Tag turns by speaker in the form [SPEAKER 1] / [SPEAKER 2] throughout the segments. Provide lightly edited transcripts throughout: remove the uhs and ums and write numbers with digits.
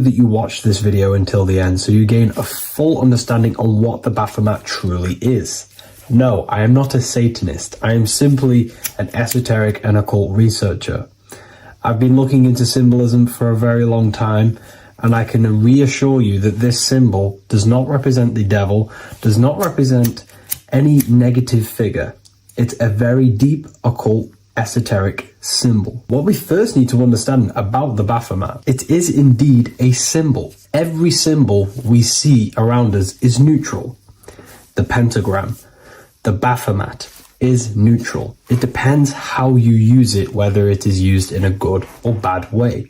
[SPEAKER 1] that you watch this video until the end so you gain a full understanding on what the Baphomet truly is. No, I am not a Satanist. I am simply an esoteric and occult researcher. I've been looking into symbolism for a very long time, and I can reassure you that this symbol does not represent the devil, does not represent any negative figure. It's a very deep, occult, esoteric symbol. What we first need to understand about the Baphomet, it is indeed a symbol. Every symbol we see around us is neutral. The pentagram, the Baphomet, is neutral. It depends how you use it, whether it is used in a good or bad way.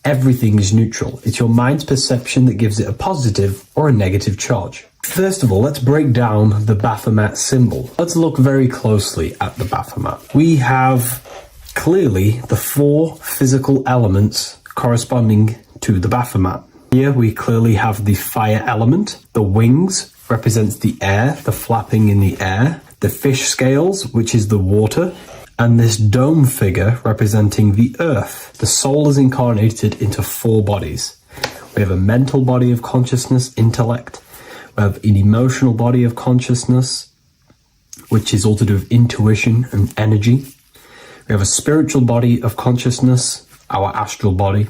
[SPEAKER 1] Everything is neutral. It's your mind's perception that gives it a positive or a negative charge. First of all, let's break down the Baphomet symbol. Let's look very closely at the Baphomet. We have clearly the 4 physical elements corresponding to the Baphomet. Here we clearly have the fire element. The wings represents the air, the flapping in the air. The fish scales, which is the water. And this dome figure representing the earth. The soul is incarnated into 4 bodies. We have a mental body of consciousness, intellect. We have an emotional body of consciousness, which is all to do with intuition and energy. We have a spiritual body of consciousness, our astral body,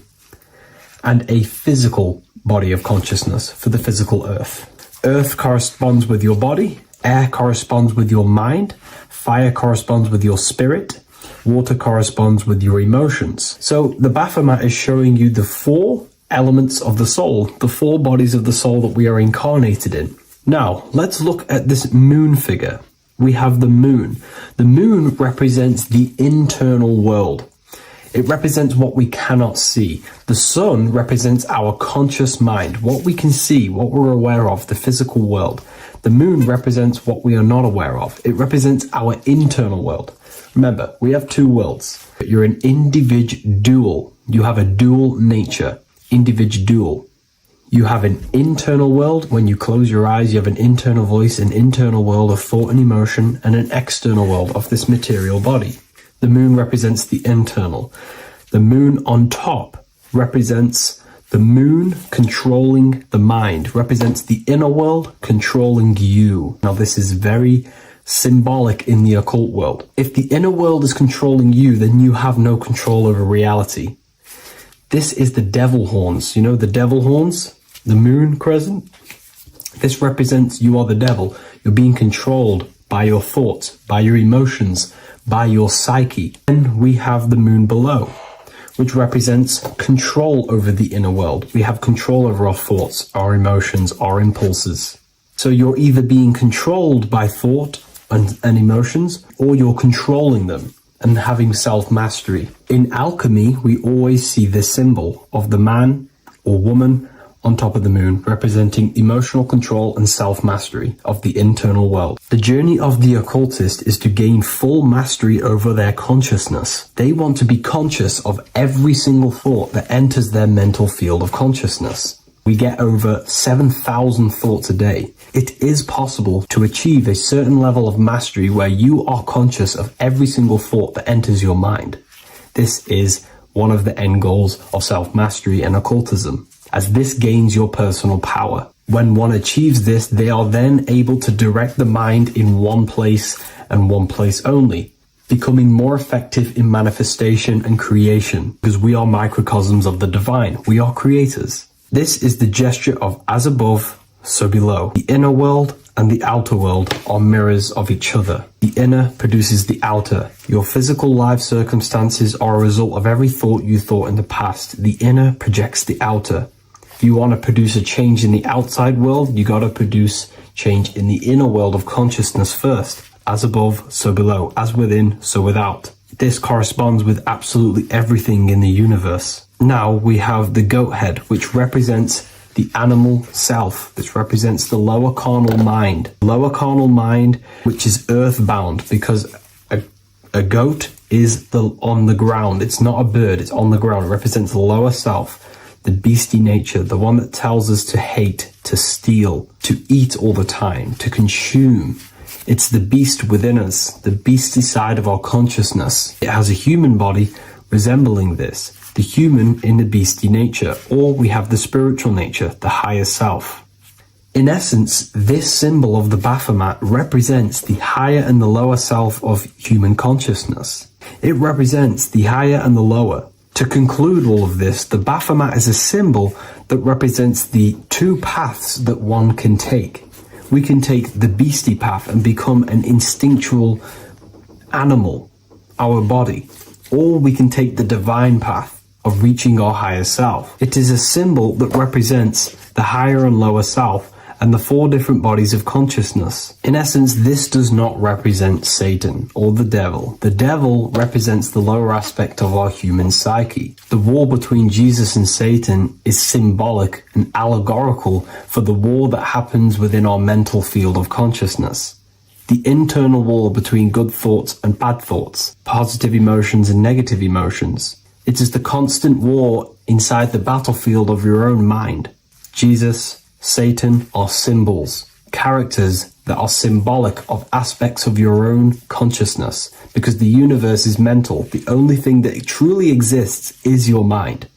[SPEAKER 1] and a physical body of consciousness for the physical earth. Earth corresponds with your body, air corresponds with your mind, fire corresponds with your spirit, water corresponds with your emotions. So the Baphomet is showing you the 4 elements of the soul, the 4 bodies of the soul that we are incarnated in. Now, let's look at this moon figure. We have the moon. The moon represents the internal world. It represents what we cannot see. The sun represents our conscious mind, what we can see, what we're aware of, the physical world. The moon represents what we are not aware of. It represents our internal world. Remember, we have 2 worlds. You're an individual. You have a dual nature. Individual. You have an internal world. When you close your eyes, you have an internal voice, an internal world of thought and emotion, and an external world of this material body. The moon represents the internal. The moon on top represents the moon controlling the mind, represents the inner world controlling you. Now, this is very symbolic in the occult world. If the inner world is controlling you, then you have no control over reality. This is the devil horns. You know the devil horns? The moon crescent? This represents you are the devil. You're being controlled by your thoughts, by your emotions, by your psyche. Then we have the moon below, which represents control over the inner world. We have control over our thoughts, our emotions, our impulses. So you're either being controlled by thought and emotions, or you're controlling them and having self-mastery. In alchemy, we always see this symbol of the man or woman on top of the moon, representing emotional control and self-mastery of the internal world. The journey of the occultist is to gain full mastery over their consciousness. They want to be conscious of every single thought that enters their mental field of consciousness. We get over 7,000 thoughts a day. It is possible to achieve a certain level of mastery where you are conscious of every single thought that enters your mind. This is one of the end goals of self-mastery and occultism, as this gains your personal power. When one achieves this, they are then able to direct the mind in one place and one place only, becoming more effective in manifestation and creation, because we are microcosms of the divine. We are creators. This is the gesture of as above, so below. The inner world and the outer world are mirrors of each other. The inner produces the outer. Your physical life circumstances are a result of every thought you thought in the past. The inner projects the outer. If you want to produce a change in the outside world, you got to produce change in the inner world of consciousness first. As above, so below. As within, so without. This corresponds with absolutely everything in the universe. Now we have the goat head, which represents the animal self. This represents the lower carnal mind. Lower carnal mind, which is earthbound, because a goat is on the ground. It's not a bird, it's on the ground. It represents the lower self, the beastie nature, the one that tells us to hate, to steal, to eat all the time, to consume. It's the beast within us, the beastie side of our consciousness. It has a human body resembling this. the human in the beastie nature, or we have the spiritual nature, the higher self. In essence, this symbol of the Baphomet represents the higher and the lower self of human consciousness. It represents the higher and the lower. To conclude all of this, the Baphomet is a symbol that represents the two paths that one can take. We can take the beastie path and become an instinctual animal, our body, or we can take the divine path of reaching our higher self. It is a symbol that represents the higher and lower self and the four different bodies of consciousness. In essence, this does not represent Satan or the devil. The devil represents the lower aspect of our human psyche. The war between Jesus and Satan is symbolic and allegorical for the war that happens within our mental field of consciousness. The internal war between good thoughts and bad thoughts, positive emotions and negative emotions. It is the constant war inside the battlefield of your own mind. Jesus, Satan are symbols, characters that are symbolic of aspects of your own consciousness, because the universe is mental. The only thing that truly exists is your mind.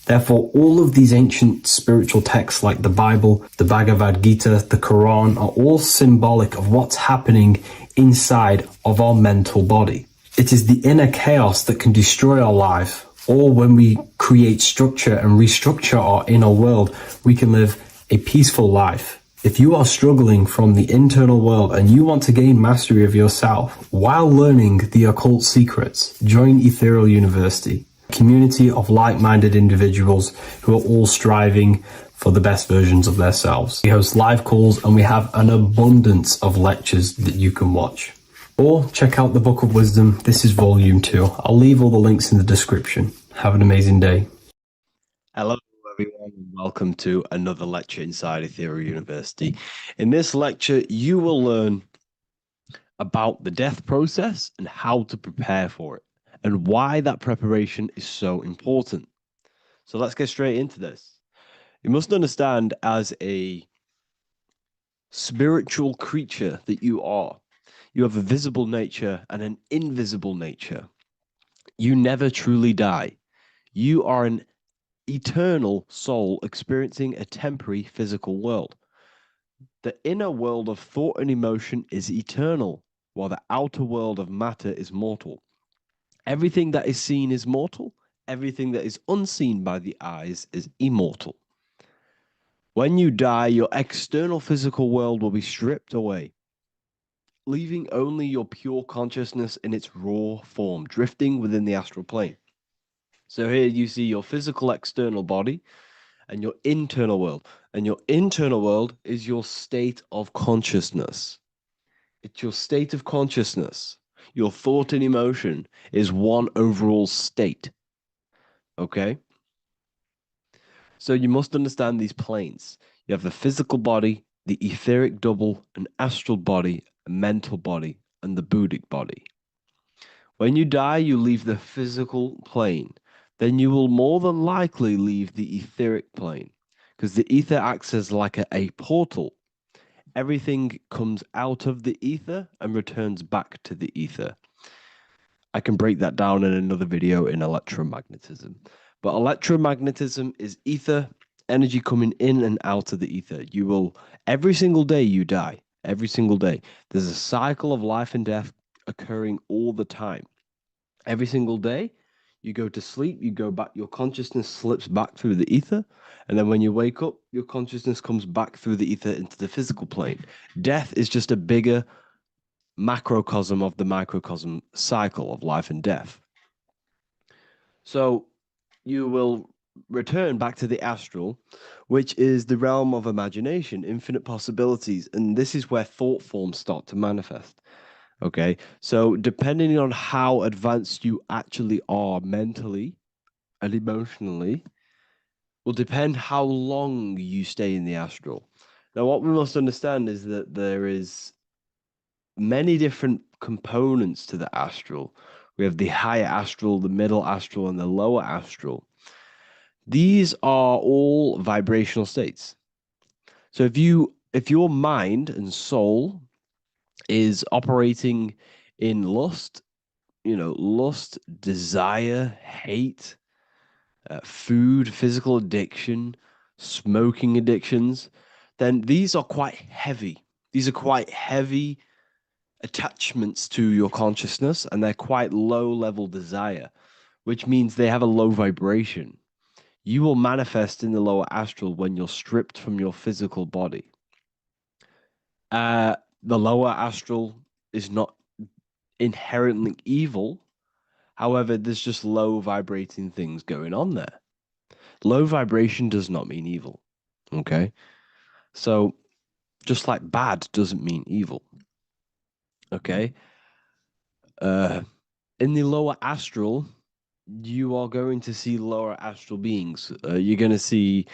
[SPEAKER 1] Therefore, all of these ancient spiritual texts like the Bible, the Bhagavad Gita, the Quran are all symbolic of what's happening inside of our mental body. It is the inner chaos that can destroy our life, or when we create structure and restructure our inner world, we can live a peaceful life. If you are struggling from the internal world and you want to gain mastery of yourself while learning the occult secrets, join Ethereal University, a community of like-minded individuals who are all striving for the best versions of themselves. We host live calls and we have an abundance of lectures that you can watch. Or check out the Book of Wisdom. This is volume 2. I'll leave all the links in the description. Have an amazing day.
[SPEAKER 2] Hello, everyone, and welcome to another lecture inside Ethereal University. In this lecture, you will learn about the death process and how to prepare for it, and why that preparation is so important. So let's get straight into this. You must understand, as a spiritual creature that you are, you have a visible nature and an invisible nature. You never truly die. You are an eternal soul experiencing a temporary physical world. The inner world of thought and emotion is eternal, while the outer world of matter is mortal. Everything that is seen is mortal. Everything that is unseen by the eyes is immortal. When you die, your external physical world will be stripped away, leaving only your pure consciousness in its raw form, drifting within the astral plane. So here you see your physical external body and your internal world. And your internal world is your state of consciousness. It's your state of consciousness. Your thought and emotion is one overall state. Okay? So you must understand these planes. You have the physical body, the etheric double, an astral body, a mental body, and the Buddhic body. When you die, you leave the physical plane. Then you will more than likely leave the etheric plane, because the ether acts as like a portal. Everything comes out of the ether and returns back to the ether. I can break that down in another video in electromagnetism. But electromagnetism is ether, energy coming in and out of the ether. You will, every single day you die, every single day. There's a cycle of life and death occurring all the time. Every single day, you go to sleep, you go back, your consciousness slips back through the ether, and then when you wake up, your consciousness comes back through the ether into the physical plane. Death is just a bigger macrocosm of the microcosm cycle of life and death. So you will return back to the astral, which is the realm of imagination, infinite possibilities, and this is where thought forms start to manifest. Okay, so depending on how advanced you actually are mentally and emotionally, will depend how long you stay in the astral. Now, what we must understand is that there is many different components to the astral. We have the higher astral, the middle astral, and the lower astral. These are all vibrational states. So if your mind and soul is operating in lust, lust, desire, hate, food, physical addiction, smoking addictions, then these are quite heavy. These are quite heavy attachments to your consciousness, and they're quite low level desire, which means they have a low vibration. You will manifest in the lower astral when you're stripped from your physical body. The lower astral is not inherently evil. However, there's just low vibrating things going on there. Low vibration does not mean evil. Okay. So just like bad doesn't mean evil. Okay. In the lower astral, you are going to see lower astral beings. You're going to see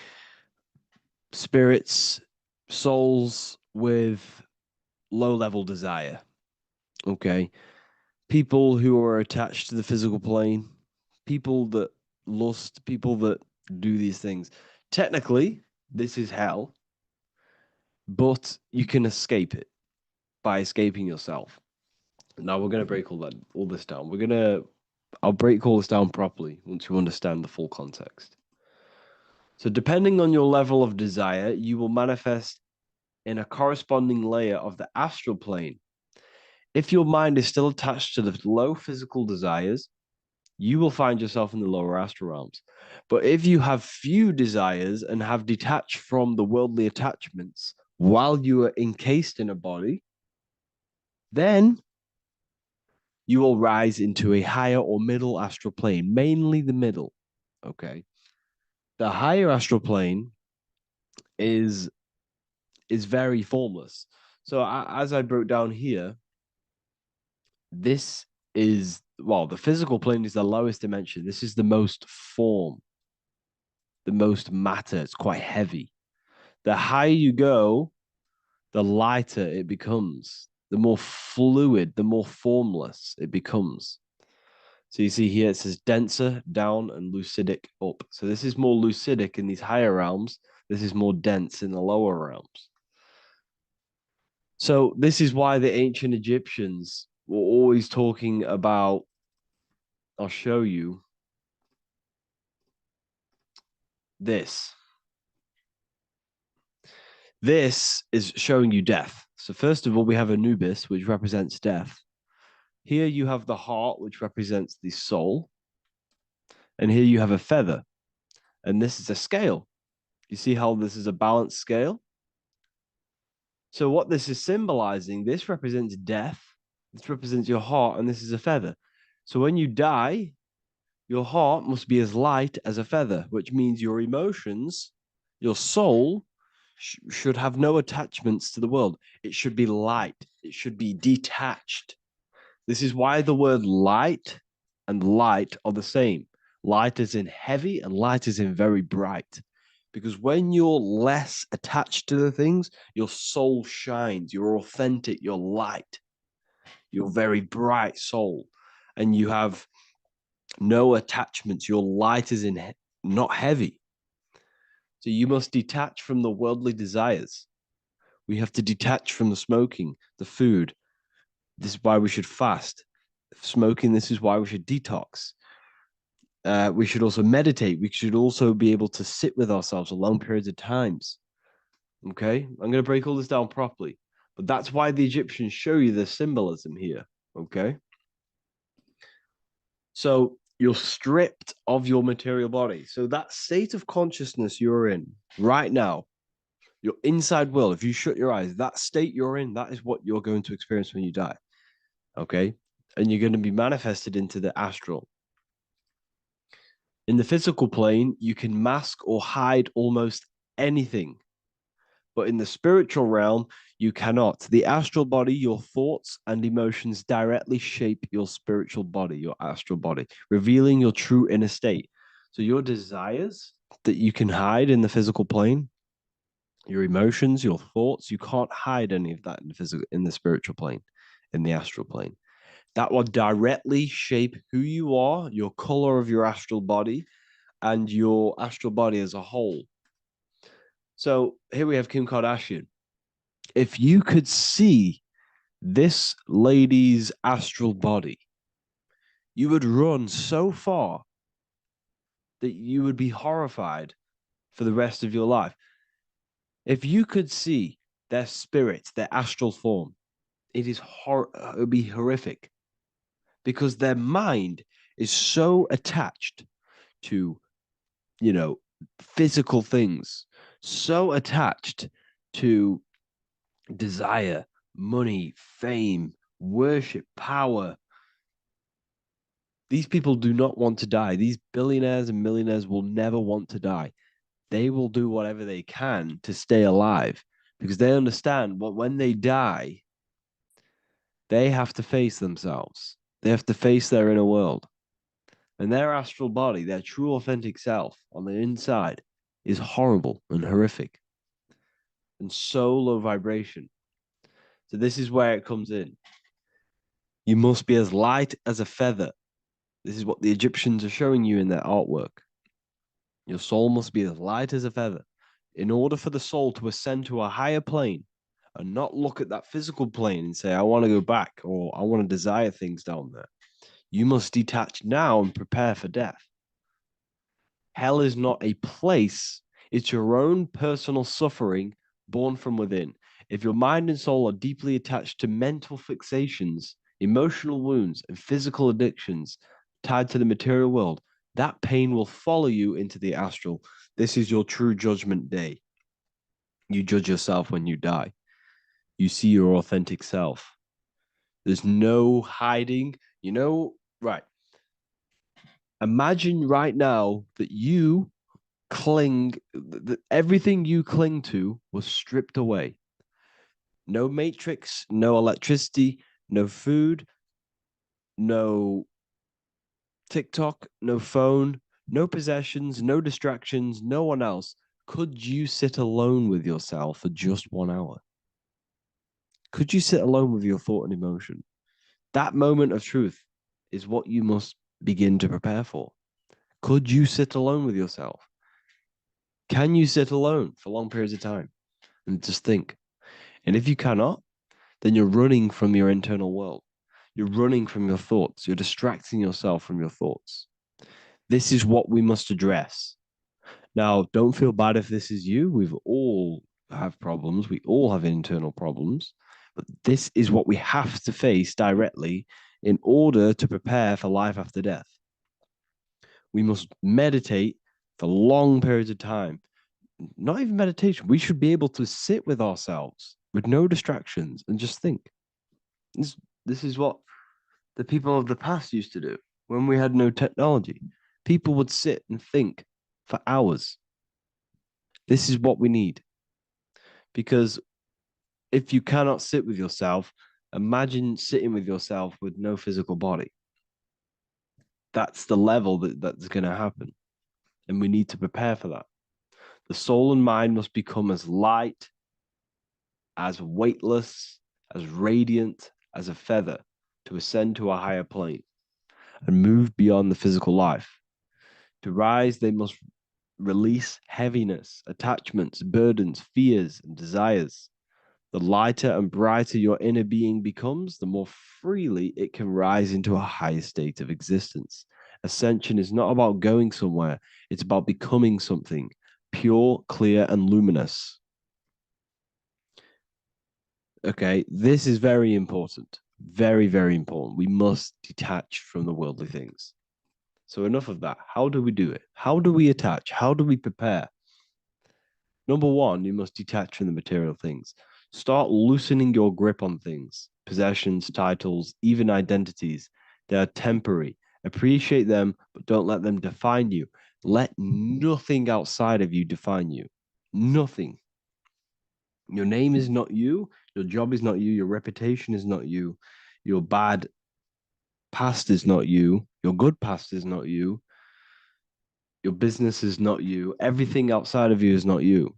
[SPEAKER 2] spirits, souls with low level desire. Okay. People who are attached to the physical plane, people that lust, people that do these things. Technically, this is hell, but you can escape it by escaping yourself. Now we're gonna break all this down. I'll break all this down properly once you understand the full context. So depending on your level of desire, you will manifest in a corresponding layer of the astral plane. If your mind is still attached to the low physical desires, you will find yourself in the lower astral realms. But if you have few desires and have detached from the worldly attachments while you are encased in a body, then you will rise into a higher or middle astral plane, mainly the middle. Okay. The higher astral plane is very formless. So as I broke down here, this is, well, the physical plane is the lowest dimension. This is the most form, the most matter. It's quite heavy. The higher you go, the lighter it becomes, the more fluid, the more formless it becomes. So you see here it says denser down and lucidic up. So this is more lucidic in these higher realms. This is more dense in the lower realms. So this is why the ancient Egyptians were always talking about, I'll show you this. This is showing you death. So first of all, we have Anubis, which represents death. Here you have the heart, which represents the soul. And here you have a feather. And this is a scale. You see how this is a balanced scale? So what this is symbolizing, this represents death. This represents your heart, and this is a feather. So when you die, your heart must be as light as a feather, which means your emotions, your soul, should have no attachments to the world. It should be light. It should be detached. This is why the word light and light are the same. Light is in heavy and light is in very bright. Because when you're less attached to the things, your soul shines, you're authentic, you're light, you're very bright soul, and you have no attachments. Your light is in not heavy. So you must detach from the worldly desires. We have to detach from the smoking, the food. This is why we should fast. Smoking, this is why we should detox. We should also meditate. We should also be able to sit with ourselves for long periods of times. Okay, I'm going to break all this down properly. But that's why the Egyptians show you the symbolism here. Okay. So you're stripped of your material body. So that state of consciousness you're in right now, your inside world, if you shut your eyes, that state you're in, that is what you're going to experience when you die. Okay. And you're going to be manifested into the astral. In the physical plane, you can mask or hide almost anything. But in the spiritual realm, you cannot. The astral body, your thoughts and emotions directly shape your spiritual body, your astral body, revealing your true inner state. So your desires that you can hide in the physical plane, your emotions, your thoughts, you can't hide any of that in the spiritual plane, in the astral plane. That will directly shape who you are, your color of your astral body, and your astral body as a whole. So here we have Kim Kardashian. If you could see this lady's astral body, you would run so far that you would be horrified for the rest of your life. If you could see their spirit, their astral form, it would be horrific because their mind is so attached to, physical things, so attached to desire, money, fame, worship, power. These people do not want to die. These billionaires and millionaires will never want to die. They will do whatever they can to stay alive because they understand what when they die, they have to face themselves. They have to face their inner world. And their astral body, their true authentic self on the inside, is horrible and horrific and so low vibration. So this is where it comes in. You must be as light as a feather. This is what the Egyptians are showing you in their artwork. Your soul must be as light as a feather. In order for the soul to ascend to a higher plane and not look at that physical plane and say, I want to go back or I want to desire things down there, you must detach now and prepare for death. Hell is not a place, it's your own personal suffering born from within. If your mind and soul are deeply attached to mental fixations, emotional wounds, and physical addictions tied to the material world, that pain will follow you into the astral. This is your true judgment day. You judge yourself when you die. You see your authentic self. There's no hiding. Right. Imagine right now that you that everything you cling to was stripped away. No matrix, no electricity, no food, no TikTok, no phone, no possessions, no distractions, no one else. Could you sit alone with yourself for just 1 hour? Could you sit alone with your thought and emotion? That moment of truth is what you must begin to prepare for. Could you sit alone with yourself? Can you sit alone for long periods of time and just think? And if you cannot, then you're running from your internal world. You're running from your thoughts. You're distracting yourself from your thoughts. This is what we must address. Now, don't feel bad if this is you. We've all have problems. We all have internal problems. But this is what we have to face directly in order to prepare for life after death. We must meditate for long periods of time. Not even meditation. We should be able to sit with ourselves with no distractions and just think. This is what the people of the past used to do when we had no technology. People would sit and think for hours. This is what we need. Because if you cannot sit with yourself, imagine sitting with yourself with no physical body. That's the level that's going to happen. And we need to prepare for that. The soul and mind must become as light, as weightless, as radiant as a feather to ascend to a higher plane and move beyond the physical life. To rise, they must release heaviness, attachments, burdens, fears, and desires. The lighter and brighter your inner being becomes, the more freely it can rise into a higher state of existence. Ascension is not about going somewhere, it's about becoming something pure, clear, and luminous. Okay, this is very important. Very, very important. We must detach from the worldly things. So, enough of that. How do we do it? How do we attach? How do we prepare? Number one, you must detach from the material things. Start loosening your grip on things, possessions, titles, even identities. They are temporary. Appreciate them, but don't let them define you. Let nothing outside of you define you. Nothing. Your name is not you. Your job is not you. Your reputation is not you. Your bad past is not you. Your good past is not you. Your business is not you. Everything outside of you is not you.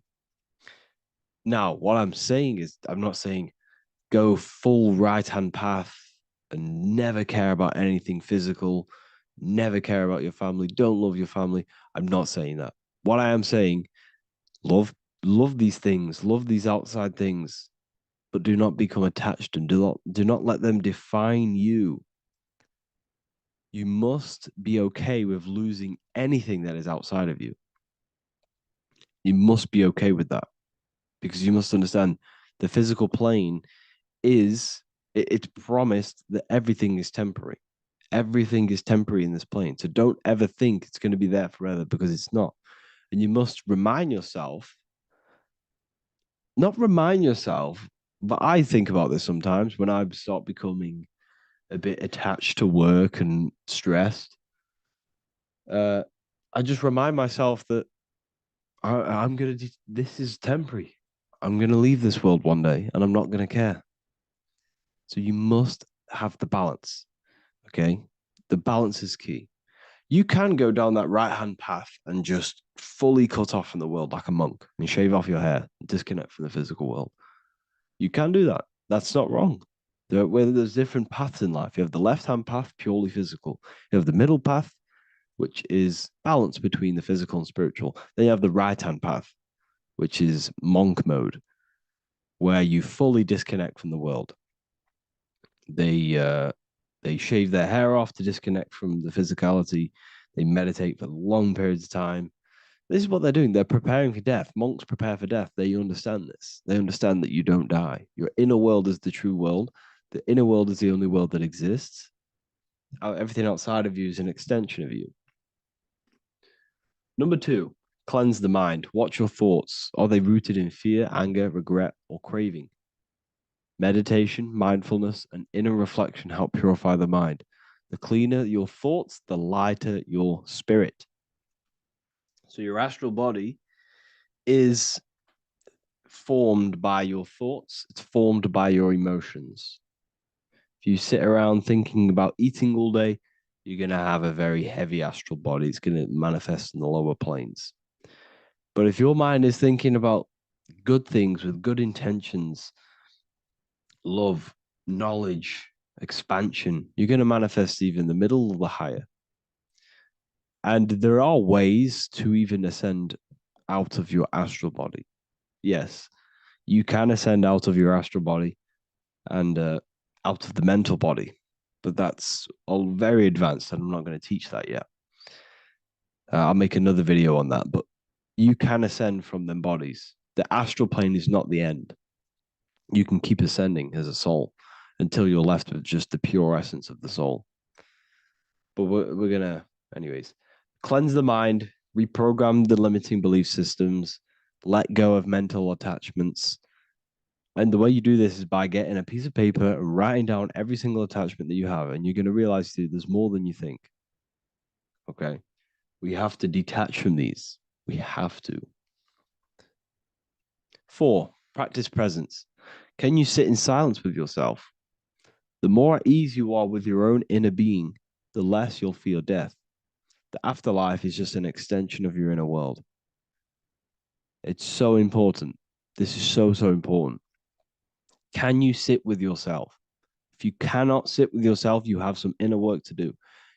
[SPEAKER 2] Now, what I'm saying is, I'm not saying go full right hand path and never care about anything physical, never care about your family, don't love your family. I'm not saying that. What I am saying, love these things, love these outside things, but do not become attached and do not let them define you. You must be okay with losing anything that is outside of you. You must be okay with that, because you must understand the physical plane is, it's promised that everything is temporary. Everything is temporary in this plane. So don't ever think it's going to be there forever, because it's not. And you must remind yourself, not remind yourself, but I think about this sometimes when I start becoming a bit attached to work and stressed. Uh, I just remind myself that I'm going to, this is temporary. I'm going to leave this world one day and I'm not going to care. So you must have the balance. Okay. The balance is key. You can go down that right hand path and just fully cut off from the world like a monk and shave off your hair, disconnect from the physical world. You can do that. That's not wrong. There's different paths in life. You have the left hand path, purely physical. You have the middle path, which is balance between the physical and spiritual. Then you have the right hand path, which is monk mode, where you fully disconnect from the world. They shave their hair off to disconnect from the physicality. They meditate for long periods of time. This is what they're doing. They're preparing for death. Monks prepare for death. They understand this. They understand that you don't die. Your inner world is the true world. The inner world is the only world that exists. Everything outside of you is an extension of you. Number 2, cleanse the mind. Watch your thoughts. Are they rooted in fear, anger, regret, or craving? Meditation, mindfulness, and inner reflection help purify the mind. The cleaner your thoughts, the lighter your spirit. So your astral body is formed by your thoughts, it's formed by your emotions. If you sit around thinking about eating all day, you're going to have a very heavy astral body. It's going to manifest in the lower planes. But if your mind is thinking about good things with good intentions, love, knowledge, expansion, you're going to manifest even the middle or the higher. And there are ways to even ascend out of your astral body. Yes, you can ascend out of your astral body and out of the mental body, but that's all very advanced, and I'm not going to teach that yet. I'll make another video on that, but you can ascend from them bodies. The astral plane is not the end. You can keep ascending as a soul until you're left with just the pure essence of the soul. But we're gonna, anyways, cleanse the mind, reprogram the limiting belief systems, let go of mental attachments. And the way you do this is by getting a piece of paper and writing down every single attachment that you have. And you're going to realize, dude, there's more than you think. Okay. We have to detach from these. We have to. 4, practice presence. Can you sit in silence with yourself? The more at ease you are with your own inner being, the less you'll feel death. The afterlife is just an extension of your inner world. It's so important. This is so, so important. Can you sit with yourself? If you cannot sit with yourself, you have some inner work to do.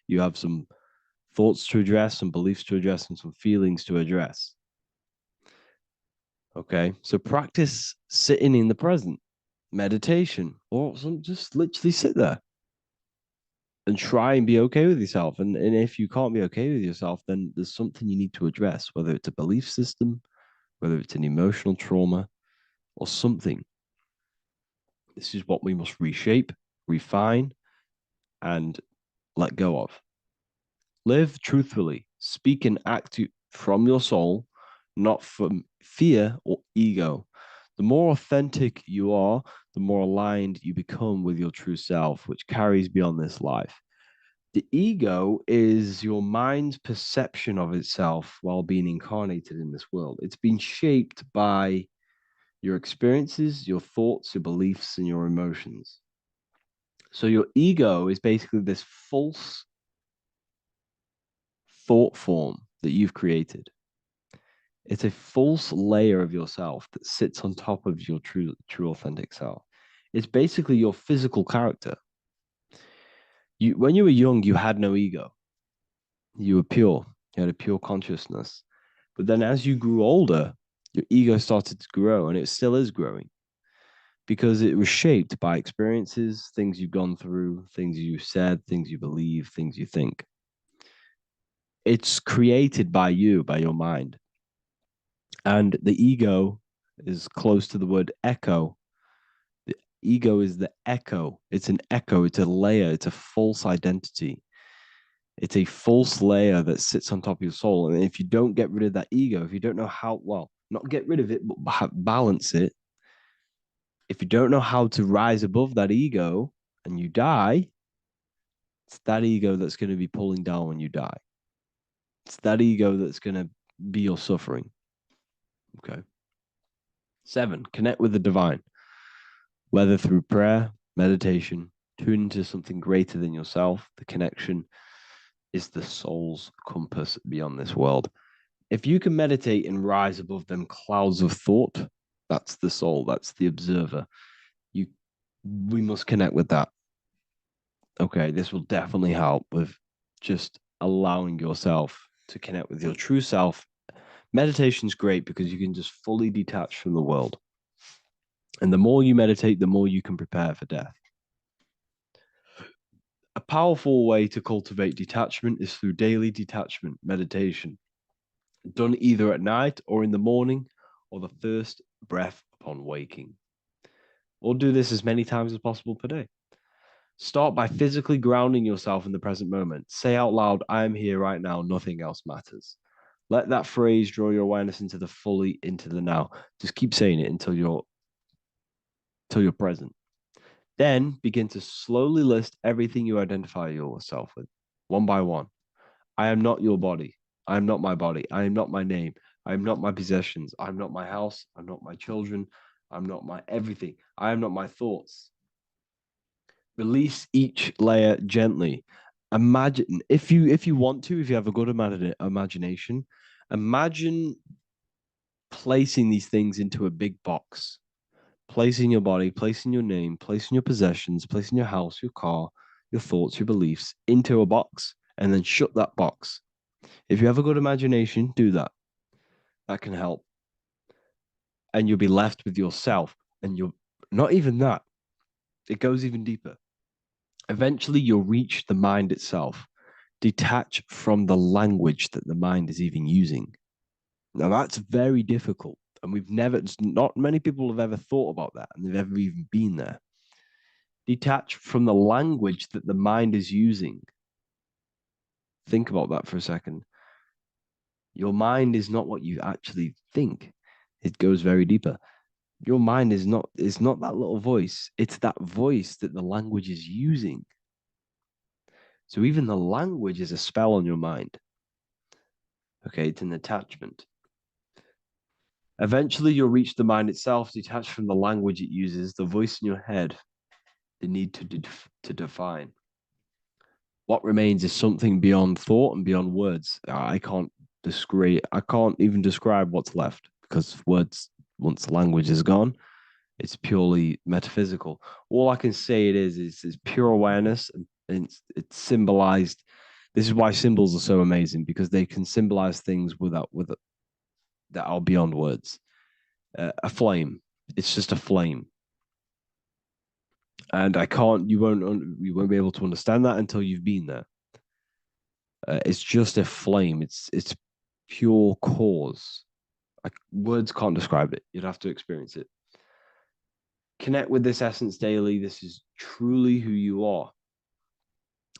[SPEAKER 2] You have some thoughts to address, some beliefs to address, and some feelings to address. Okay, so practice sitting in the present, meditation, or just literally sit there and try and be okay with yourself. And if you can't be okay with yourself, then there's something you need to address, whether it's a belief system, whether it's an emotional trauma, or something. This is what we must reshape, refine, and let go of. Live truthfully, speak and act from your soul, not from fear or ego. The more authentic you are, the more aligned you become with your true self, which carries beyond this life. The ego is your mind's perception of itself while being incarnated in this world. It's been shaped by your experiences, your thoughts, your beliefs, and your emotions. So your ego is basically this false thought form that you've created. It's a false layer of yourself that sits on top of your true authentic self. It's basically your physical character. When you were young, you had no ego. You were pure. You had a pure consciousness. But then as you grew older, your ego started to grow, and it still is growing. because it was shaped by experiences, things you've gone through, things you said, things you believe, things you think. It's created by you, by your mind. And the ego is close to the word echo. The ego is the echo. It's an echo, it's a layer, it's a false identity. It's a false layer that sits on top of your soul. And if you don't get rid of that ego, if you don't know how, well, not get rid of it, but balance it, if you don't know how to rise above that ego and you die, it's that ego that's going to be pulling down when you die. It's that ego that's going to be your suffering. Okay. 7, connect with the divine, whether through prayer, meditation, tune into something greater than yourself. The connection is the soul's compass beyond this world. If you can meditate and rise above them clouds of thought, that's the soul, that's the observer. We must connect with that. Okay, this will definitely help with just allowing yourself to connect with your true self. Meditation's great because you can just fully detach from the world. And the more you meditate, the more you can prepare for death. A powerful way to cultivate detachment is through daily detachment meditation, done either at night or in the morning or the first breath upon waking. Or do this as many times as possible per day. Start by physically grounding yourself in the present moment. Say out loud, I am here right now, nothing else matters. Let that phrase draw your awareness into the now. Just keep saying it until you're present. Then begin to slowly list everything you identify yourself with, one by one. I am not your body. I am not my body. I am not my name. I am not my possessions. I am not my house. I'm not my children. I'm not my everything. I am not my thoughts. Release each layer gently. Imagine if you want to, if you have a good imagination, imagine placing these things into a big box. Placing your body, placing your name, placing your possessions, placing your house, your car, your thoughts, your beliefs into a box, and then shut that box. If you have a good imagination, do that. That can help. And you'll be left with yourself. And you're not even that. It goes even deeper. Eventually, you'll reach the mind itself. Detach from the language that the mind is even using. Now, that's very difficult. And not many people have ever thought about that, and they've ever even been there. Detach from the language that the mind is using. Think about that for a second. Your mind is not what you actually think. It goes very deeper. Your mind is not that little voice. It's that voice that the language is using. So even the language is a spell on your mind. Okay, it's an attachment. Eventually, you'll reach the mind itself, detached from the language it uses, the voice in your head, the need to define. What remains is something beyond thought and beyond words. I can't even describe what's left because words, once the language is gone, it's purely metaphysical. All I can say it is pure awareness, and it's symbolized. This is why symbols are so amazing because they can symbolize things that are beyond words. A flame, it's just a flame, and you won't be able to understand that until you've been there. It's just a flame. It's pure cause. Words can't describe it. You'd have to experience it. Connect with this essence daily. This is truly who you are.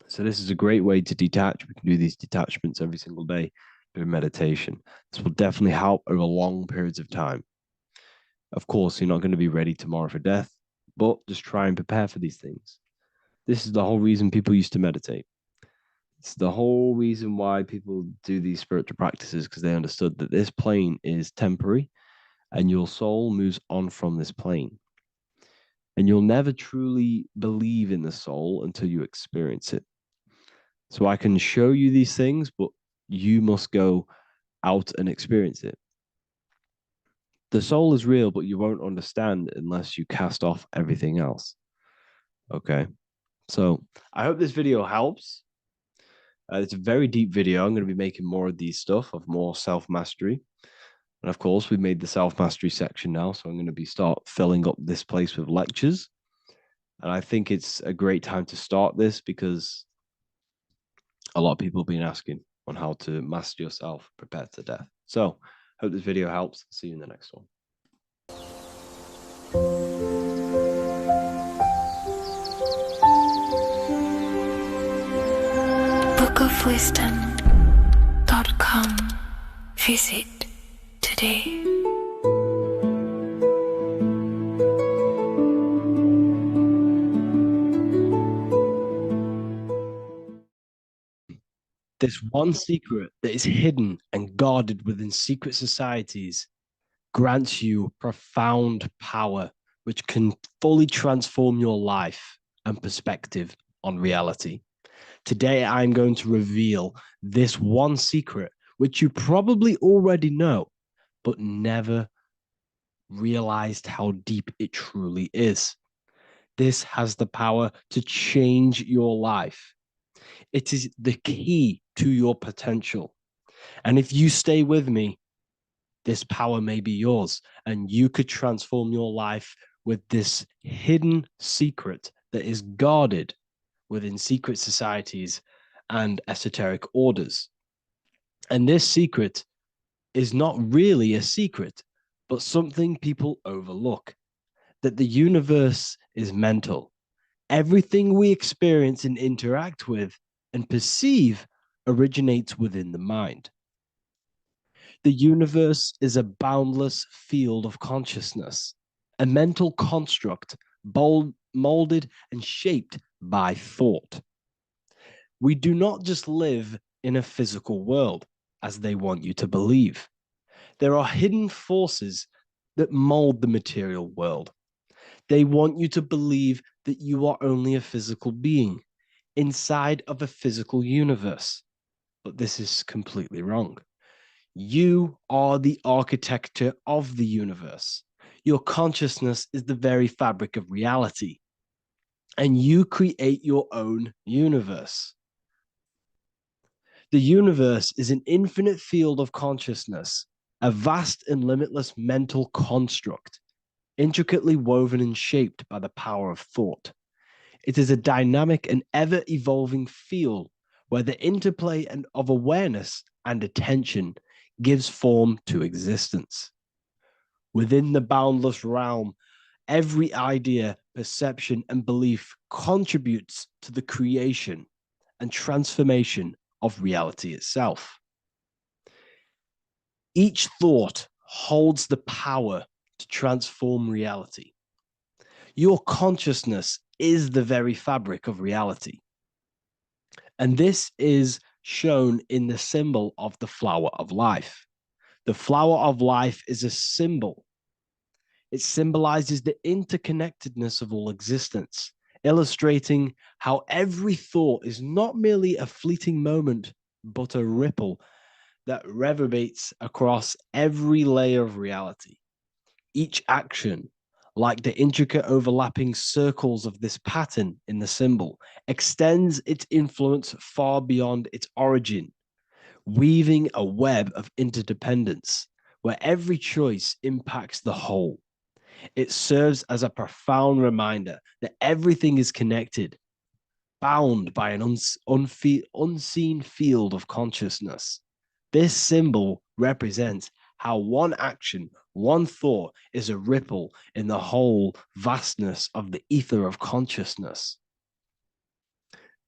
[SPEAKER 2] So this is a great way to detach. We can do these detachments every single day during meditation. This will definitely help over long periods of time. Of course, you're not going to be ready tomorrow for death, but just try and prepare for these things. This is the whole reason people used to meditate. It's the whole reason why people do these spiritual practices because they understood that this plane is temporary and your soul moves on from this plane. And you'll never truly believe in the soul until you experience it. So I can show you these things, but you must go out and experience it. The soul is real, but you won't understand unless you cast off everything else. Okay. So I hope this video helps. It's a very deep video. I'm going to be making more of these stuff of more self-mastery. And of course, we made the self-mastery section now, so I'm going to start filling up this place with lectures. And I think it's a great time to start this because a lot of people have been asking on how to master yourself, prepare to death. So hope this video helps. See you in the next one.
[SPEAKER 3] bookofwisdom.com. Visit today.
[SPEAKER 2] This one secret that is hidden and guarded within secret societies grants you profound power, which can fully transform your life and perspective on reality. Today, I'm going to reveal this one secret, which you probably already know, but never realized how deep it truly is. This has the power to change your life. It is the key to your potential. And if you stay with me, this power may be yours, and you could transform your life with this hidden secret that is guarded within secret societies and esoteric orders. And this secret is not really a secret, but something people overlook, that the universe is mental. Everything we experience and interact with and perceive originates within the mind. The universe is a boundless field of consciousness, a mental construct molded and shaped by thought. We do not just live in a physical world, as they want you to believe. There are hidden forces that mold the material world. They want you to believe that you are only a physical being inside of a physical universe. But this is completely wrong. You are the architecture of the universe. Your consciousness is the very fabric of reality, and you create your own universe. The universe is an infinite field of consciousness, a vast and limitless mental construct, intricately woven and shaped by the power of thought. It is a dynamic and ever-evolving field where the interplay of awareness and attention gives form to existence. Within the boundless realm, every idea, perception, and belief contributes to the creation and transformation of reality itself. Each thought holds the power to transform reality. Your consciousness is the very fabric of reality. And this is shown in the symbol of the flower of life. The flower of life is a symbol. It symbolizes the interconnectedness of all existence, illustrating how every thought is not merely a fleeting moment, but a ripple that reverberates across every layer of reality. Each action, like the intricate overlapping circles of this pattern in the symbol, extends its influence far beyond its origin, weaving a web of interdependence where every choice impacts the whole. It serves as a profound reminder that everything is connected, bound by an unseen field of consciousness. This symbol represents how one action, one thought is a ripple in the whole vastness of the ether of consciousness.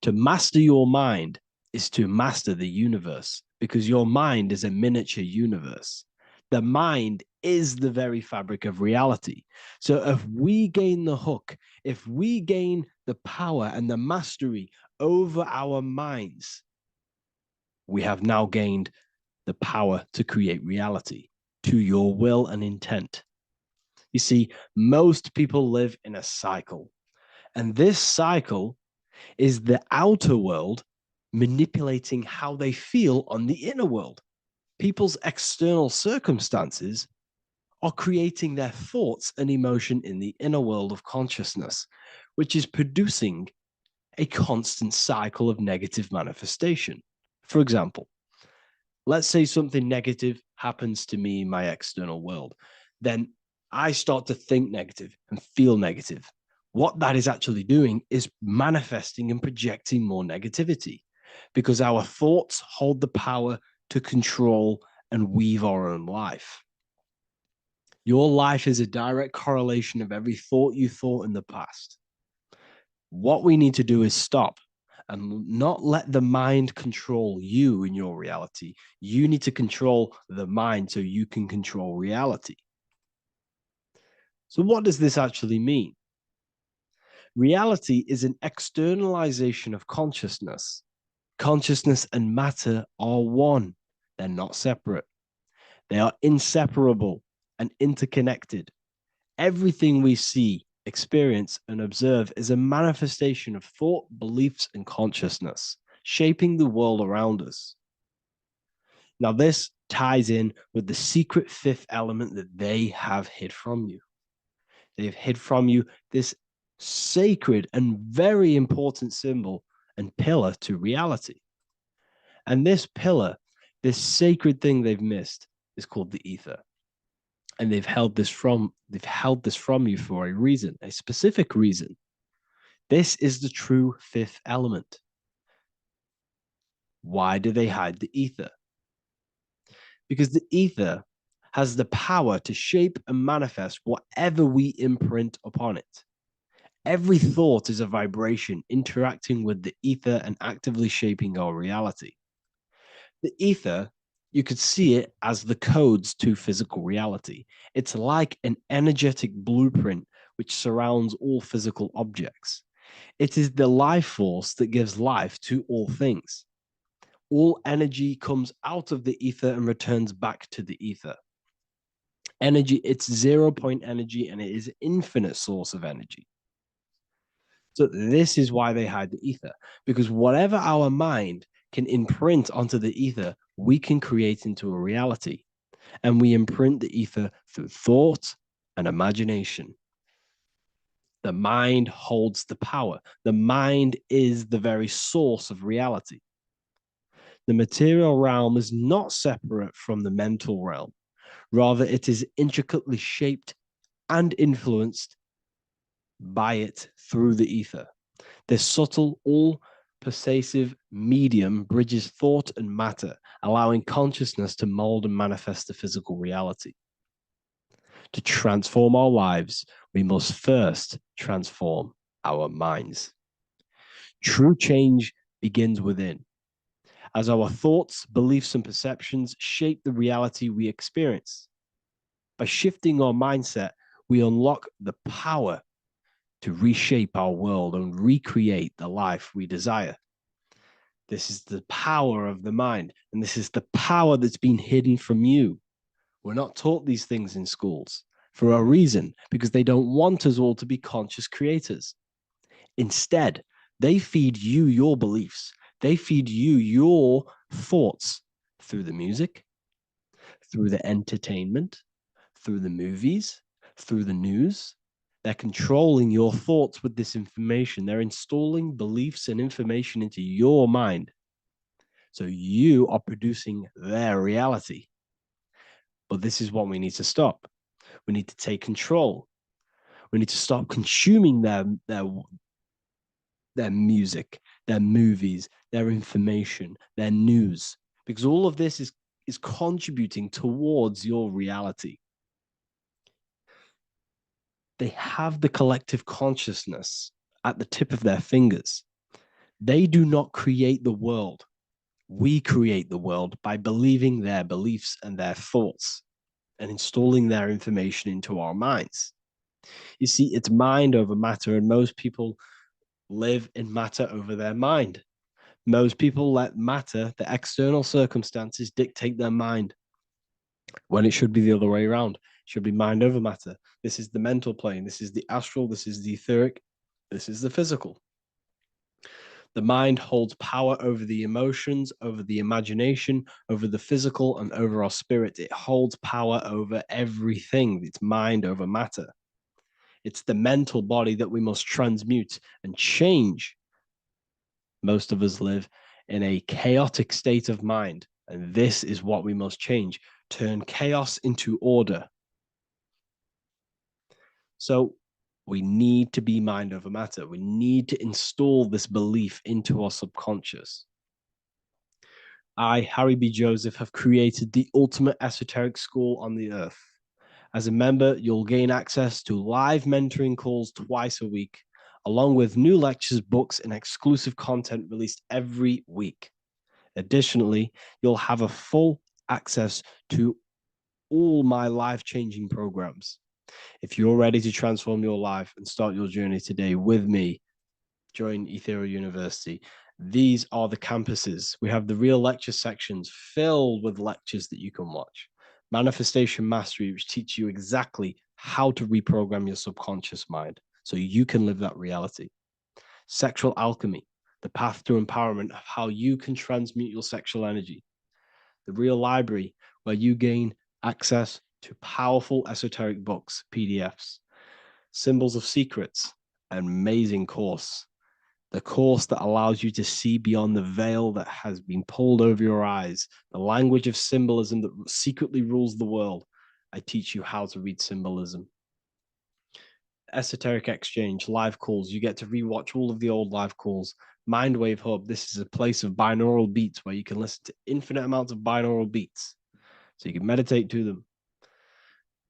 [SPEAKER 2] To master your mind is to master the universe, because your mind is a miniature universe. The mind is the very fabric of reality. So if we gain the hook, if we gain the power and the mastery over our minds, we have now gained the power to create reality to your will and intent. You see, most people live in a cycle, and this cycle is the outer world manipulating how they feel on the inner world. People's external circumstances are creating their thoughts and emotion in the inner world of consciousness, which is producing a constant cycle of negative manifestation. For example, let's say something negative happens to me in my external world, then I start to think negative and feel negative. What that is actually doing is manifesting and projecting more negativity, because our thoughts hold the power to control and weave our own life. Your life is a direct correlation of every thought you thought in the past. What we need to do is stop and not let the mind control you in your reality. You need to control the mind so you can control reality. So, what does this actually mean? Reality is an externalization of consciousness. Consciousness and matter are one, they're not separate. They are inseparable and interconnected. Everything we see, experience, and observe is a manifestation of thought, beliefs, and consciousness, shaping the world around us. Now, this ties in with the secret fifth element that they have hid from you. They have hid from you this sacred and very important symbol and pillar to reality. And this pillar, this sacred thing they've missed, is called the ether. And they've held this from you for a reason, a specific reason. This is the true fifth element. Why do they hide the ether? Because the ether has the power to shape and manifest whatever we imprint upon it. Every thought is a vibration interacting with the ether and actively shaping our reality. The ether, you could see it as the codes to physical reality. It's like an energetic blueprint which surrounds all physical objects. It is the life force that gives life to all things. All energy comes out of the ether and returns back to the ether. Energy, it's 0 point energy, and it is an infinite source of energy. So this is why they hide the ether, because whatever our mind can imprint onto the ether, we can create into a reality. And we imprint the ether through thought and imagination. The mind holds the power. The mind is the very source of reality. The material realm is not separate from the mental realm. Rather, it is intricately shaped and influenced by it through the ether. This subtle, all-pervasive medium bridges thought and matter, allowing consciousness to mold and manifest the physical reality. To transform our lives, we must first transform our minds. True change begins within, as our thoughts, beliefs, and perceptions shape the reality we experience. By shifting our mindset, we unlock the power to reshape our world and recreate the life we desire. This is the power of the mind, and this is the power that's been hidden from you. We're not taught these things in schools for a reason, because they don't want us all to be conscious creators. Instead, they feed you your beliefs. They feed you your thoughts through the music, through the entertainment, through the movies, through the news. They're controlling your thoughts with this information. They're installing beliefs and information into your mind. So you are producing their reality. But this is what we need to stop. We need to take control. We need to stop consuming their music, their movies, their information, their news, because all of this is contributing towards your reality. They have the collective consciousness at the tip of their fingers. They do not create the world. We create the world by believing their beliefs and their thoughts and installing their information into our minds. You see, it's mind over matter, and most people live in matter over their mind. Most people let matter, the external circumstances, dictate their mind, when it should be the other way around. It should be mind over matter. This is the mental plane. This is the astral. This is the etheric. This is the physical. The mind holds power over the emotions, over the imagination, over the physical, and over our spirit. It holds power over everything. It's mind over matter. It's the mental body that we must transmute and change. Most of us live in a chaotic state of mind And this is what we must change. Turn chaos into order. So we need to be mind over matter. We need to install this belief into our subconscious. I, Harry B. Joseph, have created the ultimate esoteric school on the earth. As a member, you'll gain access to live mentoring calls twice a week, along with new lectures, books, and exclusive content released every week. Additionally, you'll have a full access to all my life-changing programs. If you're ready to transform your life and start your journey today with me, join Ethereal University. These are the campuses. We have the real lecture sections filled with lectures that you can watch. Manifestation Mastery, which teach you exactly how to reprogram your subconscious mind so you can live that reality. Sexual Alchemy, the path to empowerment of how you can transmute your sexual energy. The Real Library, where you gain access to powerful esoteric books, PDFs. Symbols of Secrets, an amazing course. The course that allows you to see beyond the veil that has been pulled over your eyes, the language of symbolism that secretly rules the world. I teach you how to read symbolism. Esoteric Exchange, live calls. You get to rewatch all of the old live calls. Mindwave Hub, this is a place of binaural beats where you can listen to infinite amounts of binaural beats. So you can meditate to them.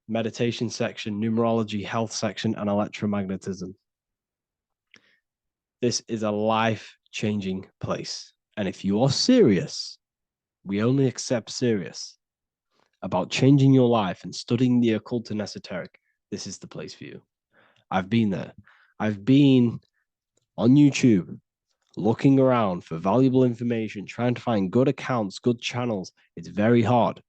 [SPEAKER 2] Meditation section, numerology, health section, and electromagnetism. This is a life-changing place. And if you are serious, we only accept serious about changing your life and studying the occult and esoteric, this is the place for you. I've been there. I've been on YouTube looking around for valuable information, trying to find good accounts, good channels. It's very hard.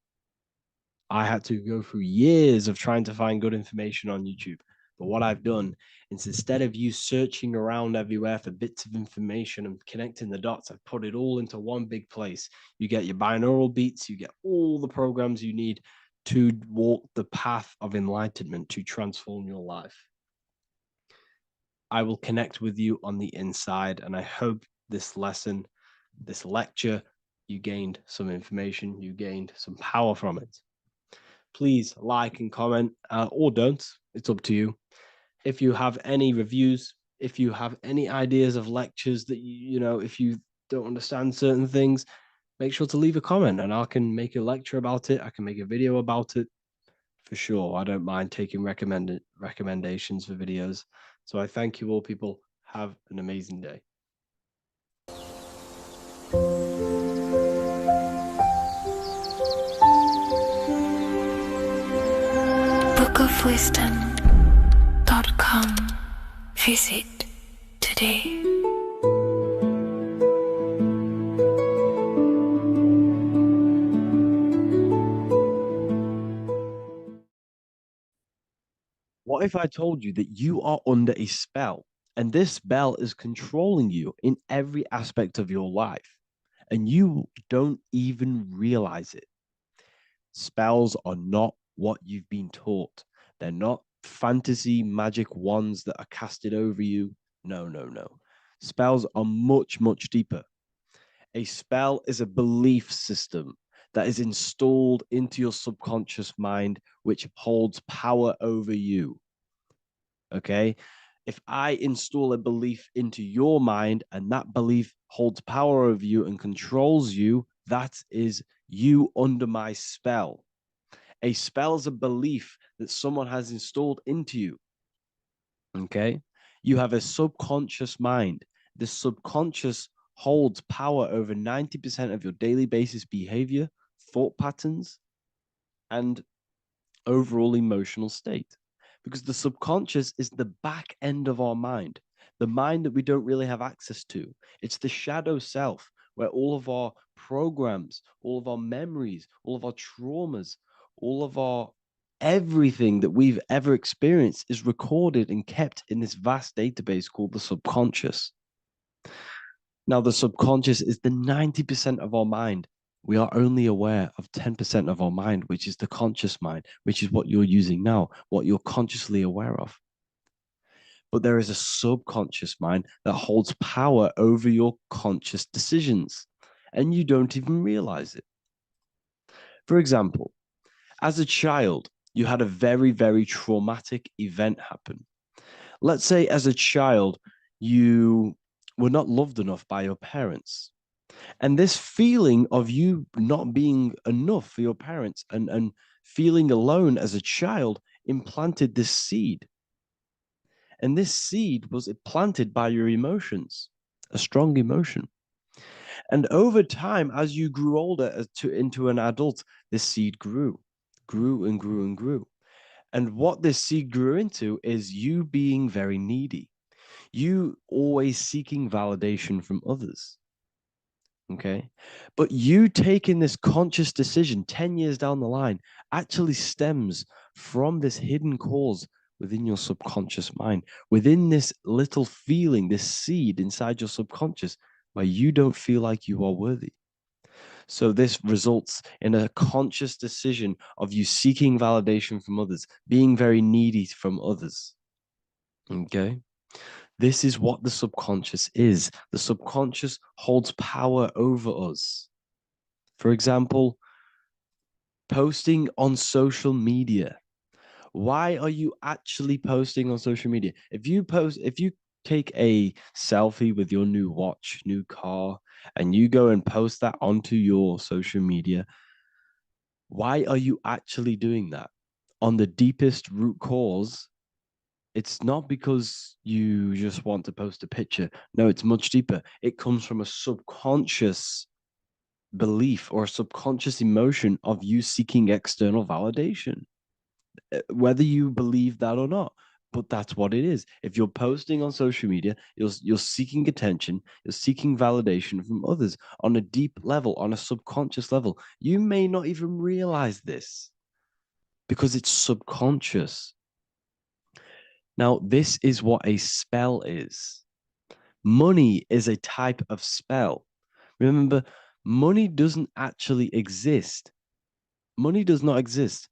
[SPEAKER 2] I had to go through years of trying to find good information on YouTube. But what I've done is instead of you searching around everywhere for bits of information and connecting the dots, I've put it all into one big place. You get your binaural beats, you get all the programs you need to walk the path of enlightenment to transform your life. I will connect with you on the inside, and I hope this lesson, this lecture, you gained some information, you gained some power from it. Please like and comment, or don't. It's up to you. If you have any reviews, if you have any ideas of lectures that you know, if you don't understand certain things, make sure to leave a comment and I can make a lecture about it. I can make a video about it for sure. I don't mind taking recommendations for videos. So I thank you all, people. Have an amazing day.
[SPEAKER 3] bookofwisdom.com. Visit today.
[SPEAKER 2] What if I told you that you are under a spell and this spell is controlling you in every aspect of your life and you don't even realize it? Spells are not what you've been taught. They're not fantasy magic wands that are casted over you. No, no, no. Spells are much, much deeper. A spell is a belief system that is installed into your subconscious mind, which holds power over you. Okay? If I install a belief into your mind and that belief holds power over you and controls you, that is you under my spell. A spell is a belief that someone has installed into you. Okay? You have a subconscious mind. The subconscious holds power over 90% of your daily basis behavior, thought patterns, and overall emotional state. Because the subconscious is the back end of our mind, the mind that we don't really have access to. It's the shadow self where all of our programs, all of our memories, all of our traumas, all of our everything that we've ever experienced is recorded and kept in this vast database called the subconscious. Now, the subconscious is the 90% of our mind. We are only aware of 10% of our mind, which is the conscious mind, which is what you're using now, what you're consciously aware of. But there is a subconscious mind that holds power over your conscious decisions, and you don't even realize it. For example, as a child, you had a very, very traumatic event happen. Let's say as a child, you were not loved enough by your parents. And this feeling of you not being enough for your parents and feeling alone as a child implanted this seed. And this seed was planted by your emotions, a strong emotion. And over time, as you grew older into an adult, this seed grew and grew and grew. And what this seed grew into is you being very needy, you always seeking validation from others. Okay. But you taking this conscious decision 10 years down the line actually stems from this hidden cause within your subconscious mind, within this little feeling, this seed inside your subconscious where you don't feel like you are worthy. So this results in a conscious decision of you seeking validation from others, being very needy from others. Okay. This is what the subconscious is. The subconscious holds power over us. For example, posting on social media. Why are you actually posting on social media? If you take a selfie with your new watch, new car, and you go and post that onto your social media, why are you actually doing that? On the deepest root cause, it's not because you just want to post a picture. No, it's much deeper. It comes from a subconscious belief or a subconscious emotion of you seeking external validation, whether you believe that or not. But that's what it is. If you're posting on social media, you're seeking attention, you're seeking validation from others on a deep level, on a subconscious level. You may not even realize this because it's subconscious. Now, this is what a spell is. Money is a type of spell. Remember, money doesn't actually exist. Money does not exist.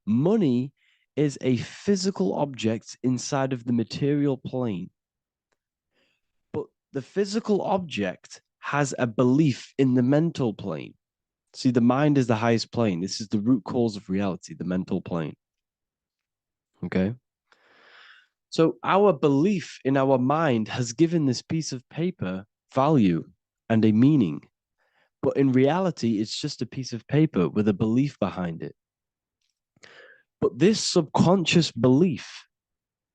[SPEAKER 2] Money is a physical object inside of the material plane. But the physical object has a belief in the mental plane. See, the mind is the highest plane. This is the root cause of reality, the mental plane. Okay? So our belief in our mind has given this piece of paper value and a meaning. But in reality, it's just a piece of paper with a belief behind it. But this subconscious belief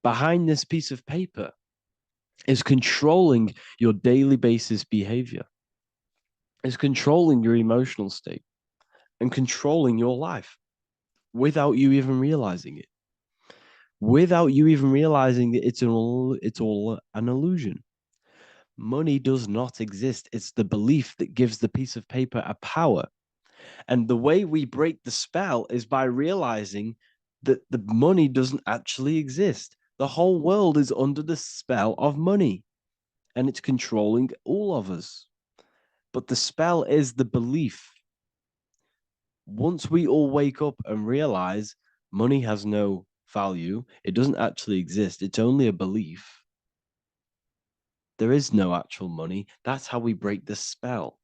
[SPEAKER 2] behind this piece of paper is controlling your daily basis behavior, is controlling your emotional state and controlling your life without you even realizing it, without you even realizing that it's all an illusion. Money does not exist. It's the belief that gives the piece of paper a power. And the way we break the spell is by realizing that the money doesn't actually exist. The whole world is under the spell of money and it's controlling all of us. But the spell is the belief. Once we all wake up and realize money has no value, it doesn't actually exist, it's only a belief. There is no actual money. That's how we break the spell.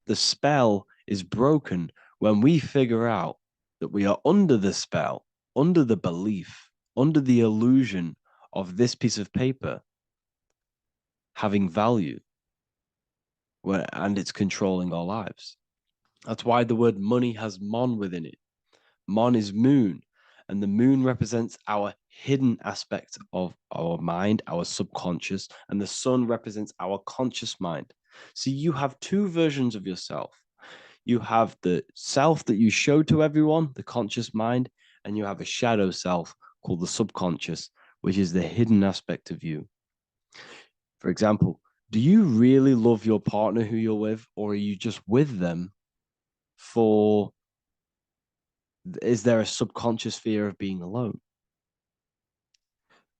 [SPEAKER 2] The spell is broken when we figure out that we are under the spell, under the belief, under the illusion of this piece of paper having value, and it's controlling our lives. That's why the word money has mon within it. Mon is moon, and the moon represents our hidden aspect of our mind, our subconscious, and the sun represents our conscious mind. So you have two versions of yourself. You have the self that you show to everyone, the conscious mind, and you have a shadow self called the subconscious, which is the hidden aspect of you. For example, do you really love your partner who you're with, or are you just with them for, is there a subconscious fear of being alone?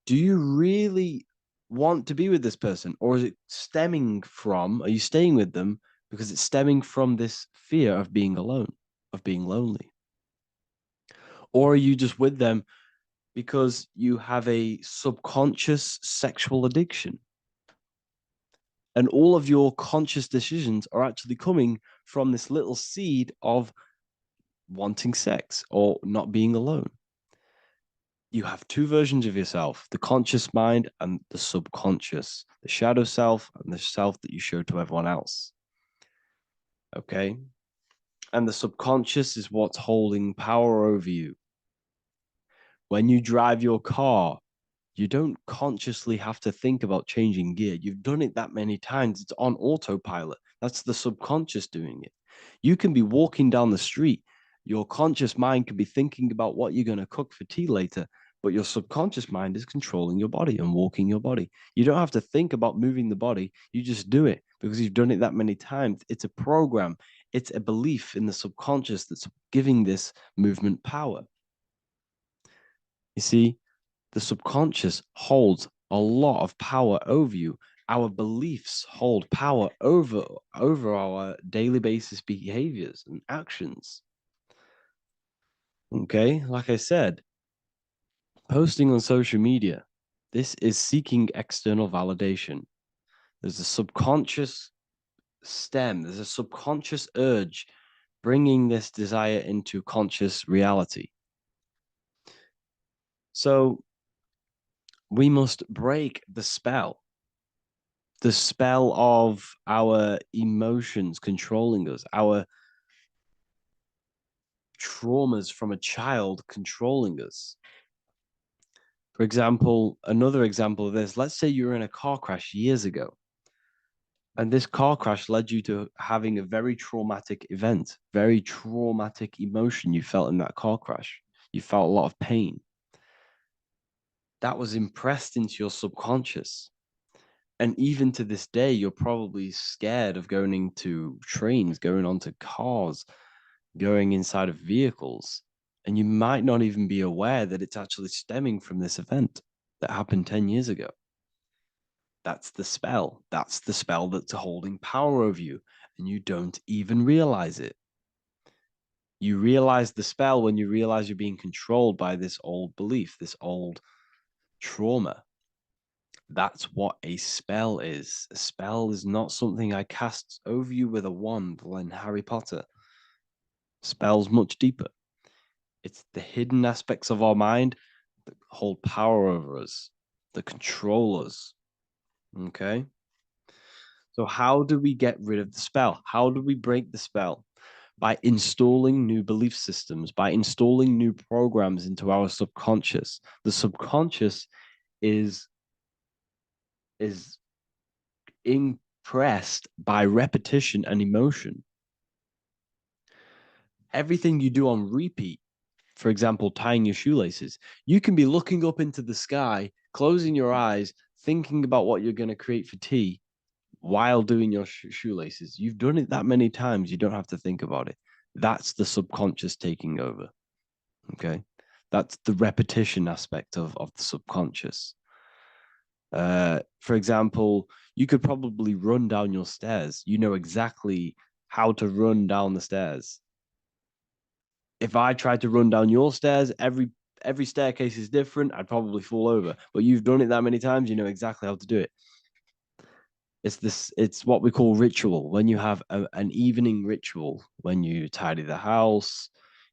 [SPEAKER 2] Do you really want to be with this person, or is it stemming from, are you staying with them because it's stemming from this fear of being alone, of being lonely? Or are you just with them because you have a subconscious sexual addiction? And all of your conscious decisions are actually coming from this little seed of wanting sex or not being alone. You have two versions of yourself, the conscious mind and the subconscious, the shadow self and the self that you show to everyone else. Okay? And the subconscious is what's holding power over you. When you drive your car, you don't consciously have to think about changing gear. You've done it that many times. It's on autopilot. That's the subconscious doing it. You can be walking down the street. Your conscious mind can be thinking about what you're going to cook for tea later, but your subconscious mind is controlling your body and walking your body. You don't have to think about moving the body. You just do it because you've done it that many times. It's a program. It's a belief in the subconscious that's giving this movement power. You see, the subconscious holds a lot of power over you. Our beliefs hold power over our daily basis behaviors and actions. Okay, like I said, posting on social media, this is seeking external validation. There's a subconscious stem, there's a subconscious urge bringing this desire into conscious reality. So we must break the spell of our emotions controlling us, our traumas from a child controlling us. For example, another example of this, let's say you were in a car crash years ago, and this car crash led you to having a very traumatic event, very traumatic emotion you felt in that car crash. You felt a lot of pain. That was impressed into your subconscious. And even to this day, you're probably scared of going into trains, going onto cars, going inside of vehicles. And you might not even be aware that it's actually stemming from this event that happened 10 years ago. That's the spell. That's the spell that's holding power over you. And you don't even realize it. You realize the spell when you realize you're being controlled by this old belief, this old trauma. That's what a spell is. A spell is not something I cast over you with a wand like Harry Potter. Spell's much deeper. It's the hidden aspects of our mind that hold power over us, that control us. Okay? So how do we get rid of the spell? How do we break the spell? By installing new belief systems, by installing new programs into our subconscious. The subconscious is impressed by repetition and emotion. Everything you do on repeat, for example, tying your shoelaces, you can be looking up into the sky, closing your eyes, thinking about what you're going to create for tea while doing your shoelaces. You've done it that many times, you don't have to think about it. That's the subconscious taking over. Okay. That's the repetition aspect of the subconscious. For example, you could probably run down your stairs. You know exactly how to run down the stairs. If I tried to run down your stairs, every staircase is different. I'd probably fall over. But you've done it that many times, you know exactly how to do it. It's what we call ritual. When you have an evening ritual, when you tidy the house,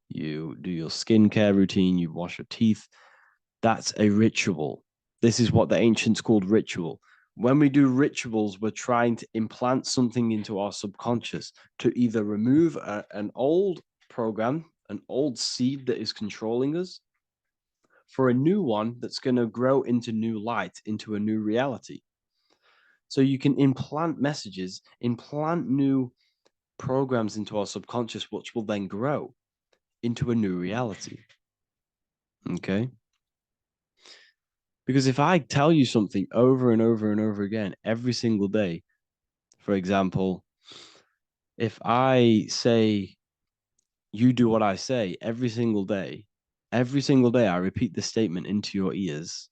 [SPEAKER 2] you do your skincare routine, you wash your teeth, that's a ritual. This is what the ancients called ritual. When we do rituals, we're trying to implant something into our subconscious to either remove an old program, an old seed that is controlling us, for a new one that's going to grow into new light, into a new reality. So you can implant messages, implant new programs into our subconscious, which will then grow into a new reality. Okay? Because if I tell you something over and over and over again every single day, for example, if I say, you do what I say every single day I repeat this statement into your ears,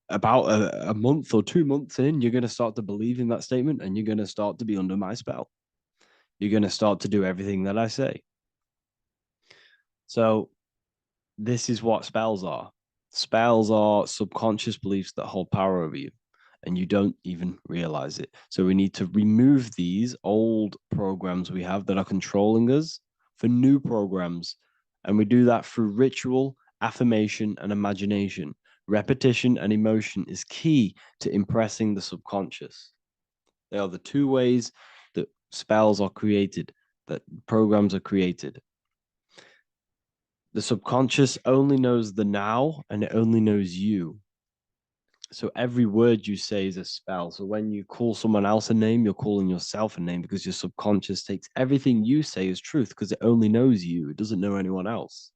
[SPEAKER 2] about a month or 2 months in, you're going to start to believe in that statement and you're going to start to be under my spell. You're going to start to do everything that I say. So this is what spells are. Spells are subconscious beliefs that hold power over you, and you don't even realize it. So we need to remove these old programs we have that are controlling us for new programs. And we do that through ritual, affirmation, and imagination. Repetition and emotion is key to impressing the subconscious. They are the two ways that spells are created, that programs are created. The subconscious only knows the now, and it only knows you. So every word you say is a spell. So when you call someone else a name, you're calling yourself a name, because your subconscious takes everything you say as truth, because it only knows you. It doesn't know anyone else.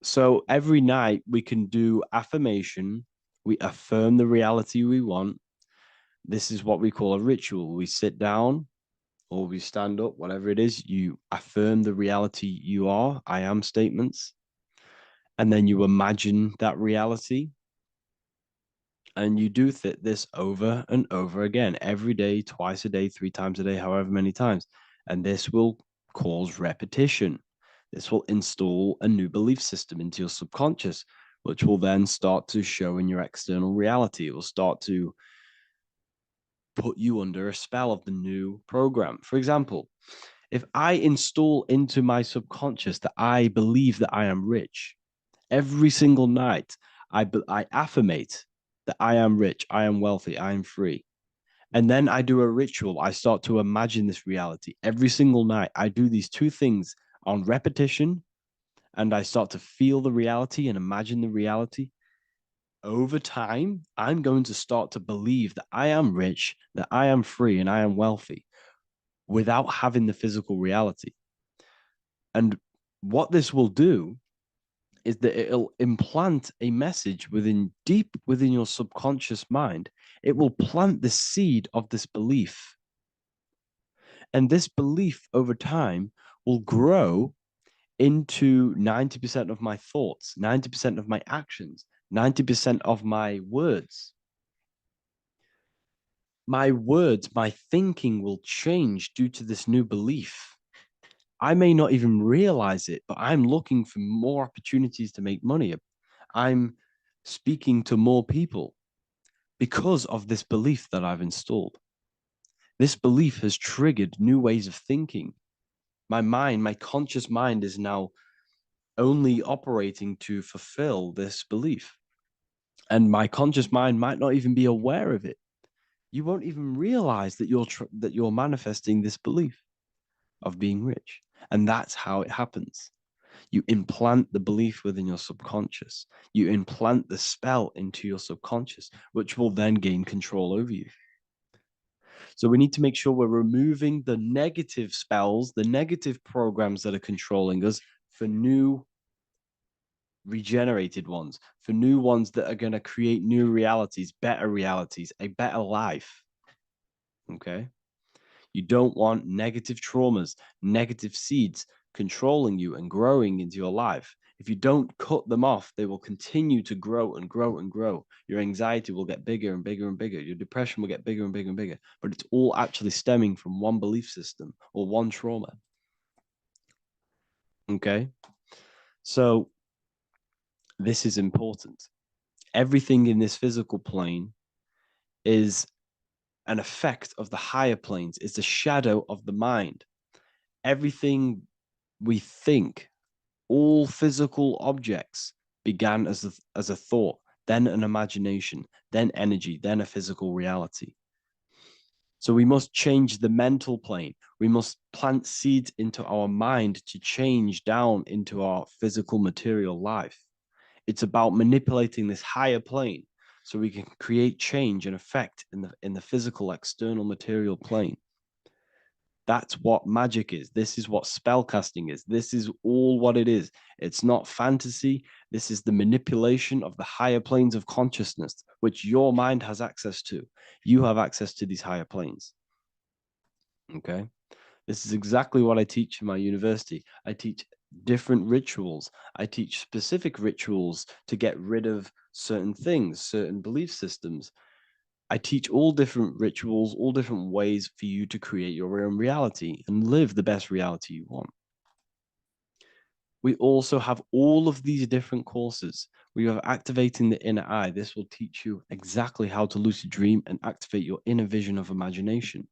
[SPEAKER 2] So every night we can do affirmation. We affirm the reality we want. This is what we call a ritual. We sit down or we stand up, whatever it is. You affirm the reality you are, I am statements. And then you imagine that reality. And you do this over and over again, every day, twice a day, 3 times a day, however many times. And this will cause repetition. This will install a new belief system into your subconscious, which will then start to show in your external reality. It will start to put you under a spell of the new program. For example, if I install into my subconscious that I believe that I am rich, every single night I affirmate that I am rich, I am wealthy, I am free. And then I do a ritual. I start to imagine this reality every single night. I do these two things on repetition, and I start to feel the reality and imagine the reality. Over time, I'm going to start to believe that I am rich, that I am free, and I am wealthy without having the physical reality. And what this will do is that it'll implant a message deep within your subconscious mind. It will plant the seed of this belief. And this belief over time will grow into 90% of my thoughts, 90% of my actions, 90% of my words. My words, my thinking will change due to this new belief. I may not even realize it, but I'm looking for more opportunities to make money. I'm speaking to more people because of this belief that I've installed. This belief has triggered new ways of thinking. My mind, my conscious mind, is now only operating to fulfill this belief. And my conscious mind might not even be aware of it. You won't even realize that you're manifesting this belief of being rich. And that's how it happens. You implant the belief within your subconscious. You implant the spell into your subconscious, which will then gain control over you. So we need to make sure we're removing the negative spells, the negative programs that are controlling us, for new regenerated ones, for new ones that are going to create new realities, a better life. Okay? You don't want negative traumas, negative seeds controlling you and growing into your life. If you don't cut them off, they will continue to grow and grow and grow. Your anxiety will get bigger and bigger and bigger. Your depression will get bigger and bigger and bigger. But it's all actually stemming from one belief system or one trauma. Okay? So this is important. Everything in this physical plane is an effect of the higher planes. It's a shadow of the mind. Everything we think, all physical objects, began as a thought, then an imagination, then energy, then a physical reality. So we must change the mental plane. We must plant seeds into our mind to change down into our physical material life. It's about manipulating this higher plane so we can create change and effect in the physical external material plane. That's what magic is. This is what spellcasting is. This is all what it is. It's not fantasy. This is the manipulation of the higher planes of consciousness, which your mind has access to. You have access to these higher planes. Okay? This is exactly what I teach in my university. I teach different rituals. I teach specific rituals to get rid of certain things, certain belief systems. I teach all different rituals, all different ways for you to create your own reality and live the best reality you want. We also have all of these different courses. We have activating the inner eye. This will teach you exactly how to lucid dream and activate your inner vision of imagination.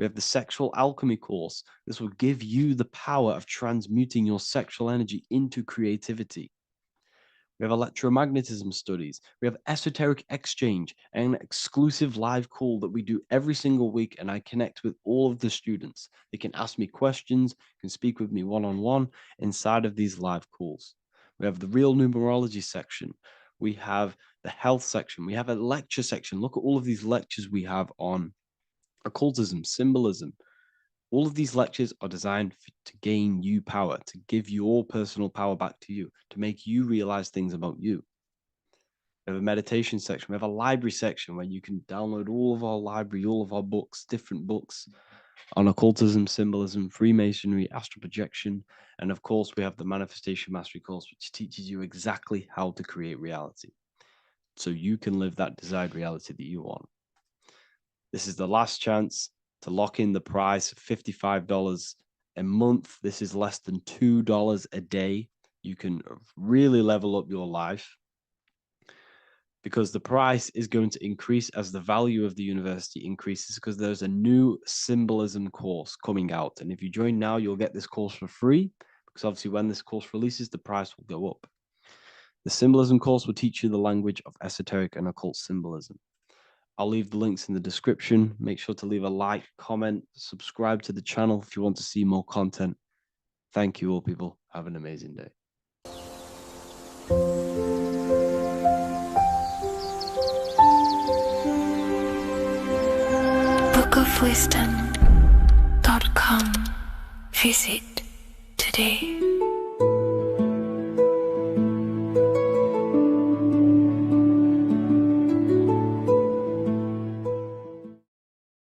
[SPEAKER 2] We have the sexual alchemy course. This will give you the power of transmuting your sexual energy into creativity. We have electromagnetism studies. We have esoteric exchange, an exclusive live call that we do every single week. And I connect with all of the students. They can ask me questions, can speak with me one-on-one inside of these live calls. We have the real numerology section. We have the health section. We have a lecture section. Look at all of these lectures we have on occultism, symbolism. All of these lectures are designed to gain you power, to give your personal power back to you, to make you realize things about you. We have a meditation section. We have a library section where you can download all of our library, all of our books, different books on occultism, symbolism, Freemasonry, astral projection. And of course, we have the Manifestation Mastery course, which teaches you exactly how to create reality so you can live that desired reality that you want. This is the last chance to lock in the price of $55 a month. This is less than $2 a day. You can really level up your life because the price is going to increase as the value of the university increases, because there's a new symbolism course coming out. And if you join now, you'll get this course for free, because obviously when this course releases, the price will go up. The symbolism course will teach you the language of esoteric and occult symbolism. I'll leave the links in the description. Make sure to leave a like, comment, subscribe to the channel if you want to see more content. Thank you all, people. Have an amazing day.
[SPEAKER 3] bookofwisdom.com. Visit today.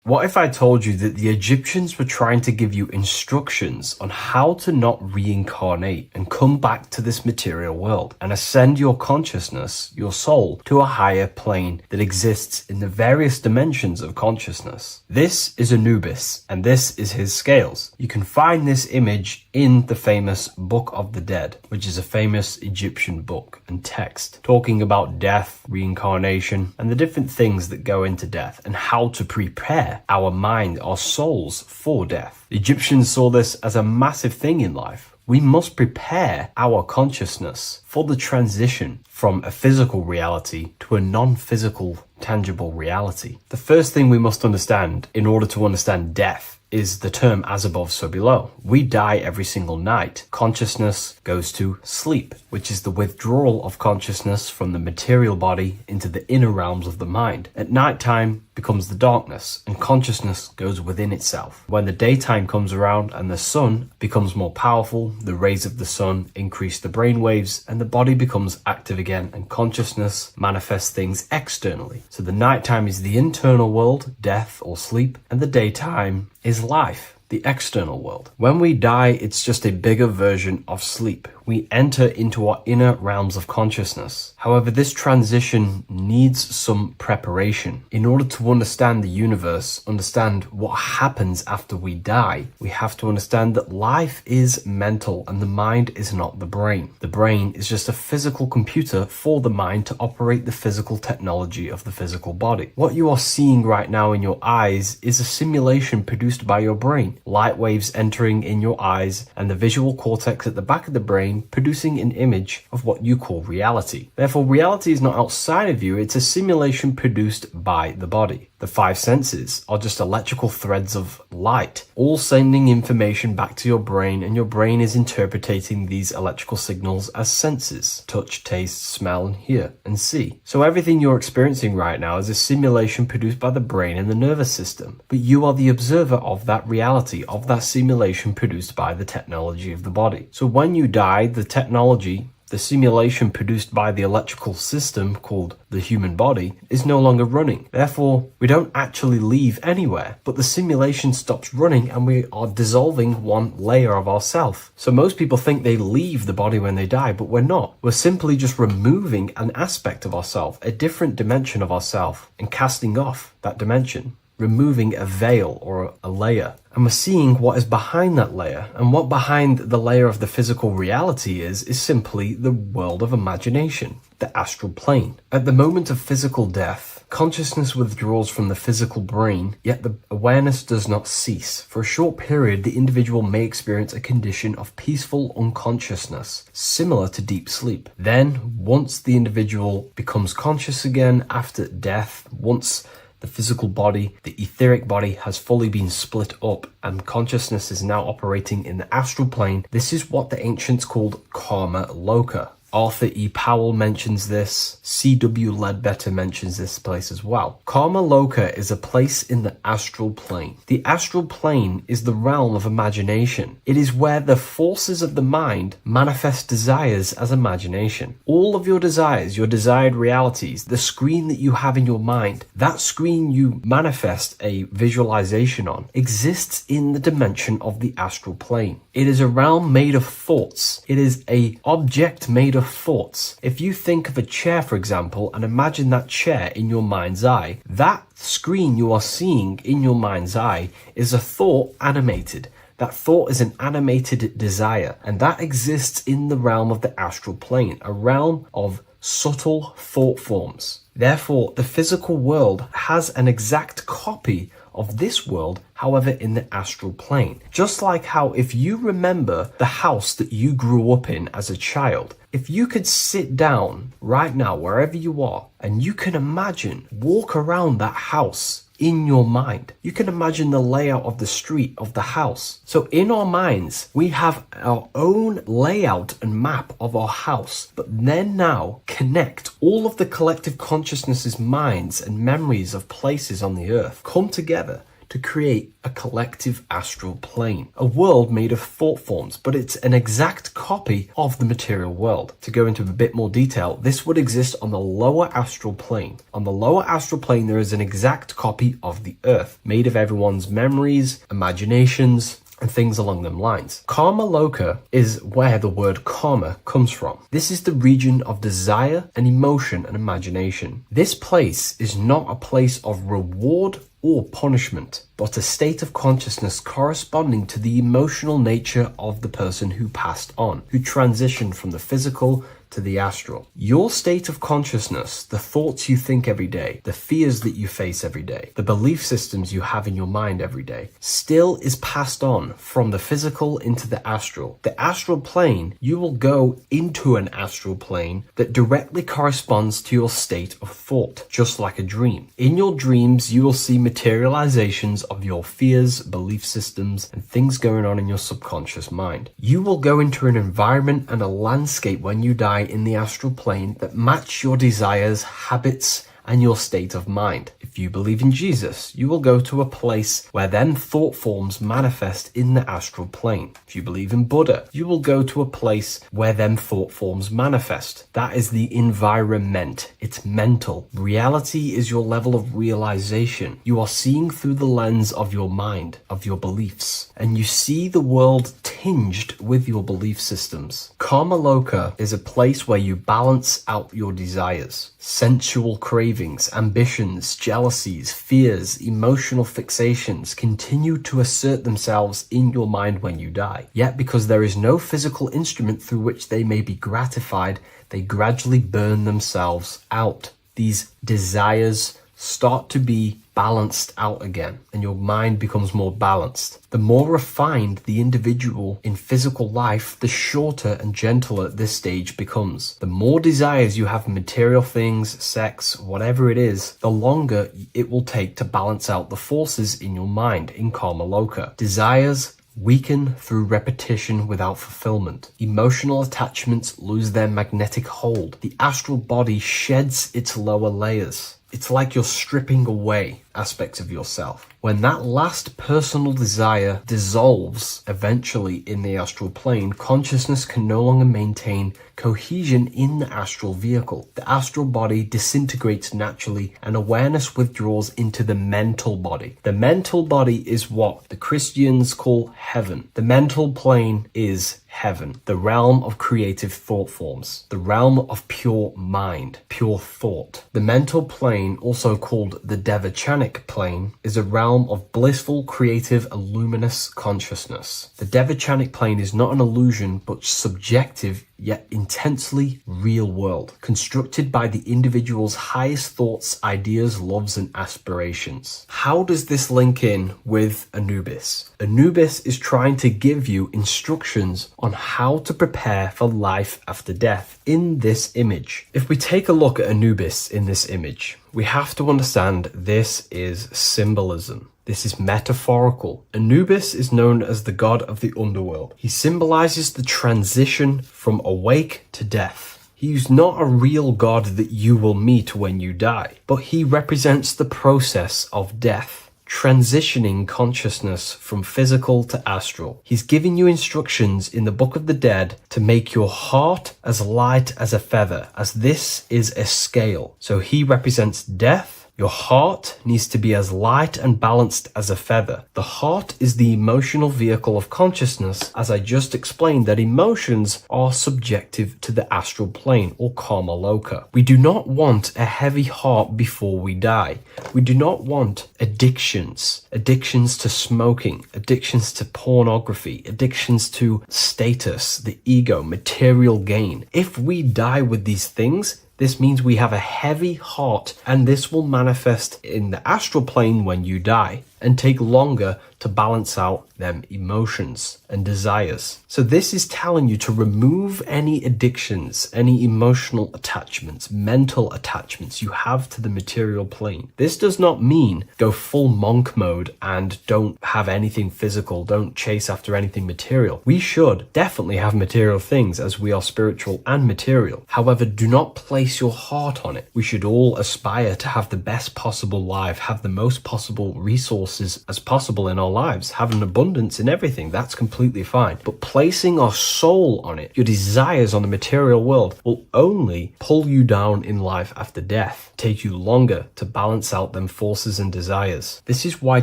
[SPEAKER 1] What if I told you that the Egyptians were trying to give you instructions on how to not reincarnate and come back to this material world and ascend your consciousness, your soul, to a higher plane that exists in the various dimensions of consciousness? This is Anubis, and this is his scales. You can find this image in the famous Book of the Dead, which is a famous Egyptian book and text talking about death, reincarnation, and the different things that go into death and how to prepare our mind, our souls for death. The Egyptians saw this as a massive thing in life. We must prepare our consciousness for the transition from a physical reality to a non-physical, tangible reality. The first thing we must understand in order to understand death is the term as above, so below. We die every single night. Consciousness goes to sleep, which is the withdrawal of consciousness from the material body into the inner realms of the mind. At nighttime becomes the darkness, and consciousness goes within itself. When the daytime comes around and the sun becomes more powerful, the rays of the sun increase the brain waves, and the body becomes active again, and consciousness manifests things externally. So the nighttime is the internal world, death or sleep, and the daytime is life, the external world. When we die, it's just a bigger version of sleep. We enter into our inner realms of consciousness. However, this transition needs some preparation. In order to understand the universe, understand what happens after we die, we have to understand that life is mental and the mind is not the brain. The brain is just a physical computer for the mind to operate the physical technology of the physical body. What you are seeing right now in your eyes is a simulation produced by your brain. Light waves entering in your eyes and the visual cortex at the back of the brain producing an image of what you call reality. Therefore, reality is not outside of you, it's a simulation produced by the body. The five senses are just electrical threads of light, all sending information back to your brain, and your brain is interpreting these electrical signals as senses: touch, taste, smell, and hear, and see. So everything you're experiencing right now is a simulation produced by the brain and the nervous system, but you are the observer of that reality, of that simulation produced by the technology of the body. So when you die, the technology, the simulation produced by the electrical system called the human body, is no longer running. Therefore, we don't actually leave anywhere, but the simulation stops running and we are dissolving one layer of ourself. So most people think they leave the body when they die, but we're not. We're simply just removing an aspect of ourself, a different dimension of ourself, and casting off that dimension, removing a veil or a layer. And we're seeing what is behind that layer. And what behind the layer of the physical reality is simply the world of imagination, the astral plane. At the moment of physical death, Consciousness withdraws from the physical brain, yet the awareness does not cease. For a short period, the individual may experience a condition of peaceful unconsciousness, similar to deep sleep. Then, once the individual becomes conscious again after death, once the physical body, the etheric body, has fully been split up and consciousness is now operating in the astral plane, this is what the ancients called karma loka. Arthur E. Powell mentions this. C.W. Ledbetter mentions this place as well. Karma loka is a place in the astral plane. The astral plane is the realm of imagination. It is where the forces of the mind manifest desires as imagination. All of your desires, your desired realities, the screen that you have in your mind, that screen you manifest a visualization on, exists in the dimension of the astral plane. It is a realm made of thoughts. It is an object made of thoughts. If you think of a chair, for example, and imagine that chair in your mind's eye, that screen you are seeing in your mind's eye is a thought animated. That thought is an animated desire, and that exists in the realm of the astral plane, a realm of subtle thought forms. Therefore, the physical world has an exact copy of this world, however, in the astral plane. Just like how if you remember the house that you grew up in as a child, if you could sit down right now, wherever you are, and you can imagine, walk around that house in your mind. You can imagine the layout of the street of the house. So in our minds, we have our own layout and map of our house, but then now connect all of the collective consciousness's minds and memories of places on the earth come together to create a collective astral plane, a world made of thought forms, but it's an exact copy of the material world. To go into a bit more detail, this would exist on the lower astral plane. On the lower astral plane, there is an exact copy of the earth, made of everyone's memories, imaginations, and things along them lines. Karma loka is where the word karma comes from. This is the region of desire and emotion and imagination. This place is not a place of reward or punishment, but a state of consciousness corresponding to the emotional nature of the person who passed on, who transitioned from the physical to the astral. Your state of consciousness, the thoughts you think every day, the fears that you face every day, the belief systems you have in your mind every day, still is passed on from the physical into the astral. The astral plane, you will go into an astral plane that directly corresponds to your state of thought, just like a dream. In your dreams, you will see materializations of your fears, belief systems, and things going on in your subconscious mind. You will go into an environment and a landscape when you die in the astral plane that match your desires, habits, and your state of mind. If you believe in Jesus, you will go to a place where then thought forms manifest in the astral plane. If you believe in Buddha, you will go to a place where then thought forms manifest. That is the environment. It's mental. Reality is your level of realization. You are seeing through the lens of your mind, of your beliefs, and you see the world tinged with your belief systems. Karma loka is a place where you balance out your desires, sensual cravings, ambitions, jealousies, fears, emotional fixations continue to assert themselves in your mind when you die. Yet because there is no physical instrument through which they may be gratified, they gradually burn themselves out. These desires start to be balanced out again, and your mind becomes more balanced. The more refined the individual in physical life, the shorter and gentler this stage becomes. The more desires you have for material things, sex, whatever it is, the longer it will take to balance out the forces in your mind in Karma Loka. Desires weaken through repetition without fulfillment. Emotional attachments lose their magnetic hold. The astral body sheds its lower layers. It's like you're stripping away aspects of yourself. When that last personal desire dissolves eventually in the astral plane, consciousness can no longer maintain cohesion in the astral vehicle. The astral body disintegrates naturally and awareness withdraws into the mental body. The mental body is what the Christians call heaven. The mental plane is heaven, the realm of creative thought forms, the realm of pure mind, pure thought. The mental plane, also called the Devachanic plane, is a realm of blissful, creative, luminous consciousness. The Devachanic plane is not an illusion, but subjective yet intensely real world, constructed by the individual's highest thoughts, ideas, loves, and aspirations. How does this link in with Anubis? Anubis is trying to give you instructions on how to prepare for life after death in this image. If we take a look at Anubis in this image, we have to understand this is symbolism. This is metaphorical. Anubis is known as the god of the underworld. He symbolizes the transition from awake to death. He's not a real god that you will meet when you die, but he represents the process of death, transitioning consciousness from physical to astral. He's giving you instructions in the Book of the Dead to make your heart as light as a feather, as this is a scale. So he represents death. Your heart needs to be as light and balanced as a feather. The heart is the emotional vehicle of consciousness, as I just explained that emotions are subjective to the astral plane or karma loka. We do not want a heavy heart before we die. We do not want addictions to smoking, addictions to pornography, addictions to status, the ego, material gain. If we die with these things, this means we have a heavy heart, and this will manifest in the astral plane when you die and take longer to balance out them emotions and desires. So this is telling you to remove any addictions, any emotional attachments, mental attachments you have to the material plane. This does not mean go full monk mode and don't have anything physical, don't chase after anything material. We should definitely have material things as we are spiritual and material. However, do not place your heart on it. We should all aspire to have the best possible life, have the most possible resources as possible in our lives, have an abundance in everything. That's completely fine. But placing our soul on it, your desires on the material world, will only pull you down in life after death, take you longer to balance out them forces and desires. This is why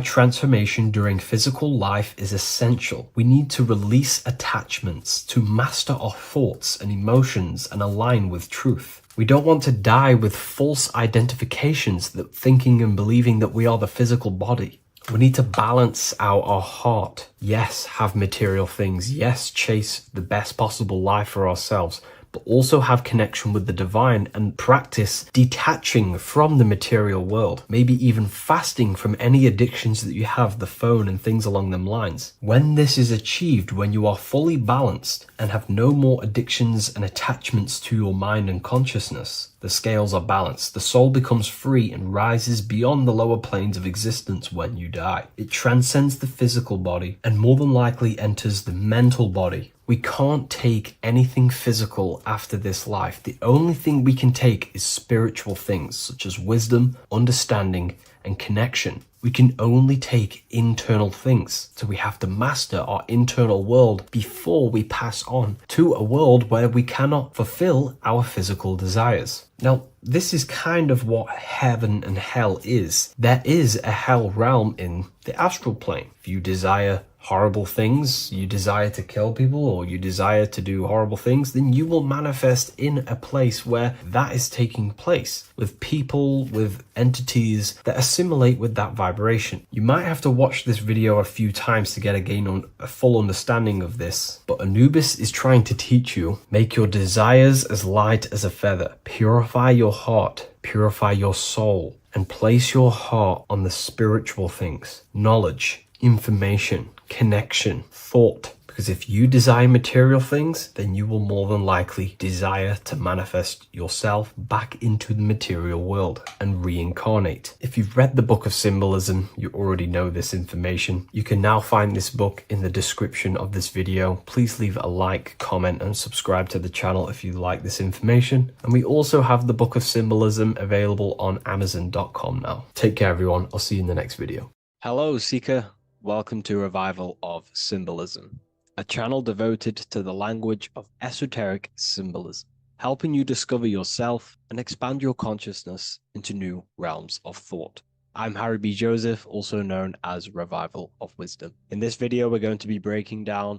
[SPEAKER 1] transformation during physical life is essential. We need to release attachments to master our thoughts and emotions and align with truth. We don't want to die with false identifications, that thinking and believing that we are the physical body. We need to balance out our heart. Yes, have material things. Yes, chase the best possible life for ourselves, but also have connection with the divine and practice detaching from the material world. Maybe even fasting from any addictions that you have, the phone and things along them lines. When this is achieved, when you are fully balanced and have no more addictions and attachments to your mind and consciousness, the scales are balanced. The soul becomes free and rises beyond the lower planes of existence when you die. It transcends the physical body and more than likely enters the mental body. We can't take anything physical after this life. The only thing we can take is spiritual things such as wisdom, understanding, and connection. We can only take internal things. So we have to master our internal world before we pass on to a world where we cannot fulfill our physical desires. Now, this is kind of what heaven and hell is. There is a hell realm in the astral plane. If you desire horrible things, you desire to kill people, or you desire to do horrible things, then you will manifest in a place where that is taking place, with people, with entities that assimilate with that vibration. You might have to watch this video a few times to get a full understanding of this, but Anubis is trying to teach you, make your desires as light as a feather, purify your heart, purify your soul, and place your heart on the spiritual things, knowledge, information, connection, thought. Because if you desire material things, then you will more than likely desire to manifest yourself back into the material world and reincarnate. If you've read the Book of Symbolism, you already know this information. You can now find this book in the description of this video. Please leave a like, comment, and subscribe to the channel if you like this information. And we also have the Book of Symbolism available on Amazon.com now. Take care, everyone. I'll see you in the next video.
[SPEAKER 2] Hello, Seeker. Welcome to Revival of Symbolism, a channel devoted to the language of esoteric symbolism, helping you discover yourself and expand your consciousness into new realms of thought. I'm Harry B. Joseph, also known as Revival of Wisdom. In this video, we're going to be breaking down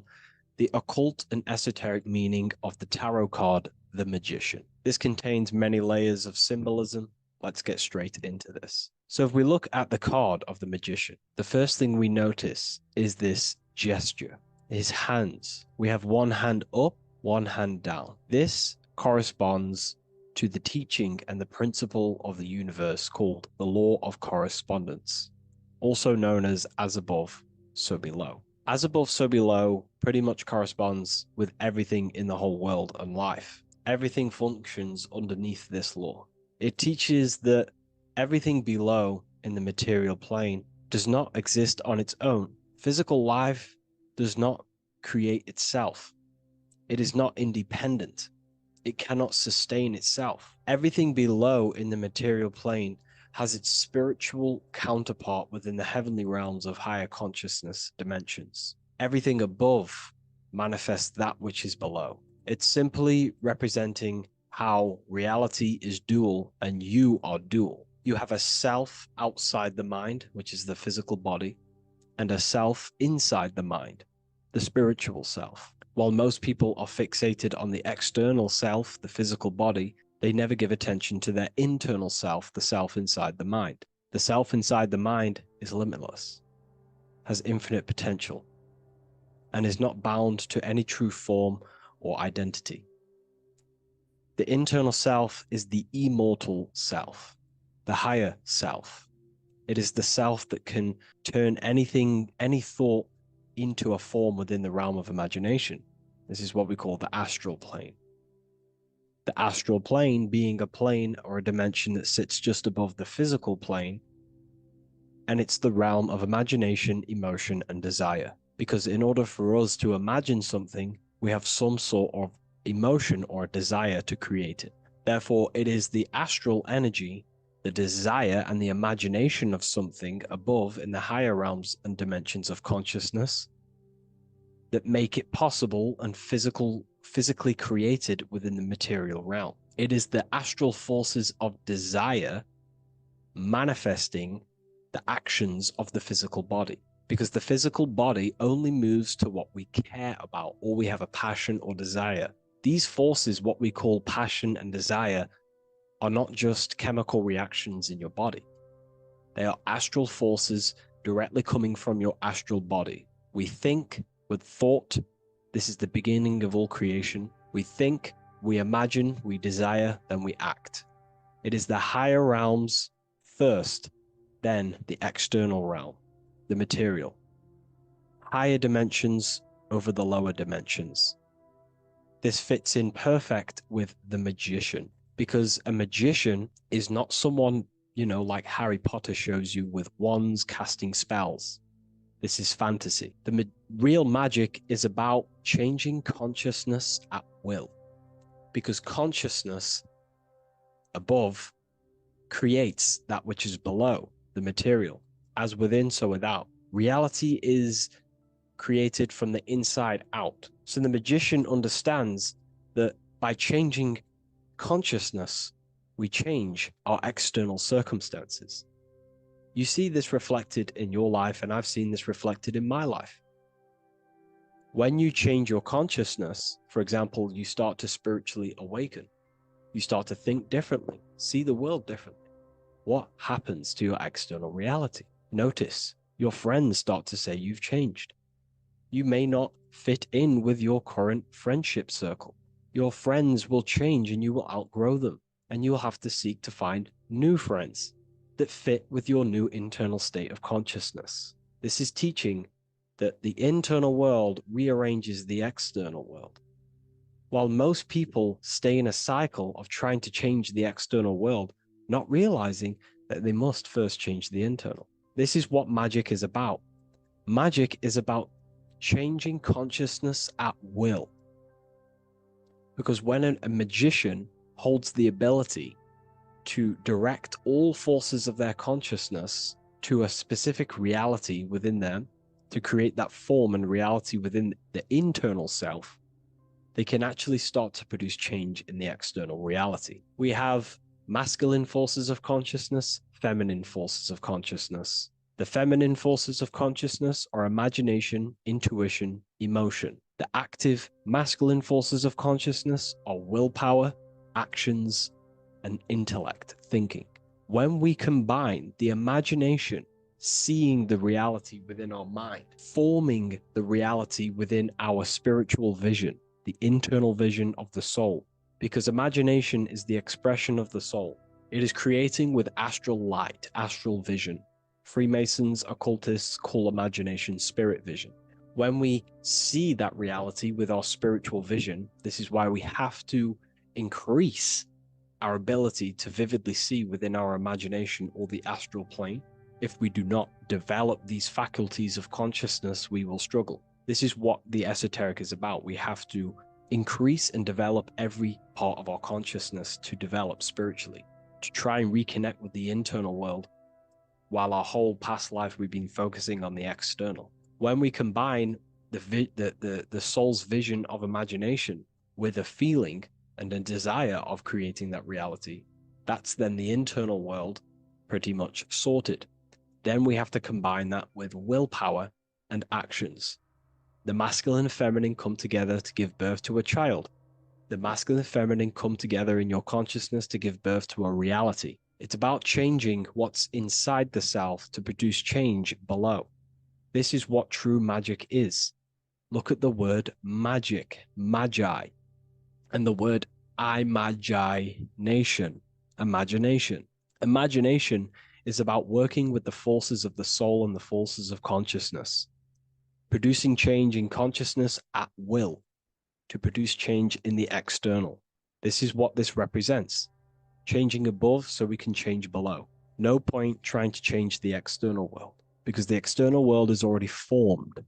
[SPEAKER 2] the occult and esoteric meaning of the tarot card, the Magician. This contains many layers of symbolism. Let's get straight into this. So if we look at the card of the Magician, the first thing we notice is this gesture, his hands. We have one hand up one hand down. This corresponds to the teaching and the principle of the universe called the law of correspondence, also known as above, so below. As above, so below pretty much corresponds with everything in the whole world and life. Everything functions underneath this law. It teaches that everything below in the material plane does not exist on its own. Physical life does not create itself. It is not independent. It cannot sustain itself. Everything below in the material plane has its spiritual counterpart within the heavenly realms of higher consciousness dimensions. Everything above manifests that which is below. It's simply representing how reality is dual and you are dual. You have a self outside the mind, which is the physical body, and a self inside the mind, the spiritual self. While most people are fixated on the external self, the physical body, they never give attention to their internal self, the self inside the mind. The self inside the mind is limitless, has infinite potential, and is not bound to any true form or identity. The internal self is the immortal self, the higher self. It is the self that can turn anything, any thought, into a form within the realm of imagination. This is what we call the astral plane. The astral plane being a plane or a dimension that sits just above the physical plane, and it's the realm of imagination, emotion, and desire. Because in order for us to imagine something, we have some sort of emotion or desire to create it. Therefore, it is the astral energy, the desire and the imagination of something above in the higher realms and dimensions of consciousness that make it possible and physically created within the material realm. It is the astral forces of desire manifesting the actions of the physical body, because the physical body only moves to what we care about or we have a passion or desire. These forces, what we call passion and desire, are not just chemical reactions in your body. They are astral forces directly coming from your astral body. We think with thought. This is the beginning of all creation. We think, we imagine, we desire, then we act. It is the higher realms first, then the external realm, the material. Higher dimensions over the lower dimensions. This fits in perfect with the magician, because a magician is not someone, like Harry Potter shows you with wands casting spells. This is fantasy. The real magic is about changing consciousness at will, because consciousness above creates that which is below, the material, as within, so without. Reality is created from the inside out. So the magician understands that by changing consciousness, we change our external circumstances. You see this reflected in your life, and I've seen this reflected in my life. When you change your consciousness, for example, you start to spiritually awaken. You start to think differently, see the world differently. What happens to your external reality? Notice your friends start to say you've changed. You may not fit in with your current friendship circle. Your friends will change and you will outgrow them, and you will have to seek to find new friends that fit with your new internal state of consciousness. This is teaching that the internal world rearranges the external world. While most people stay in a cycle of trying to change the external world, not realizing that they must first change the internal. This is what magic is about. Magic is about changing consciousness at will. Because when a magician holds the ability to direct all forces of their consciousness to a specific reality within them, to create that form and reality within the internal self, they can actually start to produce change in the external reality. We have masculine forces of consciousness, feminine forces of consciousness. The feminine forces of consciousness are imagination, intuition, emotion. The active masculine forces of consciousness are willpower, actions, and intellect, thinking. When we combine the imagination, seeing the reality within our mind, forming the reality within our spiritual vision, the internal vision of the soul, because imagination is the expression of the soul. It is creating with astral light, astral vision. Freemasons, occultists call imagination spirit vision. When we see that reality with our spiritual vision, this is why we have to increase our ability to vividly see within our imagination or the astral plane. If we do not develop these faculties of consciousness, we will struggle. This is what the esoteric is about. We have to increase and develop every part of our consciousness to develop spiritually, to try and reconnect with the internal world, while our whole past life we've been focusing on the external. When we combine the soul's vision of imagination with a feeling and a desire of creating that reality, that's then the internal world pretty much sorted. Then we have to combine that with willpower and actions. The masculine and feminine come together to give birth to a child. The masculine and feminine come together in your consciousness to give birth to a reality. It's about changing what's inside the self to produce change below. This is what true magic is. Look at the word magic, magi, and the word imagination, imagination. Imagination is about working with the forces of the soul and the forces of consciousness, producing change in consciousness at will to produce change in the external. This is what this represents. Changing above so we can change below. No point trying to change the external world, because the external world is already formed.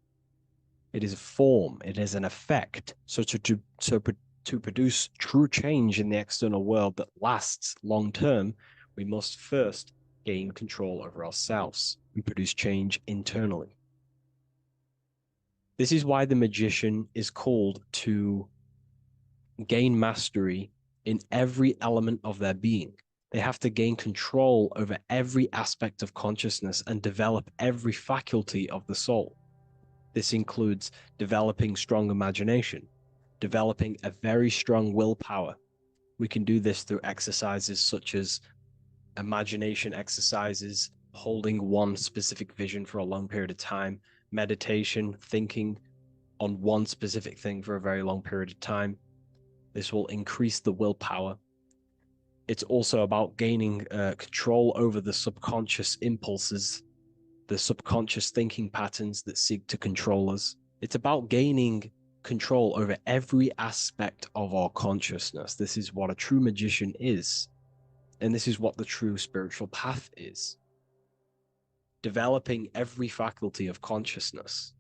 [SPEAKER 2] It is a form, it is an effect. So to produce true change in the external world that lasts long term, we must first gain control over ourselves and produce change internally. This is why the magician is called to gain mastery in every element of their being. They have to gain control over every aspect of consciousness and develop every faculty of the soul. This includes developing strong imagination, developing a very strong willpower. We can do this through exercises such as imagination exercises, holding one specific vision for a long period of time, meditation, thinking on one specific thing for a very long period of time. This will increase the willpower. It's also about gaining control over the subconscious impulses, the subconscious thinking patterns that seek to control us. It's about gaining control over every aspect of our consciousness. This is what a true magician is. And this is what the true spiritual path is. Developing every faculty of consciousness.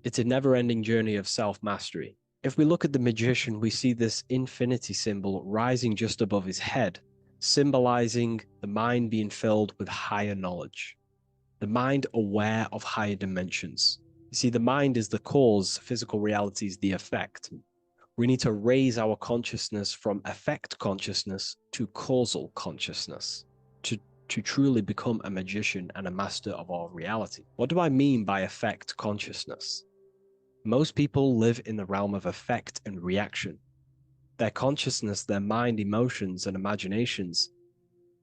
[SPEAKER 2] It's a never-ending journey of self-mastery. If we look at the magician, we see this infinity symbol rising just above his head, symbolizing the mind being filled with higher knowledge, the mind aware of higher dimensions. You see, the mind is the cause, physical reality is the effect. We need to raise our consciousness from effect consciousness to causal consciousness to truly become a magician and a master of our reality. What do I mean by effect consciousness? Most people live in the realm of effect and reaction. Their consciousness, their mind, emotions, and imaginations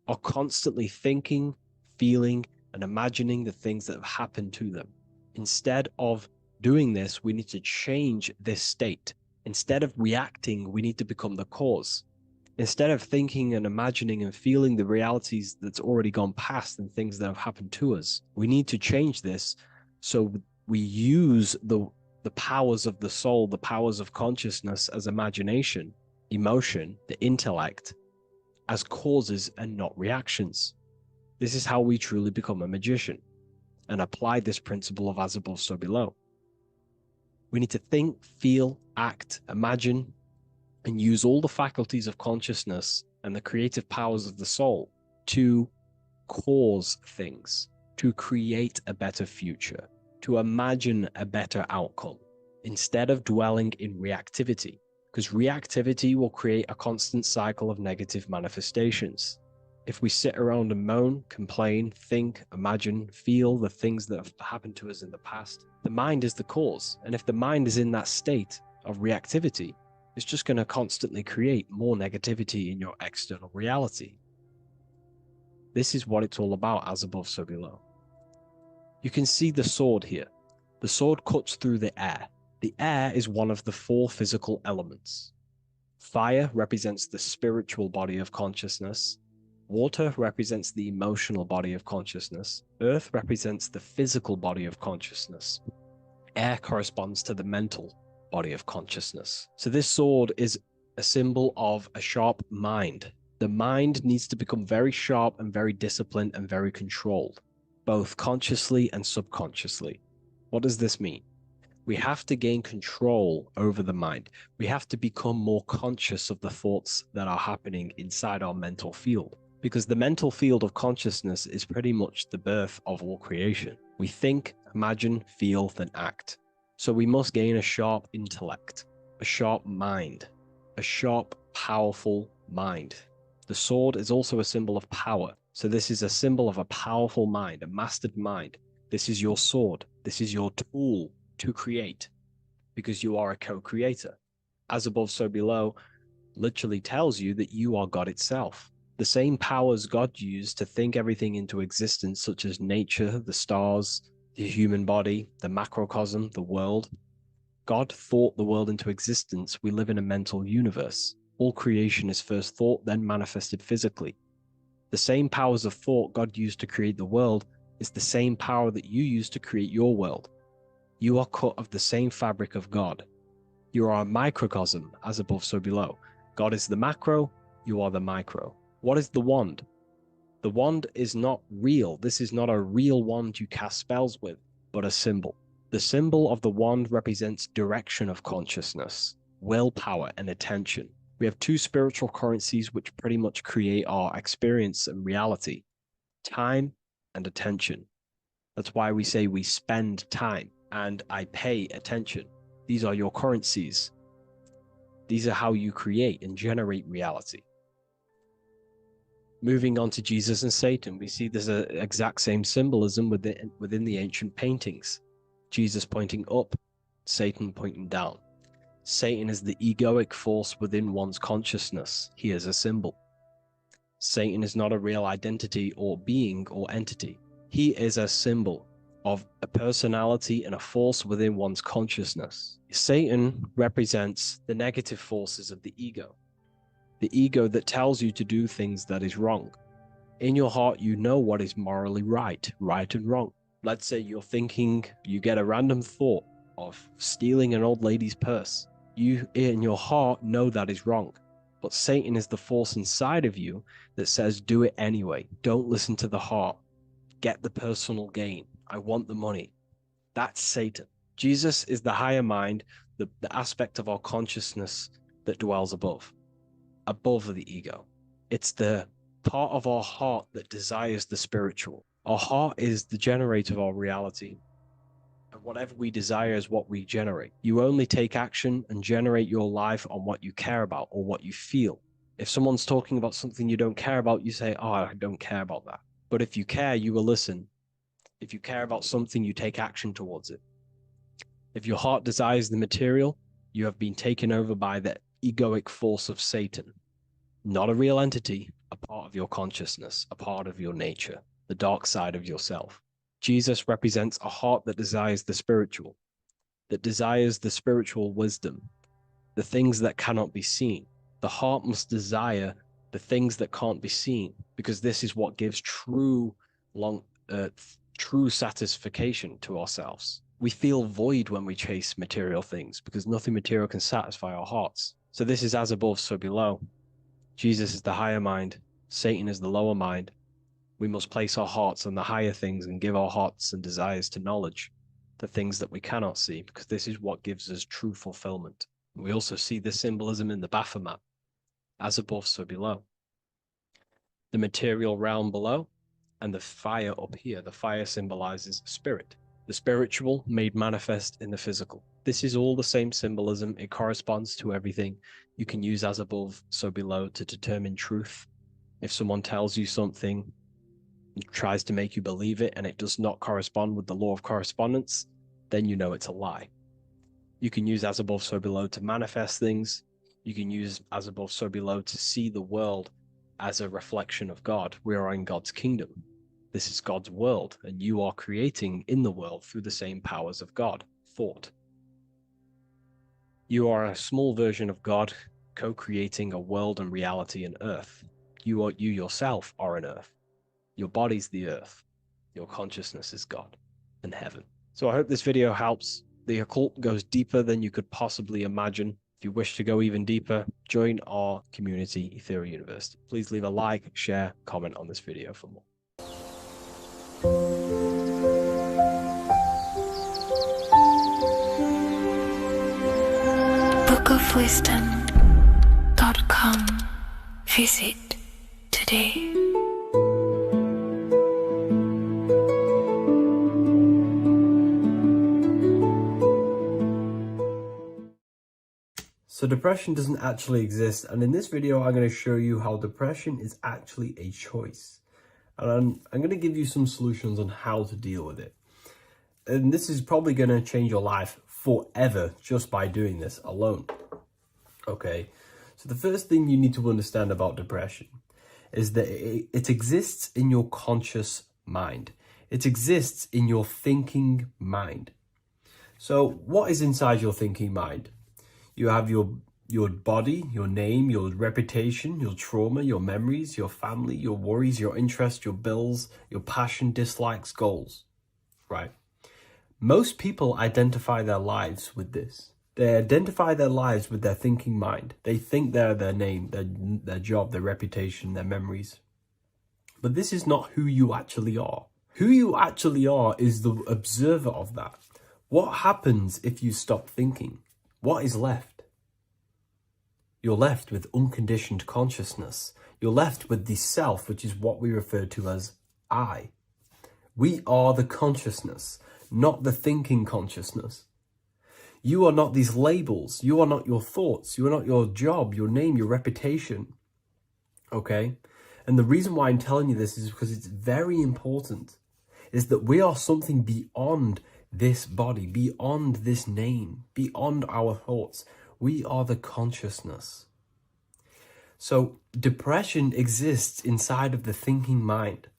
[SPEAKER 2] are constantly thinking, feeling, and imagining the things that have happened to them. Instead of doing this, we need to change this state. Instead of reacting, we need to become the cause. Instead of thinking and imagining and feeling the realities that's already gone past and things that have happened to us, we need to change this so we use the powers of the soul, the powers of consciousness as imagination, emotion, the intellect, as causes and not reactions. This is how we truly become a magician and apply this principle of as above, so below. We need to think, feel, act, imagine, and use all the faculties of consciousness and the creative powers of the soul to cause things, to create a better future, to imagine a better outcome, instead of dwelling in reactivity, because reactivity will create a constant cycle of negative manifestations. If we sit around and moan, complain, think, imagine, feel the things that have happened to us in the past, the mind is the cause. And if the mind is in that state of reactivity, it's just going to constantly create more negativity in your external reality. This is what it's all about, as above, so below. You can see the sword here. The sword cuts through the air.
[SPEAKER 4] The air is one of the 4 physical elements. Fire represents the spiritual body of consciousness. Water represents the emotional body of consciousness. Earth represents the physical body of consciousness. Air corresponds to the mental body of consciousness. So this sword is a symbol of a sharp mind. The mind needs to become very sharp and very disciplined and very controlled, both consciously and subconsciously. What does this mean? We have to gain control over the mind. We have to become more conscious of the thoughts that are happening inside our mental field, because the mental field of consciousness is pretty much the birth of all creation. We think, imagine, feel, then act. So we must gain a sharp intellect, a sharp mind, a sharp, powerful mind. The sword is also a symbol of power. So this is a symbol of a powerful mind, a mastered mind. This is your sword. This is your tool to create, because you are a co-creator. As above, so below literally tells you that you are God itself. The same powers God used to think everything into existence, such as nature, the stars, the human body, the macrocosm, the world. God thought the world into existence. We live in a mental universe. All creation is first thought, then manifested physically. The same powers of thought God used to create the world is the same power that you use to create your world. You are cut of the same fabric of God. You are a microcosm, as above, so below. God is the macro, you are the micro. What is the wand? The wand is not real. This is not a real wand you cast spells with, but a symbol. The symbol of the wand represents direction of consciousness, willpower, and attention. We have 2 spiritual currencies which pretty much create our experience and reality: time and attention. That's why we say we spend time and I pay attention. These are your currencies. These are how you create and generate reality. Moving on to Jesus and Satan, we see there's an exact same symbolism within the ancient paintings. Jesus pointing up, Satan pointing down. Satan is the egoic force within one's consciousness. He is a symbol. Satan is not a real identity or being or entity. He is a symbol of a personality and a force within one's consciousness. Satan represents the negative forces of the ego that tells you to do things that is wrong. In your heart, you know what is morally right and wrong. Let's say you're thinking, you get a random thought of stealing an old lady's purse. You, in your heart, know that is wrong. But Satan is the force inside of you that says, do it anyway. Don't listen to the heart. Get the personal gain. I want the money. That's Satan. Jesus is the higher mind, the aspect of our consciousness that dwells above the ego. It's the part of our heart that desires the spiritual. Our heart is the generator of our reality. And whatever we desire is what we generate. You only take action and generate your life on what you care about or what you feel. If someone's talking about something you don't care about, you say, oh, I don't care about that. But if you care, you will listen. If you care about something, you take action towards it. If your heart desires the material, you have been taken over by the egoic force of Satan. Not a real entity, a part of your consciousness, a part of your nature, the dark side of yourself. Jesus represents a heart that desires the spiritual wisdom, the things that cannot be seen. The heart must desire the things that can't be seen, because this is what gives true satisfaction to ourselves. We feel void when we chase material things because nothing material can satisfy our hearts. So this is as above, so below. Jesus is the higher mind. Satan is the lower mind. We must place our hearts on the higher things and give our hearts and desires to knowledge, the things that we cannot see, because this is what gives us true fulfillment. We also see this symbolism in the Baphomet. As above, so below. The material realm below and the fire up here. The fire symbolizes spirit. The spiritual made manifest in the physical. This is all the same symbolism. It corresponds to everything. You can use as above, so below to determine truth. If someone tells you something and tries to make you believe it and it does not correspond with the law of correspondence, then you know it's a lie. You can use as above, so below to manifest things. You can use as above, so below to see the world as a reflection of God. We are in God's kingdom. This is God's world, and you are creating in the world through the same powers of God, thought. You are a small version of God, co-creating a world and reality in Earth. You yourself are an Earth. Your body's the Earth. Your consciousness is God and heaven. So I hope this video helps. The occult goes deeper than you could possibly imagine. If you wish to go even deeper, join our community, Ethereum University. Please leave a like, share, comment on this video for more.
[SPEAKER 3] bookofwisdom.com. Visit today.
[SPEAKER 1] So depression doesn't actually exist, and in this video I'm going to show you how depression is actually a choice. And I'm going to give you some solutions on how to deal with it. And this is probably going to change your life forever just by doing this alone. Okay, so the first thing you need to understand about depression is that it exists in your conscious mind. It exists in your thinking mind. So what is inside your thinking mind? You have your body, your name, your reputation, your trauma, your memories, your family, your worries, your interests, your bills, your passion, dislikes, goals, right? Most people identify their lives with this. They identify their lives with their thinking mind. They think they're their name, their job, their reputation, their memories. But this is not who you actually are. Who you actually are is the observer of that. What happens if you stop thinking? What is left? You're left with unconditioned consciousness. You're left with the self, which is what we refer to as I. We are the consciousness, not the thinking consciousness. You are not these labels. You are not your thoughts. You are not your job, your name, your reputation. Okay? And the reason why I'm telling you this is because it's very important, is that we are something beyond this body, beyond this name, beyond our thoughts. We are the consciousness. So depression exists inside of the thinking mind,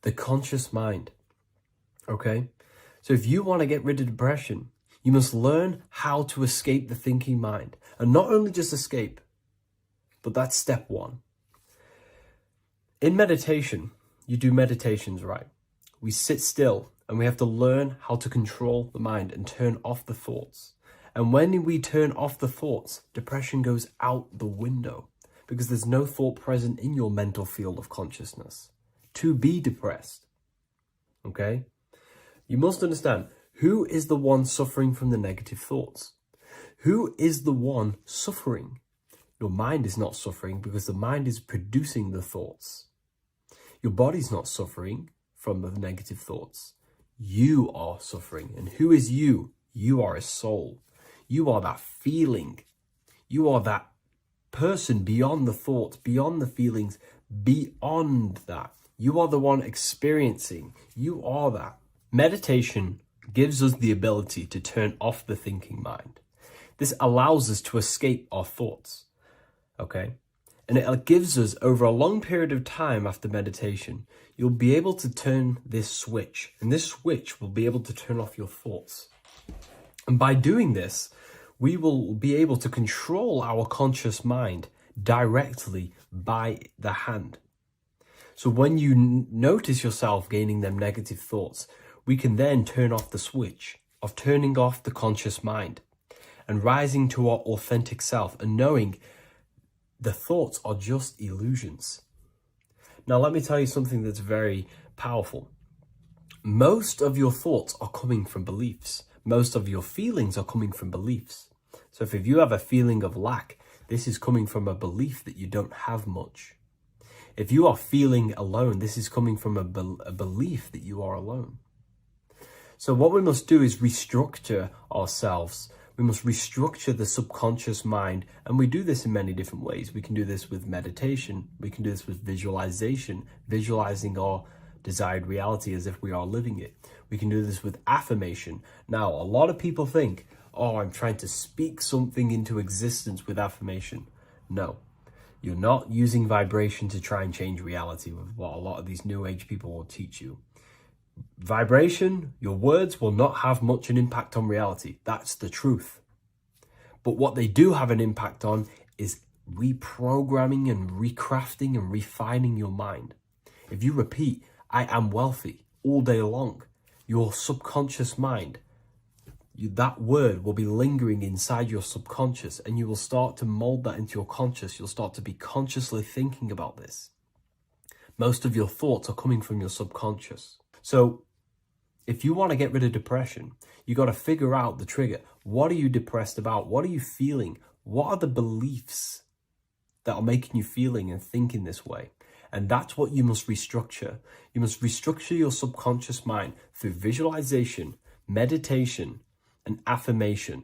[SPEAKER 1] the conscious mind. Okay? So if you want to get rid of depression, you must learn how to escape the thinking mind. And not only just escape, but that's step one. In meditation, you do meditations, right? We sit still and we have to learn how to control the mind and turn off the thoughts. And when we turn off the thoughts, depression goes out the window because there's no thought present in your mental field of consciousness to be depressed. Okay? You must understand, who is the one suffering from the negative thoughts? Who is the one suffering? Your mind is not suffering because the mind is producing the thoughts. Your body's not suffering from the negative thoughts. You are suffering. And who is you? You are a soul. You are that feeling. You are that person beyond the thoughts, beyond the feelings, beyond that. You are the one experiencing. You are that. Meditation gives us the ability to turn off the thinking mind. This allows us to escape our thoughts. Okay? And it gives us, over a long period of time after meditation, you'll be able to turn this switch. And this switch will be able to turn off your thoughts. And by doing this, we will be able to control our conscious mind directly by the hand. So when you notice yourself gaining them negative thoughts, we can then turn off the switch of turning off the conscious mind and rising to our authentic self and knowing the thoughts are just illusions. Now, let me tell you something that's very powerful. Most of your thoughts are coming from beliefs. Most of your feelings are coming from beliefs. So if you have a feeling of lack, this is coming from a belief that you don't have much. If you are feeling alone, this is coming from a belief that you are alone. So what we must do is restructure ourselves. We must restructure the subconscious mind. And we do this in many different ways. We can do this with meditation. We can do this with visualization, visualizing our desired reality as if we are living it. We can do this with affirmation. Now, a lot of people think, oh, I'm trying to speak something into existence with affirmation. No, you're not using vibration to try and change reality with what a lot of these new age people will teach you. Vibration, your words will not have much an impact on reality. That's the truth. But what they do have an impact on is reprogramming and recrafting and refining your mind. If you repeat, I am wealthy all day long, your subconscious mind, that word will be lingering inside your subconscious, and you will start to mold that into your conscious. You'll start to be consciously thinking about this. Most of your thoughts are coming from your subconscious. So if you want to get rid of depression, you got to figure out the trigger. What are you depressed about? What are you feeling? What are the beliefs that are making you feeling and thinking this way? And that's what you must restructure. You must restructure your subconscious mind through visualization, meditation, and affirmation.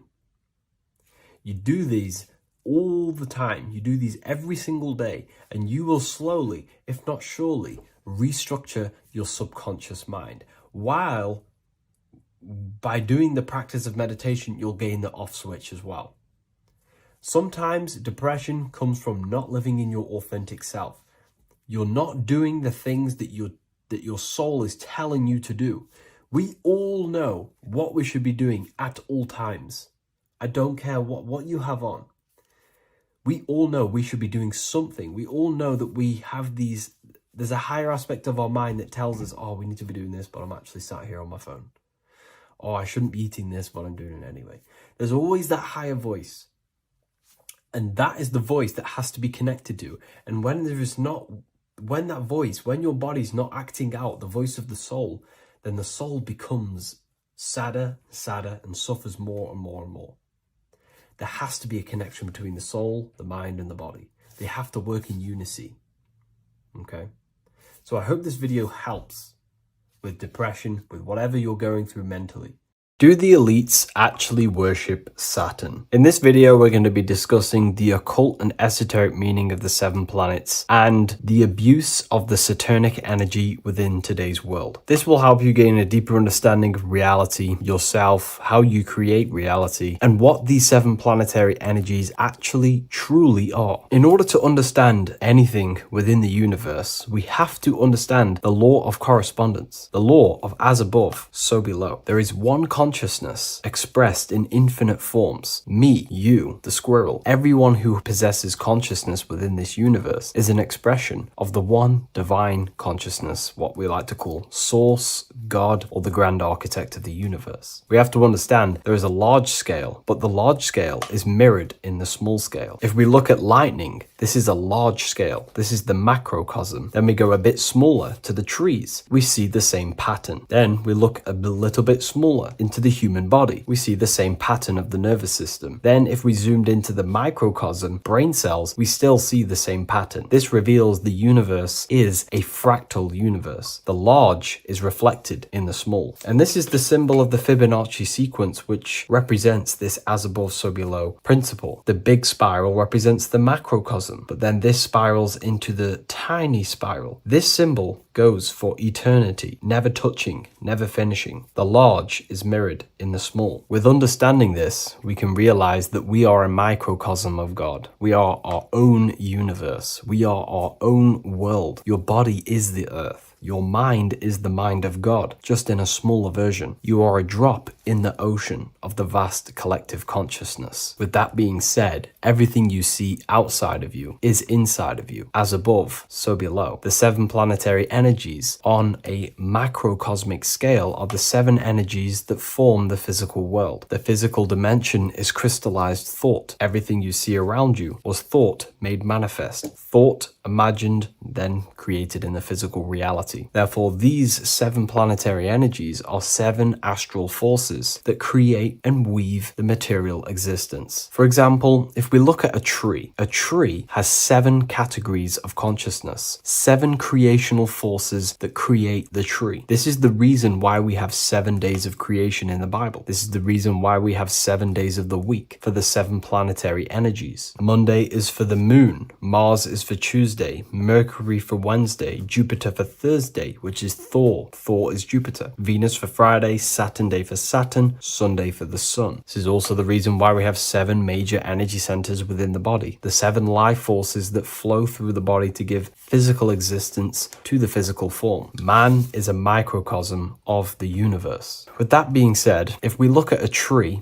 [SPEAKER 1] You do these all the time. You do these every single day, and you will slowly, if not surely, restructure your subconscious mind. While by doing the practice of meditation, you'll gain the off switch as well. Sometimes depression comes from not living in your authentic self. You're not doing the things that your soul is telling you to do. We all know what we should be doing at all times. I don't care what you have on. We all know we should be doing something. We all know that we have there's a higher aspect of our mind that tells us, oh, we need to be doing this, but I'm actually sat here on my phone. Oh, I shouldn't be eating this, but I'm doing it anyway. There's always that higher voice. And that is the voice that has to be connected to. And when your body's not acting out the voice of the soul, then the soul becomes sadder, and suffers more and more and more. There has to be a connection between the soul, the mind, and the body. They have to work in unity. Okay? So I hope this video helps with depression, with whatever you're going through mentally. Do the elites actually worship Saturn? In this video, we're going to be discussing the occult and esoteric meaning of the 7 planets and the abuse of the Saturnic energy within today's world. This will help you gain a deeper understanding of reality, yourself, how you create reality, and what these 7 planetary energies actually truly are. In order to understand anything within the universe, we have to understand the law of correspondence, the law of as above, so below. There is one consciousness expressed in infinite forms. Me, you, the squirrel, everyone who possesses consciousness within this universe is an expression of the one divine consciousness, what we like to call Source, God, or the grand architect of the universe. We have to understand there is a large scale, but the large scale is mirrored in the small scale. If we look at lightning, this is a large scale. This is the macrocosm. Then we go a bit smaller to the trees. We see the same pattern. Then we look a little bit smaller into the human body. We see the same pattern of the nervous system. Then if we zoomed into the microcosm, brain cells, we still see the same pattern. This reveals the universe is a fractal universe. The large is reflected in the small. And this is the symbol of the Fibonacci sequence, which represents this as above, so below principle. The big spiral represents the macrocosm, but then this spirals into the tiny spiral. This symbol goes for eternity, never touching, never finishing. The large is mirrored in the small. With understanding this, we can realize that we are a microcosm of God. We are our own universe. We are our own world. Your body is the earth. Your mind is the mind of God, just in a smaller version. You are a drop in the ocean of the vast collective consciousness. With that being said, everything you see outside of you is inside of you. As above, so below. The 7 planetary energies on a macrocosmic scale are the 7 energies that form the physical world. The physical dimension is crystallized thought. Everything you see around you was thought made manifest. Thought imagined, then created in the physical reality. Therefore, these 7 planetary energies are 7 astral forces that create and weave the material existence. For example, if we look at a tree has 7 categories of consciousness, 7 creational forces that create the tree. This is the reason why we have 7 days of creation in the Bible. This is the reason why we have 7 days of the week for the 7 planetary energies. Monday is for the moon, Mars is for Tuesday, Mercury for Wednesday, Jupiter for Thursday, Thursday, which is Thor. Thor is Jupiter. Venus for Friday, Saturn day for Saturn, Sunday for the Sun. This is also the reason why we have 7 major energy centers within the body. The 7 life forces that flow through the body to give physical existence to the physical form. Man is a microcosm of the universe. With that being said, if we look at a tree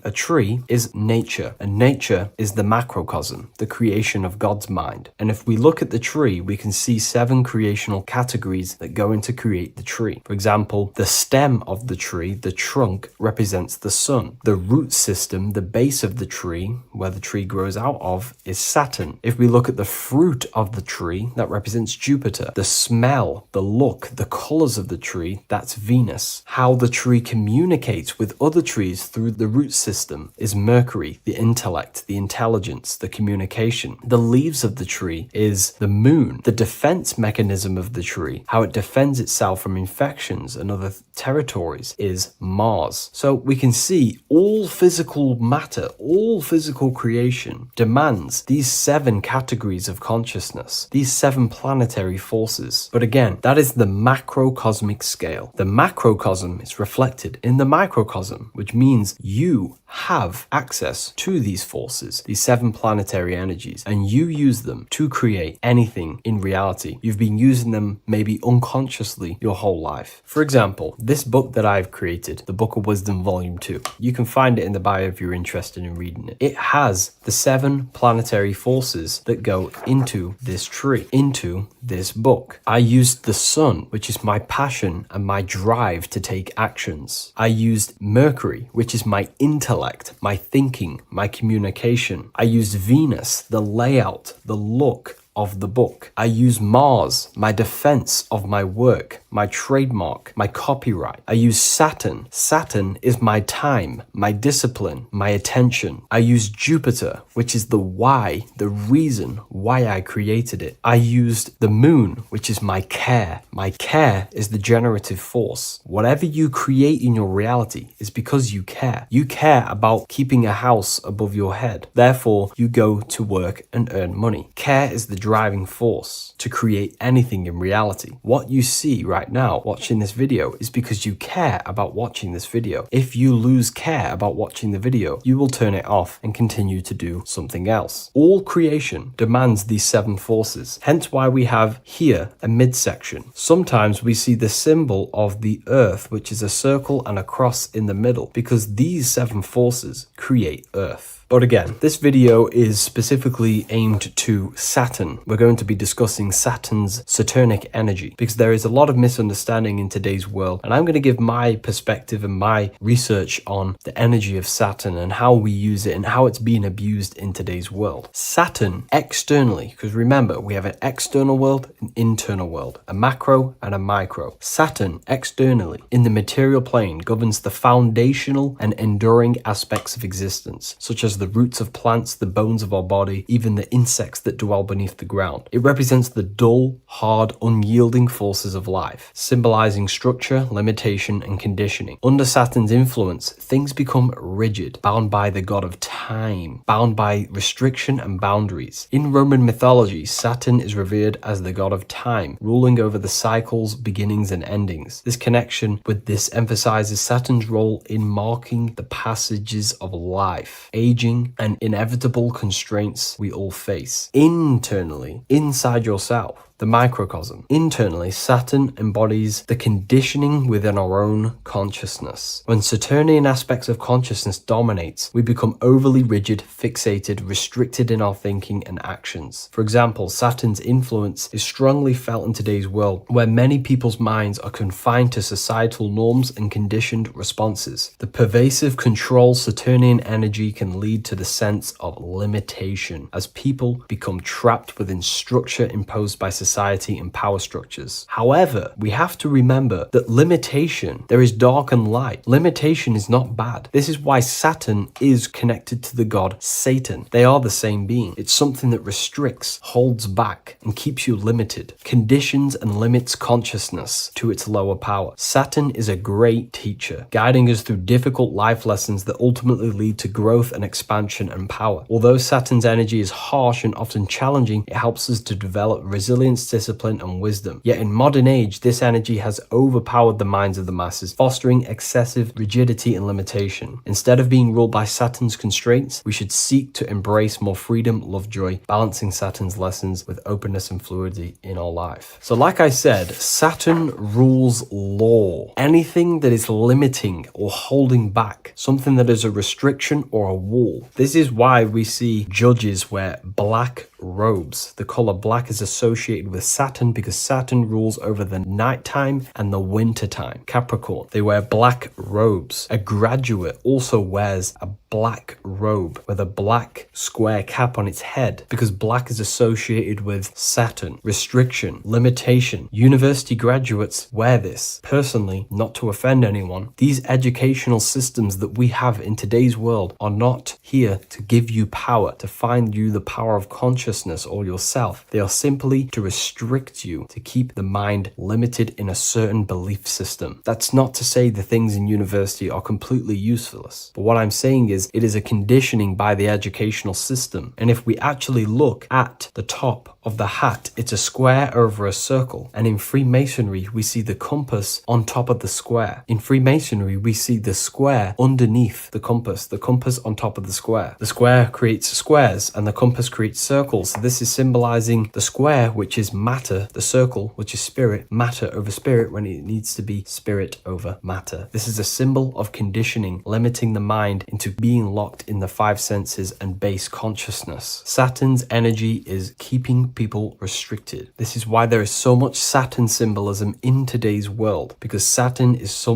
[SPEAKER 1] is nature, and nature is the macrocosm, the creation of God's mind. And if we look at the tree, we can see 7 creational categories that go into create the tree. For example, the stem of the tree, the trunk, represents the sun. The root system, the base of the tree, where the tree grows out of, is Saturn. If we look at the fruit of the tree, that represents Jupiter. The smell, the look, the colors of the tree, that's Venus. How the tree communicates with other trees through the root system is Mercury, the intellect, the intelligence, the communication. The leaves of the tree is the moon. The defense mechanism of the tree, how it defends itself from infections and other territories, is Mars. So we can see all physical matter, all physical creation demands these 7 categories of consciousness, these 7 planetary forces. But again, that is the macrocosmic scale. The macrocosm is reflected in the microcosm, which means you have access to these forces, these 7 planetary energies, and you use them to create anything in reality. You've been using them maybe unconsciously your whole life. For example, this book that I've created, the Book of Wisdom Volume 2, you can find it in the bio if you're interested in reading it. It has the 7 planetary forces that go into this tree, into this book. I used the sun, which is my passion and my drive to take actions. I used Mercury, which is my intellect, my thinking, my communication. I used Venus, the layout, the look of the book. I use Mars, my defense of my work, my trademark, my copyright. I use Saturn. Saturn is my time, my discipline, my attention. I use Jupiter, which is the why, the reason why I created it. I used the moon, which is my care. My care is the generative force. Whatever you create in your reality is because you care. You care about keeping a house above your head. Therefore, you go to work and earn money. Care is the driving force to create anything in reality. What you see right now watching this video is because you care about watching this video. If you lose care about watching the video, you will turn it off and continue to do something else. All creation demands these 7 forces, hence why we have here a midsection. Sometimes we see the symbol of the earth, which is a circle and a cross in the middle, because these 7 forces create earth. But again, this video is specifically aimed to Saturn. We're going to be discussing Saturn's Saturnic energy because there is a lot of misunderstanding in today's world, and I'm going to give my perspective and my research on the energy of Saturn and how we use it and how it's being abused in today's world. Saturn externally, because remember, we have an external world, an internal world, a macro and a micro. Saturn externally in the material plane governs the foundational and enduring aspects of existence, such as the roots of plants, the bones of our body, even the insects that dwell beneath the ground. It represents the dull, hard, unyielding forces of life, symbolizing structure, limitation, and conditioning. Under Saturn's influence, things become rigid, bound by the god of time, bound by restriction and boundaries. In Roman mythology, Saturn is revered as the god of time, ruling over the cycles, beginnings, and endings. This connection with this emphasizes Saturn's role in marking the passages of life, aging, and inevitable constraints we all face. Internally, inside yourself, the microcosm. Internally, Saturn embodies the conditioning within our own consciousness. When Saturnian aspects of consciousness dominates, we become overly rigid, fixated, restricted in our thinking and actions. For example, Saturn's influence is strongly felt in today's world, where many people's minds are confined to societal norms and conditioned responses. The pervasive control Saturnian energy can lead to the sense of limitation, as people become trapped within structure imposed by society and power structures. However, we have to remember that limitation, there is dark and light. Limitation is not bad. This is why Saturn is connected to the god Satan. They are the same being. It's something that restricts, holds back, and keeps you limited, conditions and limits consciousness to its lower power. Saturn is a great teacher, guiding us through difficult life lessons that ultimately lead to growth and expansion and power. Although Saturn's energy is harsh and often challenging, it helps us to develop resilience experience, discipline, and wisdom. Yet in modern age, this energy has overpowered the minds of the masses, fostering excessive rigidity and limitation. Instead of being ruled by Saturn's constraints, we should seek to embrace more freedom, love, joy, balancing Saturn's lessons with openness and fluidity in our life. So like I said, Saturn rules law. Anything that is limiting or holding back, something that is a restriction or a wall. This is why we see judges wear black robes. The color black is associated with Saturn because Saturn rules over the nighttime and the winter time. Capricorn, they wear black robes. A graduate also wears a black robe with a black square cap on its head because black is associated with Saturn, restriction, limitation. University graduates wear this. Personally, not to offend anyone, these educational systems that we have in today's world are not here to give you power, to find you the power of consciousness or yourself. They are simply to restrict you, to keep the mind limited in a certain belief system. That's not to say the things in university are completely useless, but what I'm saying is it is a conditioning by the educational system. And if we actually look at the top of the hat, it's a square over a circle. And in Freemasonry, we see the compass on top of the square. In Freemasonry, we see the square underneath the compass on top of the square. The square creates squares and the compass creates circles. So this is symbolizing the square, which is matter, the circle, which is spirit, matter over spirit when it needs to be spirit over matter. This is a symbol of conditioning, limiting the mind into being locked in the five senses and base consciousness. Saturn's energy is keeping people restricted. This is why there is so much Saturn symbolism in today's world, because Saturn is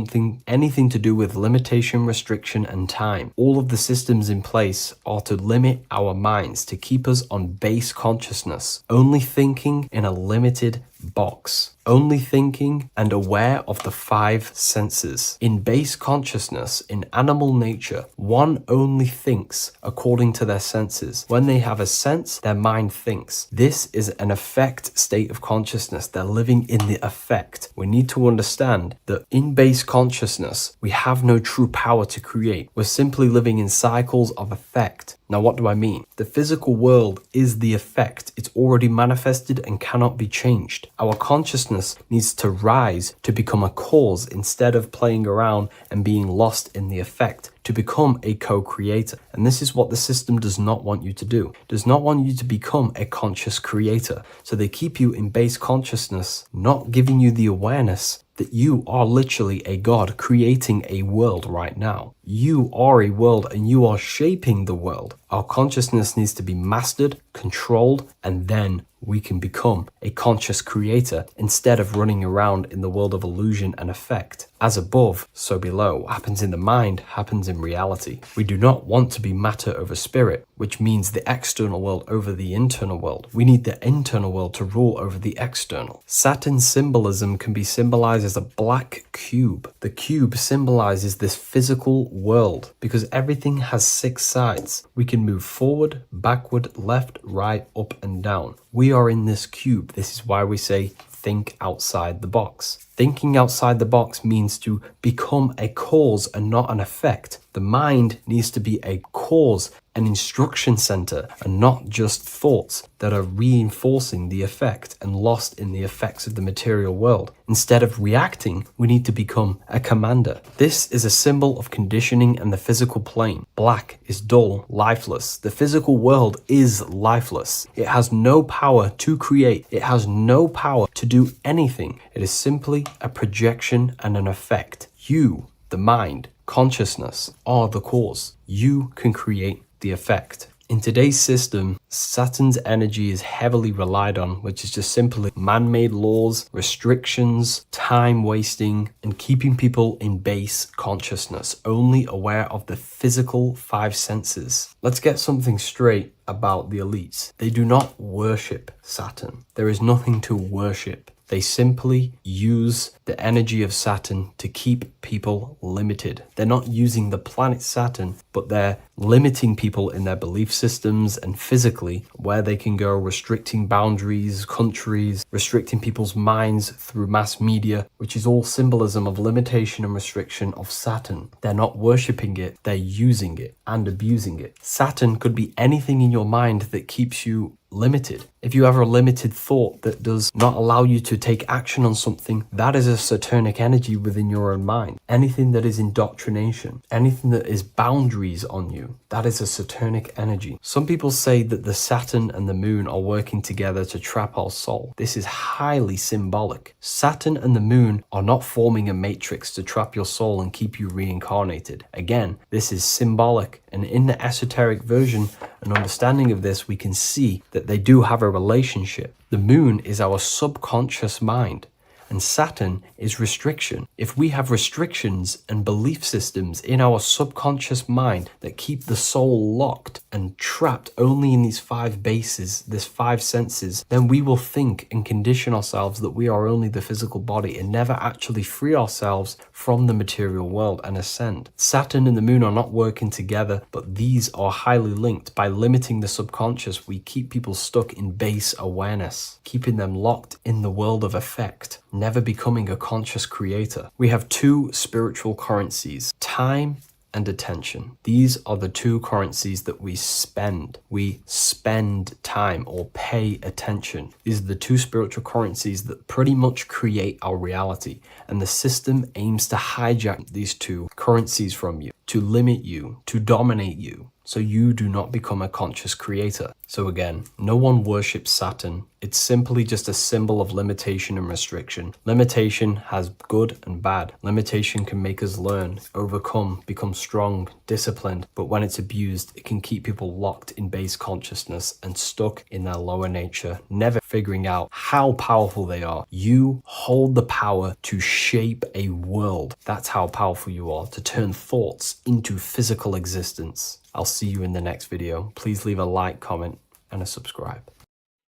[SPEAKER 1] anything to do with limitation, restriction, and time. All of the systems in place are to limit our minds, to keep us on base consciousness, only thinking in a limited box, only thinking and aware of the five senses. In base consciousness, in animal nature, one only thinks according to their senses. When they have a sense, their mind thinks. This is an affect state of consciousness. They're living in the affect. We need to understand that in base consciousness, we have no true power to create. We're simply living in cycles of affect. Now, what do I mean? The physical world is the effect. It's already manifested and cannot be changed. Our consciousness needs to rise to become a cause instead of playing around and being lost in the effect, to become a co-creator. And this is what the system does not want you to do. It does not want you to become a conscious creator. So they keep you in base consciousness, not giving you the awareness that you are literally a god creating a world right now. You are a world and you are shaping the world. Our consciousness needs to be mastered, controlled, and then we can become a conscious creator instead of running around in the world of illusion and effect. As above, so below. What happens in the mind happens in reality. We do not want to be matter over spirit, which means the external world over the internal world. We need the internal world to rule over the external. Saturn symbolism can be symbolized as a black cube. The cube symbolizes this physical world because everything has 6 sides. We can move forward, backward, left, right, up, and down. We are in this cube. This is why we say think outside the box. Thinking outside the box means to become a cause and not an effect. The mind needs to be a cause, an instruction center, and not just thoughts that are reinforcing the effect and lost in the effects of the material world. Instead of reacting, we need to become a commander. This is a symbol of conditioning and the physical plane. Black is dull, lifeless. The physical world is lifeless. It has no power to create. It has no power to do anything. It is simply a projection and an effect. You, the mind, consciousness, are the cause. You can create the effect. In today's system, Saturn's energy is heavily relied on, which is just simply man-made laws, restrictions, time wasting, and keeping people in base consciousness, only aware of the physical 5 senses. Let's get something straight about the elites. They do not worship Saturn. There is nothing to worship. They simply use the energy of Saturn to keep people limited. They're not using the planet Saturn, but they're limiting people in their belief systems and physically where they can go, restricting boundaries, countries, restricting people's minds through mass media, which is all symbolism of limitation and restriction of Saturn. They're not worshipping it, they're using it and abusing it. Saturn could be anything in your mind that keeps you limited. If you have a limited thought that does not allow you to take action on something, that is a Saturnic energy within your own mind. Anything that is indoctrination, anything that is boundaries on you, that is a Saturnic energy. Some people say that the Saturn and the moon are working together to trap our soul. This is highly symbolic. Saturn and the moon are not forming a matrix to trap your soul and keep you reincarnated. Again, this is symbolic, and in the esoteric version and understanding of this, we can see that they do have a relationship. The moon is our subconscious mind, and Saturn is restriction. If we have restrictions and belief systems in our subconscious mind that keep the soul locked and trapped only in these 5 bases, this 5 senses, then we will think and condition ourselves that we are only the physical body and never actually free ourselves from the material world and ascend. Saturn and the moon are not working together, but these are highly linked. By limiting the subconscious, we keep people stuck in base awareness, keeping them locked in the world of effect, never becoming a conscious creator. We have 2 spiritual currencies, time and attention. These are the 2 currencies that we spend. We spend time or pay attention. These are the 2 spiritual currencies that pretty much create our reality. And the system aims to hijack these 2 currencies from you, to limit you, to dominate you, so you do not become a conscious creator. So again, no one worships Saturn. It's simply just a symbol of limitation and restriction. Limitation has good and bad. Limitation can make us learn, overcome, become strong, disciplined, but when it's abused, it can keep people locked in base consciousness and stuck in their lower nature, never figuring out how powerful they are. You hold the power to shape a world. That's how powerful you are, to turn thoughts into physical existence. I'll see you in the next video. Please leave a like, comment, and a subscribe.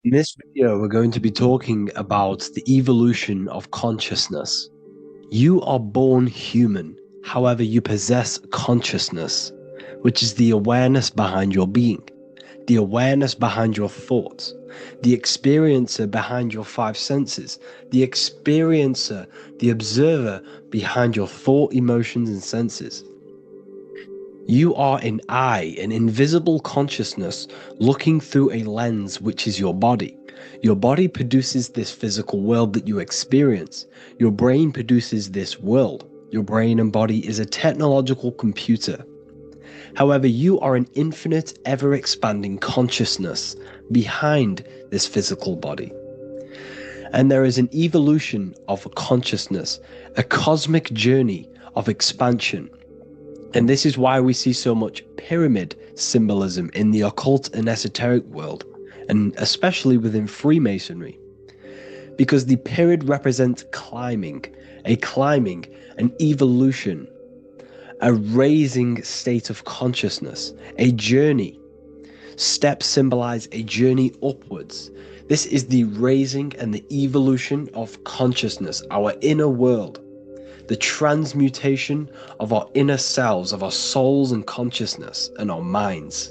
[SPEAKER 2] In this video, we're going to be talking about the evolution of consciousness. You are born human, however, you possess consciousness, which is the awareness behind your being, the awareness behind your thoughts, the experiencer behind your 5 senses, the experiencer, the observer behind your thought, emotions, and senses. You are an eye, an invisible consciousness looking through a lens, which is your body. Your body produces this physical world that you experience. Your brain produces this world. Your brain and body is a technological computer. However, you are an infinite, ever-expanding consciousness behind this physical body. And there is an evolution of consciousness, a cosmic journey of expansion. And this is why we see so much pyramid symbolism in the occult and esoteric world, and especially within Freemasonry. Because the pyramid represents climbing, an evolution, a raising state of consciousness, a journey. Steps symbolize a journey upwards. This is the raising and the evolution of consciousness, our inner world. The transmutation of our inner selves, of our souls and consciousness and our minds.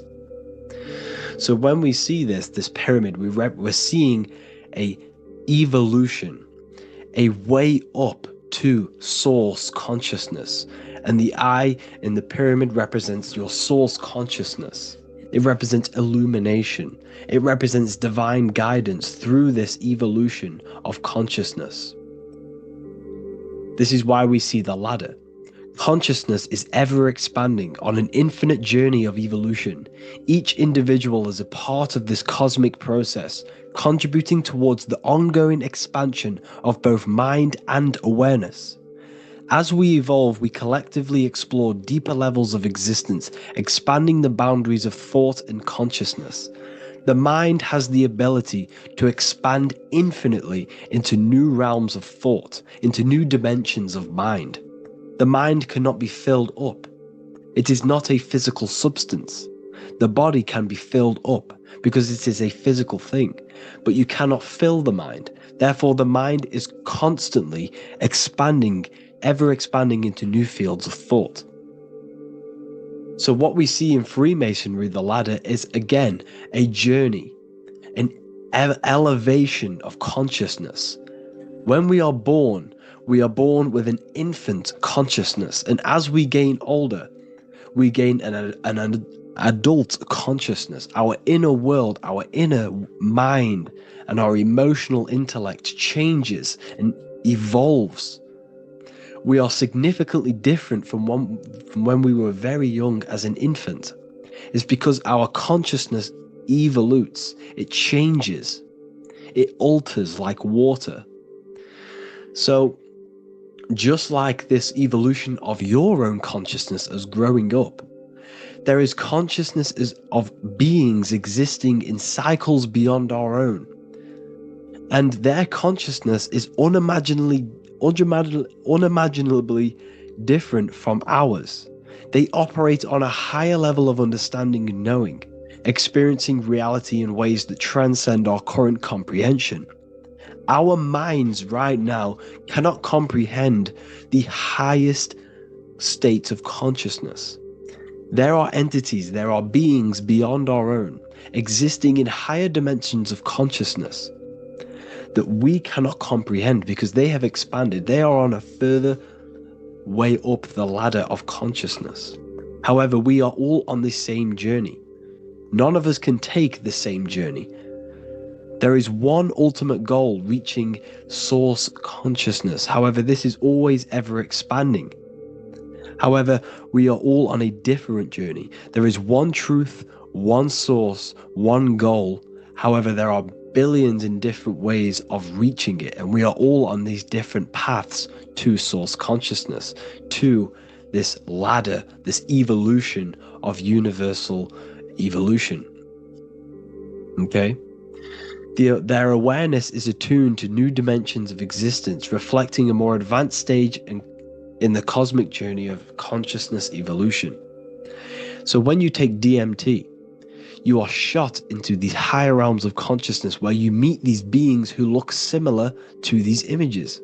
[SPEAKER 2] So when we see this pyramid, we're seeing a evolution, a way up to source consciousness. And the eye in the pyramid represents your source consciousness. It represents illumination. It represents divine guidance through this evolution of consciousness. This is why we see the ladder. Consciousness is ever expanding on an infinite journey of evolution. Each individual is a part of this cosmic process, contributing towards the ongoing expansion of both mind and awareness. As we evolve, we collectively explore deeper levels of existence, expanding the boundaries of thought and consciousness. The mind has the ability to expand infinitely into new realms of thought, into new dimensions of mind. The mind cannot be filled up. It is not a physical substance. The body can be filled up because it is a physical thing, but you cannot fill the mind. Therefore, the mind is constantly expanding, ever expanding into new fields of thought. So what we see in Freemasonry, the ladder, is again a journey, an elevation of consciousness. When we are born with an infant consciousness, and as we gain older, we gain an adult consciousness, our inner world, our inner mind, and our emotional intellect changes and evolves. We are significantly different from when we were very young as an infant. It's because our consciousness evolutes, it changes, it alters like water. So, just like this evolution of your own consciousness as growing up, there is consciousness of beings existing in cycles beyond our own. And their consciousness is unimaginably different from ours. They operate on a higher level of understanding and knowing, experiencing reality in ways that transcend our current comprehension. Our minds right now cannot comprehend the highest states of consciousness. There are entities, there are beings beyond our own, existing in higher dimensions of consciousness that we cannot comprehend because they have expanded. They are on a further way up the ladder of consciousness. However, we are all on the same journey. None of us can take the same journey. There is one ultimate goal, reaching source consciousness. However, this is always ever expanding. However, we are all on a different journey. There is one truth, one source, one goal. However, there are billions in different ways of reaching it, and we are all on these different paths to source consciousness, to this ladder, this evolution of universal evolution. Okay? Their awareness is attuned to new dimensions of existence, reflecting a more advanced stage in the cosmic journey of consciousness evolution. So when you take DMT, you are shot into these higher realms of consciousness where you meet these beings who look similar to these images.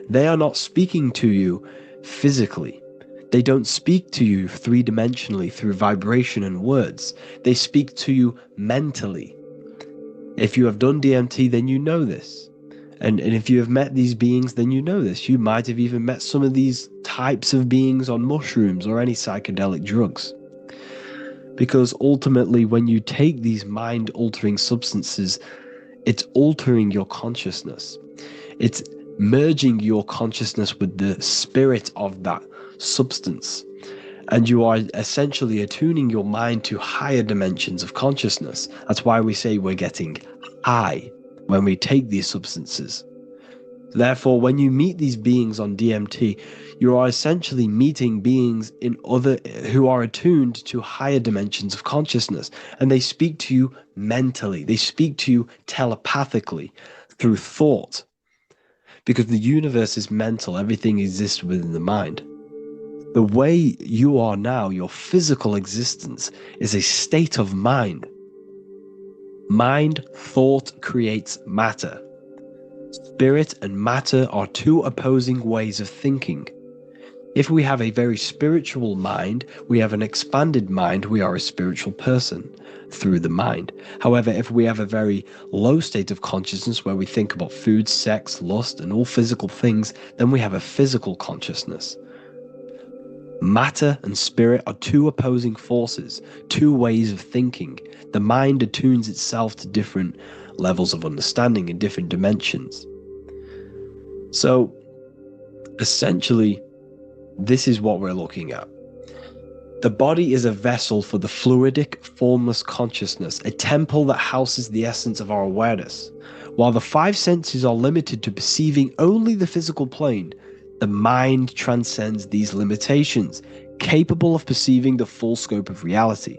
[SPEAKER 2] They are not speaking to you physically. They don't speak to you three-dimensionally through vibration and words. They speak to you mentally. If you have done DMT, then you know this. And if you have met these beings, then you know this. You might have even met some of these types of beings on mushrooms or any psychedelic drugs. Because ultimately, when you take these mind-altering substances, it's altering your consciousness. It's merging your consciousness with the spirit of that substance. And you are essentially attuning your mind to higher dimensions of consciousness. That's why we say we're getting high when we take these substances. Therefore, when you meet these beings on DMT, you are essentially meeting beings who are attuned to higher dimensions of consciousness, and they speak to you mentally. They speak to you telepathically through thought, because the universe is mental. Everything exists within the mind. The way you are now, your physical existence, is a state of mind. Mind, thought creates matter. Spirit and matter are two opposing ways of thinking. If we have a very spiritual mind, we have an expanded mind, we are a spiritual person through the mind. However, if we have a very low state of consciousness where we think about food, sex, lust, and all physical things, then we have a physical consciousness. Matter and spirit are two opposing forces, two ways of thinking. The mind attunes itself to different levels of understanding in different dimensions. So, essentially, this is what we're looking at. The body is a vessel for the fluidic, formless consciousness, a temple that houses the essence of our awareness. While the five senses are limited to perceiving only the physical plane, the mind transcends these limitations, capable of perceiving the full scope of reality.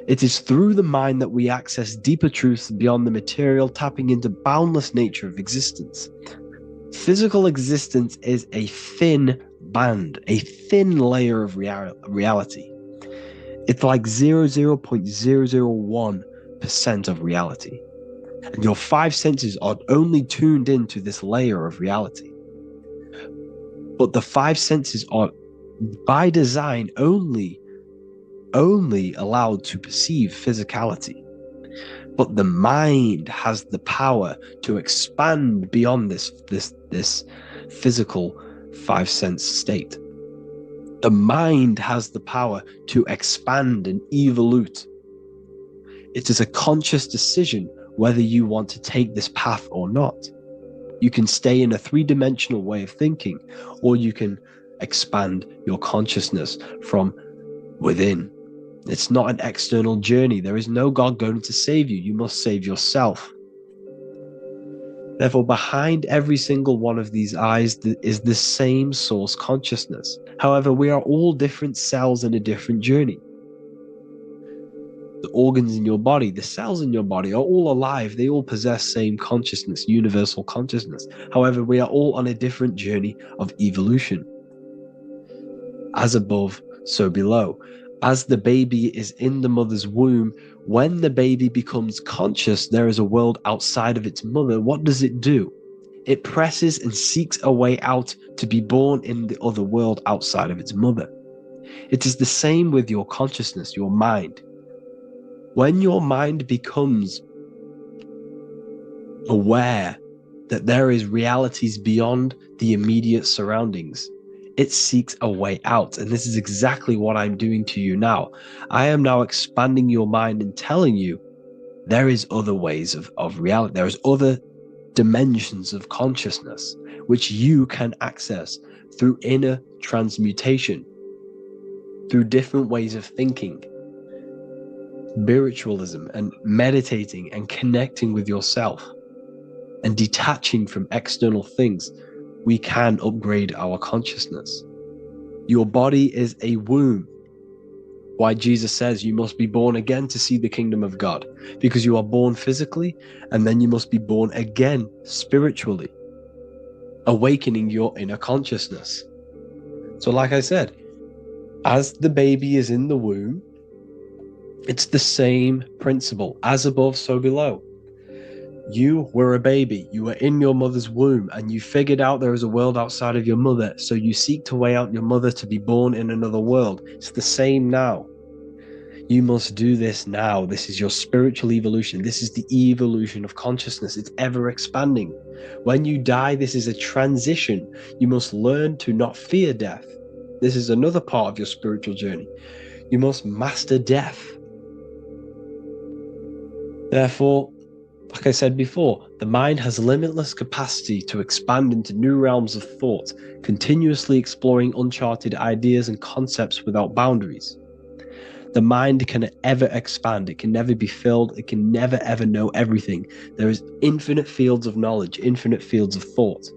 [SPEAKER 2] It is through the mind that we access deeper truths beyond the material, tapping into boundless nature of existence. Physical existence is a thin band, a thin layer of reality. It's like 0.001% of reality. And your five senses are only tuned into this layer of reality. But the five senses are, by design, only allowed to perceive physicality. But the mind has the power to expand beyond this physical five sense state. The mind has the power to expand and evolute. It is a conscious decision whether you want to take this path or not. You can stay in a three-dimensional way of thinking, or you can expand your consciousness from within. It's not an external journey. There is no God going to save you. You must save yourself. Therefore, behind every single one of these eyes is the same source consciousness. However, we are all different cells in a different journey. The organs in your body, the cells in your body are all alive. They all possess same consciousness, universal consciousness. However, we are all on a different journey of evolution. As above, so below. As the baby is in the mother's womb, when the baby becomes conscious, there is a world outside of its mother. What does it do? It presses and seeks a way out to be born in the other world outside of its mother. It is the same with your consciousness, your mind. When your mind becomes aware that there is realities beyond the immediate surroundings, it seeks a way out. And this is exactly what I'm doing to you now. I am now expanding your mind and telling you there is other ways of reality. There is other dimensions of consciousness which you can access through inner transmutation, through different ways of thinking, spiritualism, and meditating and connecting with yourself and detaching from external things. We can upgrade our consciousness. Your body is a womb. Why Jesus says you must be born again to see the kingdom of God, because you are born physically and then you must be born again spiritually, awakening your inner consciousness. So like I said, as the baby is in the womb, it's the same principle. As above, so below. You were a baby. You were in your mother's womb and you figured out there is a world outside of your mother. So you seek to weigh out your mother to be born in another world. It's the same now. You must do this now. This is your spiritual evolution. This is the evolution of consciousness. It's ever expanding. When you die, this is a transition. You must learn to not fear death. This is another part of your spiritual journey. You must master death. Therefore, like I said before, the mind has limitless capacity to expand into new realms of thought, continuously exploring uncharted ideas and concepts without boundaries. The mind can ever expand. It can never be filled. It can never ever know everything. There is infinite fields of knowledge, infinite fields of thought.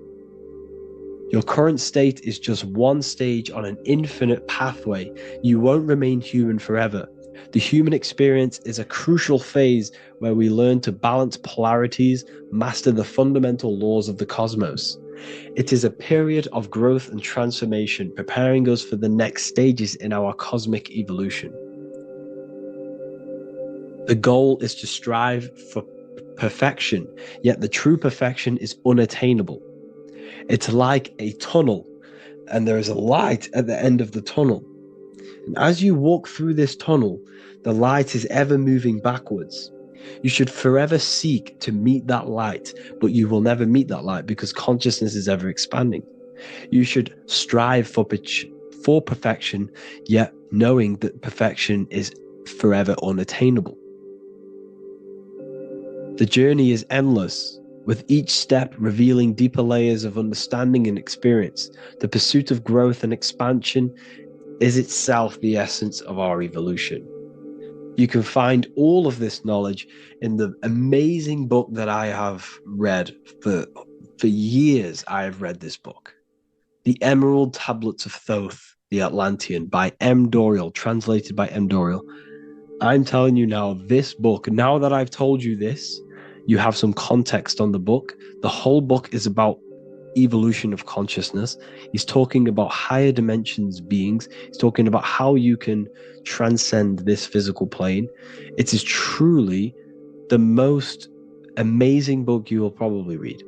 [SPEAKER 2] Your current state is just one stage on an infinite pathway. You won't remain human forever. The human experience is a crucial phase where we learn to balance polarities, master the fundamental laws of the cosmos. It is a period of growth and transformation, preparing us for the next stages in our cosmic evolution. The goal is to strive for perfection, yet the true perfection is unattainable. It's like a tunnel, and there is a light at the end of the tunnel. And as you walk through this tunnel, the light is ever moving backwards. You should forever seek to meet that light, but you will never meet that light because consciousness is ever expanding. You should strive for perfection, yet knowing that perfection is forever unattainable. The journey is endless, with each step revealing deeper layers of understanding and experience. The pursuit of growth and expansion is itself the essence of our evolution. You can find all of this knowledge in the amazing book that I have read for years. I have read this book, The Emerald Tablets of Thoth, the Atlantean, by M. Dorial, translated by M. Dorial. I'm telling you now, this book, now that I've told you this, you have some context on the book. The whole book is about evolution of consciousness. He's talking about higher dimensions beings. He's talking about how you can transcend this physical plane. It is truly the most amazing book you will probably read.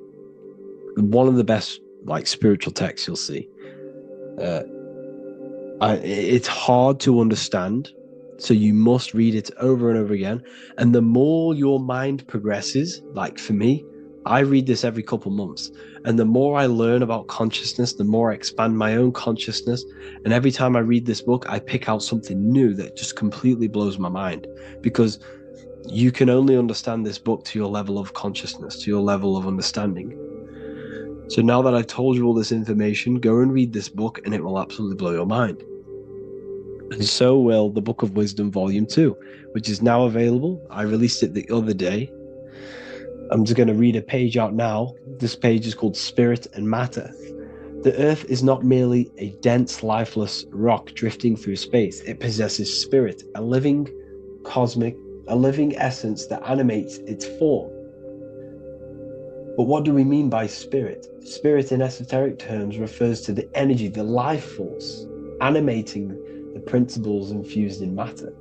[SPEAKER 2] One of the best spiritual texts you'll see. It's hard to understand, so you must read it over and over again. And the more your mind progresses, like for me, I read this every couple months, and the more I learn about consciousness, the more I expand my own consciousness. And every time I read this book, I pick out something new that just completely blows my mind, because you can only understand this book to your level of consciousness, to your level of understanding. So now that I've told you all this information, go and read this book and it will absolutely blow your mind. And so will the Book of Wisdom Volume 2, which is now available. I released it the other day. I'm just going to read a page out now. This page is called Spirit and Matter. The Earth is not merely a dense, lifeless rock drifting through space. It possesses spirit, a living essence that animates its form. But what do we mean by spirit? Spirit in esoteric terms refers to the energy, the life force, animating the principles infused in matter.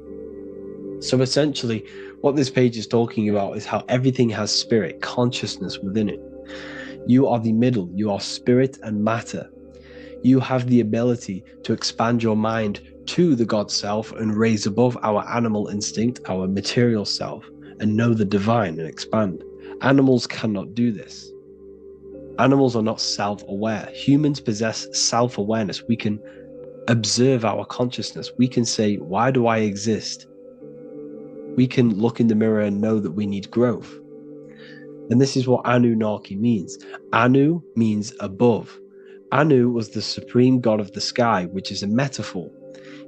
[SPEAKER 2] So essentially, what this page is talking about is how everything has spirit, consciousness within it. You are the middle, you are spirit and matter. You have the ability to expand your mind to the God self and raise above our animal instinct, our material self, and know the divine and expand. Animals cannot do this. Animals are not self-aware. Humans possess self-awareness. We can observe our consciousness. We can say, why do I exist? We can look in the mirror and know that we need growth. And this is what Anunnaki means. Anu means above. Anu was the supreme god of the sky, which is a metaphor.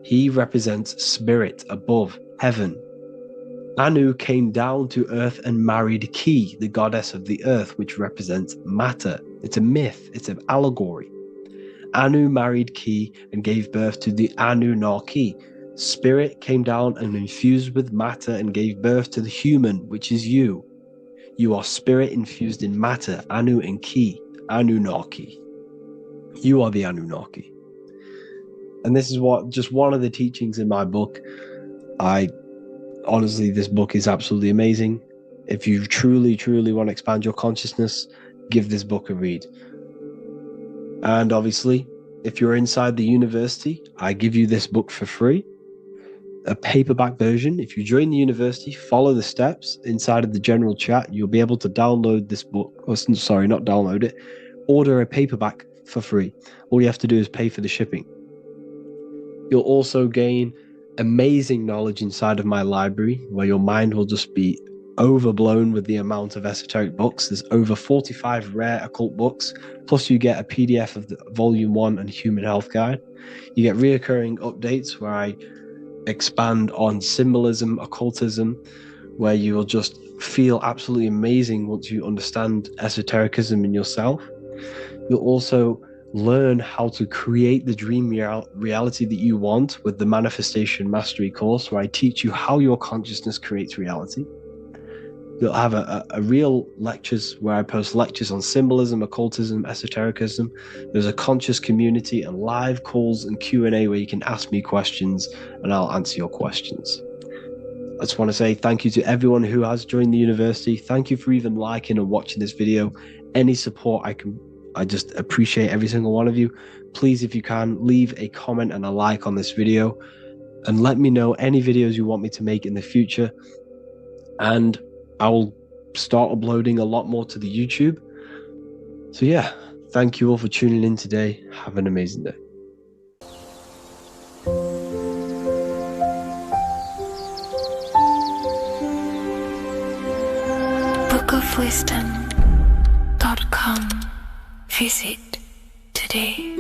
[SPEAKER 2] He represents spirit above, heaven. Anu came down to earth and married Ki, the goddess of the earth, which represents matter. It's a myth, it's an allegory. Anu married Ki and gave birth to the Anunnaki. Spirit came down and infused with matter and gave birth to the human, which is you. You are spirit infused in matter, Anu and Ki, Anunnaki. You are the Anunnaki. And this is just one of the teachings in my book. Honestly, this book is absolutely amazing. If you truly, truly want to expand your consciousness, give this book a read. And obviously, if you're inside the university, I give you this book for free. A paperback version. If you join the university, follow the steps inside of the general chat, you'll be able to download this book, not download it, order a paperback for free. All you have to do is pay for the shipping. You'll also gain amazing knowledge inside of my library, where your mind will just be overblown with the amount of esoteric books. There's over 45 rare occult books, plus you get a PDF of the Volume 1 and Human Health Guide. You get reoccurring updates where I expand on symbolism, occultism, where you will just feel absolutely amazing once you understand esotericism in yourself. You'll also learn how to create the dream reality that you want with the Manifestation Mastery course, where I teach you how your consciousness creates reality. You'll have a real lectures where I post lectures on symbolism, occultism, esotericism. There's a conscious community and live calls and Q&A where you can ask me questions and I'll answer your questions. I just want to say thank you to everyone who has joined the university. Thank you for even liking and watching this video. Any support I just appreciate every single one of you. Please, if you can, leave a comment and a like on this video and let me know any videos you want me to make in the future. And I will start uploading a lot more to the YouTube. So yeah, thank you all for tuning in today. Have an amazing day.
[SPEAKER 3] bookofwisdom.com. Visit today.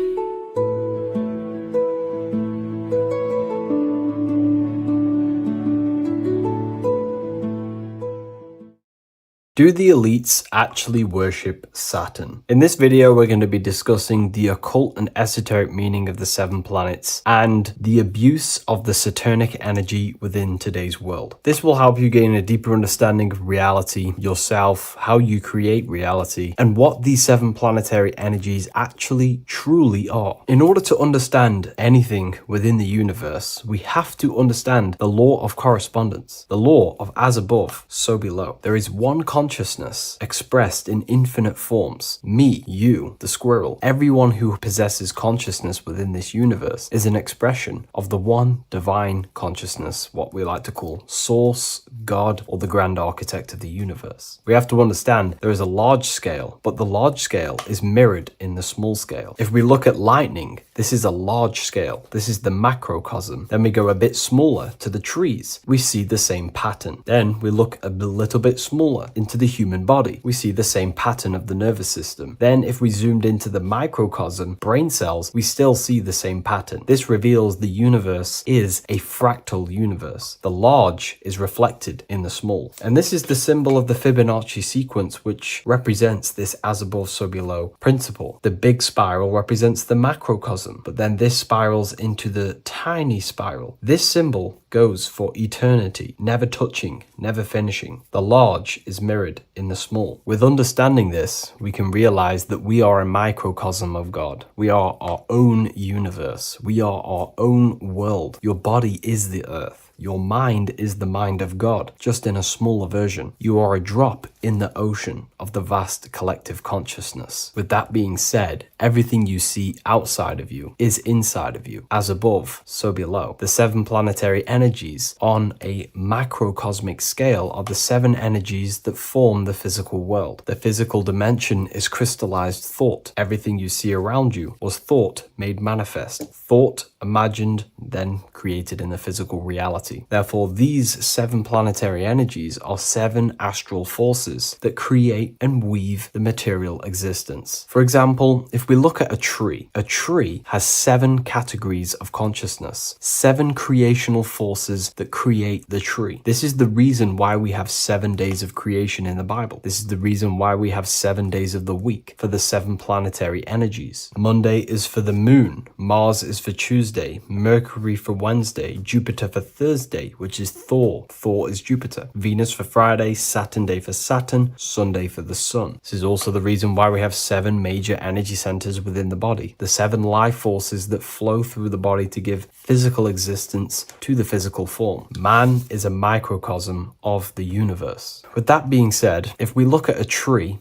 [SPEAKER 1] Do the elites actually worship Saturn? In this video, we're going to be discussing the occult and esoteric meaning of the 7 planets and the abuse of the Saturnic energy within today's world. This will help you gain a deeper understanding of reality, yourself, how you create reality, and what these 7 planetary energies actually truly are. In order to understand anything within the universe, we have to understand the law of correspondence, the law of as above, so below. There is one concept consciousness expressed in infinite forms. Me, you, the squirrel, everyone who possesses consciousness within this universe is an expression of the one divine consciousness, what we like to call Source, God, or the grand architect of the universe. We have to understand there is a large scale, but the large scale is mirrored in the small scale. If we look at lightning, this is a large scale. This is the macrocosm. Then we go a bit smaller to the trees. We see the same pattern. Then we look a little bit smaller into the human body. We see the same pattern of the nervous system. Then if we zoomed into the microcosm, brain cells, we still see the same pattern. This reveals the universe is a fractal universe. The large is reflected in the small. And this is the symbol of the Fibonacci sequence, which represents this as above, so below principle. The big spiral represents the macrocosm, but then this spirals into the tiny spiral. This symbol goes for eternity, never touching, never finishing. The large is mirrored in the small. With understanding this, we can realize that we are a microcosm of God. We are our own universe. We are our own world. Your body is the earth. Your mind is the mind of God, just in a smaller version. You are a drop in the ocean of the vast collective consciousness. With that being said, everything you see outside of you is inside of you. As above, so below. The 7 planetary energies on a macrocosmic scale are the 7 energies that form the physical world. The physical dimension is crystallized thought. Everything you see around you was thought made manifest. Thought imagined, then created in the physical reality. Therefore, these 7 planetary energies are 7 astral forces that create and weave the material existence. For example, if we look at a tree has 7 categories of consciousness, 7 creational forces that create the tree. This is the reason why we have 7 days of creation in the Bible. This is the reason why we have 7 days of the week for the 7 planetary energies. Monday is for the moon, Mars is for Tuesday, Mercury for Wednesday, Jupiter for Thursday, which is Thor. Thor is Jupiter. Venus for Friday, Saturn day for Saturn, Sunday for the sun. This is also the reason why we have 7 major energy centers within the body. The 7 life forces that flow through the body to give physical existence to the physical form. Man is a microcosm of the universe. With that being said, if we look at a tree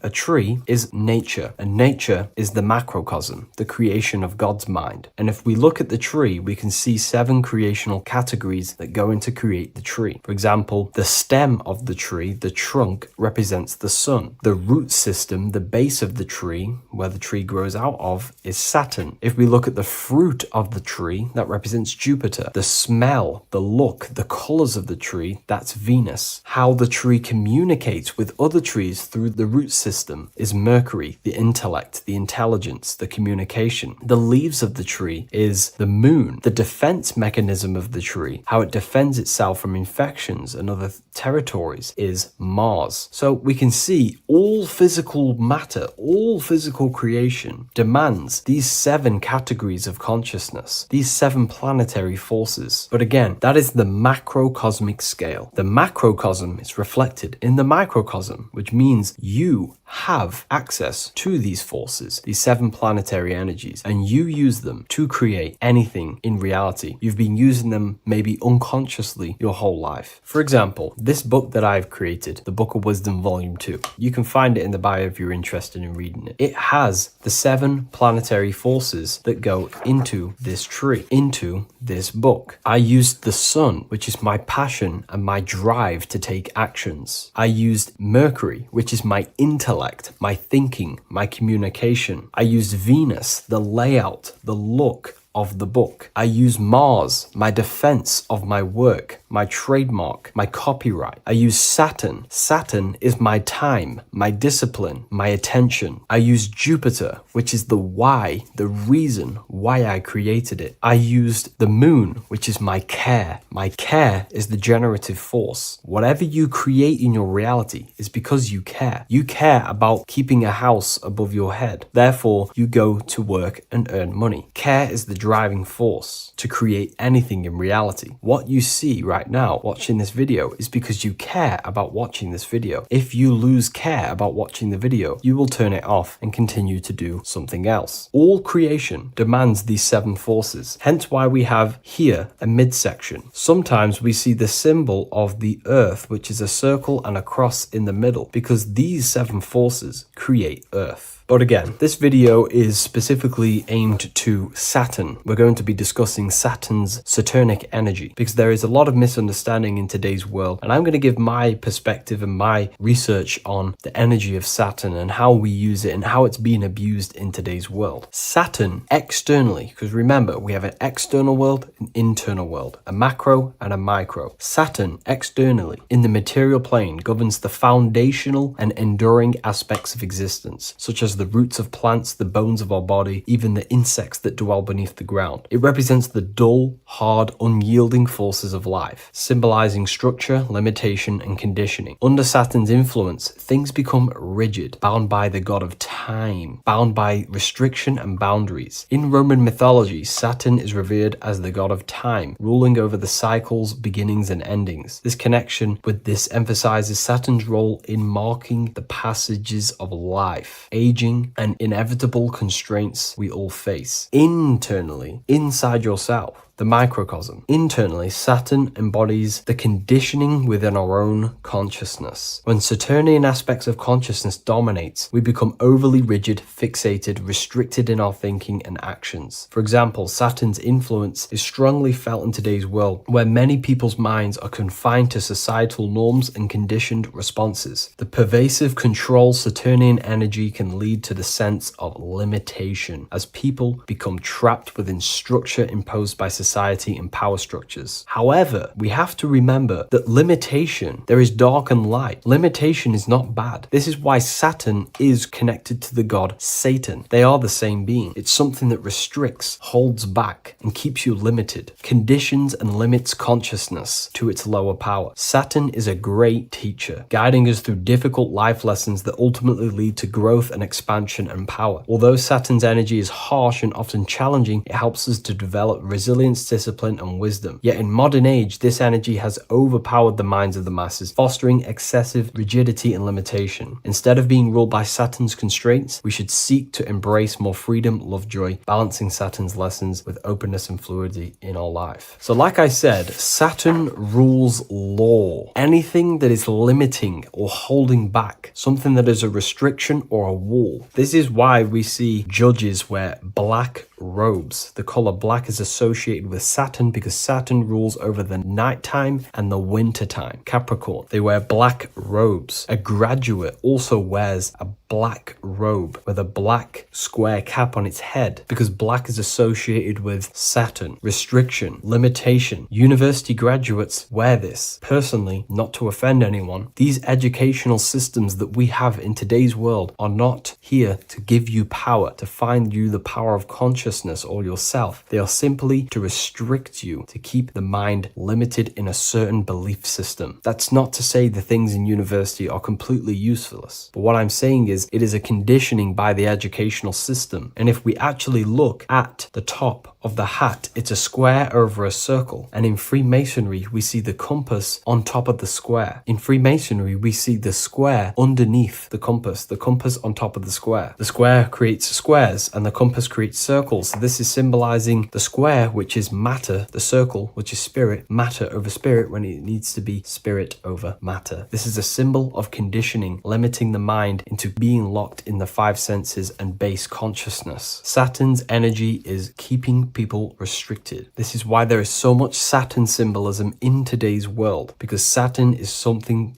[SPEAKER 1] is nature, and nature is the macrocosm, the creation of God's mind. And if we look at the tree, we can see 7 creational categories that go into create the tree. For example, the stem of the tree, the trunk, represents the sun. The root system, the base of the tree, where the tree grows out of, is Saturn. If we look at the fruit of the tree, that represents Jupiter. The smell, the look, the colors of the tree, that's Venus. How the tree communicates with other trees through the root system is Mercury, the intellect, the intelligence, the communication. The leaves of the tree is the moon. The defense mechanism of the tree, how it defends itself from infections and other territories, is Mars. So we can see all physical matter, all physical creation demands these 7 categories of consciousness, these 7 planetary forces. But again, that is the macrocosmic scale. The macrocosm is reflected in the microcosm, which means you have access to these forces, these 7 planetary energies, and you use them to create anything in reality. You've been using them maybe unconsciously your whole life. For example, this book that I've created, the Book of Wisdom Volume 2, you can find it in the bio if you're interested in reading it. It has the 7 planetary forces that go into this tree, into this book. I used the sun, which is my passion and my drive to take actions. I used Mercury, which is my intellect, my thinking, my communication. I used Venus, the layout, the look of the book. I use Mars, my defense of my work, my trademark, my copyright. I use Saturn. Saturn is my time, my discipline, my attention. I use Jupiter, which is the why, the reason why I created it. I used the moon, which is my care. My care is the generative force. Whatever you create in your reality is because you care. You care about keeping a house above your head. Therefore, you go to work and earn money. Care is the driving force to create anything in reality. What you see right now watching this video is because you care about watching this video. If you lose care about watching the video, you will turn it off and continue to do something else. All creation demands these 7 forces, hence why we have here a midsection. Sometimes we see the symbol of the earth, which is a circle and a cross in the middle, because these 7 forces create earth. But again, this video is specifically aimed to Saturn. We're going to be discussing Saturn's Saturnic energy because there is a lot of misunderstanding in today's world, and I'm going to give my perspective and my research on the energy of Saturn and how we use it and how it's being abused in today's world. Saturn externally, because remember, we have an external world, an internal world, a macro and a micro. Saturn externally in the material plane governs the foundational and enduring aspects of existence, such as the roots of plants, the bones of our body, even the insects that dwell beneath the ground. It represents the dull, hard, unyielding forces of life, symbolizing structure, limitation, and conditioning. Under Saturn's influence, things become rigid, bound by the god of time, bound by restriction and boundaries. In Roman mythology, Saturn is revered as the god of time, ruling over the cycles, beginnings, and endings. This connection with this emphasizes Saturn's role in marking the passages of life, aging, and inevitable constraints we all face. Internally, inside yourself, the microcosm. Internally, Saturn embodies the conditioning within our own consciousness. When Saturnian aspects of consciousness dominates, we become overly rigid, fixated, restricted in our thinking and actions. For example, Saturn's influence is strongly felt in today's world, where many people's minds are confined to societal norms and conditioned responses. The pervasive control Saturnian energy can lead to the sense of limitation, as people become trapped within structure imposed by society and power structures. However, we have to remember that limitation, there is dark and light. Limitation is not bad. This is why Saturn is connected to the god Satan. They are the same being. It's something that restricts, holds back, and keeps you limited, conditions and limits consciousness to its lower power. Saturn is a great teacher, guiding us through difficult life lessons that ultimately lead to growth and expansion and power. Although Saturn's energy is harsh and often challenging, it helps us to develop resilience, discipline, and wisdom. Yet in modern age, this energy has overpowered the minds of the masses, fostering excessive rigidity and limitation. Instead of being ruled by Saturn's constraints, we should seek to embrace more freedom, love, joy, balancing Saturn's lessons with openness and fluidity in our life. So like I said, Saturn rules law. Anything that is limiting or holding back, something that is a restriction or a wall. This is why we see judges wear black robes. The color black is associated with Saturn because Saturn rules over the nighttime and the winter time. Capricorn, they wear black robes. A graduate also wears a black robe with a black square cap on its head because black is associated with Saturn, restriction, limitation. University graduates wear this. Personally, not to offend anyone, these educational systems that we have in today's world are not here to give you power, to find you the power of consciousness or yourself. They are simply to restrict you, to keep the mind limited in a certain belief system. That's not to say the things in university are completely useless, but what I'm saying is it is a conditioning by the educational system. And if we actually look at the top of the hat, it's a square over a circle. And in Freemasonry, we see the compass on top of the square. In Freemasonry, we see the square underneath the compass on top of the square. The square creates squares and the compass creates circles. So this is symbolizing the square, which is matter, the circle, which is spirit, matter over spirit when it needs to be spirit over matter. This is a symbol of conditioning, limiting the mind into being locked in the 5 senses and base consciousness. Saturn's energy is keeping people restricted. This is why there is so much Saturn symbolism in today's world, because Saturn is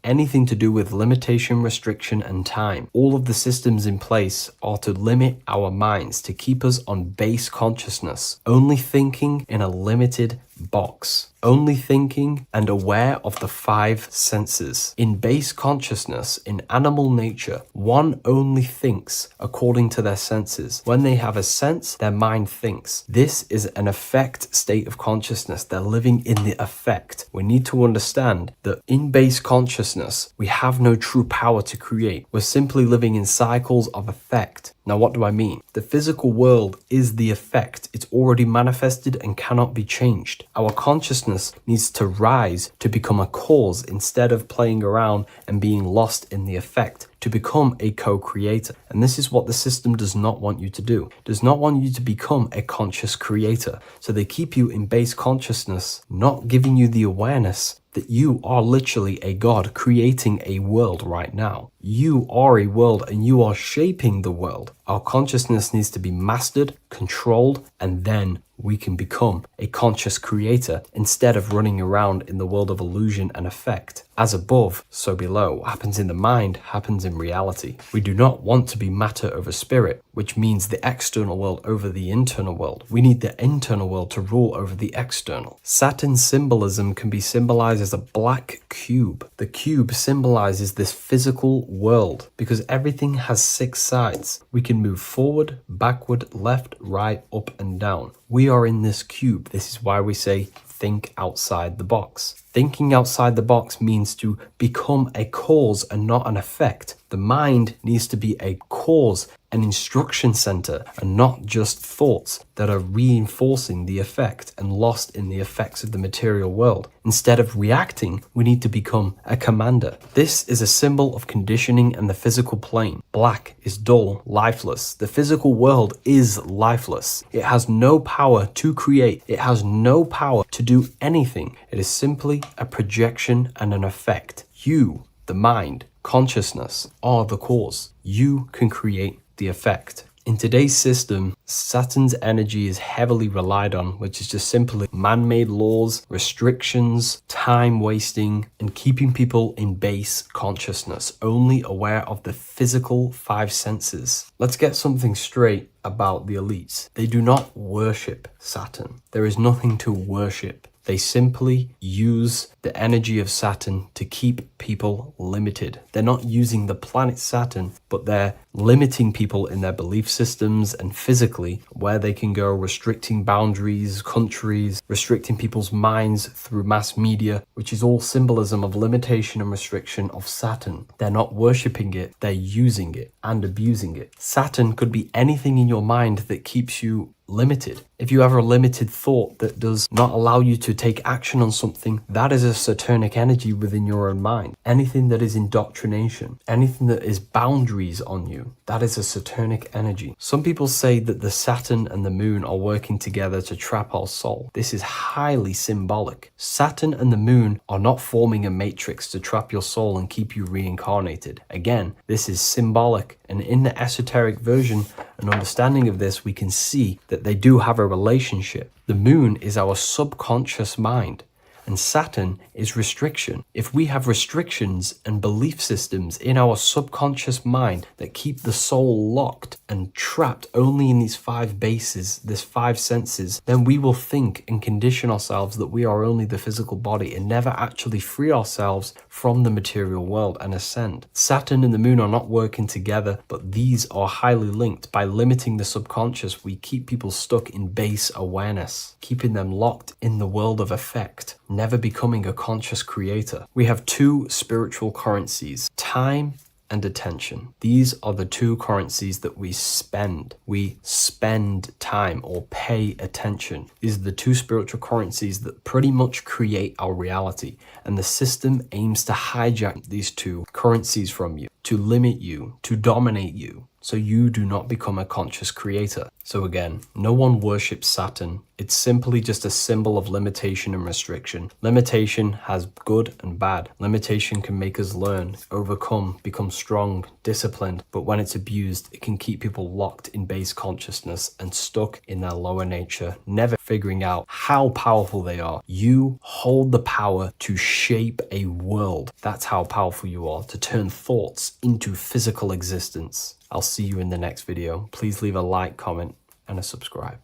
[SPEAKER 1] anything to do with limitation, restriction, and time. All of the systems in place are to limit our minds, to keep us on base consciousness, only thinking in a limited box, only thinking and aware of the 5 senses. In base consciousness, in animal nature, one only thinks according to their senses. When they have a sense, their mind thinks. This is an affect state of consciousness. They're living in the affect. We need to understand that in base consciousness, we have no true power to create. We're simply living in cycles of affect. Now, what do I mean? The physical world is the effect. It's already manifested and cannot be changed. Our consciousness needs to rise to become a cause instead of playing around and being lost in the effect, to become a co-creator. And this is what the system does not want you to do. It does not want you to become a conscious creator. So they keep you in base consciousness, not giving you the awareness that you are literally a god creating a world right now. You are a world and you are shaping the world. Our consciousness needs to be mastered, controlled, and then we can become a conscious creator instead of running around in the world of illusion and effect. As above, so below. What happens in the mind happens in reality. We do not want to be matter over spirit, which means the external world over the internal world. We need the internal world to rule over the external. Saturn's symbolism can be symbolized as a black cube. The cube symbolizes this physical world because everything has 6 sides. We can move forward, backward, left, right, up, and down. We are in this cube. This is why we say think outside the box. Thinking outside the box means to become a cause and not an effect. The mind needs to be a cause, an instruction center, and not just thoughts that are reinforcing the effect and lost in the effects of the material world. Instead of reacting, we need to become a commander. This is a symbol of conditioning and the physical plane. Black is dull, lifeless. The physical world is lifeless. It has no power to create. It has no power to do anything. It is simply a projection and an effect. You, the mind, consciousness, are the cause. You can create the effect. In today's system, Saturn's energy is heavily relied on, which is just simply man-made laws, restrictions, time wasting, and keeping people in base consciousness, only aware of the physical 5 senses. Let's get something straight about the elites. They do not worship Saturn. There is nothing to worship. They simply use the energy of Saturn to keep people limited. They're not using the planet Saturn, but they're limiting people in their belief systems and physically where they can go, restricting boundaries, countries, restricting people's minds through mass media, which is all symbolism of limitation and restriction of Saturn. They're not worshipping it, they're using it and abusing it. Saturn could be anything in your mind that keeps you limited. If you have a limited thought that does not allow you to take action on something, that is a Saturnic energy within your own mind. Anything that is indoctrination, anything that is boundaries on you, that is a Saturnic energy. Some people say that the Saturn and the moon are working together to trap our soul. This is highly symbolic. Saturn and the moon are not forming a matrix to trap your soul and keep you reincarnated. Again, this is symbolic, and in the esoteric version and understanding of this, we can see that they do have a relationship. The moon is our subconscious mind, and Saturn is restriction. If we have restrictions and belief systems in our subconscious mind that keep the soul locked and trapped only in these 5 bases, these 5 senses, then we will think and condition ourselves that we are only the physical body and never actually free ourselves from the material world and ascend. Saturn and the moon are not working together, but these are highly linked. By limiting the subconscious, we keep people stuck in base awareness, keeping them locked in the world of effect, never becoming a conscious creator. We have 2 spiritual currencies, time and attention. These are the 2 currencies that we spend. We spend time or pay attention. These are the 2 spiritual currencies that pretty much create our reality. And the system aims to hijack these 2 currencies from you, to limit you, to dominate you, so you do not become a conscious creator. So again, no one worships Saturn. It's simply just a symbol of limitation and restriction. Limitation has good and bad. Limitation can make us learn, overcome, become strong, disciplined. But when it's abused, it can keep people locked in base consciousness and stuck in their lower nature, never figuring out how powerful they are. You hold the power to shape a world. That's how powerful you are, to turn thoughts into physical existence. I'll see you in the next video. Please leave a like, comment, and a subscribe.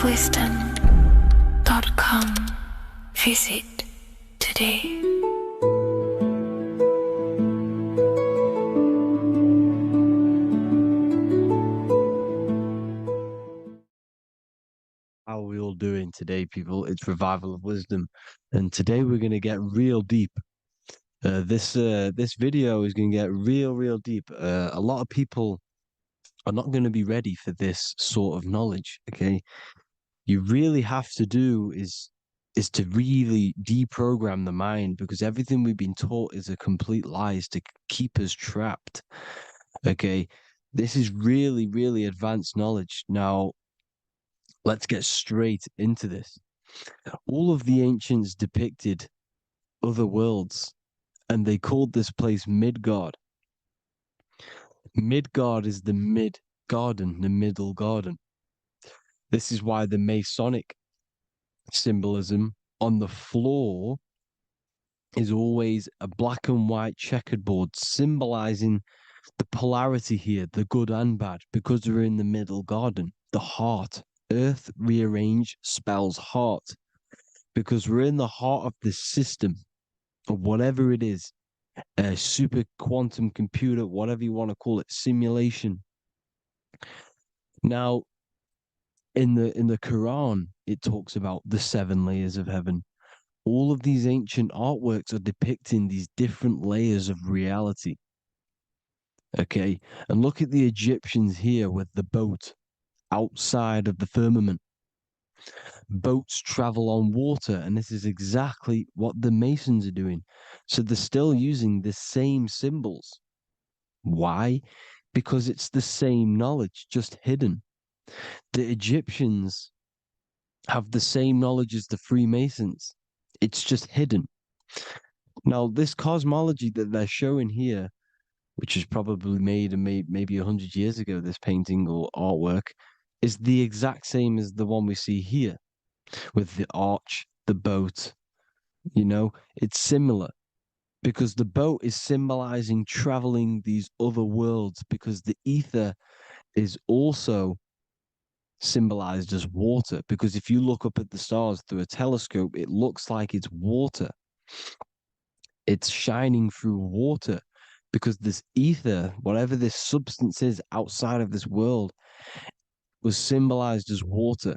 [SPEAKER 3] www.wisdom.com. Visit today.
[SPEAKER 2] How are we all doing today, people? It's Revival of Wisdom, and today we're going to get real deep. This video is going to get real deep. A lot of people are not going to be ready for this sort of knowledge. Okay, you really have to do is to really deprogram the mind, because everything we've been taught is a complete lies to keep us trapped. Okay, this is really advanced knowledge. Now, let's get straight into this. All of the ancients depicted other worlds, and they called this place Midgard. Midgard is the mid garden, the middle garden. This is why the Masonic symbolism on the floor is always a black and white checkered board, symbolizing the polarity here, the good and bad, because we're in the middle garden, the heart. Earth rearranged spells heart, because we're in the heart of this system, or whatever it is, a super quantum computer, whatever you want to call it, simulation. Now, in the Quran, it talks about the 7 layers of heaven. All of these ancient artworks are depicting these different layers of reality. Okay, and look at the Egyptians here with the boat outside of the firmament. Boats travel on water, and this is exactly what the Masons are doing. So they're still using the same symbols. Why? Because it's the same knowledge, just hidden. The Egyptians have the same knowledge as the Freemasons. It's just hidden. Now, this cosmology that they're showing here, which is probably made maybe 100 years ago, this painting or artwork, is the exact same as the one we see here, with the arch, the boat. You know, it's similar, because the boat is symbolizing traveling these other worlds, because the ether is also symbolized as water, because if you look up at the stars through a telescope, it looks like it's water. It's shining through water, because this ether, whatever this substance is outside of this world, was symbolized as water.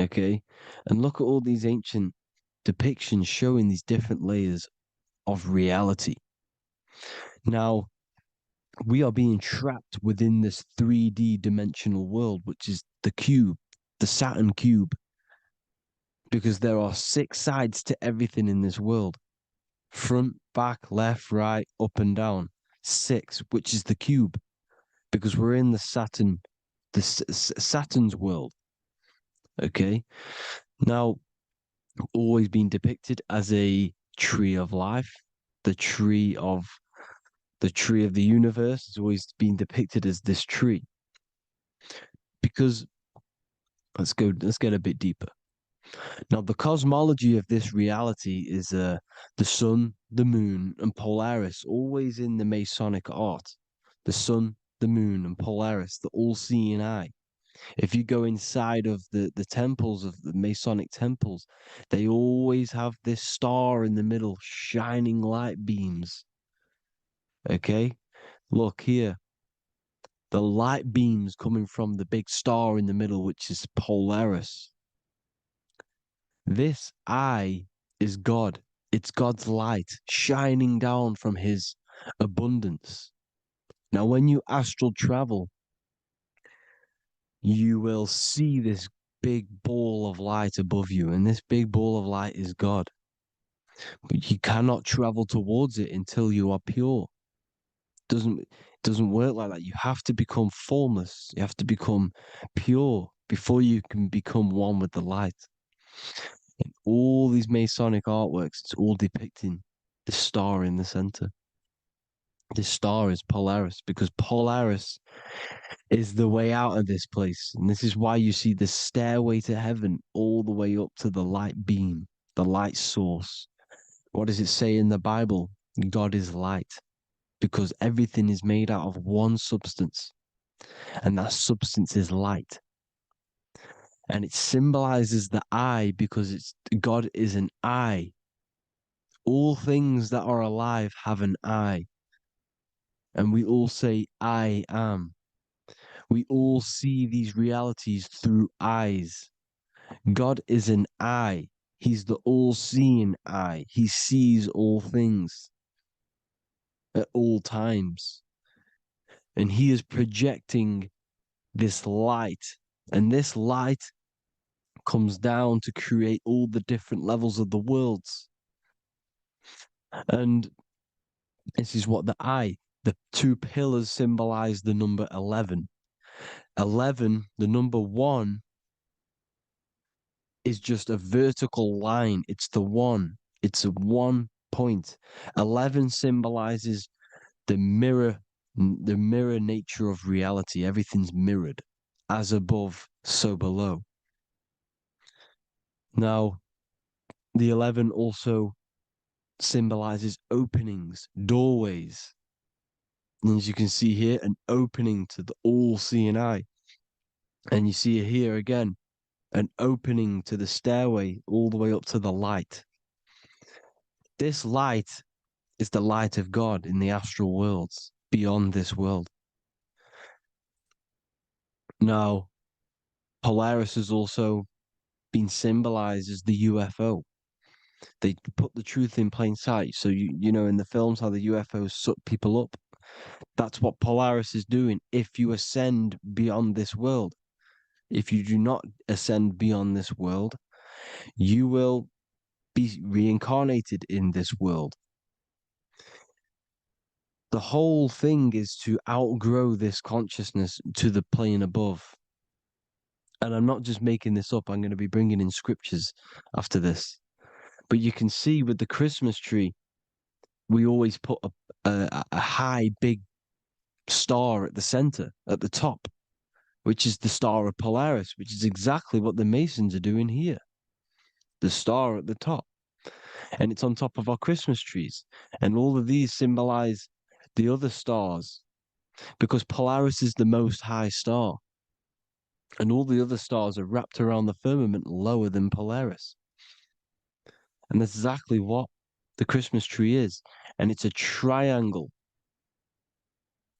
[SPEAKER 2] Okay, and look at all these ancient depictions showing these different layers of reality. Now, we are being trapped within this 3D dimensional world, which is the cube, the Saturn cube, because there are 6 sides to everything in this world: front, back, left, right, up and down. 6, which is the cube, because we're in the Saturn, Saturn's world. Okay, now, always been depicted as a tree of life, the tree of the universe has always been depicted as this tree. Because let's get a bit deeper. Now, the cosmology of this reality is the sun, the moon, and Polaris, always in the Masonic art. The sun, the moon, and Polaris, the all-seeing eye. If you go inside of the temples, of the Masonic temples, they always have this star in the middle, shining light beams. Okay? Look here. The light beams coming from the big star in the middle, which is Polaris. This eye is God. It's God's light shining down from his abundance. Now, when you astral travel, you will see this big ball of light above you, and this big ball of light is God. But you cannot travel towards it until you are pure. It doesn't work like that. You have to become formless. You have to become pure before you can become one with the light. In all these Masonic artworks, it's all depicting the star in the center. This star is Polaris, because Polaris is the way out of this place. And this is why you see the stairway to heaven all the way up to the light beam, the light source. What does it say in the Bible? God is light, because everything is made out of one substance, and that substance is light. And it symbolizes the eye because God is an eye. All things that are alive have an eye. And we all say, I am. We all see these realities through eyes. God is an eye. He's the all-seeing eye. He sees all things at all times. And he is projecting this light. And this light comes down to create all the different levels of the worlds. And this is what the two pillars symbolize the number 11. 11, the number 1, is just a vertical line. It's the one. It's a 1 point. 11 symbolizes the mirror nature of reality. Everything's mirrored. As above, so below. Now, the 11 also symbolizes openings, doorways. And as you can see here, an opening to the all-seeing eye. And you see here again, an opening to the stairway all the way up to the light. This light is the light of God in the astral worlds, beyond this world. Now, Polaris has also been symbolized as the UFO. They put the truth in plain sight. So, you know, in the films, how the UFOs suck people up. That's what Polaris is doing. If you ascend beyond this world, if you do not ascend beyond this world, you will be reincarnated in this world. The whole thing is to outgrow this consciousness to the plane above. And I'm not just making this up. I'm going to be bringing in scriptures after this. But you can see with the Christmas tree, we always put a high, big star at the center, at the top, which is the star of Polaris, which is exactly what the Masons are doing here. The star at the top. And it's on top of our Christmas trees. And all of these symbolize the other stars, because Polaris is the most high star. And all the other stars are wrapped around the firmament lower than Polaris. And that's exactly what the Christmas tree is. And it's a triangle.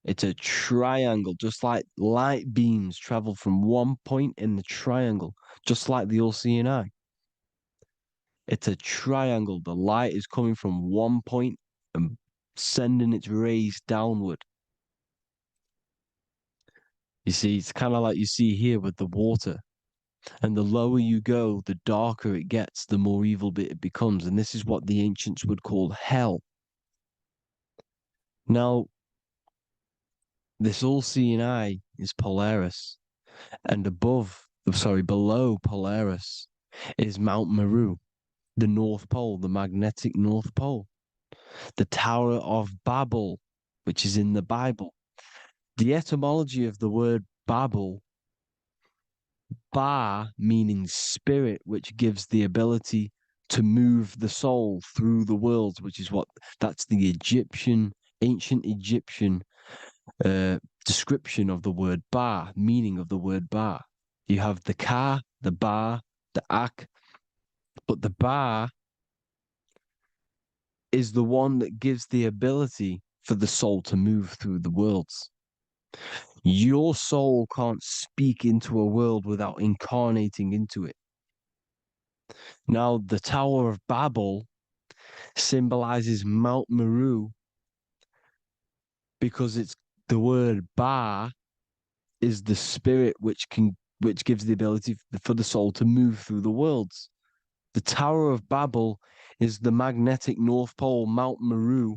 [SPEAKER 2] It's a triangle, just like light beams travel from one point in the triangle, just like the all-seeing eye. It's a triangle. The light is coming from one point and sending its rays downward. You see, it's kind of like you see here with the water. And the lower you go, the darker it gets, the more evil it becomes. And this is what the ancients would call hell. Now, this all-seeing eye is Polaris. And below Polaris is Mount Meru, the North Pole, the magnetic North Pole. The Tower of Babel, which is in the Bible. The etymology of the word Babel, Ba meaning spirit, which gives the ability to move the soul through the worlds, that's the ancient Egyptian description of the word Ba, meaning of the word Ba. You have the Ka, the Ba, the Ak, but the Ba is the one that gives the ability for the soul to move through the worlds. Your soul can't speak into a world without incarnating into it. Now, the Tower of Babel symbolizes Mount Meru because it's the word Ba is the spirit which gives the ability for the soul to move through the worlds. The Tower of Babel is the magnetic North Pole, Mount Meru,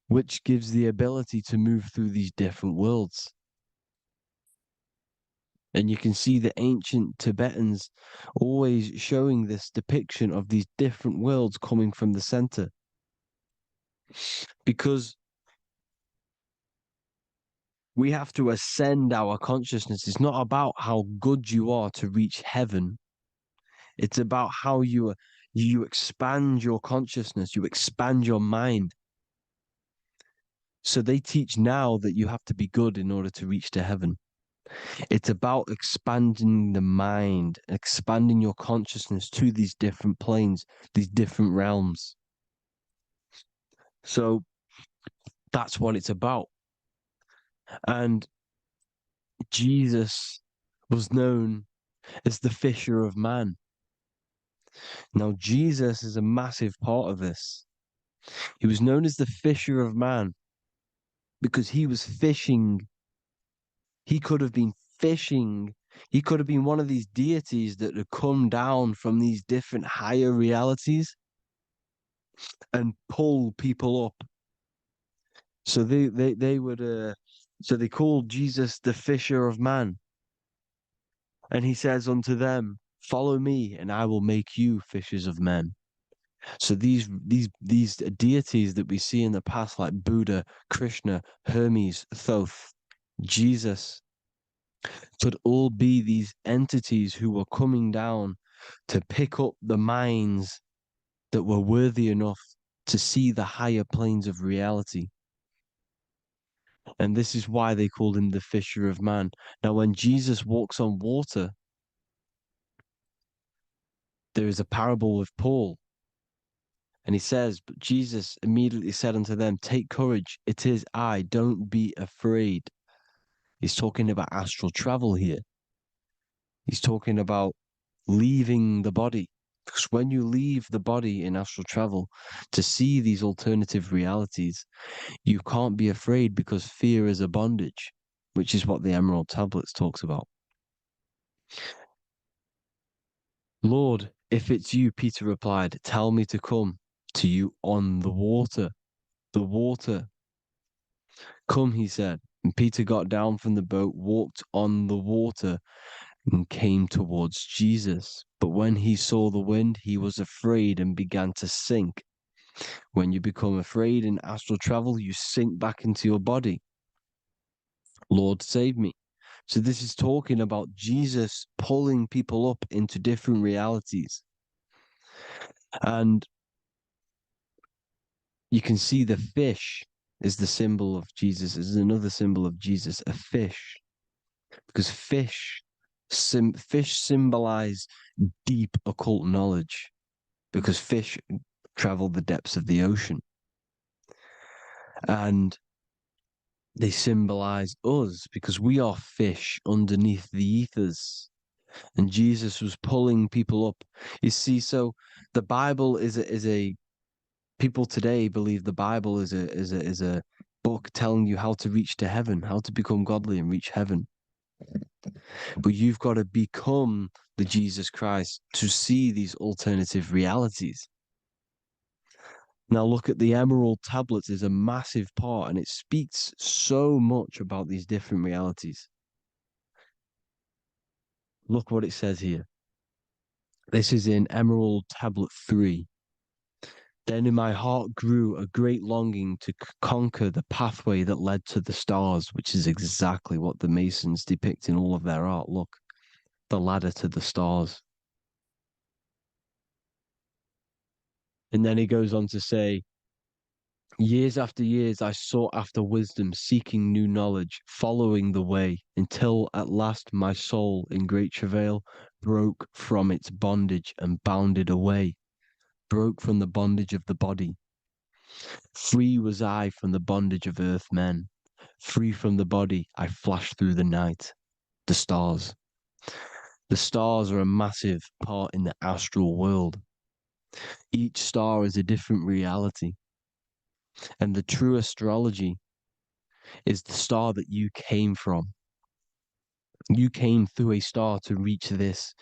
[SPEAKER 2] which gives the ability to move through these different worlds. And you can see the ancient Tibetans always showing this depiction of these different worlds coming from the center. Because we have to ascend our consciousness. It's not about how good you are to reach heaven. It's about how you expand your consciousness, you expand your mind. So they teach now that you have to be good in order to reach to heaven. It's about expanding the mind, expanding your consciousness to these different planes, these different realms. So that's what it's about. And Jesus was known as the fisher of man. Now, Jesus is a massive part of this. He was known as the fisher of man because he was fishing. He could have been fishing. He could have been one of these deities that had come down from these different higher realities and pull people up. So they would so they called Jesus the fisher of man. And he says unto them, follow me, and I will make you fishers of men. So these deities that we see in the past, like Buddha, Krishna, Hermes, Thoth, Jesus, could all be these entities who were coming down to pick up the minds that were worthy enough to see the higher planes of reality. And this is why they called him the fisher of man. Now, when Jesus walks on water, there is a parable with Paul. And he says, but Jesus immediately said unto them, take courage, it is I, don't be afraid. He's talking about astral travel here. He's talking about leaving the body. Because when you leave the body in astral travel to see these alternative realities, you can't be afraid because fear is a bondage, which is what the Emerald Tablets talks about. Lord, if it's you, Peter replied, tell me to come to you on the water. The water. Come, he said. And Peter got down from the boat, walked on the water, and came towards Jesus. But when he saw the wind, he was afraid and began to sink. When you become afraid in astral travel, you sink back into your body. Lord, save me. So this is talking about Jesus pulling people up into different realities. And you can see the fish is the symbol of Jesus, is another symbol of Jesus, a fish. Because fish symbolize deep occult knowledge, because fish travel the depths of the ocean. And they symbolize us because we are fish underneath the ethers. And Jesus was pulling people up. You see, so the Bible is a people today believe the Bible is a book telling you how to reach to heaven, how to become godly and reach heaven. But you've got to become the Jesus Christ to see these alternative realities. Now look at the Emerald Tablets is a massive part, and it speaks so much about these different realities. Look what it says here. This is in Emerald Tablet 3. Then in my heart grew a great longing to conquer the pathway that led to the stars, which is exactly what the Masons depict in all of their art. Look, the ladder to the stars. And then he goes on to say, years after years, I sought after wisdom, seeking new knowledge, following the way, until at last my soul, in great travail, broke from its bondage and bounded away, broke from the bondage of the body. Free was I from the bondage of earth men. Free from the body, I flashed through the night. The stars. The stars are a massive part in the astral world. Each star is a different reality. And the true astrology is the star that you came from. You came through a star to reach this,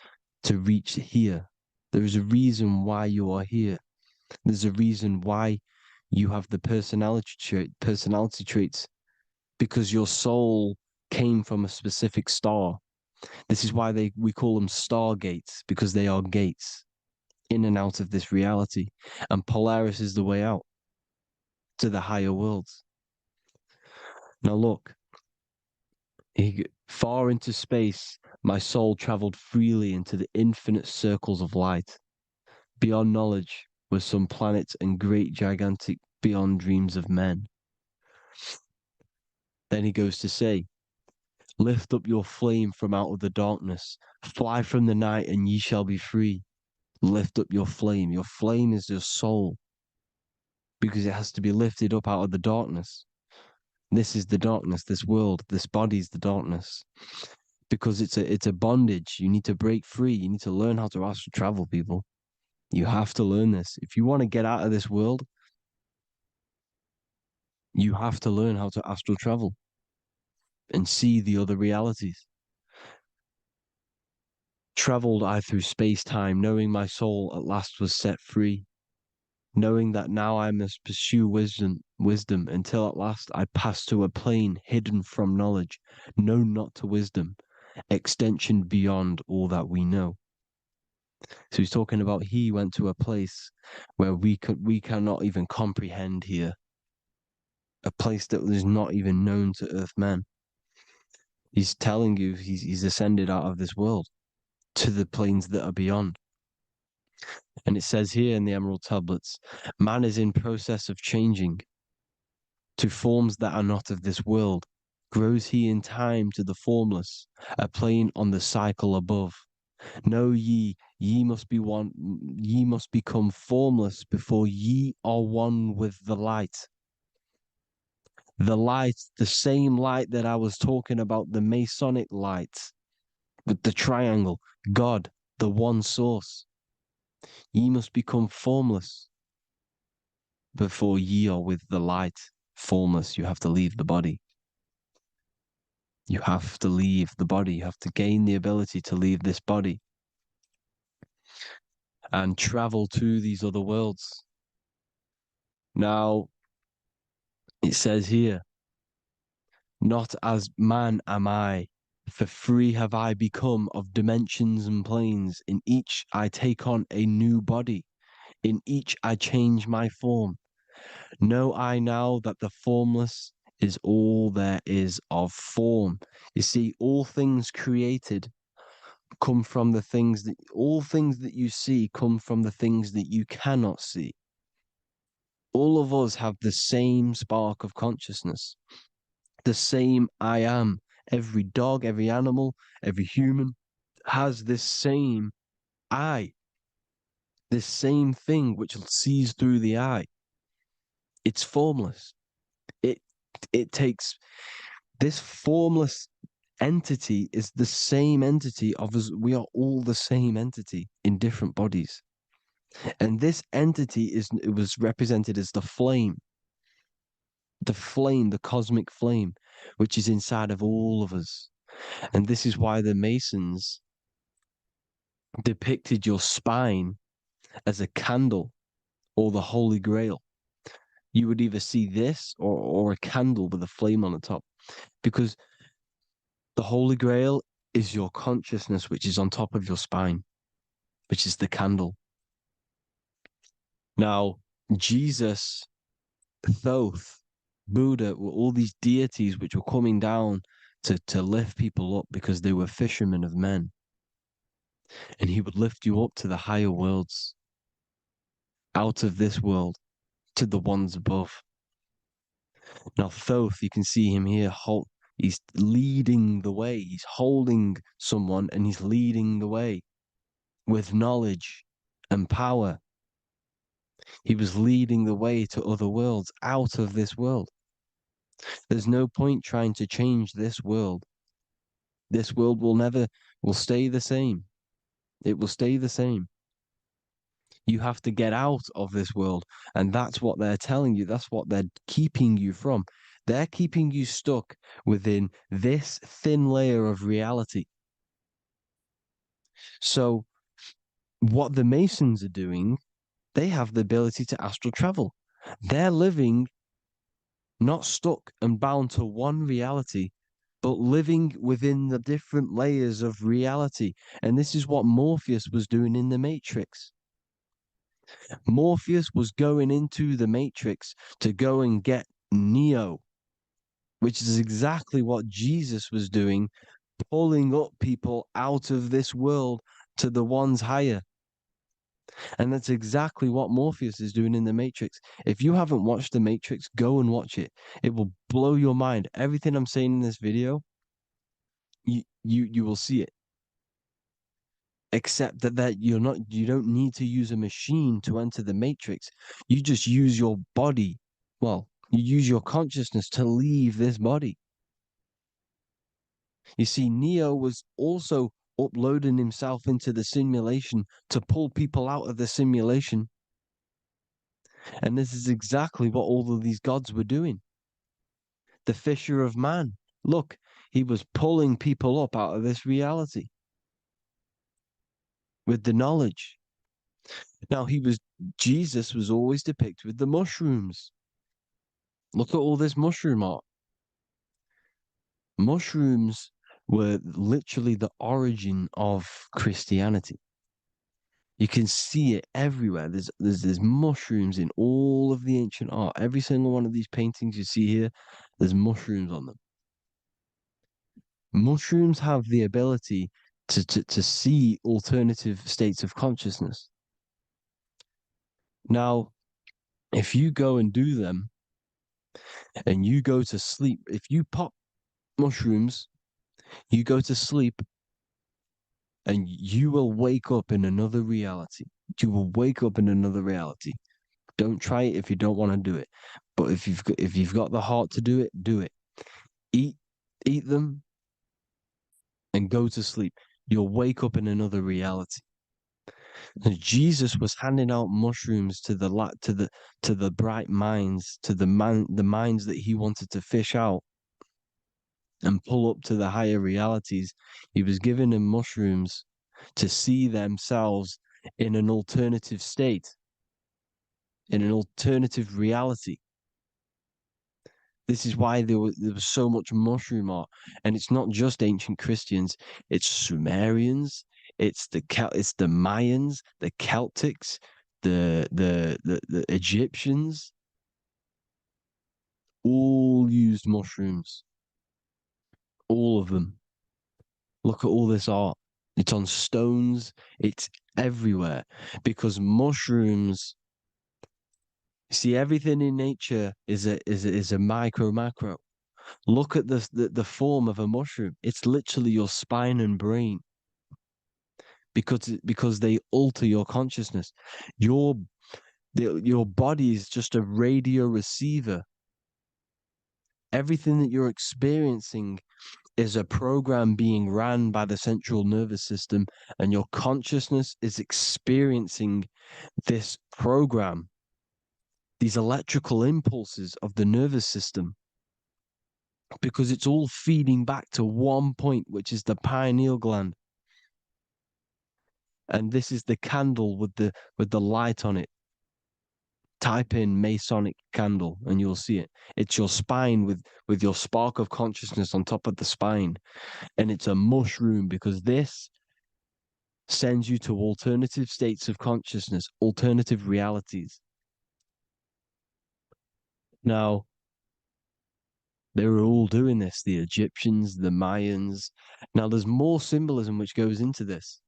[SPEAKER 2] to reach here. There is a reason why you are here. There's a reason why you have the personality traits, because your soul came from a specific star. This is why we call them stargates, because they are gates in and out of this reality. And Polaris is the way out to the higher worlds. Now look, far into space, my soul traveled freely into the infinite circles of light. Beyond knowledge were some planets and great gigantic beyond dreams of men. Then he goes to say, Lift up your flame from out of the darkness. Fly from the night, and ye shall be free. Lift up your flame. Your flame is your soul, because it has to be lifted up out of the darkness. This is the darkness, this world, this body is the darkness. Because it's a bondage. You need to break free. You need to learn how to astral travel, people. You have to learn this. If you want to get out of this world, you have to learn how to astral travel and see the other realities. Traveled I through space-time, knowing my soul at last was set free, knowing that now I must pursue wisdom until at last I pass to a plane hidden from knowledge, known not to wisdom, extension beyond all that we know. So he's talking about he went to a place where we cannot even comprehend here, a place that is not even known to Earthmen. He's telling you he's ascended out of this world to the planes that are beyond. And it says here in the Emerald Tablets, man is in process of changing to forms that are not of this world. Grows he in time to the formless, a plane on the cycle above. Know ye, ye must become formless before ye are one with the light. The light, the same light that I was talking about, the Masonic light, with the triangle, God, the one source. Ye must become formless before ye are with the light. Formless, you have to leave the body. You have to leave the body. You have to gain the ability to leave this body and travel to these other worlds. Now, it says here, not as man am I, for free have I become of dimensions and planes. In each I take on a new body. In each I change my form. Know I now that the formless is all there is of form. You see, all things created come from the things that, all things that you see come from the things that you cannot see. All of us have the same spark of consciousness, the same I am. Every dog, every animal, every human has this same I, this same thing which sees through the eye. It's formless. It takes this formless entity is the same entity of us. We are all the same entity in different bodies. And this entity it was represented as the flame, the cosmic flame, which is inside of all of us. And this is why the Masons depicted your spine as a candle or the Holy Grail. You would either see this or a candle with a flame on the top, because the Holy Grail is your consciousness, which is on top of your spine, which is the candle. Now, Jesus, Thoth, Buddha were all these deities which were coming down to lift people up because they were fishermen of men. And he would lift you up to the higher worlds, out of this world, to the ones above. Now, Thoth, you can see him here, he's leading the way. He's holding someone and he's leading the way with knowledge and power. He was leading the way to other worlds, out of this world. There's no point trying to change this world. This world will stay the same. It will stay the same. You have to get out of this world. And that's what they're telling you. That's what they're keeping you from. They're keeping you stuck within this thin layer of reality. So what the Masons are doing, they have the ability to astral travel. They're living not stuck and bound to one reality, but living within the different layers of reality. And this is what Morpheus was doing in the Matrix. Morpheus was going into the Matrix to go and get Neo, which is exactly what Jesus was doing, pulling up people out of this world to the ones higher. And that's exactly what Morpheus is doing in the Matrix. If you haven't watched the Matrix, go and watch it. It will blow your mind. Everything I'm saying in this video you will see it. Except that you don't need to use a machine to enter the matrix. You just use your body. Well, you use your consciousness to leave this body. You see, Neo was also uploading himself into the simulation to pull people out of the simulation. And this is exactly what all of these gods were doing. The Fisher of Man. Look, he was pulling people up out of this reality with the knowledge. Now, Jesus was always depicted with the mushrooms. Look at all this mushroom art. Mushrooms were literally the origin of Christianity. You can see it everywhere. There's mushrooms in all of the ancient art. Every single one of these paintings you see here, there's mushrooms on them. Mushrooms have the ability to see alternative states of consciousness. Now, if you go and do them and you go to sleep, if you pop mushrooms, you go to sleep and you will wake up in another reality. You will wake up in another reality. Don't try it if you don't want to do it. But if you've got the heart to do it, do it. Eat them and go to sleep. You'll wake up in another reality. And Jesus was handing out mushrooms to the bright minds, to the minds that he wanted to fish out and pull up to the higher realities. He was giving them mushrooms to see themselves in an alternative state, in an alternative reality. This is why there was so much mushroom art, and it's not just ancient Christians. It's Sumerians, it's the Mayans, the Celtics, the Egyptians. All used mushrooms. All of them. Look at all this art. It's on stones. It's everywhere because mushrooms. See, everything in nature is a micro macro. Look at the form of a mushroom. It's literally your spine and brain because they alter your consciousness. Your body is just a radio receiver. Everything that you're experiencing is a program being ran by the central nervous system, and your consciousness is experiencing this program, these electrical impulses of the nervous system, because it's all feeding back to one point, which is the pineal gland. And this is the candle with the light on it. Type in Masonic candle and you'll see it. It's your spine with your spark of consciousness on top of the spine. And it's a mushroom because this sends you to alternative states of consciousness, alternative realities. Now, they were all doing this, the Egyptians, the Mayans. Now, there's more symbolism which goes into this.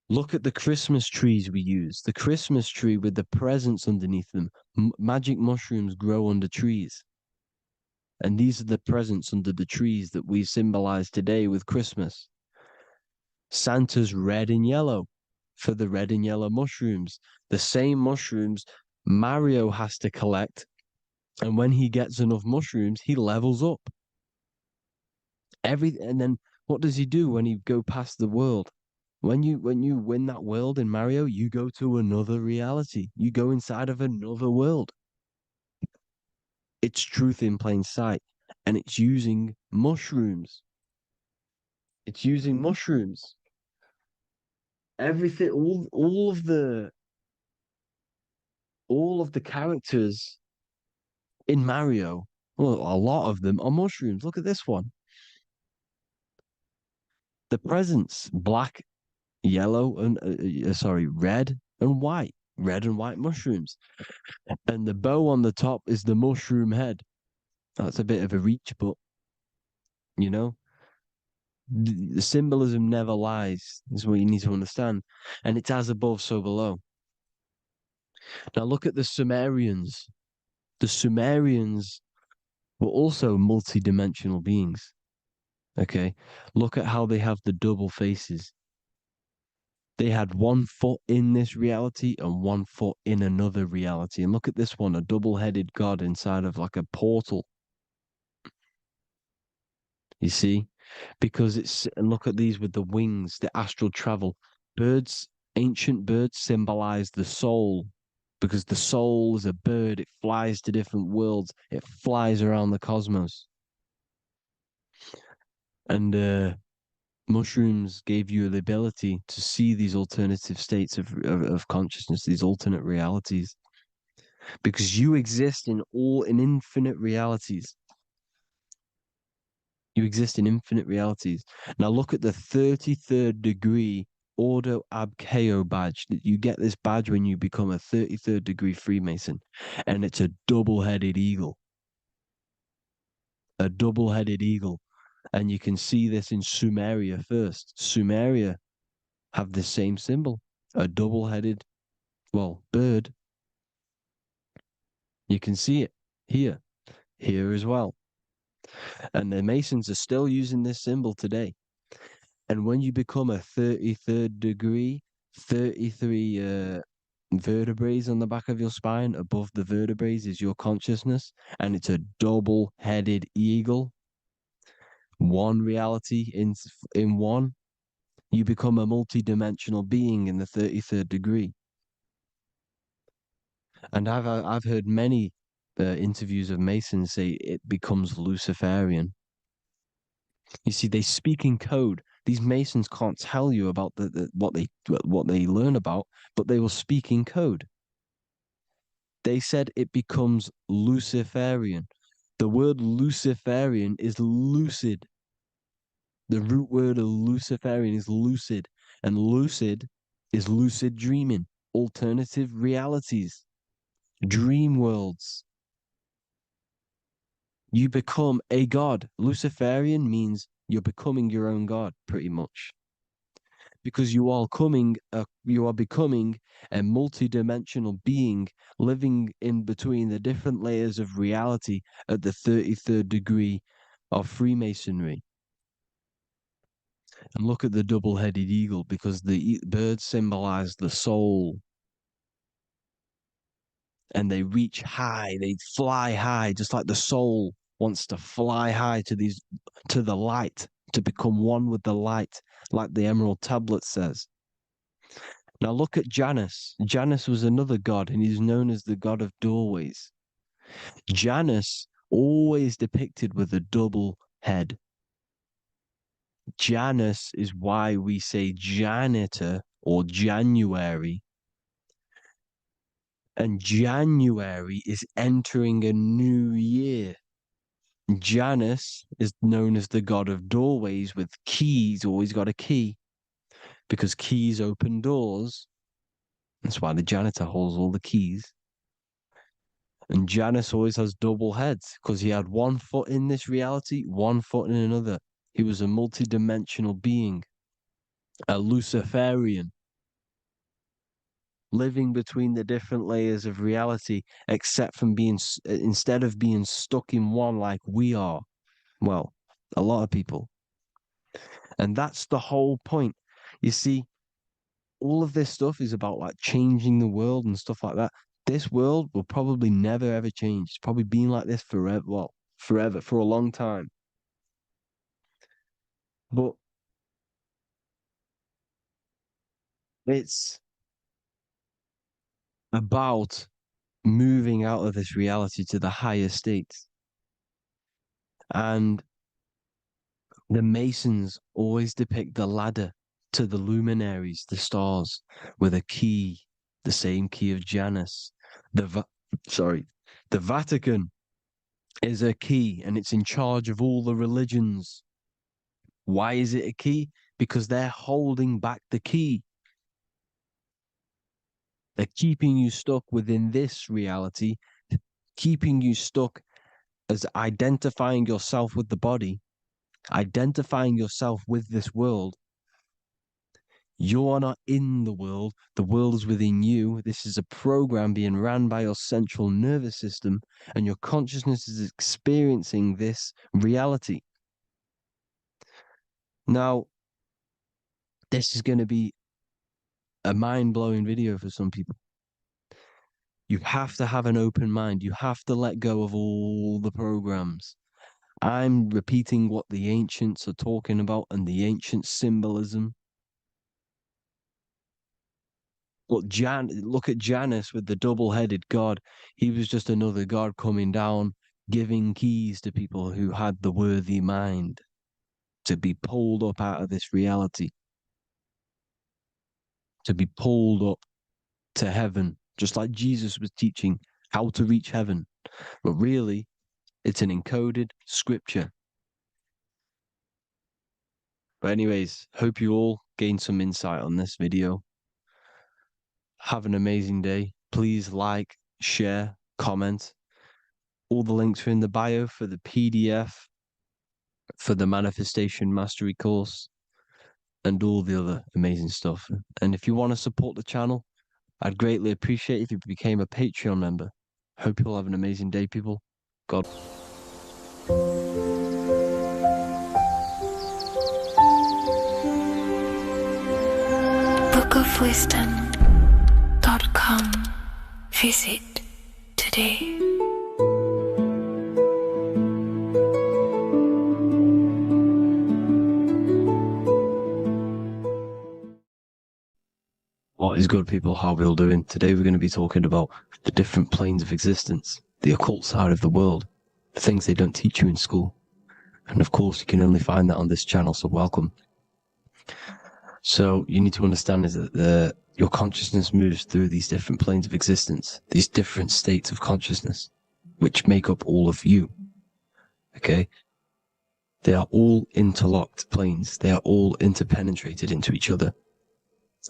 [SPEAKER 2] Look at the Christmas trees we use. The Christmas tree with the presents underneath them. Magic mushrooms grow under trees. And these are the presents under the trees that we symbolize today with Christmas. Santa's red and yellow for the red and yellow mushrooms. The same mushrooms Mario has to collect. And when he gets enough mushrooms, he levels up. And then what does he do when he go past the world? When you win that world in Mario, you go to another reality. You go inside of another world. It's truth in plain sight. And it's using mushrooms. It's using mushrooms. Everything, all of the characters in Mario, well, a lot of them are mushrooms. Look at this one. The presents, black, yellow, and red and white. Red and white mushrooms. And the bow on the top is the mushroom head. That's a bit of a reach, but you know, the symbolism never lies, is what you need to understand. And it's as above, so below. Now look at the Sumerians. The Sumerians were also multi-dimensional beings. Okay. Look at how they have the double faces. They had one foot in this reality and one foot in another reality. And look at this one, a double-headed god inside of like a portal. You see? Because and look at these with the wings, the astral travel. Birds, ancient birds symbolize the soul because the soul is a bird. It flies to different worlds. It flies around the cosmos. And mushrooms gave you the ability to see these alternative states of consciousness, these alternate realities, because you exist in infinite realities. You exist in infinite realities. Now look at the 33rd degree Ordo Ab Chao badge. You get this badge when you become a 33rd degree Freemason, and it's a double-headed eagle. A double-headed eagle. And you can see this in Sumeria first. Sumeria have the same symbol, a double-headed, well, bird. You can see it here as well. And the Masons are still using this symbol today. And when you become a 33rd degree, 33 vertebrae on the back of your spine, above the vertebrae is your consciousness, and it's a double-headed eagle. One reality in one, you become a multi-dimensional being in the 33rd degree. And I've heard many interviews of Masons say it becomes Luciferian. You see, they speak in code. These Masons can't tell you about what they learn about, but they will speak in code. They said it becomes Luciferian. The word Luciferian is lucid. The root word of Luciferian is lucid, and lucid is lucid dreaming, alternative realities, dream worlds. You become a god. Luciferian means you're becoming your own god, pretty much. Because you are becoming a multi-dimensional being living in between the different layers of reality at the 33rd degree of Freemasonry. And look at the double-headed eagle, because the birds symbolize the soul. And they reach high, they fly high, just like the soul wants to fly high to the light, to become one with the light, like the Emerald Tablet says. Now look at Janus. Janus was another god, and he's known as the god of doorways. Janus always depicted with a double head. Janus is why we say janitor or January. And January is entering a new year. Janus is known as the god of doorways with keys, always got a key, because keys open doors. That's why the janitor holds all the keys. And Janus always has double heads, because he had one foot in this reality, one foot in another. He was a multi-dimensional being, a Luciferian, living between the different layers of reality, except from instead of being stuck in one like we are. Well, a lot of people. And that's the whole point. You see, all of this stuff is about like changing the world and stuff like that. This world will probably never ever change. It's probably been like this forever. Well, forever, for a long time. But it's about moving out of this reality to the higher states. And the Masons always depict the ladder to the luminaries, the stars, with a key, the same key of Janus. The Vatican is a key, and it's in charge of all the religions. Why is it a key? Because they're holding back the key. They're keeping you stuck within this reality, keeping you stuck as identifying yourself with the body, identifying yourself with this world. You are not in the world is within you. This is a program being ran by your central nervous system, and your consciousness is experiencing this reality. Now, this is going to be a mind-blowing video for some people. You have to have an open mind. You have to let go of all the programs. I'm repeating what the ancients are talking about and the ancient symbolism. Look at Janus with the double-headed god. He was just another god coming down, giving keys to people who had the worthy mind to be pulled up out of this reality, to be pulled up to heaven, just like Jesus was teaching how to reach heaven. But really, it's an encoded scripture. But anyways, hope you all gained some insight on this video. Have an amazing day. Please like, share, comment. All the links are in the bio for the PDF, for the Manifestation Mastery course, and all the other amazing stuff. And if you want to support the channel, I'd greatly appreciate if you became a Patreon member. Hope you all have an amazing day, people. God.
[SPEAKER 3] bookofwisdom.com. Visit today.
[SPEAKER 2] What is good, people? How are we all doing? Today we're going to be talking about the different planes of existence, the occult side of the world, the things they don't teach you in school. And of course, you can only find that on this channel, so welcome. So you need to understand is that your consciousness moves through these different planes of existence, these different states of consciousness, which make up all of you. Okay? They are all interlocked planes. They are all interpenetrated into each other.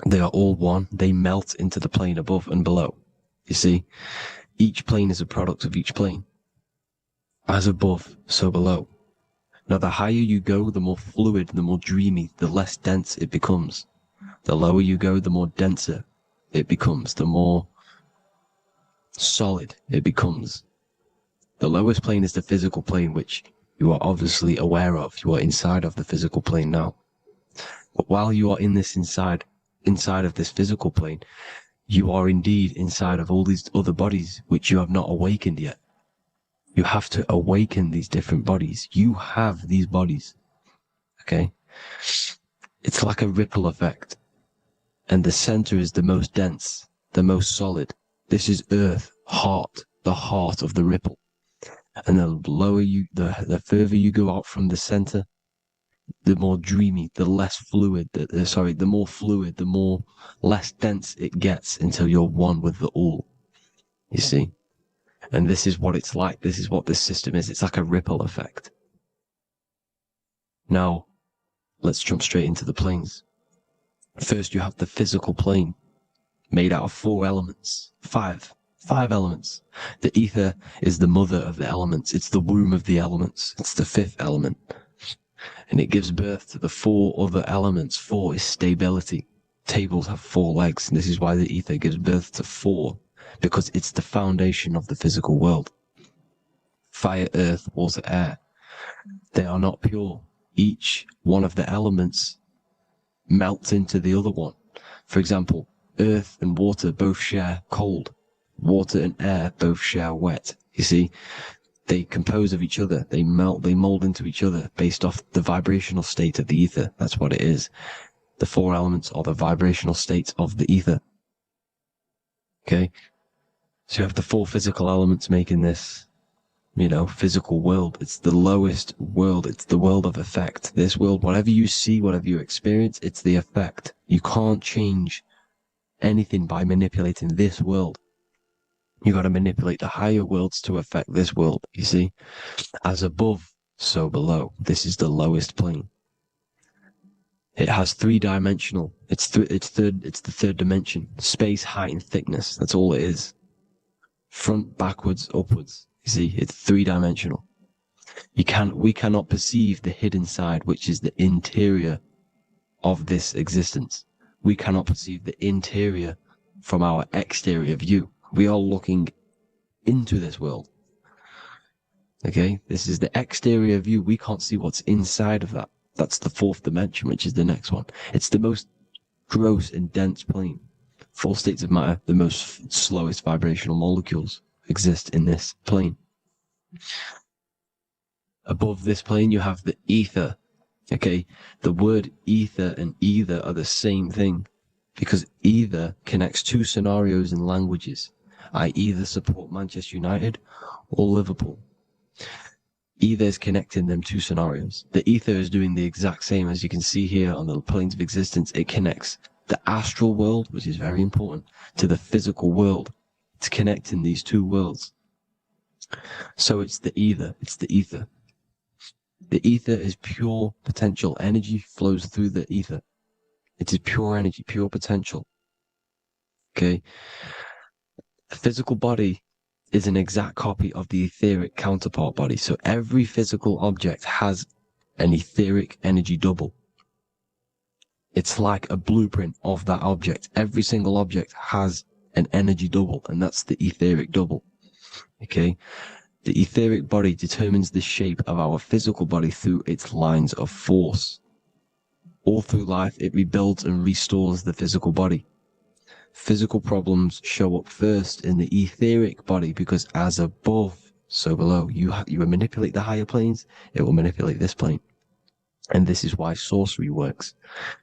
[SPEAKER 2] They are all one. They melt into the plane above and below. You see, each plane is a product of each plane. As above, so below. Now, the higher you go, the more fluid, the more dreamy, the less dense it becomes. The lower you go, the more denser it becomes, the more solid it becomes. The lowest plane is the physical plane, which you are obviously aware of. You are inside of the physical plane now. But while you are in this inside of this physical plane, you are indeed inside of all these other bodies which you have not awakened yet. You have to awaken these different bodies. You have these bodies. Okay? It's like a ripple effect. And the center is the most dense, the most solid. This is earth, heart, the heart of the ripple. And the lower you, the further you go out from the center, the more dreamy, the less fluid, the more fluid, the more less dense it gets until you're one with the all. You see? And this is what it's like. This is what this system is. It's like a ripple effect. Now, let's jump straight into the planes. First, you have the physical plane, made out of 4 elements. 5 elements. The ether is the mother of the elements. It's the womb of the elements. It's the 5th element. And it gives birth to the 4 other elements. 4 is stability. Tables have 4 legs, and this is why the ether gives birth to 4, because it's the foundation of the physical world. Fire, earth, water, air. They are not pure. Each one of the elements melts into the other one. For example, earth and water both share cold. Water and air both share wet. You see? They compose of each other. They melt, they mold into each other based off the vibrational state of the ether. That's what it is. The 4 elements are the vibrational states of the ether. Okay? So you have the 4 physical elements making this, physical world. It's the lowest world. It's the world of effect. This world, whatever you see, whatever you experience, it's the effect. You can't change anything by manipulating this world. You got to manipulate the higher worlds to affect this world, you see? As above, so below. This is the lowest plane. It has 3-dimensional. It's the 3rd dimension. Space, height, and thickness. That's all it is. Front, backwards, upwards. You see, it's 3-dimensional. We cannot perceive the hidden side, which is the interior of this existence. We cannot perceive the interior from our exterior view. We are looking into this world. Okay? This is the exterior view. We can't see what's inside of that. That's the fourth dimension, which is the next one. It's the most gross and dense plane. 4 states of matter, the most slowest vibrational molecules, exist in this plane. Above this plane, you have the ether. Okay, the word ether and either are the same thing, because either connects 2 scenarios in languages. I either support Manchester United or Liverpool. Either is connecting them 2 scenarios. The ether is doing the exact same, as you can see here on the planes of existence. It connects the astral world, which is very important, to the physical world. It's connecting these 2 worlds. So it's the ether. It's the ether. The ether is pure potential. Energy flows through the ether. It is pure energy, pure potential. Okay? The physical body is an exact copy of the etheric counterpart body. So every physical object has an etheric energy double. It's like a blueprint of that object. Every single object has an energy double, and that's the etheric double. Okay? The etheric body determines the shape of our physical body through its lines of force. All through life, it rebuilds and restores the physical body. Physical problems show up first in the etheric body, because as above, so below. You manipulate the higher planes, it will manipulate this plane. And this is why sorcery works.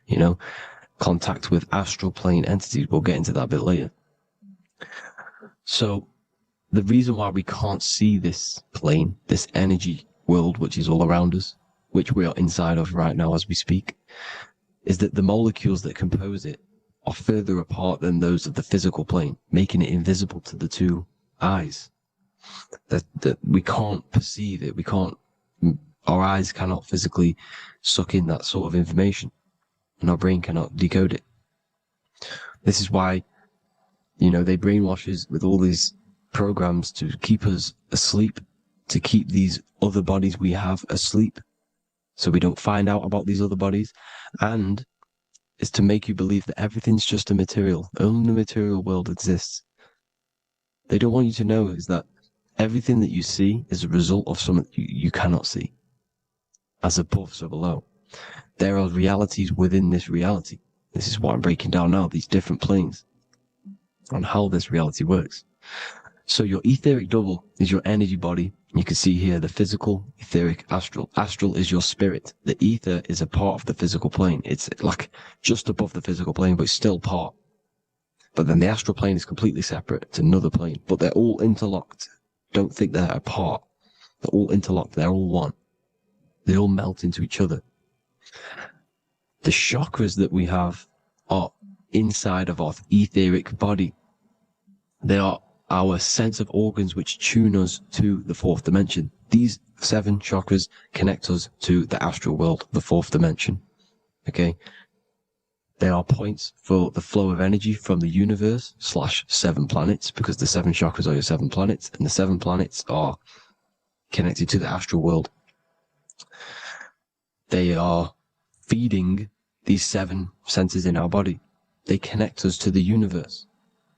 [SPEAKER 2] You know, contact with astral plane entities. We'll get into that a bit later. So, the reason why we can't see this plane, this energy world, which is all around us, which we are inside of right now as we speak, is that the molecules that compose it are further apart than those of the physical plane, making it invisible to the 2 eyes. That we can't perceive it. Our eyes cannot physically suck in that sort of information, and our brain cannot decode it. This is why, you know, they brainwash us with all these programs to keep us asleep, to keep these other bodies we have asleep, so we don't find out about these other bodies, and is to make you believe that everything's just a material. Only the material world exists. They don't want you to know is that everything that you see is a result of something you cannot see. As above, so below. There are realities within this reality. This is what I'm breaking down now, these different planes, on how this reality works. So your etheric double is your energy body. You can see here the physical, etheric, astral. Astral is your spirit. The ether is a part of the physical plane. It's like just above the physical plane, but it's still part. But then the astral plane is completely separate. It's another plane, but they're all interlocked. Don't think they're apart. They're all interlocked. They're all one. They all melt into each other. The chakras that we have are inside of our etheric body. They are our sense of organs which tune us to the 4th dimension. These 7 chakras connect us to the astral world, the 4th dimension. Okay? They are points for the flow of energy from the universe / 7 planets, because the 7 chakras are your 7 planets, and the 7 planets are connected to the astral world. They are feeding these 7 senses in our body. They connect us to the universe,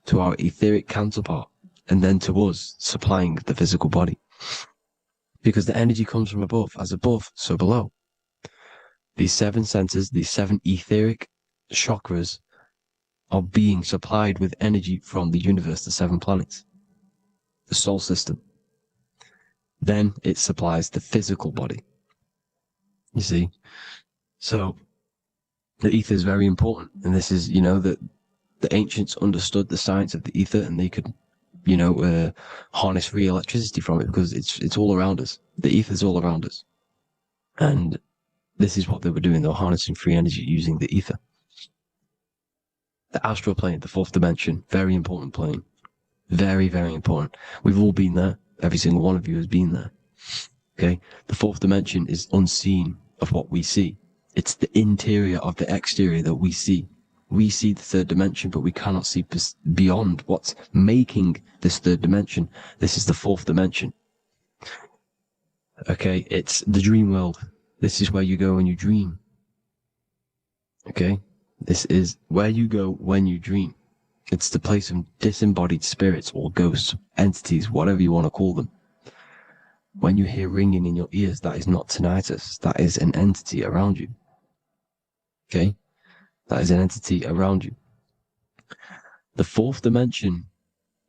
[SPEAKER 2] to our etheric counterpart, and then to us, supplying the physical body. Because the energy comes from above. As above, so below. These 7 senses, these 7 etheric chakras, are being supplied with energy from the universe, the 7 planets, the solar system. Then it supplies the physical body. You see? So, the ether is very important. And this is, you know, that the ancients understood the science of the ether, and they could, you know, harness free electricity from it, because it's all around us. The ether is all around us. And this is what they were doing. They were harnessing free energy using the ether. The astral plane, the 4th dimension, very important plane. Very, very important. We've all been there. Every single one of you has been there. Okay? The 4th dimension is unseen of what we see. It's the interior of the exterior that we see. We see the 3rd dimension, but we cannot see beyond what's making this 3rd dimension. This is the 4th dimension. Okay, it's the dream world. This is where you go when you dream. Okay, this is where you go when you dream. It's the place of disembodied spirits or ghosts, entities, whatever you want to call them. When you hear ringing in your ears, that is not tinnitus. That is an entity around you. Okay? That is an entity around you. The fourth dimension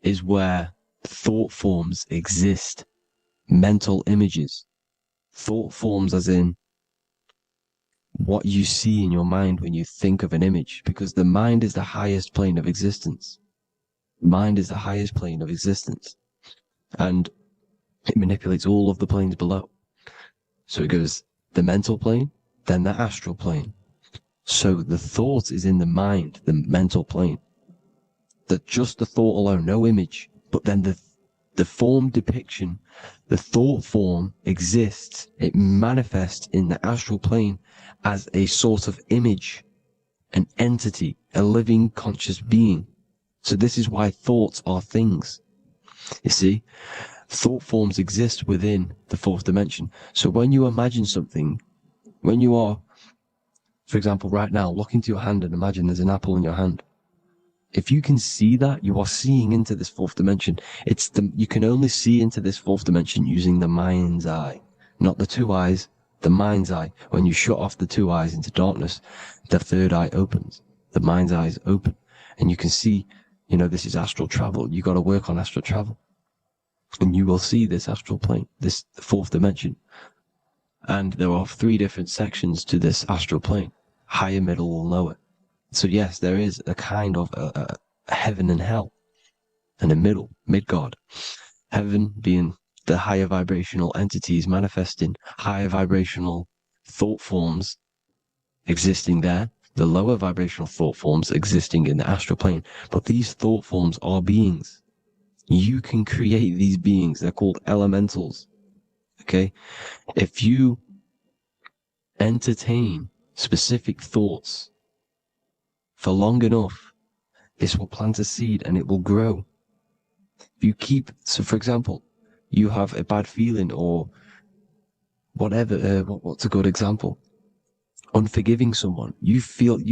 [SPEAKER 2] is where thought forms exist. Mental images. Thought forms as in what you see in your mind when you think of an image, because the mind is the highest plane of existence. Mind is the highest plane of existence. And it manipulates all of the planes below. So it goes the mental plane, then the astral plane. So the thought is in the mind, the mental plane. That just the thought alone, no image, but then the form depiction, the thought form exists. It manifests in the astral plane as a sort of image, an entity, a living conscious being. So this is why thoughts are things. You see, thought forms exist within the fourth dimension. So when you imagine something, when you are, for example, right now, look into your hand and imagine there's an apple in your hand. If you can see that, you are seeing into this fourth dimension. You can only see into this fourth dimension using the mind's eye, not the two eyes, the mind's eye. When you shut off the two eyes into darkness, the third eye opens. The mind's eye is open, and you can see, this is astral travel. You got to work on astral travel, and you will see this astral plane, this fourth dimension. And there are 3 different sections to this astral plane: higher, middle, or lower. So yes, there is a kind of a heaven and hell, and a mid-God. Heaven being the higher vibrational entities manifesting higher vibrational thought forms existing there, the lower vibrational thought forms existing in the astral plane. But these thought forms are beings. You can create these beings. They're called elementals. Okay? If you entertain specific thoughts for long enough, this will plant a seed and it will grow. If you so for example, you have a bad feeling or whatever, what's a good example? Unforgiving someone. You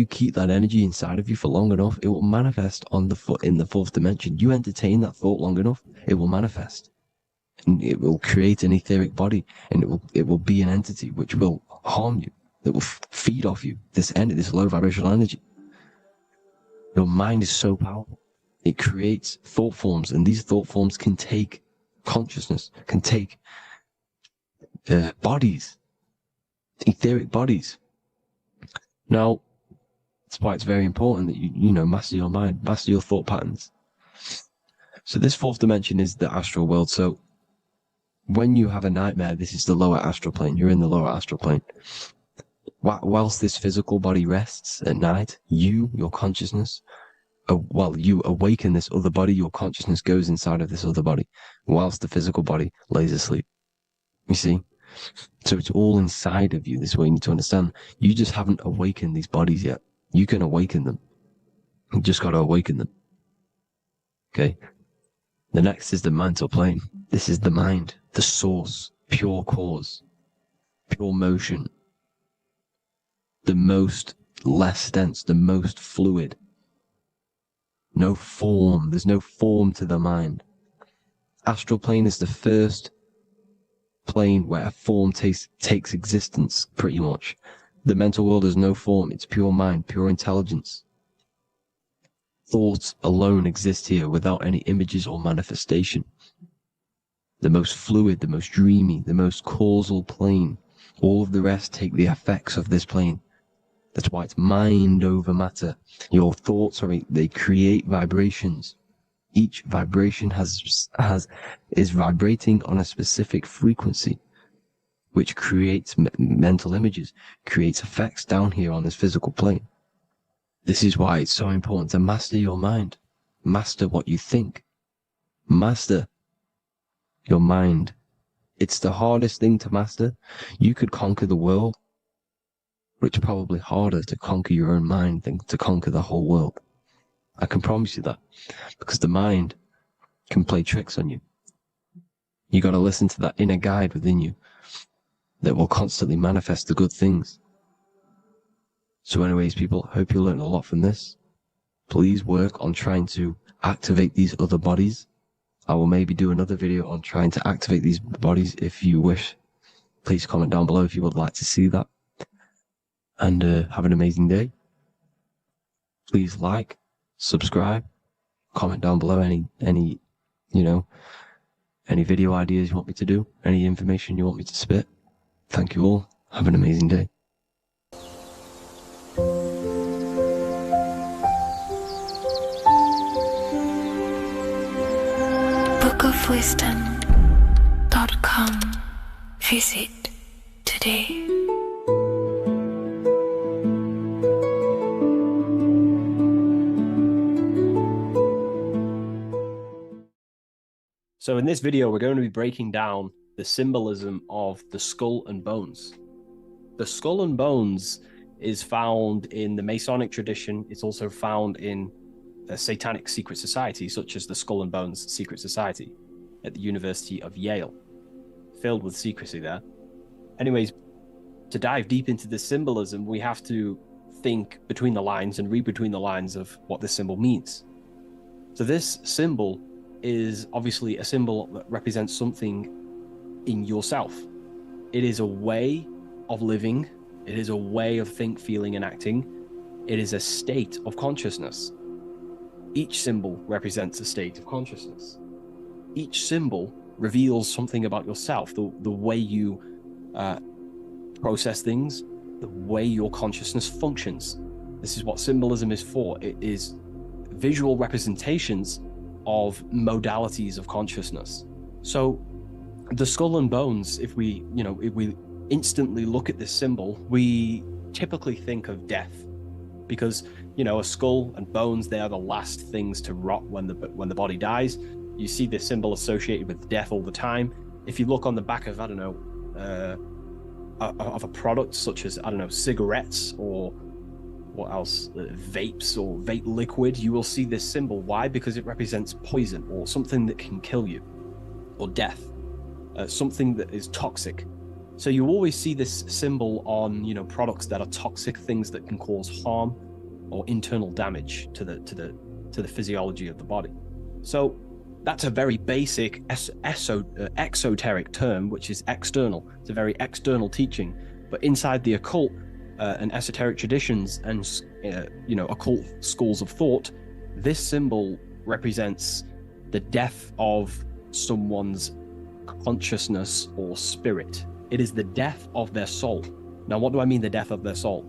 [SPEAKER 2] keep that energy inside of you for long enough, it will manifest in the fourth dimension. You entertain that thought long enough, it will manifest. And it will create an etheric body, and it will be an entity which will harm you. It will feed off you, this low vibrational energy. Your mind is so powerful. It creates thought forms, and these thought forms can take consciousness, can take bodies, etheric bodies. Now, that's why it's very important that you master your mind, master your thought patterns. So this fourth dimension is the astral world. So when you have a nightmare, this is the lower astral plane. You're in the lower astral plane. Whilst this physical body rests at night, your consciousness, you awaken this other body, your consciousness goes inside of this other body, whilst the physical body lays asleep. You see? So it's all inside of you. This is what you need to understand. You just haven't awakened these bodies yet. You can awaken them. You just got to awaken them. Okay? The next is the mental plane. This is the mind, the source, pure cause, pure motion. The most less dense, the most fluid. No form. There's no form to the mind. Astral plane is the first plane where a form takes existence, pretty much. The mental world has no form. It's pure mind, pure intelligence. Thoughts alone exist here without any images or manifestation. The most fluid, the most dreamy, the most causal plane. All of the rest take the effects of this plane. That's why it's mind over matter. Your thoughts they create vibrations. Each vibration is vibrating on a specific frequency, which creates mental images, creates effects down here on this physical plane. This is why it's so important to master your mind. Master what you think. Master your mind. It's the hardest thing to master. You could conquer the world, but it's probably harder to conquer your own mind than to conquer the whole world. I can promise you that, because the mind can play tricks on you. You got to listen to that inner guide within you that will constantly manifest the good things. So anyways, people, hope you learned a lot from this. Please work on trying to activate these other bodies, I will maybe do another video on trying to activate these bodies if you wish. Please comment down below if you would like to see that. And have an amazing day. Please like, subscribe, comment down below any video ideas you want me to do, any information you want me to spit. Thank you all. Have an amazing day.
[SPEAKER 3] bookofwisdom.com. Visit today.
[SPEAKER 4] So in this video, we're going to be breaking down the symbolism of the skull and bones. The skull and bones is found in the Masonic tradition. It's also found in a satanic secret society, such as the Skull and Bones Secret Society at the University of Yale, filled with secrecy there. Anyways, to dive deep into the symbolism, we have to think between the lines and read between the lines of what this symbol means. So this symbol is obviously a symbol that represents something in yourself. It is a way of living. It is a way of think, feeling, and acting. It is a state of consciousness. Each symbol represents a state of consciousness. Each symbol reveals something about yourself, the way you process things, the way your consciousness functions. This is what symbolism is for. It is visual representations of modalities of consciousness. So the skull and bones, if we instantly look at this symbol, we typically think of death, because a skull and bones, they are the last things to rot when the body dies. You see this symbol associated with death all the time. If you look on the back of of a product such as cigarettes or what else, vapes or vape liquid, you will see this symbol. Why? Because it represents poison or something that can kill you, or death, something that is toxic. So you always see this symbol on products that are toxic, things that can cause harm or internal damage to the physiology of the body. So that's a very basic exoteric term, which is external. It's a very external teaching. But inside the occult and esoteric traditions and occult schools of thought, this symbol represents the death of someone's consciousness or spirit. It is the death of their soul. Now, what do I mean, the death of their soul?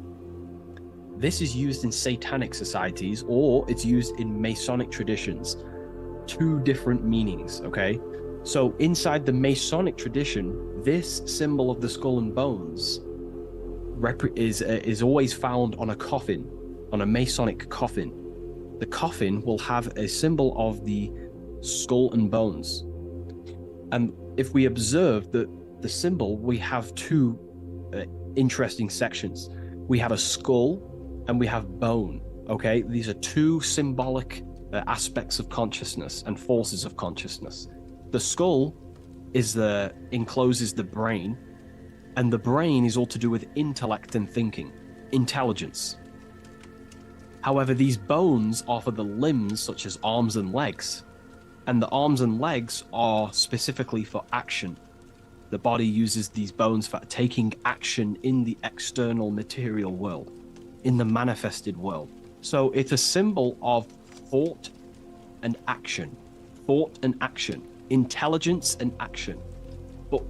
[SPEAKER 4] This is used in satanic societies, or it's used in Masonic traditions. Two different meanings, okay? So inside the Masonic tradition, this symbol of the skull and bones is always found on a coffin, on a Masonic coffin. The coffin will have a symbol of the skull and bones. And if we observe the symbol, we have two interesting sections. We have a skull and we have bone, okay? These are two symbolic aspects of consciousness and forces of consciousness. The skull encloses the brain, and the brain is all to do with intellect and thinking, intelligence. However, these bones are for the limbs, such as arms and legs, and the arms and legs are specifically for action. The body uses these bones for taking action in the external material world, in the manifested world. So it's a symbol of thought and action, intelligence and action. But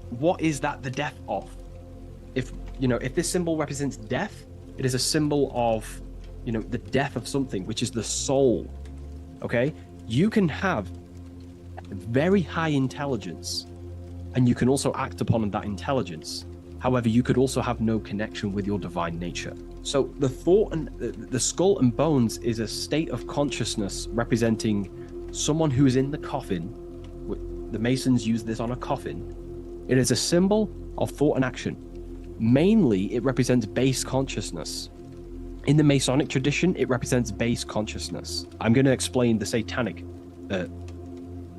[SPEAKER 4] what is that the death of? If this symbol represents death, it is a symbol of the death of something, which is the soul. Okay, you can have very high intelligence and you can also act upon that intelligence. However, you could also have no connection with your divine nature. So the thought and the skull and bones is a state of consciousness representing someone who is in the coffin. The Masons use this on a coffin. It is a symbol of thought and action. Mainly, it represents base consciousness. In the Masonic tradition, it represents base consciousness. I'm going to explain the satanic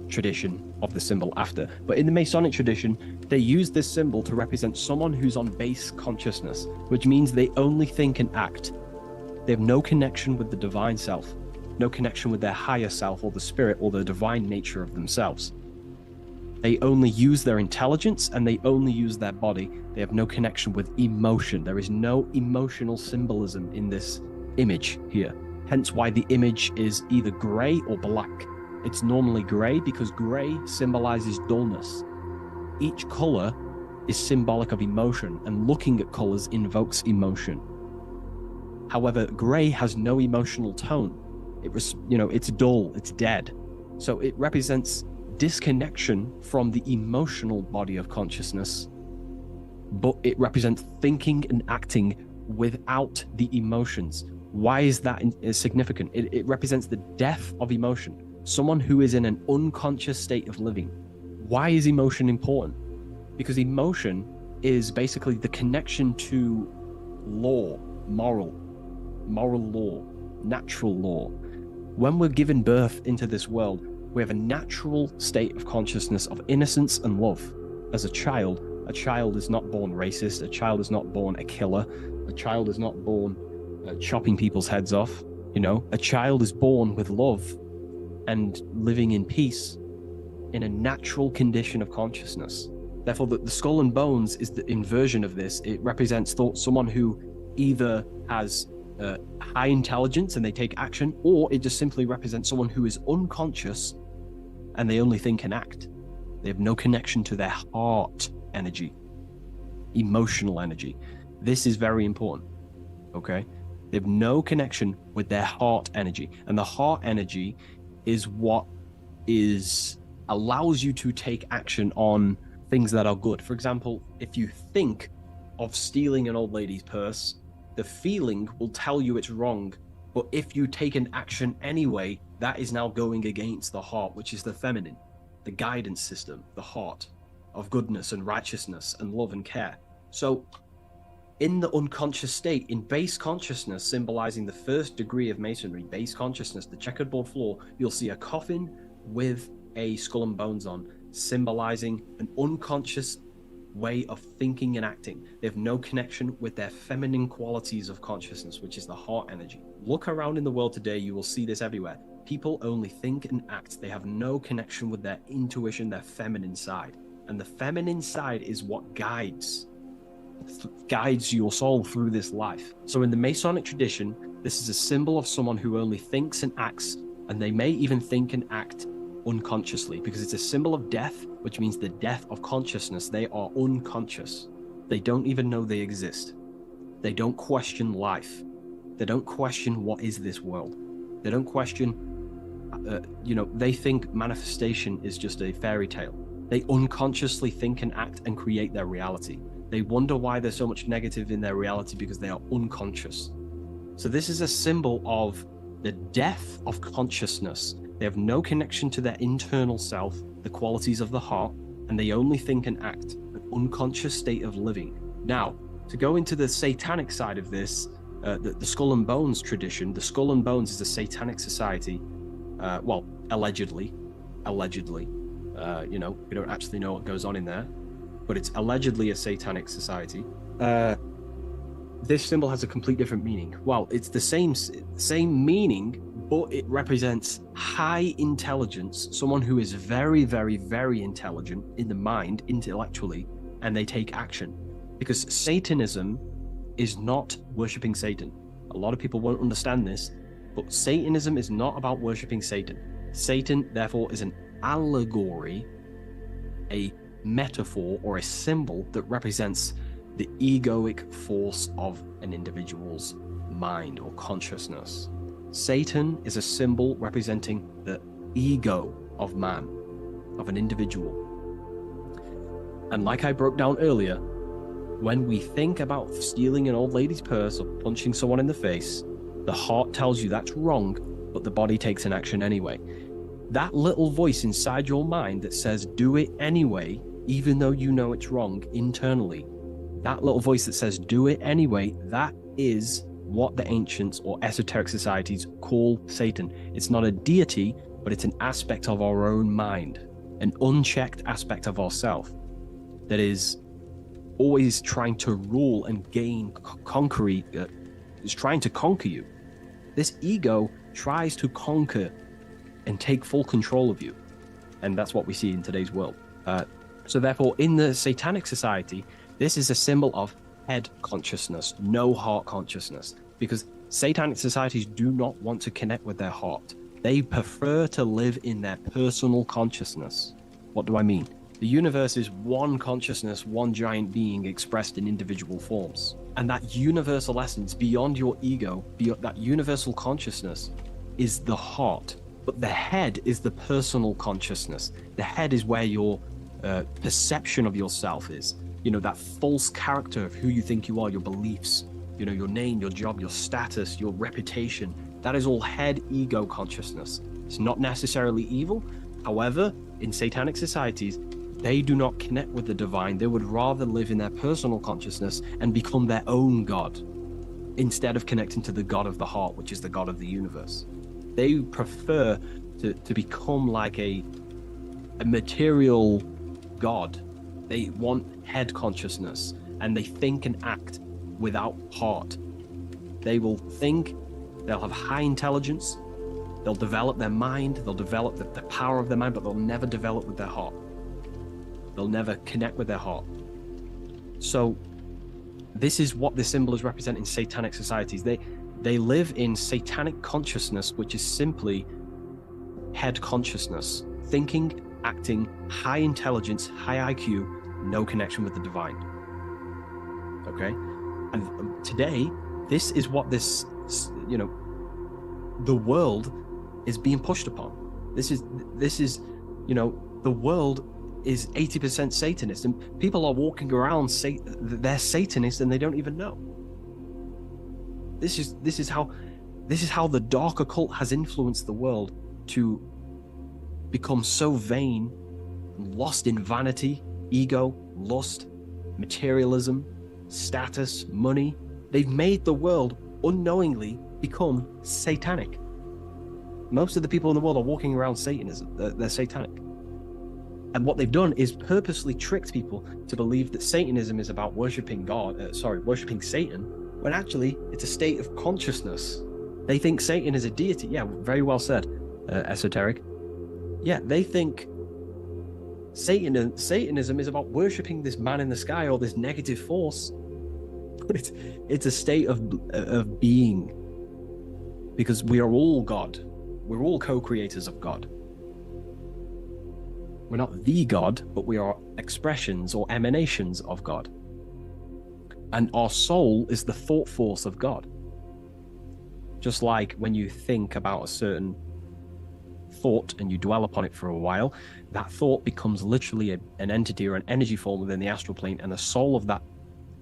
[SPEAKER 4] tradition of the symbol after, but in the Masonic tradition, they use this symbol to represent someone who's on base consciousness, which means they only think and act. They have no connection with the divine self. no connection with their higher self or the spirit or the divine nature of themselves. They only use their intelligence and they only use their body. They have no connection with emotion. There is no emotional symbolism in this image here. Hence why the image is either grey or black. It's normally grey because grey symbolizes dullness. Each color is symbolic of emotion, and looking at colors invokes emotion. However, grey has no emotional tone. It's dull, it's dead. So it represents disconnection from the emotional body of consciousness, but it represents thinking and acting without the emotions. Why is that significant? It represents the death of emotion. Someone who is in an unconscious state of living. Why is emotion important? Because emotion is basically the connection to law, moral law, natural law. When we're given birth into this world, we have a natural state of consciousness of innocence and love. As a child is not born racist, a child is not born a killer, a child is not born chopping people's heads off. A child is born with love and living in peace in a natural condition of consciousness. Therefore, the skull and bones is the inversion of this. It represents someone who either has high intelligence and they take action, or it just simply represents someone who is unconscious and they only think and act. They have no connection to their heart energy, emotional energy. This is very important, okay? They have no connection with their heart energy. And the heart energy is what allows you to take action on things that are good. For example, if you think of stealing an old lady's purse, the feeling will tell you it's wrong. But if you take an action anyway, that is now going against the heart, which is the feminine, the guidance system, the heart of goodness and righteousness and love and care. So in the unconscious state, in base consciousness, symbolizing the first degree of masonry, base consciousness, the checkerboard floor, you'll see a coffin with a skull and bones on, symbolizing an unconscious way of thinking and acting. They have no connection with their feminine qualities of consciousness, which is the heart energy. Look around in the world today, you will see this everywhere. People only think and act. They have no connection with their intuition, their feminine side. And the feminine side is what guides your soul through this life. So in the Masonic tradition, this is a symbol of someone who only thinks and acts, and they may even think and act unconsciously, because it's a symbol of death, which means the death of consciousness. They are unconscious. They don't even know they exist. They don't question life. They don't question what is this world. They don't question, they think manifestation is just a fairy tale. They unconsciously think and act and create their reality. They wonder why there's so much negative in their reality because they are unconscious. So this is a symbol of the death of consciousness. They have no connection to their internal self, the qualities of the heart, and they only think and act, an unconscious state of living. Now, to go into the satanic side of this, the Skull and Bones tradition, the Skull and Bones is a satanic society, allegedly. We don't actually know what goes on in there, but it's allegedly a satanic society. This symbol has a complete different meaning. Well, it's the same meaning, but it represents high intelligence, someone who is very, very, very intelligent in the mind, intellectually, and they take action. Because Satanism is not worshipping Satan. A lot of people won't understand this, but Satanism is not about worshipping Satan. Satan, therefore, is an allegory, a metaphor, or a symbol that represents the egoic force of an individual's mind or consciousness. Satan is a symbol representing the ego of man, of an individual. And like I broke down earlier, when we think about stealing an old lady's purse or punching someone in the face, the heart tells you that's wrong, but the body takes an action anyway. That little voice inside your mind that says, do it anyway, even though you know it's wrong internally, that little voice that says, do it anyway, that is what the ancients or esoteric societies call Satan. It's not a deity, but it's an aspect of our own mind, an unchecked aspect of ourself that is always trying to rule and gain is trying to conquer you. This ego tries to conquer and take full control of you. And that's what we see in today's world. So therefore, in the Satanic Society, this is a symbol of head consciousness, no heart consciousness, because Satanic societies do not want to connect with their heart. They prefer to live in their personal consciousness. What do I mean? The universe is one consciousness, one giant being expressed in individual forms. And that universal essence beyond your ego, beyond that universal consciousness, is the heart. But the head is the personal consciousness. The head is where your perception of yourself is. You know, that false character of who you think you are, your beliefs, you know, your name, your job, your status, your reputation. That is all head ego consciousness. It's not necessarily evil. However, in Satanic societies, they do not connect with the divine. They would rather live in their personal consciousness and become their own God instead of connecting to the God of the heart, which is the God of the universe. They prefer to become like a material God. They want head consciousness, and they think and act without heart. They will think, they'll have high intelligence, they'll develop their mind, they'll develop the power of their mind, but they'll never develop with their heart. They'll never connect with their heart. So this is what the symbol is representing in Satanic societies. They live in Satanic consciousness, which is simply head consciousness, thinking, acting, high intelligence, high IQ, no connection with the divine. Okay? And today, this is what this, you know, the world is being pushed upon. This is, you know, the world is 80% Satanist, and people are walking around they're Satanists and they don't even know. This is how the dark occult has influenced the world to become so vain, lost in vanity, ego, lust, materialism, status, money. They've made the world unknowingly become satanic. Most of the people in the world are walking around Satanism. They're satanic. And what they've done is purposely tricked people to believe that Satanism is about worshipping worshipping Satan, when actually it's a state of consciousness. They think Satan is a deity. Yeah, very well said, esoteric. Yeah, they think Satanism is about worshipping this man in the sky or this negative force. But it's a state of being, because we are all God. We're all co-creators of God. We're not the God, but we are expressions or emanations of God. And our soul is the thought force of God. Just like when you think about a certain thought and you dwell upon it for a while, that thought becomes literally an entity or an energy form within the astral plane, and the soul of that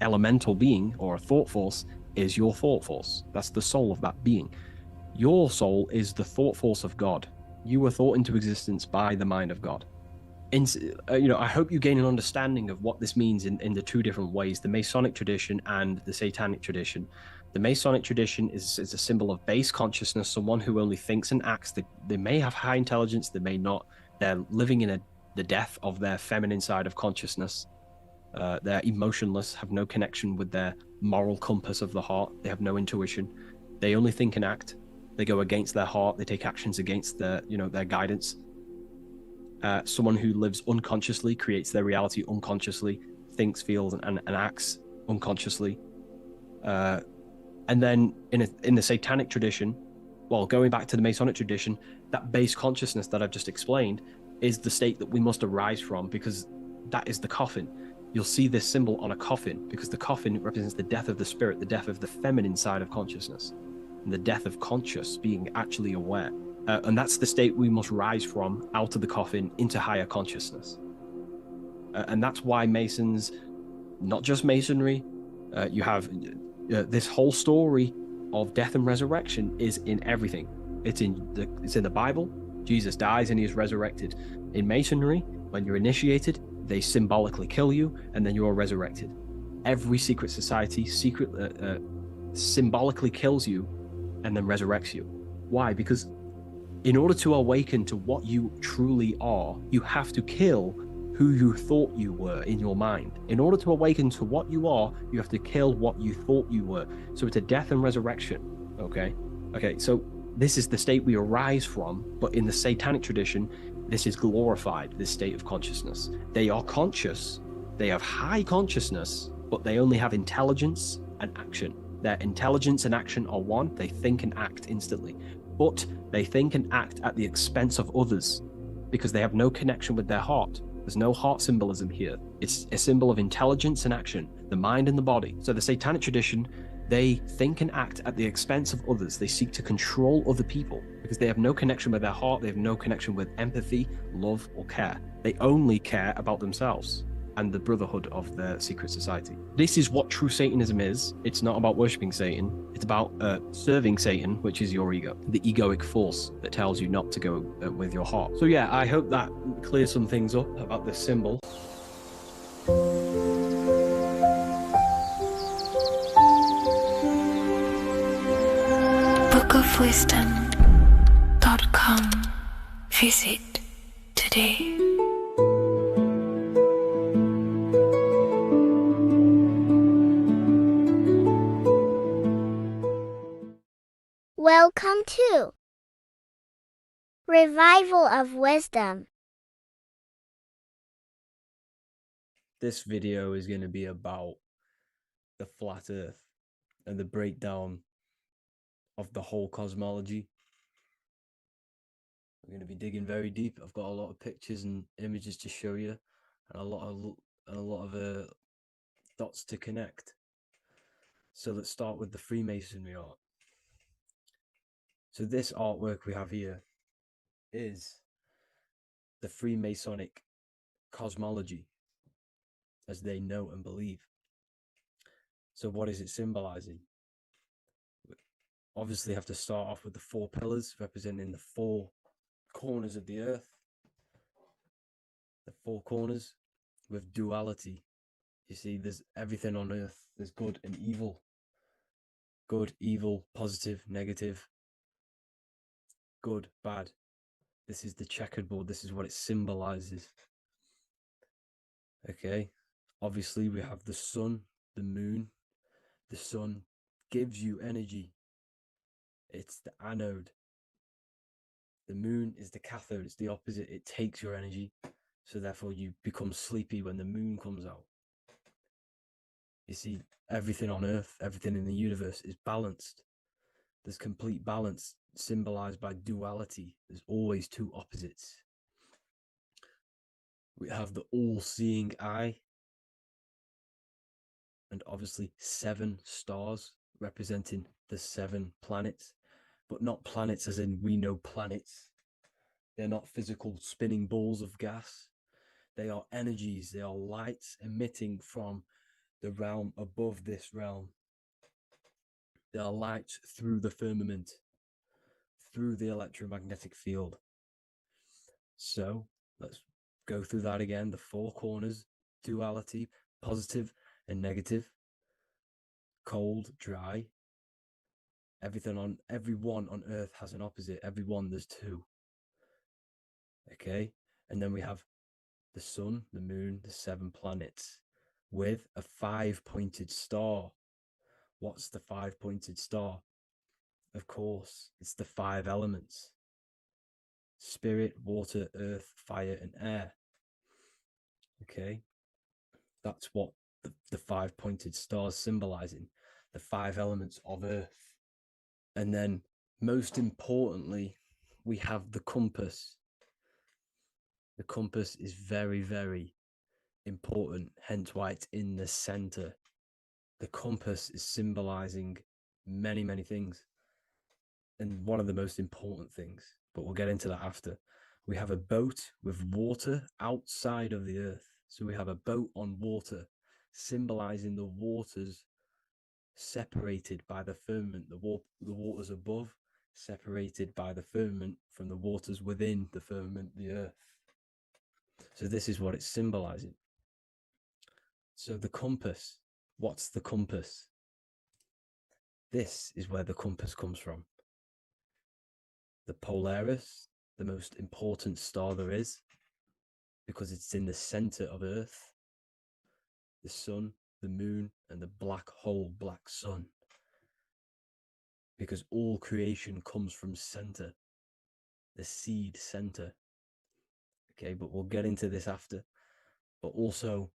[SPEAKER 4] elemental being or a thought force is your thought force. That's the soul of that being. Your soul is the thought force of God. You were thought into existence by the mind of God. I hope you gain an understanding of what this means in the two different ways, the Masonic tradition and the Satanic tradition. The Masonic tradition is a symbol of base consciousness, someone who only thinks and acts. They may have high intelligence, they may not. They're living in the death of their feminine side of consciousness. They're emotionless, have no connection with their moral compass of the heart. They have no intuition. They only think and act. They go against their heart. They take actions against their guidance. Someone who lives unconsciously, creates their reality unconsciously, thinks, feels, and acts unconsciously. And then in the Satanic tradition, well, going back to the Masonic tradition, that base consciousness that I've just explained is the state that we must arise from, because that is the coffin. You'll see this symbol on a coffin, because the coffin represents the death of the spirit, the death of the feminine side of consciousness, and the death of conscious, being actually aware. And that's the state we must rise from, out of the coffin into higher consciousness. And that's why Masons, not just Masonry, you have this whole story of death and resurrection is in everything. It's in the Bible. Jesus dies and he is resurrected. In Masonry, when you're initiated, they symbolically kill you and then you are resurrected. Every secret society symbolically kills you and then resurrects you. Why? Because in order to awaken to what you truly are, you have to kill who you thought you were in your mind. In order to awaken to what you are, you have to kill what you thought you were. So it's a death and resurrection. Okay, so This is the state we arise from, but in the satanic tradition, this is glorified, this state of consciousness. They are conscious, they have high consciousness, but they only have intelligence and action. Their intelligence and action are one, they think and act instantly, but they think and act at the expense of others because they have no connection with their heart. There's no heart symbolism here. It's a symbol of intelligence and action, the mind and the body. So the satanic tradition, they think and act at the expense of others. They seek to control other people because they have no connection with their heart. They have no connection with empathy, love, or care. They only care about themselves and the brotherhood of their secret society. This is what true Satanism is. It's not about worshipping Satan. It's about serving Satan, which is your ego, the egoic force that tells you not to go with your heart. So yeah, I hope that clears some things up about this symbol.
[SPEAKER 3] bookofwisdom.com. Visit today.
[SPEAKER 5] Welcome to Revival of Wisdom.
[SPEAKER 4] This video is going to be about the flat earth and the breakdown of the whole cosmology. We're going to be digging very deep. I've got a lot of pictures and images to show you, and a lot of dots to connect. So let's start with the Freemasonry art. So this artwork we have here is the Freemasonic cosmology as they know and believe. So what is it symbolizing? We obviously have to start off with the 4 pillars representing the 4 corners of the earth. The 4 corners with duality. You see, there's everything on earth. There's good and evil. Good, evil, positive, negative. Good, bad. This is the checkerboard. This is what it symbolizes. Okay. Obviously, we have the sun, the moon. The sun gives you energy. It's the anode. The moon is the cathode. It's the opposite. It takes your energy. So therefore, you become sleepy when the moon comes out. You see, everything on Earth, everything in the universe is balanced. There's complete balance symbolized by duality. There's always 2 opposites. We have the all-seeing eye. And obviously 7 stars representing the 7 planets. But not planets as in we know planets. They're not physical spinning balls of gas. They are energies. They are lights emitting from the realm above this realm. They are lights through the firmament, through the electromagnetic field. So let's go through that again. The 4 corners, duality, positive and negative, cold, dry. Everyone on Earth has an opposite. Everyone, there's 2. Okay, and then we have the sun, the moon, the 7 planets with a 5-pointed star. What's the 5-pointed star? Of course, it's the 5 elements: spirit, water, earth, fire, and air. Okay, that's what the 5-pointed star is symbolizing, the 5 elements of Earth. And then, most importantly, we have the compass. The compass is very, very important, hence why it's in the center. The compass is symbolizing many, many things. And one of the most important things, but we'll get into that after. We have a boat with water outside of the earth. So we have a boat on water, symbolizing the waters separated by the firmament, the waters above, separated by the firmament from the waters within the firmament, the earth. So this is what it's symbolizing. So the compass, what's the compass? This is where the compass comes from. The Polaris, the most important star there is, because it's in the center of Earth, the sun, the moon, and the black hole, black sun. because all creation comes from center, the seed center. Okay, but we'll get into this after. But also,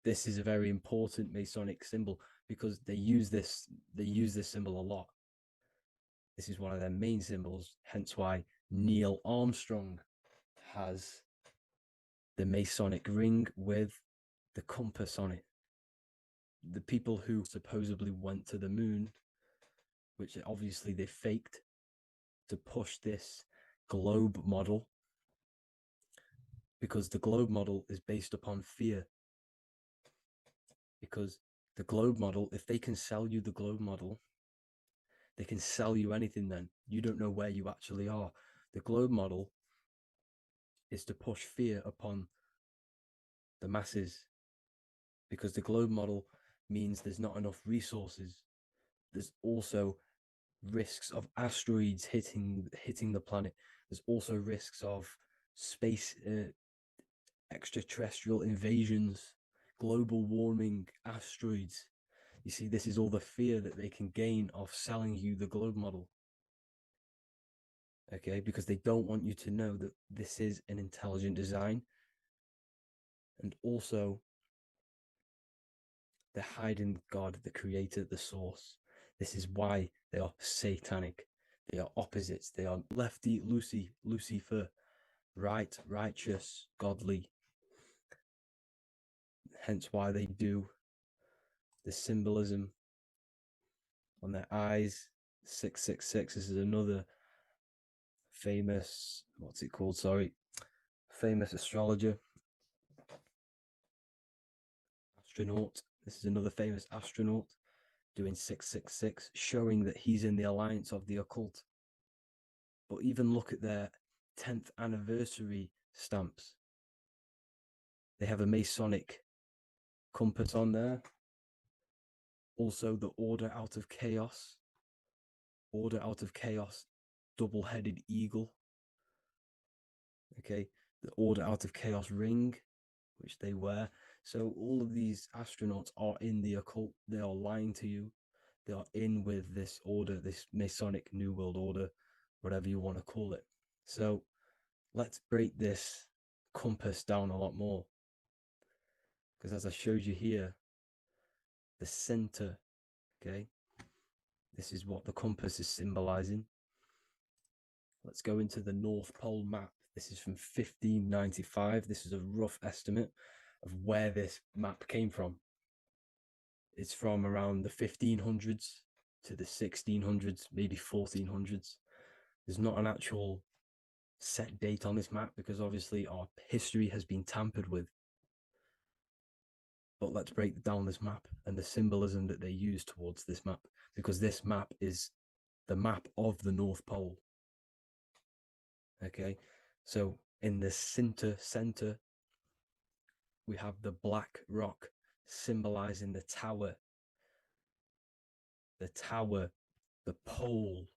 [SPEAKER 4] this is a very important Masonic symbol because they use this symbol a lot. This is one of their main symbols, hence why Neil Armstrong has the Masonic ring with the compass on it. The people who supposedly went to the moon, which obviously they faked to push this globe model, because the globe model is based upon fear. Because the globe model, if they can sell you the globe model, they can sell you anything then. You don't know where you actually are. The globe model is to push fear upon the masses, because the globe model means there's not enough resources. There's also risks of asteroids hitting the planet. There's also risks of space extraterrestrial invasions, global warming, asteroids. You see, this is all the fear that they can gain of selling you the globe model. Okay, because they don't want you to know that this is an intelligent design. And also, they're hiding God, the creator, the source. This is why they are satanic. They are opposites. They are lefty, Lucifer, right, righteous, godly. Hence why they do the symbolism on their eyes. 666. This is another famous, what's it called? Sorry. Famous astrologer. Astronaut. This is another famous astronaut doing 666, showing that he's in the alliance of the occult. But even look at their 10th anniversary stamps. They have a Masonic compass on there. Also, the Order Out of Chaos. Order Out of Chaos, double-headed eagle. Okay, the Order Out of Chaos ring, which they wear. So all of these astronauts are in the occult. They are lying to you. They are in with this order, this Masonic New World Order, whatever you want to call it. So let's break this compass down a lot more. Because as I showed you here, the center, okay, this is what the compass is symbolizing. Let's go into the North Pole map. This is from 1595. This is a rough estimate of where this map came from. It's from around the 1500s to the 1600s, maybe 1400s. There's not an actual set date on this map because obviously our history has been tampered with. But let's break down this map and the symbolism that they use towards this map, because this map is the map of the North Pole. Okay, so in the center, we have the black rock symbolizing the tower, the pole,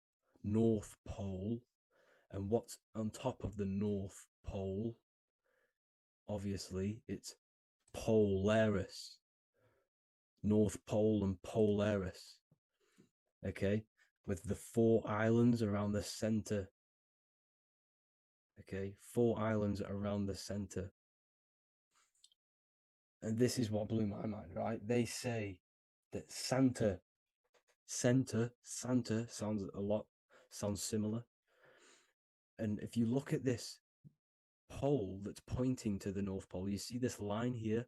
[SPEAKER 4] North Pole. And what's on top of the North Pole? Obviously, it's Polaris. North Pole and Polaris. Okay, with the 4 islands around the center. Okay, 4 islands around the center. And this is what blew my mind, right? They say that Santa sounds similar. And if you look at this pole that's pointing to the North Pole, you see this line here.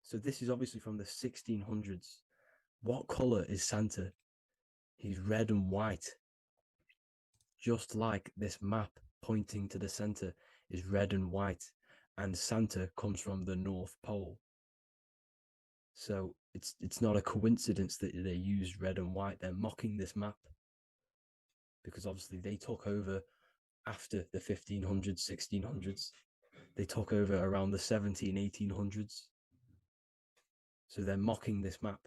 [SPEAKER 4] So this is obviously from the 1600s. What color is Santa? He's red and white. Just like this map pointing to the center is red and white, and Santa comes from the North Pole. So it's not a coincidence that they use red and white. They're mocking this map because obviously they took over after the 1500s, 1600s. They took over around the 17, 1800s. So they're mocking this map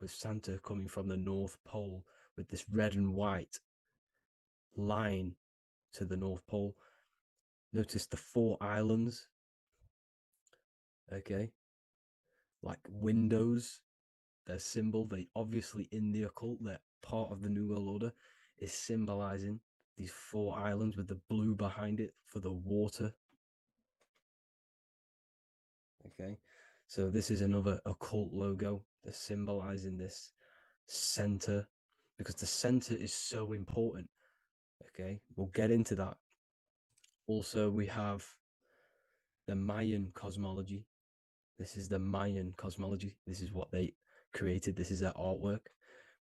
[SPEAKER 4] with Santa coming from the North Pole with this red and white line to the North Pole. Notice the 4 islands. Okay. Like windows. their symbol, they obviously in the occult, they're part of the New World Order, is symbolizing these 4 islands with the blue behind it for the water. Okay, so this is another occult logo. They're symbolizing this center because the center is so important. Okay, we'll get into that. Also, we have the Mayan cosmology. This is the Mayan cosmology. This is what they created. This is their artwork,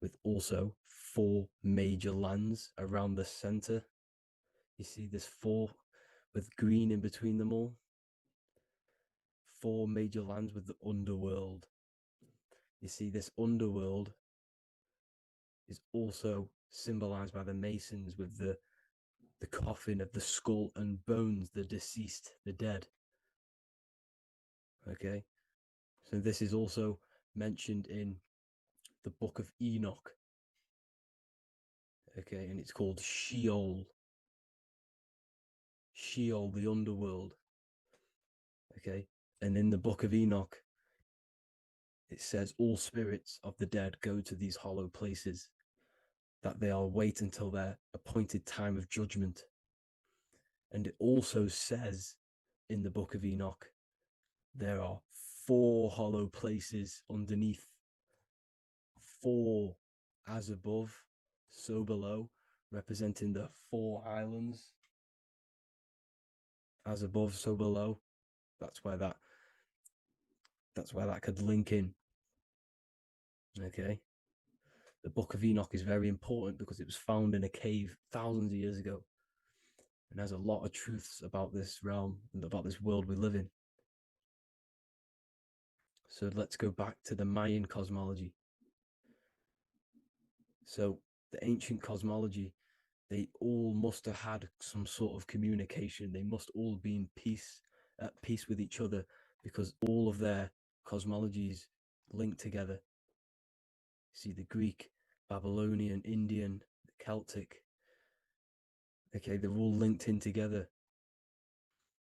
[SPEAKER 4] with also 4 major lands around the center. You see there's 4 with green in between them all. 4 major lands with the underworld. You see this underworld is also symbolized by the Masons with the coffin of the skull and bones, the deceased, the dead. Okay, so this is also mentioned in the book of Enoch. Okay, and it's called Sheol. Sheol, the underworld. Okay, and in the book of Enoch, it says all spirits of the dead go to these hollow places, that they'll wait until their appointed time of judgment. And it also says in the book of Enoch, there are 4 hollow places underneath. 4 as above, so below, representing the 4 islands. As above, so below. That's where that could link in. Okay. The book of Enoch is very important because it was found in a cave thousands of years ago. And has a lot of truths about this realm and about this world we live in. So let's go back to the Mayan cosmology. So the ancient cosmology, they all must have had some sort of communication. They must all be in peace, at peace with each other, because all of their cosmologies linked together. See the Greek, Babylonian, Indian, Celtic. Okay, they're all linked in together.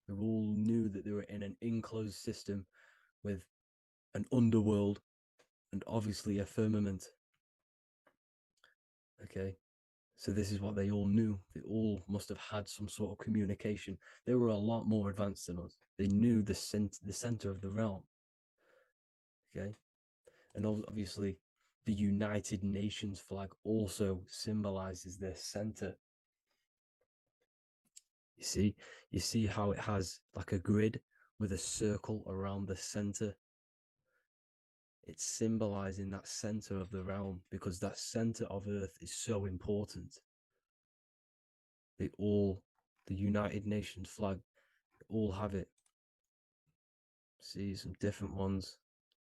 [SPEAKER 4] They all knew that they were in an enclosed system with an underworld and obviously a firmament. Okay, so this is what they all knew. They all must have had some sort of communication. They were a lot more advanced than us. They knew the center of the realm. Okay, and obviously the United Nations flag also symbolizes their center. You see how it has like a grid with a circle around the center. It's symbolizing that center of the realm because that center of Earth is so important. The United Nations flag, all have it. See, some different ones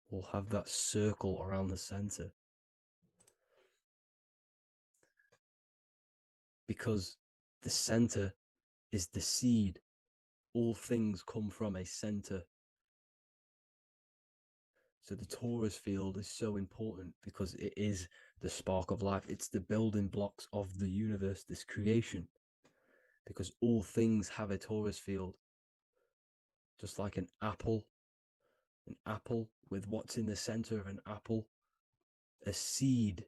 [SPEAKER 4] all have that circle around the center. Because the center is the seed. All things come from a center. So the torus field is so important because it is the spark of life. It's the building blocks of the universe, this creation. Because all things have a torus field. Just like an apple with what's in the center of an apple, a seed.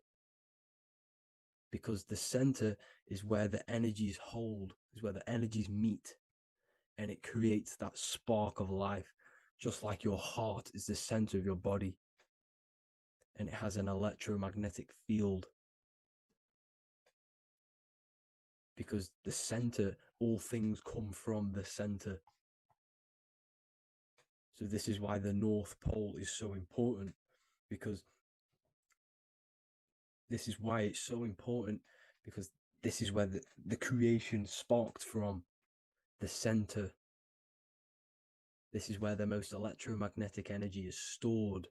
[SPEAKER 4] Because the center is where the energies hold, is where the energies meet. And it creates that spark of life. Just like your heart is the center of your body. And it has an electromagnetic field. Because the center, all things come from the center. So this is why the North Pole is so important. Because this is why it's so important. Because this is where the creation sparked from. The center. This is where the most electromagnetic energy is stored.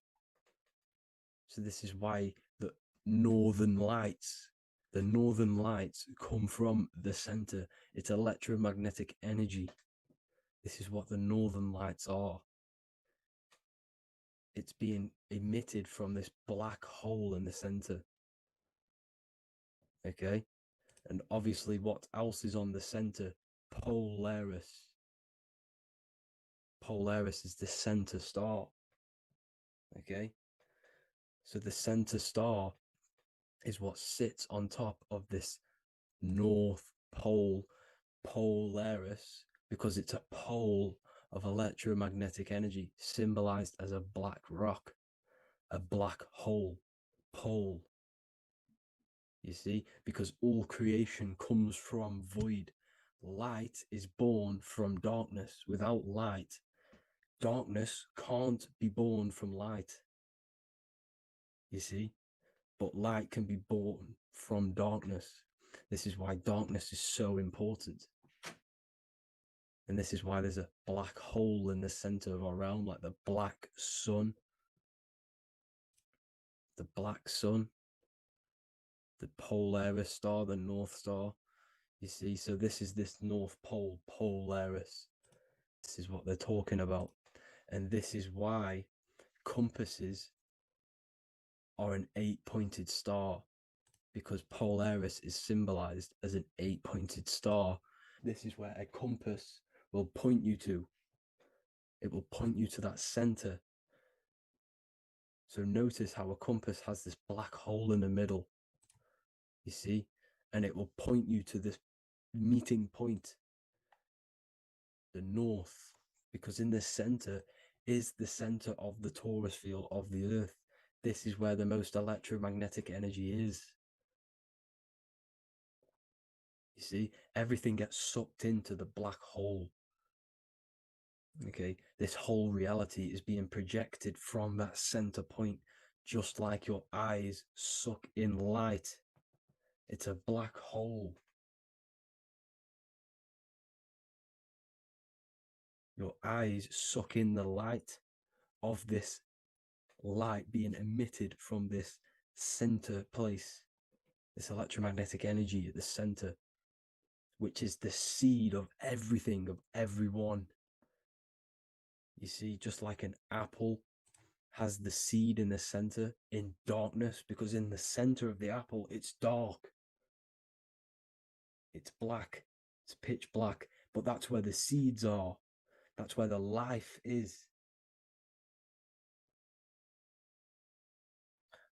[SPEAKER 4] So this is why the northern lights come from the center. It's electromagnetic energy. This is what the northern lights are. It's being emitted from this black hole in the center. Okay? And obviously what else is on the center? Polaris. Polaris is the center star. Okay? So the center star is what sits on top of this North Pole, Polaris, because it's a pole of electromagnetic energy symbolized as a black rock, a black hole, pole. You see, because all creation comes from void. Light is born from darkness. Without light, darkness can't be born from light. You see, but light can be born from darkness. This is why darkness is so important. And this is why there's a black hole in the center of our realm, like the black sun. The black sun, the Polaris star, the North Star. You see, so this is this North Pole, Polaris. This is what they're talking about. And this is why compasses are an 8-pointed star, because Polaris is symbolized as an 8-pointed star. This is where a compass will point you to. It will point you to that center. So notice how a compass has this black hole in the middle, you see, and it will point you to this meeting point, the north, because in the center is the center of the torus field of the earth. This is where the most electromagnetic energy is. You see, everything gets sucked into the black hole. Okay, this whole reality is being projected from that center point, just like your eyes suck in light. It's a black hole. Your eyes suck in the light of this light being emitted from this center place, this electromagnetic energy at the center, which is the seed of everything, of everyone. You see, just like an apple has the seed in the center in darkness, because in the center of the apple, it's dark. It's black. It's pitch black. But that's where the seeds are. That's where the life is.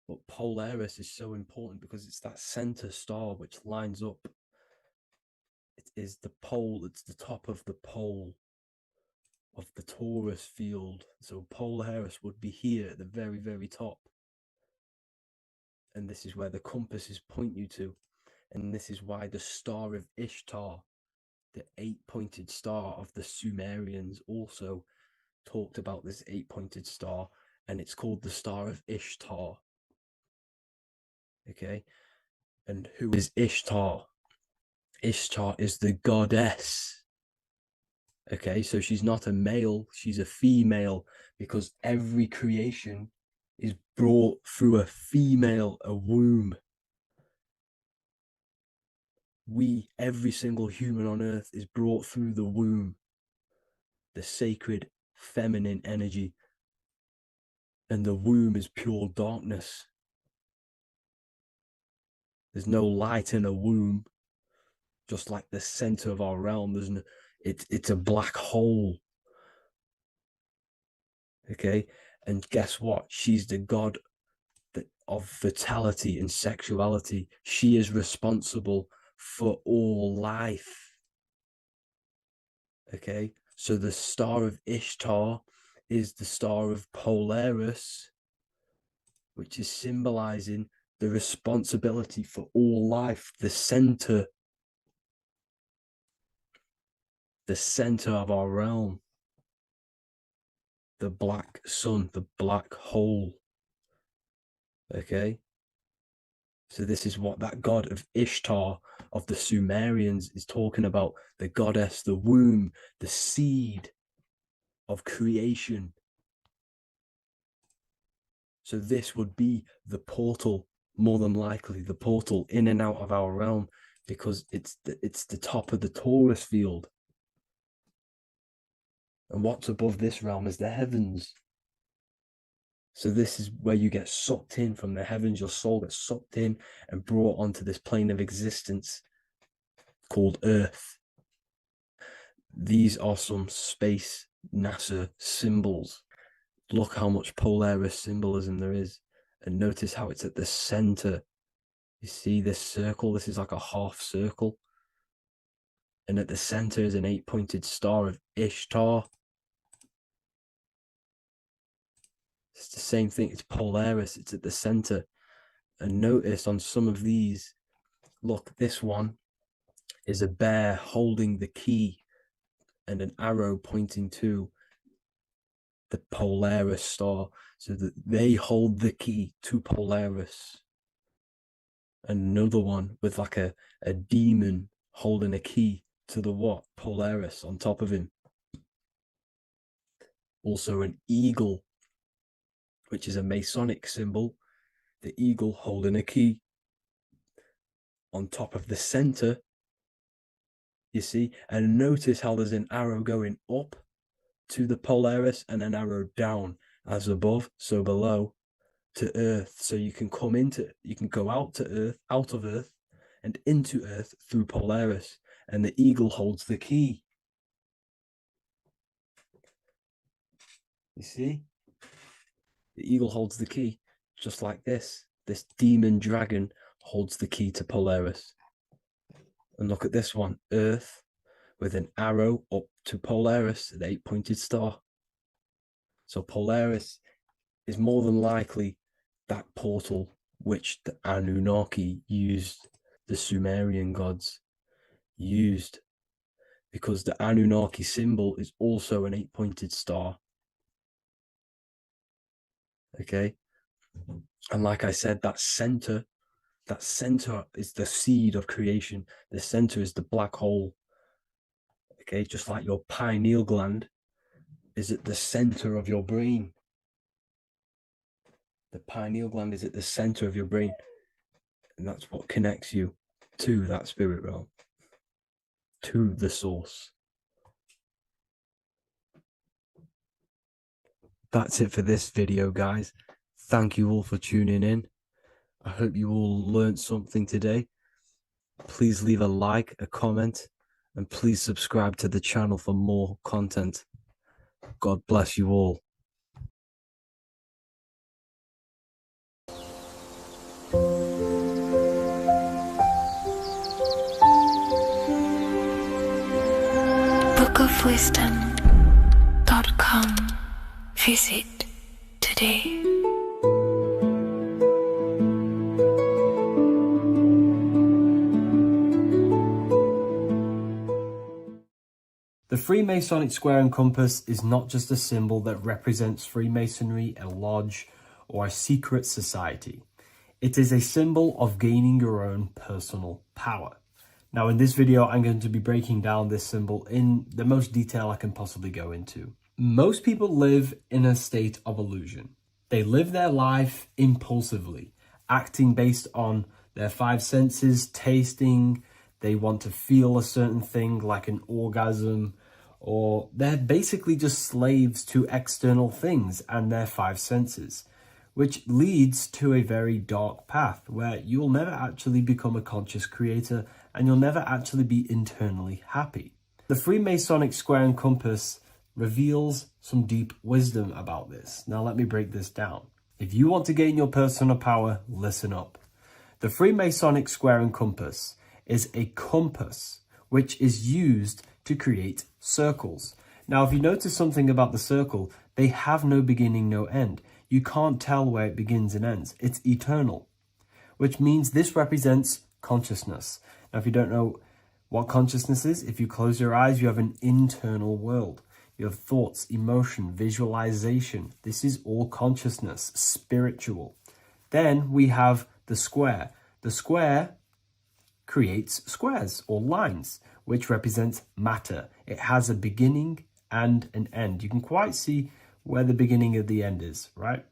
[SPEAKER 4] But Polaris is so important because it's that center star which lines up. It is the pole, it's the top of the pole of the torus field. So Polaris would be here at the very, very top. And this is where the compasses point you to. And this is why the star of Ishtar, the 8-pointed star of the Sumerians, also talked about this 8-pointed star, and it's called the star of Ishtar. Okay, and who is Ishtar? Ishtar is the goddess. Okay, so she's not a male, she's a female, because every creation is brought through a female, a womb. Every single human on earth is brought through the womb, the sacred feminine energy. And the womb is pure darkness. There's no light in a womb, just like the center of our realm. It's a black hole. Okay, and guess what? She's the god of fertility and sexuality. She is responsible for all life. Okay, so the star of Ishtar is the star of Polaris, which is symbolizing the responsibility for all life, the center of our realm, the black sun, the black hole. Okay, so this is what that god of Ishtar of the Sumerians is talking about, the goddess, the womb, the seed of creation. So this would be the portal, more than likely the portal in and out of our realm, because it's the top of the torus field. And what's above this realm is the heavens. So this is where you get sucked in from the heavens. Your soul gets sucked in and brought onto this plane of existence called Earth. These are some space NASA symbols. Look how much Polaris symbolism there is. And notice how it's at the center. You see this circle? This is like a half circle. And at the center is an 8-pointed star of Ishtar. It's the same thing. It's Polaris. It's at the center. And notice on some of these, look, this one is a bear holding the key and an arrow pointing to the Polaris star, so that they hold the key to Polaris. Another one with like a demon holding a key to the what? Polaris on top of him. Also an eagle, which is a Masonic symbol. The eagle holding a key on top of the center. You see, and notice how there's an arrow going up to the Polaris and an arrow down, as above, so below, to Earth. So you can go out of Earth and into Earth through Polaris, and the eagle holds the key. You see? The eagle holds the key, just like this. This demon dragon holds the key to Polaris. And look at this one, Earth, with an arrow up to Polaris, an 8-pointed star. So Polaris is more than likely that portal which the Anunnaki used, the Sumerian gods used, because the Anunnaki symbol is also an 8-pointed star. Okay, and like I said, that center is the seed of creation. The center is the black hole. Okay, just like your pineal gland is at the center of your brain. The pineal gland is at the center of your brain, and that's what connects you to that spirit realm, to the source. That's it for this video, guys. Thank you all for tuning in. I hope you all learned something today. Please leave a like, a comment, and please subscribe to the channel for more content. God bless you all.
[SPEAKER 3] bookofwisdom.com. Visit today.
[SPEAKER 1] The Freemasonic square and compass is not just a symbol that represents Freemasonry, a lodge, or a secret society. It is a symbol of gaining your own personal power. Now, in this video, I'm going to be breaking down this symbol in the most detail I can possibly go into. Most people live in a state of illusion. They live their life impulsively, acting based on their 5 senses, tasting. They want to feel a certain thing like an orgasm, or they're basically just slaves to external things and their 5 senses, which leads to a very dark path where you'll never actually become a conscious creator and you'll never actually be internally happy. The Freemasonic square and compass reveals some deep wisdom about this. Now let me break this down. If you want to gain your personal power, listen up. The Freemasonic square and compass is a compass which is used to create circles. Now, if you notice something about the circle, they have no beginning, no end. You can't tell where it begins and ends. It's eternal, which means this represents consciousness. Now, if you don't know what consciousness is, if you close your eyes, you have an internal world. You have thoughts, emotion, visualization. This is all consciousness, spiritual. Then we have the square. The square creates squares or lines, which represents matter. It has a beginning and an end. You can quite see where the beginning of the end is, right?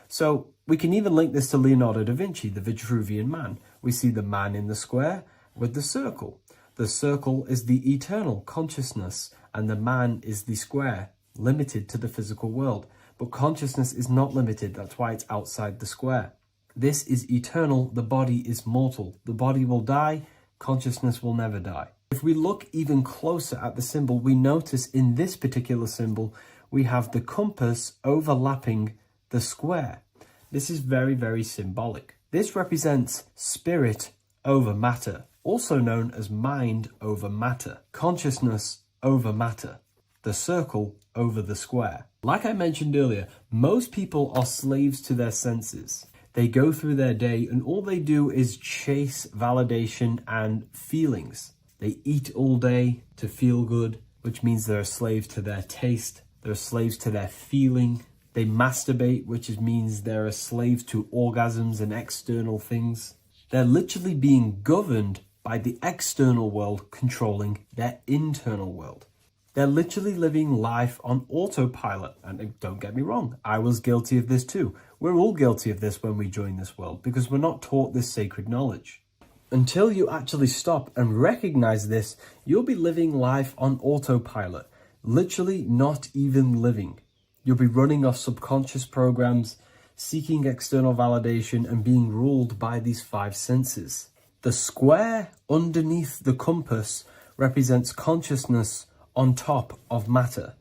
[SPEAKER 1] So we can even link this to Leonardo da Vinci, the Vitruvian Man. We see the man in the square with the circle. The circle is the eternal consciousness, and the man is the square, limited to the physical world. But consciousness is not limited. That's why it's outside the square. This is eternal. The body is mortal. The body will die. Consciousness will never die. If we look even closer at the symbol, we notice in this particular symbol, we have the compass overlapping the square. This is very, very symbolic. This represents spirit over matter, also known as mind over matter, consciousness over matter, the circle over the square. Like I mentioned earlier, most people are slaves to their senses. They go through their day and all they do is chase validation and feelings. They eat all day to feel good, which means they're a slave to their taste. They're slaves to their feeling. They masturbate, which means they're a slave to orgasms and external things. They're literally being governed by the external world controlling their internal world. They're literally living life on autopilot. And don't get me wrong, I was guilty of this too. We're all guilty of this when we join this world because we're not taught this sacred knowledge. Until you actually stop and recognize this, you'll be living life on autopilot, literally not even living. You'll be running off subconscious programs, seeking external validation and being ruled by these five senses. The square underneath the compass represents consciousness on top of matter,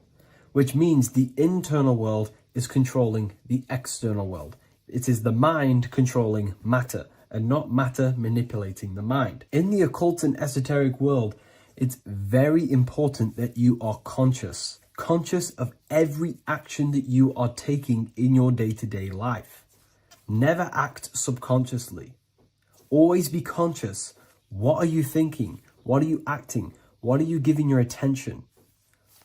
[SPEAKER 1] which means the internal world is controlling the external world. It is the mind controlling matter and not matter manipulating the mind. In the occult and esoteric world, it's very important that you are conscious of every action that you are taking in your day-to-day life. Never act subconsciously. Always be conscious. What are you thinking? What are you acting? What are you giving your attention?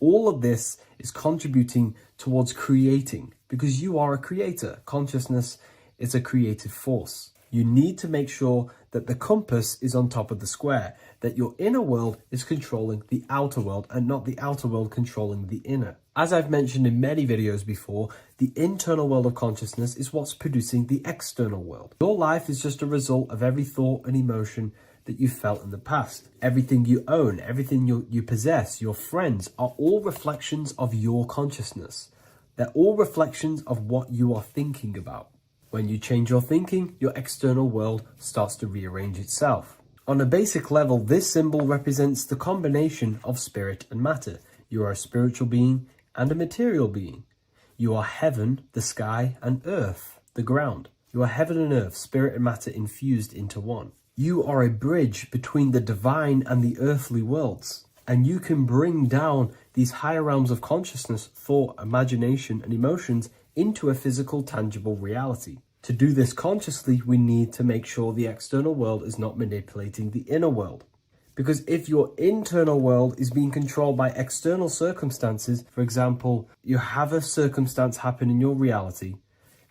[SPEAKER 1] All of this is contributing towards creating because you are a creator. Consciousness is a creative force. You need to make sure that the compass is on top of the square, that your inner world is controlling the outer world and not the outer world controlling the inner. As I've mentioned in many videos before, the internal world of consciousness is what's producing the external world. Your life is just a result of every thought and emotion that you felt in the past. Everything you own, everything you possess, your friends are all reflections of your consciousness. They're all reflections of what you are thinking about. When you change your thinking, your external world starts to rearrange itself. On a basic level, this symbol represents the combination of spirit and matter. You are a spiritual being and a material being. You are heaven, the sky, and earth, the ground. You are heaven and earth, spirit and matter infused into one. You are a bridge between the divine and the earthly worlds. And you can bring down these higher realms of consciousness, thought, imagination, and emotions into a physical, tangible reality. To do this consciously, we need to make sure the external world is not manipulating the inner world. Because if your internal world is being controlled by external circumstances, for example, you have a circumstance happen in your reality,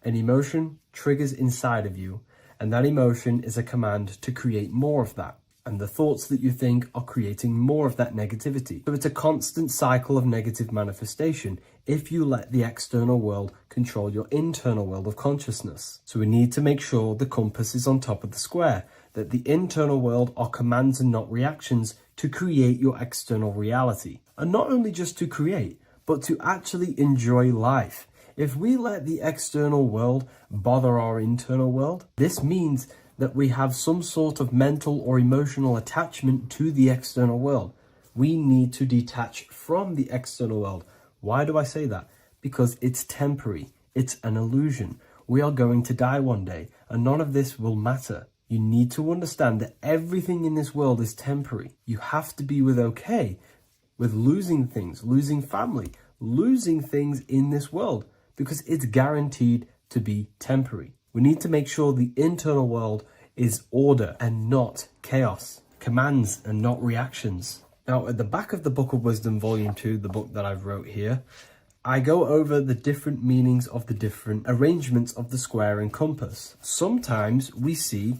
[SPEAKER 1] an emotion triggers inside of you, and that emotion is a command to create more of that. And the thoughts that you think are creating more of that negativity. So it's a constant cycle of negative manifestation if you let the external world control your internal world of consciousness. So we need to make sure the compass is on top of the square, that the internal world are commands and not reactions to create your external reality. And not only just to create, but to actually enjoy life. If we let the external world bother our internal world, this means that we have some sort of mental or emotional attachment to the external world. We need to detach from the external world. Why do I say that? Because it's temporary. It's an illusion. We are going to die one day, and none of this will matter. You need to understand that everything in this world is temporary. You have to be okay with losing things, losing family, losing things in this world, because it's guaranteed to be temporary. We need to make sure the internal world is order and not chaos, commands and not reactions. Now, at the back of the Book of Wisdom, Volume 2, the book that I've wrote here, I go over the different meanings of the different arrangements of the square and compass. Sometimes we see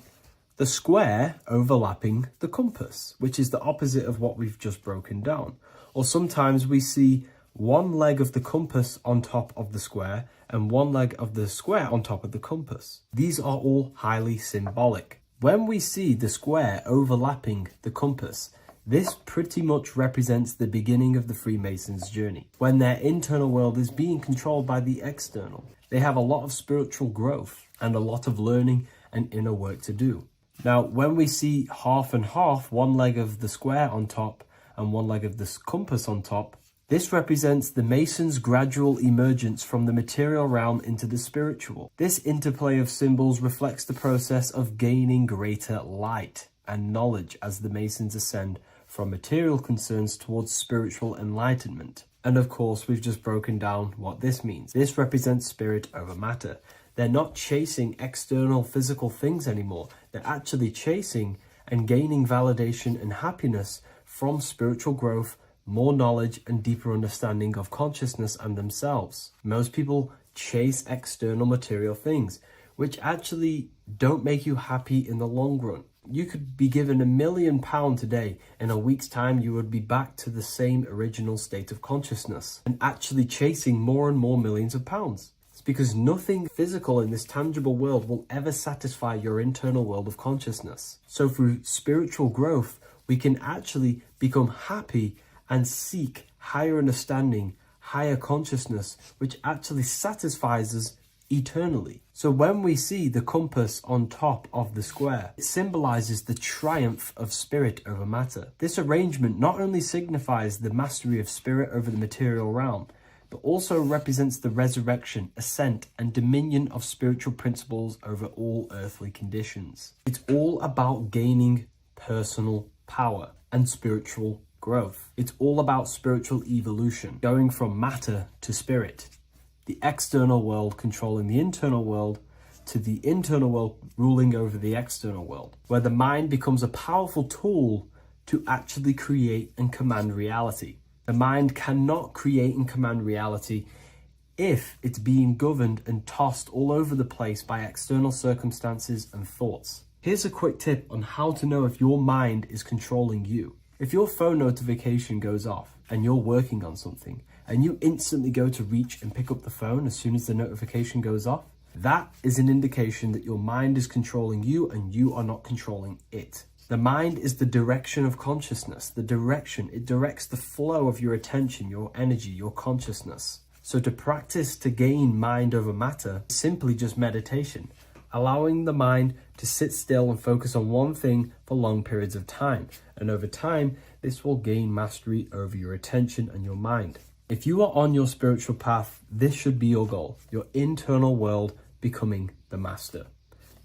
[SPEAKER 1] the square overlapping the compass, which is the opposite of what we've just broken down. Or sometimes we see one leg of the compass on top of the square and one leg of the square on top of the compass. These are all highly symbolic. When we see the square overlapping the compass, this pretty much represents the beginning of the Freemasons' journey, when their internal world is being controlled by the external. They have a lot of spiritual growth and a lot of learning and inner work to do. Now, when we see half and half, one leg of the square on top and one leg of the compass on top, This represents the Mason's gradual emergence from the material realm into the spiritual. This interplay of symbols reflects the process of gaining greater light and knowledge as the Masons ascend from material concerns towards spiritual enlightenment. And of course, we've just broken down what this means. This represents spirit over matter. They're not chasing external physical things anymore. They're actually chasing and gaining validation and happiness from spiritual growth, more knowledge, and deeper understanding of consciousness and themselves. Most people chase external material things, which actually don't make you happy in the long run. You could be given £1 million today. In a week's time, you would be back to the same original state of consciousness and actually chasing more and more millions of pounds. It's because nothing physical in this tangible world will ever satisfy your internal world of consciousness. So through spiritual growth, we can actually become happy and seek higher understanding, higher consciousness, which actually satisfies us eternally. So when we see the compass on top of the square, it symbolizes the triumph of spirit over matter. This arrangement not only signifies the mastery of spirit over the material realm, but also represents the resurrection, ascent, and dominion of spiritual principles over all earthly conditions. It's all about gaining personal power and spiritual growth. It's all about spiritual evolution, going from matter to spirit. The external world controlling the internal world, to the internal world ruling over the external world, where the mind becomes a powerful tool to actually create and command reality. The mind cannot create and command reality if it's being governed and tossed all over the place by external circumstances and thoughts. Here's a quick tip on how to know if your mind is controlling you. If your phone notification goes off and you're working on something, and you instantly go to reach and pick up the phone as soon as the notification goes off, that is an indication that your mind is controlling you and you are not controlling it. The mind is the direction of consciousness. The direction, it directs the flow of your attention, your energy, your consciousness. So to practice to gain mind over matter is simply just meditation, allowing the mind to sit still and focus on one thing for long periods of time. And over time, this will gain mastery over your attention and your mind. If you are on your spiritual path, this should be your goal, your internal world becoming the master.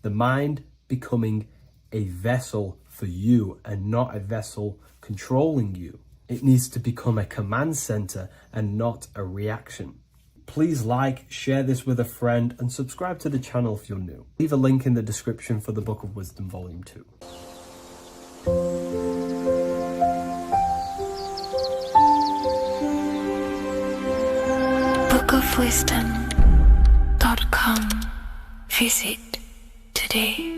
[SPEAKER 1] The mind becoming a vessel for you and not a vessel controlling you. It needs to become a command center and not a reaction. Please like, share this with a friend, and subscribe to the channel if you're new. Leave a link in the description for the Book of Wisdom Volume 2.
[SPEAKER 3] bookofwisdom.com. Visit today.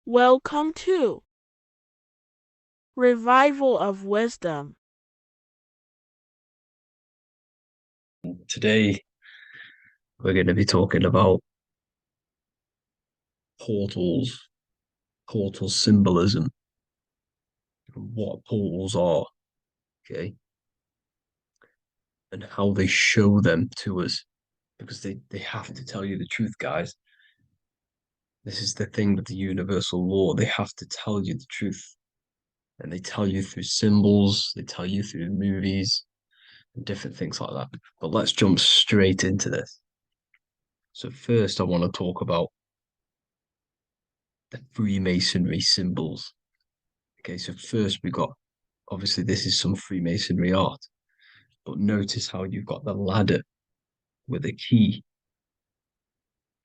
[SPEAKER 6] Welcome to Revival of Wisdom.
[SPEAKER 1] Today, we're going to be talking about portals, portal symbolism, and what portals are, okay, and how they show them to us, because they have to tell you the truth, guys. This is the thing with the universal law. They have to tell you the truth. And they tell you through symbols, they tell you through movies, and different things like that. But let's jump straight into this. So first, I want to talk about the Freemasonry symbols. Okay, so first we got, obviously this is some Freemasonry art, but notice how you've got the ladder with a key.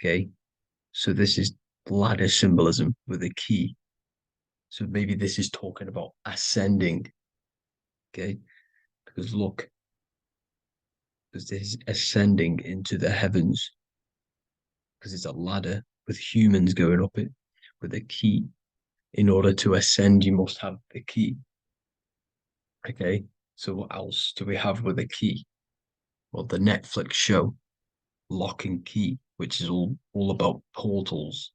[SPEAKER 1] Okay, so this is ladder symbolism with a key. So maybe this is talking about ascending. Okay, because look, because this is ascending into the heavens, because it's a ladder with humans going up it with a key. In order to ascend, you must have the key. Okay, so what else do we have with a key? Well, the Netflix show Lock and Key, which is all about portals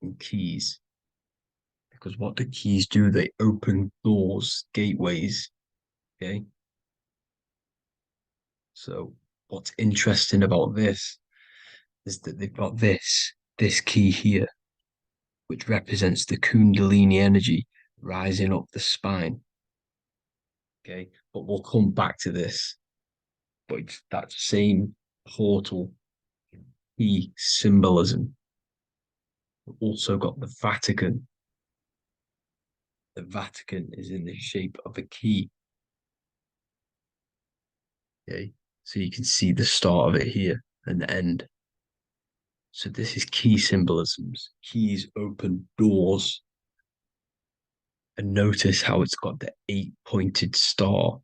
[SPEAKER 1] and keys. Because what the keys do, they open doors, gateways. Okay, so what's interesting about this is that they've got this
[SPEAKER 7] this key here, which represents the Kundalini energy rising up the spine. Okay, but we'll come back to this. But it's that same portal key symbolism. We've also got the Vatican. The Vatican is in the shape of a key. Okay, so you can see the start of it here and the end. So this is key symbolisms. Keys open doors. And notice how it's got the 8-pointed star.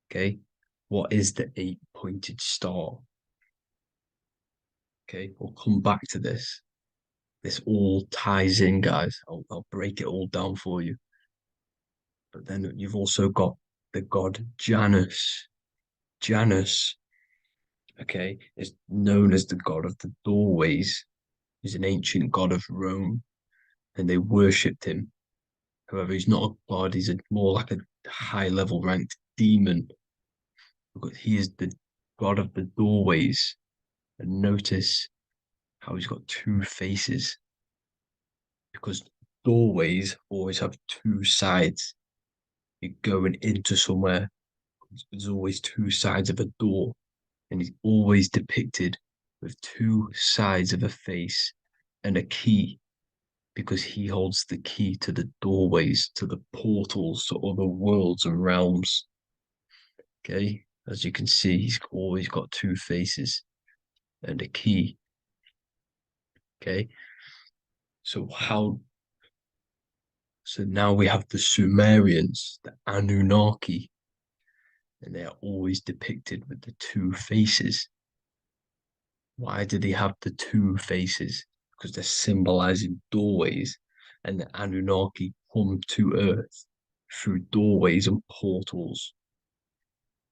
[SPEAKER 7] Okay, what is the 8-pointed star? Okay, we'll come back to this. This all ties in, guys. I'll break it all down for you. But then you've also got the god Janus. Janus, okay, is known as the god of the doorways. He's an ancient god of Rome, and they worshipped him. However, he's not a god, he's more like a high-level ranked demon. Because he is the god of the doorways. And notice how he's got two faces. Because doorways always have two sides. You're going into somewhere, there's always two sides of a door. And he's always depicted with two sides of a face and a key, because he holds the key to the doorways, to the portals, to other worlds and realms. Okay, as you can see, he's always got two faces and a key. Okay, so now we have the Sumerians, the Anunnaki, and they are always depicted with the two faces. Why do they have the two faces? Because they're symbolizing doorways, and the Anunnaki come to Earth through doorways and portals.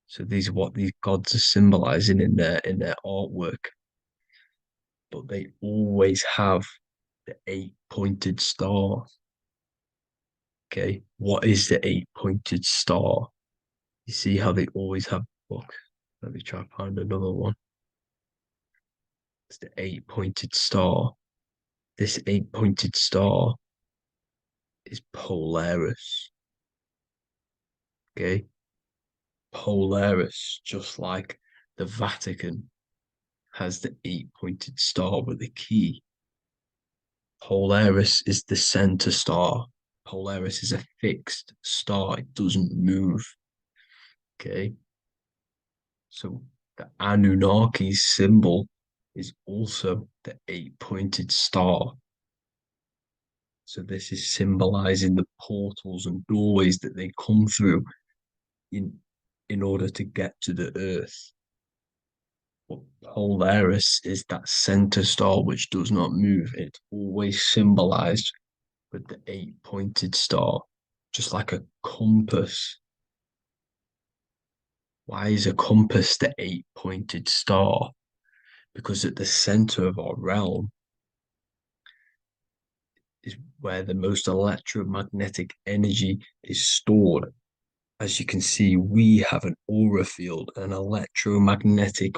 [SPEAKER 7] So these are what these gods are symbolizing in their artwork. But they always have the 8-pointed star. Okay, what is the 8-pointed star? You see how they always have. Look, let me try to find another one. It's the 8-pointed star. This 8-pointed star is Polaris. Okay, Polaris, just like the Vatican has the 8-pointed star with a key. Polaris is the center star. Polaris is a fixed star, it doesn't move. Okay, so the Anunnaki symbol is also the 8-pointed star. So this is symbolizing the portals and doorways that they come through in order to get to the Earth. But Polaris is that center star which does not move. It's always symbolized with the 8-pointed star, just like a compass. Why is a compass the 8-pointed star? Because at the center of our realm is where the most electromagnetic energy is stored. As you can see, we have an aura field, an electromagnetic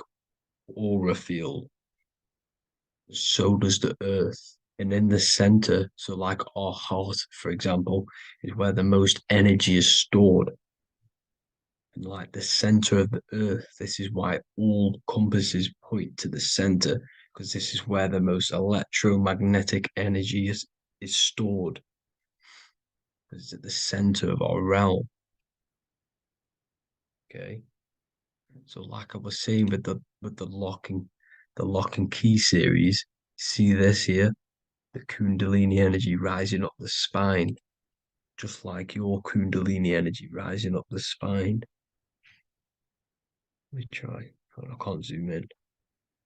[SPEAKER 7] aura field. So does the Earth. And in the center, so like our heart, for example, is where the most energy is stored. And like the center of the Earth, this is why all compasses point to the center, because this is where the most electromagnetic energy is stored. Because it's at the center of our realm. Okay. So like I was saying with the lock and key series, see this here? The Kundalini energy rising up the spine, just like your Kundalini energy rising up the spine. Let me try. I can't zoom in.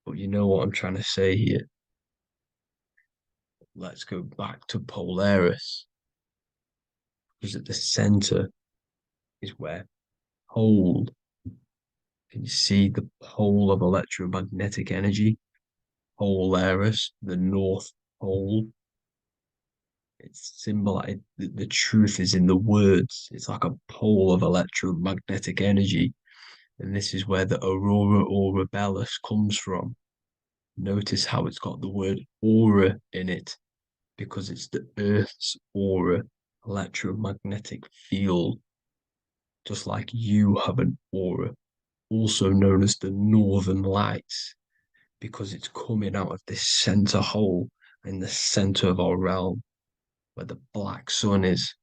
[SPEAKER 7] But you know what I'm trying to say here. Let's go back to Polaris. Because at the center is where hold. Can you see the pole of electromagnetic energy? Polaris, the North Pole. It's symbolized. The truth is in the words. It's like a pole of electromagnetic energy. And this is where the aurora borealis comes from. Notice how it's got the word aura in it, because it's the Earth's aura, electromagnetic field, just like you have an aura, also known as the northern lights, because it's coming out of this center hole in the center of our realm, where the black sun is.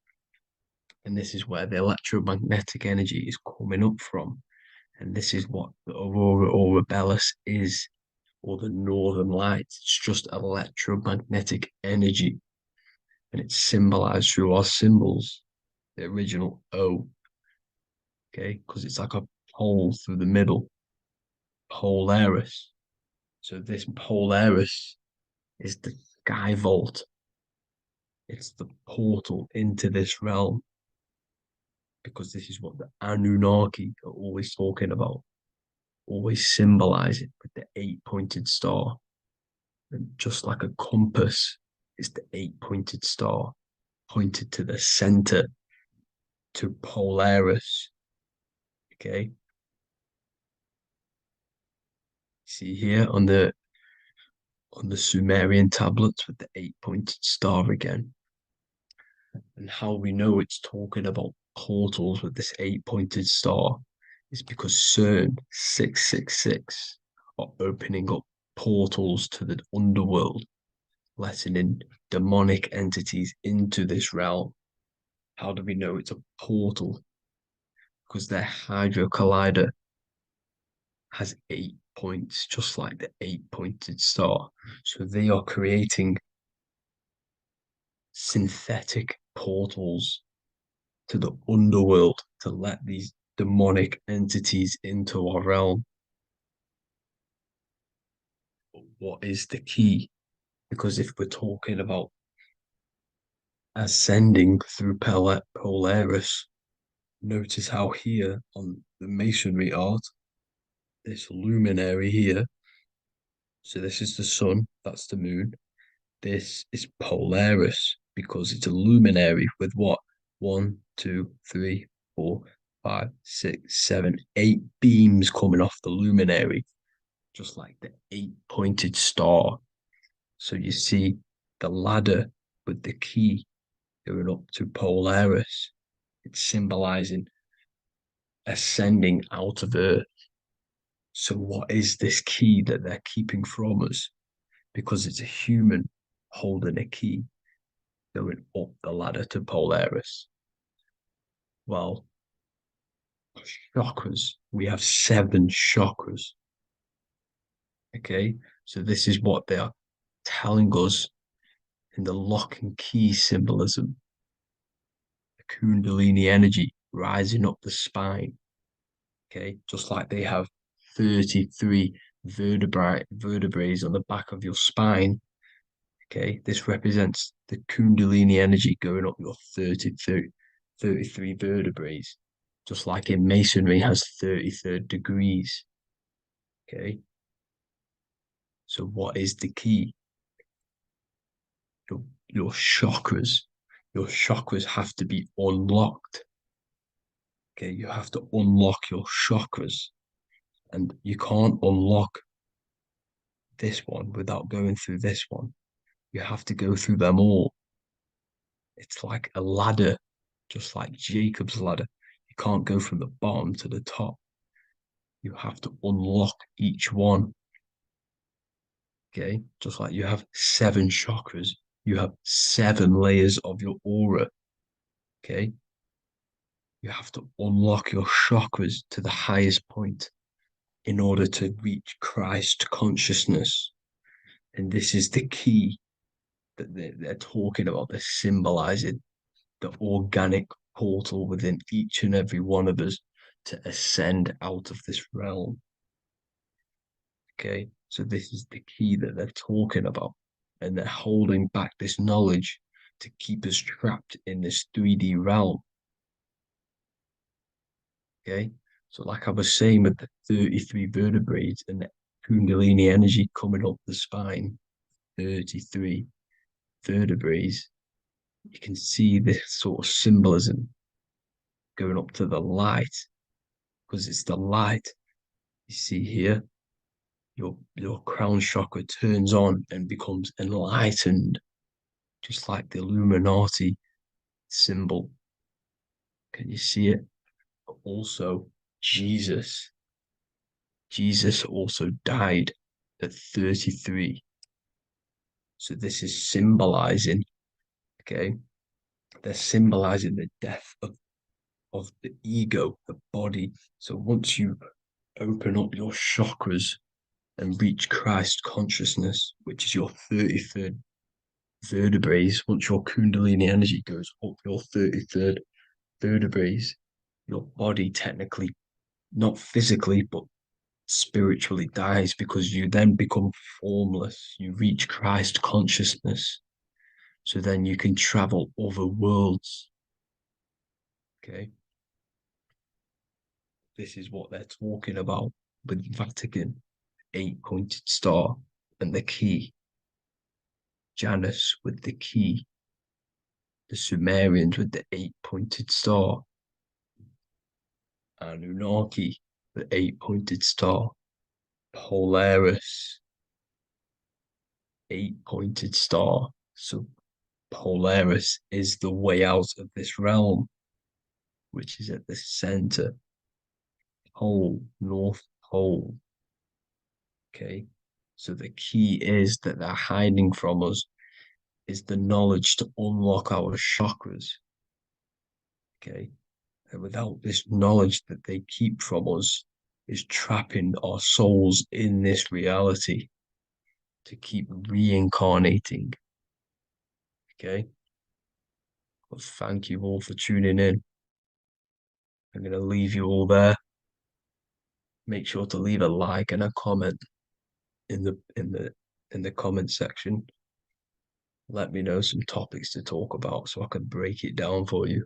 [SPEAKER 7] And this is where the electromagnetic energy is coming up from. And this is what the aurora borealis is, or the northern lights. It's just electromagnetic energy. And it's symbolized through our symbols, the original O, okay, because it's like a hole through the middle, Polaris. So this Polaris is the sky vault. It's the portal into this realm, because this is what the Anunnaki are always talking about, always symbolize it with the 8-pointed star. And just like a compass is the 8-pointed star pointed to the center, to Polaris. Okay. See here on the Sumerian tablets with the 8-pointed star again. And how we know it's talking about portals with this 8-pointed star is because CERN 666 are opening up portals to the underworld, letting in demonic entities into this realm. How do we know it's a portal? Because their Hydro Collider has 8 points, just like the 8-pointed star. So they are creating synthetic portals to the underworld to let these demonic entities into our realm. But what is the key? Because if we're talking about ascending through Polaris, notice how here on the masonry art, this luminary here, so this is the sun, that's the moon. This is Polaris because it's a luminary with what? 1, 2, 3, 4, 5, 6, 7, 8 beams coming off the luminary, just like the 8-pointed star. So you see the ladder with the key going up to Polaris. It's symbolizing ascending out of Earth. So what is this key that they're keeping from us? Because it's a human holding a key going up the ladder to Polaris. Well, chakras. We have 7 chakras. Okay, so this is what they are telling us in the lock and key symbolism. The Kundalini energy rising up the spine. Okay, just like they have 33 vertebrae on the back of your spine. Okay, this represents the Kundalini energy going up your 33 vertebrae, just like in masonry has 33rd degrees. Okay, so what is the key? Your chakras. Your chakras have to be unlocked. Okay, you have to unlock your chakras, and you can't unlock this one without going through this one. You have to go through them all. It's like a ladder, just like Jacob's ladder. You can't go from the bottom to the top. You have to unlock each one. Okay, just like you have 7 chakras, you have 7 layers of your aura. Okay, you have to unlock your chakras to the highest point in order to reach Christ consciousness. And this is the key that they're talking about. They're symbolizing the organic portal within each and every one of us to ascend out of this realm. Okay, so this is the key that they're talking about, and they're holding back this knowledge to keep us trapped in this 3D realm. Okay, so like I was saying with the 33 vertebrae and the Kundalini energy coming up the spine, 33 vertebrae, you can see this sort of symbolism going up to the light, because it's the light you see here. your crown chakra turns on and becomes enlightened, just like the Illuminati symbol. Can you see it? But also, Jesus also died at 33. So this is symbolizing, okay? They're symbolizing the death of the ego, the body. So once you open up your chakras and reach Christ consciousness, which is your 33rd vertebrae, once your Kundalini energy goes up your 33rd vertebrae, your body technically, not physically, but spiritually dies, because you then become formless. You reach Christ consciousness. So then you can travel other worlds. Okay. This is what they're talking about with Vatican, 8-pointed star, and the key. Janus with the key. The Sumerians with the 8-pointed star. Anunnaki, the 8-pointed star. Polaris, 8-pointed star. So Polaris is the way out of this realm, which is at the center. Pole, North Pole. Okay. So the key is that they're hiding from us is the knowledge to unlock our chakras. Okay. And without this knowledge that they keep from us, is trapping our souls in this reality to keep reincarnating. Okay. Well, thank you all for tuning in. I'm going to leave you all there. Make sure to leave a like and a comment in the comment section. Let me know some topics to talk about so I can break it down for you.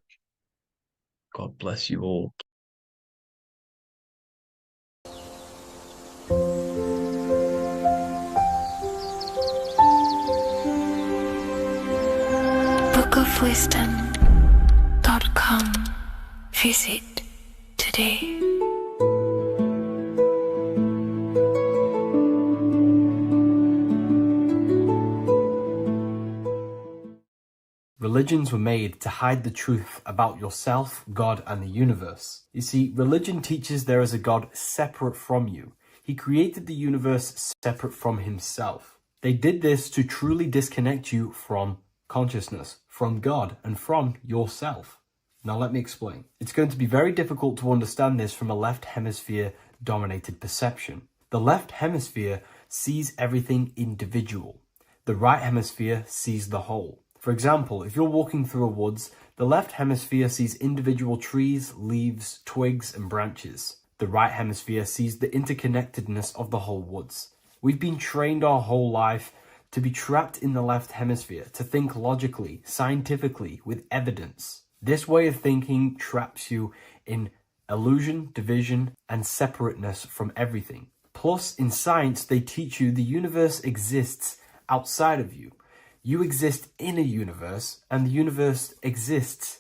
[SPEAKER 7] God bless you all.
[SPEAKER 3] bookofwisdom.com. Visit today.
[SPEAKER 1] Religions were made to hide the truth about yourself, God, and the universe. You see, religion teaches there is a God separate from you. He created the universe separate from himself. They did this to truly disconnect you from consciousness, from God, and from yourself. Now let me explain. It's going to be very difficult to understand this from a left hemisphere dominated perception. The left hemisphere sees everything individual. The right hemisphere sees the whole. For example, if you're walking through a woods, the left hemisphere sees individual trees, leaves, twigs, and branches. The right hemisphere sees the interconnectedness of the whole woods. We've been trained our whole life to be trapped in the left hemisphere, to think logically, scientifically, with evidence. This way of thinking traps you in illusion, division, and separateness from everything. Plus, in science, they teach you the universe exists outside of you. You exist in a universe, and the universe exists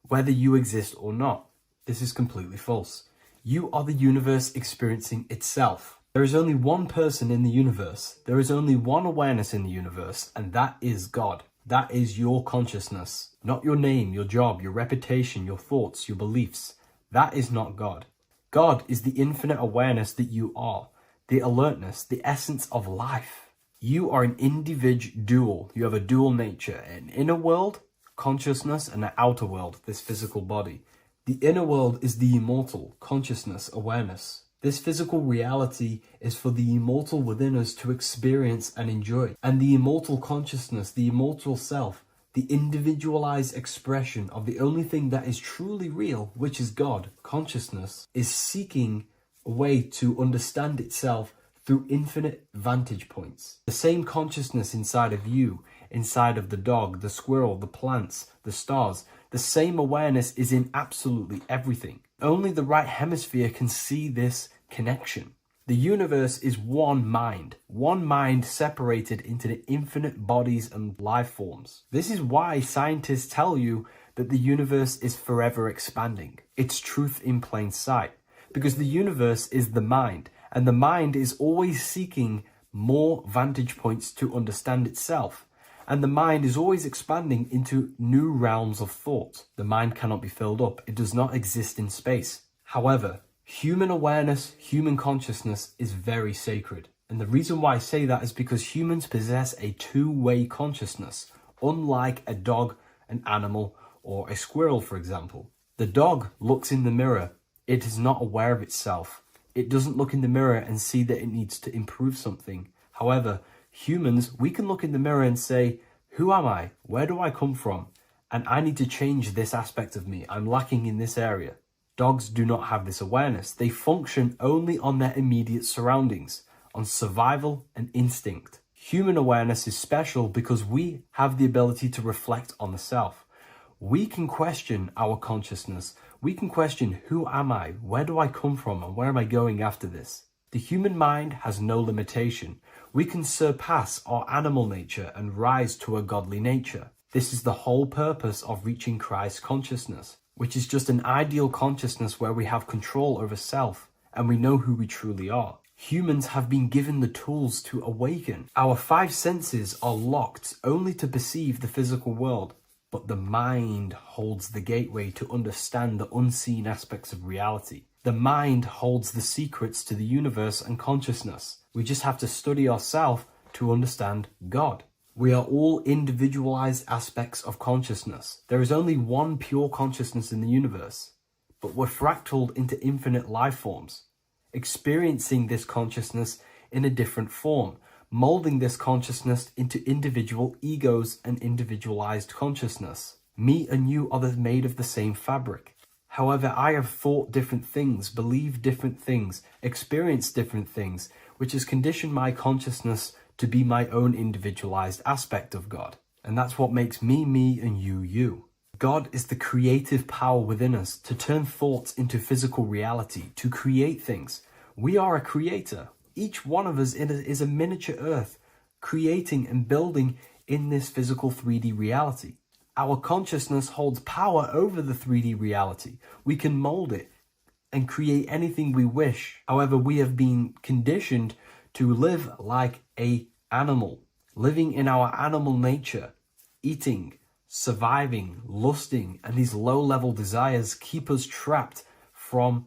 [SPEAKER 1] whether you exist or not. This is completely false. You are the universe experiencing itself. There is only one person in the universe. There is only one awareness in the universe, and that is God. That is your consciousness. Not your name, your job, your reputation, your thoughts, your beliefs. That is not God. God is the infinite awareness that you are, the alertness, the essence of life. You are an individual. You have a dual nature, an inner world, consciousness, and an outer world, this physical body. The inner world is the immortal, consciousness, awareness. This physical reality is for the immortal within us to experience and enjoy. And the immortal consciousness, the immortal self, the individualized expression of the only thing that is truly real, which is God, consciousness, is seeking a way to understand itself through infinite vantage points. The same consciousness inside of you, inside of the dog, the squirrel, the plants, the stars, the same awareness is in absolutely everything. Only the right hemisphere can see this connection. The universe is one mind separated into the infinite bodies and life forms. This is why scientists tell you that the universe is forever expanding. It's truth in plain sight. Because the universe is the mind, And the mind is always seeking more vantage points to understand itself. And the mind is always expanding into new realms of thought. The mind cannot be filled up. It does not exist in space. However, human awareness, human consciousness is very sacred. And the reason why I say that is because humans possess a two-way consciousness, unlike a dog, an animal, or a squirrel, for example. The dog looks in the mirror. It is not aware of itself. It doesn't look in the mirror and see that it needs to improve something. However, humans, we can look in the mirror and say, who am I? Where do I come from? And I need to change this aspect of me. I'm lacking in this area. Dogs do not have this awareness. They function only on their immediate surroundings, on survival and instinct. Human awareness is special because we have the ability to reflect on the self. We can question our consciousness. We can question, who am I? Where do I come from? And where am I going after this? The human mind has no limitation. We can surpass our animal nature and rise to a godly nature. This is the whole purpose of reaching Christ consciousness, which is just an ideal consciousness where we have control over self and we know who we truly are. Humans have been given the tools to awaken. Our five senses are locked only to perceive the physical world, but the mind holds the gateway to understand the unseen aspects of reality. The mind holds the secrets to the universe and consciousness. We just have to study ourselves to understand God. We are all individualized aspects of consciousness. There is only one pure consciousness in the universe, but we're fractaled into infinite life forms, experiencing this consciousness in a different form, molding this consciousness into individual egos and individualized consciousness. Me and you are made of the same fabric. However, I have thought different things, believed different things, experienced different things, which has conditioned my consciousness to be my own individualized aspect of God. And that's what makes me, me, and you, you. God is the creative power within us to turn thoughts into physical reality, to create things. We are a creator. Each one of us is a miniature earth, creating and building in this physical 3D reality. Our consciousness holds power over the 3D reality. We can mold it and create anything we wish. However, we have been conditioned to live like an animal, living in our animal nature, eating, surviving, lusting, and these low-level desires keep us trapped from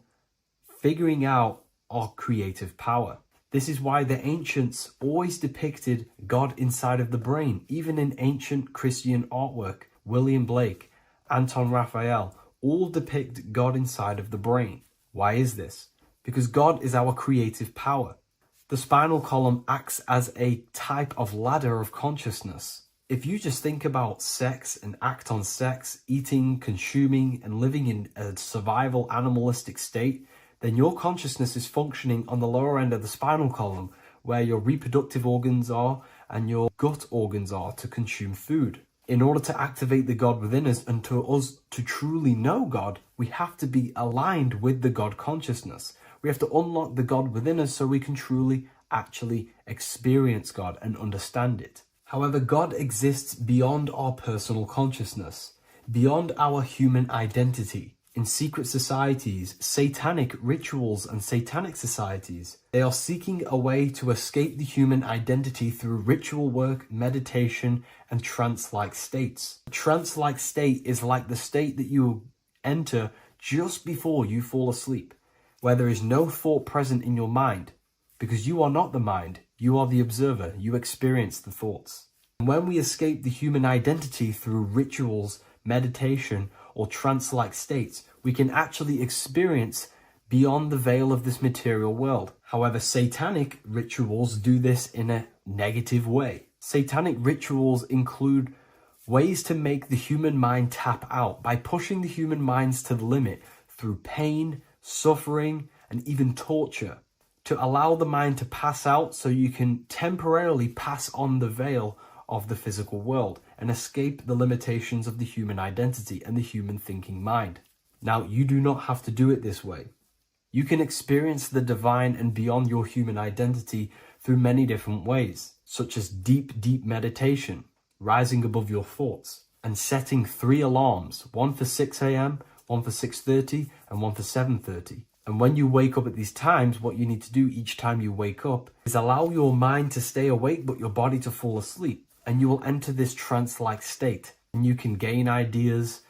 [SPEAKER 1] figuring out our creative power. This is why the ancients always depicted God inside of the brain. Even in ancient Christian artwork, William Blake, Anton Raphael, all depict God inside of the brain. Why is this? Because God is our creative power. The spinal column acts as a type of ladder of consciousness. If you just think about sex and act on sex, eating, consuming, and living in a survival animalistic state, then your consciousness is functioning on the lower end of the spinal column, where your reproductive organs are and your gut organs are to consume food. In order to activate the God within us and to us to truly know God, we have to be aligned with the God consciousness. We have to unlock the God within us so we can truly actually experience God and understand it. However, God exists beyond our personal consciousness, beyond our human identity. In secret societies, satanic rituals and satanic societies, they are seeking a way to escape the human identity through ritual work, meditation, and trance-like states. A trance-like state is like the state that you enter just before you fall asleep, where there is no thought present in your mind, because you are not the mind, you are the observer, you experience the thoughts. And when we escape the human identity through rituals, meditation, or trance-like states, we can actually experience beyond the veil of this material world. However, satanic rituals do this in a negative way. Satanic rituals include ways to make the human mind tap out by pushing the human minds to the limit through pain, suffering, and even torture, to allow the mind to pass out so you can temporarily pass on the veil of the physical world and escape the limitations of the human identity and the human thinking mind. Now, you do not have to do it this way. You can experience the divine and beyond your human identity through many different ways, such as deep, deep meditation, rising above your thoughts, and setting 3 alarms, one for 6 a.m., one for 6:30, and one for 7:30. And when you wake up at these times, what you need to do each time you wake up is allow your mind to stay awake, but your body to fall asleep. And you will enter this trance-like state. And you can gain ideas,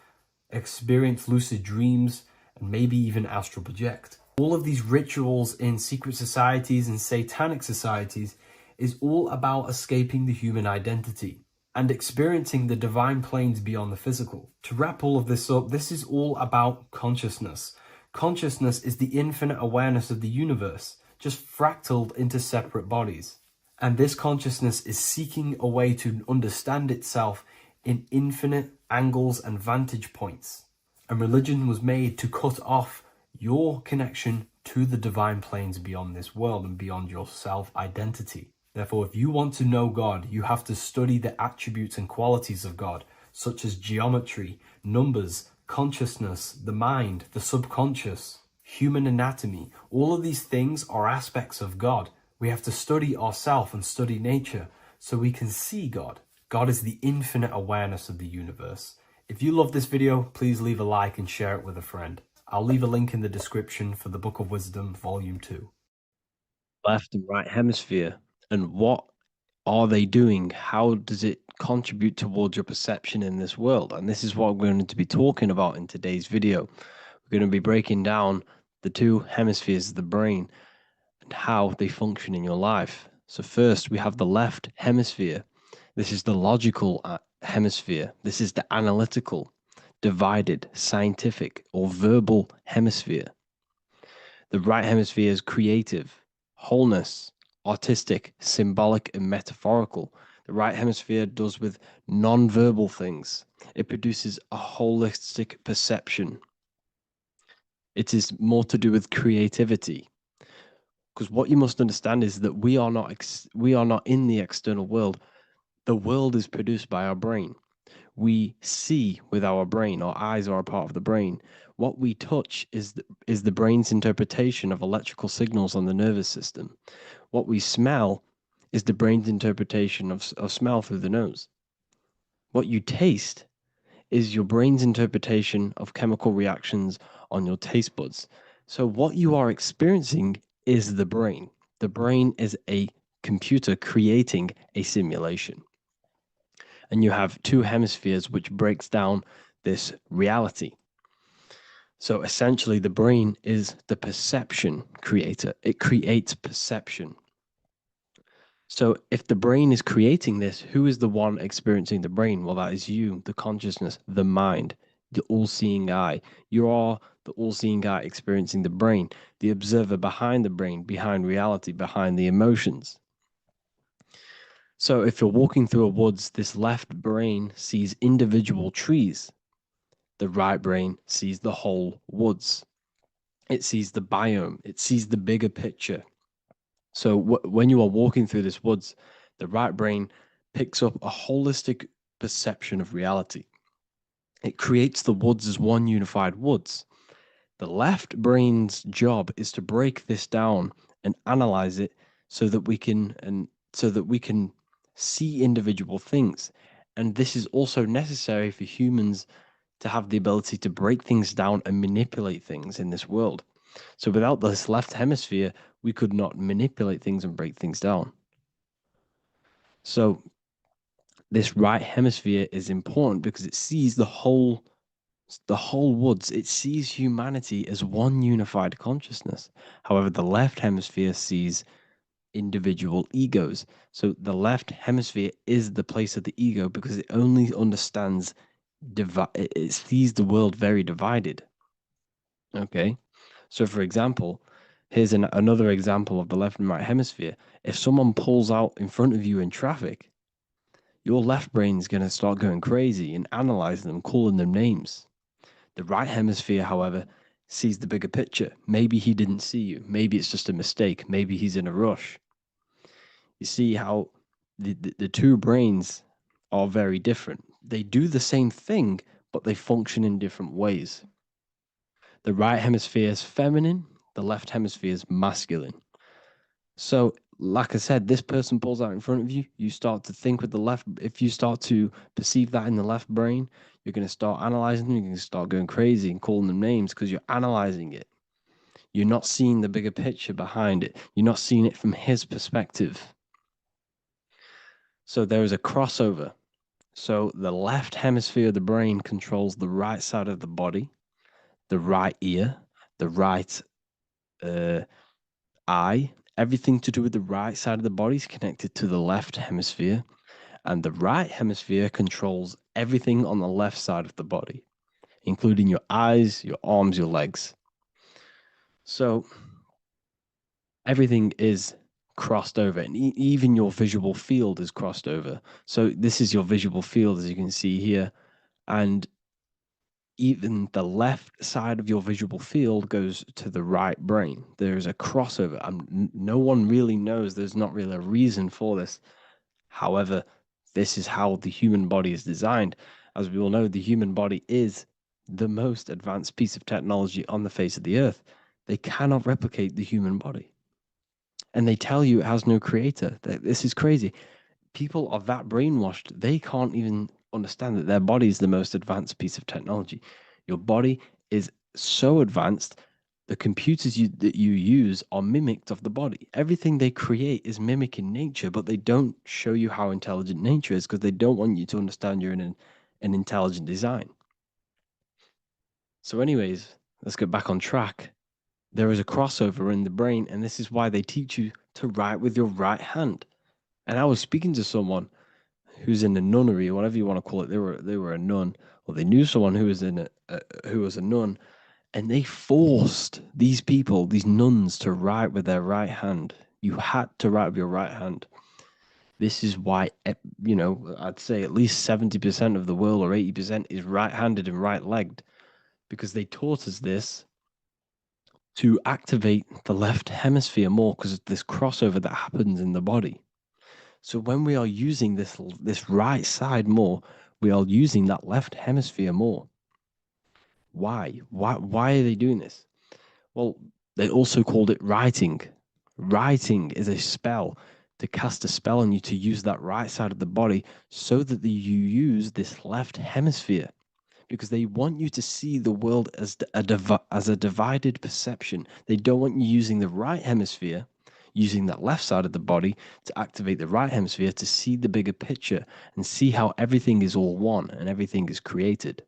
[SPEAKER 1] experience lucid dreams, and maybe even astral project. All of these rituals in secret societies and satanic societies is all about escaping the human identity and experiencing the divine planes beyond the physical. To wrap all of this up, this is all about consciousness. Consciousness is the infinite awareness of the universe, just fractaled into separate bodies. And this consciousness is seeking a way to understand itself in infinite angles and vantage points. And religion was made to cut off your connection to the divine planes beyond this world and beyond your self-identity. Therefore, if you want to know God, you have to study the attributes and qualities of God, such as geometry, numbers, consciousness, the mind, the subconscious, human anatomy. All of these things are aspects of God. We have to study ourselves and study nature so we can see God. God is the infinite awareness of the universe. If you love this video, please leave a like and share it with a friend. I'll leave a link in the description for the Book of Wisdom, Volume 2.
[SPEAKER 2] Left and right hemisphere, and what are they doing? How does it contribute towards your perception in this world? And this is what we're going to be talking about in today's video. We're going to be breaking down the two hemispheres of the brain and how they function in your life. So first, we have the left hemisphere. This is the logical hemisphere. This is the analytical, divided, scientific, or verbal hemisphere. The right hemisphere is creative, wholeness, artistic, symbolic, and metaphorical. The right hemisphere does with non-verbal things. It produces a holistic perception. It is more to do with creativity. Because what you must understand is that we are not in the external world. The world is produced by our brain. We see with our brain. Our eyes are a part of the brain. What we touch is the brain's interpretation of electrical signals on the nervous system. What we smell is the brain's interpretation of smell through the nose. What you taste is your brain's interpretation of chemical reactions on your taste buds. So what you are experiencing is the brain. The brain is a computer creating a simulation. And you have two hemispheres which breaks down this reality. So essentially the brain is the perception creator. It creates perception. So if the brain is creating this, who is the one experiencing the brain? Well, that is you, the consciousness, the mind, the all-seeing eye. You are the all-seeing eye experiencing the brain, the observer behind the brain, behind reality, behind the emotions. So if you're walking through a woods, this left brain sees individual trees. The right brain sees the whole woods. It sees the biome. It sees the bigger picture. So when you are walking through this woods, the right brain picks up a holistic perception of reality. It creates the woods as one unified woods. The left brain's job is to break this down and analyze it so that we can see individual things. And this is also necessary for humans to have the ability to break things down and manipulate things in this world. So without this left hemisphere, we could not manipulate things and break things down. So this right hemisphere is important because it sees the whole woods. It sees humanity as one unified consciousness. However, the left hemisphere sees individual egos. So the left hemisphere is the place of the ego because it only understands it sees the world very divided. Okay. So, for example, here's another example of the left and right hemisphere. If someone pulls out in front of you in traffic, your left brain's going to start going crazy and analyzing them, calling them names. The right hemisphere, however, sees the bigger picture. Maybe he didn't see you. Maybe it's just a mistake. Maybe he's in a rush. You see how the two brains are very different. They do the same thing, but they function in different ways. The right hemisphere is feminine, the left hemisphere is masculine. So, like I said, this person pulls out in front of you, you start to think with the left. If you start to perceive that in the left brain, you're going to start analyzing them, you're going to start going crazy and calling them names because you're analyzing it. You're not seeing the bigger picture behind it. You're not seeing it from his perspective. So there is a crossover. So the left hemisphere of the brain controls the right side of the body, the right ear, the right eye. Everything to do with the right side of the body is connected to the left hemisphere, and the right hemisphere controls everything on the left side of the body, including your eyes, your arms, your legs. So everything is crossed over, and even your visual field is crossed over. So this is your visual field, as you can see here, and even the left side of your visual field goes to the right brain. There's a crossover. No one really knows. There's not really a reason for this. However, this is how the human body is designed. As we all know, the human body is the most advanced piece of technology on the face of the earth. They cannot replicate the human body. And they tell you it has no creator. This is crazy. People are that brainwashed, they can't even understand that their body is the most advanced piece of technology. Your body is so advanced, the computers that you use are mimicked of the body. Everything they create is mimicking nature, but they don't show you how intelligent nature is because they don't want you to understand you're in an intelligent design. So anyways, let's get back on track. There is a crossover in the brain, and this is why they teach you to write with your right hand. And I was speaking to someone who's in a nunnery, or whatever you want to call it. They were a nun, or they knew someone who was who was a nun, and they forced these people, these nuns, to write with their right hand. You had to write with your right hand. This is why, I'd say at least 70% of the world, or 80%, is right-handed and right-legged, because they taught us this to activate the left hemisphere more because of this crossover that happens in the body. So when we are using this right side more, we are using that left hemisphere more. Why? Why are they doing this? Well, they also called it writing. Writing is a spell, to cast a spell on you, to use that right side of the body so that you use this left hemisphere, because they want you to see the world as a divided perception. They don't want you using the right hemisphere, using that left side of the body to activate the right hemisphere to see the bigger picture and see how everything is all one and everything is created.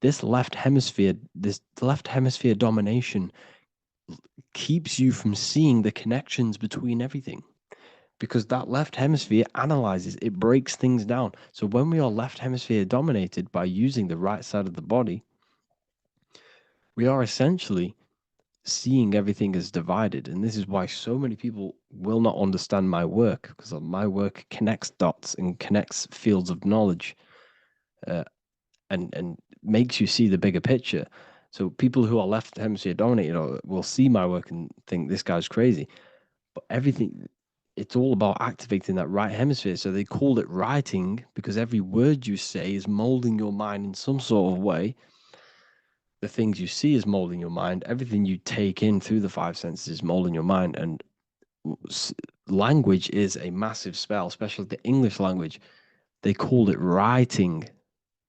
[SPEAKER 2] This left hemisphere domination keeps you from seeing the connections between everything, because that left hemisphere analyzes, it breaks things down. So when we are left hemisphere dominated by using the right side of the body, we are essentially seeing everything as divided. And this is why so many people will not understand my work, because my work connects dots and connects fields of knowledge, and makes you see the bigger picture. So people who are left hemisphere dominated will see my work and think this guy's crazy. But it's all about activating that right hemisphere. So they called it writing because every word you say is molding your mind in some sort of way. The things you see is molding your mind. Everything you take in through the five senses is molding your mind. And language is a massive spell, especially the English language. They called it writing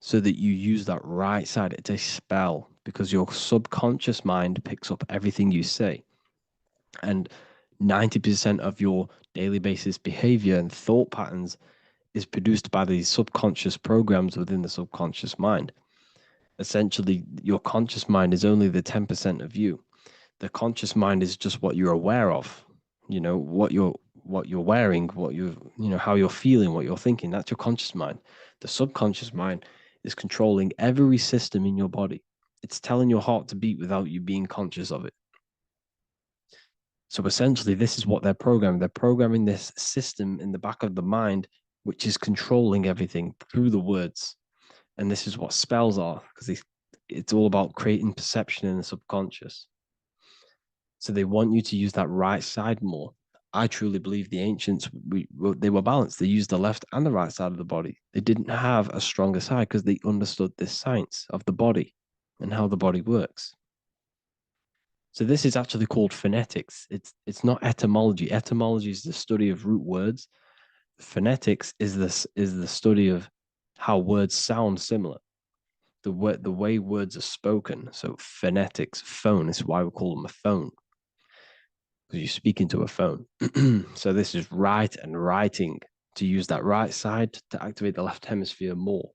[SPEAKER 2] so that you use that right side. It's a spell because your subconscious mind picks up everything you say. And 90% of your daily basis behavior and thought patterns is produced by these subconscious programs within the subconscious mind. Essentially, your conscious mind is only the 10% of you. The conscious mind is just what you're aware of, what you're wearing, how you're feeling, what you're thinking. That's your conscious mind. The subconscious mind is controlling every system in your body. It's telling your heart to beat without you being conscious of it. So essentially, this is what they're programming. They're programming this system in the back of the mind, which is controlling everything through the words. And this is what spells are, because it's all about creating perception in the subconscious. So they want you to use that right side more. I truly believe the ancients, they were balanced. They used the left and the right side of the body. They didn't have a stronger side because they understood this science of the body and how the body works. So this is actually called phonetics. It's not etymology. Etymology is the study of root words. Phonetics is the study of how words sound similar. the way words are spoken. So phonetics, phone, this is why we call them a phone, because you speak into a phone. So this is write and writing, to use that right side to activate the left hemisphere more.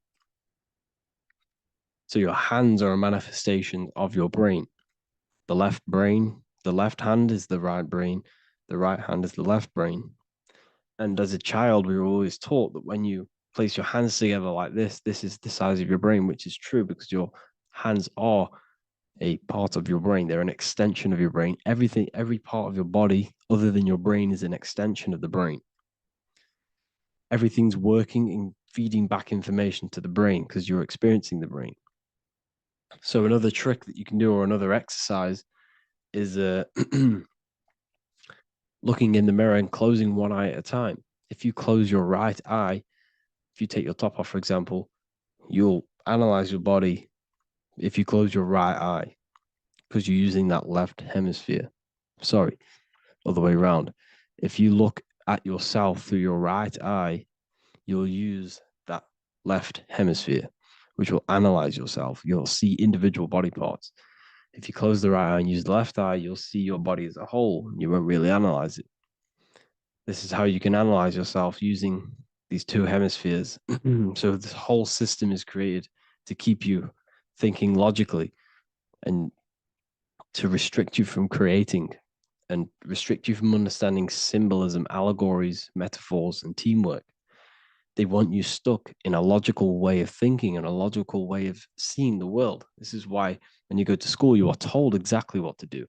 [SPEAKER 2] So your hands are a manifestation of your brain. The left hand is the right brain, the right hand is the left brain. And as a child, we were always taught that when you place your hands together like this is the size of your brain, which is true because your hands are a part of your brain. They're an extension of your brain. Everything, every part of your body other than your brain is an extension of the brain. Everything's working and feeding back information to the brain because you're experiencing the brain. So another trick that you can do, or another exercise, is looking in the mirror and closing one eye at a time. If you close your right eye, if you take your top off, for example, you'll analyze your body if you close your right eye because you're using that left hemisphere. Sorry, other way around. If you look at yourself through your right eye, you'll use that left hemisphere, which will analyze yourself. You'll see individual body parts. If you close the right eye and use the left eye, you'll see your body as a whole. You won't really analyze it. This is how you can analyze yourself using these two hemispheres. So this whole system is created to keep you thinking logically and to restrict you from creating and restrict you from understanding symbolism, allegories, metaphors, and teamwork. They want you stuck in a logical way of thinking and a logical way of seeing the world. This is why when you go to school, you are told exactly what to do.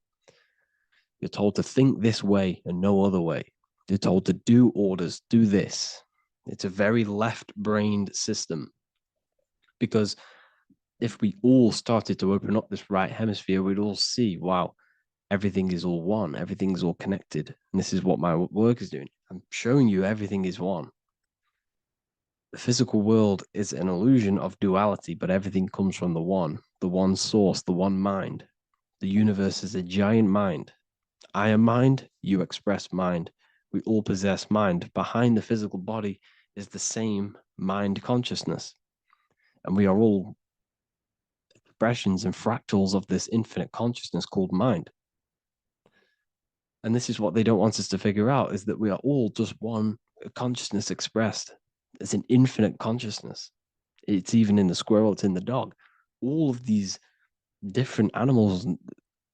[SPEAKER 2] You're told to think this way and no other way. You're told to do orders, do this. It's a very left-brained system because if we all started to open up this right hemisphere, we'd all see, wow, everything is all one, everything's all connected. And this is what my work is doing. I'm showing you everything is one. The physical world is an illusion of duality, but everything comes from the one source, the one mind. The universe is a giant mind. I am mind, you express mind. We all possess mind. Behind the physical body is the same mind consciousness. And we are all expressions and fractals of this infinite consciousness called mind. And this is what they don't want us to figure out, is that we are all just one consciousness expressed. It's an infinite consciousness. It's even in the squirrel, it's in the dog. All of these different animals,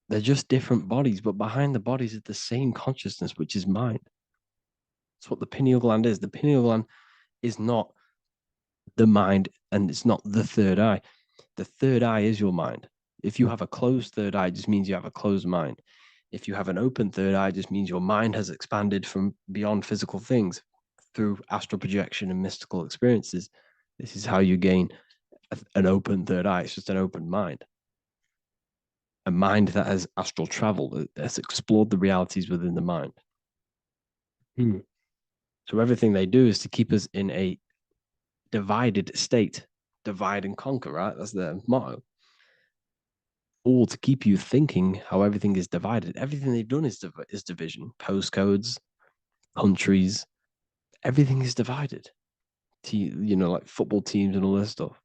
[SPEAKER 2] they're just different bodies, but behind the bodies is the same consciousness, which is mind. That's what the pineal gland is. The pineal gland is not the mind, and it's not the third eye. The third eye is your mind. If you have a closed third eye, it just means you have a closed mind. If you have an open third eye, it just means your mind has expanded from beyond physical things through astral projection and mystical experiences. This is how you gain an open third eye. It's just an open mind. A mind that has astral travel, that has explored the realities within the mind. So everything they do is to keep us in a divided state. Divide and conquer, right? That's their motto. All to keep you thinking how everything is divided. Everything they've done is division. Postcodes, countries, everything is divided. Like football teams and all this stuff.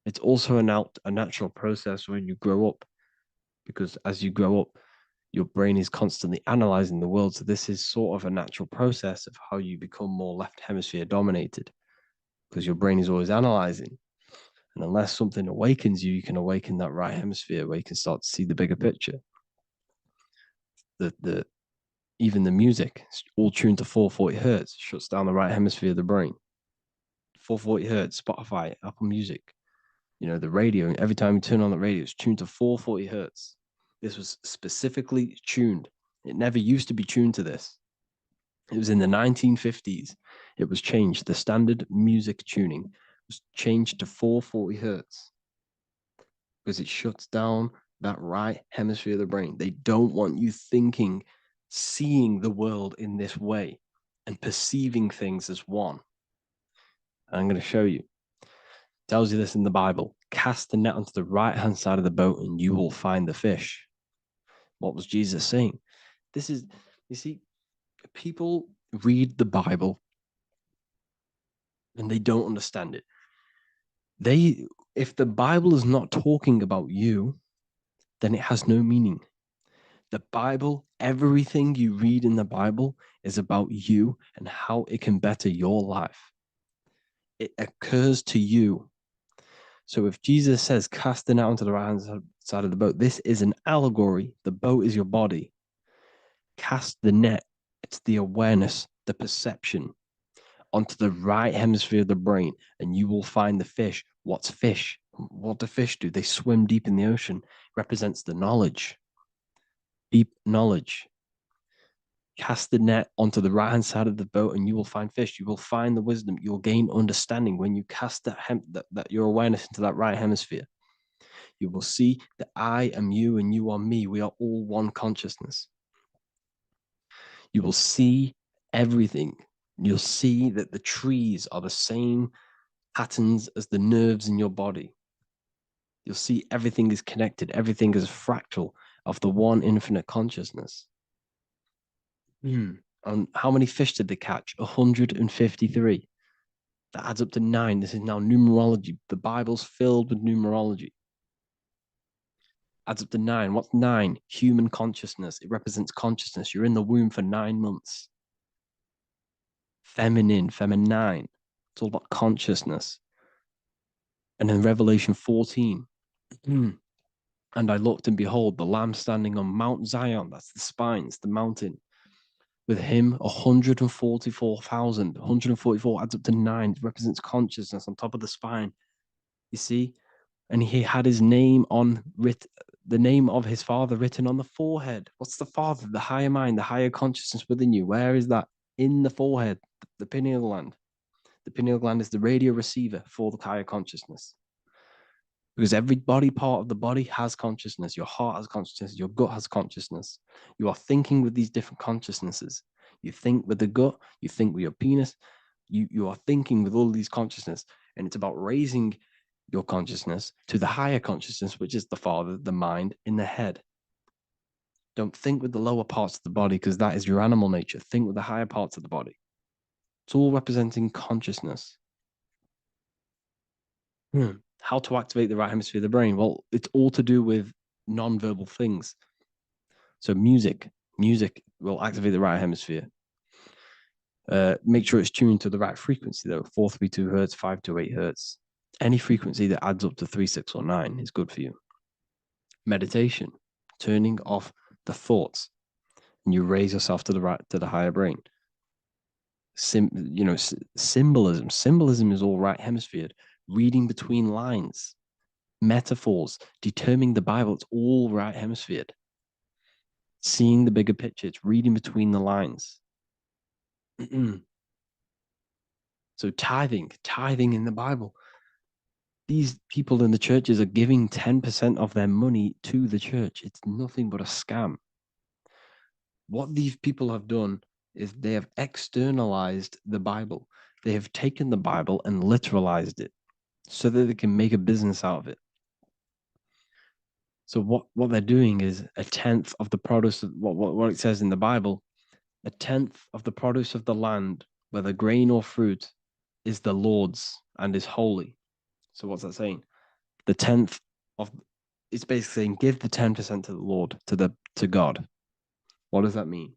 [SPEAKER 2] It's also a natural process when you grow up, because as you grow up, your brain is constantly analyzing the world. So this is sort of a natural process of how you become more left hemisphere dominated, because your brain is always analyzing. And unless something awakens you, you can awaken that right hemisphere where you can start to see the bigger picture. Even the music, it's all tuned to 440 hertz, shuts down the right hemisphere of the brain. 440 hertz, Spotify, Apple Music, the radio. Every time you turn on the radio, it's tuned to 440 hertz. This was specifically tuned. It never used to be tuned to this. It was in the 1950s. It was changed. The standard music tuning was changed to 440 hertz because it shuts down that right hemisphere of the brain. They don't want you thinking, seeing the world in this way and perceiving things as one. And I'm going to show you. It tells you this in the Bible. Cast the net onto the right-hand side of the boat and you will find the fish. What was Jesus saying? This is, you see, people read the Bible and they don't understand it. If the Bible is not talking about you, then it has no meaning. The Bible, everything you read in the Bible is about you and how it can better your life. It occurs to you. So if Jesus says, cast the net onto the right hand side of the boat, this is an allegory. The boat is your body. Cast the net. It's the awareness, the perception onto the right hemisphere of the brain, and you will find the fish. What's fish? What do fish do? They swim deep in the ocean. It represents the knowledge, deep knowledge. Cast the net onto the right hand side of the boat, and you will find fish. You will find the wisdom. You will gain understanding when you cast that your awareness into that right hemisphere. You will see that I am you and you are me. We are all one consciousness. You will see everything. You'll see that the trees are the same patterns as the nerves in your body. You'll see everything is connected. Everything is a fractal of the one infinite consciousness. And how many fish did they catch? 153. That adds up to 9. This is now numerology. The Bible's filled with numerology. Adds up to 9. What's 9? Human consciousness. It represents consciousness. You're in the womb for 9 months. Feminine. It's all about consciousness. And in Revelation 14, and I looked, and behold, the Lamb standing on Mount Zion, that's the spines, the mountain, with him 144,000. 144 adds up to 9. It represents consciousness on top of the spine. You see? And he had his name the name of his Father written on the forehead. What's the Father? The higher mind, the higher consciousness within you. Where is that? In the forehead, the pineal gland. The pineal gland is the radio receiver for the higher consciousness. Because every body part of the body has consciousness. Your heart has consciousness. Your gut has consciousness. You are thinking with these different consciousnesses. You think with the gut. You think with your penis. You are thinking with all these consciousness. And it's about raising your consciousness to the higher consciousness, which is the Father, the mind in the head. Don't think with the lower parts of the body, because that is your animal nature. Think with the higher parts of the body. It's all representing consciousness. How to activate the right hemisphere of the brain? Well, it's all to do with non-verbal things. So music will activate the right hemisphere. Make sure it's tuned to the right frequency, though. 432 hertz, 528 hertz. Any frequency that adds up to 3, 6, or 9 is good for you. Meditation, turning off the thoughts, and you raise yourself to the higher brain. Symbolism. Symbolism is all right hemisphere. Reading between lines, metaphors, determining the Bible, it's all right hemisphered. Seeing the bigger picture, it's reading between the lines. So tithing in the Bible. These people in the churches are giving 10% of their money to the church. It's nothing but a scam. What these people have done is they have externalized the Bible. They have taken the Bible and literalized it, so that they can make a business out of it. So what they're doing is 1/10 of the produce of what it says in the Bible, 1/10 of the produce of the land, whether grain or fruit, is the Lord's and is holy. So what's that saying? The 10th of it's basically saying give the 10% to the Lord, to God. What does that mean?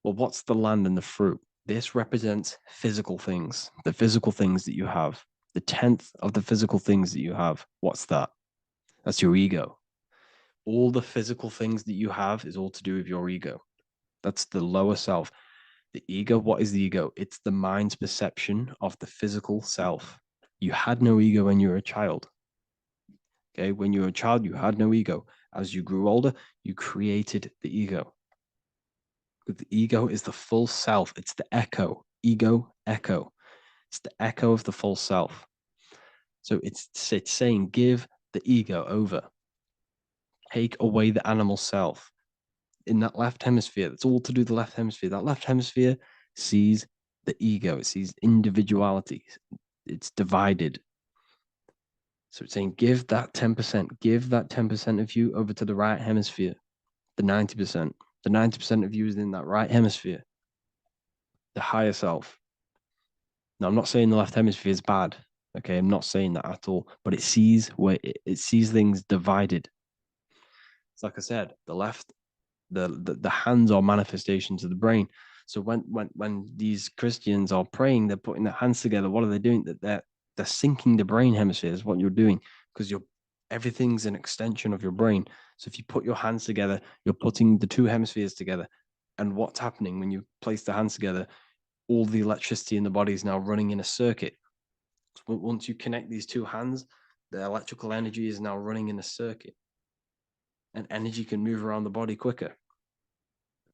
[SPEAKER 2] Well, what's the land and the fruit? This represents physical things, the physical things that you have. The 10th of the physical things that you have, what's that? That's your ego. All the physical things that you have is all to do with your ego. That's the lower self. The ego, what is the ego? It's the mind's perception of the physical self. You had no ego when you were a child. Okay, when you were a child, you had no ego. As you grew older, you created the ego. But the ego is the full self. It's the echo. Ego, echo. It's the echo of the full self. So it's saying, give the ego over. Take away the animal self. In that left hemisphere, that's all to do with the left hemisphere. That left hemisphere sees the ego. It sees individuality. It's divided. So it's saying, give that 10%. Give that 10% of you over to the right hemisphere. The 90%. The 90% of you is in that right hemisphere. The higher self. Now, I'm not saying the left hemisphere is bad. Okay, I'm not saying that at all, but it sees where it sees things divided. It's like I said, the left, the hands are manifestations of the brain. So when these Christians are praying, they're putting their hands together. What are they doing? That they're syncing the brain hemispheres. What you're doing, because everything's an extension of your brain. So if you put your hands together, you're putting the two hemispheres together. And what's happening when you place the hands together? All the electricity in the body is now running in a circuit. So once you connect these two hands, the electrical energy is now running in a circuit, and energy can move around the body quicker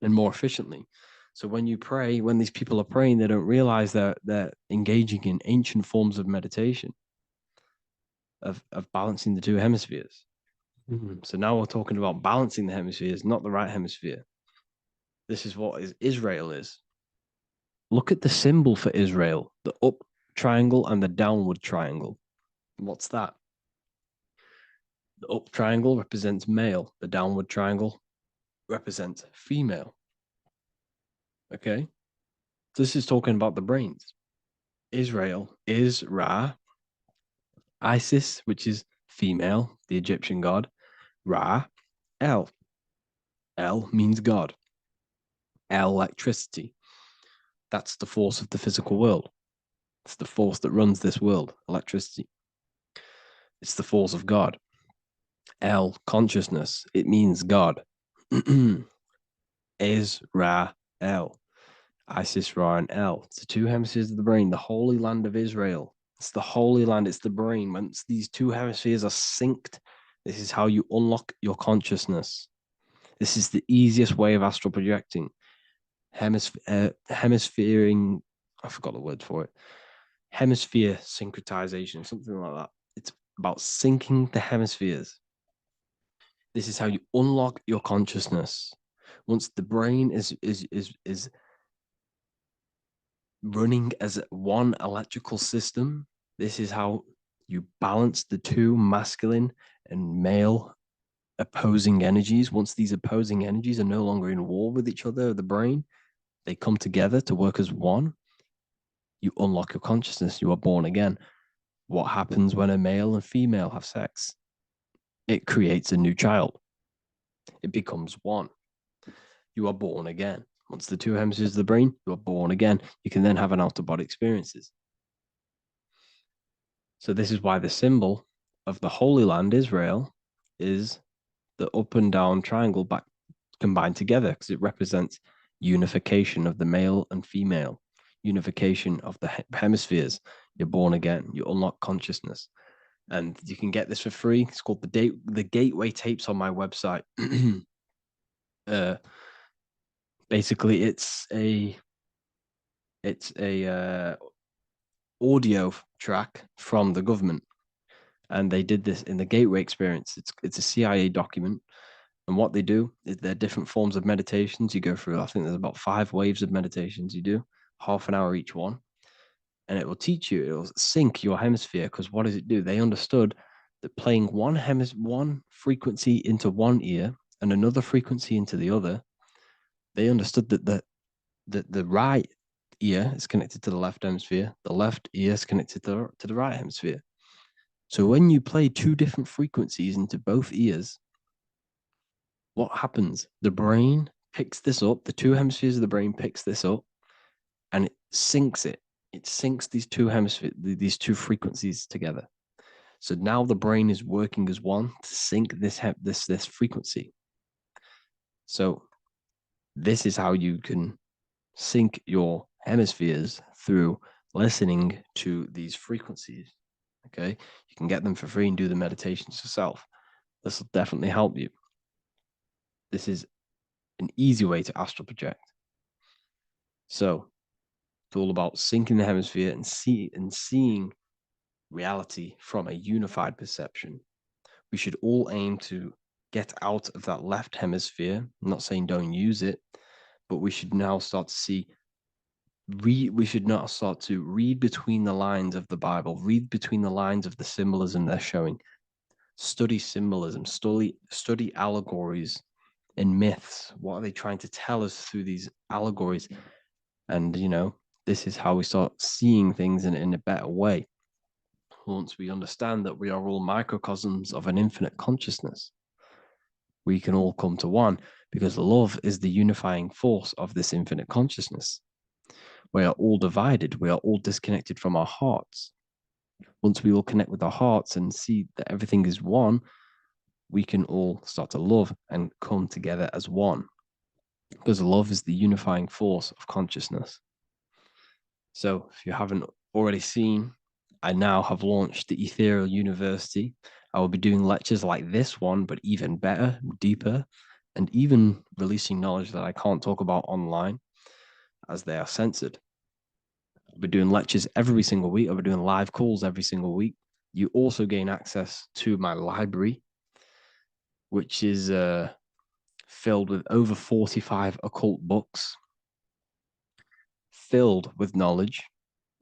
[SPEAKER 2] and more efficiently. So when you pray, when these people are praying, they don't realize that they're engaging in ancient forms of meditation, of balancing the two hemispheres. So now we're talking about balancing the hemispheres, not the right hemisphere. This is what Israel is. Look at the symbol for Israel, the up triangle and the downward triangle. What's that? The up triangle represents male. The downward triangle represents female. Okay? This is talking about the brains. Israel is Ra. Isis, which is female, the Egyptian god. Ra. El. El means God. Electricity. That's the force of the physical world. It's the force that runs this world, electricity. It's the force of God. El, consciousness. It means God. Ra, El. Isis, Ra, and El. It's the two hemispheres of the brain, the holy land of Israel. It's the holy land, it's the brain. Once these two hemispheres are synced, this is how you unlock your consciousness. This is the easiest way of astral projecting. Hemisphering, I forgot the word for it. Hemisphere syncretization, something like that. It's about syncing the hemispheres. This is how you unlock your consciousness. Once the brain is running as one electrical system, this is how you balance the two masculine and male opposing energies. Once these opposing energies are no longer in war with each other, the brain, they come together to work as one. You unlock your consciousness. You are born again. What happens when a male and female have sex? It creates a new child. It becomes one. You are born again. Once the two hemispheres of the brain, you are born again. You can then have an out-of-body experiences. So this is why the symbol of the Holy Land, Israel, is the up and down triangle back combined together, because it represents unification of the male and female, unification of the hemispheres. You're born again. You unlock consciousness. And you can get this for free. It's called the Gateway Tapes on my website. Basically, it's a audio track from the government, and they did this in the Gateway Experience. It's a CIA document, and what they do is there are different forms of meditations you go through. I think there's about 5 waves of meditations you do, half an hour each one, and it will teach you. It will sync your hemisphere, because what does it do? They understood that playing one frequency into one ear and another frequency into the other, they understood that the right ear is connected to the left hemisphere, the left ear is connected to the right hemisphere. So when you play 2 different frequencies into both ears, what happens? The brain picks this up, the 2 hemispheres of the brain picks this up, and it syncs it. It syncs these 2 hemispheres, these 2 frequencies together. So now the brain is working as one to sync this frequency. So this is how you can sync your hemispheres, through listening to these frequencies. Okay, you can get them for free and do the meditations yourself. This will definitely help you. This is an easy way to astral project. So it's all about syncing the hemisphere and seeing reality from a unified perception. We should all aim to get out of that left hemisphere. I'm not saying don't use it, but we should now start to see. We should not start to read between the lines of the Bible, read between the lines of the symbolism they're showing. Study symbolism, study allegories and myths. What are they trying to tell us through these allegories? And, this is how we start seeing things in a better way. once we understand that we are all microcosms of an infinite consciousness, we can all come to one, because love is the unifying force of this infinite consciousness. We are all divided. We are all disconnected from our hearts. Once we all connect with our hearts and see that everything is one, we can all start to love and come together as one, because love is the unifying force of consciousness. So if you haven't already seen, I now have launched the Ethereal University. I will be doing lectures like this one, but even better, deeper, and even releasing knowledge that I can't talk about online as they are censored. I'll be doing lectures every single week. I'll be doing live calls every single week. You also gain access to my library, which is filled with over 45 occult books, filled with knowledge.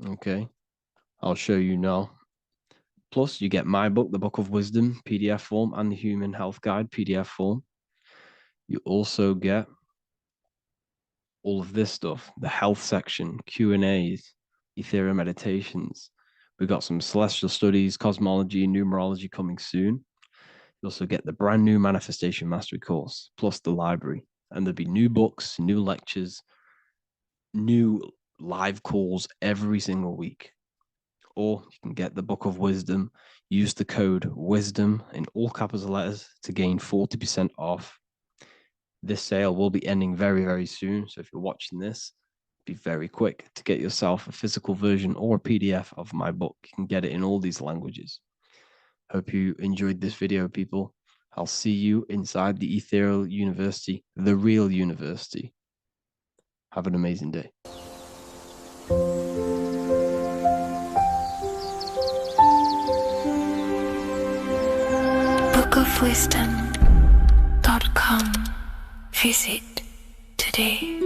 [SPEAKER 2] Okay, I'll show you now. Plus, you get my book, The Book of Wisdom, PDF form, and the Human Health Guide, PDF form. You also get all of this stuff, the health section, Q&As, Ethereal meditations. We've got some celestial studies, cosmology, numerology coming soon. You also get the brand new Manifestation Mastery course, plus the library. And there'll be new books, new lectures, new live calls every single week. Or you can get the Book of Wisdom, use the code WISDOM in all capital letters to gain 40% off. This sale will be ending very, very soon. So if you're watching this, be very quick to get yourself a physical version or a PDF of my book. You can get it in all these languages. Hope you enjoyed this video, people. I'll see you inside the Ethereal University, the real university. Have an amazing day.
[SPEAKER 3] bookofwisdom.com. Visit today.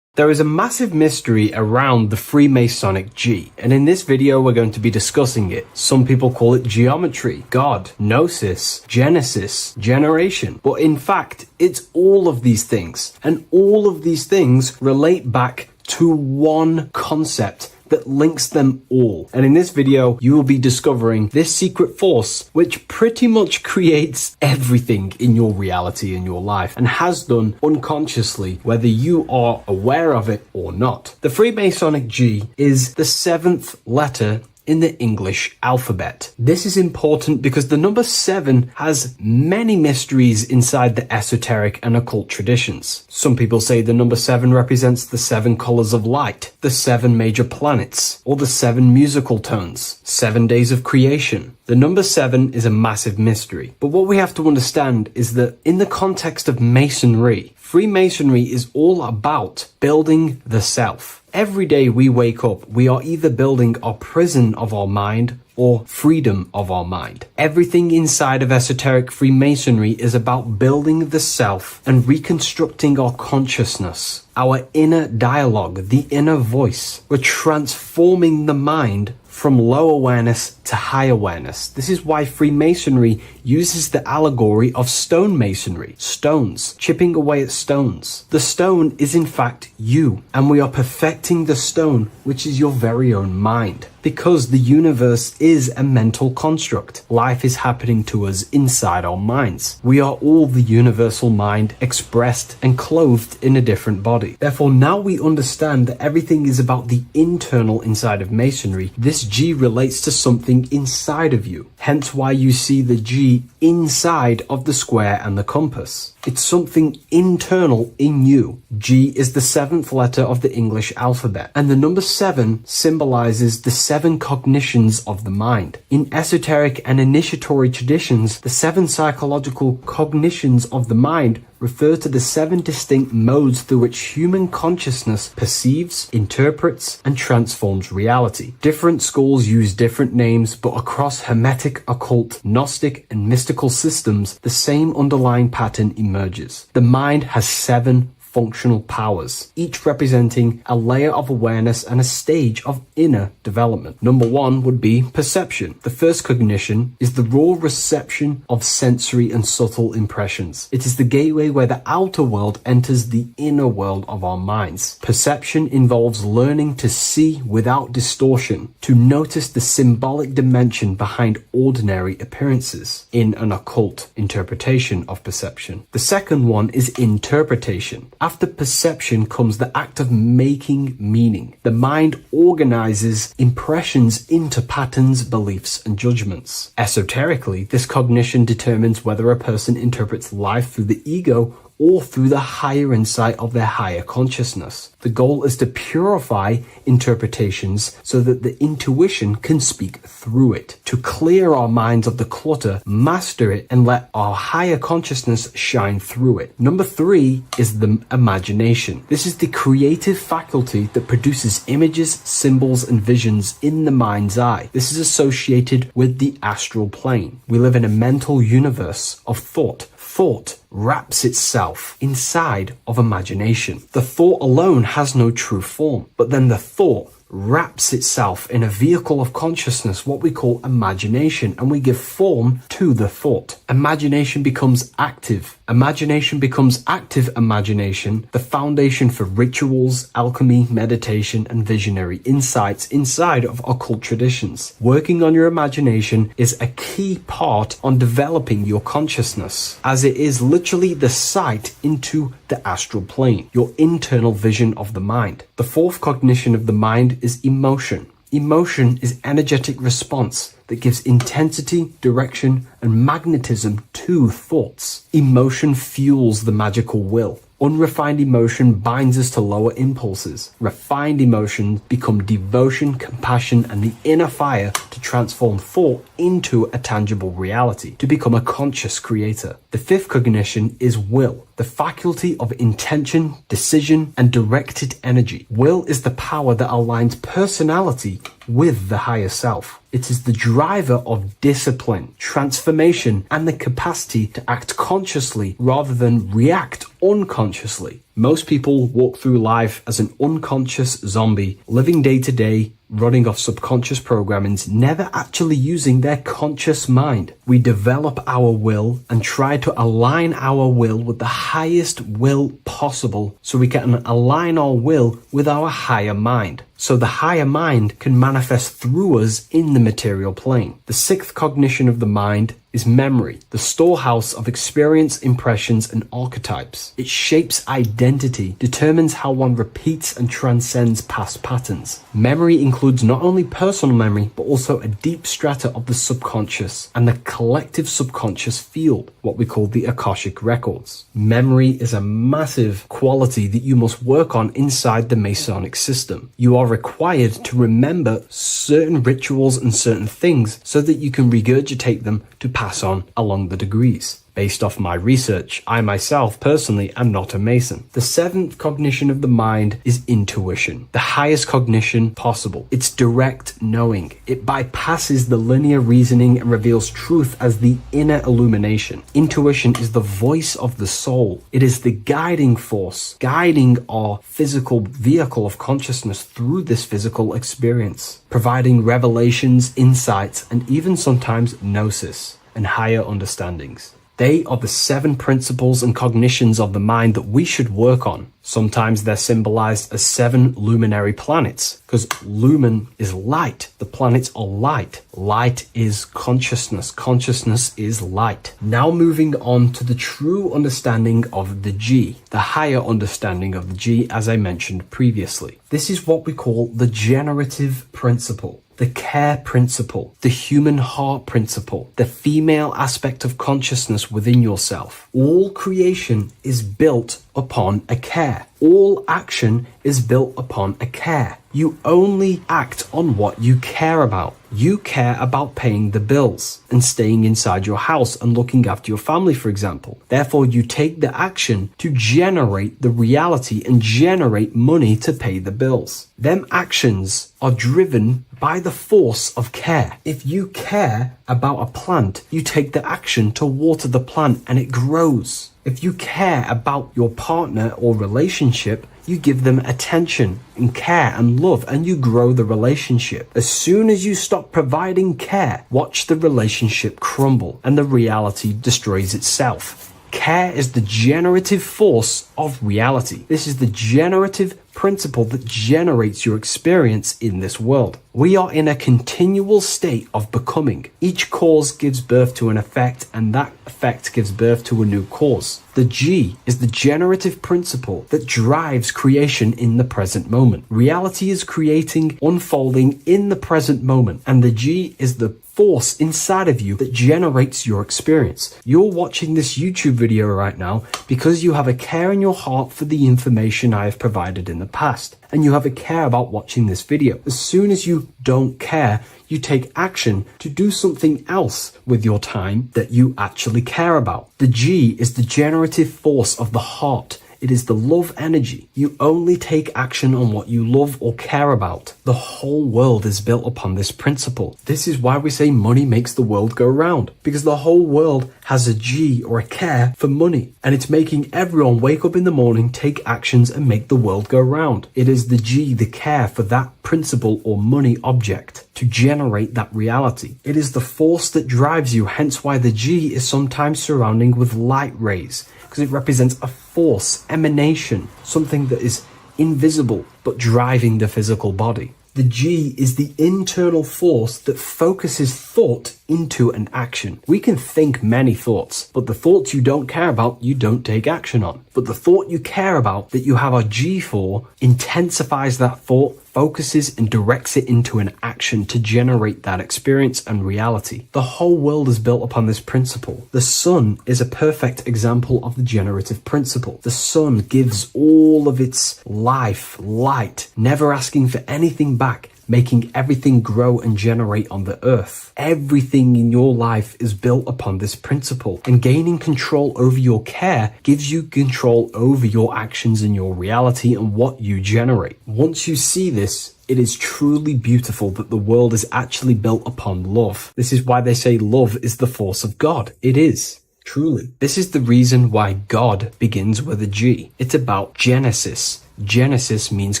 [SPEAKER 1] There is a massive mystery around the Freemasonic G, and in this video we're going to be discussing it. Some people call it geometry, God, gnosis, genesis, generation, but in fact it's all of these things, and all of these things relate back to one concept that links them all. And in this video, you will be discovering this secret force, which pretty much creates everything in your reality in your life, and has done unconsciously, whether you are aware of it or not. The Freemasonic G is the 7th letter in the English alphabet. This is important because the number 7 has many mysteries inside the esoteric and occult traditions. Some people say the number 7 represents the 7 colors of light, the 7 major planets, or the 7 musical tones, 7 days of creation. The number 7 is a massive mystery. But what we have to understand is that in the context of Masonry, Freemasonry is all about building the self. Every day we wake up, we are either building our prison of our mind or freedom of our mind. Everything inside of esoteric Freemasonry is about building the self and reconstructing our consciousness, our inner dialogue, the inner voice. We're transforming the mind from low awareness to high awareness. This is why Freemasonry uses the allegory of stonemasonry, stones, chipping away at stones. The stone is in fact you, and we are perfecting the stone, which is your very own mind. Because the universe is a mental construct. Life is happening to us inside our minds. We are all the universal mind expressed and clothed in a different body. Therefore, now we understand that everything is about the internal inside of Masonry. This G relates to something inside of you. Hence why you see the G inside of the square and the compass. It's something internal in you. G is the 7th letter of the English alphabet, and the number 7 symbolizes the 7 cognitions of the mind. In esoteric and initiatory traditions, the 7 psychological cognitions of the mind refer to the 7 distinct modes through which human consciousness perceives, interprets, and transforms reality. Different schools use different names, but across Hermetic, occult, Gnostic, and mystical systems, the same underlying pattern emerges. The mind has 7 functional powers, each representing a layer of awareness and a stage of inner development. Number one would be perception. The first cognition is the raw reception of sensory and subtle impressions. It is the gateway where the outer world enters the inner world of our minds. Perception involves learning to see without distortion, to notice the symbolic dimension behind ordinary appearances in an occult interpretation of perception. The second one is interpretation. After perception comes the act of making meaning. The mind organizes impressions into patterns, beliefs, and judgments. Esoterically, this cognition determines whether a person interprets life through the ego or through the higher insight of their higher consciousness. The goal is to purify interpretations so that the intuition can speak through it, to clear our minds of the clutter, master it, and let our higher consciousness shine through it. Number three is the imagination. This is the creative faculty that produces images, symbols, and visions in the mind's eye. This is associated with the astral plane. We live in a mental universe of thought. Thought wraps itself inside of imagination. The thought alone has no true form, but then the thought wraps itself in a vehicle of consciousness, what we call imagination, and we give form to the thought. Imagination becomes active. Imagination becomes active imagination, the foundation for rituals, alchemy, meditation, and visionary insights inside of occult traditions. Working on your imagination is a key part on developing your consciousness, as it is literally the sight into the astral plane, your internal vision of the mind. The fourth cognition of the mind is emotion. Emotion is energetic response that gives intensity, direction, and magnetism to thoughts. Emotion fuels the magical will. Unrefined emotion binds us to lower impulses. Refined emotions become devotion, compassion, and the inner fire to transform thought into a tangible reality, to become a conscious creator. The fifth cognition is will, the faculty of intention, decision, and directed energy. Will is the power that aligns personality with the higher self. It is the driver of discipline, transformation, and the capacity to act consciously rather than react unconsciously. Most people walk through life as an unconscious zombie, living day to day, running off subconscious programmings, never actually using their conscious mind. We develop our will and try to align our will with the highest will possible so we can align our will with our higher mind. So the higher mind can manifest through us in the material plane. The sixth cognition of the mind is memory, the storehouse of experience, impressions, and archetypes. It shapes identity, determines how one repeats and transcends past patterns. Memory includes not only personal memory, but also a deep strata of the subconscious and the collective subconscious field, what we call the Akashic records. Memory is a massive quality that you must work on inside the Masonic system. You are required to remember certain rituals and certain things so that you can regurgitate them to pass on along the degrees. Based off my research, I myself personally am not a Mason. The seventh cognition of the mind is intuition, the highest cognition possible. It's direct knowing. It bypasses the linear reasoning and reveals truth as the inner illumination. Intuition is the voice of the soul. It is the guiding force, guiding our physical vehicle of consciousness through this physical experience, providing revelations, insights, and even sometimes gnosis and higher understandings. They are the 7 principles and cognitions of the mind that we should work on. Sometimes they're symbolized as 7 luminary planets, because lumen is light. The planets are light. Light is consciousness. Consciousness is light. Now moving on to the true understanding of the G, the higher understanding of the G, as I mentioned previously. This is what we call the generative principle, the care principle, the human heart principle, the female aspect of consciousness within yourself. All creation is built upon a care. All action is built upon a care. You only act on what you care about. You care about paying the bills and staying inside your house and looking after your family, for example. Therefore, you take the action to generate the reality and generate money to pay the bills. Them actions are driven by the force of care. If you care about a plant, you take the action to water the plant and it grows. If you care about your partner or relationship, you give them attention and care and love and you grow the relationship. As soon as you stop providing care, watch the relationship crumble and the reality destroys itself. Care is the generative force of reality. This is the generative principle that generates your experience in this world. We are in a continual state of becoming. Each cause gives birth to an effect, and that effect gives birth to a new cause. The G is the generative principle that drives creation in the present moment. Reality is creating, unfolding in the present moment, and the G is the force inside of you that generates your experience. You're watching this YouTube video right now because you have a care in your heart for the information I have provided in the past, and you have a care about watching this video. As soon as you don't care, you take action to do something else with your time that you actually care about. The G is the generative force of the heart. It is the love energy. You only take action on what you love or care about. The whole world is built upon this principle. This is why we say money makes the world go round, because the whole world has a G or a care for money, and it's making everyone wake up in the morning, take actions and make the world go round. It is the G, the care for that principle or money object to generate that reality. It is the force that drives you, hence why the G is sometimes surrounding with light rays, because it represents a force, emanation, something that is invisible but driving the physical body. The G is the internal force that focuses thought into an action. We can think many thoughts, but the thoughts you don't care about, you don't take action on. But the thought you care about, that you have a G for, intensifies that thought, focuses and directs it into an action to generate that experience and reality. The whole world is built upon this principle. The sun is a perfect example of the generative principle. The sun gives all of its life, light, never asking for anything back, making everything grow and generate on the earth. Everything in your life is built upon this principle, and gaining control over your care gives you control over your actions and your reality and what you generate. Once you see this, it is truly beautiful that the world is actually built upon love. This is why they say love is the force of God. It is. Truly. This is the reason why God begins with a G. It's about Genesis. Genesis means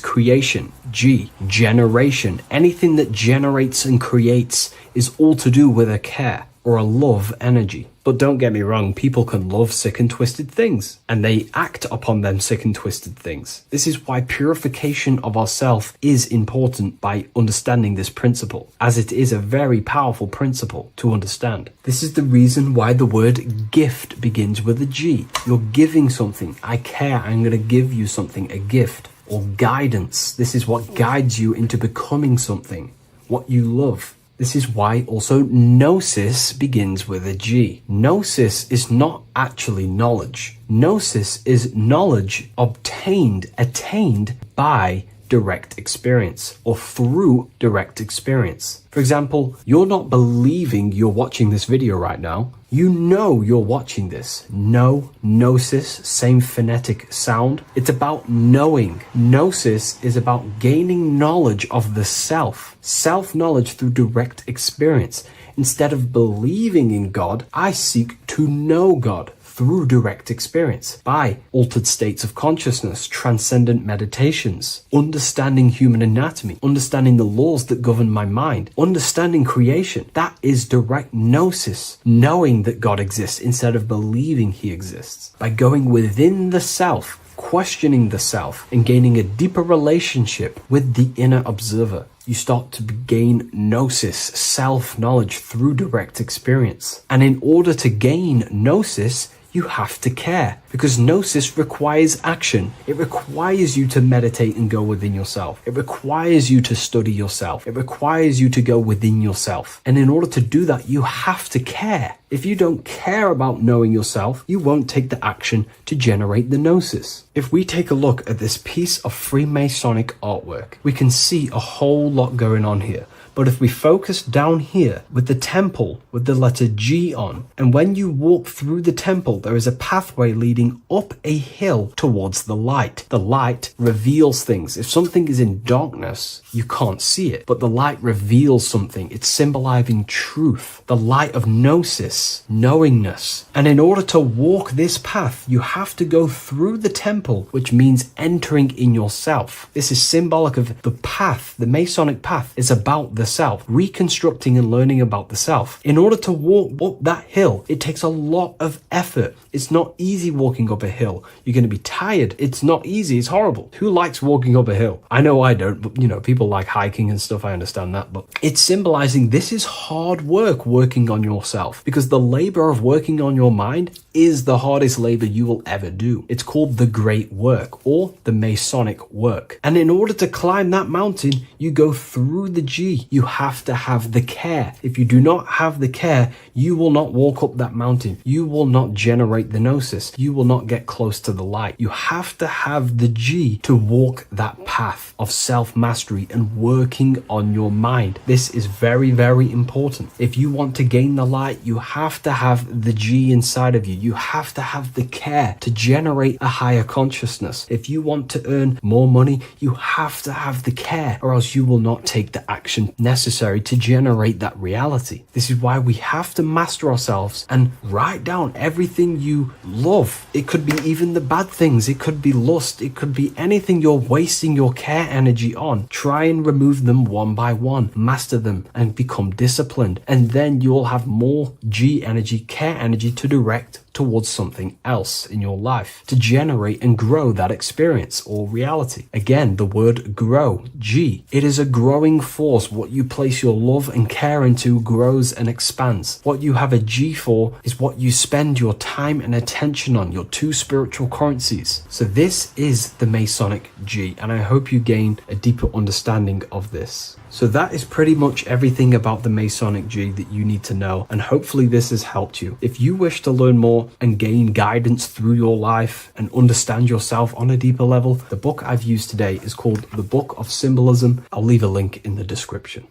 [SPEAKER 1] creation. G, generation. Anything that generates and creates is all to do with a care or a love energy. But don't get me wrong, people can love sick and twisted things, and they act upon them sick and twisted things. This is why purification of ourself is important by understanding this principle, as it is a very powerful principle to understand. This is the reason why the word gift begins with a G. You're giving something. I care, I'm going to give you something, a gift. Or guidance. This is what guides you into becoming something, what you love. This is why also gnosis begins with a G. Gnosis is not actually knowledge. Gnosis is knowledge obtained, attained by direct experience or through direct experience. For example, you're not believing you're watching this video right now. You know you're watching this. Know, gnosis, same phonetic sound. It's about knowing. Gnosis is about gaining knowledge of the self. Self-knowledge through direct experience. Instead of believing in God, I seek to know God through direct experience by altered states of consciousness, transcendent meditations, understanding human anatomy, understanding the laws that govern my mind, understanding creation. That is direct gnosis, knowing that God exists instead of believing he exists. By going within the self, questioning the self, and gaining a deeper relationship with the inner observer, you start to gain gnosis, self-knowledge through direct experience. And in order to gain gnosis, you have to care, because gnosis requires action. It requires you to meditate and go within yourself. It requires you to study yourself. It requires you to go within yourself. And in order to do that, you have to care. If you don't care about knowing yourself, you won't take the action to generate the gnosis. If we take a look at this piece of Freemasonic artwork, we can see a whole lot going on here. But if we focus down here with the temple with the letter G on, and when you walk through the temple, there is a pathway leading up a hill towards the light. The light reveals things. If something is in darkness, you can't see it, but the light reveals something. It's symbolizing truth, the light of gnosis, knowingness. And in order to walk this path, you have to go through the temple, which means entering in yourself. This is symbolic of the path. The Masonic path is about the self, reconstructing and learning about the self. In order to walk up that hill, it takes a lot of effort. It's not easy walking up a hill. You're going to be tired. It's not easy. It's horrible. Who likes walking up a hill? I know I don't, but people like hiking and stuff. I understand that, but it's symbolizing this is hard work working on yourself, because the labor of working on your mind is the hardest labor you will ever do. It's called the great work, or the Masonic work. And in order to climb that mountain, you go through the G. You have to have the care. If you do not have the care, you will not walk up that mountain. You will not generate the gnosis. You will not get close to the light. You have to have the G to walk that path of self-mastery and working on your mind. This is very, very important. If you want to gain the light, you have to have the G inside of you. You have to have the care to generate a higher consciousness. If you want to earn more money, you have to have the care, or else you will not take the action necessary to generate that reality. This is why we have to master ourselves and write down everything you love. It could be even the bad things. It could be lust. It could be anything you're wasting your care energy on. Try and remove them one by one. Master them and become disciplined. And then you'll have more G energy, care energy to direct towards something else in your life to generate and grow that experience or reality. Again, the word grow, G. It is a growing force. What you place your love and care into grows and expands. What you have a G for is what you spend your time and attention on, your two spiritual currencies. So this is the Masonic G, and I hope you gain a deeper understanding of this. So that is pretty much everything about the Masonic G that you need to know, and hopefully this has helped you. If you wish to learn more and gain guidance through your life and understand yourself on a deeper level, the book I've used today is called The Book of Symbolism. I'll leave a link in the description.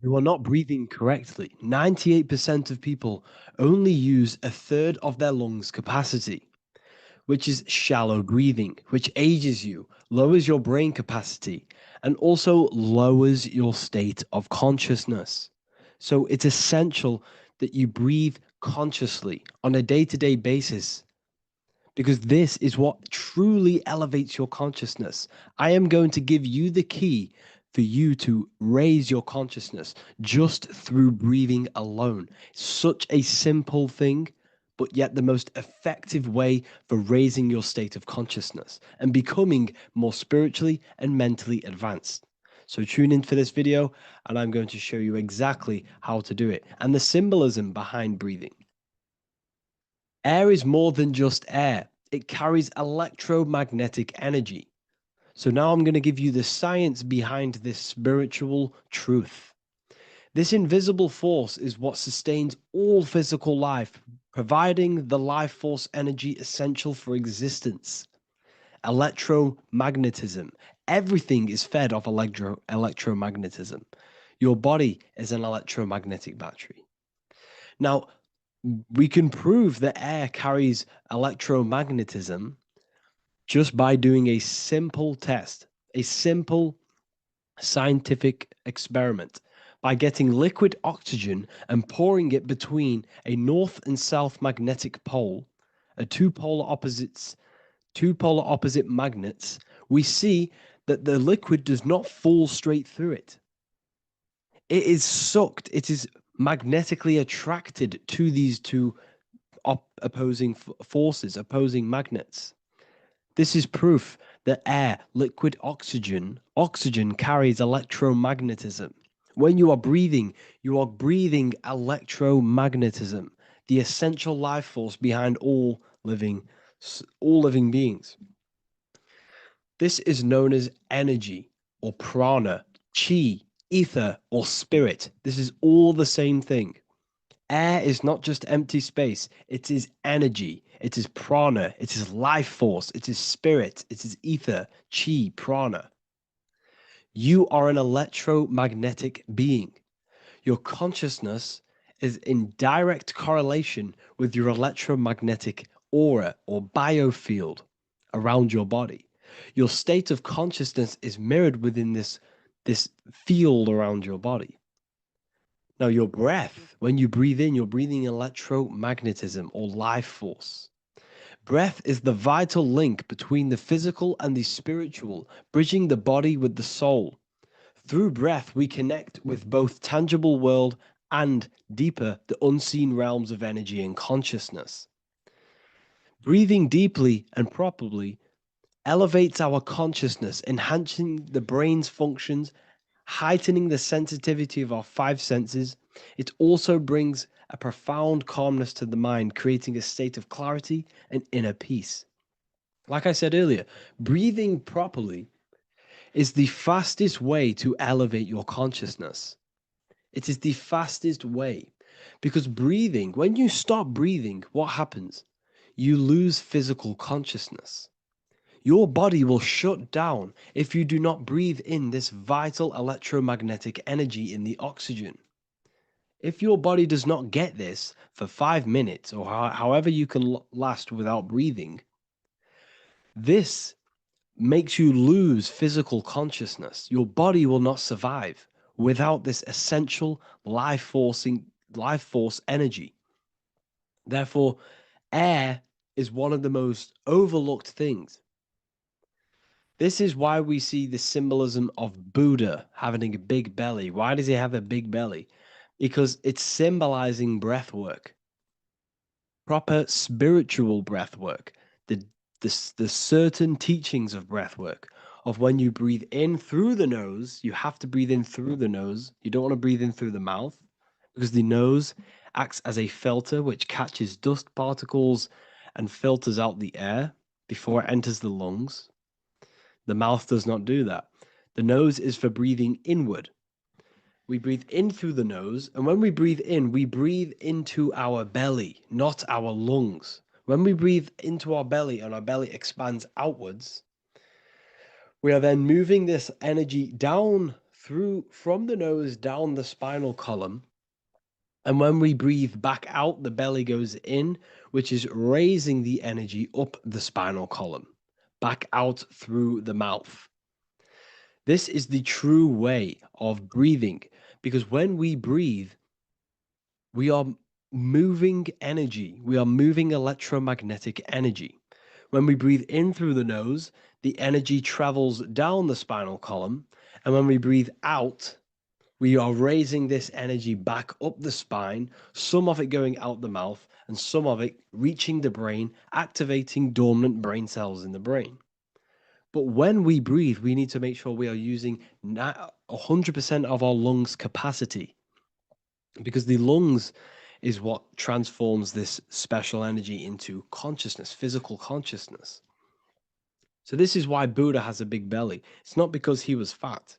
[SPEAKER 2] You are not breathing correctly. 98% of people only use a third of their lungs capacity, which is shallow breathing, which ages you, lowers your brain capacity, and also lowers your state of consciousness. So it's essential that you breathe consciously on a day-to-day basis, because this is what truly elevates your consciousness. I am going to give you the key for you to raise your consciousness just through breathing alone. Such a simple thing, but yet the most effective way for raising your state of consciousness and becoming more spiritually and mentally advanced. So tune in for this video, and I'm going to show you exactly how to do it and the symbolism behind breathing. Air is more than just air. It carries electromagnetic energy. So now I'm going to give you the science behind this spiritual truth. This invisible force is what sustains all physical life, providing the life force energy essential for existence. Electromagnetism. Everything is fed off electromagnetism. Your body is an electromagnetic battery. Now, we can prove that air carries electromagnetism just by doing a simple test, a simple scientific experiment, by getting liquid oxygen and pouring it between a north and south magnetic pole, two polar opposite magnets. We see that the liquid does not fall straight through it. It is sucked, it is magnetically attracted to these two opposing forces, opposing magnets. This is proof that air, liquid oxygen carries electromagnetism. When you are breathing electromagnetism. the essential life force behind all living beings. This is known as energy or prana, chi, ether, or spirit. This is all the same thing. Air is not just empty space, it is energy, it is prana, it is life force, it is spirit, it is ether, chi, prana. You are an electromagnetic being. Your consciousness is in direct correlation with your electromagnetic aura or biofield around your body. Your state of consciousness is mirrored within this field around your body. Now, your breath, when you breathe in, you're breathing electromagnetism or life force. Breath is the vital link between the physical and the spiritual, bridging the body with the soul. Through breath, we connect with both tangible world and deeper, the unseen realms of energy and consciousness. Breathing deeply and properly elevates our consciousness, enhancing the brain's functions, heightening the sensitivity of our five senses. It also brings a profound calmness to the mind, creating a state of clarity and inner peace. Like I said earlier, breathing properly is the fastest way to elevate your consciousness. It is the fastest way because breathing, when you stop breathing, what happens? You lose physical consciousness. Your body will shut down if you do not breathe in this vital electromagnetic energy in the oxygen. If your body does not get this for 5 minutes or however you can last without breathing, this makes you lose physical consciousness. Your body will not survive without this essential life force energy. Therefore, air is one of the most overlooked things. This is why we see the symbolism of Buddha having a big belly. Why does he have a big belly? Because it's symbolizing breath work, proper spiritual breath work, the certain teachings of breath work, of when you breathe in through the nose, you have to breathe in through the nose. You don't want to breathe in through the mouth because the nose acts as a filter which catches dust particles and filters out the air before it enters the lungs. The mouth does not do that. The nose is for breathing inward. We breathe in through the nose, and when we breathe in, we breathe into our belly, not our lungs. When we breathe into our belly and our belly expands outwards, we are then moving this energy down from the nose down the spinal column. And when we breathe back out, the belly goes in, which is raising the energy up the spinal column, back out through the mouth. This is the true way of breathing, because when we breathe, we are moving energy. We are moving electromagnetic energy. When we breathe in through the nose, the energy travels down the spinal column. And when we breathe out, we are raising this energy back up the spine, some of it going out the mouth, and some of it reaching the brain, activating dormant brain cells in the brain. But when we breathe, we need to make sure we are using 100% of our lungs' capacity, because the lungs is what transforms this special energy into consciousness, physical consciousness. So this is why Buddha has a big belly. It's not because he was fat.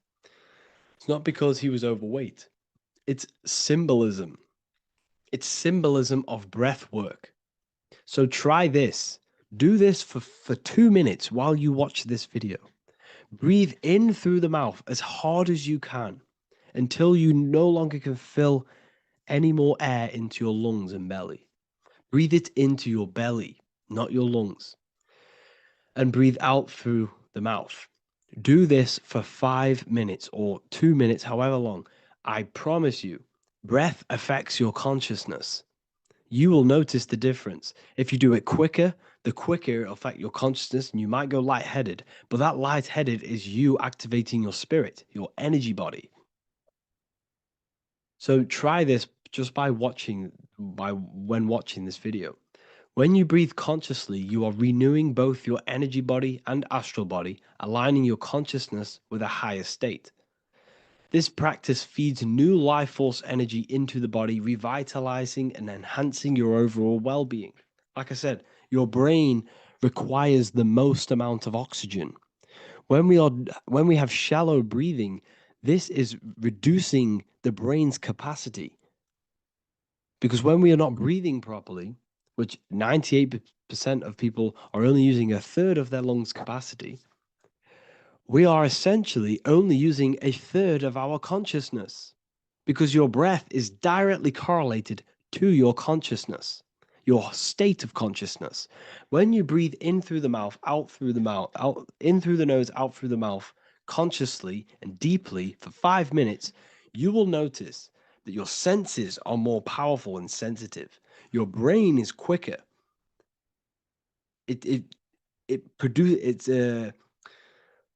[SPEAKER 2] It's not because he was overweight. It's symbolism. It's symbolism of breath work. So try this. Do this for 2 minutes while you watch this video. Breathe in through the mouth as hard as you can until you no longer can fill any more air into your lungs and belly. Breathe it into your belly, not your lungs. And breathe out through the mouth. Do this for 5 minutes or 2 minutes, however long. I promise you, breath affects your consciousness. You will notice the difference. If you do it quicker, the quicker it'll affect your consciousness, and you might go lightheaded. But that lightheaded is you activating your spirit, your energy body. So try this just when watching this video. When you breathe consciously, you are renewing both your energy body and astral body, aligning your consciousness with a higher state. This practice feeds new life force energy into the body, revitalizing and enhancing your overall well being. Like I said, your brain requires the most amount of oxygen. When we have shallow breathing, this is reducing the brain's capacity. Because when we are not breathing properly, which 98% of people are only using a third of their lungs capacity, we are essentially only using a third of our consciousness, because your breath is directly correlated to your consciousness, your state of consciousness. When you breathe in through the mouth, out through the mouth, out in through the nose, out through the mouth, consciously and deeply for 5 minutes, you will notice that your senses are more powerful and sensitive. Your brain is quicker.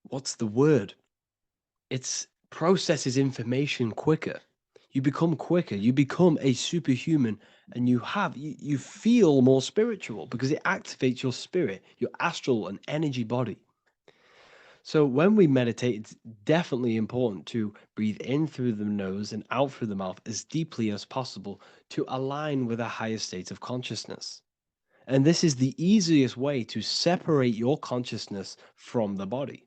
[SPEAKER 2] What's the word? It processes information quicker. You become quicker. You become a superhuman, and you feel more spiritual because it activates your spirit, your astral and energy body. So when we meditate, it's definitely important to breathe in through the nose and out through the mouth as deeply as possible to align with a higher state of consciousness. And this is the easiest way to separate your consciousness from the body.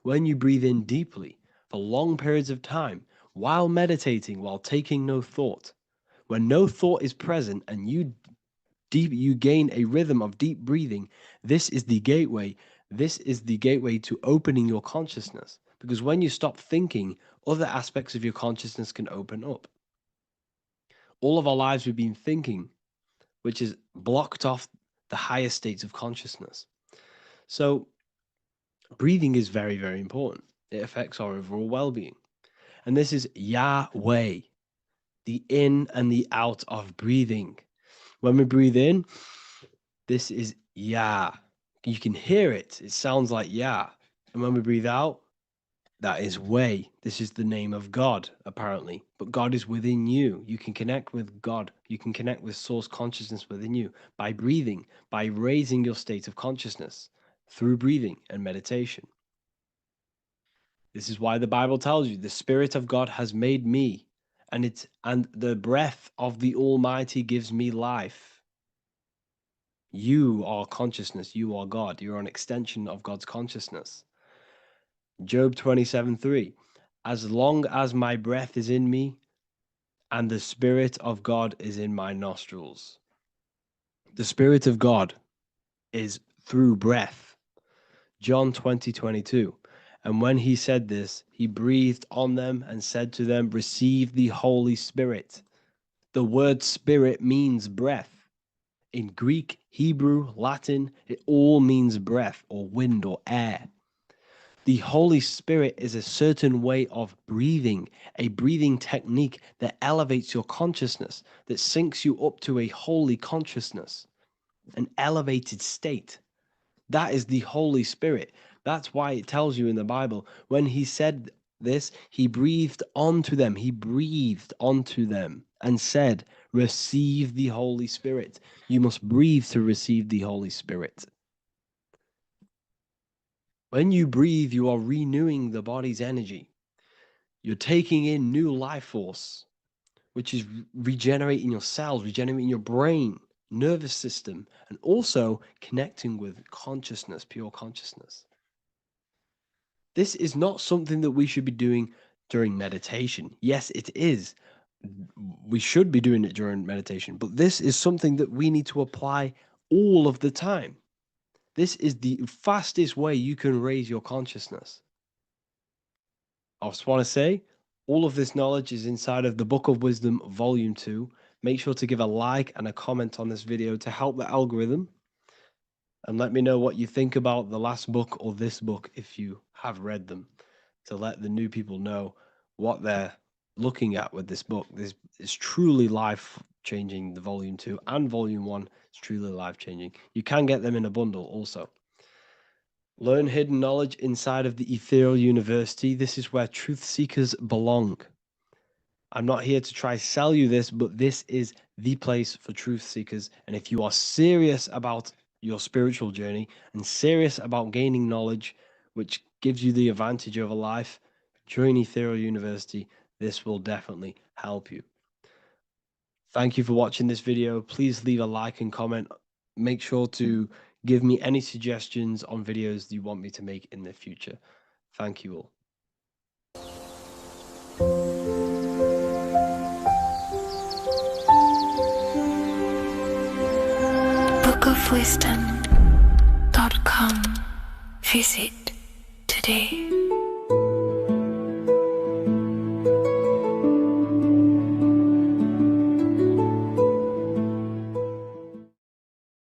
[SPEAKER 2] When you breathe in deeply for long periods of time, while meditating, while taking no thought, when no thought is present and you gain a rhythm of deep breathing, this is the gateway. This is the gateway to opening your consciousness. Because when you stop thinking, other aspects of your consciousness can open up. All of our lives we've been thinking, which is blocked off the higher states of consciousness. So breathing is very, very important. It affects our overall well-being. And this is Yahweh, the in and the out of breathing. When we breathe in, this is Yah. You can hear it. It sounds like Yah. And when we breathe out, that is Way. This is the name of God, apparently. But God is within you. You can connect with God. You can connect with source consciousness within you by breathing, by raising your state of consciousness through breathing and meditation. This is why the Bible tells you the Spirit of God has made me, and the breath of the Almighty gives me life. You are consciousness. You are God. You're an extension of God's consciousness. Job 27:3. As long as my breath is in me and the Spirit of God is in my nostrils. The Spirit of God is through breath. John 20:22. And when he said this, he breathed on them and said to them, receive the Holy Spirit. The word spirit means breath. In Greek, Hebrew, Latin, it all means breath or wind or air. The Holy Spirit is a certain way of breathing, a breathing technique that elevates your consciousness, that syncs you up to a holy consciousness, an elevated state. That is the Holy Spirit. That's why it tells you in the Bible, when he said this, he breathed onto them. He breathed onto them and said, receive the Holy Spirit. You must breathe to receive the Holy Spirit. When you breathe, you are renewing the body's energy. You're taking in new life force, which is regenerating your cells, regenerating your brain, nervous system, and also connecting with consciousness, pure consciousness. This is not something that we should be doing during meditation. Yes, it is. We should be doing it during meditation, but this is something that we need to apply all of the time. This is the fastest way you can raise your consciousness. I just want to say, all of this knowledge is inside of the Book of Wisdom, Volume 2. Make sure to give a like and a comment on this video to help the algorithm. And let me know what you think about the last book or this book if you have read them, to let the new people know what they're looking at with this book. This is truly life-changing, the Volume 2 and Volume 1 is truly life-changing. You can get them in a bundle also. Learn hidden knowledge inside of the Ethereal University. This is where truth seekers belong. I'm not here to try sell you this, but this is the place for truth seekers. And if you are serious about your spiritual journey and serious about gaining knowledge, which gives you the advantage over life, during Ethereal University, this will definitely help you. Thank you for watching this video. Please leave a like and comment. Make sure to give me any suggestions on videos you want me to make in the future. Thank you all.
[SPEAKER 3] bookofwisdom.com. Visit today.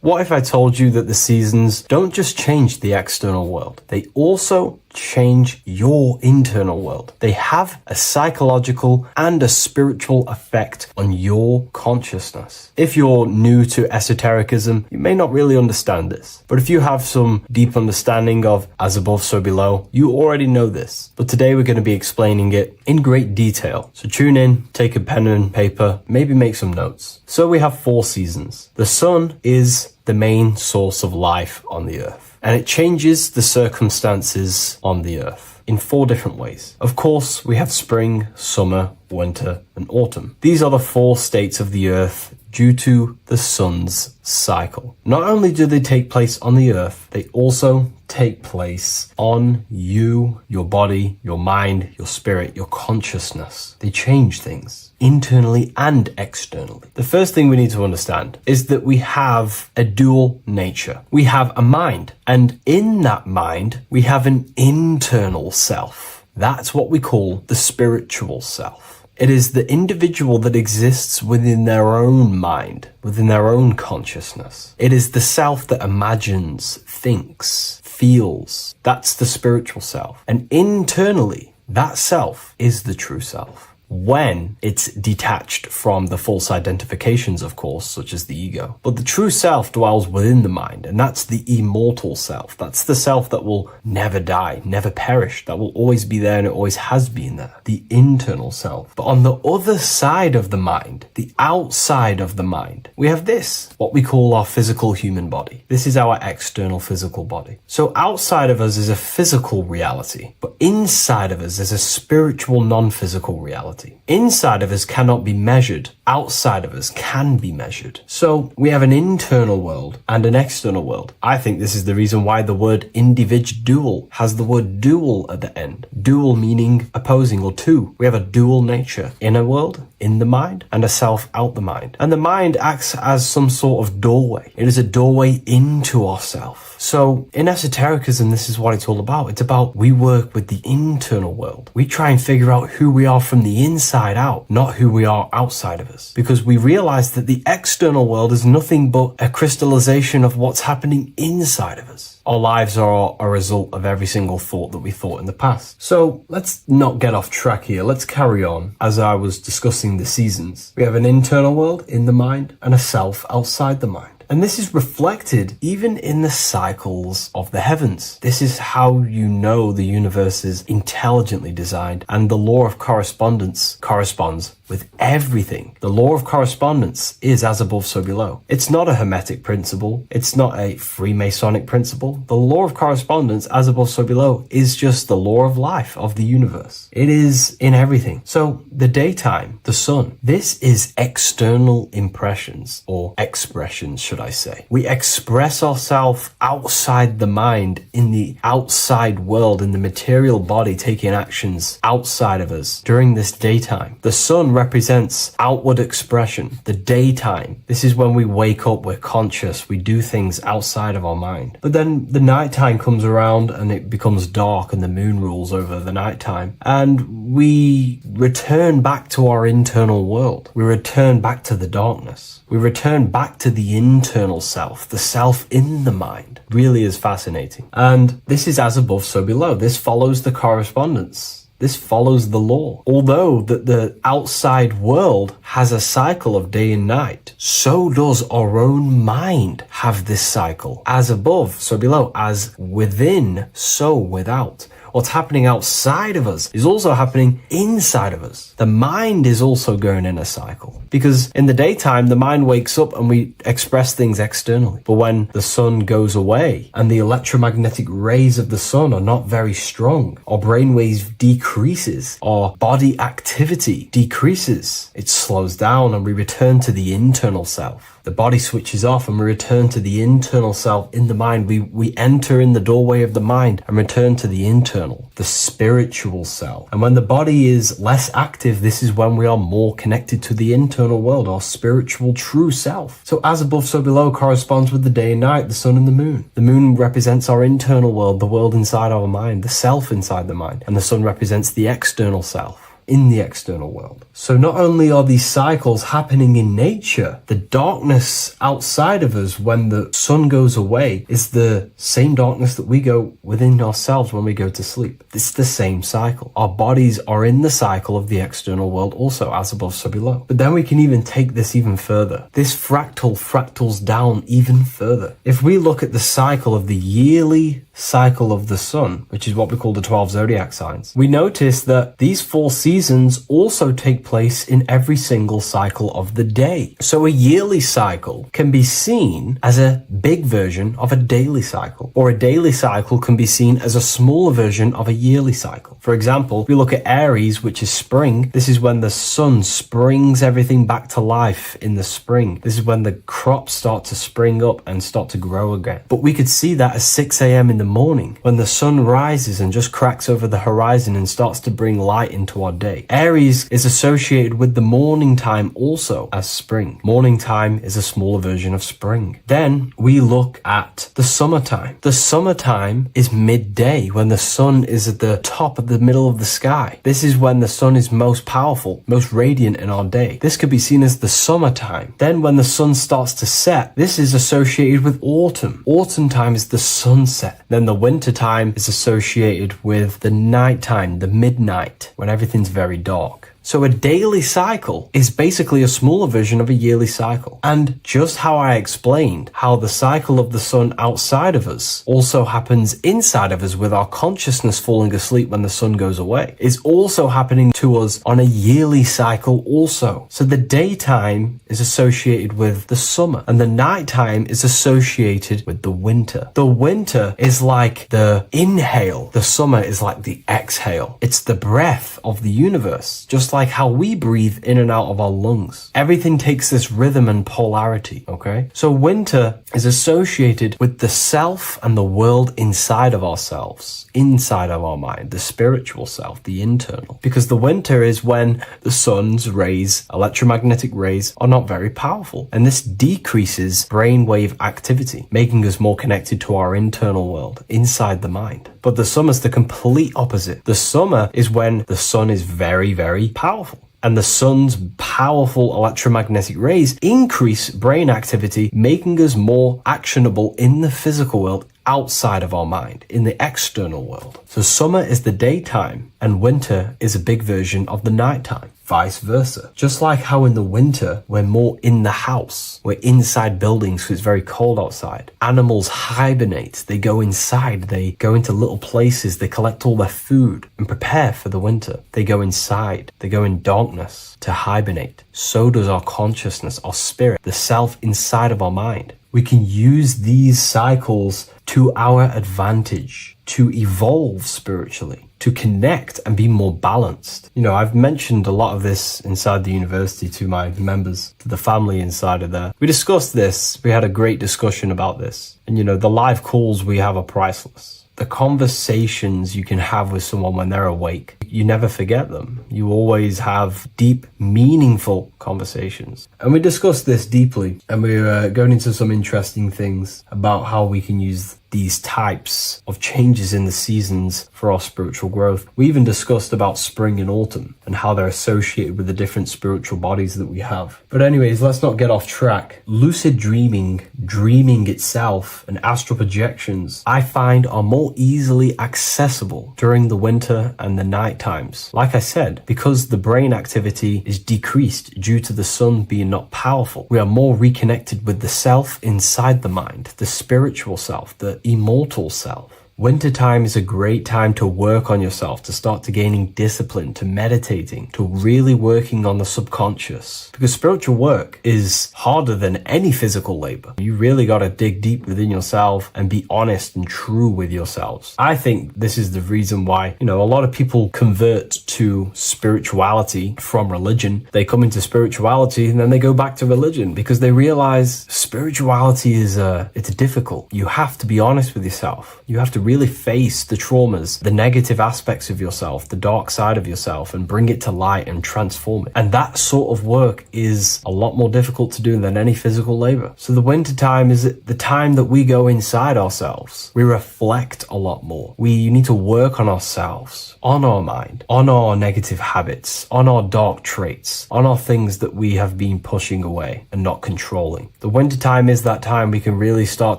[SPEAKER 1] What if I told you that the seasons don't just change the external world, they also change your internal world? They have a psychological and a spiritual effect on your consciousness. If you're new to esotericism, you may not really understand this. But if you have some deep understanding of as above, so below, you already know this. But today we're going to be explaining it in great detail. So tune in, take a pen and paper, maybe make some notes. So we have 4 seasons. The sun is the main source of life on the earth, and it changes the circumstances on the earth in 4 different ways. Of course, we have spring, summer, winter, and autumn. These are the 4 states of the earth due to the sun's cycle. Not only do they take place on the earth, they also take place on you, your body, your mind, your spirit, your consciousness. They change things internally and externally. The first thing we need to understand is that we have a dual nature. We have a mind, and in that mind, we have an internal self. That's what we call the spiritual self. It is the individual that exists within their own mind, within their own consciousness. It is the self that imagines, thinks, feels. That's the spiritual self. And internally, that self is the true self. When it's detached from the false identifications, of course, such as the ego. But the true self dwells within the mind, and that's the immortal self. That's the self that will never die, never perish, that will always be there and it always has been there. The internal self. But on the other side of the mind, the outside of the mind, we have this, what we call our physical human body. This is our external physical body. So outside of us is a physical reality, but inside of us is a spiritual non-physical reality. Inside of us cannot be measured. Outside of us can be measured. So we have an internal world and an external world. I think this is the reason why the word individual has the word dual at the end. Dual meaning opposing or two. We have a dual nature. Inner world, in the mind, and a self out the mind. And the mind acts as some sort of doorway. It is a doorway into ourself. So in esotericism, this is what it's all about. It's about we work with the internal world. We try and figure out who we are from the inside out, not who we are outside of us. Because we realize that the external world is nothing but a crystallization of what's happening inside of us. Our lives are a result of every single thought that we thought in the past. So let's not get off track here. Let's carry on. As I was discussing the seasons, we have an internal world in the mind and a self outside the mind. And this is reflected even in the cycles of the heavens. This is how you know the universe is intelligently designed, and the law of correspondence corresponds with everything. The law of correspondence is as above, so below. It's not a Hermetic principle. It's not a Freemasonic principle. The law of correspondence, as above, so below, is just the law of life of the universe. It is in everything. So the daytime, the sun, this is external impressions or expressions, should I say. We express ourselves outside the mind, in the outside world, in the material body, taking actions outside of us during this daytime. The sun represents outward expression, the daytime. This is when we wake up, we're conscious, we do things outside of our mind. But then the nighttime comes around and it becomes dark and the moon rules over the nighttime. And we return back to our internal world. We return back to the darkness. We return back to the internal self, the self in the mind. Really is fascinating. And this is as above, so below. This follows the correspondence. This follows the law. Although that the outside world has a cycle of day and night, so does our own mind have this cycle. As above, so below. As within, so without. what's happening outside of us is also happening inside of us. The mind is also going in a cycle. Because in the daytime, the mind wakes up and we express things externally. But when the sun goes away and the electromagnetic rays of the sun are not very strong, our brainwave decreases, our body activity decreases, it slows down and we return to the internal self. The body switches off and we return to the internal self in the mind. We enter in the doorway of the mind and return to the internal, the spiritual self. And when the body is less active, this is when we are more connected to the internal world, our spiritual true self. So as above, so below corresponds with the day and night, the sun and the moon. The moon represents our internal world, the world inside our mind, the self inside the mind. And the sun represents the external self in the external world. So not only are these cycles happening in nature, the darkness outside of us when the sun goes away is the same darkness that we go within ourselves when we go to sleep. It's the same cycle. Our bodies are in the cycle of the external world also, as above, so below. But then we can even take this even further. This fractals down even further. If we look at the cycle of the yearly cycle of the sun, which is what we call the 12 zodiac signs, we notice that these 4 seasons also take place in every single cycle of the day. So a yearly cycle can be seen as a big version of a daily cycle, or a daily cycle can be seen as a smaller version of a yearly cycle. For example, if we look at Aries, which is spring, this is when the sun springs everything back to life in the spring. This is when the crops start to spring up and start to grow again. But we could see that at 6 a.m. in the morning, when the sun rises and just cracks over the horizon and starts to bring light into our day. Aries is associated with the morning time also as spring. Morning time is a smaller version of spring. Then we look at the summertime. The summertime is midday, when the sun is at the top of the middle of the sky. This is when the sun is most powerful, most radiant in our day. This could be seen as the summertime. Then when the sun starts to set, this is associated with autumn. Autumn time is the sunset. Then the winter time is associated with the nighttime, the midnight, when everything's very dark. So a daily cycle is basically a smaller version of a yearly cycle. And just how I explained how the cycle of the sun outside of us also happens inside of us with our consciousness falling asleep when the sun goes away, is also happening to us on a yearly cycle also. So the daytime is associated with the summer and the nighttime is associated with the winter. The winter is like the inhale. The summer is like the exhale. It's the breath of the universe, just like how we breathe in and out of our lungs. Everything takes this rhythm and polarity, okay? So winter is associated with the self and the world inside of ourselves, inside of our mind, the spiritual self, the internal. Because the winter is when the sun's rays, electromagnetic rays, are not very powerful. And this decreases brainwave activity, making us more connected to our internal world, inside the mind. But the summer's the complete opposite. The summer is when the sun is very, very powerful. And the sun's powerful electromagnetic rays increase brain activity, making us more actionable in the physical world outside of our mind, in the external world. So summer is the daytime and winter is a big version of the nighttime. Vice versa. Just like how in the winter, we're more in the house. We're inside buildings because it's very cold outside. Animals hibernate. They go inside. They go into little places. They collect all their food and prepare for the winter. They go inside. They go in darkness to hibernate. So does our consciousness, our spirit, the self inside of our mind. We can use these cycles to our advantage, to evolve spiritually, to connect and be more balanced. You know, I've mentioned a lot of this inside the university to my members, to the family inside of there. We discussed this. We had a great discussion about this. And, you know, the live calls we have are priceless. The conversations you can have with someone when they're awake, you never forget them. You always have deep, meaningful conversations. And we discussed this deeply, and we were going into some interesting things about how we can use these types of changes in the seasons for our spiritual growth. We even discussed about spring and autumn and how they're associated with the different spiritual bodies that we have. But anyways, let's not get off track. Lucid dreaming, dreaming itself, and astral projections, I find are more easily accessible during the winter and the night times. Like I said, because the brain activity is decreased due to the sun being not powerful, we are more reconnected with the self inside the mind, the spiritual self, the immortal self. Wintertime is a great time to work on yourself, to start to gaining discipline, to meditating, to really working on the subconscious. Because spiritual work is harder than any physical labor. You really got to dig deep within yourself and be honest and true with yourselves. I think this is the reason why, a lot of people convert to spirituality from religion. They come into spirituality and then they go back to religion because they realize spirituality is it's difficult. You have to be honest with yourself. You have to really face the traumas, the negative aspects of yourself, the dark side of yourself, and bring it to light and transform it. And that sort of work is a lot more difficult to do than any physical labor. So the winter time is the time that we go inside ourselves. We reflect a lot more. We need to work on ourselves, on our mind, on our negative habits, on our dark traits, on our things that we have been pushing away and not controlling. The winter time is that time we can really start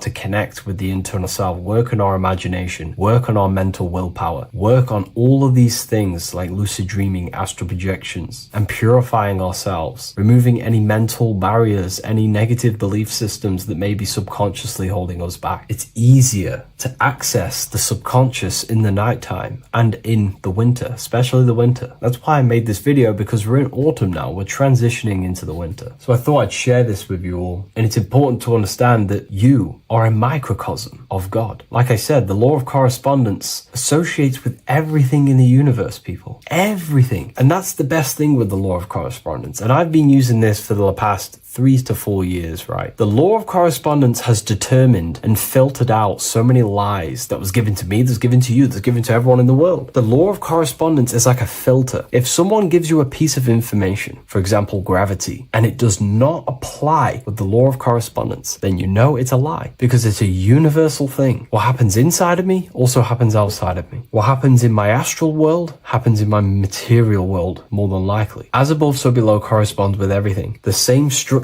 [SPEAKER 1] to connect with the internal self, work on our imagination, work on our mental willpower, work on all of these things like lucid dreaming, astral projections, and purifying ourselves, removing any mental barriers, any negative belief systems that may be subconsciously holding us back. It's easier to access the subconscious in the nighttime and in the winter, especially the winter. That's why I made this video, because we're in autumn now. We're transitioning into the winter. So I thought I'd share this with you all. And it's important to understand that you are a microcosm of God. Like I said, the law of correspondence associates with everything in the universe, people. Everything. And that's the best thing with the law of correspondence. And I've been using this for the past 3 to 4 years, right? The law of correspondence has determined and filtered out so many lies that was given to me, that's given to you, that's given to everyone in the world. The law of correspondence is like a filter. If someone gives you a piece of information, for example, gravity, and it does not apply with the law of correspondence, then you know it's a lie, because it's a universal thing. What happens inside of me also happens outside of me. What happens in my astral world happens in my material world, more than likely. As above, so below corresponds with everything. The same structure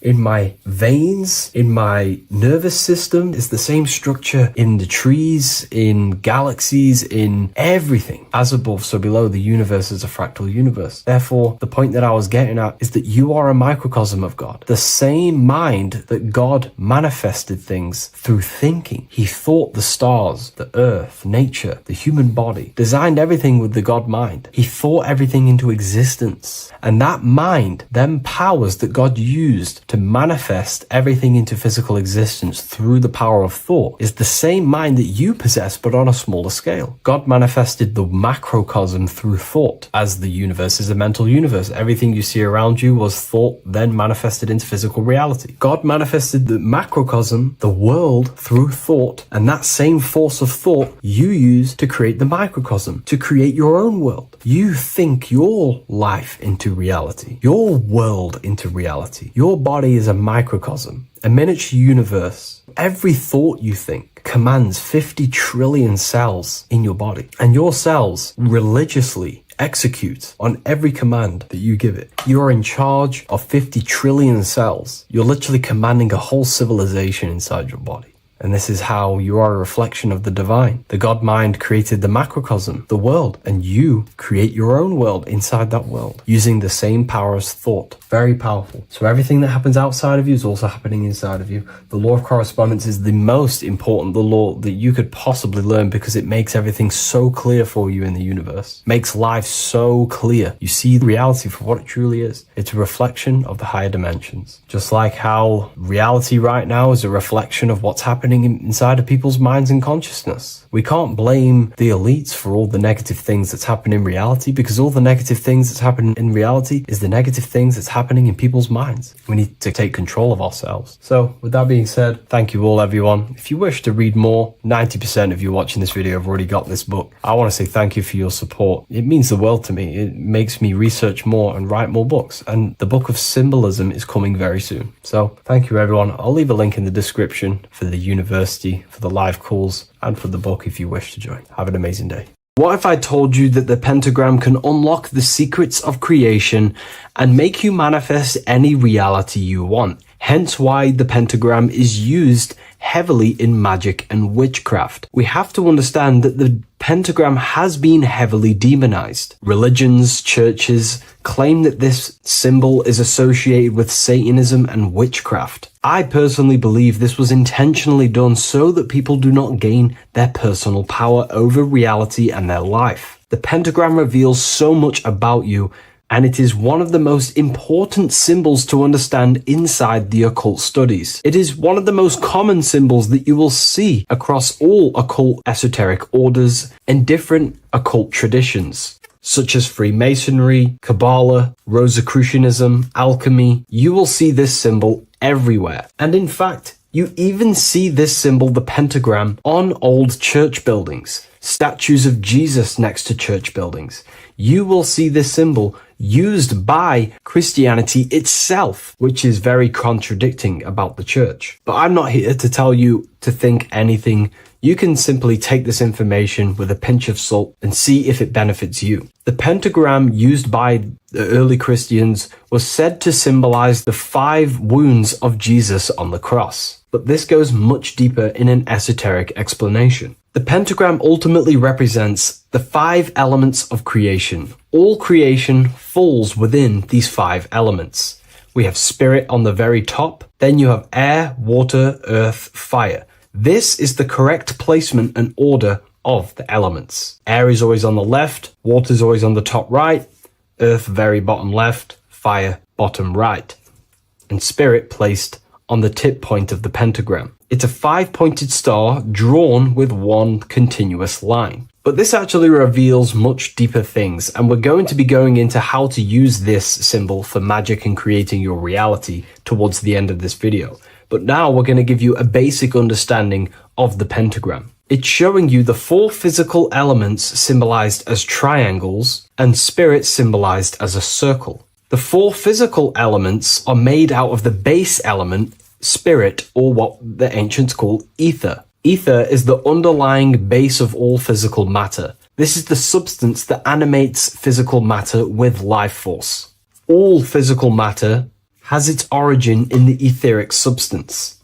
[SPEAKER 1] in my veins, in my nervous system, is the same structure in the trees, in galaxies, in everything. As above, so below, the universe is a fractal universe. Therefore, the point that I was getting at is that you are a microcosm of God. The same mind that God manifested things through thinking. He thought the stars, the earth, nature, the human body, designed everything with the God mind. He thought everything into existence. And that mind then powers that God used to manifest everything into physical existence through the power of thought is the same mind that you possess, but on a smaller scale. God manifested the macrocosm through thought, as the universe is a mental universe. Everything you see around you was thought, then manifested into physical reality. God manifested the macrocosm, the world, through thought, and that same force of thought you use to create the microcosm, to create your own world. You think your life into reality, your world into reality. Your body is a microcosm, a miniature universe. Every thought you think commands 50 trillion cells in your body, and your cells religiously execute on every command that you give it. You're in charge of 50 trillion cells. You're literally commanding a whole civilization inside your body. And this is how you are a reflection of the divine. The God mind created the macrocosm, the world, and you create your own world inside that world using the same power as thought. Very powerful. So everything that happens outside of you is also happening inside of you. The law of correspondence is the most important, the law that you could possibly learn, because it makes everything so clear for you in the universe. Makes life so clear. You see the reality for what it truly is. It's a reflection of the higher dimensions. Just like how reality right now is a reflection of what's happening inside of people's minds and consciousness. We can't blame the elites for all the negative things that's happening in reality, because all the negative things that's happening in reality is the negative things that's happening in people's minds. We need to take control of ourselves. So with that being said, thank you all, everyone. If you wish to read more, 90% of you watching this video have already got this book. I want to say thank you for your support. It means the world to me. It makes me research more and write more books. And the book of symbolism is coming very soon. So thank you, everyone. I'll leave a link in the description for the university, for the live calls, and for the book if you wish to join. Have an amazing day. What if I told you that the pentagram can unlock the secrets of creation and make you manifest any reality you want? Hence why the pentagram is used heavily in magic and witchcraft. We have to understand that the pentagram has been heavily demonized. Religions, churches claim that this symbol is associated with Satanism and witchcraft. I personally believe this was intentionally done so that people do not gain their personal power over reality and their life. The pentagram reveals so much about you, and it is one of the most important symbols to understand inside the occult studies. It is one of the most common symbols that you will see across all occult esoteric orders and different occult traditions, such as Freemasonry, Kabbalah, Rosicrucianism, alchemy. You will see this symbol everywhere. And in fact, you even see this symbol, the pentagram, on old church buildings, statues of Jesus next to church buildings. You will see this symbol used by Christianity itself, which is very contradicting about the church. But I'm not here to tell you to think anything. You can simply take this information with a pinch of salt and see if it benefits you. The pentagram used by the early Christians was said to symbolize the 5 wounds of Jesus on the cross. But this goes much deeper in an esoteric explanation. The pentagram ultimately represents the 5 elements of creation. All creation falls within these 5 elements. We have spirit on the very top, then you have air, water, earth, fire. This is the correct placement and order of the elements. Air is always on the left, water is always on the top right, earth very bottom left, fire bottom right, and spirit placed on the tip point of the pentagram. It's a 5-pointed star drawn with one continuous line. But this actually reveals much deeper things, and we're going to be going into how to use this symbol for magic and creating your reality towards the end of this video. But now we're going to give you a basic understanding of the pentagram. It's showing you the 4 physical elements symbolized as triangles and spirit symbolized as a circle. The 4 physical elements are made out of the base element, spirit, or what the ancients call ether. Ether is the underlying base of all physical matter. This is the substance that animates physical matter with life force. All physical matter has its origin in the etheric substance,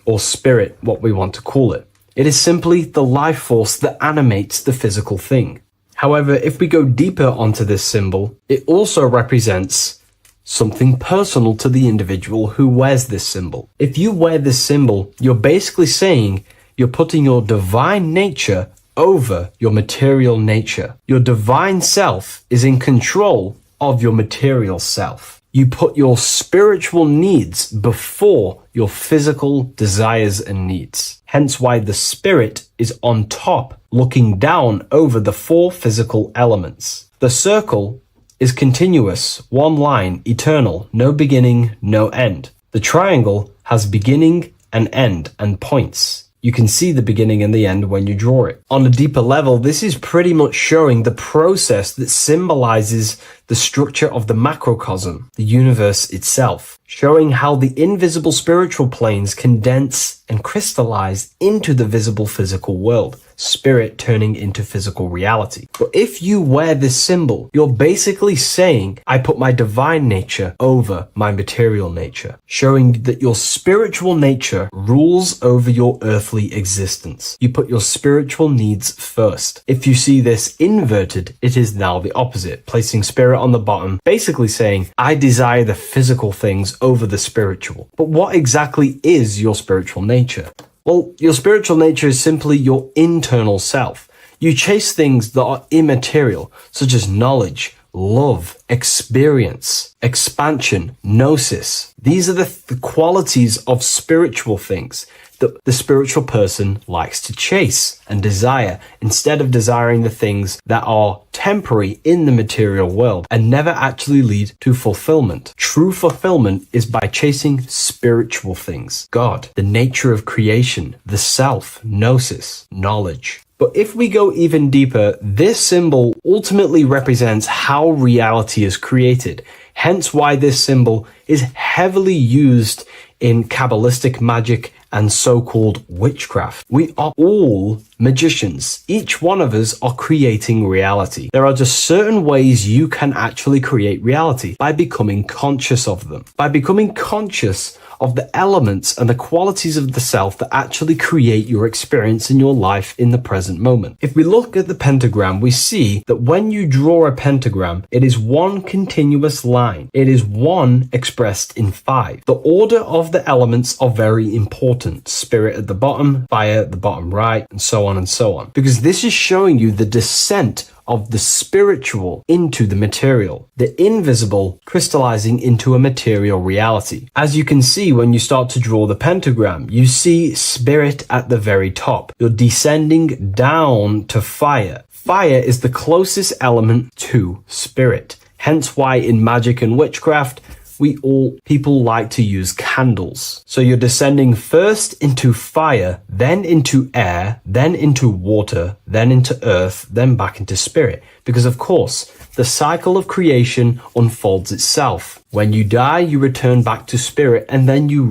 [SPEAKER 1] or spirit, what we want to call it. It is simply the life force that animates the physical thing. However, if we go deeper onto this symbol, it also represents something personal to the individual who wears this symbol. If you wear this symbol, you're basically saying you're putting your divine nature over your material nature. Your divine self is in control of your material self. You put your spiritual needs before your physical desires and needs. Hence why the spirit is on top, looking down over the 4 physical elements. The circle is continuous, one line, eternal, no beginning, no end. The triangle has beginning and end and points. You can see the beginning and the end when you draw it. On a deeper level, this is pretty much showing the process that symbolizes the structure of the macrocosm, the universe itself, showing how the invisible spiritual planes condense and crystallize into the visible physical world, spirit turning into physical reality. But if you wear this symbol, you're basically saying, I put my divine nature over my material nature, showing that your spiritual nature rules over your earthly existence. You put your spiritual needs first. If you see this inverted, it is now the opposite, placing spirit on the bottom, basically saying, I desire the physical things over the spiritual. But what exactly is your spiritual nature? Well, your spiritual nature is simply your internal self. You chase things that are immaterial, such as knowledge, love, experience, expansion, gnosis. These are the qualities of spiritual things that the spiritual person likes to chase and desire, instead of desiring the things that are temporary in the material world and never actually lead to fulfillment. True fulfillment is by chasing spiritual things. God, the nature of creation, the self, gnosis, knowledge. But if we go even deeper, this symbol ultimately represents how reality is created. Hence why this symbol is heavily used in Kabbalistic magic and so-called witchcraft. We are all magicians. Each one of us are creating reality. There are just certain ways you can actually create reality by becoming conscious of them. By becoming conscious of the elements and the qualities of the self that actually create your experience in your life in the present moment. If we look at the pentagram, we see that when you draw a pentagram, it is one continuous line. It is one expressed in 5. The order of the elements are very important. Spirit at the bottom, fire at the bottom right, and so on and so on. Because this is showing you the descent of the spiritual into the material, the invisible crystallizing into a material reality. As you can see when you start to draw the pentagram, you see spirit at the very top. You're descending down to fire. Fire is the closest element to spirit. Hence why in magic and witchcraft, people like to use candles. So you're descending first into fire, then into air, then into water, then into earth, then back into spirit. Because of course, the cycle of creation unfolds itself. When you die, you return back to spirit, and then you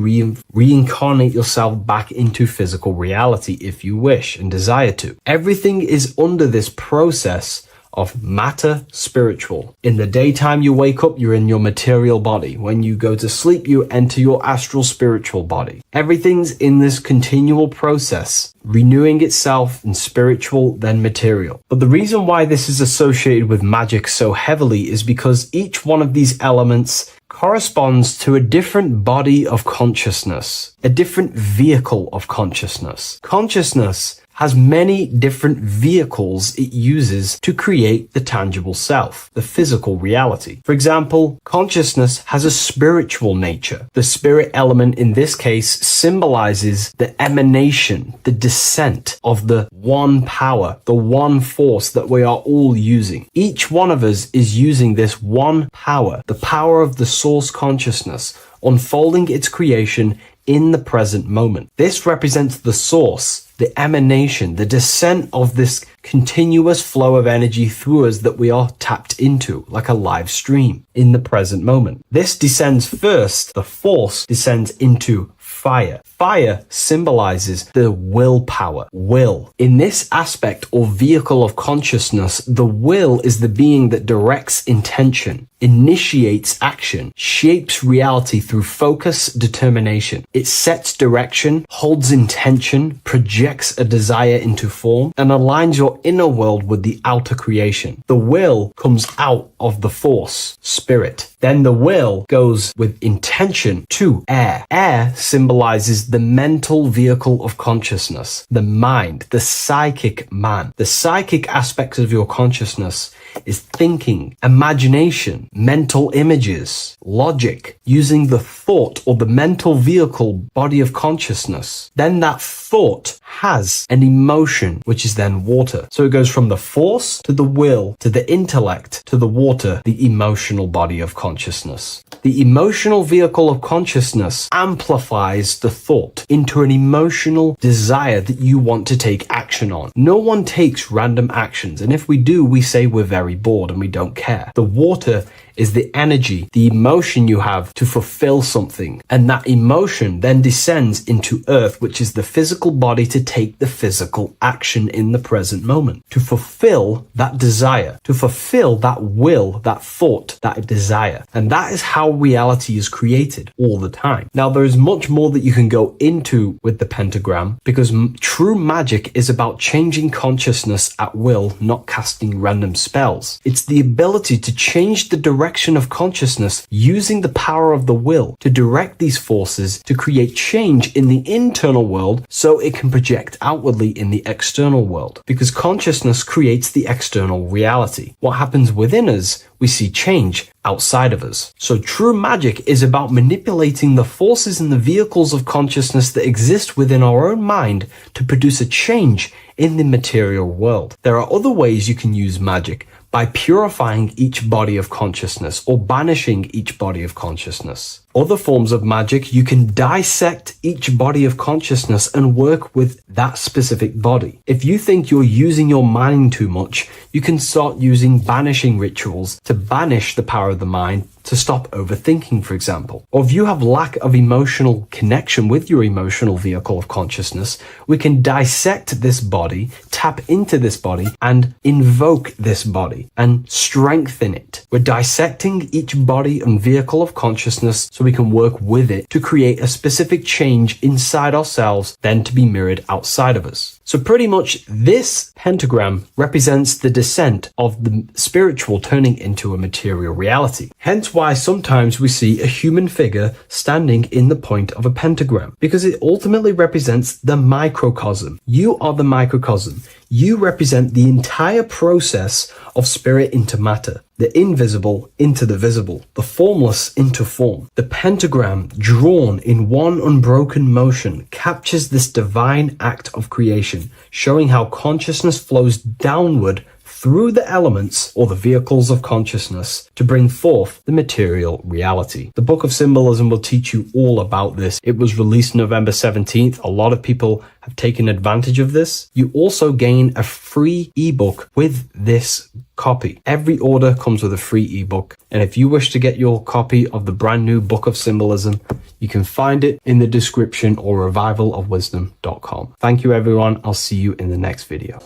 [SPEAKER 1] reincarnate yourself back into physical reality if you wish and desire to. Everything is under this process of matter spiritual. In the daytime you wake up, you're in your material body. When you go to sleep, you enter your astral spiritual body. Everything's in this continual process, renewing itself in spiritual, then material. But the reason why this is associated with magic so heavily is because each one of these elements corresponds to a different body of consciousness, a different vehicle of consciousness. Consciousness has many different vehicles it uses to create the tangible self, the physical reality. For example, consciousness has a spiritual nature. The spirit element in this case symbolizes the emanation, the descent of the one power, the one force that we are all using. Each one of us is using this one power, the power of the source consciousness, unfolding its creation in the present moment. This represents the source, the emanation, the descent of this continuous flow of energy through us that we are tapped into, like a live stream in the present moment. This descends first, the force descends into fire. Fire symbolizes the willpower, will. In this aspect or vehicle of consciousness, the will is the being that directs intention, initiates action, shapes reality through focus, determination. It sets direction, holds intention, projects a desire into form, and aligns your inner world with the outer creation. The will comes out of the force, spirit. Then the will goes with intention to air. Air symbolizes the mental vehicle of consciousness, the mind, the psychic man. The psychic aspects of your consciousness is thinking, imagination, mental images, logic, using the thought or the mental vehicle body of consciousness. Then that thought has an emotion, which is then water. So it goes from the force to the will to the intellect to the water, the emotional body of consciousness. The emotional vehicle of consciousness amplifies the thought into an emotional desire that you want to take action on. No one takes random actions, and if we do, we say we're very bored and we don't care. The water is the energy, the emotion you have to fulfill something. And that emotion then descends into earth, which is the physical body to take the physical action in the present moment, to fulfill that desire, to fulfill that will, that thought, that desire. And that is how reality is created all the time. Now, there is much more that you can go into with the pentagram, because true magic is about changing consciousness at will, not casting random spells. It's the ability to change the direction of consciousness using the power of the will to direct these forces to create change in the internal world so it can project outwardly in the external world. Because consciousness creates the external reality. What happens within us, we see change outside of us. So true magic is about manipulating the forces and the vehicles of consciousness that exist within our own mind to produce a change in the material world. There are other ways you can use magic, by purifying each body of consciousness or banishing each body of consciousness. Other forms of magic, you can dissect each body of consciousness and work with that specific body. If you think you're using your mind too much, you can start using banishing rituals to banish the power of the mind, to stop overthinking, for example. Or if you have lack of emotional connection with your emotional vehicle of consciousness, we can dissect this body, tap into this body and invoke this body and strengthen it. We're dissecting each body and vehicle of consciousness so we can work with it to create a specific change inside ourselves, then to be mirrored outside of us. So pretty much this pentagram represents the descent of the spiritual turning into a material reality. Hence why sometimes we see a human figure standing in the point of a pentagram, because it ultimately represents the microcosm. You are the microcosm. You represent the entire process of spirit into matter, the invisible into the visible, the formless into form. The pentagram, drawn in one unbroken motion, captures this divine act of creation, showing how consciousness flows downward through the elements or the vehicles of consciousness to bring forth the material reality. The Book of Symbolism will teach you all about this. It was released November 17th. A lot of people have taken advantage of this. You also gain a free ebook with this copy. Every order comes with a free ebook. And if you wish to get your copy of the brand new Book of Symbolism, you can find it in the description or revivalofwisdom.com. Thank you, everyone. I'll see you in the next video.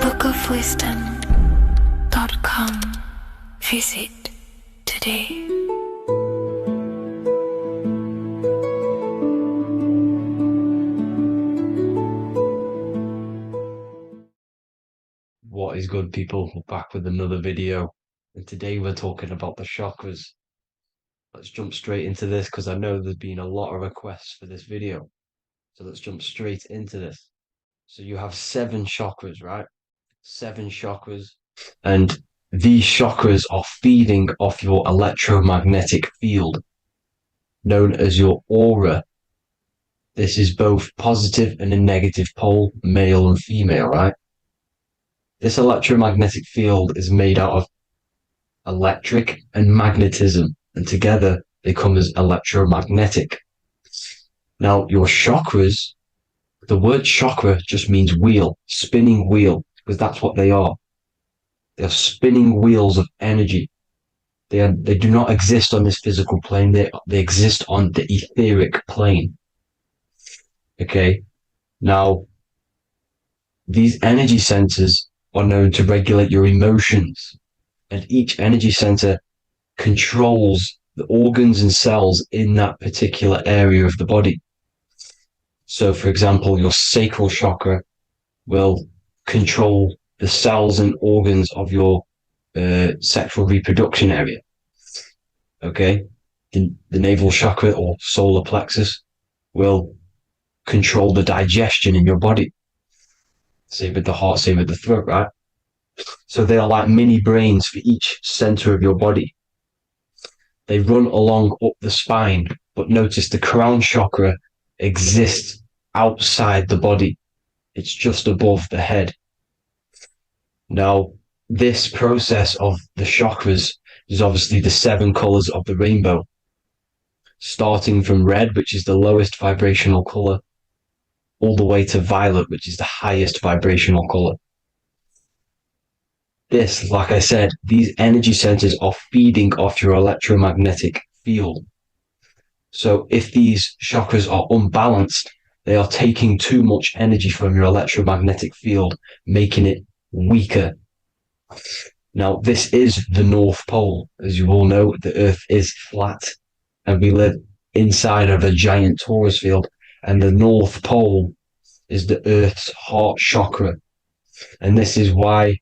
[SPEAKER 3] Bookofwisdom.com. Visit today.
[SPEAKER 1] What is good, people? We're back with another video, and today we're talking about the chakras. Let's jump straight into this because I know there's been a lot of requests for this video. So let's jump straight into this. So you have 7 chakras, right? 7 chakras, and these chakras are feeding off your electromagnetic field, known as your aura. This is both positive and a negative pole, male and female, right? This electromagnetic field is made out of electric and magnetism, and together they come as electromagnetic. Now, your chakras, the word chakra just means wheel, spinning wheel, because that's what they are. They are spinning wheels of energy. They do not exist on this physical plane. They exist on the etheric plane. Okay. Now, these energy centers are known to regulate your emotions, and each energy center controls the organs and cells in that particular area of the body. So, for example, your sacral chakra will control the cells and organs of your sexual reproduction area. Okay, the navel chakra or solar plexus will control the digestion in your body. Same with the heart, same with the throat, right? So they are like mini brains for each center of your body. They run along up the spine, but notice the crown chakra exists outside the body. It's just above the head. Now, this process of the chakras is obviously the 7 colors of the rainbow, starting from red, which is the lowest vibrational color, all the way to violet, which is the highest vibrational color. This, like I said, these energy centers are feeding off your electromagnetic field. So if these chakras are unbalanced, they are taking too much energy from your electromagnetic field, making it weaker. Now, this is the North Pole. As you all know, the Earth is flat, and we live inside of a giant torus field, and the North Pole is the Earth's heart chakra. And this is why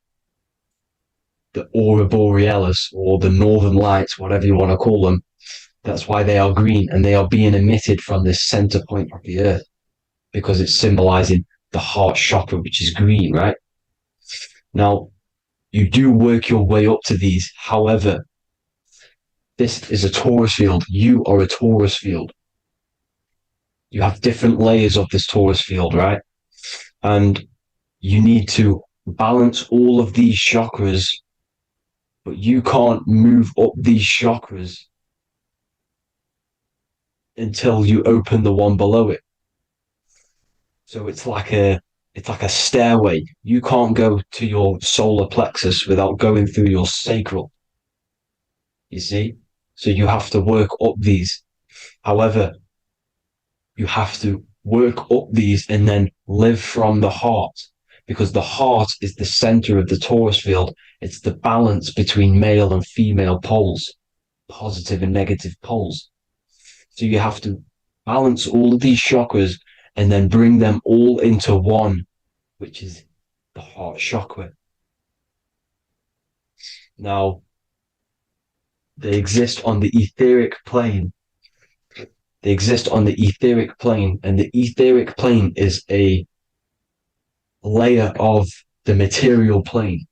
[SPEAKER 1] the aurora borealis, or the northern lights, whatever you want to call them, that's why they are green, and they are being emitted from this center point of the Earth, because it's symbolizing the heart chakra, which is green, right? Now, you do work your way up to these. However, this is a torus field. You are a torus field. You have different layers of this torus field, right? And you need to balance all of these chakras, but you can't move up these chakras until you open the one below it. So it's like a stairway. You can't go to your solar plexus without going through your sacral. You see?
[SPEAKER 8] So you have to work up these. However, you have to work up these and then live from the heart, because the heart is the center of the torus field. It's the balance between male and female poles, positive and negative poles. So you have to balance all of these chakras and then bring them all into one, which is the heart chakra. Now, they exist on the etheric plane. They exist on the etheric plane, and the etheric plane is a layer of the material plane.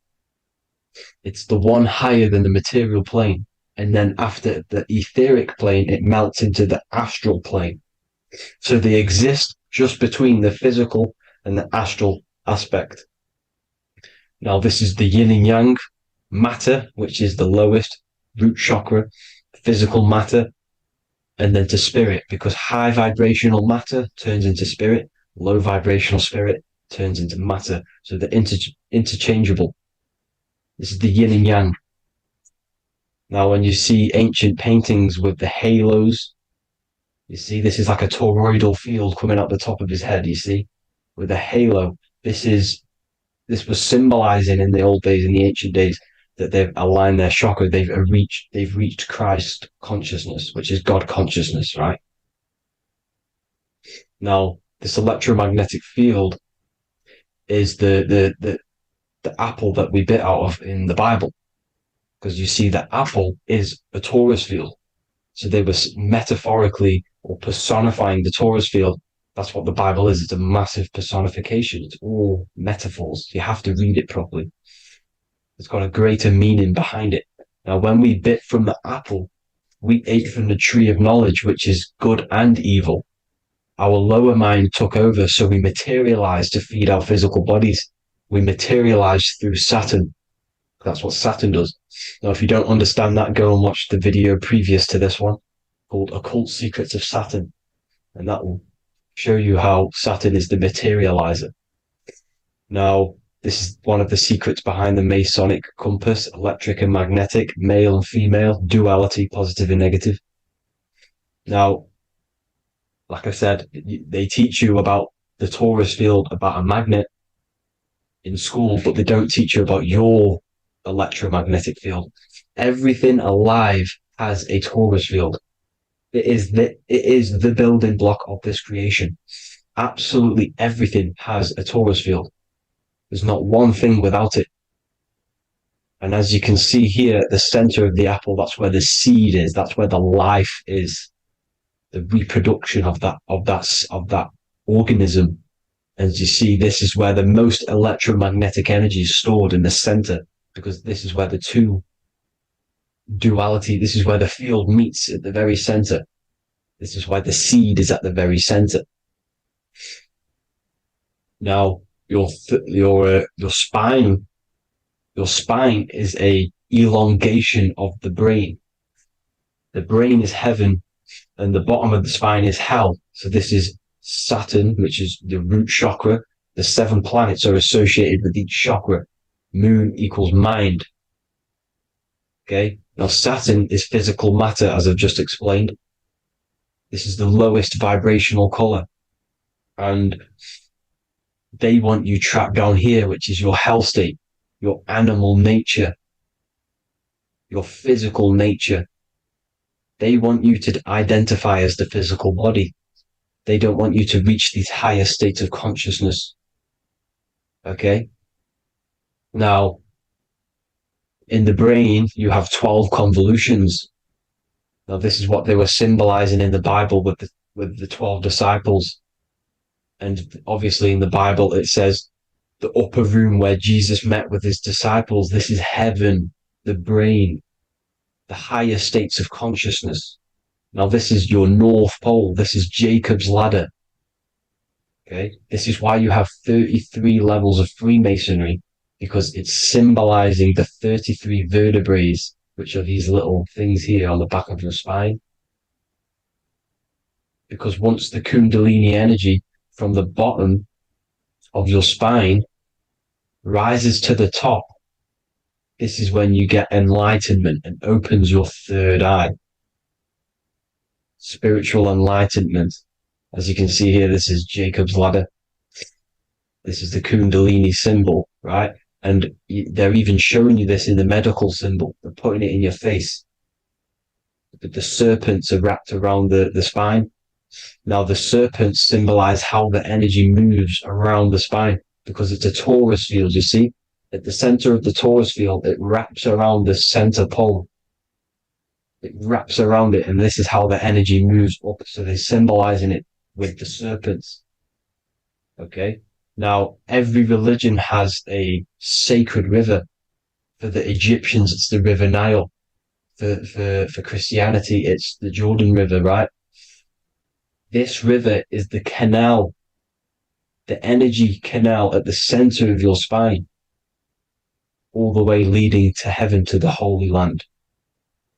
[SPEAKER 8] It's the one higher than the material plane. And then after the etheric plane, it melts into the astral plane. So they exist just between the physical and the astral aspect. Now, this is the yin and yang matter, which is the lowest root chakra, physical matter, and then to spirit, because high vibrational matter turns into spirit, low vibrational spirit turns into matter. So they're interchangeable. This is the yin and yang. Now, when you see ancient paintings with the halos, you see this is like a toroidal field coming out the top of his head, you see, with a halo. This was symbolizing in the old days, in the ancient days, that they've aligned their chakra, they've reached Christ consciousness, which is God consciousness, right? Now, this electromagnetic field is the apple that we bit out of in the Bible, because you see that apple is a torus field. So they were metaphorically or personifying the torus field. That's what the Bible is. It's a massive personification. It's all metaphors. You have to read it properly. It's got a greater meaning behind it. Now, when we bit from the apple, we ate from the tree of knowledge, which is good and evil. Our lower mind took over, so we materialized to feed our physical bodies. We materialized through Saturn. That's what Saturn does. Now, if you don't understand that, go and watch the video previous to this one called Occult Secrets of Saturn. And that will show you how Saturn is the materializer. Now, this is one of the secrets behind the Masonic compass, electric and magnetic, male and female, duality, positive and negative. Now, like I said, they teach you about the torus field, about a magnet in school, but they don't teach you about your electromagnetic field. Everything alive has a torus field. It is the building block of this creation. Absolutely everything has a torus field. There's not one thing without it. And as you can see here at the center of the apple, that's where the seed is. That's where the life is. The reproduction of that organism. As you see, this is where the most electromagnetic energy is stored, in the center, because this is where the two duality, this is where the field meets at the very center. This is why the seed is at the very center. Now, your spine is a elongation of the brain. The brain is heaven, and the bottom of the spine is hell. So this is Saturn, which is the root chakra. The 7 planets are associated with each chakra. Moon equals mind. Okay. Now, Saturn is physical matter, as I've just explained. This is the lowest vibrational color. And they want you trapped down here, which is your hell state, your animal nature, your physical nature. They want you to identify as the physical body. They don't want you to reach these higher states of consciousness. Okay? Now, in the brain, you have 12 convolutions. Now, this is what they were symbolizing in the Bible with the 12 disciples. And obviously in the Bible, it says the upper room where Jesus met with his disciples. This is heaven, the brain, the higher states of consciousness. Now, this is your North Pole. This is Jacob's ladder. Okay. This is why you have 33 levels of Freemasonry, because it's symbolizing the 33 vertebrae, which are these little things here on the back of your spine. Because once the Kundalini energy from the bottom of your spine rises to the top, this is when you get enlightenment and opens your third eye. spiritual enlightenment. As you can see here, this is Jacob's ladder. This is the Kundalini symbol, right? And they're even showing you this in the medical symbol. They're putting it in your face. The serpents are wrapped around the spine. Now, the serpents symbolize how the energy moves around the spine because it's a torus field, you see? At the center of the torus field, it wraps around the center pole. It wraps around it, and this is how the energy moves up. So they're symbolizing it with the serpents. Okay? Now, every religion has a sacred river. For the Egyptians, it's the River Nile. For Christianity, it's the Jordan River, right? This river is the canal, the energy canal at the center of your spine, all the way leading to heaven, to the Holy Land.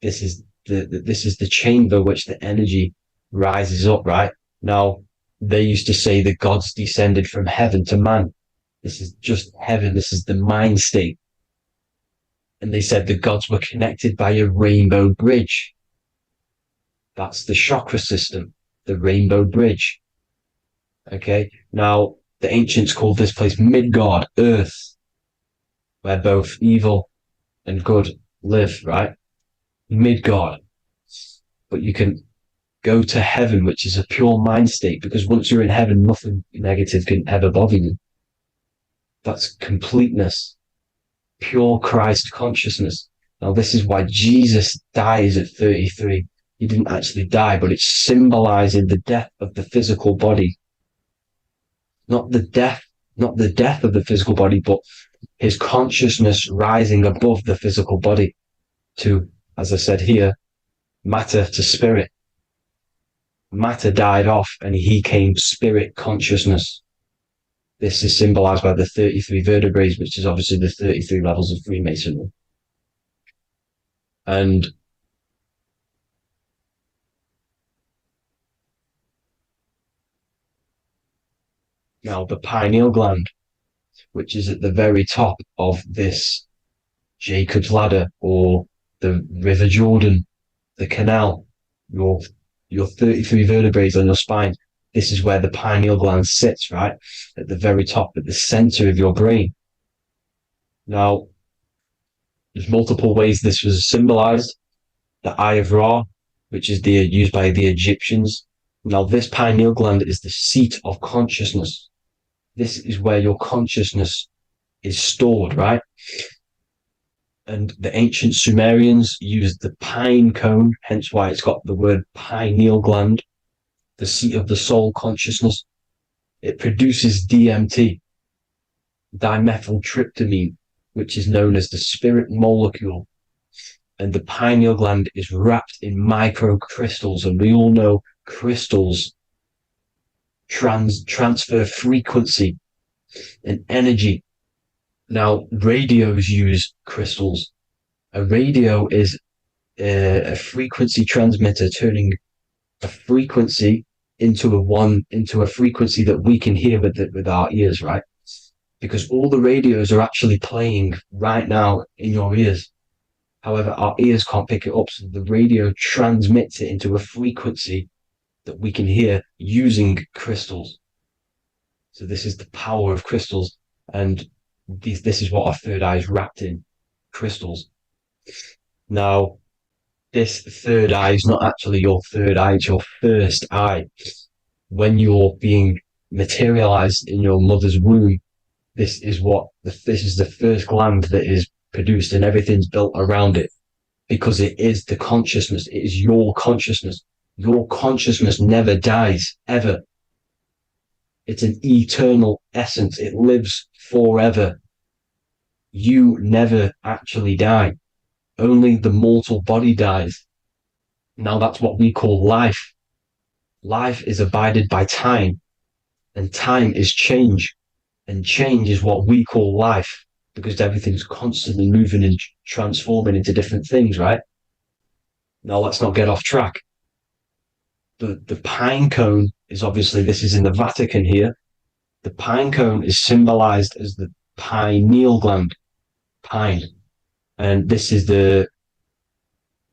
[SPEAKER 8] This is the chamber which the energy rises up, right? Now, they used to say the gods descended from heaven to man. This is just heaven. This is the mind state. And they said the gods were connected by a rainbow bridge. That's the chakra system, the rainbow bridge. Okay. Now, the ancients called this place Midgard, Earth, where both evil and good live, right? Midgard. But you can go to heaven, which is a pure mind state, because once you're in heaven, nothing negative can ever bother you. That's completeness, pure Christ consciousness. Now, this is why Jesus dies at 33. He didn't actually die, but it's symbolizing the death of the physical body. Not the death of the physical body, but his consciousness rising above the physical body to, as I said here, matter to spirit. Matter died off and he came spirit consciousness. This is symbolized by the 33 vertebrae, which is obviously the 33 levels of Freemasonry. And now the pineal gland, which is at the very top of this Jacob's ladder or the River Jordan, the canal, your 33 vertebrae on your spine. This is where the pineal gland sits, right? At the very top, at the center of your brain. Now, there's multiple ways this was symbolized. The Eye of Ra, which is used by the Egyptians. Now, this pineal gland is the seat of consciousness. This is where your consciousness is stored, right? And the ancient Sumerians used the pine cone, hence why it's got the word pineal gland, the seat of the soul consciousness. It produces DMT, dimethyltryptamine, which is known as the spirit molecule. And the pineal gland is wrapped in microcrystals. And we all know crystals transfer frequency and energy. Now, radios use crystals. A radio is a frequency transmitter, turning a frequency into a frequency that we can hear with our ears, right? Because all the radios are actually playing right now in your ears. However, our ears can't pick it up, so the radio transmits it into a frequency that we can hear using crystals. So this is the power of crystals, and this is what our third eye is wrapped in, crystals. Now, this third eye is not actually your third eye, it's your first eye. When you're being materialized in your mother's womb, this is the first gland that is produced, and everything's built around it, because it is the consciousness. It is your consciousness. Your consciousness never dies, ever. It's an eternal essence. It lives forever. You never actually die. Only the mortal body dies. Now that's what we call life. Life is abided by time, and time is change. And change is what we call life, because everything's constantly moving and transforming into different things, right? Now let's not get off track. The pine cone is obviously, this is in the Vatican here. The pine cone is symbolized as the pineal gland, pine. And this is the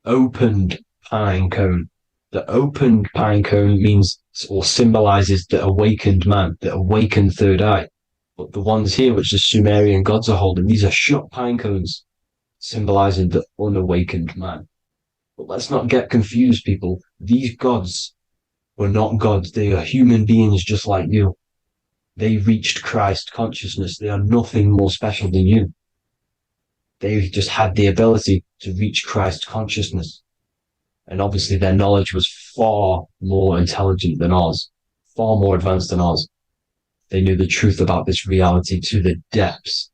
[SPEAKER 8] opened pine cone. The opened pine cone means or symbolizes the awakened man, the awakened third eye. But the ones here, which the Sumerian gods are holding, these are shut pine cones, symbolizing the unawakened man. But let's not get confused, people. These gods were not gods. They are human beings just like you. They reached Christ consciousness. They are nothing more special than you. They just had the ability to reach Christ consciousness. And obviously their knowledge was far more intelligent than ours, far more advanced than ours. They knew the truth about this reality to the depths.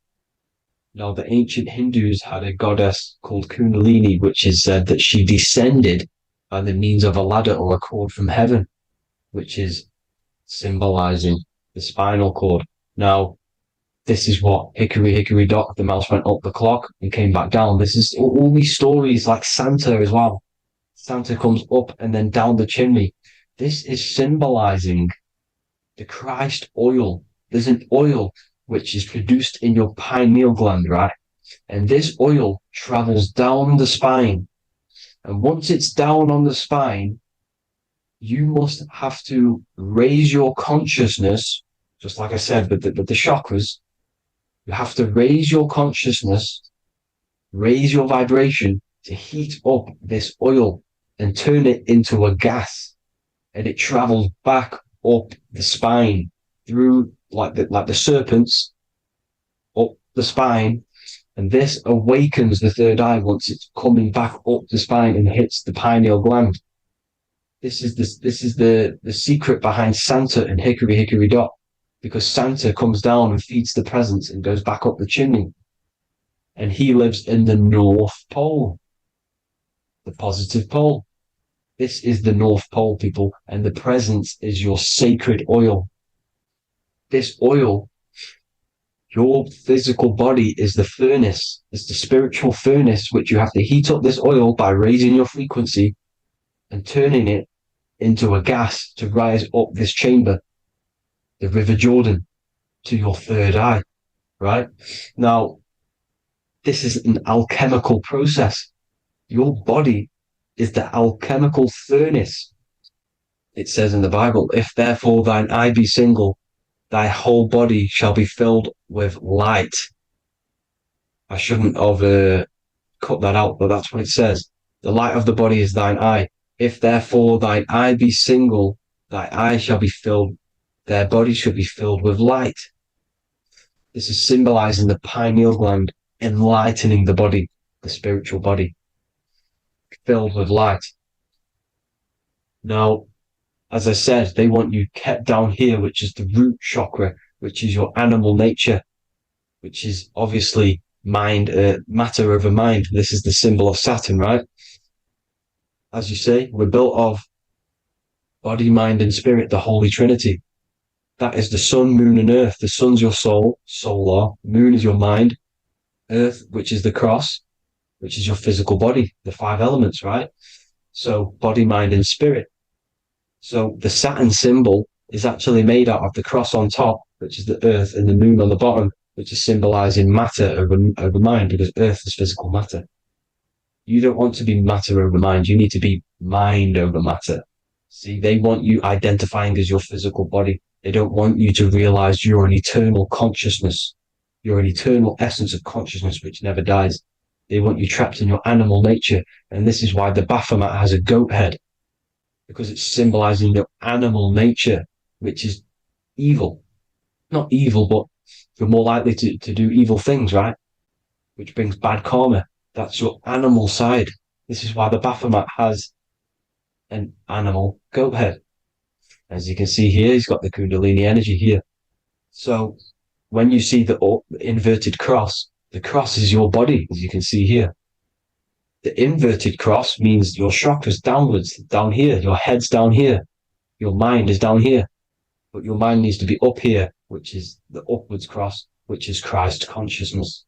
[SPEAKER 8] Now, the ancient Hindus had a goddess called Kundalini, which is said that she descended by the means of a ladder or a cord from heaven, which is symbolizing the spinal cord. Now, this is what Hickory Hickory Dock, the mouse went up the clock and came back down. This is all these stories like Santa as well. Santa comes up and then down the chimney. This is symbolizing the Christ oil. There's an oil which is produced in your pineal gland, right? And this oil travels down the spine. And once it's down on the spine, you must have to raise your consciousness, just like I said, with the chakras. You have to raise your consciousness, raise your vibration to heat up this oil and turn it into a gas. And it travels back up the spine through like the serpents up the spine, and this awakens the third eye once it's coming back up the spine and hits the pineal gland. This is the secret behind Santa and Hickory Hickory Dock, because Santa comes down and feeds the presents and goes back up the chimney, and he lives in the North Pole, the positive pole. This is the North Pole, people, and the presence is your sacred oil. This oil, your physical body is the furnace. It's the spiritual furnace, which you have to heat up this oil by raising your frequency and turning it into a gas to rise up this chamber, the River Jordan, to your third eye, right? Now, this is an alchemical process. Your body is the alchemical furnace. It says in the Bible, if therefore thine eye be single, thy whole body shall be filled with light. I shouldn't have cut that out, but that's what it says. The light of the body is thine eye. If therefore thine eye be single, thy eye shall be filled, their body shall be filled with light. This is symbolizing the pineal gland, enlightening the body, the spiritual body, filled with light. Now, as I said, they want you kept down here, which is the root chakra, which is your animal nature, which is obviously mind, matter over mind. This is the symbol of Saturn, right? As you say, we're built of body, mind, and spirit, the Holy Trinity. That is the sun, moon, and earth. The sun's your soul, solar. Moon is your mind. Earth, which is the cross, which is your physical body, the 5 elements, right? So body, mind, and spirit. So the Saturn symbol is actually made out of the cross on top, which is the earth, and the moon on the bottom, which is symbolizing matter over mind, because earth is physical matter. You don't want to be matter over mind. You need to be mind over matter. See, they want you identifying as your physical body. They don't want you to realize you're an eternal consciousness. You're an eternal essence of consciousness which never dies. They want you trapped in your animal nature. And this is why the Baphomet has a goat head, because it's symbolizing your animal nature, which is evil. Not evil, but you're more likely to do evil things, right? Which brings bad karma. That's your animal side. This is why the Baphomet has an animal goat head. As you can see here, he's got the Kundalini energy here. So when you see the inverted cross, the cross is your body, as you can see here. The inverted cross means your chakras downwards, down here. Your head's down here. Your mind is down here. But your mind needs to be up here, which is the upwards cross, which is Christ consciousness.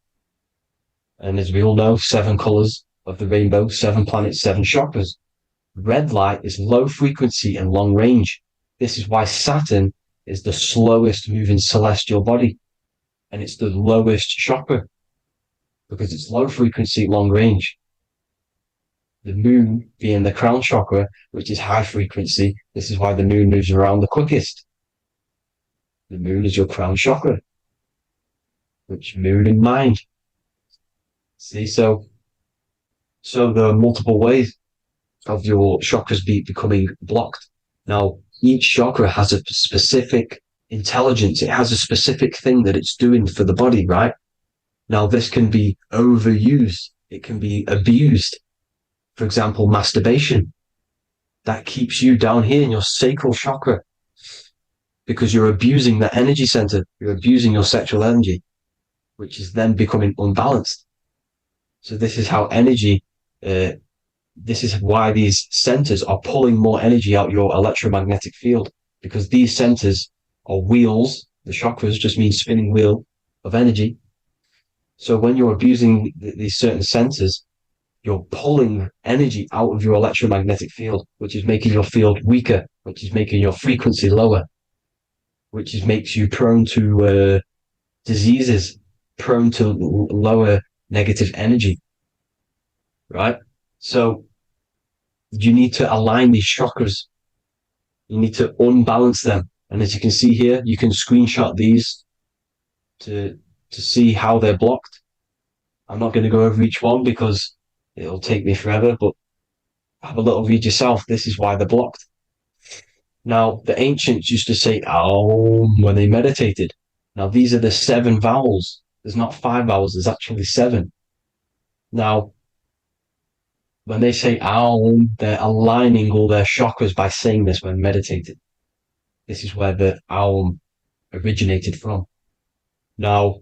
[SPEAKER 8] And as we all know, 7 colors of the rainbow, 7 planets, 7 chakras. Red light is low frequency and long range. This is why Saturn is the slowest moving celestial body. And it's the lowest chakra, because it's low frequency, long range. The moon being the crown chakra, which is high frequency. This is why the moon moves around the quickest. The moon is your crown chakra, which moon in mind. See, so there are multiple ways of your chakras becoming blocked. Now, each chakra has a specific intelligence. It has a specific thing that it's doing for the body, right? Now, this can be overused. It can be abused. For example, masturbation. That keeps you down here in your sacral chakra because you're abusing the energy center. You're abusing your sexual energy, which is then becoming unbalanced. So this is how energy, this is why these centers are pulling more energy out your electromagnetic field, because these centers are wheels. The chakras just mean spinning wheel of energy. So when you're abusing these certain centers, you're pulling energy out of your electromagnetic field, which is making your field weaker, which is making your frequency lower, which makes you prone to diseases, prone to lower negative energy, right? So you need to align these chakras. You need to unbalance them. And as you can see here, you can screenshot these to see how they're blocked. I'm not going to go over each one because it'll take me forever, but have a little read yourself. This is why they're blocked. Now, the ancients used to say Aum when they meditated. Now, these are the 7 vowels. There's not 5 vowels, there's actually 7. Now, when they say Aum, they're aligning all their chakras by saying this when meditated. This is where the Aum originated from. Now,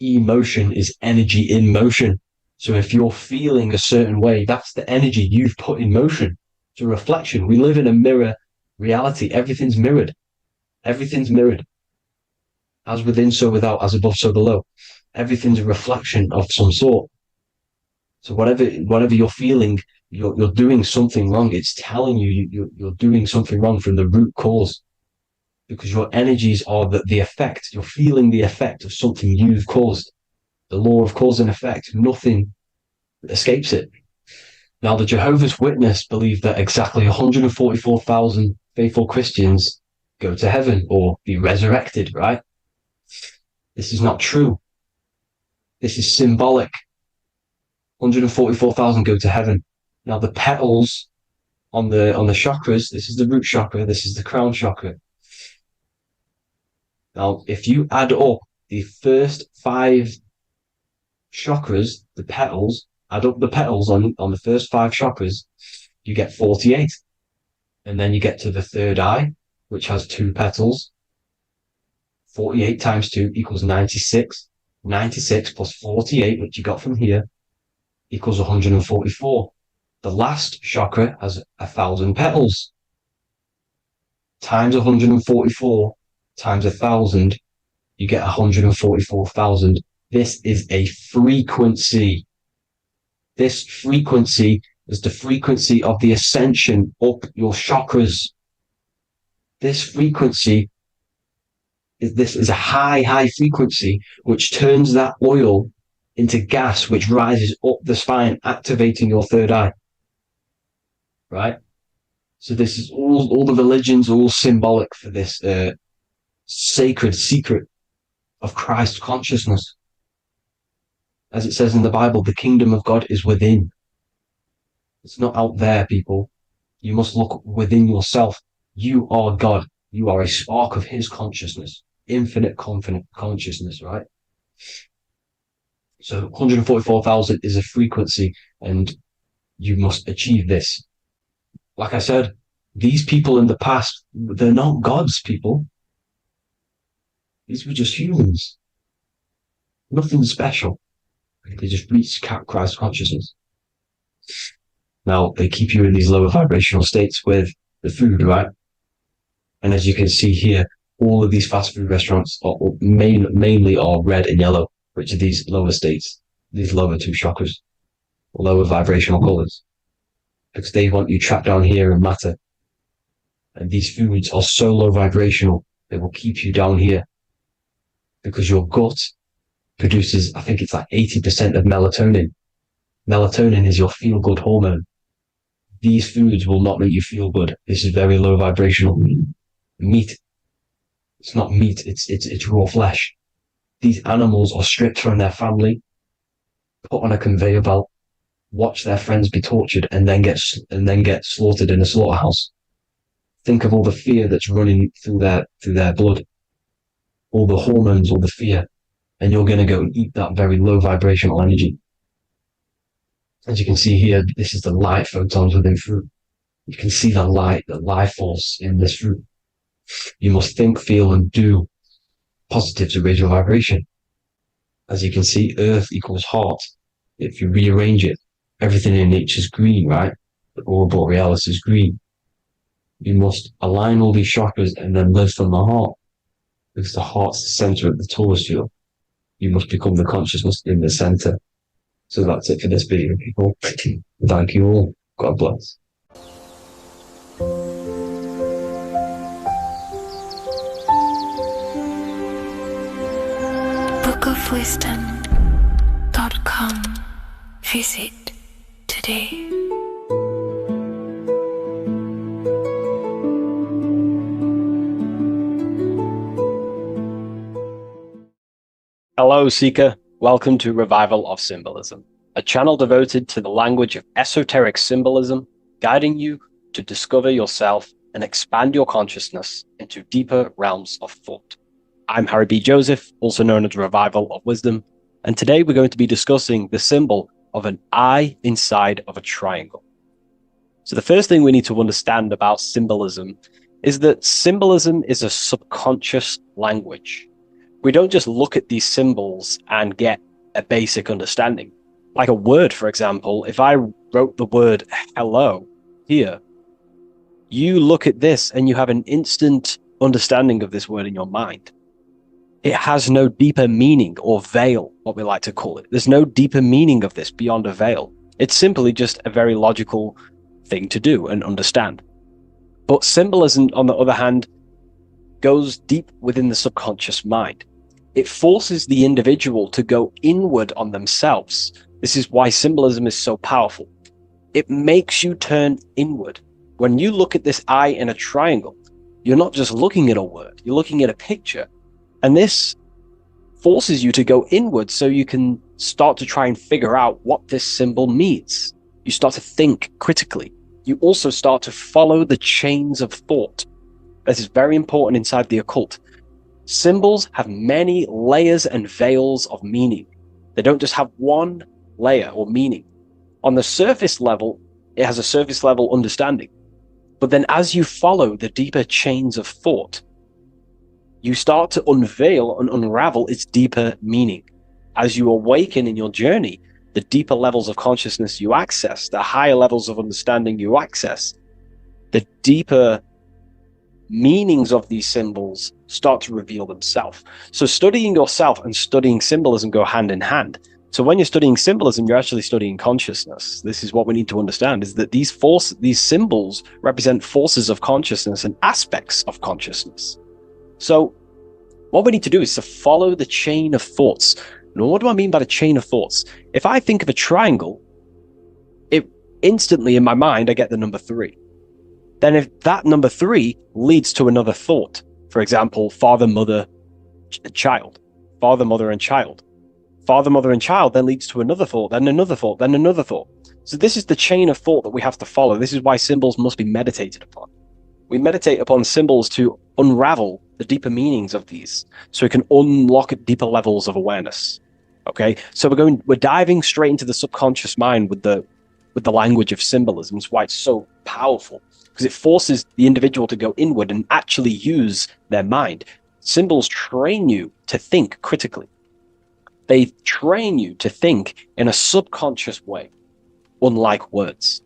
[SPEAKER 8] emotion is energy in motion. So if you're feeling a certain way, that's the energy you've put in motion. It's a reflection. We live in a mirror reality. Everything's mirrored. Everything's mirrored. As within, so without, as above, so below. Everything's a reflection of some sort. So whatever you're feeling, you're doing something wrong. It's telling you you're doing something wrong from the root cause. Because your energies are the effect. You're feeling the effect of something you've caused. The law of cause and effect. Nothing escapes it. Now, the Jehovah's Witness believe that exactly 144,000 faithful Christians go to heaven or be resurrected, right? This is not true. This is symbolic. 144,000 go to heaven. Now, the petals on the chakras, this is the root chakra, this is the crown chakra. Now, if you add up the first 5 chakras, the petals, add up the petals on the first 5 chakras, you get 48. And then you get to the third eye, which has 2 petals. 48 times 2 equals 96. 96 plus 48, which you got from here, equals 144. The last chakra has 1,000 petals. Times 144 times 1,000, you get 144,000. This is a frequency. This frequency is the frequency of the ascension up your chakras. This frequency is a high frequency, which turns that oil into gas, which rises up the spine, activating your third eye. Right? So this is all the religions are all symbolic for this sacred secret of Christ consciousness. As it says in the Bible, the kingdom of God is within. It's not out there, people. You must look within yourself. You are God. You are a spark of his consciousness, infinite consciousness, right? So 144,000 is a frequency, and you must achieve this. Like I said, these people in the past, they're not gods, people. These were just humans. Nothing special. They just reach Christ consciousness. Now, they keep you in these lower vibrational states with the food, right? And as you can see here, all of these fast food restaurants are mainly are red and yellow, which are these lower states, these lower 2 chakras, lower vibrational colors, because they want you trapped down here in matter. And these foods are so low vibrational, they will keep you down here because your gut produces, I think it's like 80% of melatonin. Melatonin is your feel-good hormone. These foods will not make you feel good. This is very low vibrational. Meat, it's not meat, it's raw flesh. These animals are stripped from their family, put on a conveyor belt, watch their friends be tortured, and then get slaughtered in a slaughterhouse. Think of all the fear that's running through their blood, all the hormones, all the fear, and you're going to go and eat that very low vibrational energy. As you can see here, this is the light photons within fruit. You can see the life force in this fruit. You must think, feel, and do positive to raise your vibration. As you can see, earth equals heart. If you rearrange it, everything in nature is green, right? The aurora borealis is green. You must align all these chakras and then live from the heart, because the heart's the center of the Taurus field. You must become the consciousness in the center. So that's it for this video, people. Thank you all. God bless.
[SPEAKER 3] bookofwisdom.com. Visit today.
[SPEAKER 4] Hello, Seeker. Welcome to Revival of Symbolism, a channel devoted to the language of esoteric symbolism, guiding you to discover yourself and expand your consciousness into deeper realms of thought. I'm Harry B. Joseph, also known as Revival of Wisdom, and today we're going to be discussing the symbol of an eye inside of a triangle. So the first thing we need to understand about symbolism is that symbolism is a subconscious language. We don't just look at these symbols and get a basic understanding. Like a word, for example, if I wrote the word hello here, you look at this and you have an instant understanding of this word in your mind. It has no deeper meaning, or veil, what we like to call it. There's no deeper meaning of this beyond a veil. It's simply just a very logical thing to do and understand. But symbolism, on the other hand, goes deep within the subconscious mind. It forces the individual to go inward on themselves. This is why symbolism is so powerful. It makes you turn inward. When you look at this eye in a triangle, you're not just looking at a word, you're looking at a picture. And this forces you to go inward so you can start to try and figure out what this symbol means. You start to think critically. You also start to follow the chains of thought. This is very important inside the occult. Symbols have many layers and veils of meaning. They don't just have one layer or meaning. On the surface level, it has a surface level understanding. But then as you follow the deeper chains of thought, you start to unveil and unravel its deeper meaning. As you awaken in your journey, the deeper levels of consciousness you access, the higher levels of understanding you access, the deeper meanings of these symbols start to reveal themselves. So studying yourself and studying symbolism go hand in hand. So when you're studying symbolism, you're actually studying consciousness. This is what we need to understand, is that these symbols represent forces of consciousness and aspects of consciousness. So what we need to do is to follow the chain of thoughts. Now, what do I mean by the chain of thoughts? If I think of a triangle, it instantly in my mind, I get the number 3. Then if that number 3 leads to another thought, for example, father, mother, child, father, mother, and child. Father, mother, and child then leads to another thought, then another thought, then another thought. So this is the chain of thought that we have to follow. This is why symbols must be meditated upon. We meditate upon symbols to unravel the deeper meanings of these, so we can unlock deeper levels of awareness. Okay, so we're diving straight into the subconscious mind with the language of symbolism. It's why it's so powerful, because it forces the individual to go inward and actually use their mind. Symbols train you to think critically. They train you to think in a subconscious way, unlike words.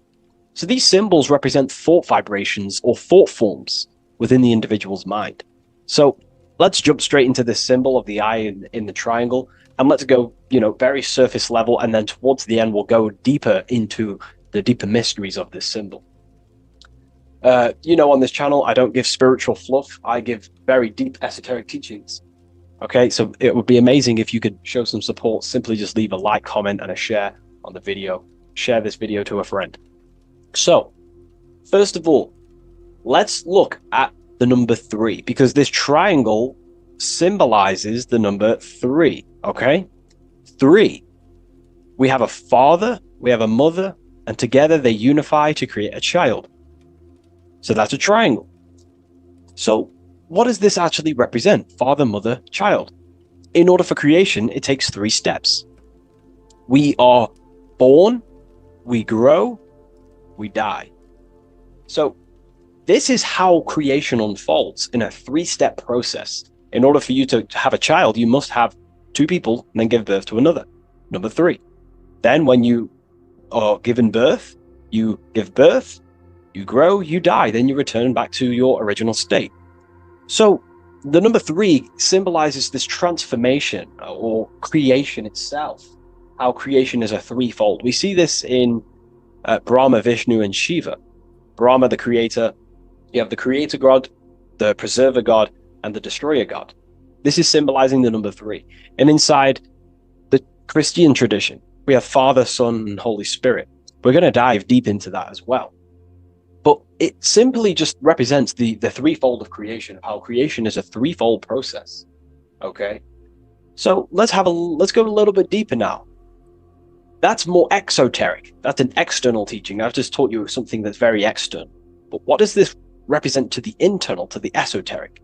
[SPEAKER 4] So these symbols represent thought vibrations or thought forms within the individual's mind. So let's jump straight into this symbol of the eye in the triangle, and let's go, very surface level, and then towards the end, we'll go deeper into the deeper mysteries of this symbol. On this channel, I don't give spiritual fluff. I give very deep esoteric teachings. Okay, so it would be amazing if you could show some support. Simply just leave a like, comment, and a share on the video. Share this video to a friend. So First of all, let's look at the number 3, because this triangle symbolizes the number 3, okay? 3. We have a father, we have a mother, and together they unify to create a child. So that's a triangle. So what does this actually represent? Father, mother, child. In order for creation, it takes 3 steps. We are born, we grow, we die. So this is how creation unfolds in a 3-step process. In order for you to have a child, you must have 2 people and then give birth to another. Number 3. Then when you are given birth, you give birth, you grow, you die, then you return back to your original state. So the number 3 symbolizes this transformation or creation itself, how creation is a 3-fold. We see this in Brahma, Vishnu, and Shiva. Brahma, the creator, you have the creator god, the preserver god, and the destroyer god. This is symbolizing the number 3. And inside the Christian tradition, we have Father, Son, and Holy Spirit. We're going to dive deep into that as well. But it simply just represents the 3-fold of creation, how creation is a 3-fold process. Okay? So let's go a little bit deeper now. That's more exoteric. That's an external teaching. I've just taught you something that's very external. But what does this represent to the internal, to the esoteric?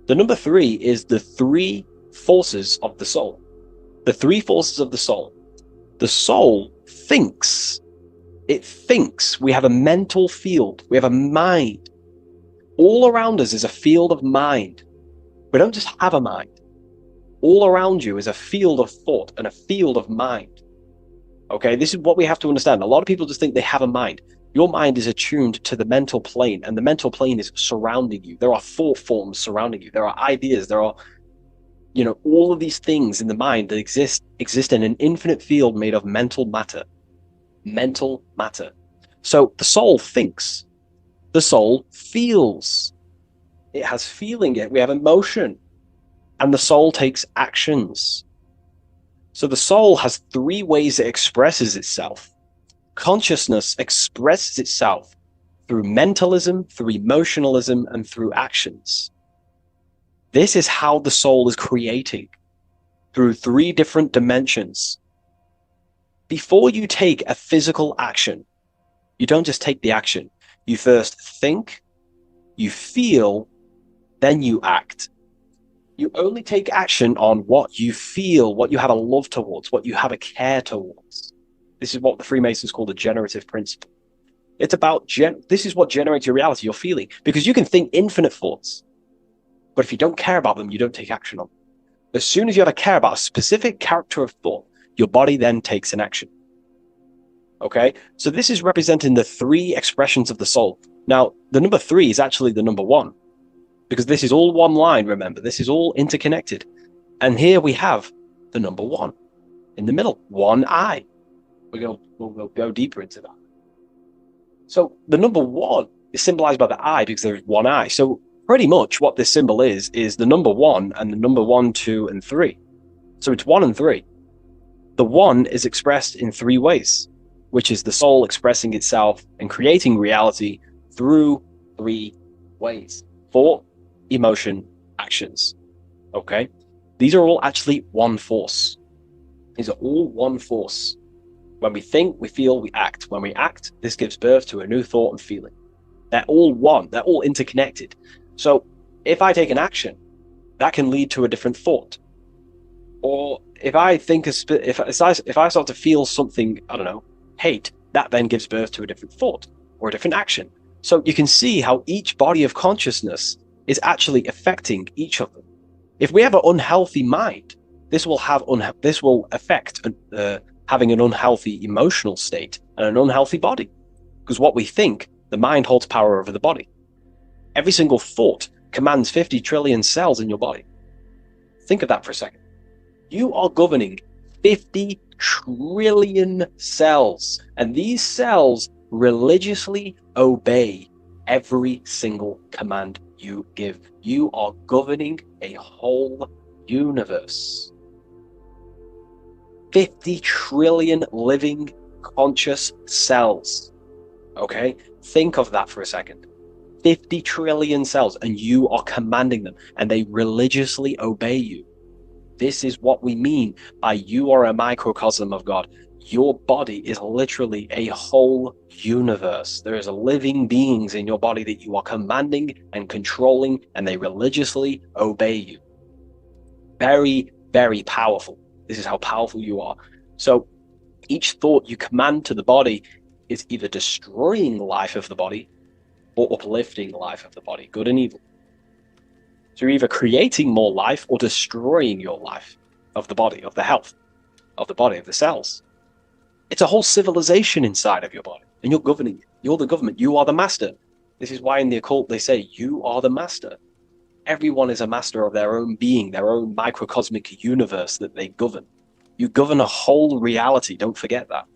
[SPEAKER 4] The number 3 is the 3 forces of the soul. The 3 forces of the soul. The soul thinks. It thinks. We have a mental field. We have a mind. All around us is a field of mind. We don't just have a mind. All around you is a field of thought and a field of mind. Okay, this is what we have to understand. A lot of people just think they have a mind. Your mind is attuned to the mental plane, and the mental plane is surrounding you. There are thought forms surrounding you. There are ideas. There are, all of these things in the mind that exist in an infinite field made of mental matter. Mental matter. So the soul thinks. The soul feels. It has feeling. We have emotion. And the soul takes actions. So the soul has 3 ways it expresses itself. Consciousness expresses itself through mentalism, through emotionalism, and through actions. This is how the soul is creating, through 3 different dimensions. Before you take a physical action, you don't just take the action. You first think, you feel, then you act. You only take action on what you feel, what you have a love towards, what you have a care towards. This is what the Freemasons call the generative principle. It's about, this is what generates your reality, your feeling. Because you can think infinite thoughts, but if you don't care about them, you don't take action on them. As soon as you have a care about a specific character of thought, your body then takes an action. Okay? So this is representing the 3 expressions of the soul. Now, the number 3 is actually the number 1. Because this is all one line, remember. This is all interconnected. And here we have the number 1 in the middle, one eye. We'll go deeper into that. So the number 1 is symbolized by the eye because there is one eye. So pretty much what this symbol is the number 1 and the number 1, 2, and 3. So it's 1 and 3. The 1 is expressed in 3 ways, which is the soul expressing itself and creating reality through 3 ways. Thought, emotion, actions. Okay? These are all actually one force. These are all one force. When we think, we feel, we act. When we act, this gives birth to a new thought and feeling. They're all one. They're all interconnected. So if I take an action, that can lead to a different thought. Or if I think, if I start to feel something, I don't know, hate, that then gives birth to a different thought or a different action. So you can see how each body of consciousness is actually affecting each of them. If we have an unhealthy mind, this will affect having an unhealthy emotional state and an unhealthy body. Because what we think, the mind holds power over the body. Every single thought commands 50 trillion cells in your body. Think of that for a second. You are governing 50 trillion cells, and these cells religiously obey every single command you give. You are governing a whole universe. 50 trillion living conscious cells. Okay? Think of that for a second. 50 trillion cells, and you are commanding them, and they religiously obey you. This is what we mean by you are a microcosm of God. Your body is literally a whole universe. There is living beings in your body that you are commanding and controlling, and they religiously obey you. Very, very powerful. This is how powerful you are. So each thought you command to the body is either destroying the life of the body or uplifting the life of the body, good and evil. So you're either creating more life or destroying your life of the body, of the health, of the body, of the cells. It's a whole civilization inside of your body, and you're governing it. You're the government. You are the master. This is why in the occult they say you are the master. Everyone is a master of their own being, their own microcosmic universe that they govern. You govern a whole reality, don't forget that.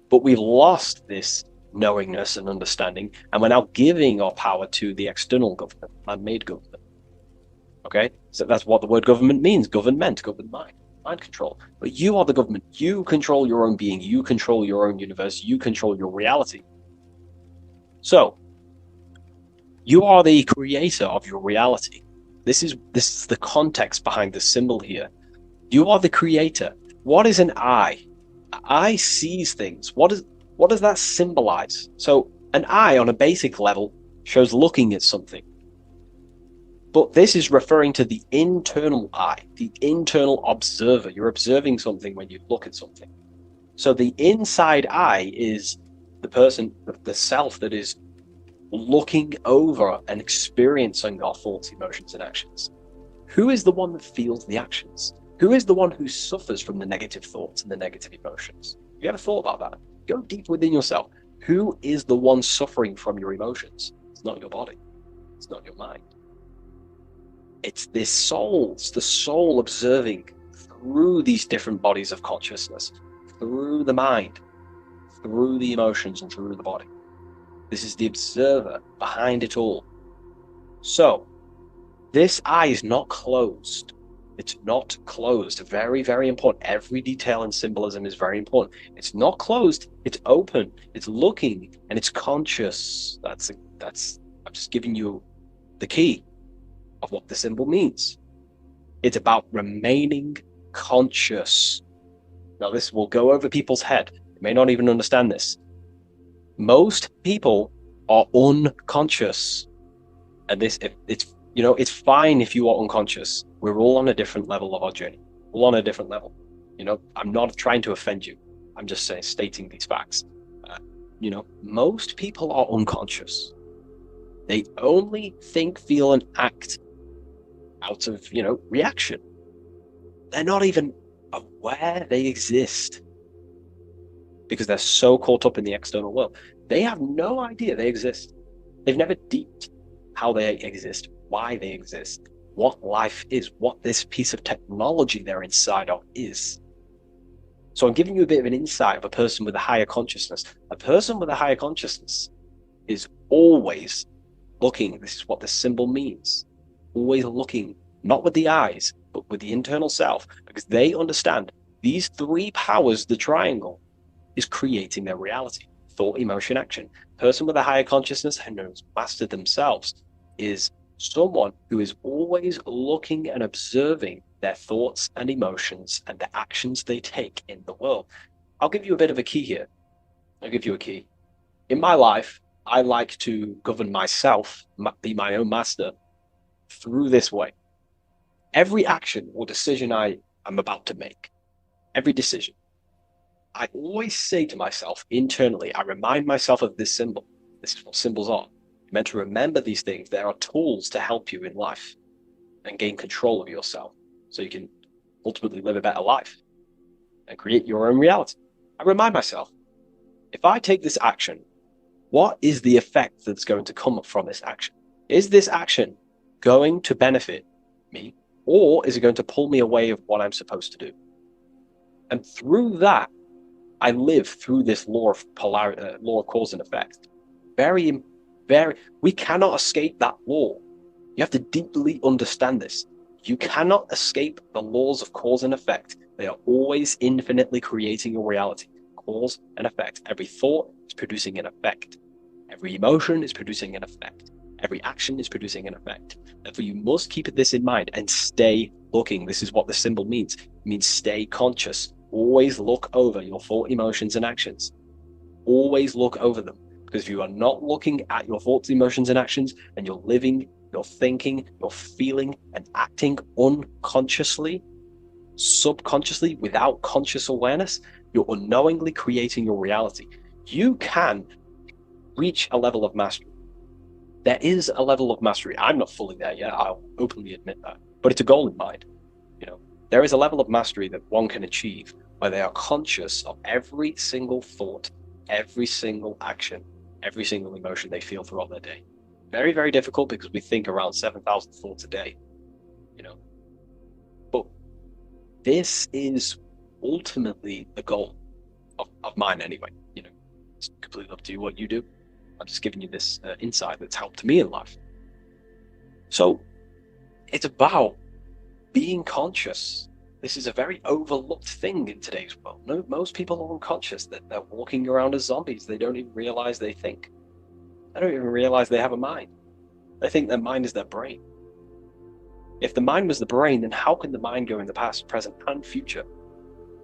[SPEAKER 4] But we've lost this knowingness and understanding, and we're now giving our power to the external government, man-made government. Okay, so that's what the word government means. Government, govern mind control. But you are the government. You control your own being. You control your own universe. You control your reality. So you are the creator of your reality. This is the context behind the symbol here. You are the creator. What is an eye? An eye sees things. What does that symbolize? So an eye on a basic level shows looking at something. But this is referring to the internal eye, the internal observer. You're observing something when you look at something. So the inside eye is the person, the self that is looking over and experiencing our thoughts, emotions, and actions. Who is the one that feels the actions? Who is the one who suffers from the negative thoughts and the negative emotions? Have you ever thought about that? Go deep within yourself. Who is the one suffering from your emotions? It's not your body. It's not your mind. It's this soul. It's the soul observing through these different bodies of consciousness, through the mind, through the emotions, and through the body. This is the observer behind it all. So, this eye is not closed. It's not closed. Very, very important. Every detail and symbolism is very important. It's not closed. It's open. It's looking, and it's conscious. I'm just giving you the key of what the symbol means. It's about remaining conscious. Now, this will go over people's head. They may not even understand this. Most people are unconscious, and it's fine if you are unconscious. We're all on a different level of our journey. We're all on a different level. I'm not trying to offend you. I'm just stating these facts. Most people are unconscious. They only think, feel, and act out of, reaction. They're not even aware they exist because they're so caught up in the external world. They have no idea they exist. They've never deeped how they exist, why they exist, what life is, what this piece of technology they're inside of is. So I'm giving you a bit of an insight of a person with a higher consciousness. A person with a higher consciousness is always looking. This is what the symbol means. Always looking, not with the eyes, but with the internal self, because they understand these three powers, the triangle, is creating their reality. Thought, emotion, action. Person with a higher consciousness who knows mastered themselves is someone who is always looking and observing their thoughts and emotions and the actions they take in the world. I'll give you a bit of a key here. I'll give you a key. In my life, I like to govern myself, be my own master, through this way. Every action or decision I am about to make, every decision, I always say to myself internally, I remind myself of this symbol. This is what symbols are. You're meant to remember these things. There are tools to help you in life and gain control of yourself so you can ultimately live a better life and create your own reality. I remind myself, if I take this action, what is the effect that's going to come from this action? Is this action going to benefit me, or is it going to pull me away of what I'm supposed to do? And through that, I live through this law of polarity, law of cause and effect. We cannot escape that law. You have to deeply understand this. You cannot escape the laws of cause and effect. They are always infinitely creating your reality. Cause and effect. Every thought is producing an effect. Every emotion is producing an effect. Every action is producing an effect. Therefore, you must keep this in mind and stay looking. This is what the symbol means. It means stay conscious. Always look over your thought, emotions, and actions. Always look over them. Because if you are not looking at your thoughts, emotions, and actions, and you're living, you're thinking, you're feeling, and acting unconsciously, subconsciously, without conscious awareness, you're unknowingly creating your reality. You can reach a level of mastery. There is a level of mastery. I'm not fully there yet. I'll openly admit that. But it's a goal in mind. There is a level of mastery that one can achieve where they are conscious of every single thought, every single action, every single emotion they feel throughout their day. Very, very difficult because we think around 7,000 thoughts a day. But this is ultimately the goal of mine anyway. It's completely up to you what you do. I'm just giving you this insight that's helped me in life. So it's about being conscious. This is a very overlooked thing in today's world. No, most people are unconscious. They're walking around as zombies. They don't even realize they think. They don't even realize they have a mind. They think their mind is their brain. If the mind was the brain, then how can the mind go in the past, present, and future?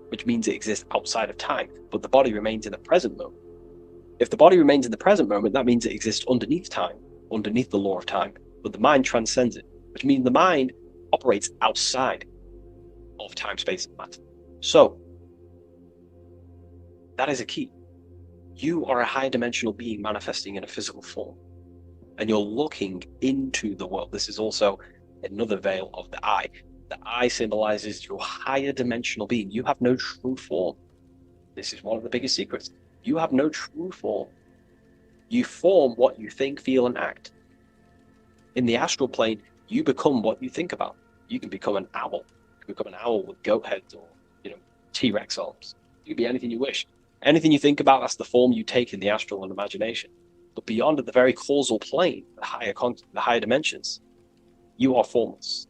[SPEAKER 4] Which means it exists outside of time, but the body remains in the present moment. If the body remains in the present moment, that means it exists underneath time, underneath the law of time, but the mind transcends it, which means the mind operates outside of time, space, and matter. So, that is a key. You are a high dimensional being manifesting in a physical form, and you're looking into the world. This is also another veil of the eye. The eye symbolizes your higher dimensional being. You have no true form. This is one of the biggest secrets. You have no true form. You form what you think, feel, and act. In the astral plane, you become what you think about. You can become an owl. You can become an owl with goat heads or, T-Rex arms. You can be anything you wish. Anything you think about, that's the form you take in the astral and imagination. But beyond the very causal plane, the higher dimensions, you are formless.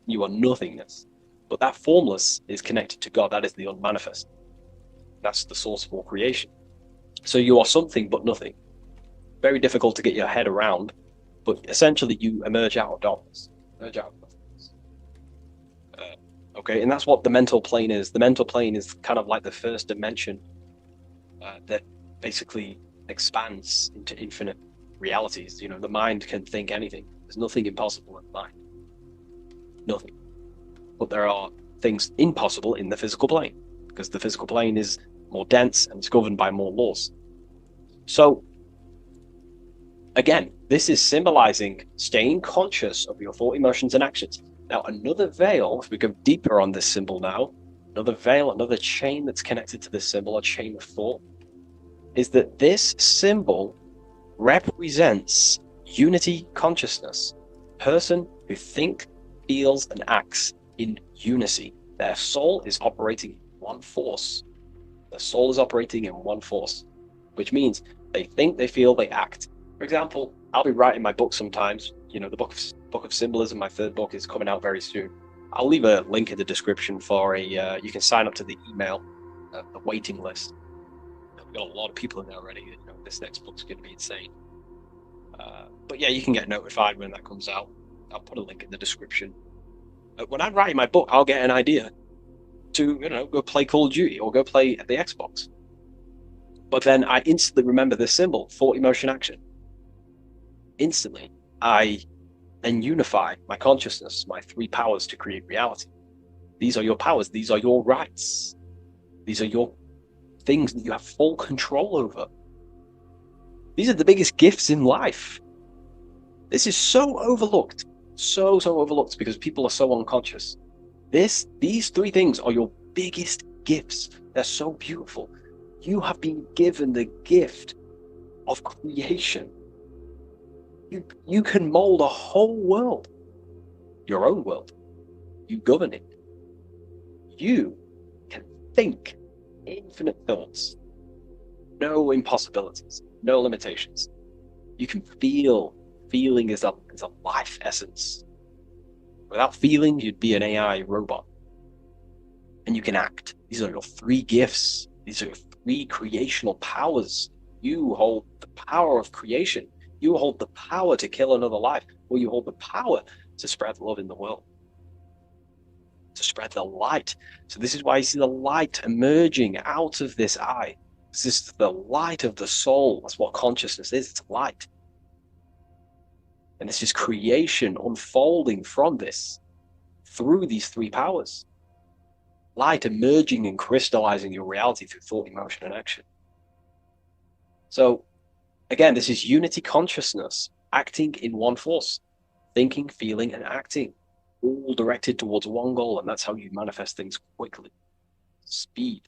[SPEAKER 4] You are nothingness. But that formless is connected to God. That is the unmanifest. That's the source of all creation. So you are something but nothing. Very difficult to get your head around, but essentially you emerge out of darkness. Emerge out of nothingness. Okay, and that's what the mental plane is. The mental plane is kind of like the first dimension that basically expands into infinite realities. The mind can think anything. There's nothing impossible in the mind. Nothing. But there are things impossible in the physical plane, because the physical plane is more dense and it's governed by more laws. So, again, this is symbolizing staying conscious of your thought, emotions, and actions. Now, another veil, if we go deeper on this symbol now, another veil, another chain that's connected to this symbol, a chain of thought, is that this symbol represents unity consciousness. Person who thinks, feels, and acts in unity. Their soul is operating in one force. Their soul is operating in one force, which means they think, they feel, they act. For example, I'll be writing my book sometimes. The book of symbolism, my third book, is coming out very soon. I'll leave a link in the description for you can sign up to the email, the waiting list. We've got a lot of people in there already. This next book's going to be insane. But yeah, you can get notified when that comes out. I'll put a link in the description. When I'm writing my book, I'll get an idea to, go play Call of Duty or go play the Xbox. But then I instantly remember this symbol, thought, emotion, action. Instantly, I then unify my consciousness, my three powers to create reality. These are your powers. These are your rights. These are your things that you have full control over. These are the biggest gifts in life. This is so overlooked. So overlooked because people are so unconscious. These three things are your biggest gifts. They're so beautiful. You have been given the gift of creation. You can mold a whole world, your own world. You govern it. You can think infinite thoughts, no impossibilities, no limitations. You can feel. Feeling is a life essence. Without feeling, you'd be an AI robot. And you can act. These are your three gifts. These are your three creational powers
[SPEAKER 9] You hold the power of creation. You hold the power to kill another life, or you hold the power to spread love in the world, to spread the light. So this is why you see the light emerging out of this eye. This is the light of the soul. That's what consciousness is. It's light. And this is creation unfolding from this through these three powers. Light emerging and crystallizing your reality through thought, emotion, and action. So again, this is unity consciousness acting in one force, thinking, feeling, and acting, all directed towards one goal. And that's how you manifest things quickly. Speed.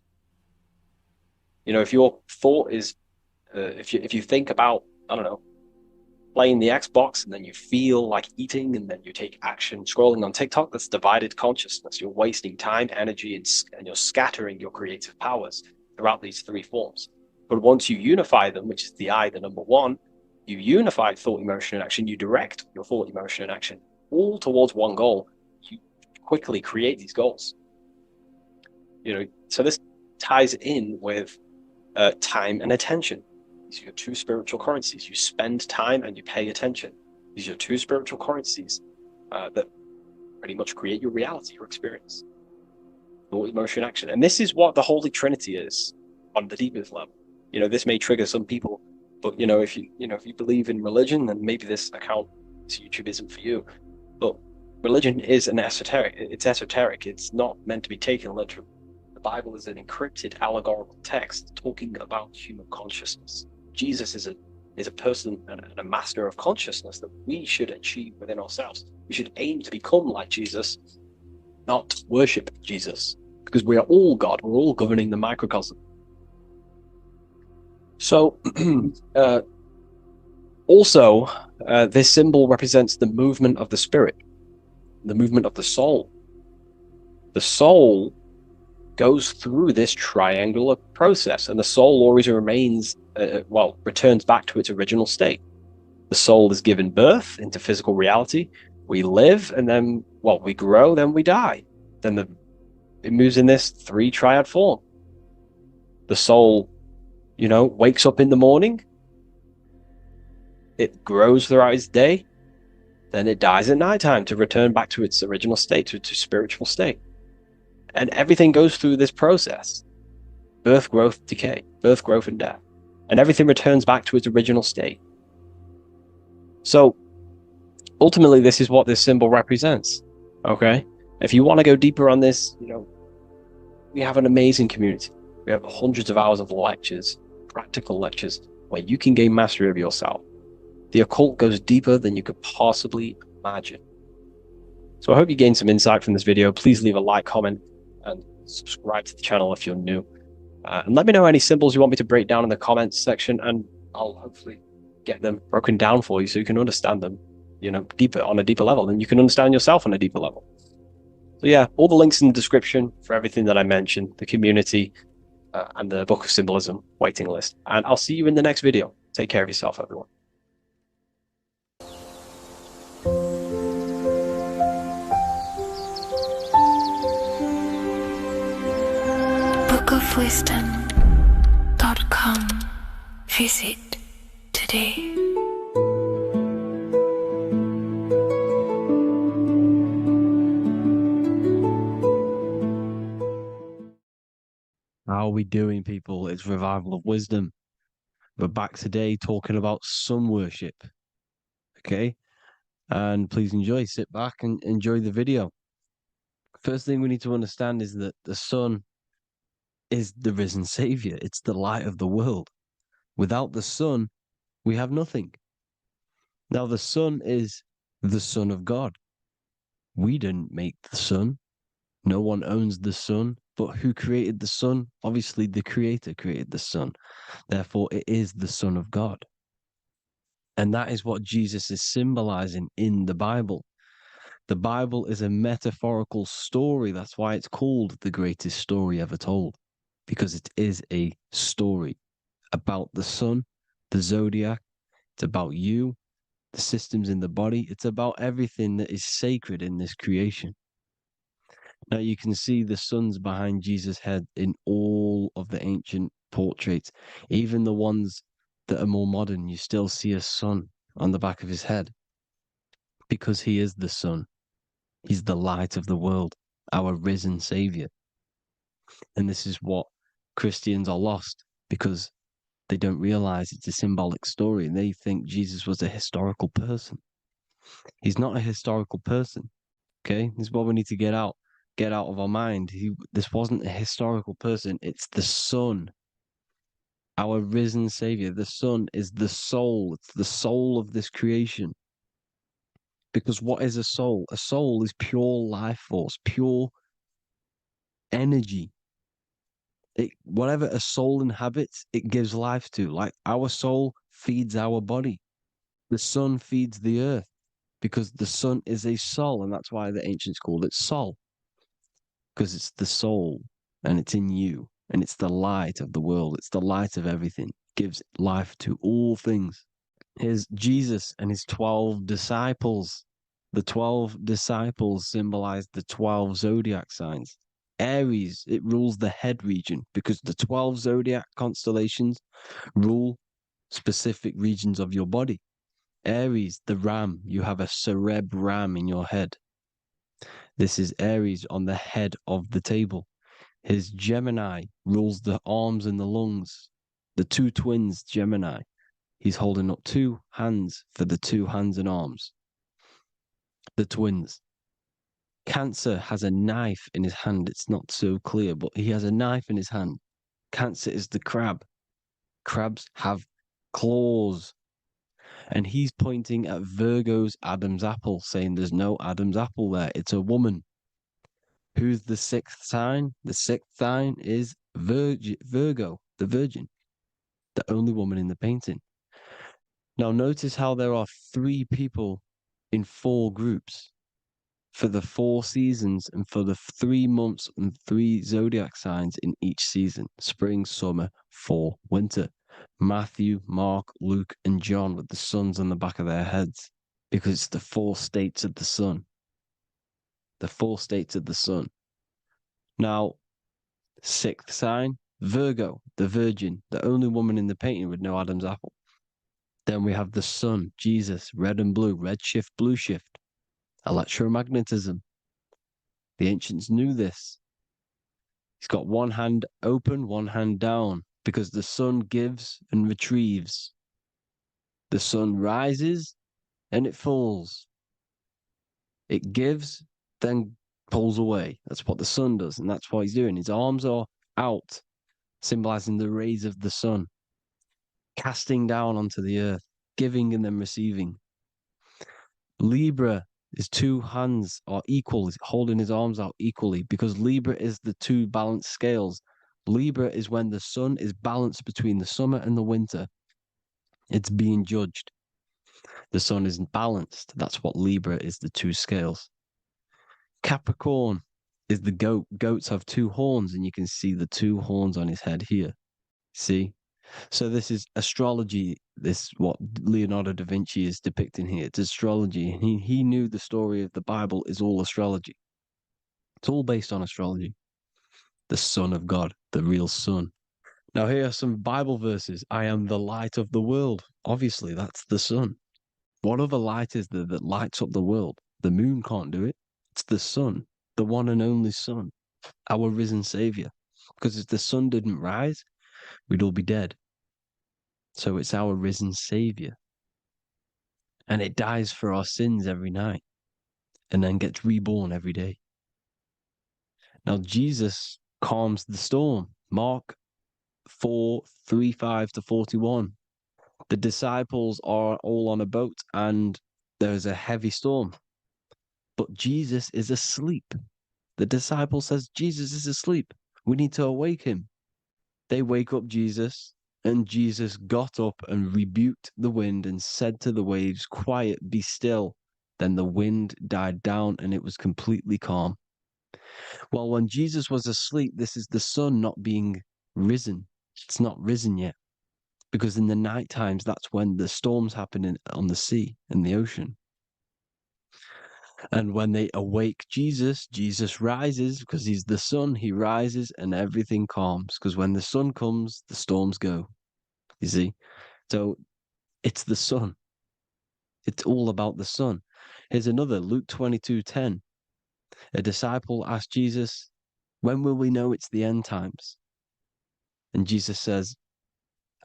[SPEAKER 9] You know, if your thought is, if you think about, I don't know, playing the Xbox and then you feel like eating and then you take action scrolling on TikTok, that's divided consciousness. You're wasting time, energy, and you're scattering your creative powers throughout these three forms. But once you unify them, which is the I, the number one, you unify thought, emotion, and action, you direct your thought, emotion, and action all towards one goal. You quickly create these goals. You know, so this ties in with time and attention. These are your two spiritual currencies. You spend time and you pay attention. These are your two spiritual currencies that pretty much create your reality, your experience. Thought, emotion, action. And this is what the Holy Trinity is on the deepest level. You know, this may trigger some people, but you know, if you believe in religion, then maybe this account, this YouTube isn't for you. But religion is an esoteric. It's esoteric. It's not meant to be taken literally. The Bible is an encrypted allegorical text talking about human consciousness. Jesus is a person and a master of consciousness that we should achieve within ourselves. We should aim to become like Jesus, not worship Jesus, because we are all God. We're all governing the microcosm. So, also, this symbol represents the movement of the spirit, the movement of the soul. The soul goes through this triangular process, and the soul always remains, returns back to its original state. The soul is given birth into physical reality. We live, and then, we grow, then we die. Then it moves in this three triad form. The soul, wakes up in the morning. It grows throughout its day. Then it dies at nighttime to return back to its original state, to its spiritual state. And everything goes through this process. Birth, growth, decay. Birth, growth, and death. And everything returns back to its original state. So, ultimately, this is what this symbol represents. Okay? If you want to go deeper on this, we have an amazing community. We have hundreds of hours of lectures, practical lectures, where you can gain mastery of yourself. The occult goes deeper than you could possibly imagine. So I hope you gained some insight from this video. Please leave a like, comment, and subscribe to the channel if you're new. And let me know any symbols you want me to break down in the comments section, and I'll hopefully get them broken down for you so you can understand them, deeper, on a deeper level, and you can understand yourself on a deeper level. So yeah, all the links in the description for everything that I mentioned, the community, and the Book of Symbolism waiting list. And I'll see you in the next video. Take care of yourself, everyone.
[SPEAKER 3] bookofwisdom.com. Visit today.
[SPEAKER 2] How are we doing, people? It's Revival of Wisdom. We're back today talking about sun worship. Okay? And please enjoy, sit back and enjoy the video. First thing we need to understand is that the sun is the risen savior. It's the light of the world. Without the sun, we have nothing. Now, the sun is the Son of God. We didn't make the sun. No one owns the sun. But who created the sun? Obviously, the Creator created the sun. Therefore, it is the Son of God. And that is what Jesus is symbolizing in the Bible. The Bible is a metaphorical story. That's why it's called the greatest story ever told, because it is a story about the sun, the zodiac. It's about you, the systems in the body. It's about everything that is sacred in this creation. Now you can see the suns behind Jesus' head in all of the ancient portraits, even the ones that are more modern, you still see a sun on the back of his head because he is the sun. He's the light of the world, our risen savior. And this is what Christians are lost because they don't realize it's a symbolic story and they think Jesus was a historical person. He's not a historical person. Okay, this is what we need to get out of our mind. This wasn't a historical person. It's the Son, our risen Savior. The Son is the soul. It's the soul of this creation. Because what is a soul? A soul is pure life force, pure energy. Whatever a soul inhabits, it gives life to. Like our soul feeds our body. The sun feeds the earth because the sun is a soul, and that's why the ancients called it Sol. Because it's the soul and it's in you and it's the light of the world. It's the light of everything. It gives life to all things. Here's Jesus and his 12 disciples. The 12 disciples symbolize the 12 zodiac signs. Aries, it rules the head region because the 12 zodiac constellations rule specific regions of your body. Aries, the ram, you have a cerebrum in your head. This is Aries on the head of the table. His Gemini rules the arms and the lungs. The two twins, Gemini. He's holding up two hands for the two hands and arms. The twins. Cancer has a knife in his hand. It's not so clear, but he has a knife in his hand. Cancer is the crab. Crabs have claws. And he's pointing at Virgo's Adam's apple, saying there's no Adam's apple there. It's a woman. Who's the sixth sign? The sixth sign is Virgo, the Virgin, the only woman in the painting. Now notice how there are 3 people in 4 groups for the 4 seasons and for the 3 months and 3 zodiac signs in each season: spring, summer, fall, winter. Matthew, Mark, Luke, and John with the suns on the back of their heads because it's the 4 states of the sun. The 4 states of the sun. Now, 6th sign, Virgo, the Virgin, the only woman in the painting with no Adam's apple. Then we have the sun, Jesus, red and blue, red shift, blue shift. Electromagnetism. The ancients knew this. He's got one hand open, one hand down, because the sun gives and retrieves. The sun rises and it falls. It gives, then pulls away. That's what the sun does, and that's what he's doing. His arms are out, symbolizing the rays of the sun, casting down onto the earth, giving and then receiving. Libra, his 2 hands are equal, he's holding his arms out equally, because Libra is the 2 balanced scales. Libra is when the sun is balanced between the summer and the winter. It's being judged. The sun isn't balanced. That's what Libra is, the 2 scales. Capricorn is the goat. Goats have 2 horns, and you can see the 2 horns on his head here. See? So this is astrology. This is what Leonardo da Vinci is depicting here. It's astrology. He knew the story of the Bible is all astrology. It's all based on astrology. The Son of God, the real Son. Now here are some Bible verses. I am the light of the world. Obviously, that's the sun. What other light is there that lights up the world? The moon can't do it. It's the sun, the one and only Son, our risen Savior. Because if the sun didn't rise, we'd all be dead. So it's our risen Savior. And it dies for our sins every night and then gets reborn every day. Now Jesus calms the storm. Mark 4:35-41. The disciples are all on a boat and there's a heavy storm. But Jesus is asleep. The disciple says, Jesus is asleep. We need to awake him. They wake up Jesus, and Jesus got up and rebuked the wind and said to the waves, quiet, be still. Then the wind died down and it was completely calm. Well, when Jesus was asleep, this is the sun not being risen. It's not risen yet. Because in the night times, that's when the storms happen on the sea, in the ocean. And when they awake Jesus, Jesus rises because he's the sun. He rises and everything calms. Because when the sun comes, the storms go. You see? So it's the sun. It's all about the sun. Here's another, Luke 22:10. A disciple asked Jesus, when will we know it's the end times? And Jesus says,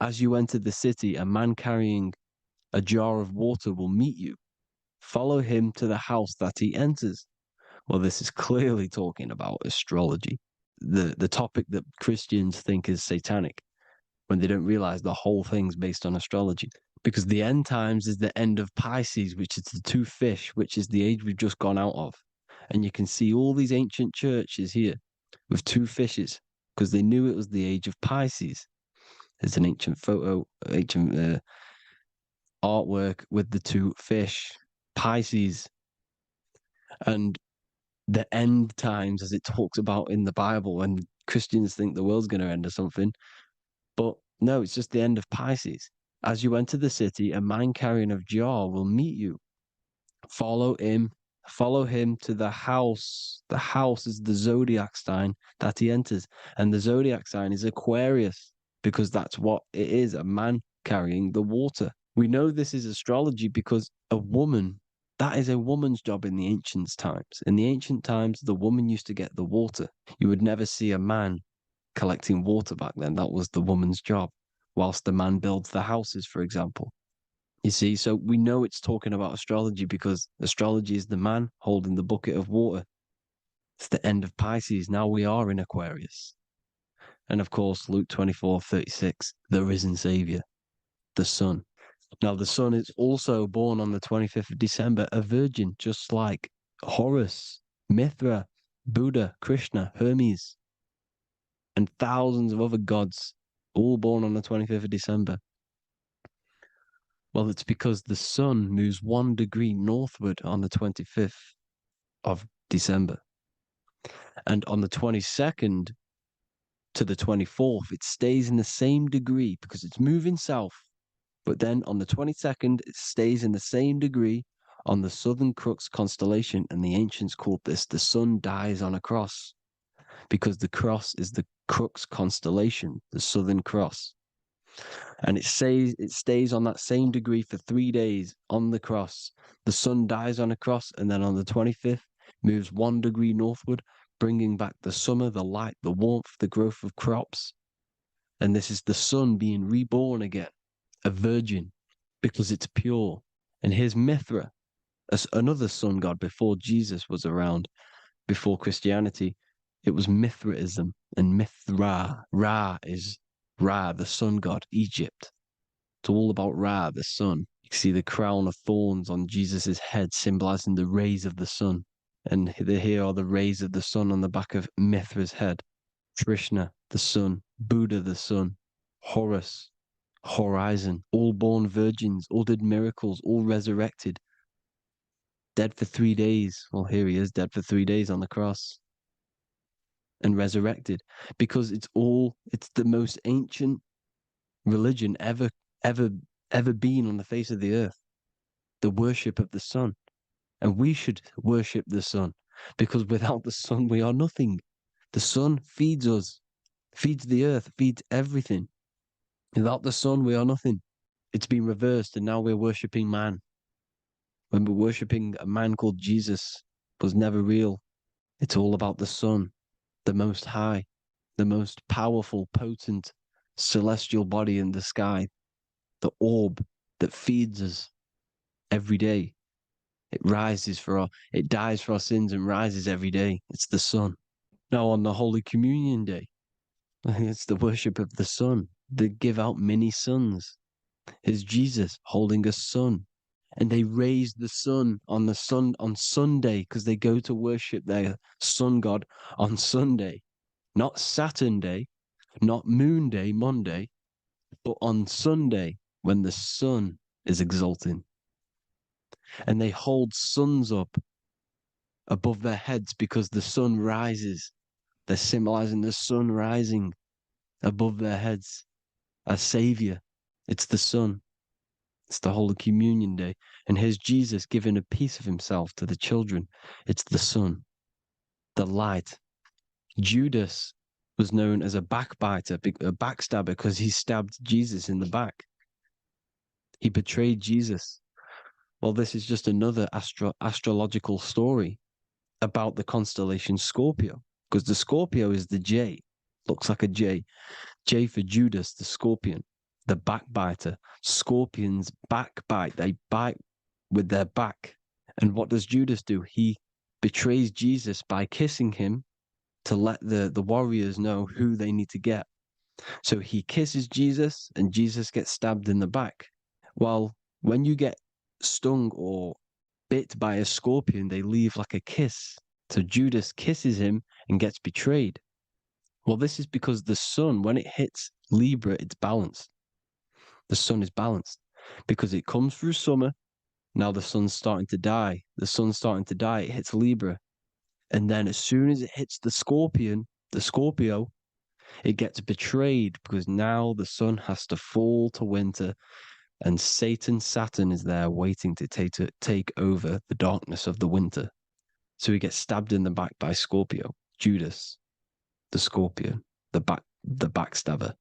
[SPEAKER 2] as you enter the city, a man carrying a jar of water will meet you. Follow him to the house that he enters. Well, this is clearly talking about astrology, the topic that Christians think is satanic, when they don't realize the whole thing's based on astrology. Because the end times is the end of Pisces, which is the two fish, which is the age we've just gone out of. And you can see all these ancient churches here with two fishes, because they knew it was the age of Pisces. There's an ancient photo, ancient artwork with the two fish, Pisces. And the end times, as it talks about in the Bible, and Christians think the world's going to end or something. But no, it's just the end of Pisces. As you enter the city, a man carrying a jar will meet you. Follow him to the house. The house is the zodiac sign that he enters. And the zodiac sign is Aquarius, because that's what it is, a man carrying the water. We know this is astrology because a woman, that is a woman's job in the ancient times. In the ancient times, the woman used to get the water. You would never see a man collecting water back then. That was the woman's job, whilst the man builds the houses, for example. You see, so we know it's talking about astrology because astrology is the man holding the bucket of water. It's the end of Pisces. Now we are in Aquarius. And of course, Luke 24:36, the risen Savior, the Son. Now, the Son is also born on the 25th of December, a virgin, just like Horus, Mithra, Buddha, Krishna, Hermes, and thousands of other gods, all born on the 25th of December. Well, it's because the sun moves 1 degree northward on the 25th of December. And on the 22nd to the 24th, it stays in the same degree because it's moving south. But then on the 22nd, it stays in the same degree on the Southern Crux constellation. And the ancients called this the sun dies on a cross, because the cross is the Crux constellation, the Southern Cross. And it stays on that same degree for 3 days on the cross. The sun dies on a cross, and then on the 25th, moves 1 degree northward, bringing back the summer, the light, the warmth, the growth of crops. And this is the sun being reborn again, a virgin, because it's pure. And here's Mithra, another sun god before Jesus was around, before Christianity. It was Mithraism, and Mithra, Ra is Ra, the sun god, Egypt. It's all about Ra, the sun. You can see the crown of thorns on Jesus' head, symbolizing the rays of the sun. And here are the rays of the sun on the back of Mithra's head. Krishna, the sun. Buddha, the sun. Horus, horizon. All born virgins, all did miracles, all resurrected. Dead for 3 days. Well, here he is, dead for 3 days on the cross. And resurrected, because it's the most ancient religion ever been on the face of the earth, the worship of the sun. And we should worship the sun, because without the sun we are nothing. The sun feeds us, feeds the earth, feeds everything. Without the sun we are nothing. It's been reversed, and now we're worshipping man, when we're worshipping a man called Jesus was never real. It's all about the sun, the most high, the most powerful, potent, celestial body in the sky, the orb that feeds us every day. It dies for our sins and rises every day. It's the sun. Now on the Holy Communion Day, it's the worship of the sun. They give out many suns. It's Jesus holding a sun. And they raise the sun on Sunday, because they go to worship their sun god on Sunday. Not Saturn Day, not Moon Day, Monday, but on Sunday when the sun is exalting. And they hold suns up above their heads because the sun rises. They're symbolizing the sun rising above their heads as Savior. It's the sun. It's the Holy Communion Day. And here's Jesus giving a piece of himself to the children. It's the sun, the light. Judas was known as a backbiter, a backstabber, because he stabbed Jesus in the back. He betrayed Jesus. Well, this is just another astrological story about the constellation Scorpio, because the Scorpio is the J, looks like a J. J for Judas, the scorpion, the backbiter. Scorpions backbite, they bite with their back. And what does Judas do? He betrays Jesus by kissing him to let the warriors know who they need to get. So he kisses Jesus, and Jesus gets stabbed in the back. Well, when you get stung or bit by a scorpion, they leave like a kiss. So Judas kisses him and gets betrayed. Well, this is because the sun, when it hits Libra, it's balanced. The sun is balanced because it comes through summer. Now the sun's starting to die. The sun's starting to die. It hits Libra. And then as soon as it hits the Scorpio, it gets betrayed because now the sun has to fall to winter, and Saturn is there waiting to take over the darkness of the winter. So he gets stabbed in the back by Scorpio, Judas, the scorpion, the backstabber.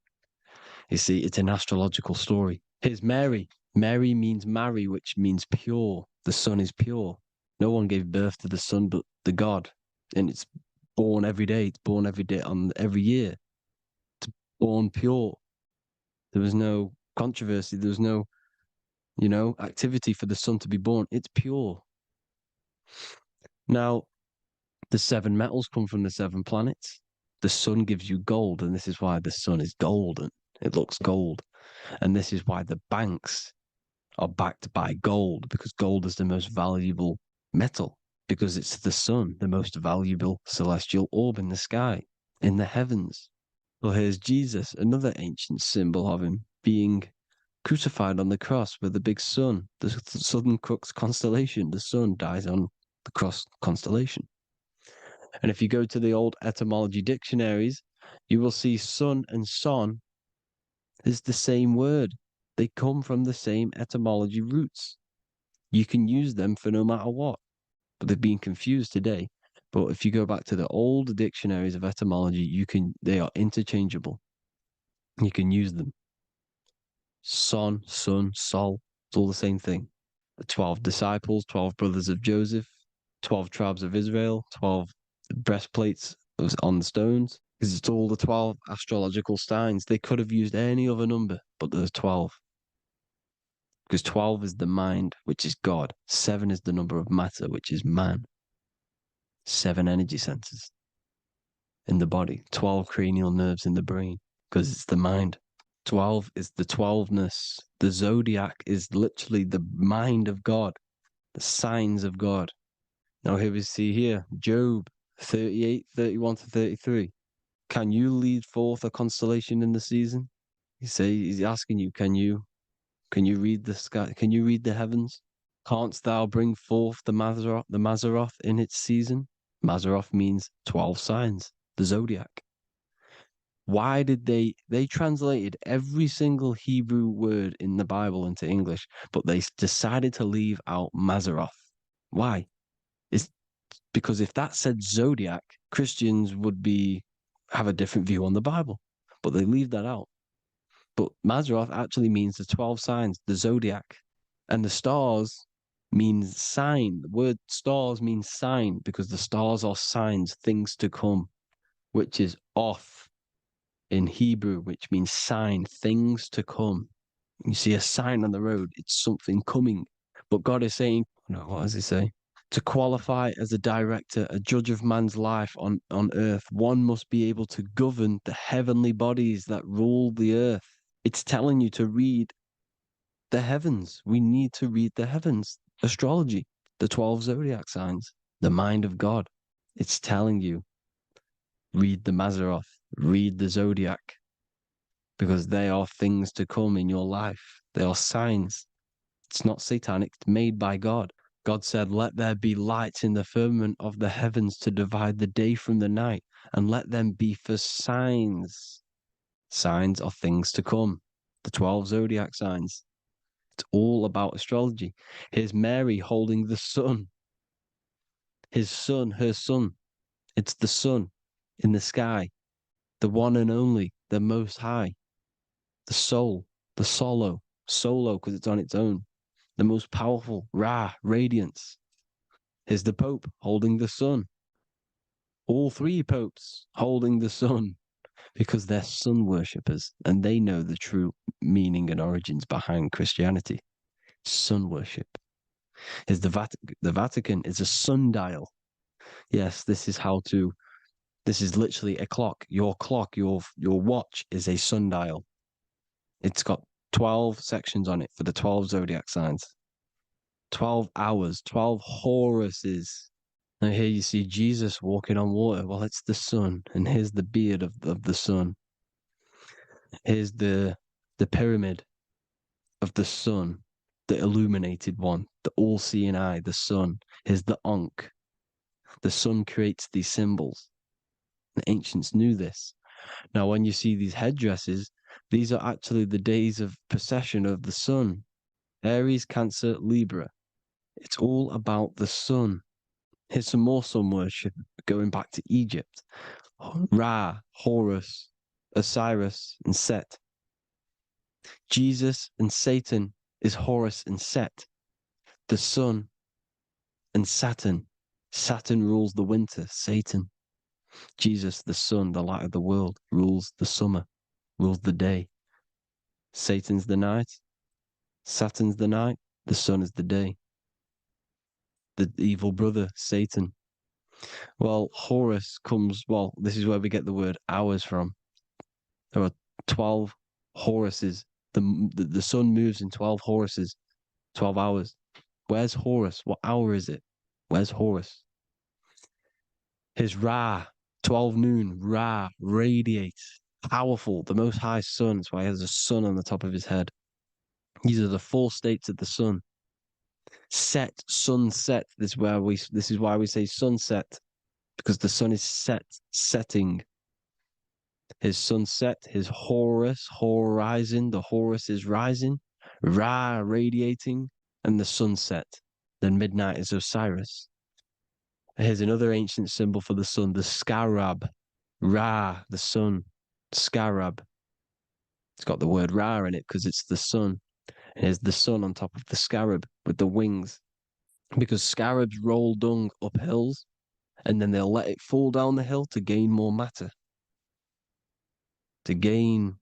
[SPEAKER 2] You see, it's an astrological story. Here's Mary. Mary means marry, which means pure. The sun is pure. No one gave birth to the sun but the God. And it's born every day. It's born every day on every year. It's born pure. There was no controversy. There was no, activity for the sun to be born. It's pure. Now, the 7 metals come from the 7 planets. The sun gives you gold, and this is why the sun is golden. It looks gold. And this is why the banks are backed by gold, because gold is the most valuable metal, because it's the sun, the most valuable celestial orb in the sky, in the heavens. Well, here's Jesus, another ancient symbol of him being crucified on the cross with the big sun, the Southern Crux constellation. The sun dies on the cross constellation. And if you go to the old etymology dictionaries, you will see sun and son is the same word. They come from the same etymology roots. You can use them for no matter what, but they've been confused today. But if you go back to the old dictionaries of etymology, they are interchangeable. You can use them. Son, sun, sol, it's all the same thing. The 12 disciples, 12 brothers of Joseph, 12 tribes of Israel, 12 breastplates on the stones, because it's all the 12 astrological signs. They could have used any other number, but there's 12. Because 12 is the mind, which is God. 7 is the number of matter, which is man. 7 energy centers in the body. 12 cranial nerves in the brain, because it's the mind. 12 is the 12ness. The zodiac is literally the mind of God, the signs of God. Now here we see here, Job 38, 31 to 33. Can you lead forth a constellation in the season? He's asking you, can you read the sky? Can you read the heavens? Canst thou bring forth the Mazzaroth in its season? Mazzaroth means 12 signs, the zodiac. Why did they translated every single Hebrew word in the Bible into English, but they decided to leave out Mazzaroth? Why? It's because if that said zodiac, Christians would have a different view on the Bible, but they leave that out. But Mazzaroth actually means the 12 signs, the zodiac, and the stars means sign. The word stars means sign because the stars are signs, things to come, which is off in Hebrew, which means sign, things to come. You see a sign on the road, it's something coming. But God is saying, what does he say? To qualify as a director, a judge of man's life on earth, one must be able to govern the heavenly bodies that rule the earth. It's telling you to read the heavens. We need to read the heavens. Astrology, the 12 zodiac signs, the mind of God. It's telling you, read the Mazzaroth, read the zodiac, because they are things to come in your life. They are signs. It's not satanic, it's made by God. God said, let there be lights in the firmament of the heavens to divide the day from the night, and let them be for signs. Signs are things to come. The 12 zodiac signs. It's all about astrology. Here's Mary holding the sun. His son, her son. It's the sun in the sky. The one and only, the most high. The soul, the solo. solo because it's on its own. The most powerful, Ra, radiance. Here's the Pope holding the sun. All three popes holding the sun because they're sun worshippers and they know the true meaning and origins behind Christianity. Sun worship. Here's the Vatican is a sundial. Yes, this is literally a clock. Your watch is a sundial. It's got 12 sections on it for the 12 zodiac signs. 12 hours, 12 Horuses. Now here you see Jesus walking on water. Well, it's the sun, and here's the beard of the sun. Here's the pyramid of the sun, the illuminated one, the all-seeing eye, the sun. Here's the Ankh. The sun creates these symbols. The ancients knew this. Now, when you see these headdresses, these are actually the days of procession of the sun. Aries, Cancer, Libra. It's all about the sun. Here's some more sun worship going back to Egypt. Ra, Horus, Osiris, and Set. Jesus and Satan is Horus and Set. The sun and Saturn. Saturn rules the winter, Satan. Jesus, the sun, the light of the world, rules the summer, rules the day. Satan's the night. Saturn's the night. The sun is the day. The evil brother, Satan. Well, Horus comes, this is where we get the word hours from. There are 12 Horuses. The sun moves in 12 Horuses, 12 hours. Where's Horus? What hour is it? Where's Horus? His Ra, 12 noon, Ra, radiates, powerful, the most high sun. That's why he has a sun on the top of his head. These are the 4 states of the sun. Set, sunset. This is why we say sunset, because the sun is setting. His sunset, his Horus, horizon. The Horus is rising, Ra radiating, and the sunset. Then midnight is Osiris. Here's another ancient symbol for the sun, the scarab. Ra, the sun, scarab. It's got the word Ra in it because it's the sun. And here's the sun on top of the scarab with the wings. Because scarabs roll dung up hills and then they'll let it fall down the hill to gain more matter. To gain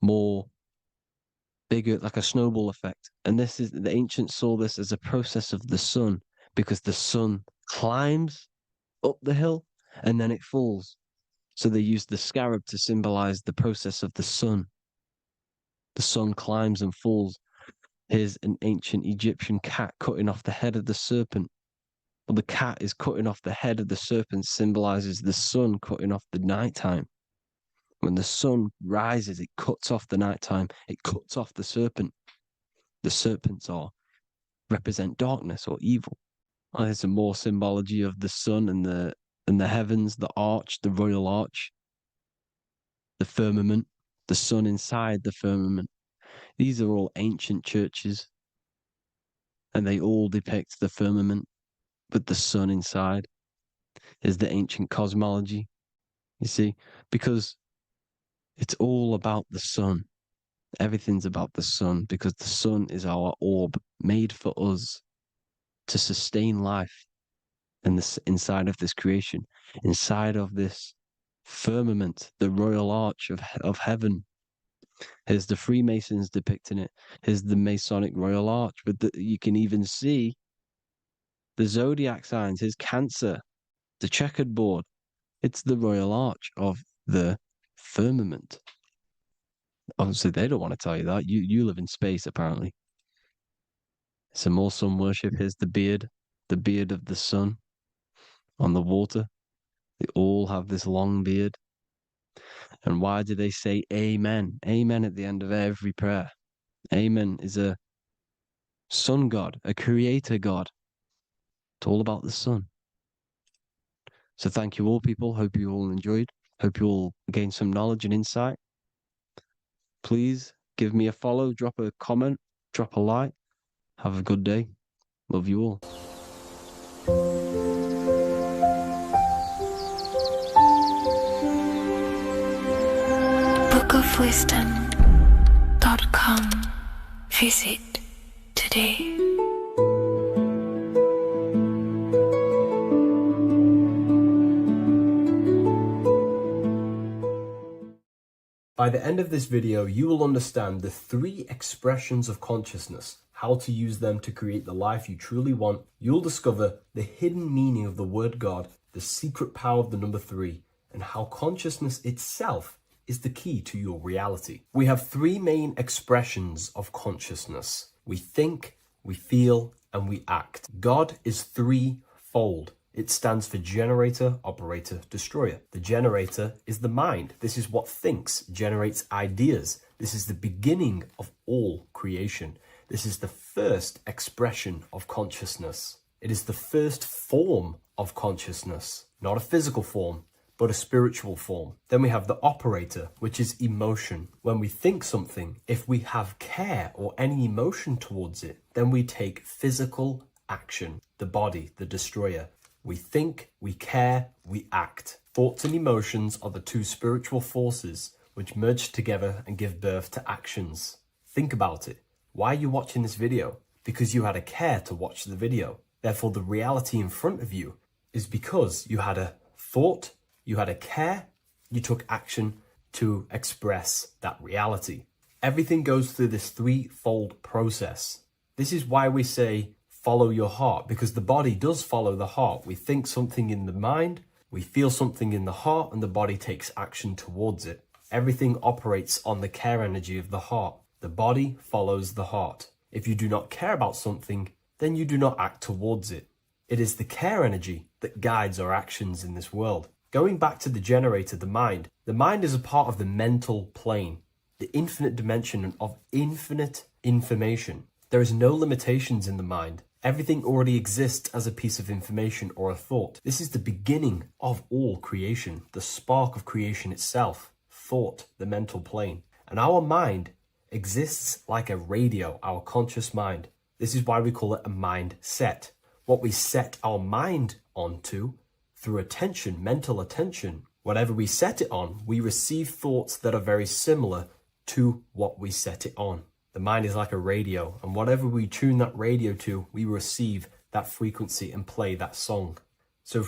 [SPEAKER 2] more bigger, like a snowball effect. And the ancients saw this as a process of the sun because the sun climbs up the hill and then it falls. So they used the scarab to symbolize the process of the sun. The sun climbs and falls. Here's an ancient Egyptian cat cutting off the head of the serpent. Well, the cat is cutting off the head of the serpent, symbolizes the sun cutting off the nighttime. When the sun rises, it cuts off the nighttime. It cuts off the serpent. The serpents represent darkness or evil. Oh, there's some more symbology of the sun and the heavens, the arch, the royal arch, the firmament, the sun inside the firmament. These are all ancient churches, and they all depict the firmament with the sun inside. Is the ancient cosmology, you see, because it's all about the sun. Everything's about the sun because the sun is our orb made for us to sustain life in this, inside of this creation, inside of this firmament, the royal arch of heaven. Here's the Freemasons depicting it. Here's the Masonic royal arch. You can even see the zodiac signs. Here's Cancer, the checkered board. It's the royal arch of the firmament. Obviously, they don't want to tell you that. You live in space, apparently. Some more sun worship. Here's the beard of the sun on the water. They all have this long beard. And why do they say amen? Amen at the end of every prayer. Amen is a sun god, a creator god. It's all about the sun. So thank you all, people. Hope you all enjoyed. Hope you all gained some knowledge and insight. Please give me a follow, drop a comment, drop a like. Have a good day. Love you all.
[SPEAKER 3] bookofwisdom.com Visit today.
[SPEAKER 1] By the end of this video, you will understand the 3 expressions of consciousness, how to use them to create the life you truly want. You'll discover the hidden meaning of the word God, the secret power of the number 3, and how consciousness itself is the key to your reality. We have 3 main expressions of consciousness. We think, we feel, and we act. God is 3-fold. It stands for generator, operator, destroyer. The generator is the mind. This is what thinks, generates ideas. This is the beginning of all creation. This is the first expression of consciousness. It is the first form of consciousness, not a physical form, but a spiritual form. Then we have the operator, which is emotion. When we think something, if we have care or any emotion towards it, then we take physical action. The body, the destroyer. We think, we care, we act. Thoughts and emotions are the 2 spiritual forces which merge together and give birth to actions. Think about it. Why are you watching this video? Because you had a care to watch the video. Therefore, the reality in front of you is because you had a thought, you had a care, you took action to express that reality. Everything goes through this 3-fold process. This is why we say, follow your heart, because the body does follow the heart. We think something in the mind, we feel something in the heart, and the body takes action towards it. Everything operates on the care energy of the heart. The body follows the heart. If you do not care about something, then you do not act towards it. It is the care energy that guides our actions in this world. Going back to the generator, the mind is a part of the mental plane, the infinite dimension of infinite information. There is no limitations in the mind. Everything already exists as a piece of information or a thought. This is the beginning of all creation, the spark of creation itself, thought, the mental plane. And our mind exists like a radio, our conscious mind. This is why we call it a mindset. What we set our mind onto through attention, mental attention, whatever we set it on, we receive thoughts that are very similar to what we set it on. The mind is like a radio, and whatever we tune that radio to, we receive that frequency and play that song. So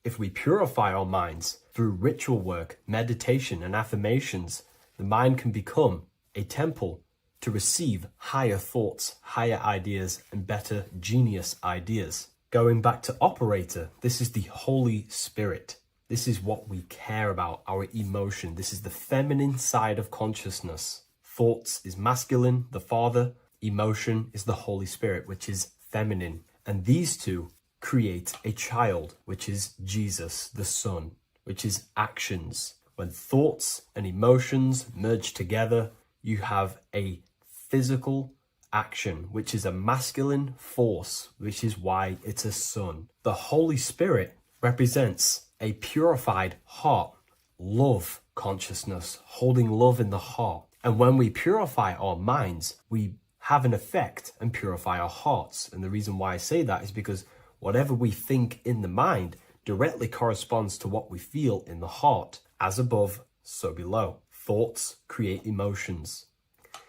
[SPEAKER 1] if we purify our minds through ritual work, meditation, and affirmations, the mind can become a temple to receive higher thoughts, higher ideas, and better genius ideas. Going back to operator, this is the Holy Spirit. This is what we care about, our emotion. This is the feminine side of consciousness. Thoughts is masculine, the Father. Emotion is the Holy Spirit, which is feminine. And these 2 create a child, which is Jesus, the Son, which is actions. When thoughts and emotions merge together, you have a physical action, which is a masculine force, which is why it's a son. The Holy Spirit represents a purified heart, love consciousness, holding love in the heart. And when we purify our minds, we have an effect and purify our hearts. And the reason why I say that is because whatever we think in the mind directly corresponds to what we feel in the heart. As above, so below. Thoughts create emotions.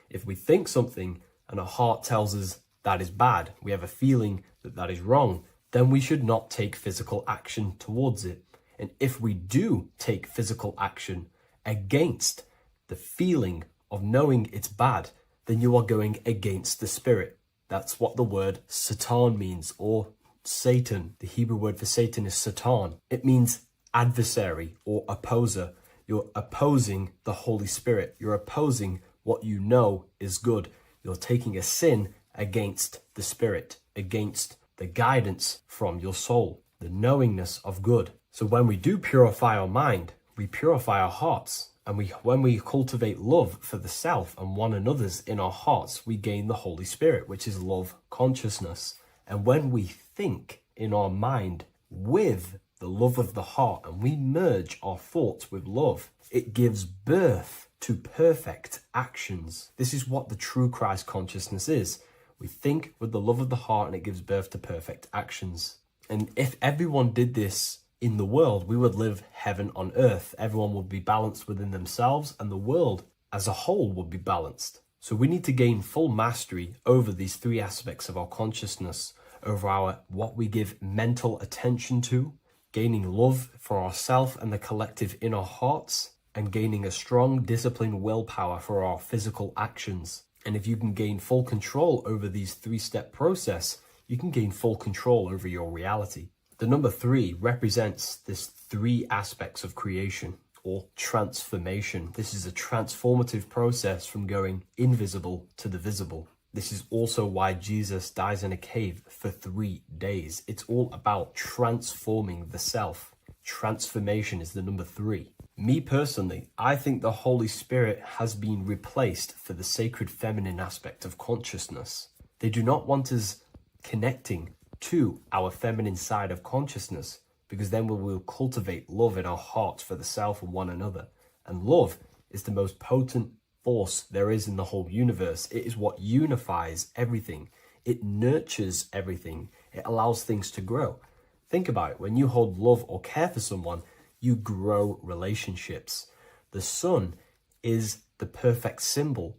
[SPEAKER 1] If we think something and our heart tells us that is bad, we have a feeling that that is wrong, then we should not take physical action towards it. And if we do take physical action against the feeling of knowing it's bad, then you are going against the spirit. That's what the word Satan means, or Satan. The Hebrew word for Satan is Satan. It means adversary or opposer. You're opposing the Holy Spirit. You're opposing what you know is good. You're taking a sin against the Spirit, against the guidance from your soul, the knowingness of good. So when we do purify our mind, we purify our hearts. And when we cultivate love for the self and one another's in our hearts, we gain the Holy Spirit, which is love consciousness. And when we think in our mind with the love of the heart and we merge our thoughts with love, it gives birth to perfect actions. This is what the true Christ consciousness is. We think with the love of the heart and it gives birth to perfect actions. And if everyone did this in the world, we would live heaven on earth. Everyone would be balanced within themselves and the world as a whole would be balanced. So we need to gain full mastery over these three aspects of our consciousness, over our what we give mental attention to, gaining love for ourself and the collective in our hearts, and gaining a strong disciplined willpower for our physical actions. And if you can gain full control over these three-step process, you can gain full control over your reality. The number 3 represents this 3 aspects of creation or transformation. This is a transformative process from going invisible to the visible. This is also why Jesus dies in a cave for 3 days. It's all about transforming the self. Transformation is the number 3. Me personally, I think the Holy Spirit has been replaced for the sacred feminine aspect of consciousness. They do not want us connecting to our feminine side of consciousness, because then we will cultivate love in our hearts for the self and one another. And love is the most potent force there is in the whole universe. It is what unifies everything. It nurtures everything. It allows things to grow. Think about it. When you hold love or care for someone, you grow relationships. The sun is the perfect symbol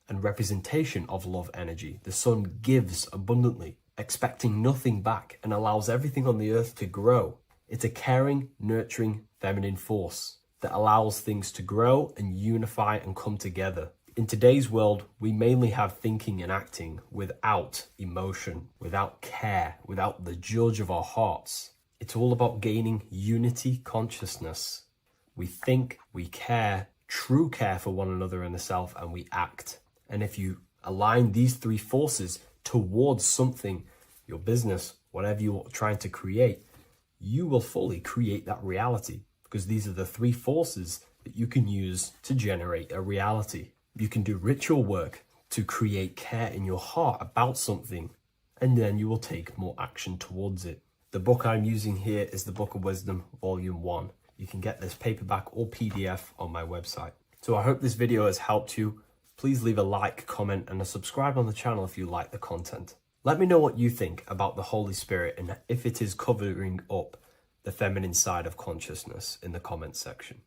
[SPEAKER 1] and representation of love energy. The sun gives abundantly, expecting nothing back, and allows everything on the earth to grow. It's a caring, nurturing, feminine force that allows things to grow and unify and come together. In today's world, we mainly have thinking and acting without emotion, without care, without the judge of our hearts. It's all about gaining unity consciousness. We think, we care, true care for one another and the self, and we act. And if you align these 3 forces towards something, your business, whatever you're trying to create, you will fully create that reality, because these are the 3 forces that you can use to generate a reality. You can do ritual work to create care in your heart about something, and then you will take more action towards it. The book I'm using here is the Book of Wisdom, Volume 1. You can get this paperback or PDF on my website. So I hope this video has helped you. Please leave a like, comment, and a subscribe on the channel if you like the content. Let me know what you think about the Holy Spirit and if it is covering up the feminine side of consciousness in the comments section.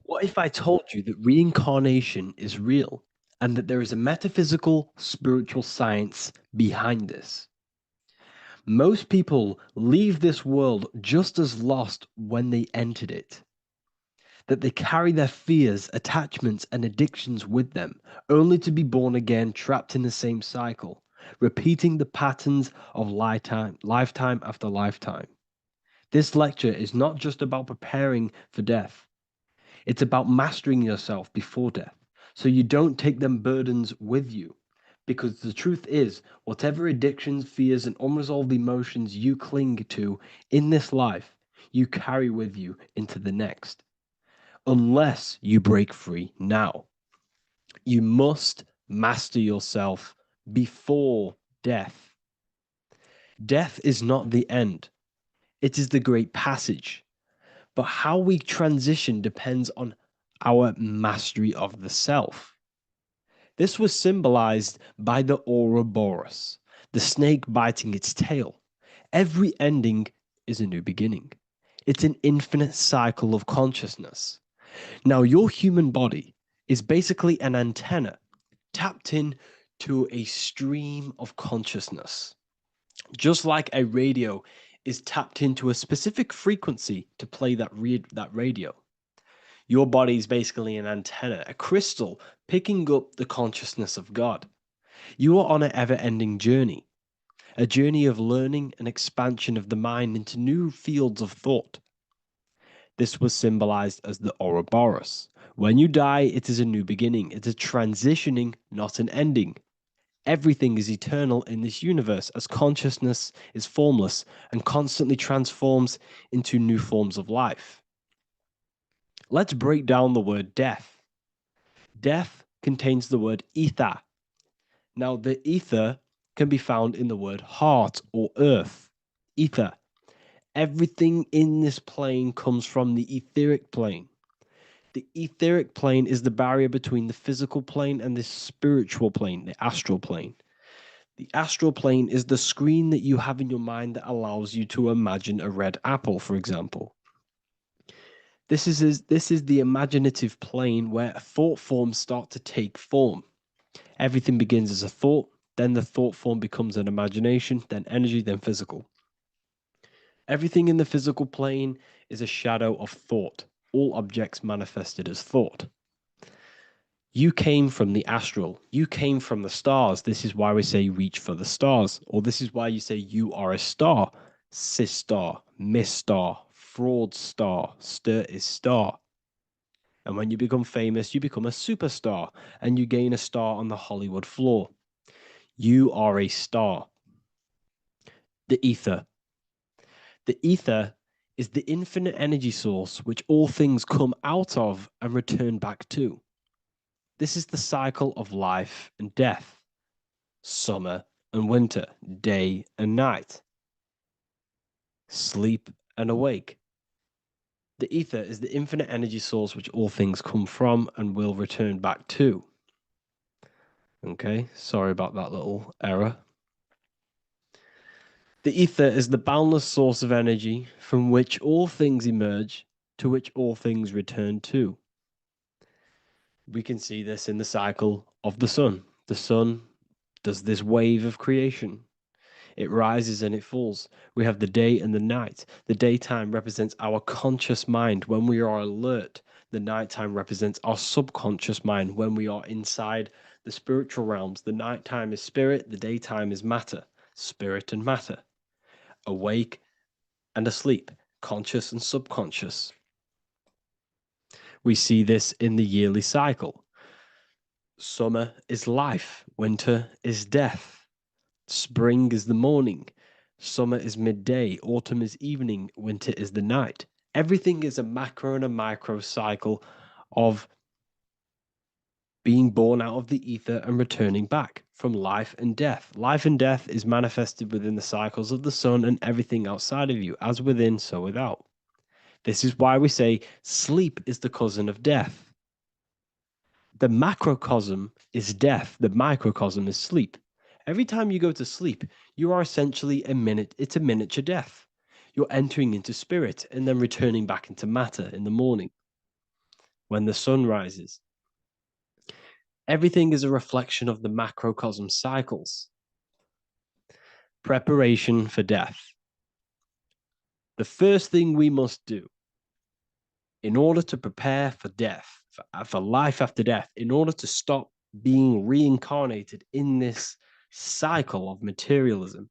[SPEAKER 2] What if I told you that reincarnation is real and that there is a metaphysical, spiritual science behind this? Most people leave this world just as lost when they entered it. That they carry their fears, attachments, and addictions with them, only to be born again trapped in the same cycle, repeating the patterns of lifetime after lifetime. This lecture is not just about preparing for death. It's about mastering yourself before death, so you don't take them burdens with you. Because the truth is, whatever addictions, fears, and unresolved emotions you cling to in this life, you carry with you into the next. Unless you break free now. You must master yourself before death. Death is not the end. It is the great passage. But how we transition depends on our mastery of the self. This was symbolized by the Ouroboros, the snake biting its tail. Every ending is a new beginning. It's an infinite cycle of consciousness. Now, your human body is basically an antenna tapped in to a stream of consciousness. Just like a radio is tapped into a specific frequency to play that radio. Your body is basically an antenna, a crystal picking up the consciousness of God. You are on an ever-ending journey, a journey of learning and expansion of the mind into new fields of thought. This was symbolized as the Ouroboros. When you die, it is a new beginning. It's a transitioning, not an ending. Everything is eternal in this universe, as consciousness is formless and constantly transforms into new forms of life. Let's break down the word death. Death contains the word ether. Now, the ether can be found in the word heart or earth. Ether. Everything in this plane comes from the etheric plane. The etheric plane is the barrier between the physical plane and the spiritual plane, the astral plane. The astral plane is the screen that you have in your mind that allows you to imagine a red apple, for example. This is the imaginative plane where thought forms start to take form. Everything begins as a thought, then the thought form becomes an imagination, then energy, then physical. Everything in the physical plane is a shadow of thought, all objects manifested as thought. You came from the astral. You came from the stars. This is why we say reach for the stars. Or this is why you say you are a star. Cis star, miss star, fraud star, stir is star. And when you become famous, you become a superstar and you gain a star on the Hollywood floor. You are a star. The ether. The ether is the infinite energy source which all things come out of and return back to. This is the cycle of life and death, summer and winter, day and night, sleep and awake. The ether is the infinite energy source which all things come from and will return back to. Okay, sorry about that little error. The ether is the boundless source of energy from which all things emerge, to which all things return to. We can see this in the cycle of the sun. The sun does this wave of creation. It rises and it falls. We have the day and the night. The daytime represents our conscious mind when we are alert. The nighttime represents our subconscious mind when we are inside the spiritual realms. The nighttime is spirit, the daytime is matter, spirit and matter, awake and asleep, conscious and subconscious. We see this in the yearly cycle. Summer is life, winter is death. Spring is the morning, summer is midday, autumn is evening, winter is the night. Everything is a macro and a micro cycle of being born out of the ether and returning back from life and death. Life and death is manifested within the cycles of the sun and everything outside of you, as within, so without. This is why we say sleep is the cousin of death. The macrocosm is death, the microcosm is sleep. Every time you go to sleep, you are essentially it's a miniature death. You're entering into spirit and then returning back into matter in the morning when the sun rises. Everything is a reflection of the macrocosm cycles. Preparation for death. The first thing we must do in order to prepare for death, for life after death, in order to stop being reincarnated in this cycle of materialism,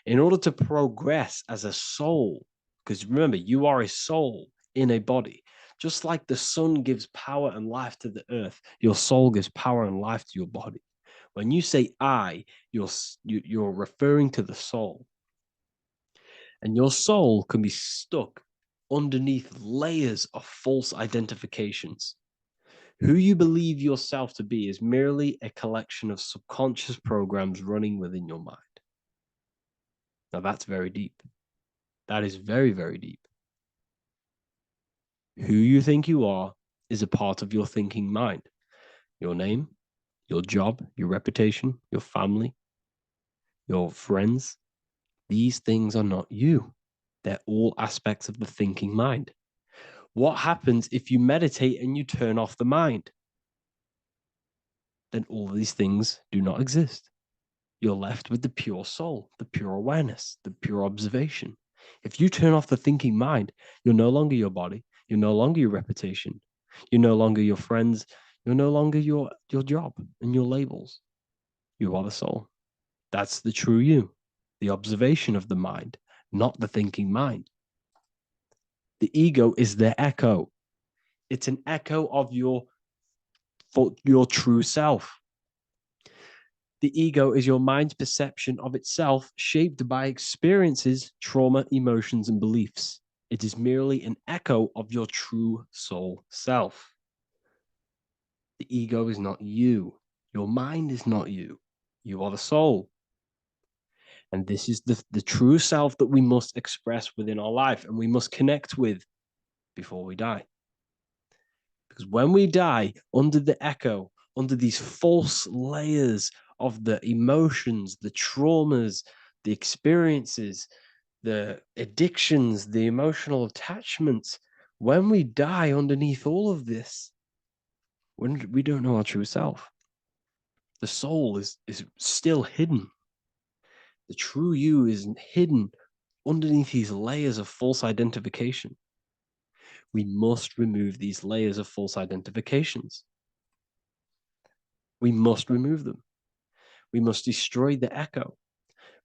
[SPEAKER 2] in order to progress as a soul, because remember, you are a soul in a body. Just like the sun gives power and life to the earth, your soul gives power and life to your body. When you say I, you're referring to the soul. And your soul can be stuck underneath layers of false identifications. Who you believe yourself to be is merely a collection of subconscious programs running within your mind. Now that's very deep. That is very, very deep. Who you think you are is a part of your thinking mind. Your name, your job, your reputation, your family, your friends. These things are not you. They're all aspects of the thinking mind. What happens if you meditate and you turn off the mind? Then all these things do not exist. You're left with the pure soul, the pure awareness, the pure observation. If you turn off the thinking mind, you're no longer your body, you're no longer your reputation, you're no longer your friends, you're no longer your job and your labels. You are the soul. That's the true you, the observation of the mind, not the thinking mind. The ego is the echo. It's an echo of your true self. The ego is your mind's perception of itself shaped by experiences, trauma, emotions, and beliefs. It is merely an echo of your true soul self. The ego is not you. Your mind is not you. You are the soul. And this is the true self that we must express within our life and we must connect with before we die. Because when we die under the echo, under these false layers of the emotions, the traumas, the experiences, the addictions, the emotional attachments, when we die underneath all of this, when we don't know our true self. The soul is still hidden. The true you is hidden underneath these layers of false identification. We must remove these layers of false identifications. We must remove them. We must destroy the echo.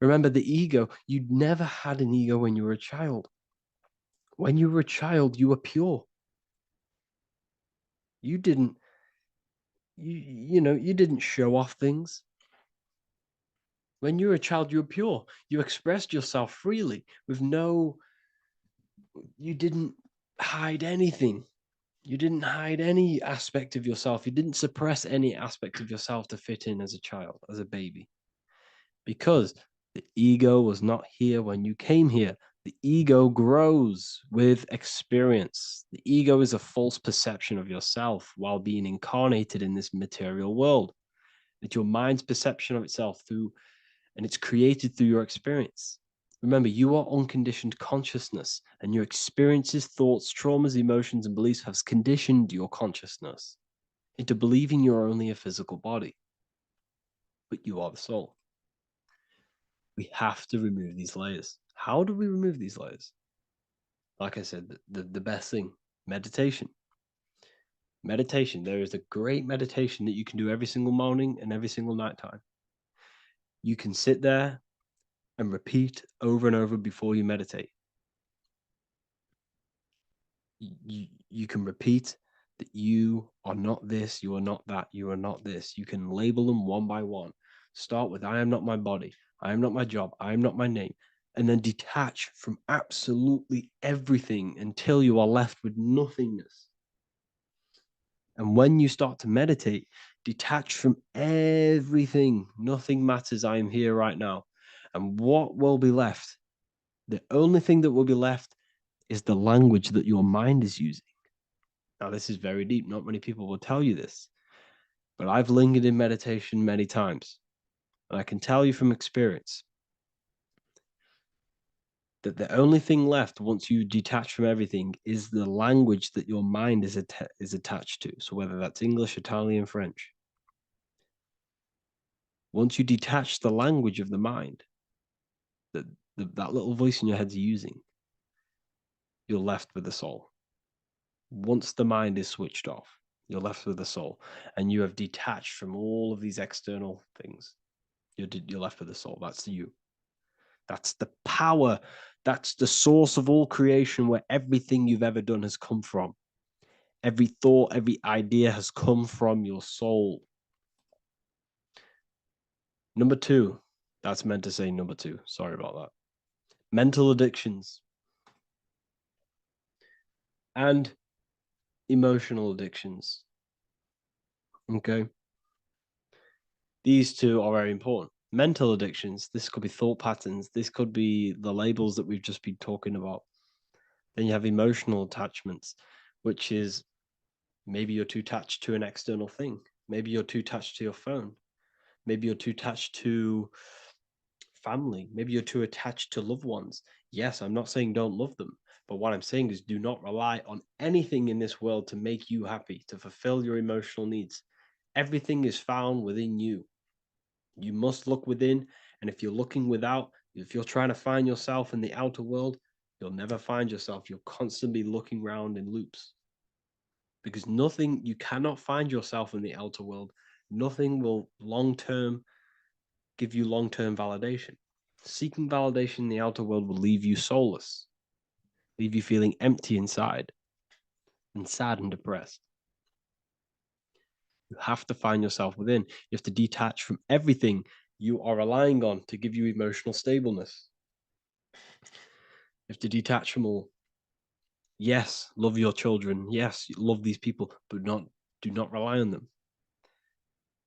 [SPEAKER 2] Remember, the ego, you never had an ego when you were a child. When you were a child, you were pure. You didn't, you didn't show off things. When you were a child, you were pure. You expressed yourself freely with you didn't hide anything. You didn't hide any aspect of yourself. You didn't suppress any aspect of yourself to fit in as a child, as a baby. Because the ego was not here when you came here. The ego grows with experience. The ego is a false perception of yourself while being incarnated in this material world. It's your mind's perception of itself and it's created through your experience. Remember, you are unconditioned consciousness, and your experiences, thoughts, traumas, emotions, and beliefs have conditioned your consciousness into believing you're only a physical body, but you are the soul. We have to remove these layers. How do we remove these layers? Like I said, the best thing, meditation. Meditation. There is a great meditation that you can do every single morning and every single nighttime. You can sit there and repeat over and over before you meditate. You can repeat that you are not this, you are not that, you are not this. You can label them one by one. Start with, I am not my body, I am not my job, I am not my name, and then detach from absolutely everything until you are left with nothingness. And when you start to meditate, detach from everything. Nothing matters. I am here right now. And what will be left? The only thing that will be left is the language that your mind is using. Now, this is very deep. Not many people will tell you this, but I've lingered in meditation many times. And I can tell you from experience that the only thing left once you detach from everything is the language that your mind is attached to. So whether that's English, Italian, French. Once you detach the language of the mind that that little voice in your head's using, you're left with the soul. Once the mind is switched off, you're left with the soul, and you have detached from all of these external things. You're left with the soul. That's you. That's the power. That's the source of all creation, where everything you've ever done has come from. Every thought, every idea has come from your soul. Number two. That's meant to say number two. Sorry about that. Mental addictions and emotional addictions. Okay. These two are very important. Mental addictions, this could be thought patterns. This could be the labels that we've just been talking about. Then you have emotional attachments, which is maybe you're too attached to an external thing. Maybe you're too attached to your phone. Maybe you're too attached to family. Maybe you're too attached to loved ones. Yes, I'm not saying don't love them, but what I'm saying is do not rely on anything in this world to make you happy, to fulfill your emotional needs. Everything is found within you. You must look within, and if you're looking without, if you're trying to find yourself in the outer world, you'll never find yourself. You'll constantly be looking around in loops. Because you cannot find yourself in the outer world. Nothing will give you long-term validation. Seeking validation in the outer world will leave you soulless, leave you feeling empty inside and sad and depressed. You have to find yourself within. You have to detach from everything you are relying on to give you emotional stableness. You have to detach from all. Yes, love your children. Yes, love these people, but do not rely on them.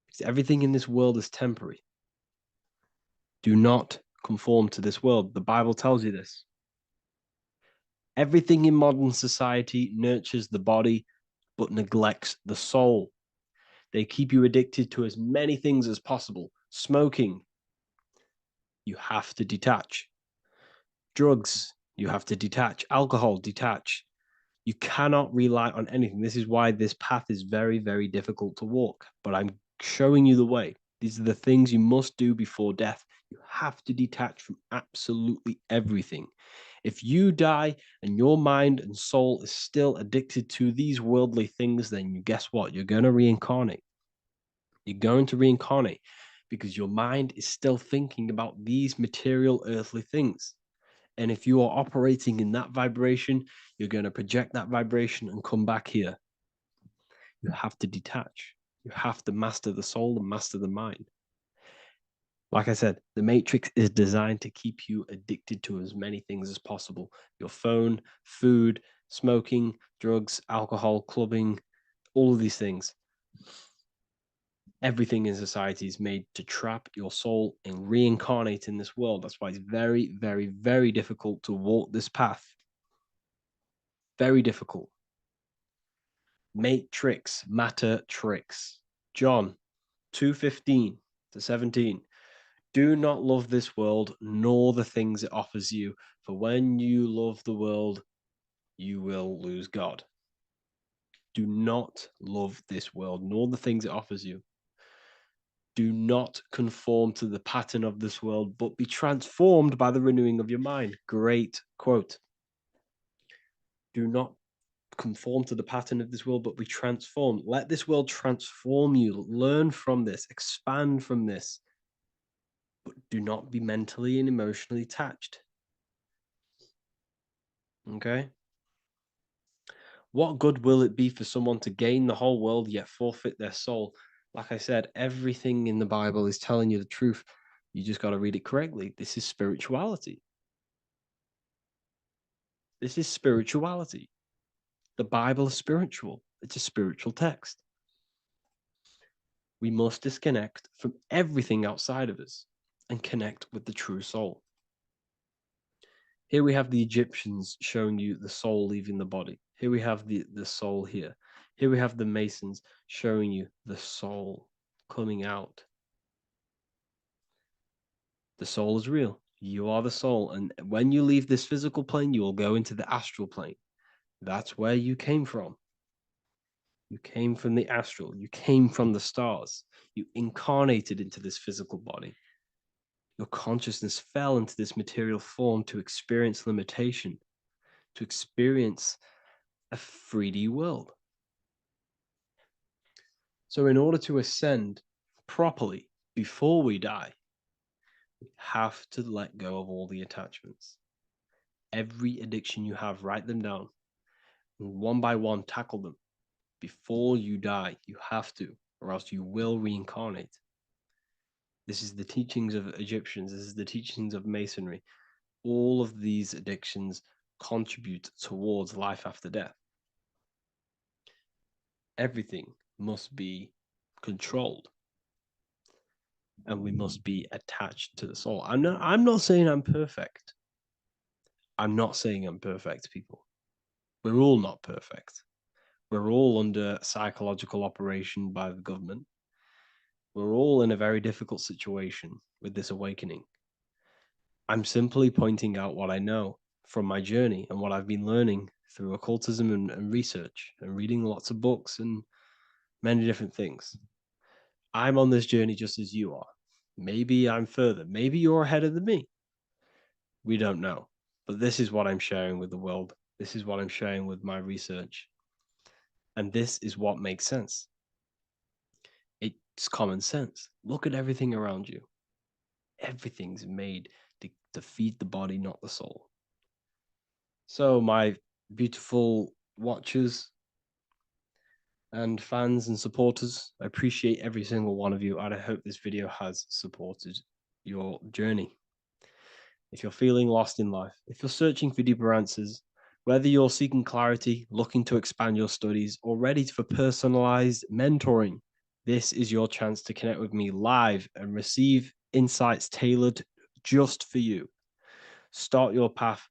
[SPEAKER 2] Because everything in this world is temporary. Do not conform to this world. The Bible tells you this. Everything in modern society nurtures the body, but neglects the soul. They keep you addicted to as many things as possible. Smoking, you have to detach. Drugs, you have to detach. Alcohol, detach. You cannot rely on anything. This is why this path is very, very difficult to walk, but I'm showing you the way. These are the things you must do before death. You have to detach from absolutely everything. If you die and your mind and soul is still addicted to these worldly things, then you guess what? You're going to reincarnate. You're going to reincarnate because your mind is still thinking about these material earthly things. And if you are operating in that vibration, you're going to project that vibration and come back here. You have to detach. You have to master the soul and master the mind. Like I said, the Matrix is designed to keep you addicted to as many things as possible. Your phone, food, smoking, drugs, alcohol, clubbing, all of these things. Everything in society is made to trap your soul and reincarnate in this world. That's why it's very, very, very difficult to walk this path. Very difficult. Matrix, matter tricks. John 2:15 to 17. Do not love this world, nor the things it offers you. For when you love the world, you will lose God. Do not love this world, nor the things it offers you. Do not conform to the pattern of this world, but be transformed by the renewing of your mind. Great quote. Do not conform to the pattern of this world, but be transformed. Let this world transform you. Learn from this, expand from this, but do not be mentally and emotionally attached. Okay? What good will it be for someone to gain the whole world yet forfeit their soul? Like I said, everything in the Bible is telling you the truth. You just got to read it correctly. This is spirituality. This is spirituality. The Bible is spiritual. It's a spiritual text. We must disconnect from everything outside of us and connect with the true soul. Here we have the Egyptians showing you the soul leaving the body. Here we have the soul here. Here we have the Masons showing you the soul coming out. The soul is real. You are the soul. And when you leave this physical plane, you will go into the astral plane. That's where you came from. You came from the astral. You came from the stars. You incarnated into this physical body. Your consciousness fell into this material form to experience limitation, to experience a 3D world. So in order to ascend properly before we die, we have to let go of all the attachments. Every addiction you have, write them down. And one by one, tackle them. Before you die, you have to, or else you will reincarnate. This is the teachings of Egyptians. This is the teachings of Masonry. All of these addictions contribute towards life after death. Everything must be controlled. And we must be attached to the soul. I'm not saying I'm perfect. I'm not saying I'm perfect, people. We're all not perfect. We're all under psychological operation by the government. We're all in a very difficult situation with this awakening. I'm simply pointing out what I know from my journey and what I've been learning through occultism and research and reading lots of books and many different things. I'm on this journey just as you are. Maybe I'm further. Maybe you're ahead of me. We don't know. But this is what I'm sharing with the world. This is what I'm sharing with my research. And this is what makes sense. It's common sense. Look at everything around you. Everything's made to feed the body, not the soul. So, my beautiful watchers and fans and supporters, I appreciate every single one of you, and I hope this video has supported your journey. If you're feeling lost in life, if you're searching for deeper answers, whether you're seeking clarity, looking to expand your studies, or ready for personalized mentoring, this is your chance to connect with me live and receive insights tailored just for you. Start your path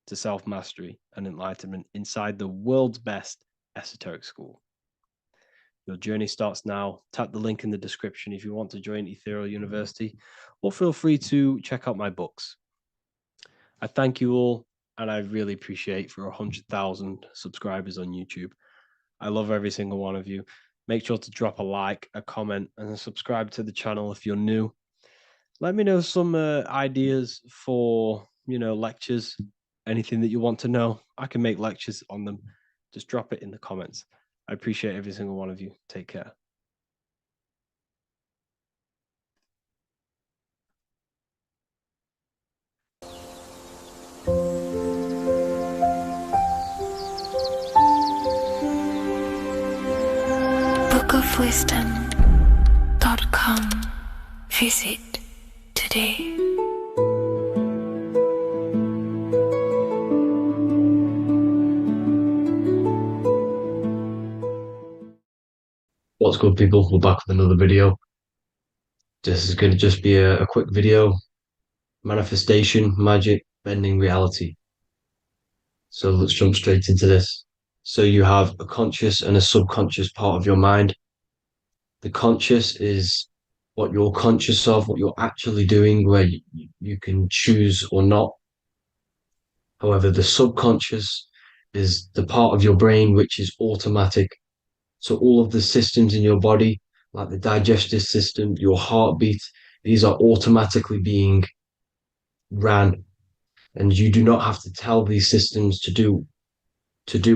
[SPEAKER 2] to self-mastery and enlightenment inside the world's best esoteric school. Your journey starts now. Tap the link in the description if you want to join Ethereal University, or feel free to check out my books. I thank you all, and I really appreciate for 100,000 subscribers on YouTube. I love every single one of you.
[SPEAKER 4] Make sure to drop a like, a comment, and subscribe to the channel if you're new. Let me know some ideas for, lectures, anything that you want to know. I can make lectures on them. Just drop it in the comments. I appreciate every single one of you. Take care.
[SPEAKER 3] bookofwisdom.com. Visit today.
[SPEAKER 8] What's good, people? We're back with another video. This is going to just be a quick video. Manifestation, magic, bending reality. So let's jump straight into this. So you have a conscious and a subconscious part of your mind. The conscious is what you're conscious of, what you're actually doing, where you can choose or not. However, the subconscious is the part of your brain which is automatic. So all of the systems in your body, like the digestive system, your heartbeat, these are automatically being ran. And you do not have to tell these systems to do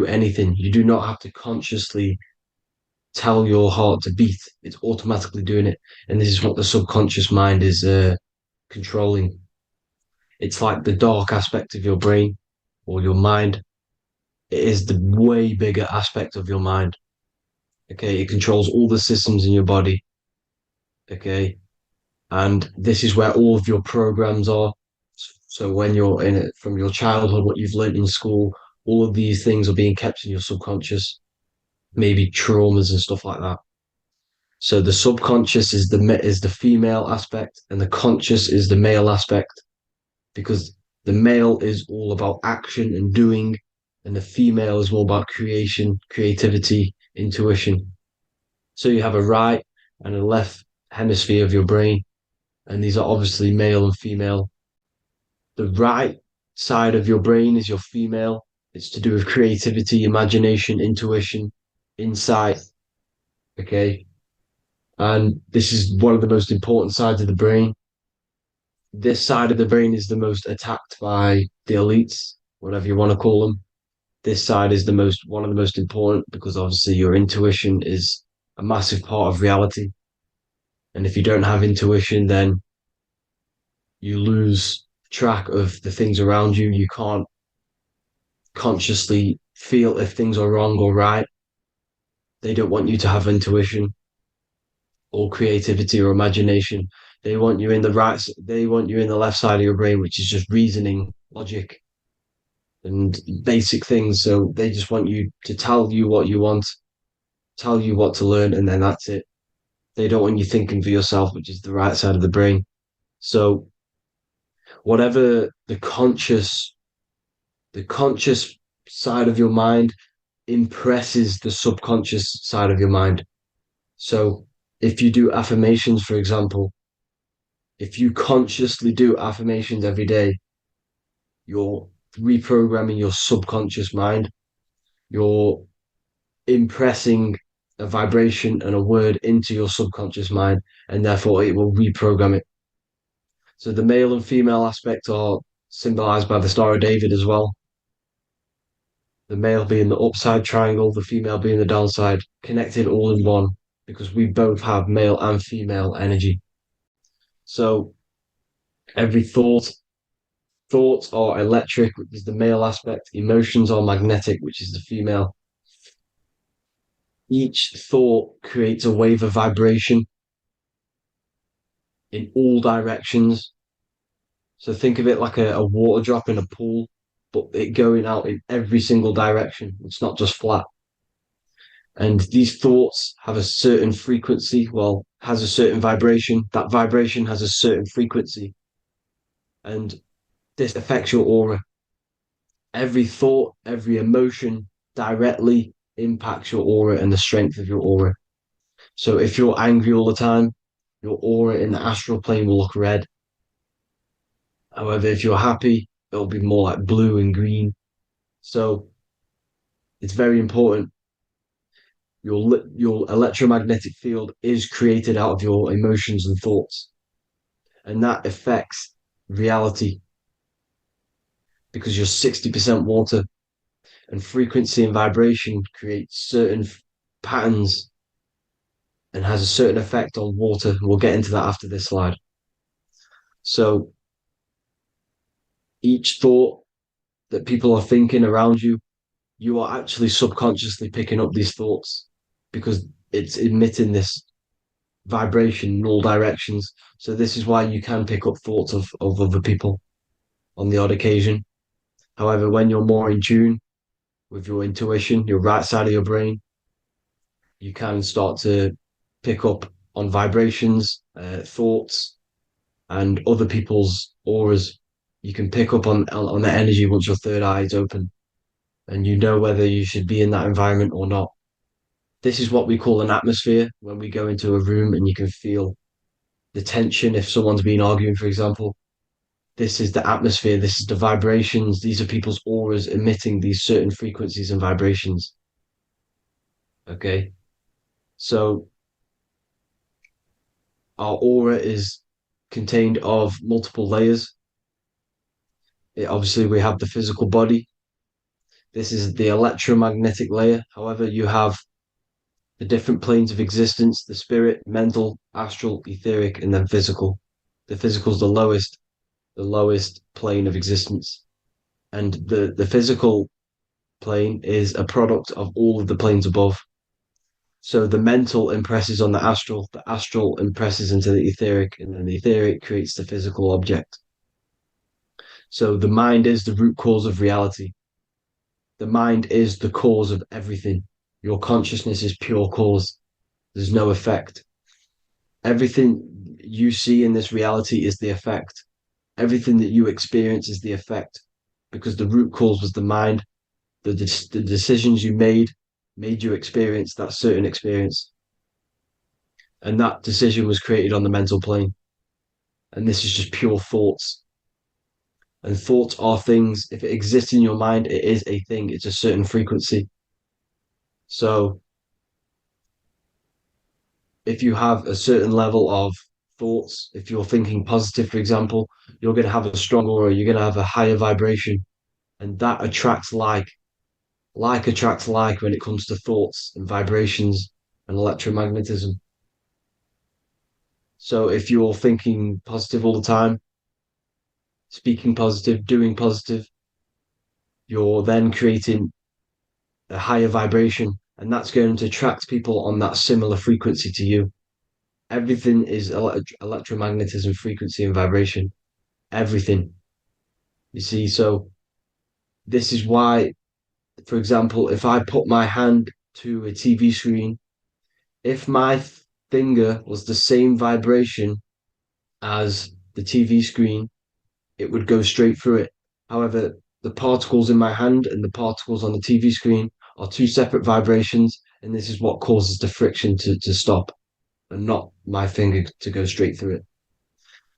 [SPEAKER 8] anything. You do not have to consciously tell your heart to beat. It's automatically doing it. And this is what the subconscious mind is controlling. It's like the dark aspect of your brain or your mind. It is the way bigger aspect of your mind. Okay, it controls all the systems in your body. Okay, and this is where all of your programs are. So when you're in it from your childhood, what you've learned in school, all of these things are being kept in your subconscious, maybe traumas and stuff like that. So the subconscious is the female aspect, and the conscious is the male aspect, because the male is all about action and doing, and the female is more about creation, creativity, intuition. So you have a right and a left hemisphere of your brain, and these are obviously male and female. The right side of your brain is your female. It's to do with creativity, imagination, intuition, insight. Okay. And this is one of the most important sides of the brain. This side of the brain is the most attacked by the elites, whatever you want to call them. This side is one of the most important because obviously your intuition is a massive part of reality. And if you don't have intuition, then you lose track of the things around you. You can't consciously feel if things are wrong or right. They don't want you to have intuition or creativity or imagination. They want you in the left side of your brain, which is just reasoning, logic, and basic things. So they just want you to tell you what you want, tell you what to learn, and then that's it. They don't want you thinking for yourself, which is the right side of the brain. So whatever the conscious side of your mind impresses the subconscious side of your mind. So if you do affirmations, for example, if you consciously do affirmations every day, you're reprogramming your subconscious mind. You're impressing a vibration and a word into your subconscious mind, and therefore it will reprogram it. So the male and female aspect are symbolized by the Star of David as well. The male being the upside triangle, the female being the downside, connected all in one, because we both have male and female energy. So every thoughts are electric, which is the male aspect. Emotions are magnetic, which is the female. Each thought creates a wave of vibration in all directions. So think of it like a water drop in a pool, but it going out in every single direction. It's not just flat. And these thoughts have a certain frequency, has a certain vibration. That vibration has a certain frequency. And this affects your aura. Every thought, every emotion directly impacts your aura and the strength of your aura. So if you're angry all the time, your aura in the astral plane will look red. However, if you're happy, it'll be more like blue and green. So it's very important. your electromagnetic field is created out of your emotions and thoughts, and that affects reality because you're 60% water, and frequency and vibration create certain patterns and has a certain effect on water. We'll get into that after this slide. So each thought that people are thinking around you, you are actually subconsciously picking up these thoughts because it's emitting this vibration in all directions. So this is why you can pick up thoughts of other people on the odd occasion. However, when you're more in tune with your intuition, your right side of your brain, you can start to pick up on vibrations, thoughts, and other people's auras. You can pick up on the energy once your third eye is open, and you know whether you should be in that environment or not. This is what we call an atmosphere when we go into a room and you can feel the tension if someone's been arguing, for example. This is the atmosphere, this is the vibrations, these are people's auras emitting these certain frequencies and vibrations. Okay. So our aura is contained of multiple layers. Obviously, we have the physical body. This is the electromagnetic layer. However, you have the different planes of existence, the spirit, mental, astral, etheric, and then physical. The physical is the lowest plane of existence. And the physical plane is a product of all of the planes above. So the mental impresses on the astral impresses into the etheric, and then the etheric creates the physical object. So the mind is the root cause of reality. The mind is the cause of everything. Your consciousness is pure cause. There's no effect. Everything you see in this reality is the effect. Everything that you experience is the effect because the root cause was the mind. The decisions you made you experience that certain experience. And that decision was created on the mental plane. And this is just pure thoughts. And thoughts are things. If it exists in your mind, it is a thing. It's a certain frequency. So if you have a certain level of thoughts, if you're thinking positive, for example, you're going to have a strong aura, you're going to have a higher vibration. And that attracts like. Like attracts like when it comes to thoughts and vibrations and electromagnetism. So if you're thinking positive all the time, speaking positive, doing positive, you're then creating a higher vibration, and that's going to attract people on that similar frequency to you. Everything is electromagnetism, frequency, and vibration. Everything. You see, so this is why, for example, if I put my hand to a TV screen, if my finger was the same vibration as the TV screen, it would go straight through it. However, the particles in my hand and the particles on the TV screen are two separate vibrations, and this is what causes the friction to stop and not my finger to go straight through it.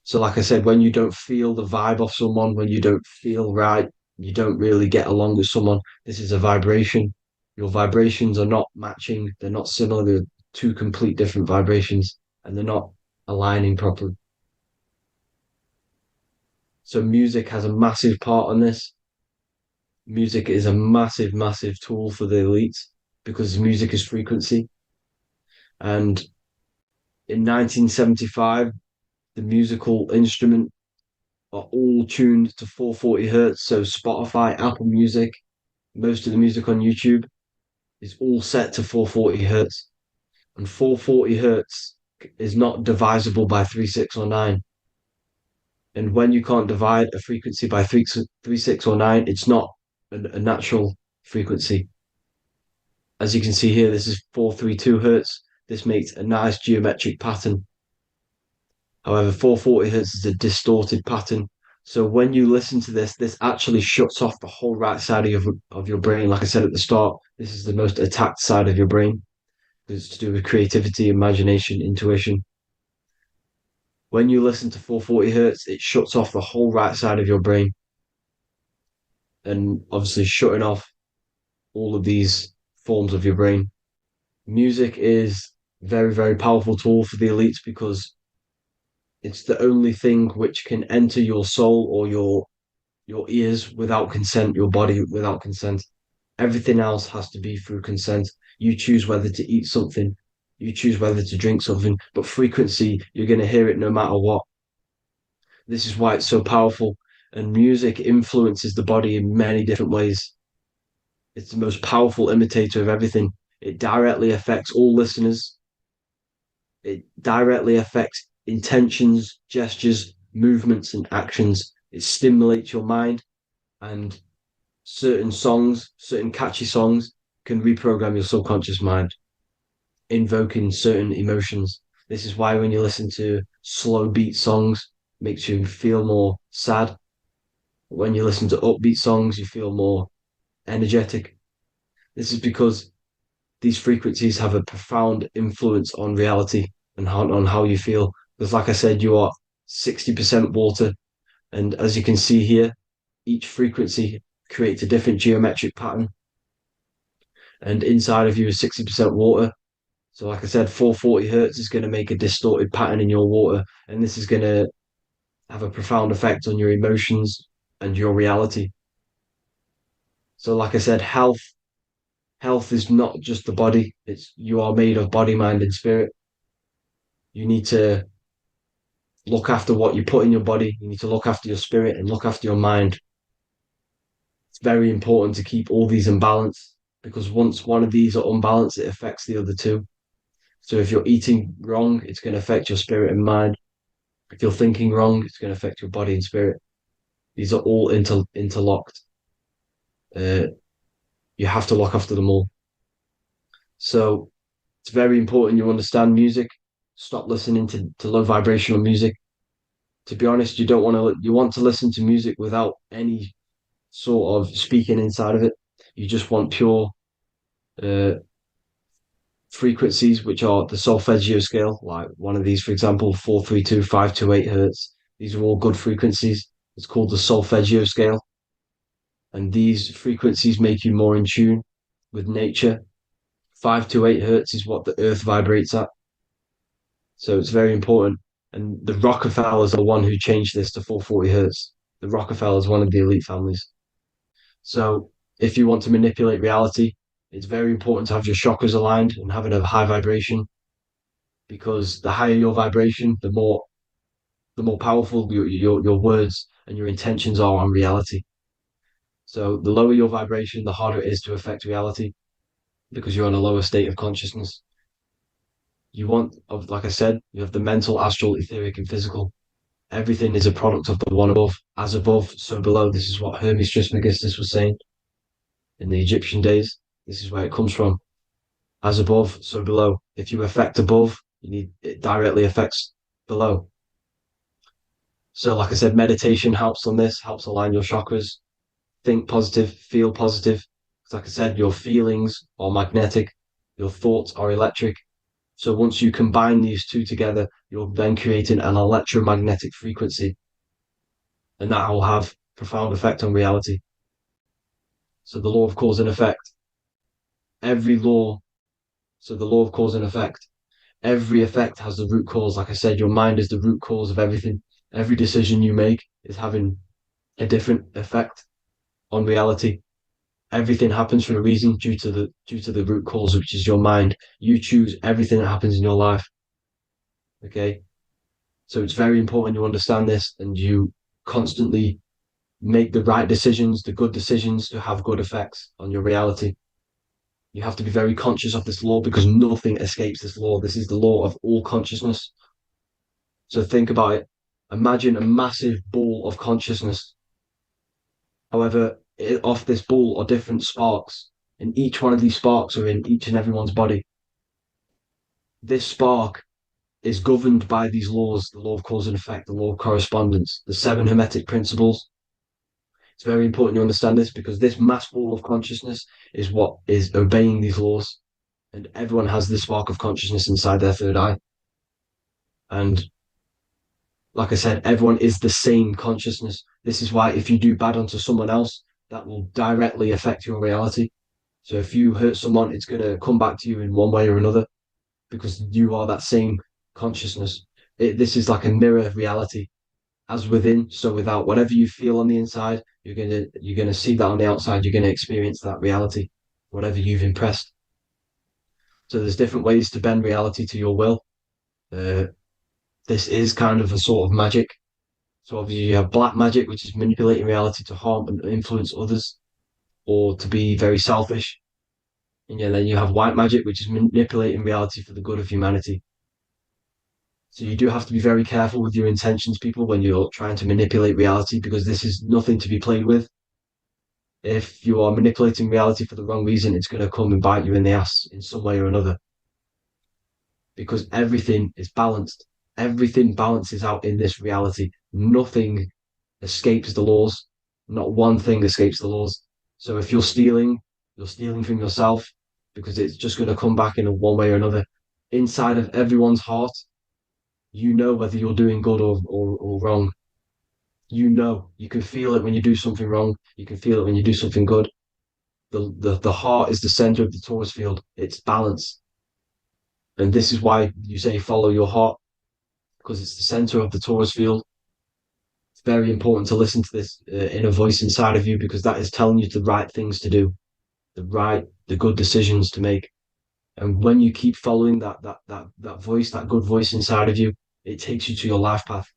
[SPEAKER 8] So, like I said, when you don't feel the vibe of someone, when you don't feel right, you don't really get along with someone, this is a vibration. Your vibrations are not matching, they're not similar, they're two complete different vibrations, and they're not aligning properly. So music has a massive part on this. Music is a massive, massive tool for the elites because music is frequency. And in 1975, the musical instrument are all tuned to 440 hertz. So Spotify, Apple Music, most of the music on YouTube is all set to 440 hertz. And 440 hertz is not divisible by 3, 6, or 9. And when you can't divide a frequency by 3, 6, or 9, it's not a natural frequency. As you can see here, this is 432 hertz. This makes a nice geometric pattern. However, 440 hertz is a distorted pattern. So when you listen to this, this actually shuts off the whole right side of your brain. Like I said at the start, this is the most attacked side of your brain. It's to do with creativity, imagination, intuition. When you listen to 440 hertz, it shuts off the whole right side of your brain. And obviously shutting off all of these forms of your brain Music is very, very powerful tool for the elites because it's the only thing which can enter your soul or your ears without consent, your body without consent. Everything else has to be through consent. You choose whether to eat something, you choose whether to drink something, but frequency, you're going to hear it no matter what. This is why it's so powerful. And music influences the body in many different ways. It's the most powerful imitator of everything. It directly affects all listeners. It directly affects intentions, gestures, movements, and actions. It stimulates your mind, and certain songs, certain catchy songs, can reprogram your subconscious mind, invoking certain emotions. This is why when you listen to slow beat songs, it makes you feel more sad. When you listen to upbeat songs, you feel more energetic. This is because these frequencies have a profound influence on reality and on how you feel. Because, like I said, you are 60% water. And as you can see here, each frequency creates a different geometric pattern. And inside of you is 60% water. So, like I said, 440 hertz is going to make a distorted pattern in your water. And this is going to have a profound effect on your emotions and your reality. So, like I said, health is not just the body. It's you are made of body, mind, and spirit. You need to look after what you put in your body. You need to look after your spirit and look after your mind. It's very important to keep all these in balance because once one of these are unbalanced, it affects the other two. So if you're eating wrong, it's going to affect your spirit and mind. If you're thinking wrong, it's going to affect your body and spirit. These are all interlocked. Uh, you have to look after them all. So it's very important you understand music. Stop listening to low vibrational music. To be honest, you want to listen to music without any sort of speaking inside of it. You just want pure uh, frequencies, which are the solfeggio scale, like one of these, for example, 432, 528 hertz. These are all good frequencies. It's called the solfeggio scale. And these frequencies make you more in tune with nature. 528 hertz is what the earth vibrates at. So it's very important. And the Rockefellers are the one who changed this to 440 hertz. The Rockefellers, one of the elite families. So if you want to manipulate reality, it's very important to have your chakras aligned and having a high vibration because the higher your vibration, the more powerful your words and your intentions are on reality. So the lower your vibration, the harder it is to affect reality because you're in a lower state of consciousness. Like I said, you have the mental, astral, etheric, and physical. Everything is a product of the one above. As above, so below. This is what Hermes Trismegistus was saying in the Egyptian days. This is where it comes from. As above, so below. If you affect above, it directly affects below. So, like I said, meditation helps on this, helps align your chakras. Think positive, feel positive. Like I said, your feelings are magnetic, your thoughts are electric. So once you combine these two together, you're then creating an electromagnetic frequency, and that will have profound effect on reality. So the law of cause and effect. Every law, so the law of cause and effect. Every effect has the root cause. Like I said, your mind is the root cause of everything. Every decision you make is having a different effect on reality. Everything happens for a reason due to the root cause, which is your mind. You choose everything that happens in your life. Okay. So it's very important you understand this and you constantly make the right decisions, the good decisions to have good effects on your reality. You have to be very conscious of this law because nothing escapes this law. This is the law of all consciousness. So think about it. Imagine a massive ball of consciousness. However, off this ball are different sparks, and each one of these sparks are in each and everyone's body. This spark is governed by these laws, the law of cause and effect, the law of correspondence, the seven hermetic principles. It's very important you understand this because this mass ball of consciousness is what is obeying these laws. And everyone has this spark of consciousness inside their third eye. And like I said, everyone is the same consciousness. This is why if you do bad onto someone else, that will directly affect your reality. So if you hurt someone, it's going to come back to you in one way or another because you are that same consciousness. This is like a mirror reality, as within, so without. Whatever you feel on the inside, you're gonna see that on the outside. You're gonna experience that reality, whatever you've impressed. So there's different ways to bend reality to your will. Uh, this is kind of a sort of magic. So obviously you have black magic, which is manipulating reality to harm and influence others, or to be very selfish. And yeah, then you have white magic, which is manipulating reality for the good of humanity. So you do have to be very careful with your intentions, people, when you're trying to manipulate reality, because this is nothing to be played with. If you are manipulating reality for the wrong reason, it's going to come and bite you in the ass in some way or another. Because everything is balanced. Everything balances out in this reality. Nothing escapes the laws. Not one thing escapes the laws. So if you're stealing from yourself because it's just going to come back in one way or another. Inside of everyone's heart, you know whether you're doing good or wrong. You can feel it when you do something wrong. You can feel it when you do something good. The heart is the center of the torus field. It's balance. And this is why you say follow your heart, because it's the center of the torus field. It's very important to listen to this inner voice inside of you, because that is telling you the right things to do, the good decisions to make. And when you keep following that voice, that good voice inside of you, it takes you to your life path.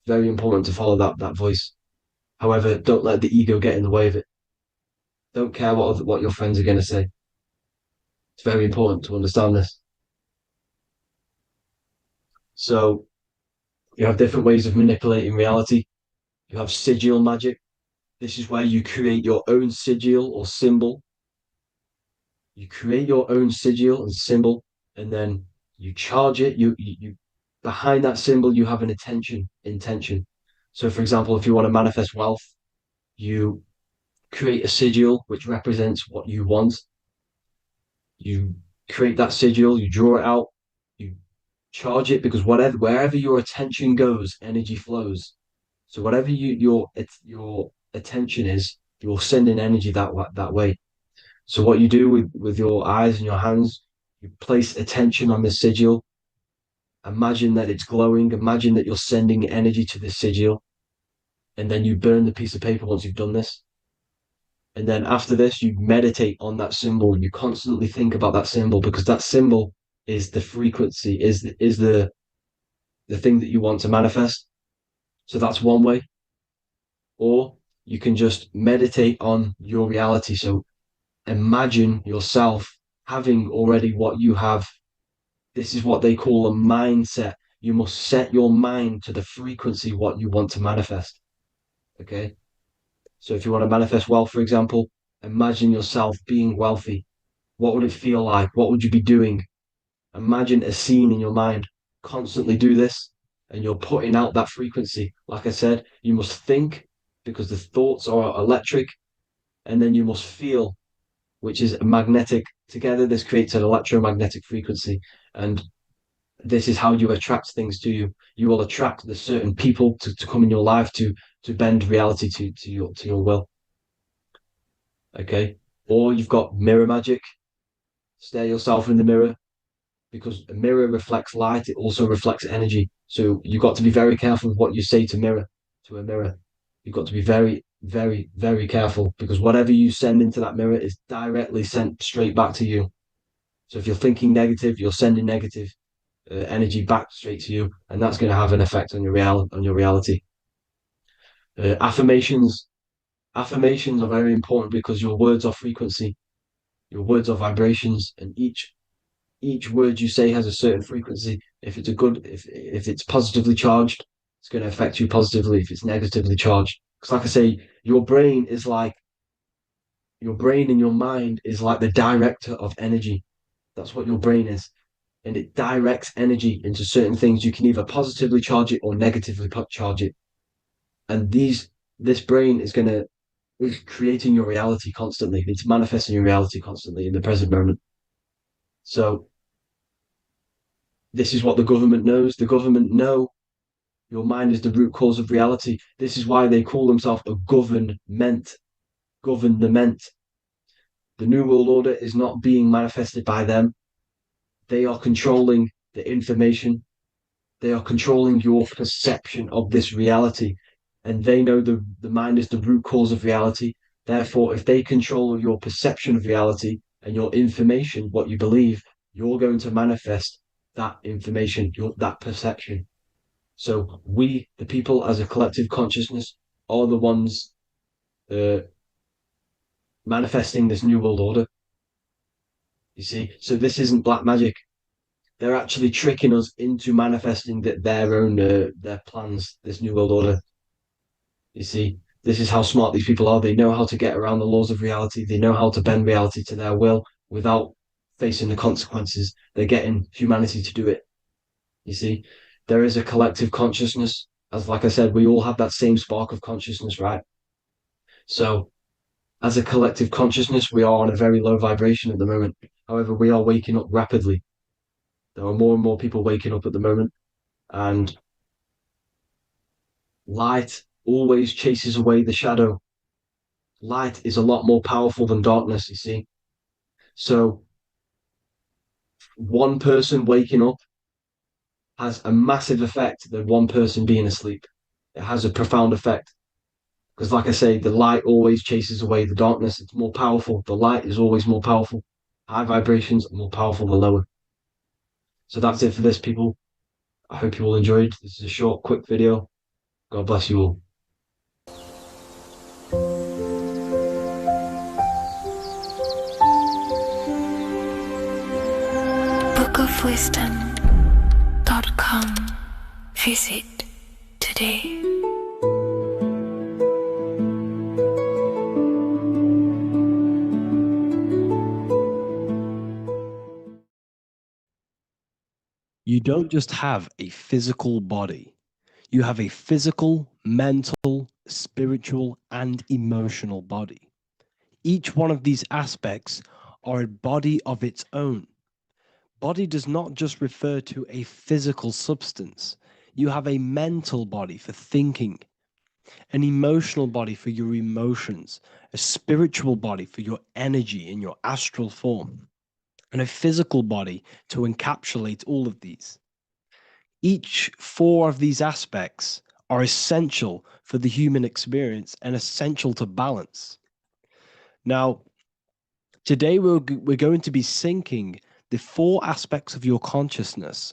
[SPEAKER 8] Very important to follow that voice. However, don't let the ego get in the way of it. Don't care what your friends are going to say. It's very important to understand this. So you have different ways of manipulating reality. You have sigil magic. This is where you create your own sigil or symbol. You create your own sigil and symbol, and then you charge it. You behind that symbol, you have an intention. So, for example, if you want to manifest wealth, you create a sigil which represents what you want. You create that sigil, you draw it out, you charge it, because wherever your attention goes, energy flows. So whatever your attention is, you're sending energy that way. So what you do with your eyes and your hands, you place attention on the sigil. Imagine that it's glowing. Imagine that you're sending energy to the sigil, and then you burn the piece of paper once you've done this. And then after this, you meditate on that symbol. You constantly think about that symbol, because that symbol is the frequency, is the thing that you want to manifest. So that's one way. Or you can just meditate on your reality. So imagine yourself having already what you have. This is what they call a mindset. You must set your mind to the frequency what you want to manifest. Okay. So if you want to manifest wealth, for example, imagine yourself being wealthy. What would it feel like? What would you be doing? Imagine a scene in your mind. Constantly do this, and you're putting out that frequency. Like I said, you must think, because the thoughts are electric, and then you must feel, which is magnetic. Together, this creates an electromagnetic frequency, and this is how you attract things to you. You will attract the certain people to come in your life to bend reality to your will. Okay. Or you've got mirror magic. Stare yourself in the mirror, because a mirror reflects light. It also reflects energy. So you've got to be very careful with what you say to a mirror. You've got to be very, very, very careful, because whatever you send into that mirror is directly sent straight back to you. So if you're thinking negative, you're sending negative energy back straight to you, and that's going to have an effect on your reality. Affirmations are very important, because your words are frequency, your words are vibrations, and each word you say has a certain frequency. If it's positively charged, it's going to affect you positively. If it's negatively charged, because like I say, your brain and your mind is like the director of energy. That's what your brain is, and it directs energy into certain things. You can either positively charge it or negatively charge it, and this brain is creating your reality constantly. It's manifesting your reality constantly in the present moment. So this is what the government knows. The government know your mind is the root cause of reality. This is why they call themselves a government. The New World Order is not being manifested by them. They are controlling the information. They are controlling your perception of this reality. And they know the mind is the root cause of reality. Therefore, if they control your perception of reality and your information, what you believe, you're going to manifest that information, that perception. So we, the people as a collective consciousness, are the ones manifesting this new world order. You see, so this isn't black magic. They're actually tricking us into manifesting their own their plans, this new world order. You see, this is how smart these people are. They know how to get around the laws of reality. They know how to bend reality to their will without facing the consequences. They're getting humanity to do it. You see, there is a collective consciousness. As like I said, we all have that same spark of consciousness, right? So as a collective consciousness, we are on a very low vibration at the moment. However, we are waking up rapidly. There are more and more people waking up at the moment, and light always chases away the shadow. Light is a lot more powerful than darkness, you see. So one person waking up has a massive effect than one person being asleep. It has a profound effect. Because, like I say, the light always chases away the darkness. It's more powerful. The light is always more powerful. High vibrations are more powerful than lower. So that's it for this, people. I hope you all enjoyed. This is a short, quick video. God bless you all.
[SPEAKER 3] bookofwisdom.com. Visit today.
[SPEAKER 2] You don't just have a physical body. You have a physical, mental, spiritual, and emotional body. Each one of these aspects are a body of its own. Body does not just refer to a physical substance. You have a mental body for thinking, an emotional body for your emotions, a spiritual body for your energy in your astral form, and a physical body to encapsulate all of these. Each four of these aspects are essential for the human experience and essential to balance. Now, today we're going to be syncing the four aspects of your consciousness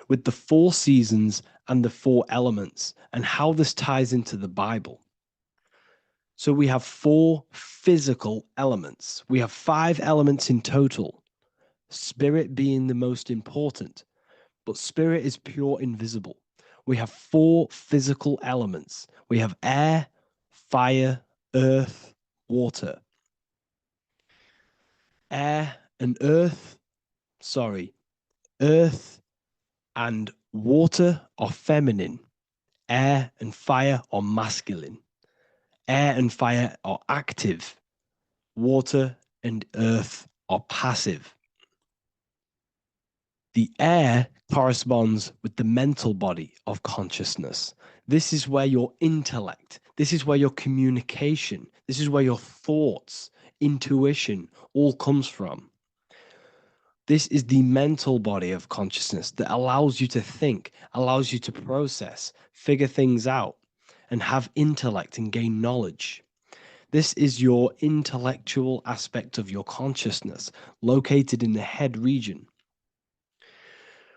[SPEAKER 2] with the four seasons and the four elements and how this ties into the Bible. So we have four physical elements. We have 5 elements in total, spirit being the most important, but spirit is pure invisible. We have 4 physical elements. We have air, fire, earth, water. Earth and water are feminine. Air and fire are masculine. Air and fire are active. Water and earth are passive. The air corresponds with the mental body of consciousness. This is where your intellect, this is where your communication, this is where your thoughts, intuition all comes from. This is the mental body of consciousness that allows you to think, allows you to process, figure things out, and have intellect and gain knowledge. This is your intellectual aspect of your consciousness, located in the head region.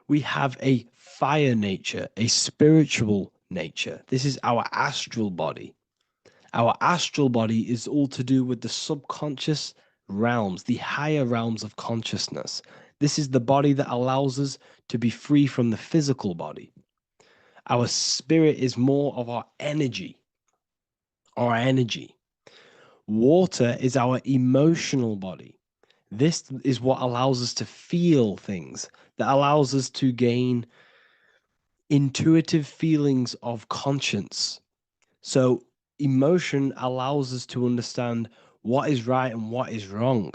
[SPEAKER 2] We have a fire nature, a spiritual nature. This is our astral body. Our astral body is all to do with the subconscious realms, the higher realms of consciousness. This is the body that allows us to be free from the physical body. Our spirit is more of our energy. Water is our emotional body. This is what allows us to feel things, that allows us to gain intuitive feelings of conscience. So emotion allows us to understand what is right and what is wrong.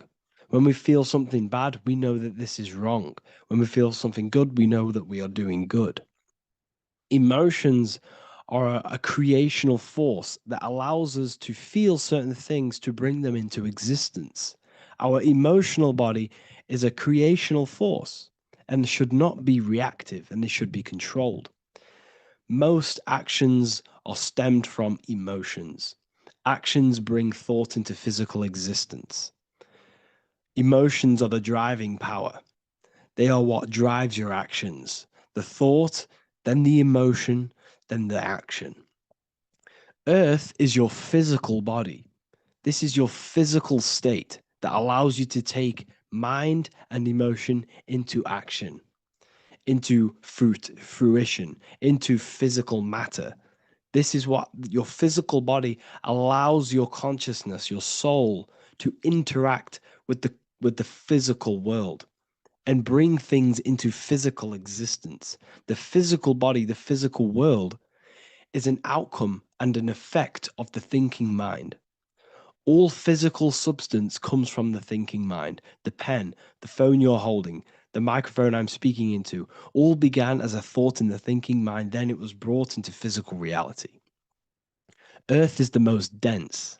[SPEAKER 2] When we feel something bad, we know that this is wrong. When we feel something good, we know that we are doing good. Emotions are a creational force that allows us to feel certain things to bring them into existence.
[SPEAKER 4] Our emotional body is a creational force and should not be reactive, and it should be controlled. Most actions are stemmed from emotions. Actions bring thought into physical existence. Emotions are the driving power. They are what drives your actions. The thought, then the emotion, then the action. Earth is your physical body. This is your physical state that allows you to take mind and emotion into action, into fruition, into physical matter. This is what your physical body allows your consciousness, your soul, to interact with the physical world and bring things into physical existence. The physical body, the physical world, is an outcome and an effect of the thinking mind. All physical substance comes from the thinking mind. The pen, the phone you're holding, the microphone I'm speaking into, all began as a thought in the thinking mind, then it was brought into physical reality. Earth is the most dense.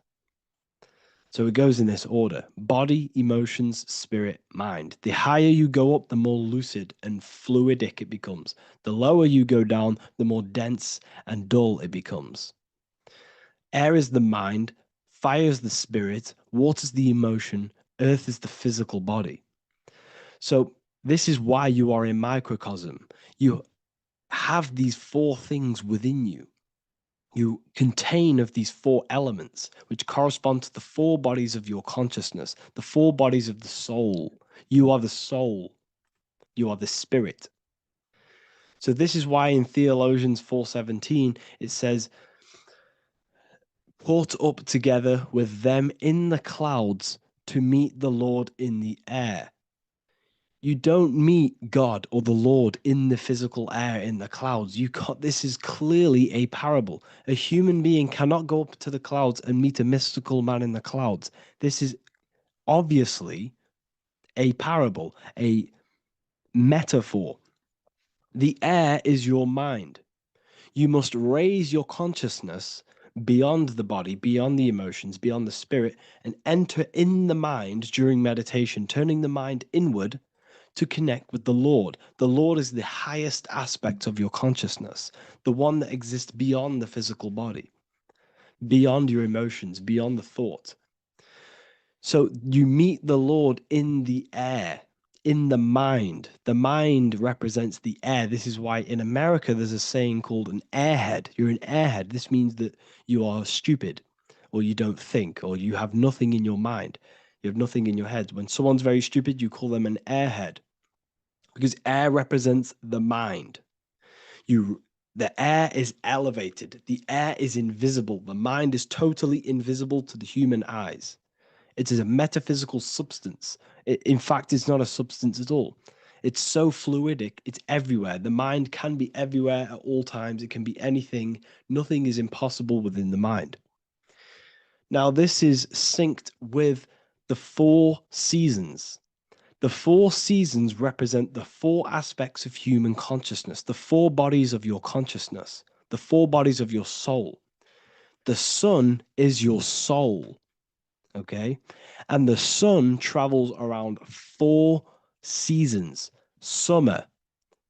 [SPEAKER 4] So it goes in this order: body, emotions, spirit, mind. The higher you go up, the more lucid and fluidic it becomes. The lower you go down, the more dense and dull it becomes. Air is the mind, fire is the spirit, water is the emotion, earth is the physical body. So this is why you are a microcosm. You have these four things within you. You contain of these four elements, which correspond to the four bodies of your consciousness, the four bodies of the soul. You are the soul. You are the spirit. So this is why in Theologians 4:17 it says, "Caught up together with them in the clouds to meet the Lord in the air." You don't meet God or the Lord in the physical air, in the clouds. This is clearly a parable. A human being cannot go up to the clouds and meet a mystical man in the clouds. This is obviously a parable, a metaphor. The air is your mind. You must raise your consciousness beyond the body, beyond the emotions, beyond the spirit, and enter in the mind during meditation, turning the mind inward to connect with the Lord. The Lord is the highest aspect of your consciousness, the one that exists beyond the physical body, beyond your emotions, beyond the thought. So you meet the Lord in the air, in the mind. The mind represents the air. This is why in America there's a saying called an airhead. You're an airhead. This means that you are stupid, or you don't think, or you have nothing in your mind. You have nothing in your head. When someone's very stupid, you call them an airhead, because air represents the mind. The air is elevated. The air is invisible. The mind is totally invisible to the human eyes. It is a metaphysical substance. In fact, it's not a substance at all. It's so fluidic. It's everywhere. The mind can be everywhere at all times. It can be anything. Nothing is impossible within the mind. Now, this is synced with the four seasons. The four seasons represent the four aspects of human consciousness, the four bodies of your consciousness, the four bodies of your soul. The sun is your soul, okay? And the sun travels around four seasons. Summer,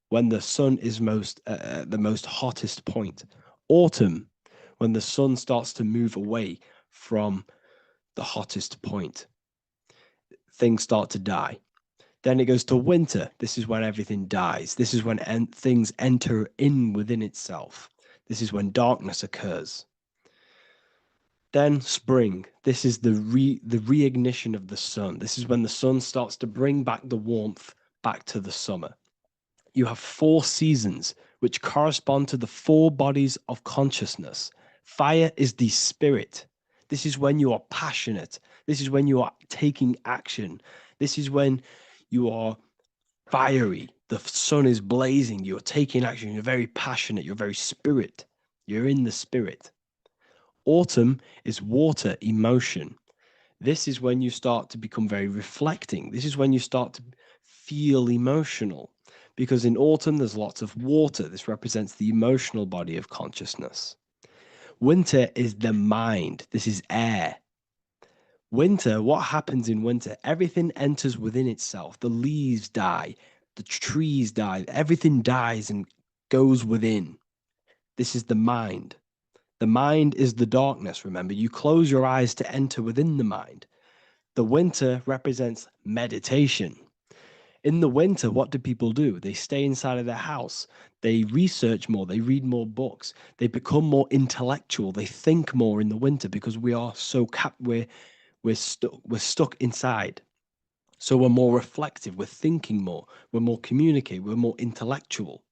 [SPEAKER 4] when the sun is the most hottest point. Autumn, when the sun starts to move away from the hottest point. Things start to die. Then it goes to winter. This is when everything dies. This is when things enter in within itself. This is when darkness occurs. Then spring. This is the reignition of the sun. This is when the sun starts to bring back the warmth back to the summer. You have four seasons which correspond to the four bodies of consciousness. Fire is the spirit. This is when you are passionate. This is when you are taking action. This is when you are fiery. The sun is blazing. You're taking action. You're very passionate. You're very spirit. You're in the spirit. Autumn is water, emotion. This is when you start to become very reflecting. This is when you start to feel emotional, because in autumn there's lots of water. This represents the emotional body of consciousness. Winter is the mind. This is air.
[SPEAKER 2] Winter, what happens in winter? Everything enters within itself. The leaves die, the trees die, everything dies and goes within. This is the mind. The mind is the darkness, remember. You close your eyes to enter within the mind. The winter represents meditation. In the winter, what do people do? They stay inside of their house. They research more. They read more books. They become more intellectual. They think more in the winter because we are so we're stuck inside. So we're more reflective. We're thinking more. We're more communicative. We're more intellectual.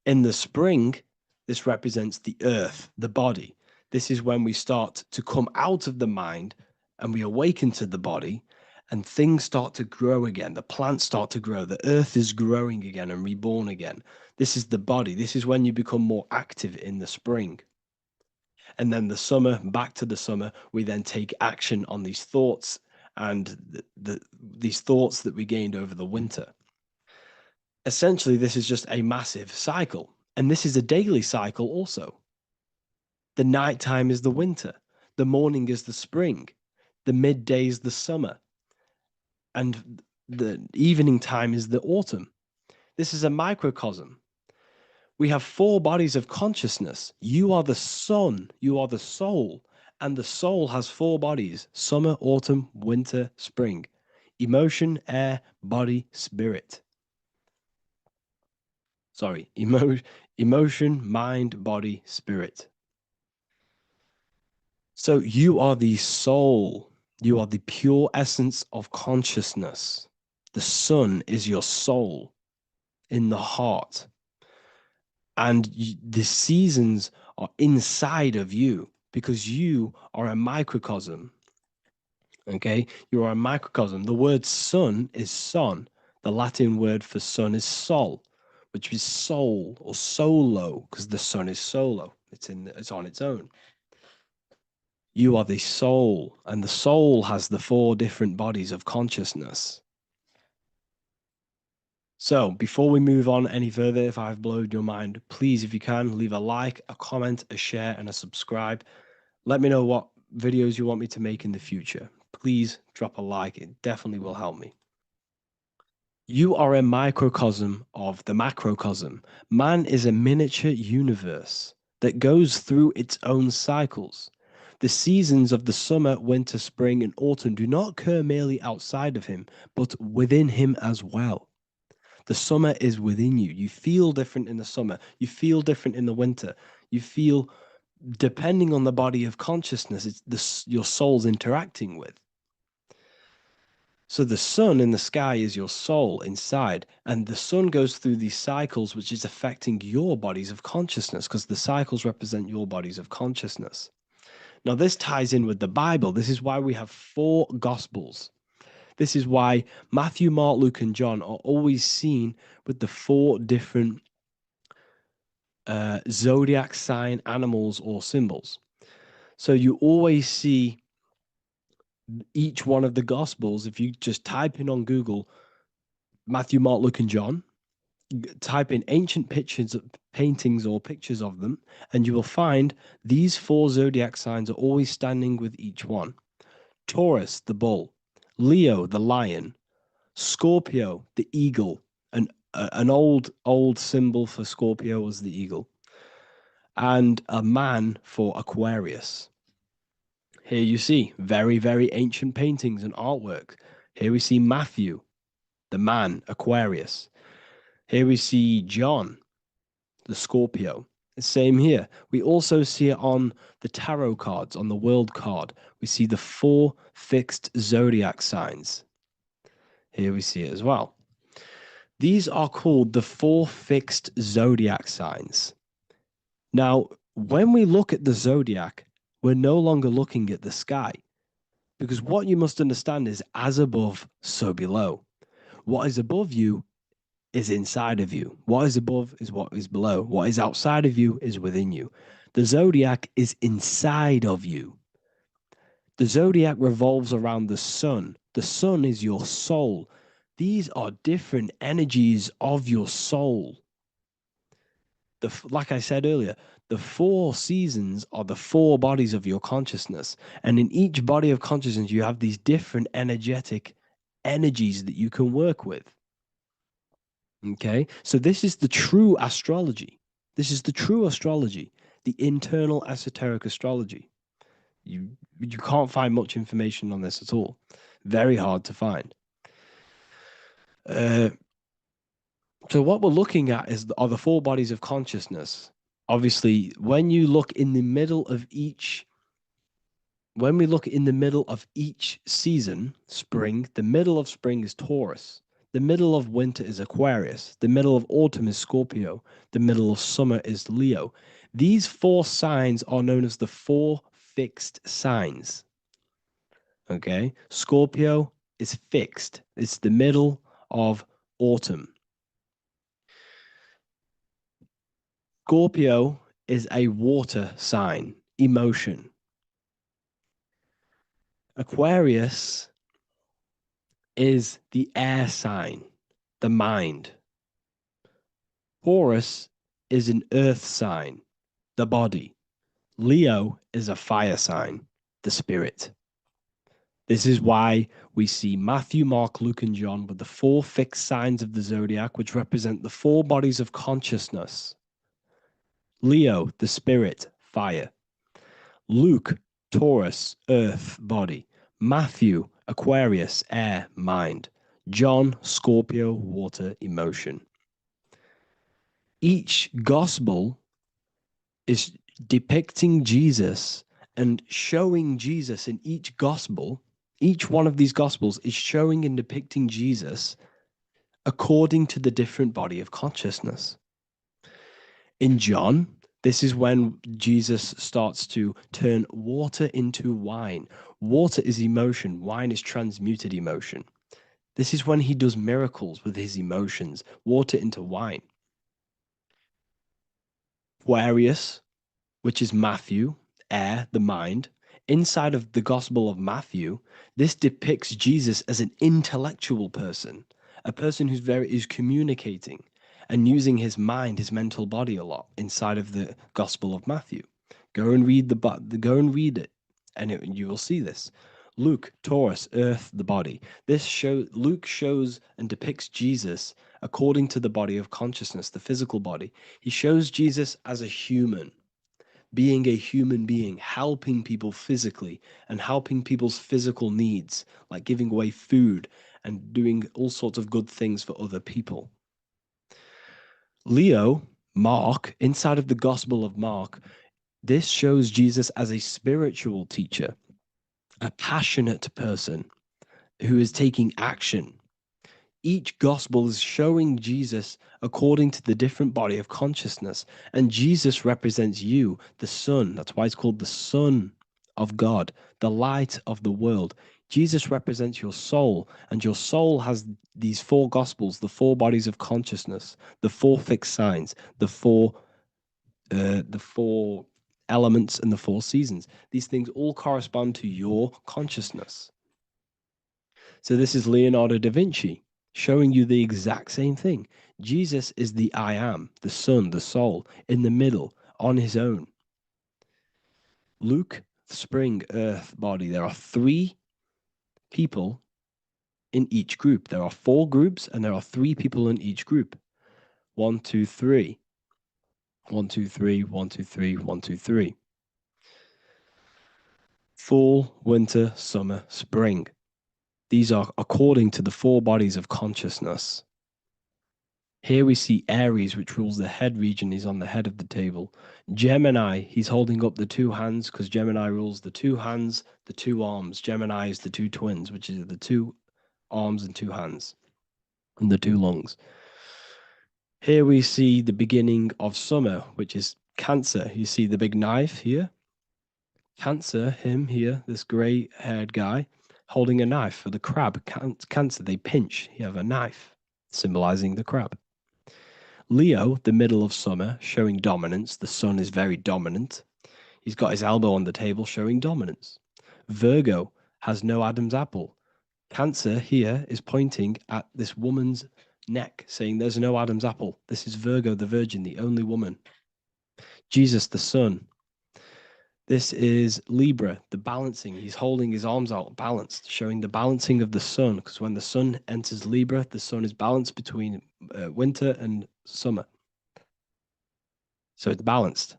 [SPEAKER 2] In the spring, this represents the earth, the body. This is when we start to come out of the mind and we awaken to the body, and things start to grow again. The plants start to grow. The earth is growing again and reborn again. This is the body. This is when you become more active in the spring. And then the summer, back to the summer, we then take action on these thoughts and these thoughts that we gained over the winter. Essentially, this is just a massive cycle. And this is a daily cycle also. The nighttime is the winter. The morning is the spring. The midday is the summer. And the evening time is the autumn. This is a microcosm. We have 4 bodies of consciousness. You are the sun, you are the soul, and the soul has 4 bodies: summer, autumn, winter, spring. Emotion, air, body, spirit. Sorry, emotion, mind, body, spirit. So you are the soul. You are the pure essence of consciousness. The sun is your soul in the heart. And the seasons are inside of you because you are a microcosm. Okay? You are a microcosm. The word sun is son. The Latin word for sun is sol, which is soul or solo, because the sun is solo. It's on its own. You are the soul, and the soul has the 4 different bodies of consciousness. So before we move on any further, if I've blown your mind, please, if you can, leave a like, a comment, a share, and a subscribe. Let me know what videos you want me to make in the future. Please drop a like. It definitely will help me. You are a microcosm of the macrocosm. Man is a miniature universe that goes through its own cycles. The seasons of the summer, winter, spring, and autumn do not occur merely outside of him, but within him as well. The summer is within you. You feel different in the summer. You feel different in the winter. You feel, depending on the body of consciousness, it's your soul's interacting with. So the sun in the sky is your soul inside, and the sun goes through these cycles, which is affecting your bodies of consciousness, because the cycles represent your bodies of consciousness. Now, this ties in with the Bible. This is why we have 4 Gospels. This is why Matthew, Mark, Luke, and John are always seen with the 4 different zodiac sign animals or symbols. So you always see each one of the Gospels. If you just type in on Google Matthew, Mark, Luke, and John, type in ancient pictures, paintings, or pictures of them, and you will find these 4 zodiac signs are always standing with each one. Taurus, the bull; Leo, the lion; Scorpio, the eagle. An old symbol for Scorpio was the eagle, and a man for Aquarius. Here you see very, very ancient paintings and artwork. Here we see Matthew, the man, Aquarius. Here we see John, the Scorpio. The same here. We also see it on the tarot cards, on the world card. We see the 4 fixed zodiac signs. Here we see it as well. These are called the 4 fixed zodiac signs. Now, when we look at the zodiac, we're no longer looking at the sky, because what you must understand is as above, so below. What is above you is inside of you. What is above is what is below. What is outside of you is within you. The zodiac is inside of you. The zodiac revolves around the sun. The sun is your soul. These are different energies of your soul. Like I said earlier, The 4 seasons are the 4 bodies of your consciousness. And in each body of consciousness, you have these different energetic energies that you can work with. Okay, so this is the true astrology. This is the true astrology, the internal esoteric astrology. You can't find much information on this at all. Very hard to find. So what we're looking at are the 4 bodies of consciousness. Obviously, when you look in the middle of each, when we look in the middle of each season, spring, the middle of spring is Taurus. The middle of winter is Aquarius. The middle of autumn is Scorpio. The middle of summer is Leo. These 4 signs are known as the 4 fixed signs. Okay, Scorpio is fixed. It's the middle of autumn. Scorpio is a water sign, emotion. Aquarius is the air sign, the mind. Taurus is an earth sign, the body. Leo is a fire sign, the spirit. This is why we see Matthew, Mark, Luke, and John with the 4 fixed signs of the zodiac, which represent the 4 bodies of consciousness. Leo, the spirit, fire. Luke, Taurus, earth, body. Matthew, Aquarius, air, mind. John, Scorpio, water, emotion. Each gospel is depicting Jesus and showing Jesus in each gospel. Each one of these gospels is showing and depicting Jesus according to the different body of consciousness. In John, this is when Jesus starts to turn water into wine. Water is emotion. Wine is transmuted emotion. This is when he does miracles with his emotions, water into wine. Aquarius, which is Matthew, air, the mind. Inside of the Gospel of Matthew, this depicts Jesus as an intellectual person, a person who's communicating and using his mind, his mental body a lot inside of the Gospel of Matthew. Go and read it, and you will see this. Luke, Taurus, earth, the body. Luke shows and depicts Jesus according to the body of consciousness, the physical body. He shows Jesus as a human, being a human being, helping people physically and helping people's physical needs, like giving away food and doing all sorts of good things for other people. Leo, Mark, inside of the Gospel of Mark, this shows Jesus as a spiritual teacher, a passionate person who is taking action. Each gospel is showing Jesus according to the different body of consciousness. And Jesus represents you, the Son. That's why it's called the Son of God, the light of the world. Jesus represents your soul, and your soul has these 4 gospels, the 4 bodies of consciousness, the 4 fixed signs, the 4 elements, and the 4 seasons. These things all correspond to your consciousness. So this is Leonardo da Vinci showing you the exact same thing. Jesus is the I am, the sun, the soul, in the middle, on his own. Luke, spring, earth, body. There are 3 people in each group. There are 4 groups, and there are 3 people in each group. 1, 2, 3. 1, 2, 3, 1, 2, 3, 1, 2, 3. Fall, winter, summer, spring. These are according to the 4 bodies of consciousness. Here we see Aries, which rules the head region. He's on the head of the table. Gemini, he's holding up the 2 hands because Gemini rules the 2 hands, the 2 arms. Gemini is the 2 twins, which is the 2 arms and 2 hands, and the 2 lungs. Here we see the beginning of summer, which is Cancer. You see the big knife here. Cancer, him here, this gray-haired guy, holding a knife for the crab. Cancer, they pinch. You have a knife, symbolizing the crab. Leo, the middle of summer, showing dominance. The sun is very dominant. He's got his elbow on the table, showing dominance. Virgo has no Adam's apple. Cancer here is pointing at this woman's neck, saying there's no Adam's apple. This is Virgo, the virgin, the only woman.
[SPEAKER 4] Jesus, the sun. This is Libra, the balancing. He's holding his arms out, balanced, showing the balancing of the sun. Because when the sun enters Libra, the sun is balanced between winter and summer. So it's balanced.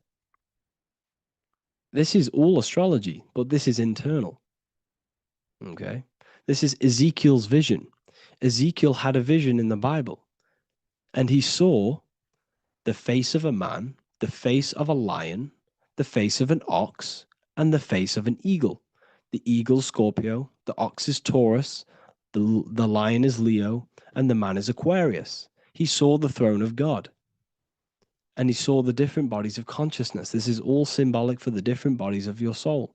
[SPEAKER 4] This is all astrology, but this is internal. Okay. This is Ezekiel's vision. Ezekiel had a vision in the Bible, and he saw the face of a man, the face of a lion, the face of an ox, and the face of an eagle. The eagle, Scorpio, the ox is Taurus, the lion is Leo, and the man is Aquarius. He saw the throne of God, and he saw the different bodies of consciousness. This is all symbolic for the different bodies of your soul.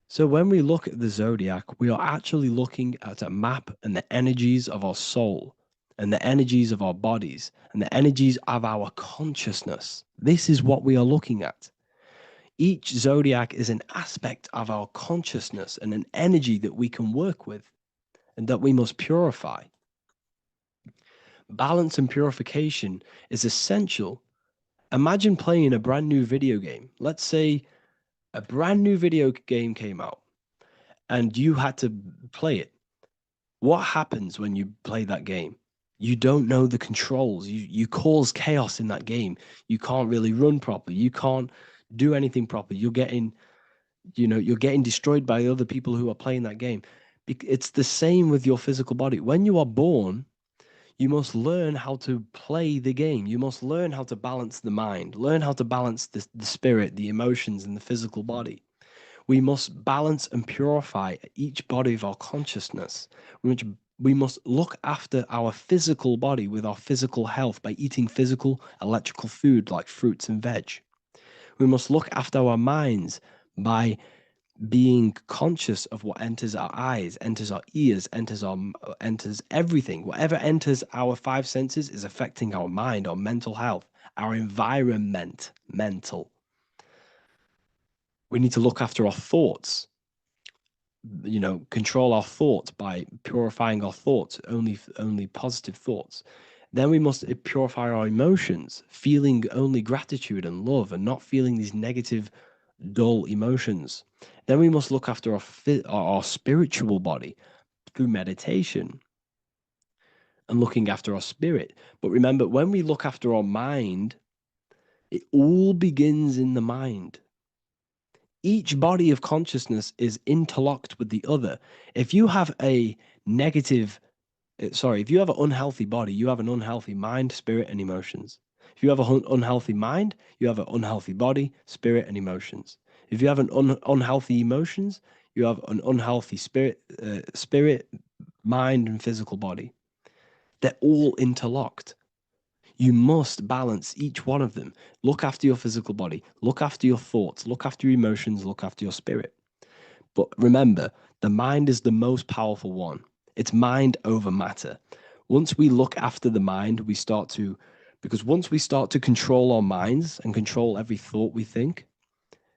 [SPEAKER 4] So when we look at the zodiac, we are actually looking at a map and the energies of our soul and the energies of our bodies and the energies of our consciousness. This is what we are looking at. Each zodiac is an aspect of our consciousness and an energy that we can work with and that we must purify. Balance and purification is essential. Imagine playing a brand new video game. Let's say a brand new video game came out and you had to play it. What happens when you play that game? You don't know the controls. You cause chaos in that game. You can't really run properly. You can't do anything properly. You're getting destroyed by other people who are playing that game. It's the same with your physical body. When you are born, you must learn how to play the game. You must learn how to balance the mind, learn how to balance the spirit, the emotions, and the physical body. We must balance and purify each body of our consciousness. We must look after our physical body with our physical health by eating physical, electrical food like fruits and veg. We must look after our minds by being conscious of what enters our eyes, enters our ears, enters everything. Whatever enters our five senses is affecting our mind, our mental health, our environment, mental. We need to look after our thoughts, control our thoughts by purifying our thoughts, only positive thoughts. Then we must purify our emotions, feeling only gratitude and love and not feeling these negative, dull emotions. Then we must look after our spiritual body through meditation and looking after our spirit. But remember, when we look after our mind, it all begins in the mind. Each body of consciousness is interlocked with the other. If you have an unhealthy body, you have an unhealthy mind, spirit, and emotions. If you have an unhealthy mind, you have an unhealthy body, spirit, and emotions. If you have an unhealthy emotions, you have an unhealthy spirit, mind, and physical body. They're all interlocked. You must balance each one of them. Look after your physical body, look after your thoughts, look after your emotions, look after your spirit. But remember, the mind is the most powerful one. It's mind over matter. Once we look after the mind, because once we start to control our minds and control every thought we think,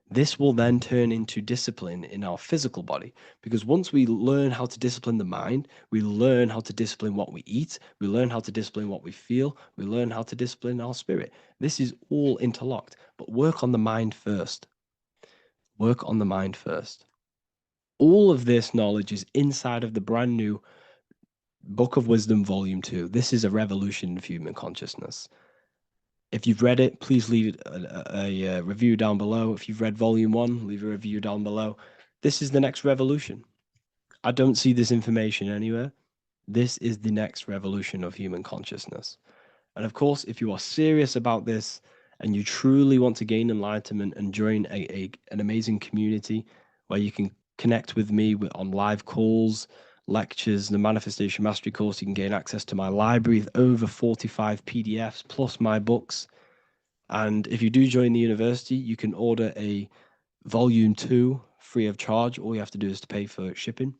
[SPEAKER 4] this will then turn into discipline in our physical body. Because once we learn how to discipline the mind, we learn how to discipline what we eat, we learn how to discipline what we feel, we learn how to discipline our spirit. This is all interlocked, but work on the mind first. Work on the mind first. All of this knowledge is inside of the brand new Book of Wisdom, Volume 2. This is a revolution of human consciousness. If you've read it, please leave a review down below. If you've read Volume 1, leave a review down below. This is the next revolution. I don't see this information anywhere. This is the next revolution of human consciousness. And of course, if you are serious about this and you truly want to gain enlightenment and join an amazing community where you can connect with me on live calls, lectures, the Manifestation Mastery course, you can gain access to my library with over 45 PDFs plus my books. And if you do join the university, you can order a Volume 2 free of charge. All you have to do is to pay for shipping.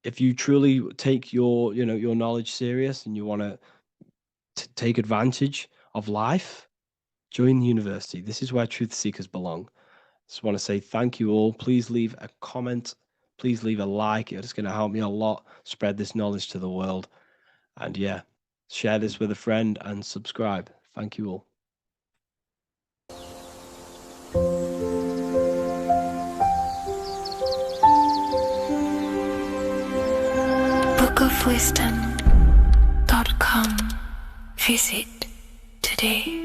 [SPEAKER 4] If you truly take your knowledge serious and you want to take advantage of life, join the university. This is where truth seekers belong. Just want to say thank you all. Please leave a comment. Please leave a like. It's going to help me a lot spread this knowledge to the world. And yeah, share this with a friend and subscribe. Thank you all.
[SPEAKER 3] bookofwisdom.com. Visit today.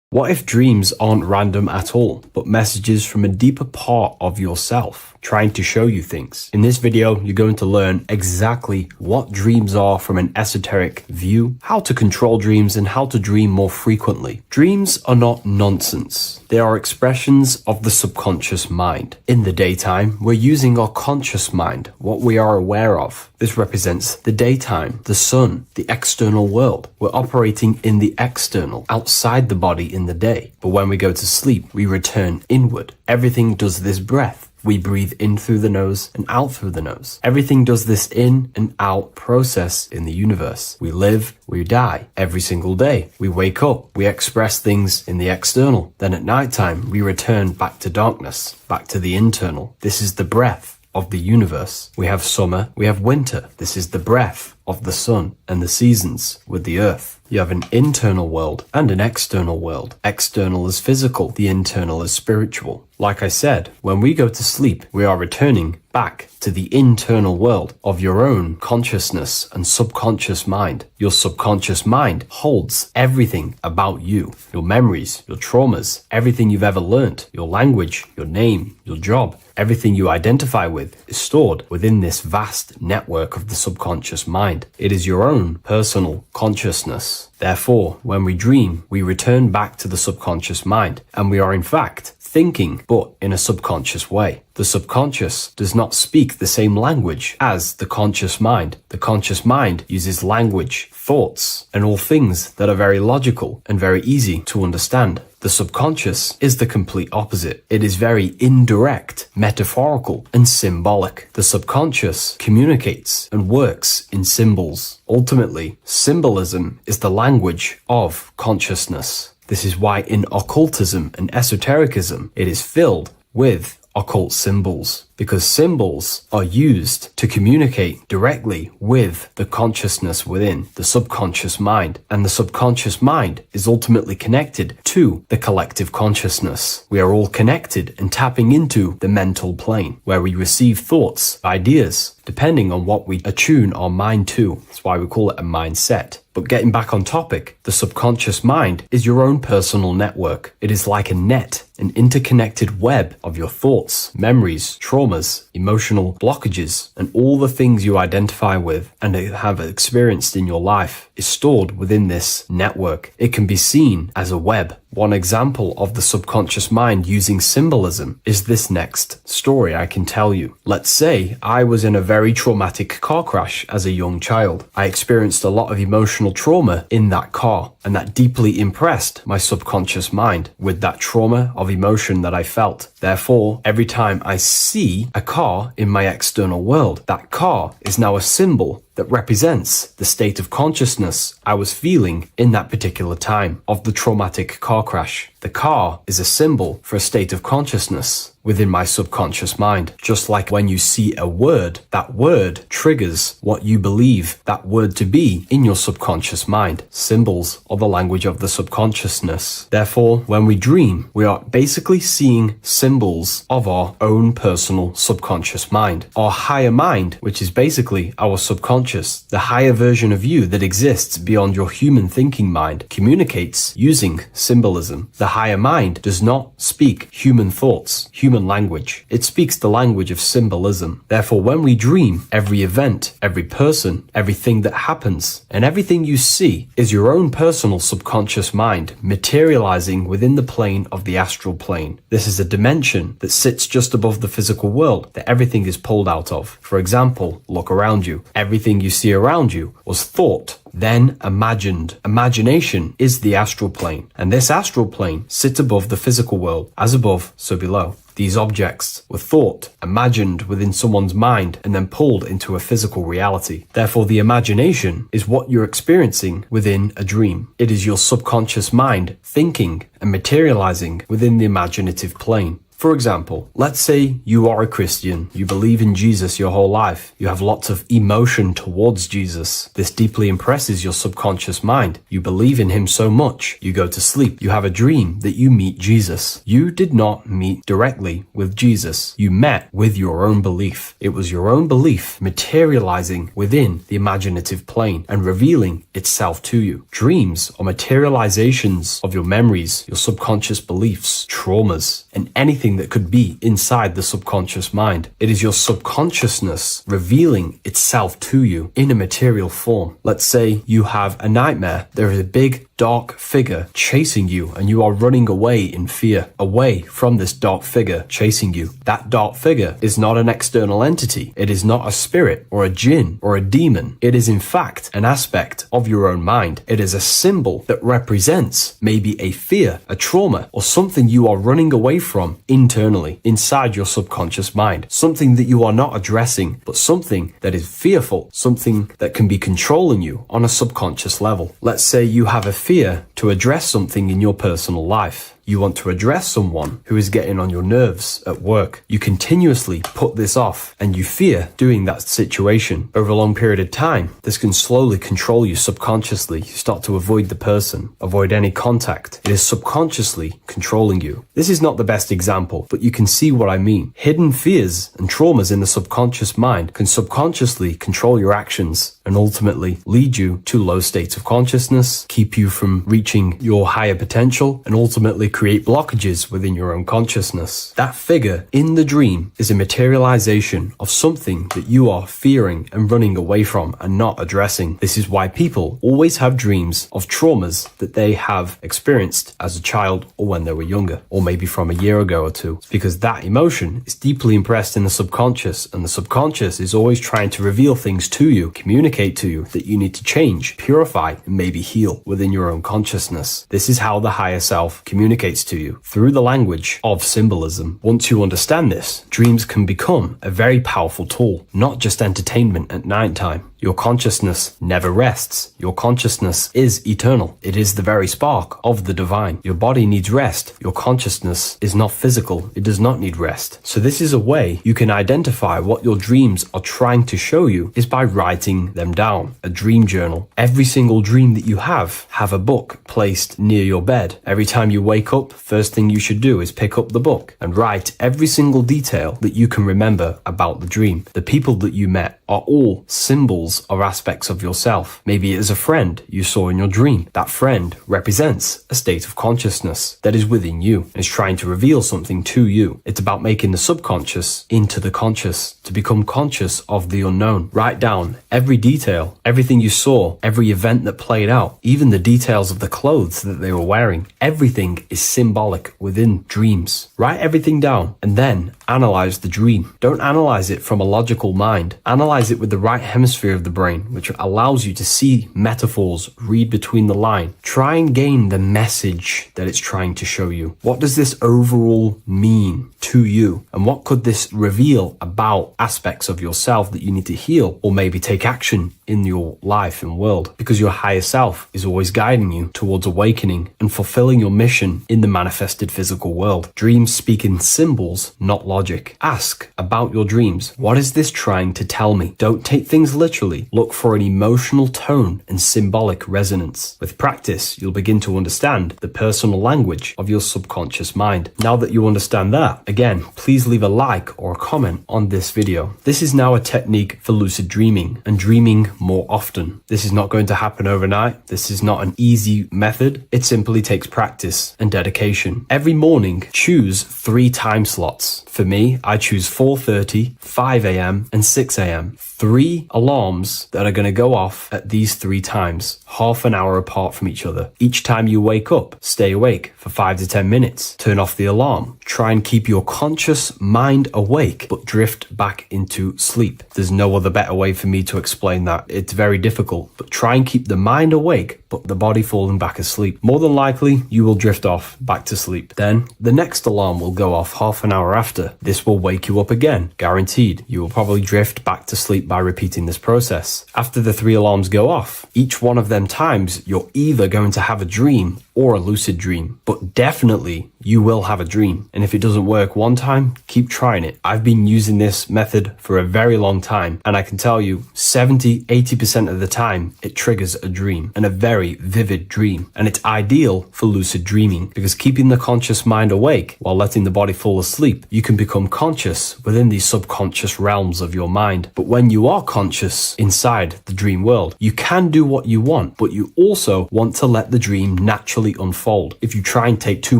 [SPEAKER 1] What if dreams aren't random at all, but messages from a deeper part of yourself, trying to show you things? In this video, you're going to learn exactly what dreams are from an esoteric view, how to control dreams, and how to dream more frequently. Dreams are not nonsense. They are expressions of the subconscious mind. In the daytime, we're using our conscious mind, what we are aware of. This represents the daytime, the sun, the external world. We're operating in the external, outside the body in the day. But when we go to sleep, we return inward. Everything does this breath. We breathe in through the nose and out through the nose. Everything does this in and out process in the universe. We live, we die every single day. We wake up, we express things in the external. Then at nighttime, we return back to darkness, back to the internal. This is the breath of the universe. We have summer, we have winter. This is the breath of the sun and the seasons with the earth. You have an internal world and an external world. External is physical, the internal is spiritual. Like I said, when we go to sleep, we are returning back to the internal world of your own consciousness and subconscious mind. Your subconscious mind holds everything about you, your memories, your traumas, everything you've ever learnt, your language, your name, your job. Everything you identify with is stored within this vast network of the subconscious mind. It is your own personal consciousness. Therefore, when we dream, we return back to the subconscious mind, and we are in fact thinking, but in a subconscious way. The subconscious does not speak the same language as the conscious mind. The conscious mind uses language, thoughts, and all things that are very logical and very easy to understand. The subconscious is the complete opposite. It is very indirect, metaphorical, and symbolic. The subconscious communicates and works in symbols. Ultimately, symbolism is the language of consciousness. This is why in occultism and esotericism, it is filled with occult symbols, because symbols are used to communicate directly with the consciousness within, the subconscious mind, and the subconscious mind is ultimately connected to the collective consciousness. We are all connected and tapping into the mental plane, where we receive thoughts, ideas, depending on what we attune our mind to. That's why we call it a mindset. But getting back on topic, the subconscious mind is your own personal network. It is like a net, an interconnected web of your thoughts, memories, traumas, emotional blockages, and all the things you identify with and have experienced in your life is stored within this network. It can be seen as a web. One example of the subconscious mind using symbolism is this next story I can tell you. Let's say I was in a very traumatic car crash as a young child. I experienced a lot of emotional trauma in that car, and that deeply impressed my subconscious mind with that trauma of emotion that I felt. Therefore, every time I see a car in my external world, that car is now a symbol that represents the state of consciousness I was feeling in that particular time of the traumatic car crash. The car is a symbol for a state of consciousness within my subconscious mind. Just like when you see a word, that word triggers what you believe that word to be in your subconscious mind. Symbols are the language of the subconsciousness. Therefore, when we dream, we are basically seeing symbols of our own personal subconscious mind. Our higher mind, which is basically our subconscious, the higher version of you that exists beyond your human thinking mind, communicates using symbolism. The higher mind does not speak human thoughts, human language. It speaks the language of symbolism. Therefore, when we dream, every event, every person, everything that happens, and everything you see is your own personal subconscious mind materializing within the plane of the astral plane. This is a dimension that sits just above the physical world that everything is pulled out of. For example, look around you. Everything you see around you was thought, then imagined. Imagination is the astral plane, and this astral plane sits above the physical world. As above, so below. These objects were thought, imagined within someone's mind, and then pulled into a physical reality. Therefore, the imagination is what you're experiencing within a dream. It is your subconscious mind thinking and materializing within the imaginative plane. For example, let's say you are a Christian, you believe in Jesus your whole life, you have lots of emotion towards Jesus. This deeply impresses your subconscious mind. You believe in him so much, you go to sleep, you have a dream that you meet Jesus. You did not meet directly with Jesus. You met with your own belief. It was your own belief materializing within the imaginative plane and revealing itself to you. Dreams are materializations of your memories, your subconscious beliefs, traumas, and anything that could be inside the subconscious mind. It is your subconsciousness revealing itself to you in a material form. Let's say you have a nightmare. There is a big dark figure chasing you and you are running away in fear, away from this dark figure chasing you. That dark figure is not an external entity. It is not a spirit or a jinn or a demon. It is in fact an aspect of your own mind. It is a symbol that represents maybe a fear, a trauma, or something you are running away from internally, inside your subconscious mind. Something that you are not addressing, but something that is fearful, something that can be controlling you on a subconscious level. Let's say you have a fear to address something in your personal life. You want to address someone who is getting on your nerves at work. You continuously put this off and you fear doing that situation. Over a long period of time, this can slowly control you subconsciously. You start to avoid the person, avoid any contact. It is subconsciously controlling you. This is not the best example, but you can see what I mean. Hidden fears and traumas in the subconscious mind can subconsciously control your actions and ultimately lead you to low states of consciousness, keep you from reaching your higher potential, and ultimately create blockages within your own consciousness. That figure in the dream is a materialization of something that you are fearing and running away from and not addressing. This is why people always have dreams of traumas that they have experienced as a child or when they were younger, or maybe from a year ago or two. It's because that emotion is deeply impressed in the subconscious, and the subconscious is always trying to reveal things to you, communicate to you that you need to change, purify, and maybe heal within your own consciousness. This is how the higher self communicates to you, through the language of symbolism. Once you understand this, dreams can become a very powerful tool, not just entertainment at nighttime. Your consciousness never rests. Your consciousness is eternal. It is the very spark of the divine. Your body needs rest. Your consciousness is not physical. It does not need rest. So this is a way you can identify what your dreams are trying to show you, is by writing them down. A dream journal. Every single dream that you have a book placed near your bed. Every time you wake up, first thing you should do is pick up the book and write every single detail that you can remember about the dream. The people that you met are all symbols or aspects of yourself. Maybe it is a friend you saw in your dream. That friend represents a state of consciousness that is within you and is trying to reveal something to you. It's about making the subconscious into the conscious, to become conscious of the unknown. Write down every detail, everything you saw, every event that played out, even the details of the clothes that they were wearing. Everything is symbolic within dreams. Write everything down and then analyze the dream. Don't analyze it from a logical mind. Analyze it with the right hemisphere of the brain, which allows you to see metaphors, read between the line. Try and gain the message that it's trying to show you. What does this overall mean to you? And what could this reveal about aspects of yourself that you need to heal or maybe take action in your life and world? Because your higher self is always guiding you towards awakening and fulfilling your mission in the manifested physical world. Dreams speak in symbols, not logic. Ask about your dreams. What is this trying to tell me? Don't take things literally. Look for an emotional tone and symbolic resonance. With practice, you'll begin to understand the personal language of your subconscious mind. Now that you understand that, again, please leave a like or a comment on this video. This is now a technique for lucid dreaming and dreaming more often. This is not going to happen overnight. This is not an easy method. It simply takes practice and dedication. Every morning, choose 3 time slots. For me, I choose 4:30, 5 a.m. and 6 a.m. 3 alarms that are going to go off at these 3 times, half an hour apart from each other. Each time you wake up, stay awake for 5 to 10 minutes. Turn off the alarm. Try and keep your conscious mind awake, but drift back into sleep. There's no other better way for me to explain that. It's very difficult, but try and keep the mind awake, but the body falling back asleep. More than likely, you will drift off back to sleep. Then the next alarm will go off half an hour after. after. This will wake you up again, guaranteed. You will probably drift back to sleep by repeating this process. After the 3 alarms go off, each one of them times, you're either going to have a dream or a lucid dream, but definitely you will have a dream. And if it doesn't work one time, keep trying it. I've been using this method for a very long time, and I can tell you 70-80% of the time it triggers a dream, and a very vivid dream. And it's ideal for lucid dreaming because keeping the conscious mind awake while letting the body fall asleep, you can become conscious within these subconscious realms of your mind. But when you are conscious inside the dream world, you can do what you want, but you also want to let the dream naturally unfold. If you try and take too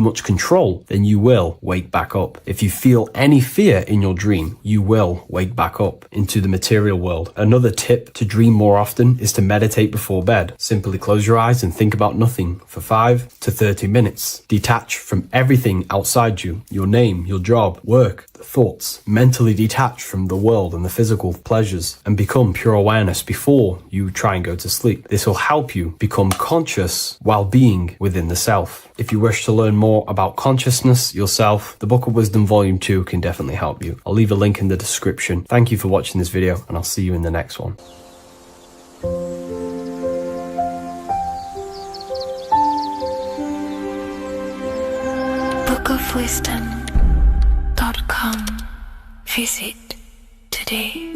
[SPEAKER 1] much control, then you will wake back up. If you feel any fear in your dream, you will wake back up into the material world. Another tip to dream more often is to meditate before bed. Simply close your eyes and think about nothing for 5 to 30 minutes. Detach from everything outside you, your name, your job, work, the thoughts. Mentally detach from the world and the physical pleasures and become pure awareness before you try and go to sleep. This will help you become conscious while being within the self. If you wish to learn more about consciousness yourself, the Book of Wisdom Volume 2 can definitely help you. I'll leave a link in the description. Thank you for watching this video, and I'll see you in the next one.
[SPEAKER 3] bookofwisdom.com. Visit today.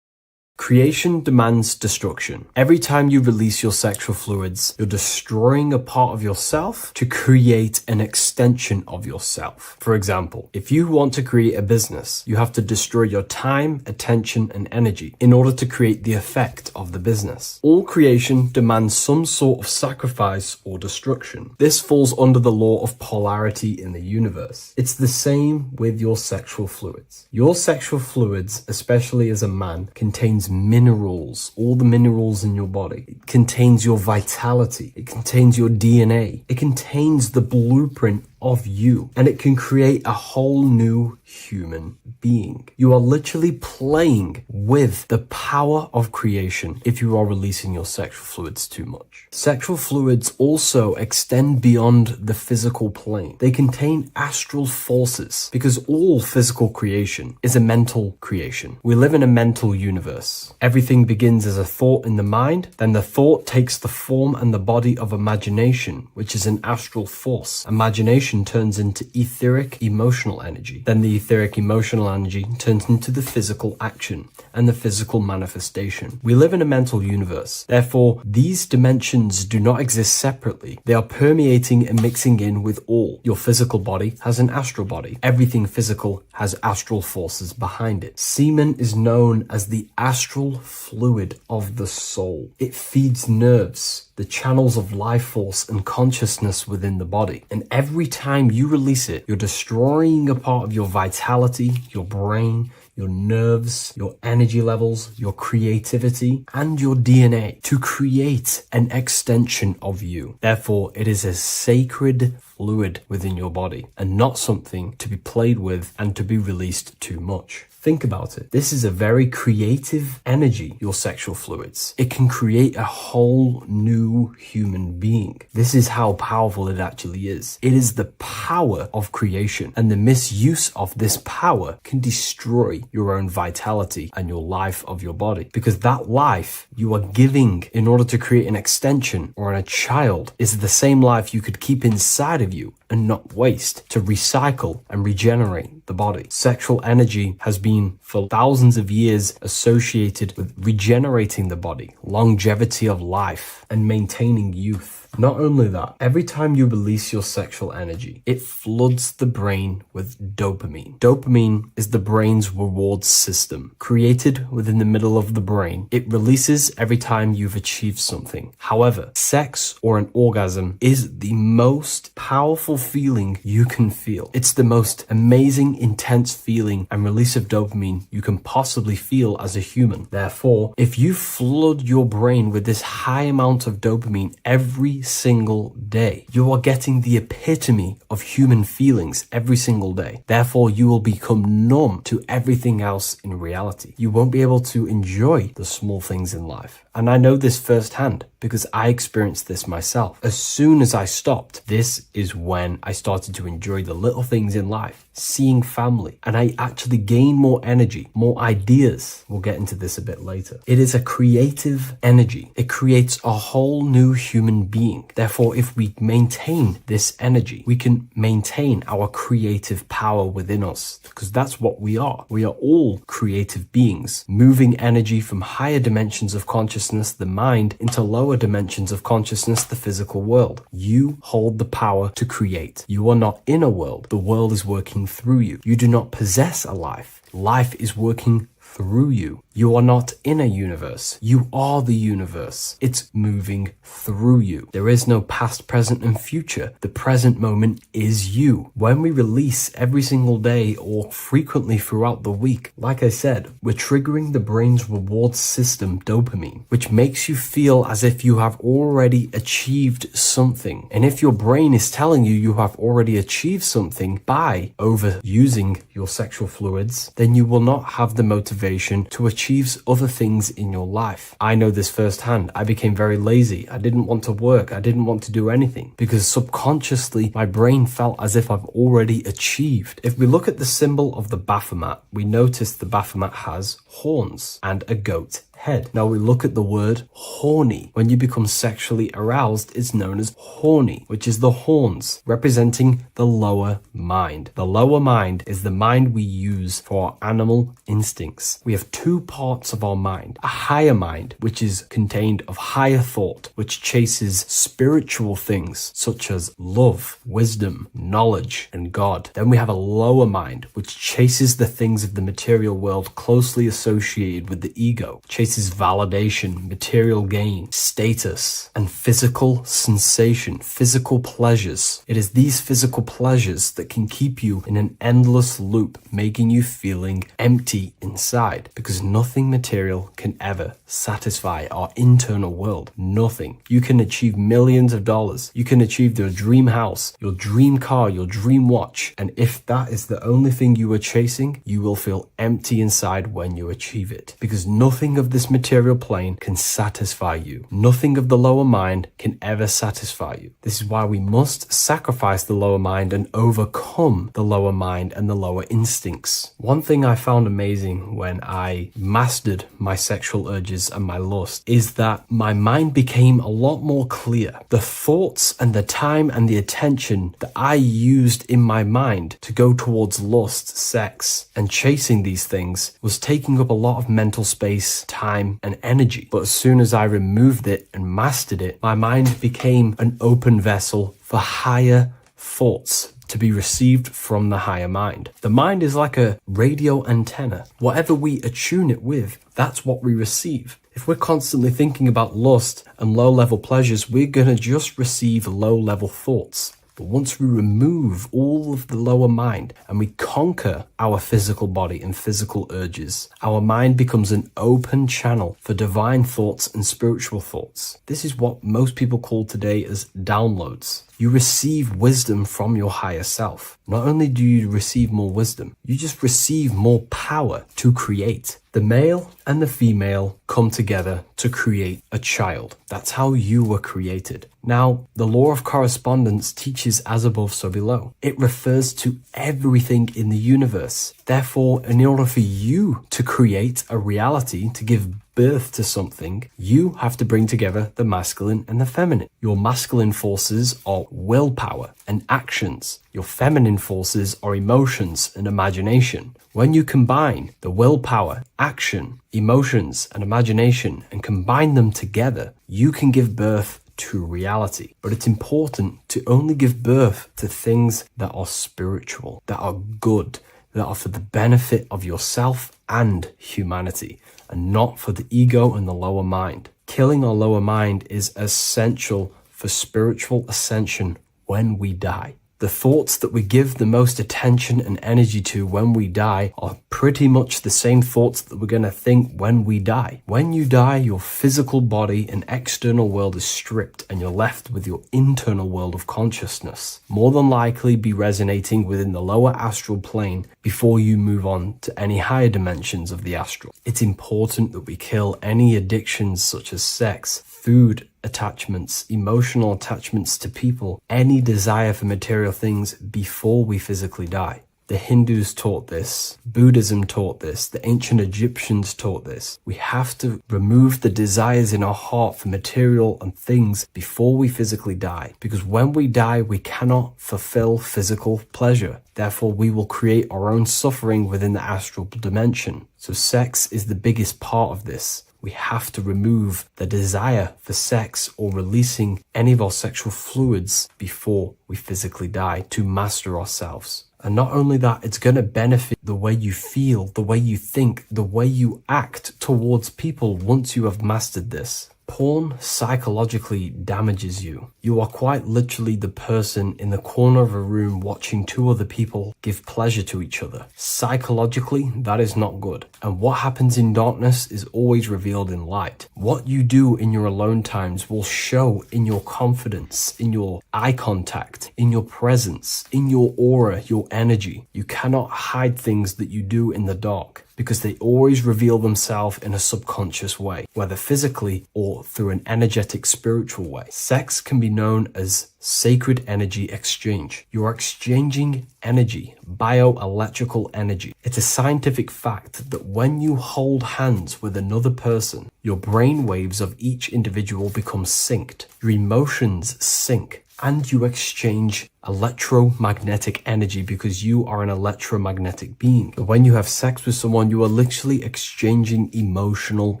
[SPEAKER 1] Creation demands destruction. Every time you release your sexual fluids, you're destroying a part of yourself to create an extension of yourself. For example, if you want to create a business, you have to destroy your time, attention, and energy in order to create the effect of the business. All creation demands some sort of sacrifice or destruction. This falls under the law of polarity in the universe. It's the same with your sexual fluids. Your sexual fluids, especially as a man, contains minerals, all the minerals in your body. It contains your vitality. It contains your DNA. It contains the blueprint of you, and it can create a whole new human being. You are literally playing with the power of creation if you are releasing your sexual fluids too much. Sexual fluids also extend beyond the physical plane. They contain astral forces because all physical creation is a mental creation. We live in a mental universe. Everything begins as a thought in the mind, then the thought takes the form and the body of imagination, which is an astral force. Imagination turns into etheric emotional energy. Then the etheric emotional energy turns into the physical action and the physical manifestation. We live in a mental universe. Therefore, these dimensions do not exist separately. They are permeating and mixing in with all. Your physical body has an astral body. Everything physical has astral forces behind it. Semen is known as the astral fluid of the soul. It feeds nerves, the channels of life force and consciousness within the body. And every time you release it, you're destroying a part of your vitality, your brain, your nerves, your energy levels, your creativity, and your DNA to create an extension of you. Therefore, it is a sacred fluid within your body and not something to be played with and to be released too much. Think about it. This is a very creative energy, your sexual fluids. It can create a whole new human being. This is how powerful it actually is. It is the power of creation, and the misuse of this power can destroy your own vitality and your life of your body, because that life you are giving in order to create an extension or a child is the same life you could keep inside of you and not waste to recycle and regenerate the body. Sexual energy has been for thousands of years associated with regenerating the body, longevity of life, and maintaining youth. Not only that, every time you release your sexual energy, it floods the brain with dopamine. Dopamine is the brain's reward system. Created within the middle of the brain, it releases every time you've achieved something. However, sex or an orgasm is the most powerful feeling you can feel. It's the most amazing, intense feeling and release of dopamine you can possibly feel as a human. Therefore, if you flood your brain with this high amount of dopamine every single day. You are getting the epitome of human feelings every single day. Therefore, you will become numb to everything else in reality. You won't be able to enjoy the small things in life. And I know this firsthand because I experienced this myself. As soon as I stopped, this is when I started to enjoy the little things in life, seeing family, and I actually gained more energy, more ideas. We'll get into this a bit later. It is a creative energy. It creates a whole new human being. Therefore, if we maintain this energy, we can maintain our creative power within us, because that's what we are. We are all creative beings, moving energy from higher dimensions of consciousness, the mind, into lower dimensions of consciousness, the physical world. You hold the power to create. You are not in a world. The world is working through you. You do not possess a life. Life is working through you. You are not in a universe. You are the universe. It's moving through you. There is no past, present, and future. The present moment is you. When we release every single day or frequently throughout the week, like I said, we're triggering the brain's reward system, dopamine, which makes you feel as if you have already achieved something. And if your brain is telling you you have already achieved something by overusing your sexual fluids, then you will not have the motivation to achieve other things in your life. I know this firsthand. I became very lazy. I didn't want to work. I didn't want to do anything because subconsciously my brain felt as if I've already achieved. If we look at the symbol of the Baphomet, we notice the Baphomet has horns and a goat head. Now we look at the word horny. When you become sexually aroused, it's known as horny, which is the horns, representing the lower mind. The lower mind is the mind we use for our animal instincts. We have two parts of our mind. A higher mind, which is contained of higher thought, which chases spiritual things such as love, wisdom, knowledge, and God. Then we have a lower mind, which chases the things of the material world closely associated with the ego, chases validation, material gain, status, and physical sensation, physical pleasures. It is these physical pleasures that can keep you in an endless loop, making you feeling empty inside, because nothing material can ever satisfy our internal world. Nothing. You can achieve millions of dollars. You can achieve your dream house, your dream car, your dream watch. And if that is the only thing you are chasing, you will feel empty inside when you achieve it, because nothing of this material plane can satisfy you. Nothing of the lower mind can ever satisfy you. This is why we must sacrifice the lower mind and overcome the lower mind and the lower instincts. One thing I found amazing when I mastered my sexual urges and my lust is that my mind became a lot more clear. The thoughts and the time and the attention that I used in my mind to go towards lust, sex, and chasing these things was taking up a lot of mental space, time, and energy. But as soon as I removed it and mastered it, my mind became an open vessel for higher thoughts to be received from the higher mind. The mind is like a radio antenna. Whatever we attune it with, that's what we receive. If we're constantly thinking about lust and low-level pleasures, we're going to just receive low-level thoughts. But once we remove all of the lower mind and we conquer our physical body and physical urges, our mind becomes an open channel for divine thoughts and spiritual thoughts. This is what most people call today as downloads. You receive wisdom from your higher self. Not only do you receive more wisdom, you just receive more power to create. The male and the female come together to create a child. That's how you were created. Now, the law of correspondence teaches as above, so below. It refers to everything in the universe. Therefore, in order for you to create a reality, to give birth to something, you have to bring together the masculine and the feminine. Your masculine forces are willpower and actions. Your feminine forces are emotions and imagination. When you combine the willpower, action, emotions, and imagination and combine them together, you can give birth to reality. But it's important to only give birth to things that are spiritual, that are good, that are for the benefit of yourself and humanity, and not for the ego and the lower mind. Killing our lower mind is essential for spiritual ascension when we die. The thoughts that we give the most attention and energy to when we die are pretty much the same thoughts that we're going to think when we die. When you die, your physical body and external world is stripped and you're left with your internal world of consciousness, more than likely be resonating within the lower astral plane before you move on to any higher dimensions of the astral. It's important that we kill any addictions such as sex, food attachments, emotional attachments to people, any desire for material things before we physically die. The Hindus taught this, Buddhism taught this, the ancient Egyptians taught this. We have to remove the desires in our heart for material and things before we physically die, because when we die, we cannot fulfill physical pleasure. Therefore, we will create our own suffering within the astral dimension. So sex is the biggest part of this. We have to remove the desire for sex or releasing any of our sexual fluids before we physically die to master ourselves. And not only that, it's going to benefit the way you feel, the way you think, the way you act towards people once you have mastered this. Porn psychologically damages you. You are quite literally the person in the corner of a room watching two other people give pleasure to each other. Psychologically, that is not good. And what happens in darkness is always revealed in light. What you do in your alone times will show in your confidence, in your eye contact, in your presence, in your aura, your energy. You cannot hide things that you do in the dark, because they always reveal themselves in a subconscious way, whether physically or through an energetic spiritual way. Sex can be known as sacred energy exchange. You are exchanging energy, bioelectrical energy. It's a scientific fact that when you hold hands with another person, your brain waves of each individual become synced. Your emotions sync. And you exchange electromagnetic energy because you are an electromagnetic being. When you have sex with someone, you are literally exchanging emotional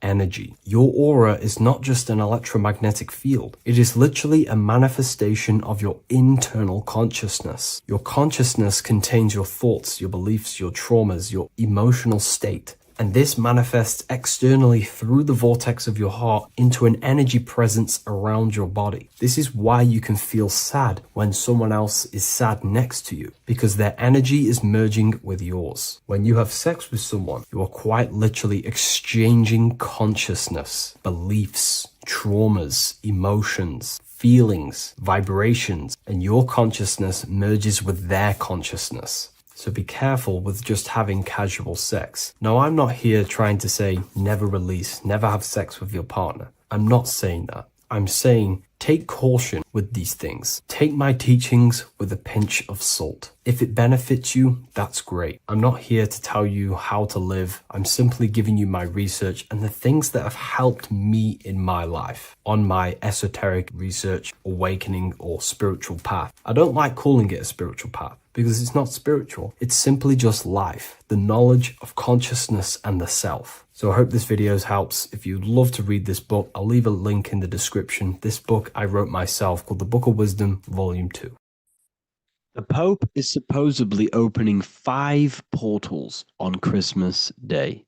[SPEAKER 1] energy. Your aura is not just an electromagnetic field. It is literally a manifestation of your internal consciousness. Your consciousness contains your thoughts, your beliefs, your traumas, your emotional state. And this manifests externally through the vortex of your heart into an energy presence around your body. This is why you can feel sad when someone else is sad next to you, because their energy is merging with yours. When you have sex with someone, you are quite literally exchanging consciousness, beliefs, traumas, emotions, feelings, vibrations, and your consciousness merges with their consciousness. So be careful with just having casual sex. Now, I'm not here trying to say never release, never have sex with your partner. I'm not saying that. I'm saying take caution with these things. Take my teachings with a pinch of salt. If it benefits you, that's great. I'm not here to tell you how to live. I'm simply giving you my research and the things that have helped me in my life on my esoteric research, awakening, or spiritual path. I don't like calling it a spiritual path, because it's not spiritual. It's simply just life, the knowledge of consciousness and the self. So I hope this video helps. If you'd love to read this book, I'll leave a link in the description. This book I wrote myself called The Book of Wisdom, Volume 2.
[SPEAKER 2] The Pope is supposedly opening 5 portals on Christmas Day.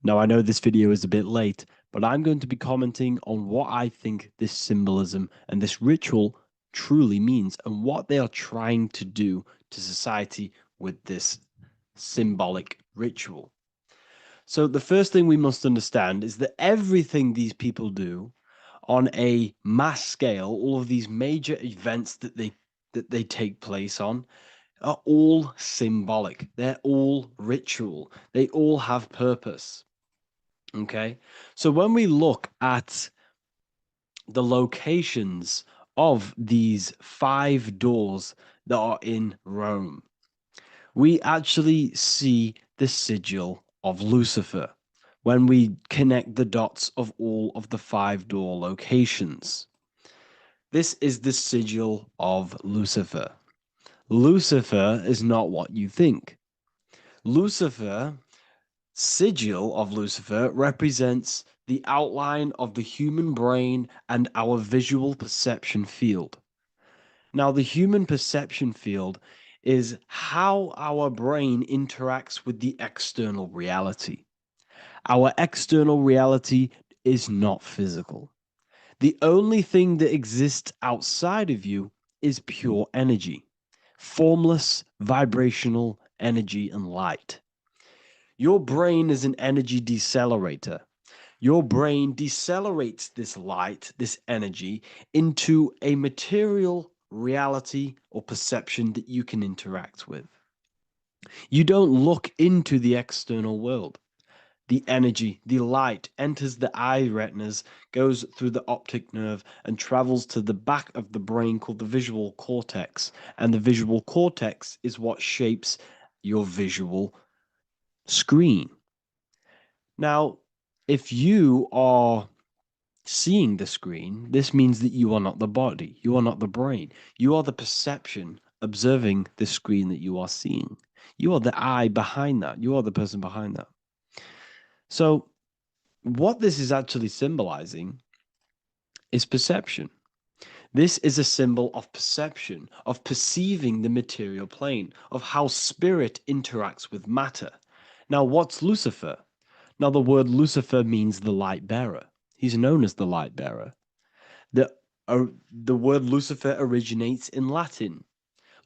[SPEAKER 2] Now, I know this video is a bit late, but I'm going to be commenting on what I think this symbolism and this ritual truly means and what they are trying to do to society with this symbolic ritual. So the first thing we must understand is that everything these people do on a mass scale, all of these major events that they take place on, are all symbolic. They're all ritual. They all have purpose. Okay? So when we look at the locations of these 5 doors that are in Rome, we actually see the sigil of Lucifer when we connect the dots of all of the 5 door locations. This is the sigil of Lucifer. Lucifer is not what you think. Lucifer, sigil of Lucifer, represents the outline of the human brain and our visual perception field. Now, the human perception field is how our brain interacts with the external reality. Our external reality is not physical. The only thing that exists outside of you is pure energy. formless, vibrational energy and light. Your brain is an energy decelerator. Your brain decelerates this light, this energy, into a material reality or perception that you can interact with. You don't look into the external world. The energy, the light enters the eye retinas, goes through the optic nerve, and travels to the back of the brain called the visual cortex. And the visual cortex is what shapes your visual screen. Now, if you are seeing the screen, this means that you are not the body, you are not the brain, you are the perception observing the screen that you are seeing. You are the eye behind that, you are the person behind that. So, what this is actually symbolizing is perception. This is a symbol of perception, of perceiving the material plane, of how spirit interacts with matter. Now, what's Lucifer? Now, the word Lucifer means the light bearer. He's known as the light bearer. The word Lucifer originates in Latin.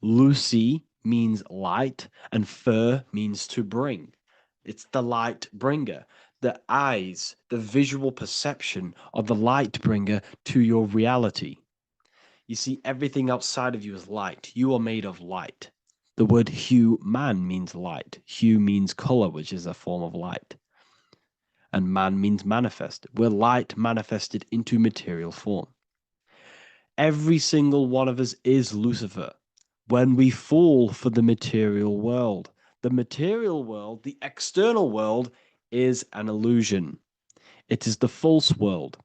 [SPEAKER 2] Luci means light, and fer means to bring. It's the light bringer. The eyes, the visual perception of the light bringer to your reality. You see, everything outside of you is light. You are made of light. The word hue man means light. Hue means color, which is a form of light. And man means manifest. We're light manifested into material form. Every single one of us is Lucifer. When we fall for the material world, the external world, is an illusion. It is the false world.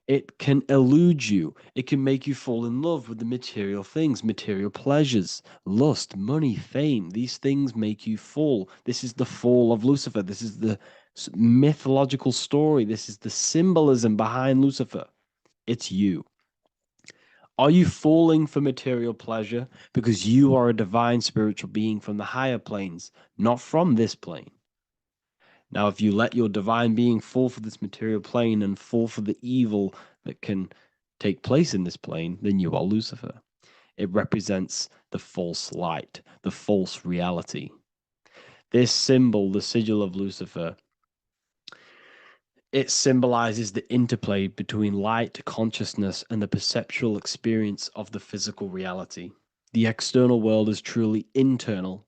[SPEAKER 2] It can elude you. It can make you fall in love with the material things, material pleasures, lust, money, fame. These things make you fall. This is the fall of Lucifer. This is the mythological story. This is the symbolism behind Lucifer. It's you. Are you falling for material pleasure because you are a divine spiritual being from the higher planes, not from this plane? Now, if you let your divine being fall for this material plane and fall for the evil that can take place in this plane, then you are Lucifer. It represents the false light, the false reality. This symbol, the sigil of Lucifer, it symbolizes the interplay between light, consciousness, and the perceptual experience of the physical reality. The external world is truly internal.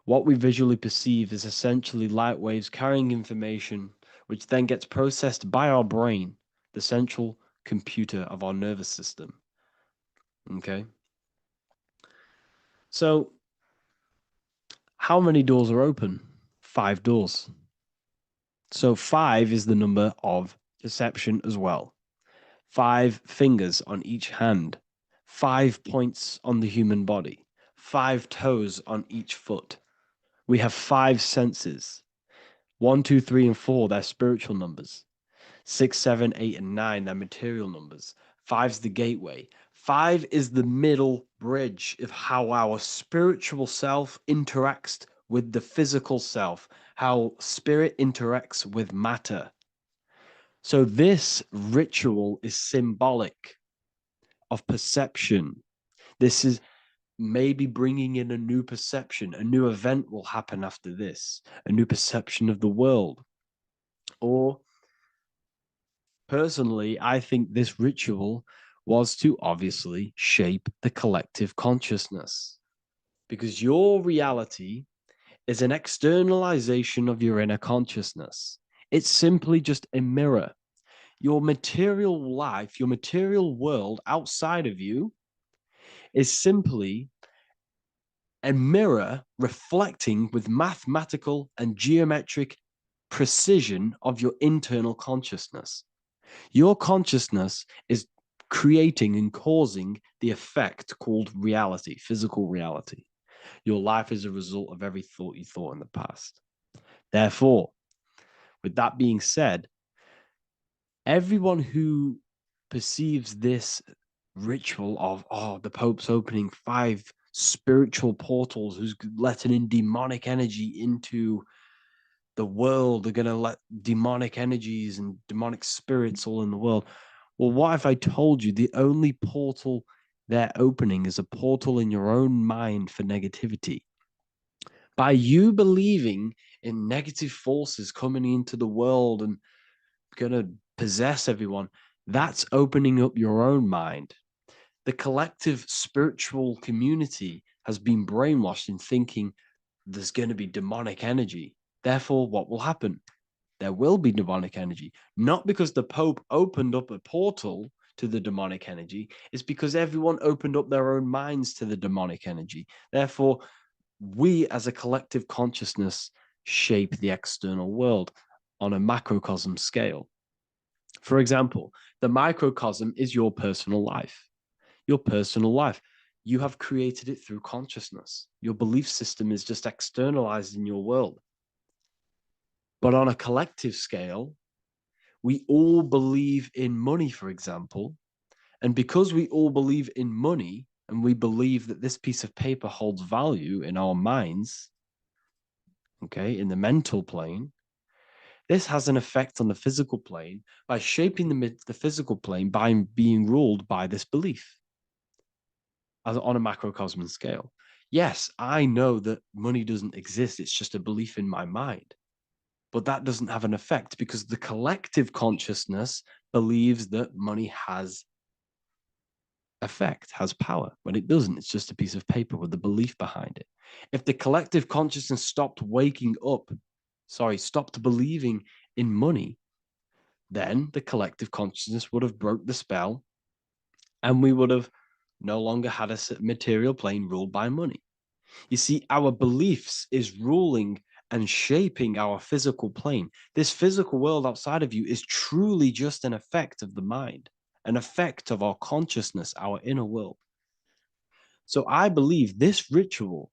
[SPEAKER 2] What we visually perceive is essentially light waves carrying information, which then gets processed by our brain, the central computer of our nervous system. Okay? So, how many doors are open? 5 doors. So 5 is the number of perception as well. 5 fingers on each hand, 5 points on the human body, 5 toes on each foot. We have 5 senses. 1, 2, 3, and 4, they're spiritual numbers. 6, 7, 8, and 9, they're material numbers. 5's the gateway. 5 is the middle bridge of how our spiritual self interacts with the physical self, how spirit interacts with matter. So this ritual is symbolic of perception. This is maybe bringing in a new perception. A new event will happen after this, a new perception of the world. Or personally, I think this ritual was to obviously shape the collective consciousness, because your reality is an externalization of your inner consciousness. It's simply just a mirror. Your material life, your material world outside of you is simply a mirror reflecting with mathematical and geometric precision of your internal consciousness. Your consciousness is creating and causing the effect called reality, physical reality. Your life is a result of every thought you thought in the past. Therefore, with that being said, everyone who perceives this ritual of, the Pope's opening 5 spiritual portals, who's letting in demonic energy into the world, they're going to let demonic energies and demonic spirits all in the world. Well, what if I told you the only portal they're opening is a portal in your own mind for negativity. By you believing in negative forces coming into the world and gonna possess everyone, that's opening up your own mind. The collective spiritual community has been brainwashed in thinking there's going to be demonic energy. Therefore, what will happen? There will be demonic energy. Not because the Pope opened up a portal to the demonic energy, it's because everyone opened up their own minds to the demonic energy. Therefore, we as a collective consciousness shape the external world on a macrocosm scale. For example, the microcosm is your personal life. Your personal life. You have created it through consciousness. Your belief system is just externalized in your world. But on a collective scale, we all believe in money, for example. And because we all believe in money and we believe that this piece of paper holds value in our minds, okay, in the mental plane, this has an effect on the physical plane by shaping the physical plane by being ruled by this belief on a macrocosm scale. Yes, I know that money doesn't exist. It's just a belief in my mind. But that doesn't have an effect because the collective consciousness believes that money has effect, has power. When it doesn't, it's just a piece of paper with a belief behind it. If the collective consciousness stopped believing in money, then the collective consciousness would have broke the spell and we would have no longer had a material plane ruled by money. You see, our beliefs is ruling and shaping our physical plane. This physical world outside of you is truly just an effect of the mind, an effect of our consciousness, our inner world. So I believe this ritual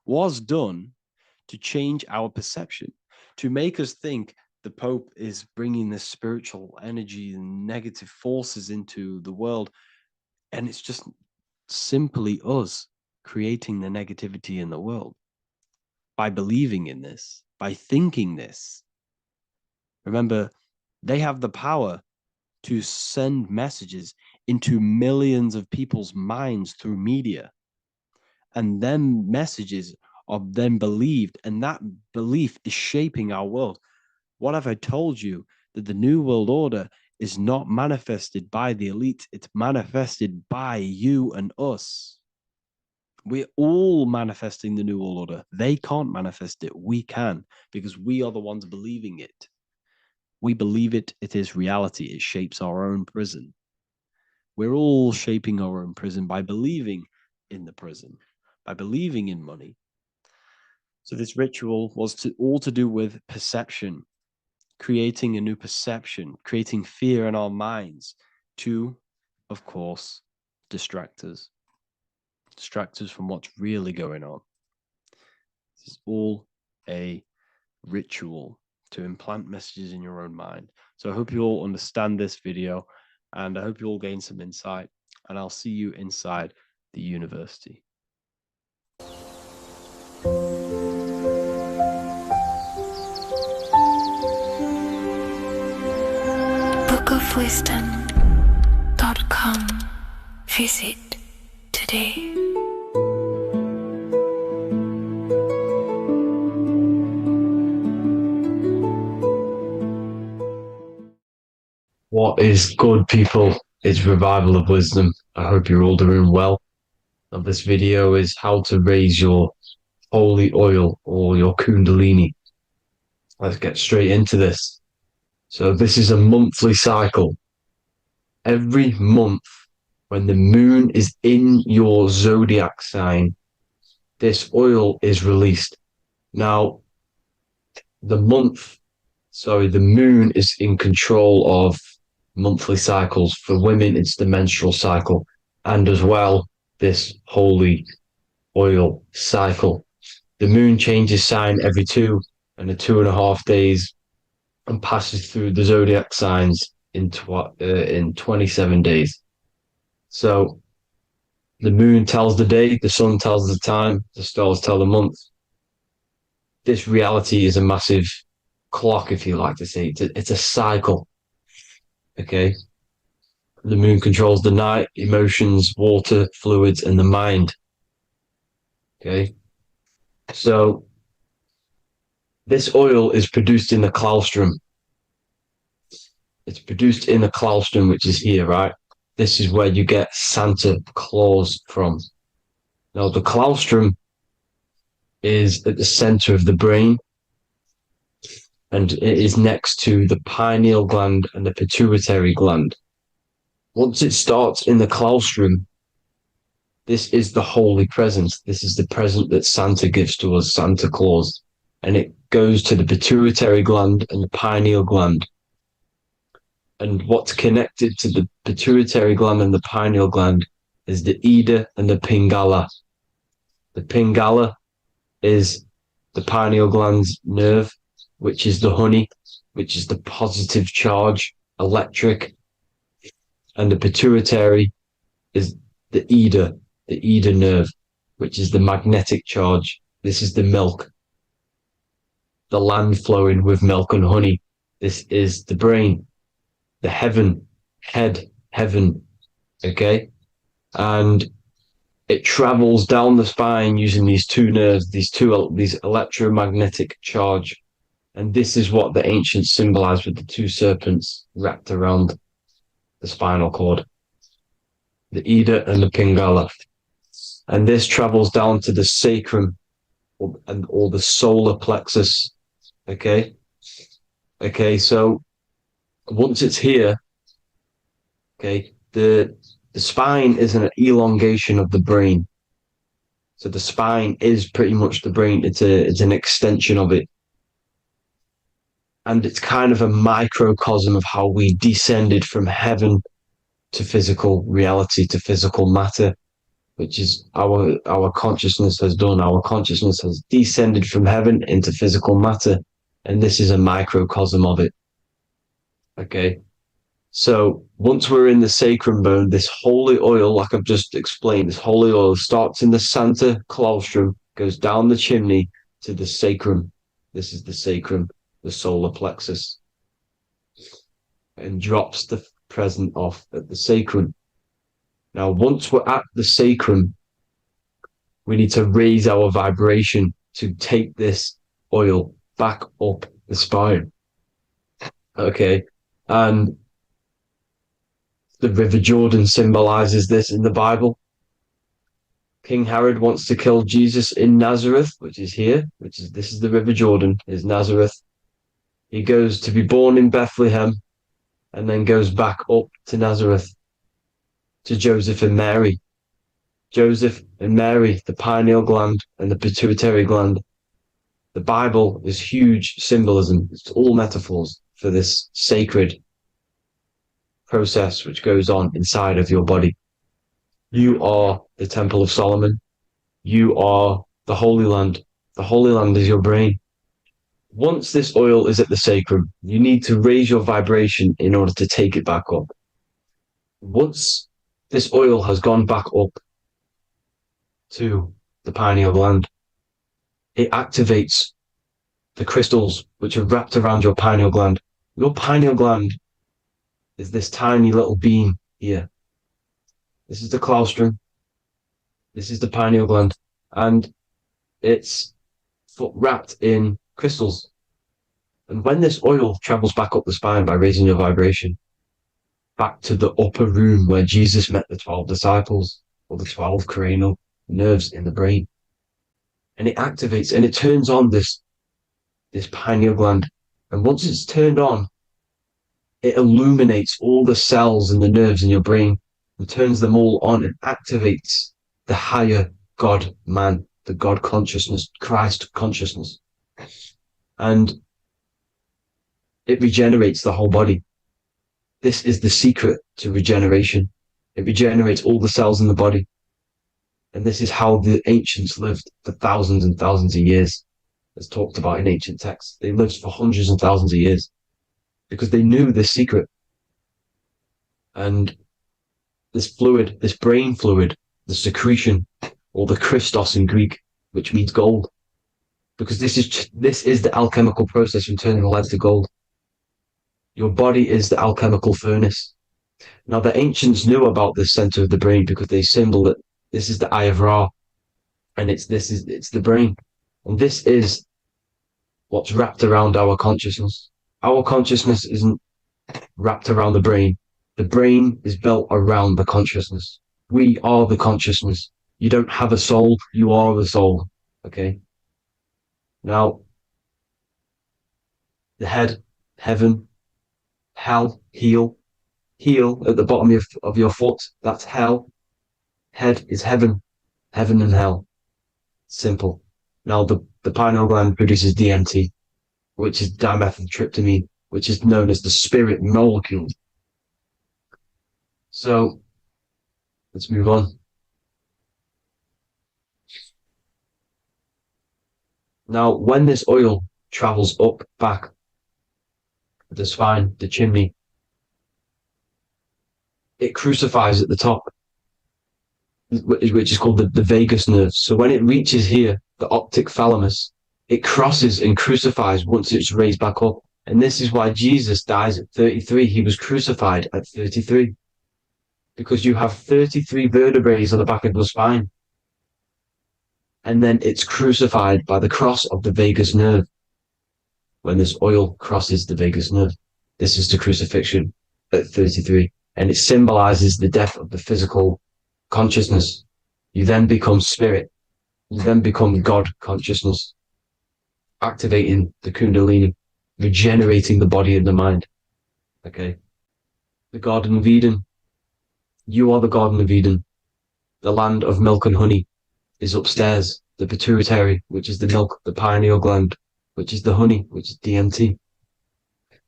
[SPEAKER 2] was done to change our perception, to make us think the Pope is bringing this spiritual energy and negative forces into the world. And it's just simply us creating the negativity in the world by believing in this, by thinking this. Remember, they have the power to send messages into millions of people's minds through media. And then messages are then believed, and that belief is shaping our world. What have I told you? That the New World Order is not manifested by the elite, it's manifested by you and us. We're all manifesting the New World Order. They can't manifest it. We can, because we are the ones believing it. We believe it. It is reality. It shapes our own prison. We're all shaping our own prison by believing in the prison, by believing in money. So this ritual was all to do with perception, creating a new perception, creating fear in our minds to, of course, distract us from what's really going on. This is all a ritual to implant messages in your own mind. So I hope you all understand this video, and I hope you all gain some insight, and I'll see you inside the university.
[SPEAKER 3] bookofwisdom.com. Visit today.
[SPEAKER 8] What is good, people? It's Revival of Wisdom. I hope you're all doing well. And this video is how to raise your holy oil or your kundalini. Let's get straight into this. So this is a monthly cycle. Every month, when the moon is in your zodiac sign, this oil is released. Now, the moon is in control of monthly cycles. For women, it's the menstrual cycle, and as well, this holy oil cycle. The moon changes sign every 2.5 days and passes through the zodiac signs in 27 days. So the moon tells the day, the sun tells the time, the stars tell the month. This reality is a massive clock, if you like to say. It's a cycle. Okay. The moon controls the night, emotions, water, fluids, and the mind. Okay. So this oil is produced in the claustrum. It's produced in the claustrum, which is here, right? This is where you get Santa Claus from. Now, the claustrum is at the center of the brain, and it is next to the pineal gland and the pituitary gland. Once it starts in the claustrum, this is the holy present. This is the present that Santa gives to us, Santa Claus. And it goes to the pituitary gland and the pineal gland. And what's connected to the pituitary gland and the pineal gland is the Ida and the Pingala. The Pingala is the pineal gland's nerve, which is the honey, which is the positive charge, electric. And the pituitary is the Ida nerve, which is the magnetic charge. This is the milk, the land flowing with milk and honey. This is the brain, the heaven, heaven, okay? And it travels down the spine using these two nerves, these electromagnetic charge. And this is what the ancients symbolized with the two serpents wrapped around the spinal cord, the Ida and the Pingala. And this travels down to the sacrum or the solar plexus. Okay. So once it's here, okay, the spine is an elongation of the brain. So the spine is pretty much the brain. It's an extension of it. And it's kind of a microcosm of how we descended from heaven to physical reality, to physical matter, which is our consciousness has done. Our consciousness has descended from heaven into physical matter, and this is a microcosm of it. Okay. So once we're in the sacrum bone, this holy oil, like I've just explained, this holy oil starts in the Santa Claustrum, goes down the chimney to the sacrum. This is the sacrum, the solar plexus, and drops the present off at the sacrum. Now, once we're at the sacrum, we need to raise our vibration to take this oil back up the spine. Okay. And the River Jordan symbolizes this in the Bible. King Herod wants to kill Jesus in Nazareth, which is here, this is the River Jordan, is Nazareth. He goes to be born in Bethlehem and then goes back up to Nazareth to Joseph and Mary. Joseph and Mary, the pineal gland and the pituitary gland. The Bible is huge symbolism. It's all metaphors for this sacred process which goes on inside of your body. You are the Temple of Solomon. You are the Holy Land. The Holy Land is your brain. Once this oil is at the sacrum, you need to raise your vibration in order to take it back up. Once this oil has gone back up to the pineal gland, it activates the crystals which are wrapped around your pineal gland. Your pineal gland is this tiny little beam here. This is the claustrum. This is the pineal gland. And it's wrapped in crystals. And when this oil travels back up the spine by raising your vibration, back to the upper room where Jesus met the 12 disciples, or the 12 cranial nerves in the brain, and it activates and it turns on this pineal gland. And once it's turned on, it illuminates all the cells and the nerves in your brain and turns them all on and activates the higher God man, the God consciousness, Christ consciousness. And it regenerates the whole body. This is the secret to regeneration. It regenerates all the cells in the body. And this is how the ancients lived for thousands and thousands of years, as talked about in ancient texts. They lived for hundreds and thousands of years because they knew this secret. And this fluid, this brain fluid, the secretion, or the Christos in Greek, which means gold, because this is the alchemical process from turning lead to gold. Your body is the alchemical furnace. Now, the ancients knew about the center of the brain because they symbol that this is the eye of Ra, and it's the brain, and this is what's wrapped around our consciousness. Our consciousness isn't wrapped around the brain. The brain is built around the consciousness. We are the consciousness. You don't have a soul, you are the soul. Okay? Now, the head, heaven, hell, heel. Heel at the bottom of your foot, that's hell. Head is heaven, heaven and hell. Simple. Now, the pineal gland produces DMT, which is dimethyltryptamine, which is known as the spirit molecule. So, let's move on. Now, when this oil travels up, back, the spine, the chimney, it crucifies at the top, which is called the vagus nerve. So when it reaches here, the optic thalamus, it crosses and crucifies once it's raised back up. And this is why Jesus dies at 33. He was crucified at 33. Because you have 33 vertebrae on the back of your spine. And then it's crucified by the cross of the vagus nerve. When this oil crosses the vagus nerve, this is the crucifixion at 33. And it symbolizes the death of the physical consciousness. You then become spirit. You then become God consciousness, activating the Kundalini, regenerating the body and the mind. Okay. The Garden of Eden. You are the Garden of Eden. The land of milk and honey is upstairs. The pituitary, which is the milk, the pineal gland, which is the honey, which is DMT. It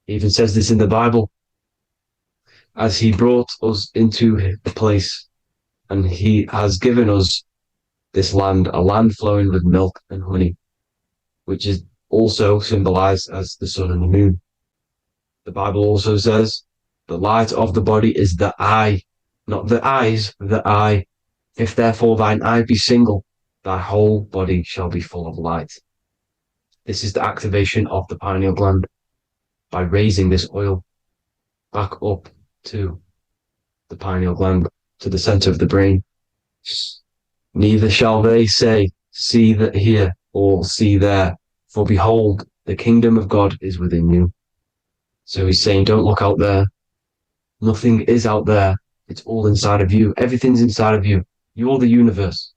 [SPEAKER 8] even says this in the Bible. As he brought us into the place, and he has given us this land, a land flowing with milk and honey, which is also symbolized as the sun and the moon. The Bible also says, the light of the body is the eye, not the eyes, the eye. If therefore thine eye be single, thy whole body shall be full of light. This is the activation of the pineal gland by raising this oil back up to the pineal gland, to the center of the brain. Neither shall they say, see that here, or see there, for behold, the kingdom of God is within you. So he's saying, don't look out there. Nothing is out there. It's all inside of you. Everything's inside of you. You're the universe.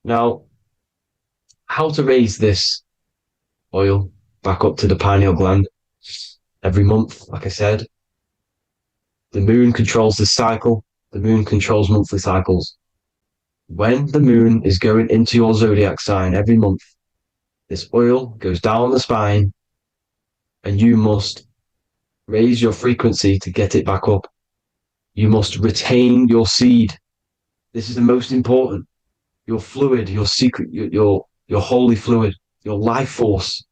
[SPEAKER 8] Now, how to raise this oil back up to the pineal gland? Every month, like I said, the moon controls the cycle. The moon controls monthly cycles. When the moon is going into your zodiac sign every month, this oil goes down the spine and you must raise your frequency to get it back up. You must retain your seed. This is the most important. Your fluid, your secret, your holy fluid, your life force.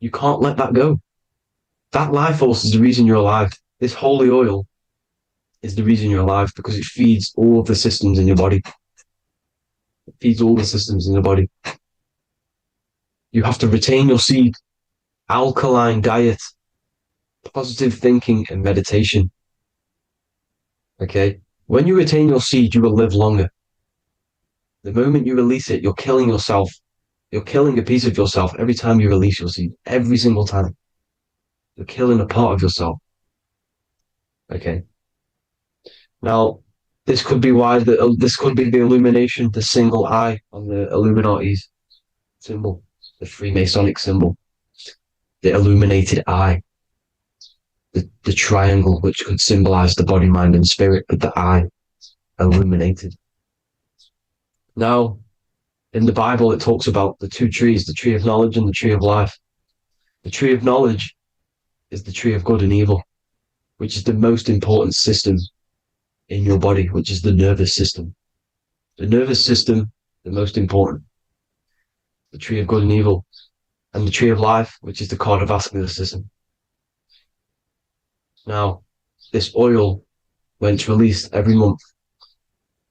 [SPEAKER 8] You can't let that go. That life force is the reason you're alive. This holy oil is the reason you're alive because it feeds all of the systems in your body. It feeds all the systems in your body. You have to retain your seed, alkaline diet, positive thinking and meditation. Okay? When you retain your seed, you will live longer. The moment you release it, you're killing yourself. You're killing a piece of yourself every time you release your seed. Every single time. You're killing a part of yourself. Okay? Now, this could be why this could be the illumination, the single eye on the Illuminati's symbol, the Freemasonic symbol, the illuminated eye, the triangle, which could symbolize the body, mind, and spirit, but the eye illuminated. Now, in the Bible, it talks about the two trees, the tree of knowledge and the tree of life. The tree of knowledge is the tree of good and evil, which is the most important system in your body, which is the nervous system. The nervous system, the most important. The tree of good and evil. And the tree of life, which is the cardiovascular system. Now, this oil, when it's released every month,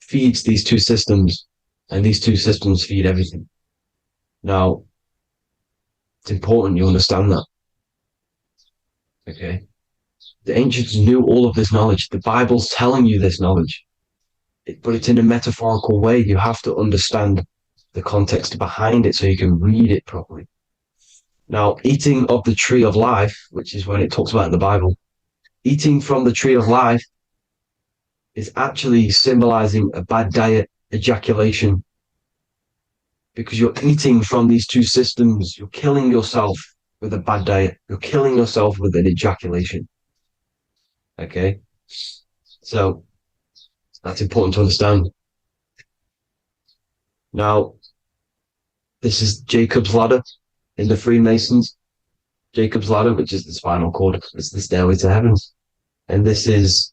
[SPEAKER 8] feeds these two systems, and these two systems feed everything. Now, it's important you understand that. Okay? The ancients knew all of this knowledge. The Bible's telling you this knowledge, but it's in a metaphorical way. You have to understand the context behind it so you can read it properly. Now, eating of the tree of life, which is when it talks about in the Bible, eating from the tree of life is actually symbolizing a bad diet, ejaculation, because you're eating from these two systems. You're killing yourself with a bad diet. You're killing yourself with an ejaculation. Okay? So that's important to understand. Now, this is Jacob's ladder in the Freemasons. Jacob's ladder, which is the spinal cord, it's the stairway to heaven. And this is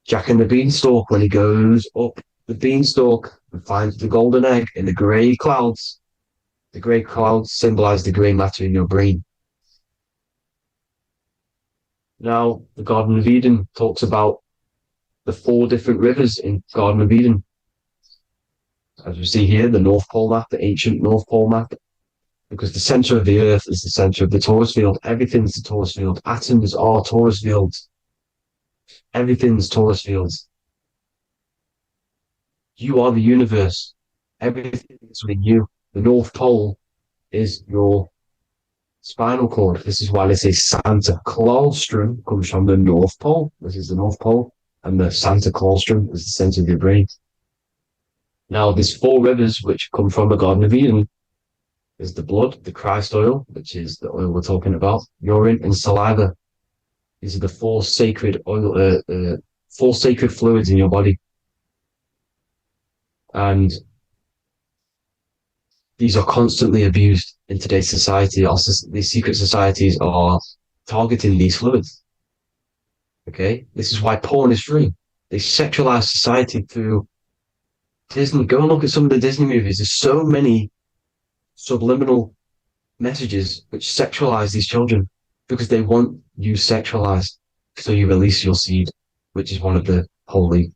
[SPEAKER 8] Jack and the Beanstalk when he goes up the beanstalk and finds the golden egg in the grey clouds. The grey clouds symbolize the grey matter in your brain. Now, the Garden of Eden talks about the 4 different rivers in Garden of Eden. As we see here, the North Pole map, the ancient North Pole map, because the center of the earth is the center of the torus field. Everything's the torus field. Atoms are torus fields. Everything's torus fields. You are the universe. Everything is within you. The North Pole is your spinal cord. This is why they say Santa Claustrum comes from the North Pole. This is the North Pole. And the Santa Claustrum is the center of your brain. Now, there's 4 rivers which come from the Garden of Eden. There's the blood, the Christ oil, which is the oil we're talking about, urine, and saliva. These are the 4 sacred oil, 4 sacred fluids in your body. And these are constantly abused in today's society. Also, these secret societies are targeting these fluids. Okay? This is why porn is free. They sexualize society through Disney. Go and look at some of the Disney movies. There's so many subliminal messages which sexualize these children because they want you sexualized. So you release your seed, which is one of the holy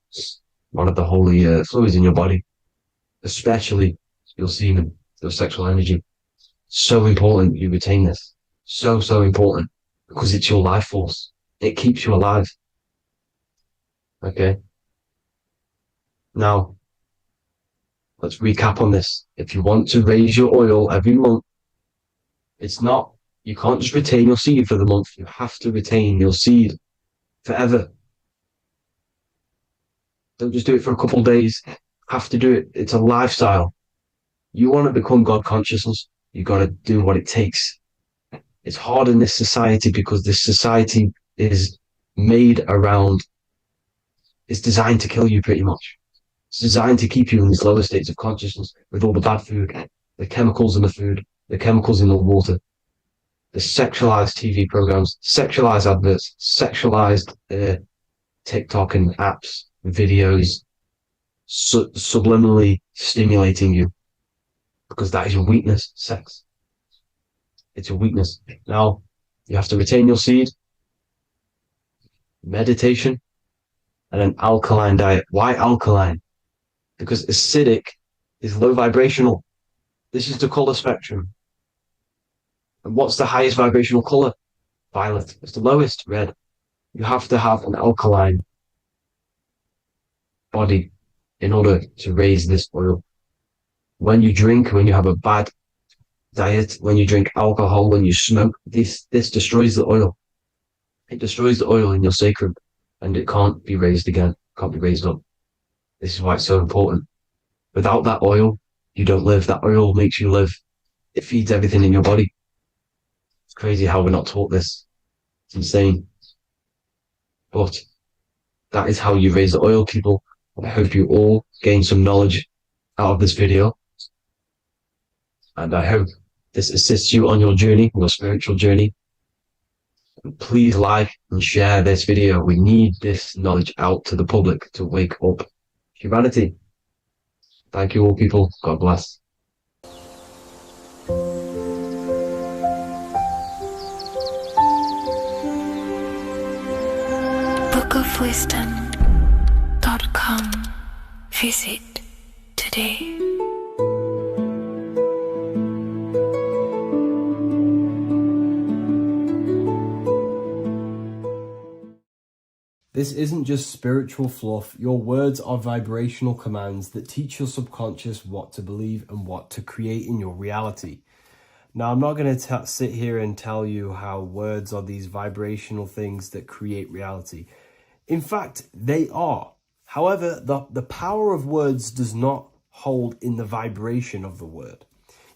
[SPEAKER 8] fluids in your body, especially your semen, your sexual energy. So important you retain this. So important because it's your life force. It keeps you alive. Okay. Now, let's recap on this. If you want to raise your oil every month, you can't just retain your seed for the month. You have to retain your seed forever. Don't just do it for a couple of days. You have to do it. It's a lifestyle. You want to become God consciousness, you got to do what it takes. It's hard in this society because this society is made around, it's designed to kill you pretty much. It's designed to keep you in these lower states of consciousness with all the bad food, the chemicals in the food, the chemicals in the water, the sexualized TV programs, sexualized adverts, sexualized TikTok and apps, videos, subliminally stimulating you because that is your weakness, sex. It's your weakness. Now, you have to retain your seed, meditation, and an alkaline diet. Why alkaline? Because acidic is low vibrational. This is the color spectrum. And what's the highest vibrational color? Violet. It's the lowest, red. You have to have an alkaline body in order to raise this oil. When you drink, when you have a bad diet, when you drink alcohol, when you smoke, this destroys the oil. It destroys the oil in your sacrum and it can't be raised again, can't be raised up. This is why it's so important. Without that oil, you don't live. That oil makes you live. It feeds everything in your body. It's crazy how we're not taught this. It's insane. But that is how you raise the oil, people. I hope you all gain some knowledge out of this video. And I hope this assists you on your journey, your spiritual journey. And please like and share this video. We need this knowledge out to the public to wake up humanity. Thank you all, people. God bless.
[SPEAKER 3] bookofwisdom.com. Visit today.
[SPEAKER 1] This isn't just spiritual fluff. Your words are vibrational commands that teach your subconscious what to believe and what to create in your reality. Now, I'm not going to sit here and tell you how words are these vibrational things that create reality. In fact, they are. However, the power of words does not hold in the vibration of the word.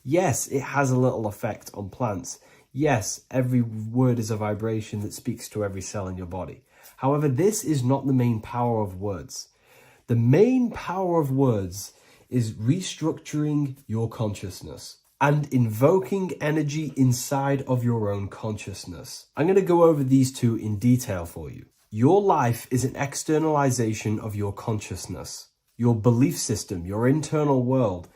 [SPEAKER 1] Yes, it has a little effect on plants. Yes, every word is a vibration that speaks to every cell in your body. However, this is not the main power of words. The main power of words is restructuring your consciousness and invoking energy inside of your own consciousness. I'm going to go over these two in detail for you. Your life is an externalization of your consciousness. Your belief system, your internal world,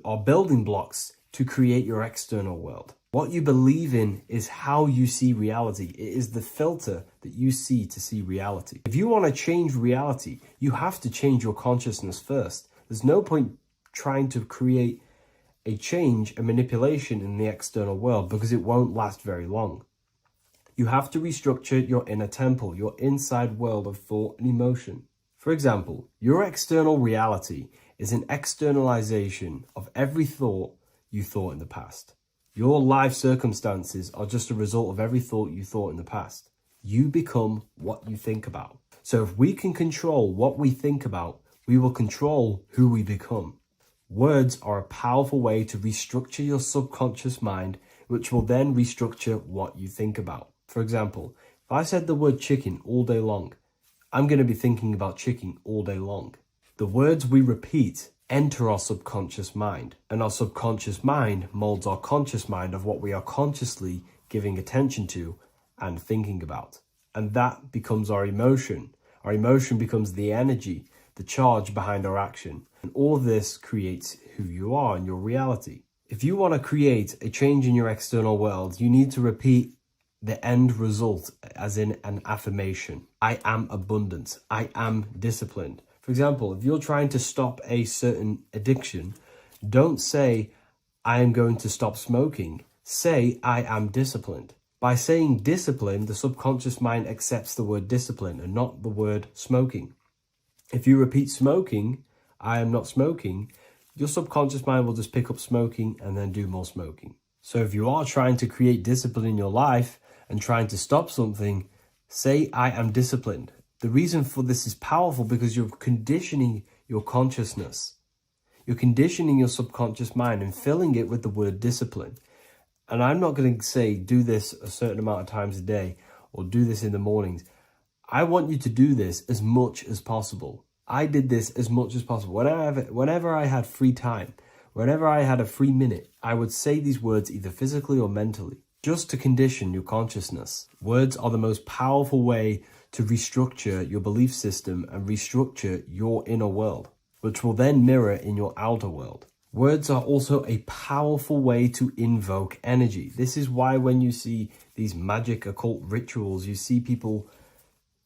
[SPEAKER 1] are building blocks to create your external world. What you believe in is how you see reality. It is the filter that you see to see reality. If you want to change reality, you have to change your consciousness first. There's no point trying to create a change, a manipulation in the external world, because it won't last very long. You have to restructure your inner temple, your inside world of thought and emotion. For example, your external reality is an externalization of every thought you thought in the past. Your life circumstances are just a result of every thought you thought in the past. You become what you think about. So if we can control what we think about, we will control who we become. Words are a powerful way to restructure your subconscious mind, which will then restructure what you think about. For example, if I said the word chicken all day long, I'm going to be thinking about chicken all day long. The words we repeat enter our subconscious mind, and our subconscious mind molds our conscious mind of what we are consciously giving attention to and thinking about. And that becomes our emotion. Our emotion becomes the energy, the charge behind our action. And all of this creates who you are and your reality. If you want to create a change in your external world, you need to repeat the end result as in an affirmation. I am abundant. I am disciplined. For example, if you're trying to stop a certain addiction, don't say, I am going to stop smoking. Say, I am disciplined. By saying discipline, the subconscious mind accepts the word discipline and not the word smoking. If you repeat smoking, I am not smoking, your subconscious mind will just pick up smoking and then do more smoking. So if you are trying to create discipline in your life and trying to stop something, say, I am disciplined. The reason for this is powerful because you're conditioning your consciousness. You're conditioning your subconscious mind and filling it with the word discipline. And I'm not going to say do this a certain amount of times a day or do this in the mornings. I want you to do this as much as possible. I did this as much as possible. Whenever I had free time, whenever I had a free minute, I would say these words either physically or mentally, just to condition your consciousness. Words are the most powerful way to restructure your belief system and restructure your inner world, which will then mirror in your outer world. Words are also a powerful way to invoke energy. This is why when you see these magic occult rituals, you see people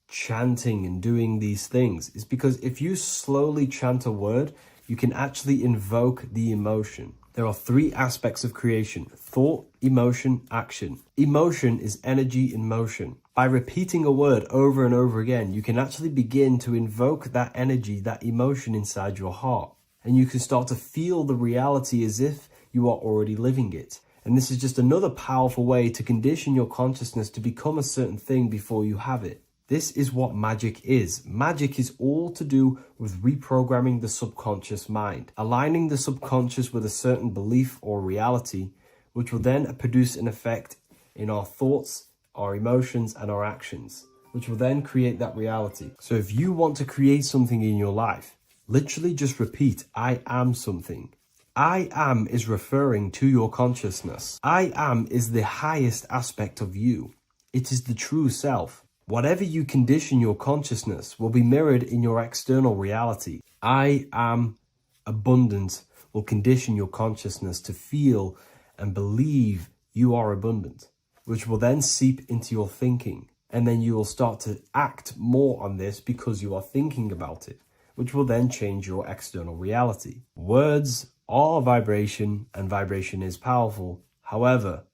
[SPEAKER 1] chanting and doing these things. Is because if you slowly chant a word, you can actually invoke the emotion. There are three aspects of creation: thought, emotion, action. Emotion is energy in motion. By repeating a word over and over again, you can actually begin to invoke that energy, that emotion inside your heart. And you can start to feel the reality as if you are already living it. And this is just another powerful way to condition your consciousness to become a certain thing before you have it. This is what magic is. Magic is all to do with reprogramming the subconscious mind, aligning the subconscious with a certain belief or reality, which will then produce an effect in our thoughts, our emotions, and our actions, which will then create that reality. So if you want to create something in your life, literally just repeat, I am something. I am is referring to your consciousness. I am is the highest aspect of you. It is the true self. Whatever you condition your consciousness will be mirrored in your external reality. I am abundant will condition your consciousness to feel and believe you are abundant, which will then seep into your thinking. And then you will start to act more on this because you are thinking about it, which will then change your external reality. Words are vibration, and vibration is powerful. However,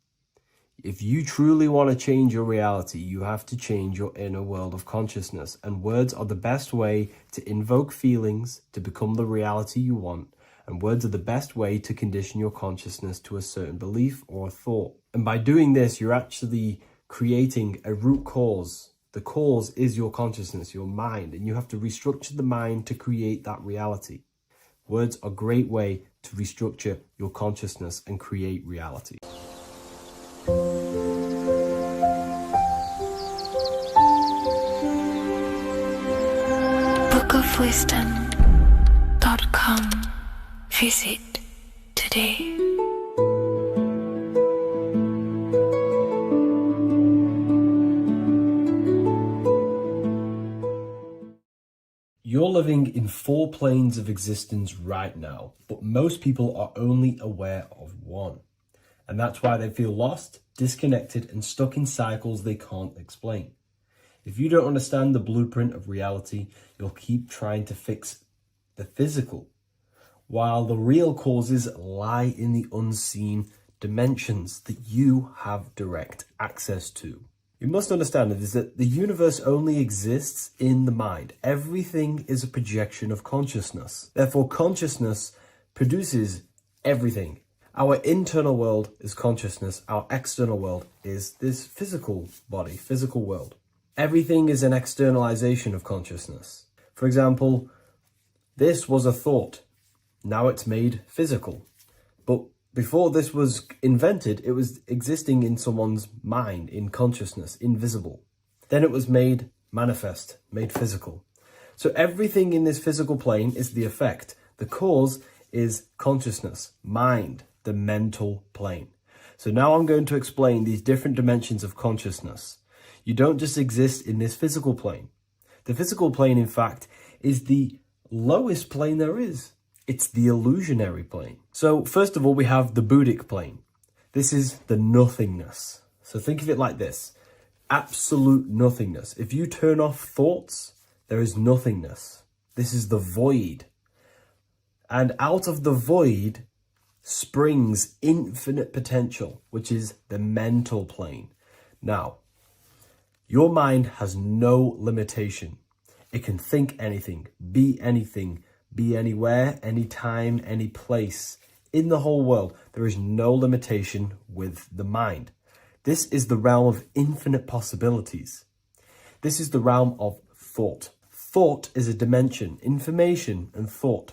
[SPEAKER 1] If you truly want to change your reality, you have to change your inner world of consciousness, and words are the best way to invoke feelings to become the reality you want, and words are the best way to condition your consciousness to a certain belief or a thought. And by doing this, you're actually creating a root cause. The cause is your consciousness, your mind, and you have to restructure the mind to create that reality. Words are a great way to restructure your consciousness and create reality.
[SPEAKER 3] bookofwisdom.com. Visit today.
[SPEAKER 1] You're living in 4 planes of existence right now, but most people are only aware of one. And that's why they feel lost, disconnected, and stuck in cycles they can't explain. If you don't understand the blueprint of reality, you'll keep trying to fix the physical, while the real causes lie in the unseen dimensions that you have direct access to. You must understand is that the universe only exists in the mind. Everything is a projection of consciousness. Therefore, consciousness produces everything. Our internal world is consciousness. Our external world is this physical body, physical world. Everything is an externalization of consciousness. For example, this was a thought. Now it's made physical. But before this was invented, it was existing in someone's mind, in consciousness, invisible. Then it was made manifest, made physical. So everything in this physical plane is the effect. The cause is consciousness, mind, the mental plane. So now I'm going to explain these different dimensions of consciousness. You don't just exist in this physical plane. The physical plane, in fact, is the lowest plane there is. It's the illusionary plane. So first of all, we have the Buddhic plane. This is the nothingness. So think of it like this. Absolute nothingness. If you turn off thoughts, there is nothingness. This is the void. And out of the void springs infinite potential, which is the mental plane. Now, your mind has no limitation. It can think anything, be anywhere, anytime, any place. In the whole world, there is no limitation with the mind. This is the realm of infinite possibilities. This is the realm of thought. Thought is a dimension, information and thought.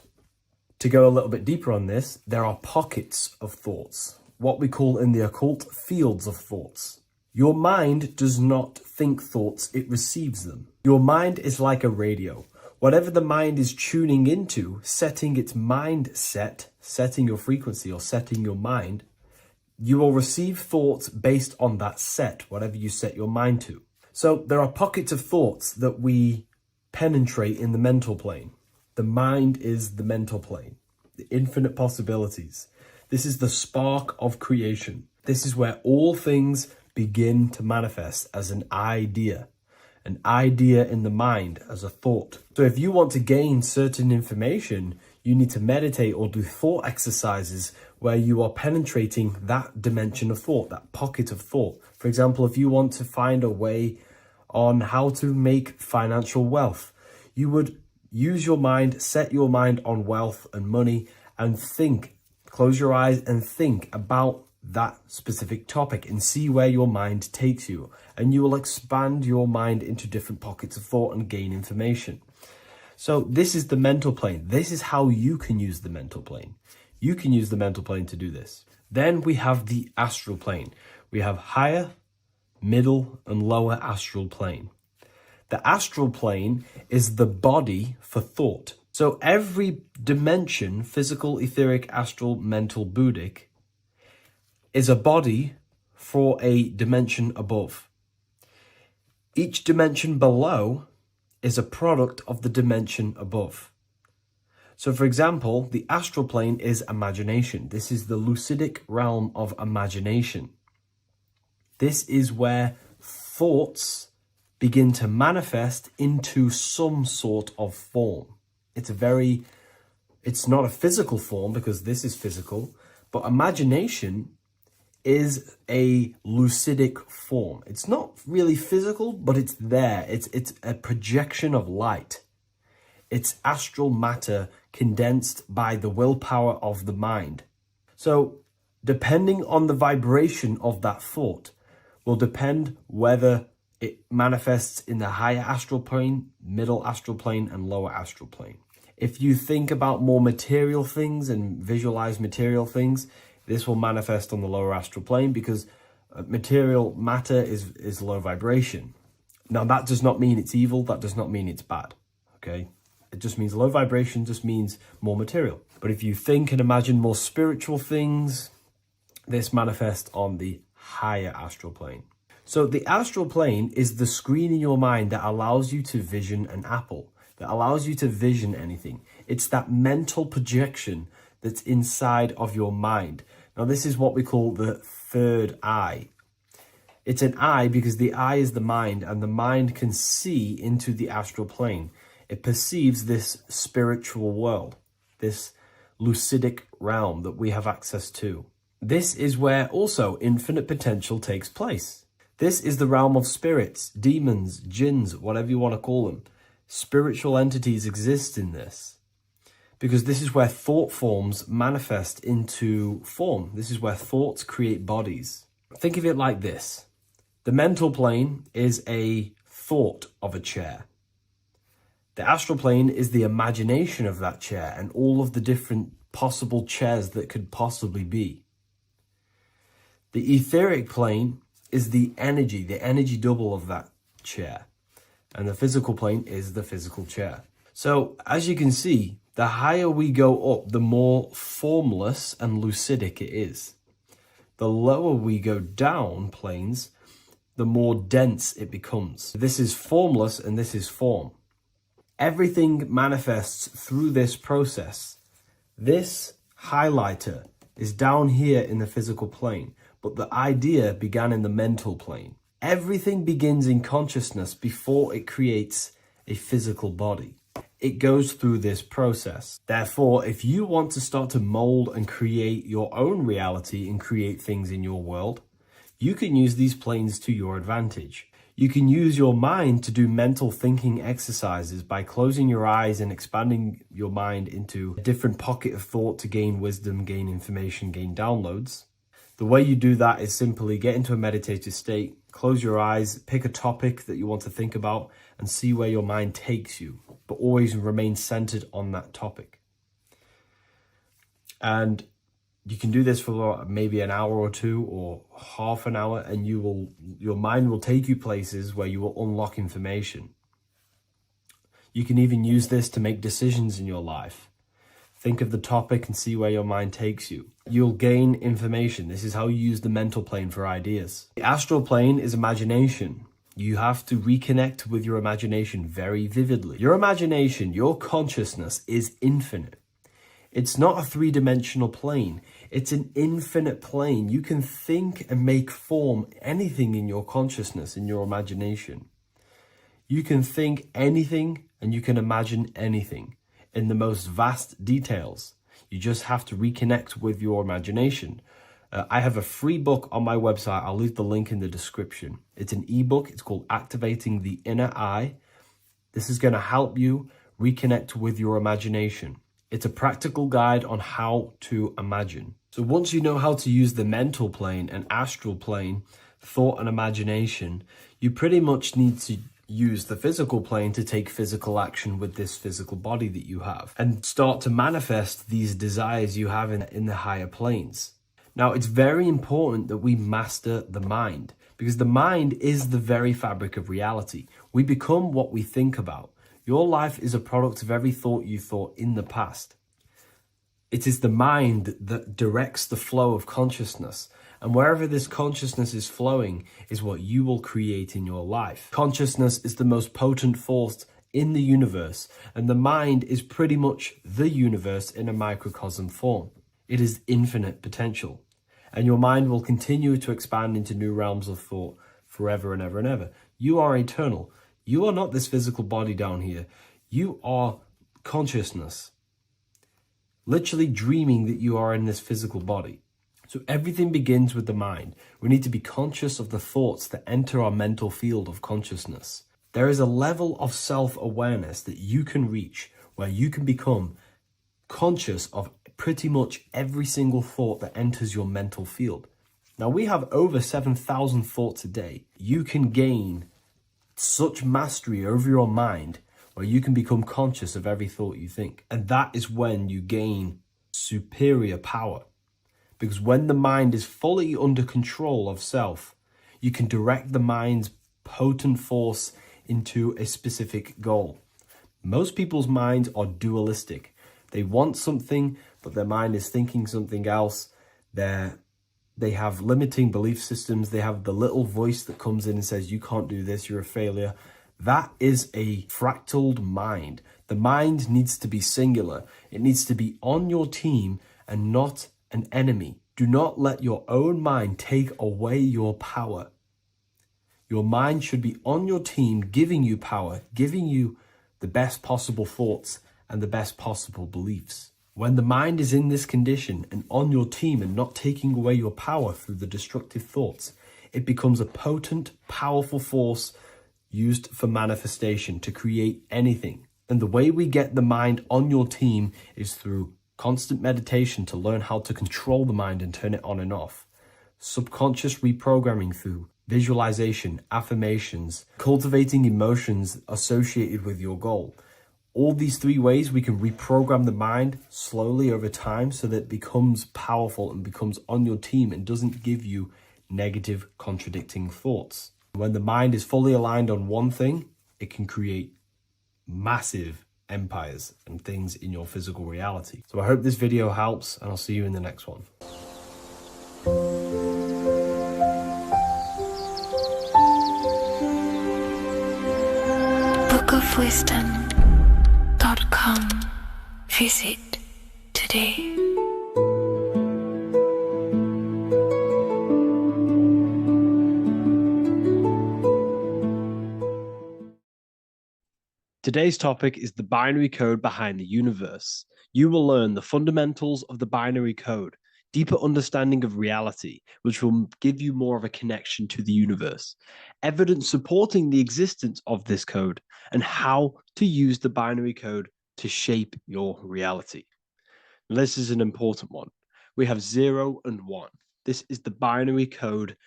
[SPEAKER 1] To go a little bit deeper on this, there are pockets of thoughts, what we call in the occult fields of thoughts. Your mind does not think thoughts, it receives them. Your mind is like a radio. Whatever the mind is tuning into, setting its mindset, setting your frequency or setting your mind, you will receive thoughts based on that set, whatever you set your mind to. So there are pockets of thoughts that we penetrate in the mental plane. The mind is the mental plane, the infinite possibilities. This is the spark of creation. This is where all things begin to manifest as an idea in the mind as a thought. So if you want to gain certain information, you need to meditate or do thought exercises where you are penetrating that dimension of thought, that pocket of thought. For example, if you want to find a way on how to make financial wealth, you would use your mind, set your mind on wealth and money and think, close your eyes and think about that specific topic and see where your mind takes you. And you will expand your mind into different pockets of thought and gain information. So this is the mental plane. This is how you can use the mental plane. You can use the mental plane to do this. Then we have the astral plane. We have higher, middle, and lower astral plane. The astral plane is the body for thought. So every dimension, physical, etheric, astral, mental, Buddhic, is a body for a dimension above. Each dimension below is a product of the dimension above. So for example, the astral plane is imagination. This is the lucidic realm of imagination. This is where thoughts begin to manifest into some sort of form. It's not a physical form because this is physical, but imagination is a lucidic form. It's not really physical, but it's there. It's a projection of light. It's astral matter condensed by the willpower of the mind. So depending on the vibration of that thought will depend whether it manifests in the higher astral plane, middle astral plane, and lower astral plane. If you think about more material things and visualize material things, this will manifest on the lower astral plane because material matter is low vibration. Now, that does not mean it's evil. That does not mean it's bad. Okay? It just means low vibration just means more material. But if you think and imagine more spiritual things, this manifests on the higher astral plane. So the astral plane is the screen in your mind that allows you to vision an apple, that allows you to vision anything. It's that mental projection that's inside of your mind. Now, this is what we call the third eye. It's an eye because the eye is the mind, and the mind can see into the astral plane. It perceives this spiritual world, this lucidic realm that we have access to. This is where also infinite potential takes place. This is the realm of spirits, demons, jinns, whatever you want to call them. Spiritual entities exist in this because this is where thought forms manifest into form. This is where thoughts create bodies. Think of it like this. The mental plane is a thought of a chair. The astral plane is the imagination of that chair and all of the different possible chairs that could possibly be. The etheric plane is the energy double of that chair. And the physical plane is the physical chair. So as you can see, the higher we go up, the more formless and lucidic it is. The lower we go down planes, the more dense it becomes. This is formless and this is form. Everything manifests through this process. This highlighter is down here in the physical plane, but the idea began in the mental plane. Everything begins in consciousness before it creates a physical body. It goes through this process. Therefore, if you want to start to mold and create your own reality and create things in your world, you can use these planes to your advantage. You can use your mind to do mental thinking exercises by closing your eyes and expanding your mind into a different pocket of thought to gain wisdom, gain information, gain downloads. The way you do that is simply get into a meditative state, close your eyes, pick a topic that you want to think about, and see where your mind takes you, but always remain centered on that topic. And you can do this for maybe an hour or two or half an hour, and your mind will take you places where you will unlock information. You can even use this to make decisions in your life. Think of the topic and see where your mind takes you. You'll gain information. This is how you use the mental plane for ideas. The astral plane is imagination. You have to reconnect with your imagination very vividly. Your imagination, your consciousness is infinite. It's not a three-dimensional plane. It's an infinite plane. You can think and make form anything in your consciousness, in your imagination. You can think anything and you can imagine anything in the most vast details. You just have to reconnect with your imagination. I have a free book on my website. I'll leave the link in the description. It's an ebook. It's called Activating the Inner Eye. This is going to help you reconnect with your imagination. It's a practical guide on how to imagine. So once you know how to use the mental plane and astral plane, thought and imagination, you pretty much need to use the physical plane to take physical action with this physical body that you have and start to manifest these desires you have in the higher planes. Now, it's very important that we master the mind because the mind is the very fabric of reality. We become what we think about. Your life is a product of every thought you thought in the past. It is the mind that directs the flow of consciousness. And wherever this consciousness is flowing is what you will create in your life. Consciousness is the most potent force in the universe, and the mind is pretty much the universe in a microcosm form. It is infinite potential, and your mind will continue to expand into new realms of thought forever and ever and ever. You are eternal. You are not this physical body down here. You are consciousness, literally dreaming that you are in this physical body. So everything begins with the mind. We need to be conscious of the thoughts that enter our mental field of consciousness. There is a level of self-awareness that you can reach where you can become conscious of pretty much every single thought that enters your mental field. Now, we have over 7,000 thoughts a day. You can gain such mastery over your mind where you can become conscious of every thought you think. And that is when you gain superior power. Because when the mind is fully under control of self, you can direct the mind's potent force into a specific goal. Most people's minds are dualistic. They want something, but their mind is thinking something else. They have limiting belief systems. They have the little voice that comes in and says, you can't do this, you're a failure. That is a fractaled mind. The mind needs to be singular. It needs to be on your team and not an enemy. Do not let your own mind take away your power. Your mind should be on your team, giving you power, giving you the best possible thoughts and the best possible beliefs. When the mind is in this condition and on your team and not taking away your power through the destructive thoughts, it becomes a potent, powerful force used for manifestation to create anything. And the way we get the mind on your team is through constant meditation to learn how to control the mind and turn it on and off. Subconscious reprogramming through visualization, affirmations, cultivating emotions associated with your goal. All these three ways we can reprogram the mind slowly over time so that it becomes powerful and becomes on your team and doesn't give you negative contradicting thoughts. When the mind is fully aligned on one thing, it can create massive empires and things in your physical reality. So I hope this video helps, and I'll see you in the next one.
[SPEAKER 3] bookofwisdom.com. Visit today.
[SPEAKER 2] Today's topic is the binary code behind the universe. You will learn the fundamentals of the binary code, deeper understanding of reality, which will give you more of a connection to the universe, evidence supporting the existence of this code, and how to use the binary code to shape your reality. Now, this is an important one. We have 0 and 1. This is the binary code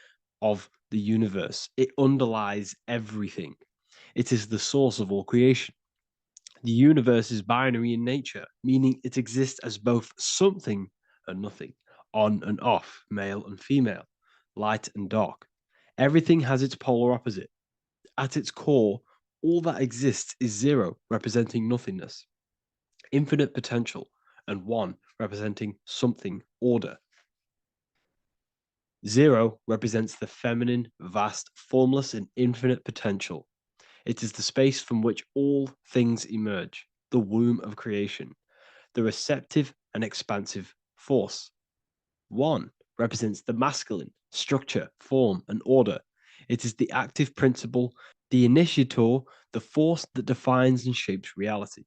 [SPEAKER 2] of the universe. It underlies everything. It is the source of all creation. The universe is binary in nature, meaning it exists as both something and nothing, on and off, male and female, light and dark. Everything has its polar opposite. At its core, all that exists is 0, representing nothingness, infinite potential, and 1, representing something, order. 0 represents the feminine, vast, formless, and infinite potential. It is the space from which all things emerge, the womb of creation, the receptive and expansive force. 1 represents the masculine, structure, form, and order. It is the active principle, the initiator, the force that defines and shapes reality.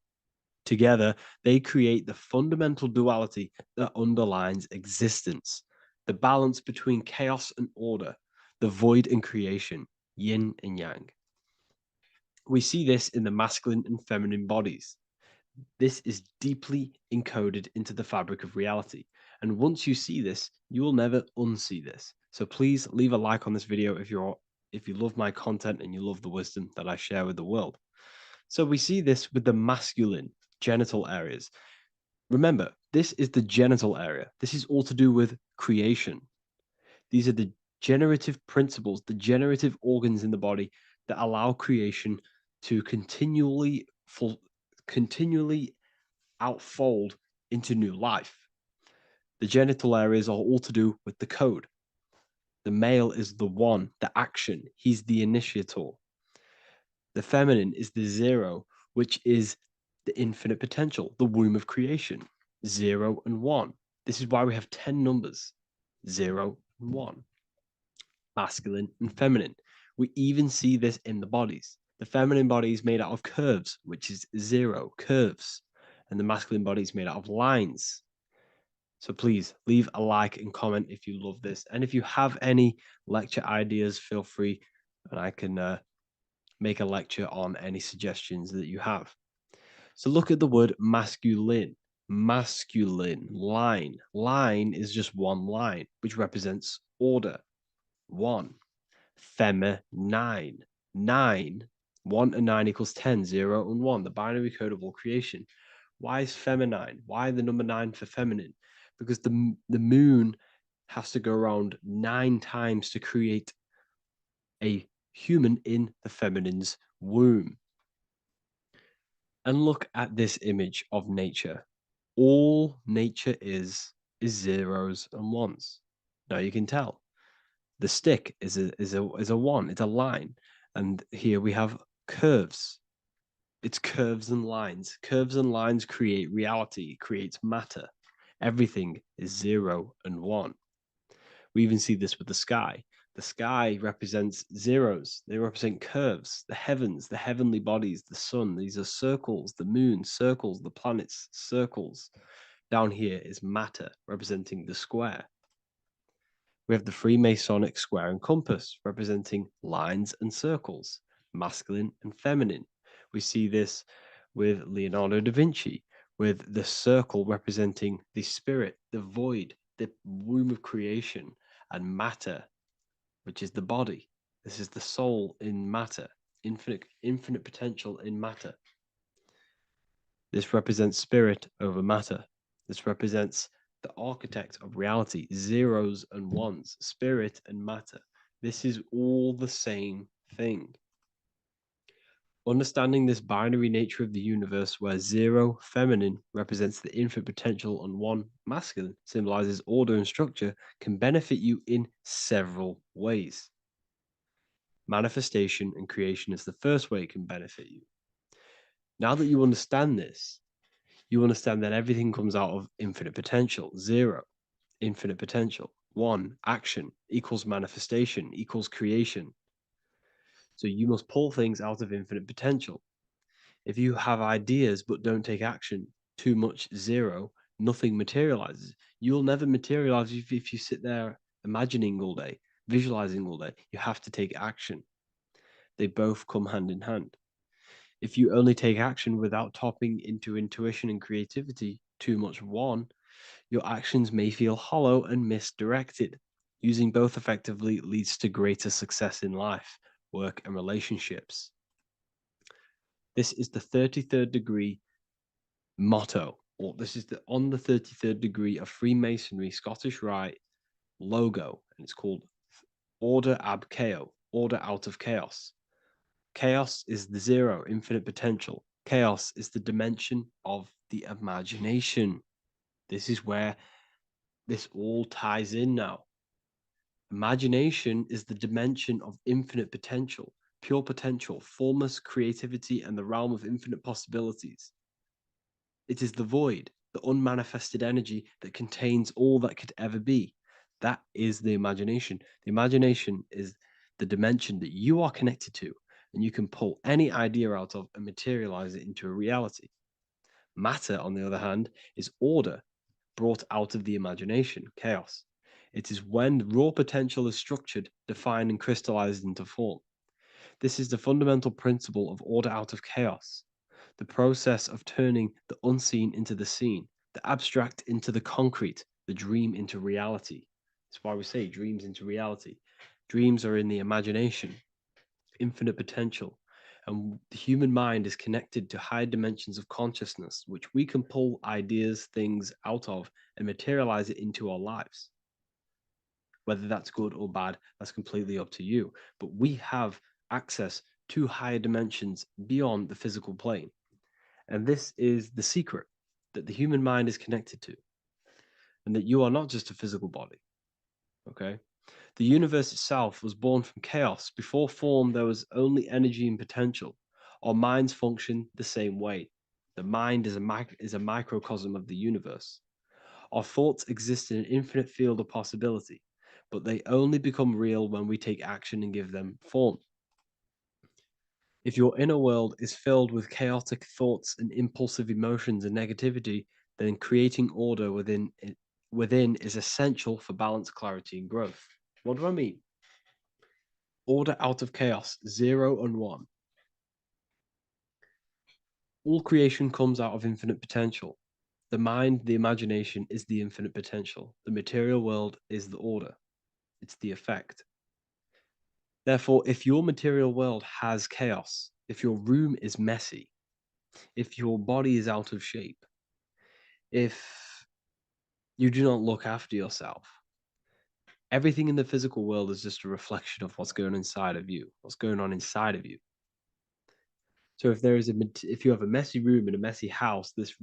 [SPEAKER 2] Together, they create the fundamental duality that underlines existence, the balance between chaos and order, the void and creation, yin and yang. We see this in the masculine and feminine bodies. This is deeply encoded into the fabric of reality. And once you see this, you will never unsee this. So please leave a like on this video if you love my content and you love the wisdom that I share with the world. So we see this with the masculine genital areas. Remember, this is the genital area. This is all to do with creation. These are the generative principles, the generative organs in the body that allow creation to continually outfold into new life. The genital areas are all to do with the code. The male is the 1, the action. He's the initiator. The feminine is the 0, which is the infinite potential, the womb of creation. 0 and 1. This is why we have 10 numbers. 0 and 1. Masculine and feminine. We even see this in the bodies. The feminine body is made out of curves, which is 0, curves. And the masculine body is made out of lines. So please leave a like and comment if you love this. And if you have any lecture ideas, feel free and I can make a lecture on any suggestions that you have. So look at the word masculine. Masculine, line. Line is just one line, which represents order. One. Feminine. 9. 1 and 9 equals 10, 0 and 1, the binary code of all creation. Why is feminine? Why the number 9 for feminine? Because the moon has to go around 9 times to create a human in the feminine's womb. And look at this image of nature. All nature is zeros and ones. Now you can tell the stick is a one. It's a line, and here we have curves. It's curves and lines. Curves and lines create reality, creates matter. Everything is 0 and 1. We even see this with the sky. The sky represents zeros. They represent curves, the heavens, the heavenly bodies, the sun. These are circles, the moon, circles, the planets, circles. Down here is matter, representing the square. We have the Freemasonic square and compass, representing lines and circles, masculine and feminine. We see this with Leonardo da Vinci, with the circle representing the spirit, the void, the womb of creation, and matter, which is the body. This is the soul in matter, infinite potential in matter. This represents spirit over matter. This represents the architect of reality, zeros and ones, spirit and matter. This is all the same thing. Understanding this binary nature of the universe, where 0 feminine represents the infinite potential and 1 masculine symbolizes order and structure, can benefit you in several ways. Manifestation and creation is the first way it can benefit you. Now that you understand this, you understand that everything comes out of infinite potential. 0, infinite potential. 1, action equals manifestation equals creation. So you must pull things out of infinite potential. If you have ideas but don't take action, too much 0, nothing materializes. You'll never materialize if you sit there imagining all day, visualizing all day. You have to take action. They both come hand in hand. If you only take action without tapping into intuition and creativity, too much 1, your actions may feel hollow and misdirected. Using both effectively leads to greater success in life, work, and relationships. This is the 33rd degree motto, or this is on the 33rd degree of Freemasonry Scottish Rite logo, and it's called Order ab Chaos, order out of chaos. Chaos is the 0, infinite potential. Chaos is the dimension of the imagination. This is where this all ties in now. Imagination is the dimension of infinite potential, pure potential, formless creativity, and the realm of infinite possibilities. It is the void, the unmanifested energy that contains all that could ever be. That is the imagination. The imagination is the dimension that you are connected to, and you can pull any idea out of and materialize it into a reality. Matter, on the other hand, is order brought out of the imagination, chaos. It is when raw potential is structured, defined, and crystallized into form. This is the fundamental principle of order out of chaos, the process of turning the unseen into the seen, the abstract into the concrete, the dream into reality. That's why we say dreams into reality. Dreams are in the imagination, infinite potential, and the human mind is connected to high dimensions of consciousness, which we can pull ideas, things out of, and materialize it into our lives. Whether that's good or bad, that's completely up to you. But we have access to higher dimensions beyond the physical plane. And this is the secret that the human mind is connected to, and that you are not just a physical body. Okay? The universe itself was born from chaos. Before form, there was only energy and potential. Our minds function the same way. The mind is a microcosm of the universe. Our thoughts exist in an infinite field of possibility, but they only become real when we take action and give them form. If your inner world is filled with chaotic thoughts and impulsive emotions and negativity, then creating order within it within is essential for balance, clarity, and growth. What do I mean? Order out of chaos, 0 and 1. All creation comes out of infinite potential. The mind, the imagination, is the infinite potential. The material world is the order. It's the effect. Therefore, if your material world has chaos, if your room is messy, if your body is out of shape, if you do not look after yourself, everything in the physical world is just a reflection of what's going on inside of you, what's going on inside of you. So if you have a messy room in a messy house, this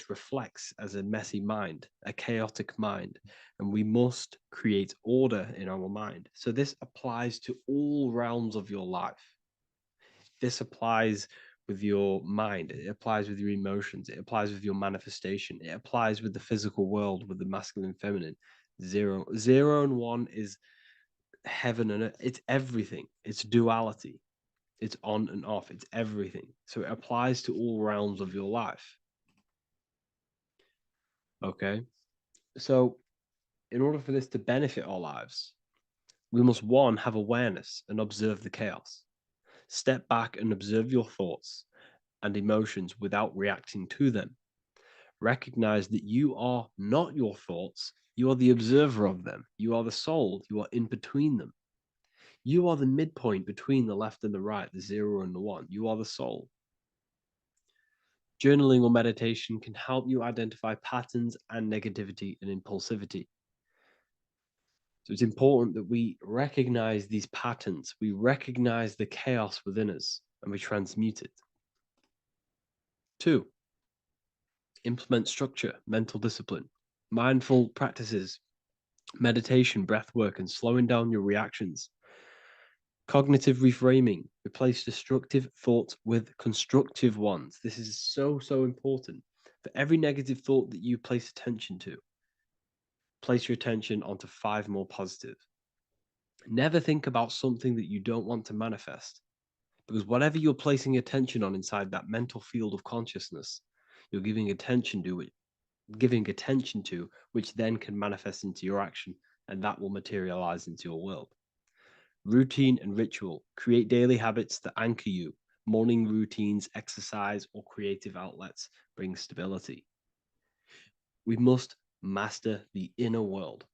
[SPEAKER 2] reflects as a messy mind, a chaotic mind, and we must create order in our mind. So this applies to all realms of your life. This applies with your mind, it applies with your emotions, it applies with your manifestation, it applies with the physical world, with the masculine and feminine. 0 and 1 is heaven and earth. It's everything. It's duality. It's on and off. It's everything. So it applies to all realms of your life. Okay. So in order for this to benefit our lives, we must, 1, have awareness and observe the chaos. Step back and observe your thoughts and emotions without reacting to them. Recognize that you are not your thoughts. You are the observer of them. You are the soul. You are in between them. You are the midpoint between the left and the right, the 0 and the 1. You are the soul. Journaling or meditation can help you identify patterns and negativity and impulsivity. So it's important that we recognize these patterns, we recognize the chaos within us, and we transmute it. 2, implement structure, mental discipline, mindful practices, meditation, breath work, and slowing down your reactions. Cognitive reframing, replace destructive thoughts with constructive ones. This is so important. For every negative thought that you place attention to, place your attention onto 5 more positive. Never think about something that you don't want to manifest, because whatever you're placing attention on inside that mental field of consciousness, you're giving attention to it, which then can manifest into your action, and that will materialize into your world. Routine and ritual. Create daily habits that anchor you. Morning routines, exercise, or creative outlets bring stability. We must master the inner world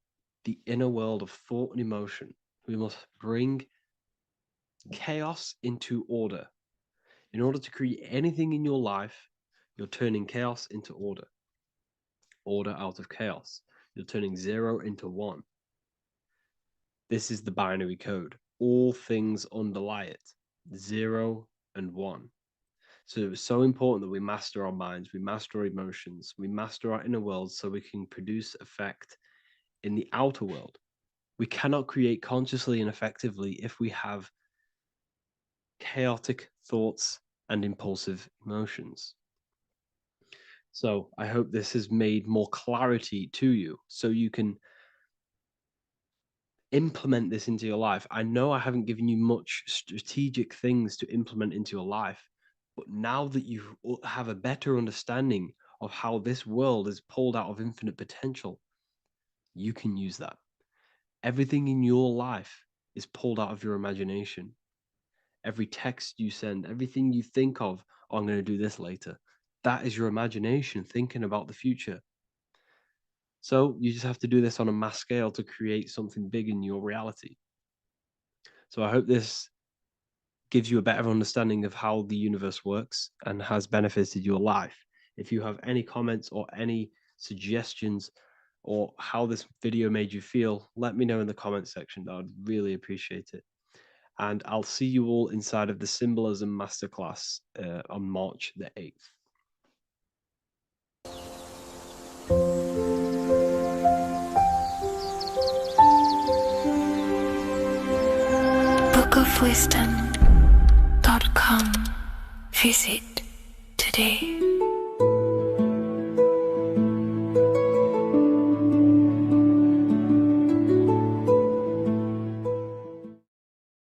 [SPEAKER 2] of thought and emotion. We must bring chaos into order. In order to create anything in your life, you're turning chaos into order. Order out of chaos. You're turning 0 into 1. This is the binary code. All things underlie it. 0 and 1. So it's so important that we master our minds, we master our emotions, we master our inner world so we can produce effect in the outer world. We cannot create consciously and effectively if we have chaotic thoughts and impulsive emotions. So I hope this has made more clarity to you so you can implement this into your life. I know I haven't given you much strategic things to implement into your life, but now that you have a better understanding of how this world is pulled out of infinite potential, you can use that. Everything in your life is pulled out of your imagination. Every text you send, everything you think of, oh, I'm going to do this later, that is your imagination thinking about the future. So you just have to do this on a mass scale to create something big in your reality. So I hope this gives you a better understanding of how the universe works and has benefited your life. If you have any comments or any suggestions or how this video made you feel, let me know in the comment section. I would really appreciate it. And I'll see you all inside of the Symbolism Masterclass on March the 8th.
[SPEAKER 3] bookofwisdom.com. Visit today.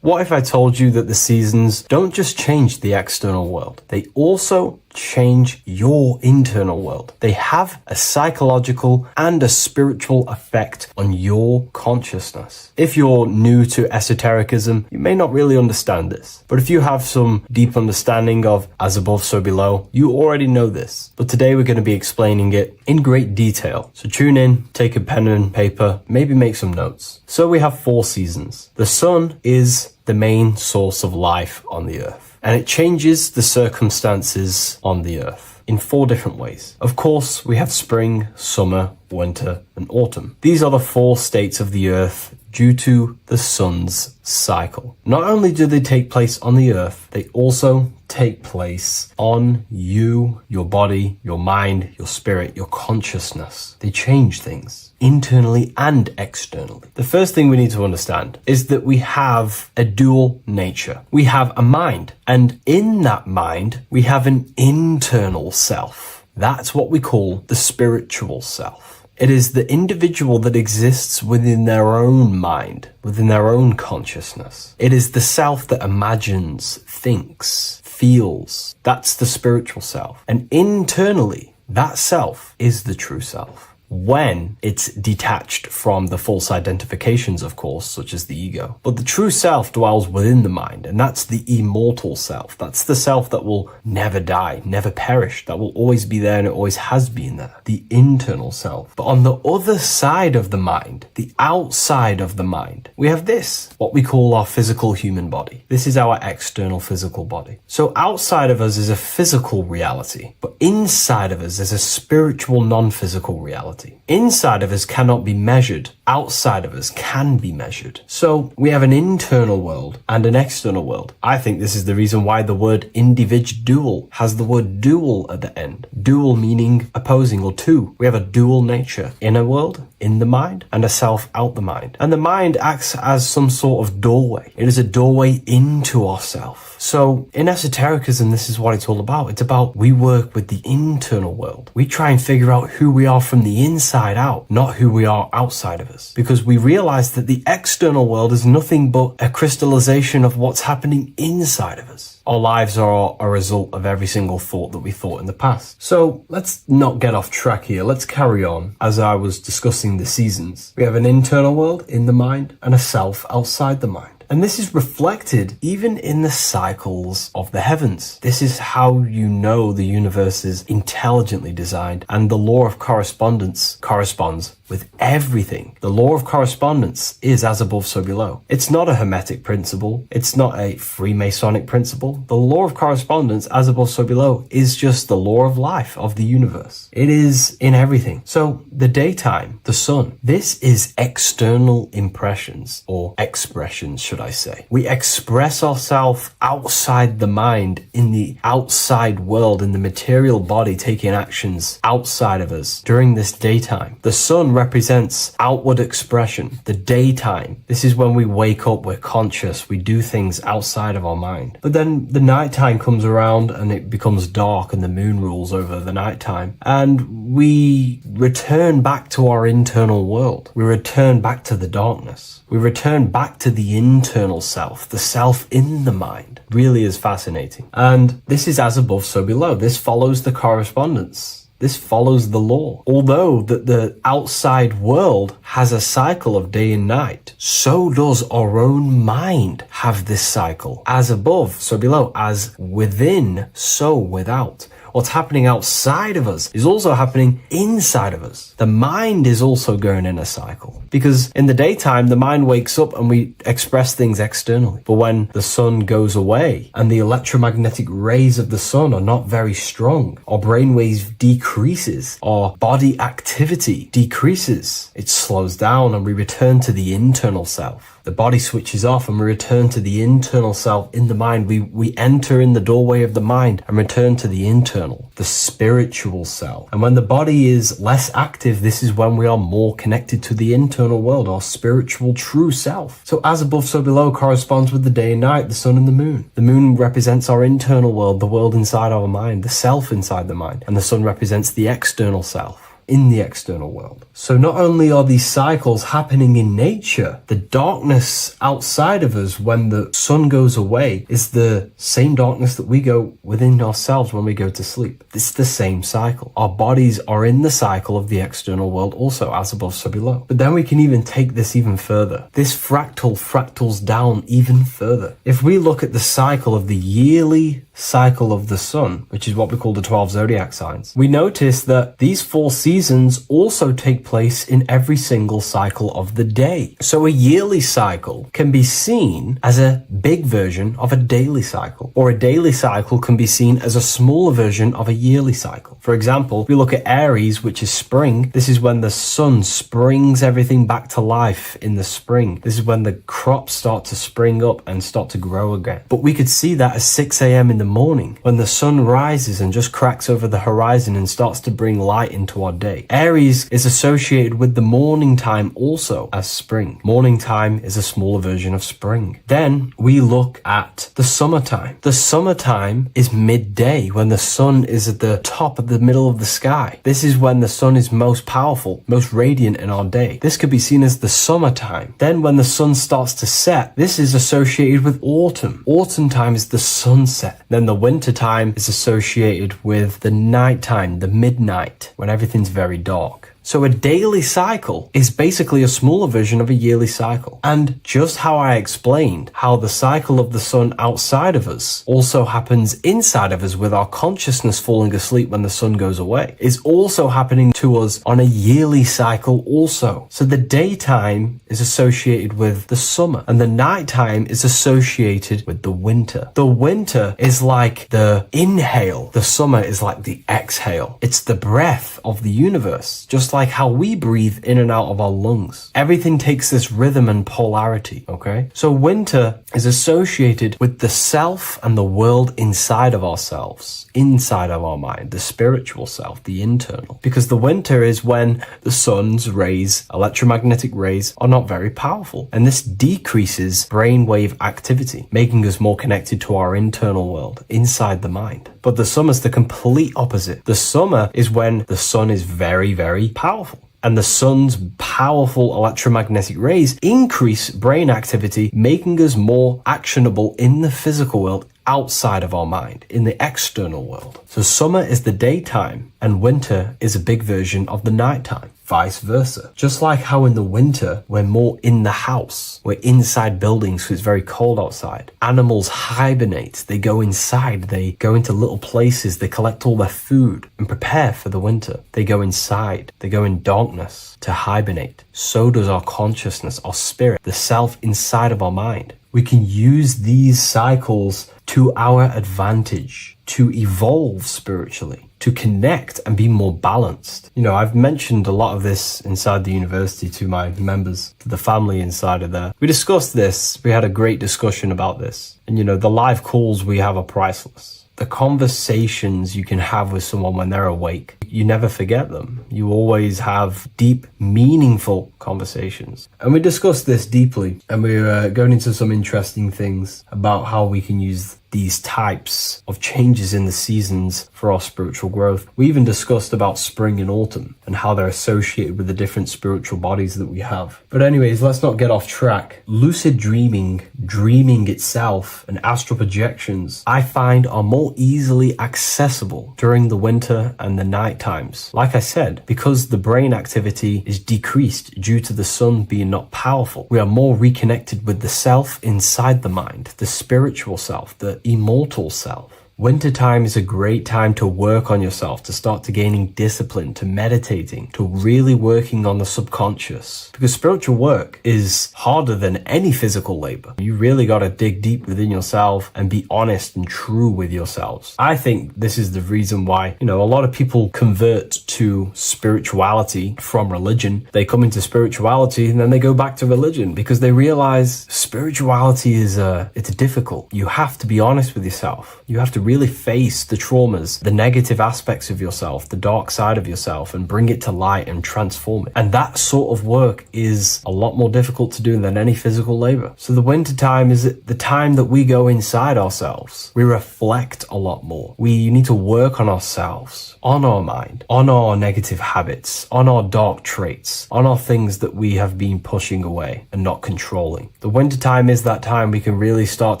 [SPEAKER 1] What if I told you that the seasons don't just change the external world, they also change your internal world. They have a psychological and a spiritual effect on your consciousness. If you're new to esotericism, you may not really understand this. But if you have some deep understanding of as above, so below, you already know this. But today we're going to be explaining it in great detail. So tune in, take a pen and paper, maybe make some notes. So we have 4 seasons. The sun is the main source of life on the earth, and it changes the circumstances on the earth in 4 different ways. Of course, we have spring, summer, winter, and autumn. These are the 4 states of the earth due to the sun's cycle. Not only do they take place on the earth, they also take place on you, your body, your mind, your spirit, your consciousness. They change things internally and externally. The first thing we need to understand is that we have a dual nature. We have a mind, and in that mind, we have an internal self. That's what we call the spiritual self. It is the individual that exists within their own mind, within their own consciousness. It is the self that imagines, thinks, feels. That's the spiritual self. And internally, that self is the true self. When it's detached from the false identifications, of course, such as the ego. But the true self dwells within the mind, and that's the immortal self. That's the self that will never die, never perish, that will always be there, and it always has been there. The internal self. But on the other side of the mind, the outside of the mind, we have this, what we call our physical human body. This is our external physical body. So outside of us is a physical reality, but inside of us is a spiritual non-physical reality. Inside of us cannot be measured. Outside of us can be measured. So we have an internal world and an external world. I think this is the reason why the word individual has the word dual at the end. Dual meaning opposing or two. We have a dual nature. Inner world, in the mind, and a self out the mind. And the mind acts as some sort of doorway. It is a doorway into ourself. So in esotericism, this is what it's all about. It's about we work with the internal world. We try and figure out who we are from the inside out, not who we are outside of us. Because we realize that the external world is nothing but a crystallization of what's happening inside of us. Our lives are a result of every single thought that we thought in the past. So let's not get off track here. Let's carry on. As I was discussing the seasons, we have an internal world in the mind and a self outside the mind. And this is reflected even in the cycles of the heavens. This is how you know the universe is intelligently designed, and the law of correspondence corresponds with everything. The law of correspondence is as above, so below. It's not a Hermetic principle. It's not a Freemasonic principle. The law of correspondence, as above, so below, is just the law of life, of the universe. It is in everything. So the daytime, the sun, this is external impressions or expressions, should I say. We express ourselves outside the mind, in the outside world, in the material body, taking actions outside of us during this daytime. The sun represents outward expression, the daytime. This is when we wake up, we're conscious, we do things outside of our mind. But then the nighttime comes around and it becomes dark and the moon rules over the nighttime. And we return back to our internal world. We return back to the darkness. We return back to the internal self, the self in the mind. Really is fascinating. And this is as above, so below. This follows the correspondence. This follows the law. Although the outside world has a cycle of day and night, so does our own mind have this cycle. As above, so below. As within, so without. What's happening outside of us is also happening inside of us. The mind is also going in a cycle. Because in the daytime, the mind wakes up and we express things externally. But when the sun goes away and the electromagnetic rays of the sun are not very strong, our brainwave decreases, our body activity decreases. It slows down and we return to the internal self. The body switches off and we return to the internal self in the mind. We enter in the doorway of the mind and return to the internal, the spiritual self. And when the body is less active, this is when we are more connected to the internal world, our spiritual true self. So as above, so below corresponds with the day and night, the sun and the moon. The moon represents our internal world, the world inside our mind, the self inside the mind. And the sun represents the external self, in the external world. So not only are these cycles happening in nature, the darkness outside of us when the sun goes away is the same darkness that we go within ourselves when we go to sleep. It's the same cycle. Our bodies are in the cycle of the external world also, as above, so below. But then we can even take this even further. This fractals down even further. If we look at the cycle of the yearly cycle of the sun, which is what we call the 12 zodiac signs, we notice that these 4 seasons also take place in every single cycle of the day. So a yearly cycle can be seen as a big version of a daily cycle, or a daily cycle can be seen as a smaller version of a yearly cycle. For example, if we look at Aries, which is spring, this is when the sun springs everything back to life in the spring. This is when the crops start to spring up and start to grow again. But we could see that at 6 a.m. in the morning, when the sun rises and just cracks over the horizon and starts to bring light into our day. Aries is associated with the morning time also as spring. Morning time is a smaller version of spring. Then we look at the summertime. The summertime is midday, when the sun is at the top of the middle of the sky. This is when the sun is most powerful, most radiant in our day. This could be seen as the summertime. Then when the sun starts to set, this is associated with autumn. Autumn time is the sunset. Then the winter time is associated with the nighttime, the midnight, when everything's very dark. So a daily cycle is basically a smaller version of a yearly cycle. And just how I explained how the cycle of the sun outside of us also happens inside of us with our consciousness falling asleep when the sun goes away, is also happening to us on a yearly cycle also. So the daytime is associated with the summer and the nighttime is associated with the winter. The winter is like the inhale. The summer is like the exhale. It's the breath of the universe, just like how we breathe in and out of our lungs. Everything takes this rhythm and polarity, okay? So winter is associated with the self and the world inside of ourselves, inside of our mind, the spiritual self, the internal. Because the winter is when the sun's rays, electromagnetic rays, are not very powerful. And this decreases brainwave activity, making us more connected to our internal world, inside the mind. But the summer's the complete opposite. The summer is when the sun is very, very powerful. And the sun's powerful electromagnetic rays increase brain activity, making us more actionable in the physical world outside of our mind, in the external world. So summer is the daytime and winter is a big version of the nighttime. Vice versa. Just like how in the winter, we're more in the house. We're inside buildings because it's very cold outside. Animals hibernate. They go inside. They go into little places. They collect all their food and prepare for the winter. They go inside. They go in darkness to hibernate. So does our consciousness, our spirit, the self inside of our mind. We can use these cycles to our advantage, to evolve spiritually, to connect and be more balanced. You know, I've mentioned a lot of this inside the university to my members, to the family inside of there. We discussed this. We had a great discussion about this. And, you know, the live calls we have are priceless. The conversations you can have with someone when they're awake, you never forget them. You always have deep, meaningful conversations. And we discussed this deeply, and we're going into some interesting things about how we can use these types of changes in the seasons for our spiritual growth. We even discussed about spring and autumn and how they're associated with the different spiritual bodies that we have. But anyways, let's not get off track. Lucid dreaming, dreaming itself, and astral projections, I find are more easily accessible during the winter and the night times. Like I said, because the brain activity is decreased due to the sun being not powerful, we are more reconnected with the self inside the mind, the spiritual self, the immortal self. Wintertime is a great time to work on yourself, to start to gaining discipline, to meditating, to really working on the subconscious. Because spiritual work is harder than any physical labor. You really got to dig deep within yourself and be honest and true with yourselves. I think this is the reason why, you know, a lot of people convert to spirituality from religion. They come into spirituality and then they go back to religion because they realize spirituality is it's difficult. You have to be honest with yourself. You have to really face the traumas, the negative aspects of yourself, the dark side of yourself, and bring it to light and transform it. And that sort of work is a lot more difficult to do than any physical labor. So the winter time is the time that we go inside ourselves. We reflect a lot more. We need to work on ourselves, on our mind, on our negative habits, on our dark traits, on our things that we have been pushing away and not controlling. The winter time is that time we can really start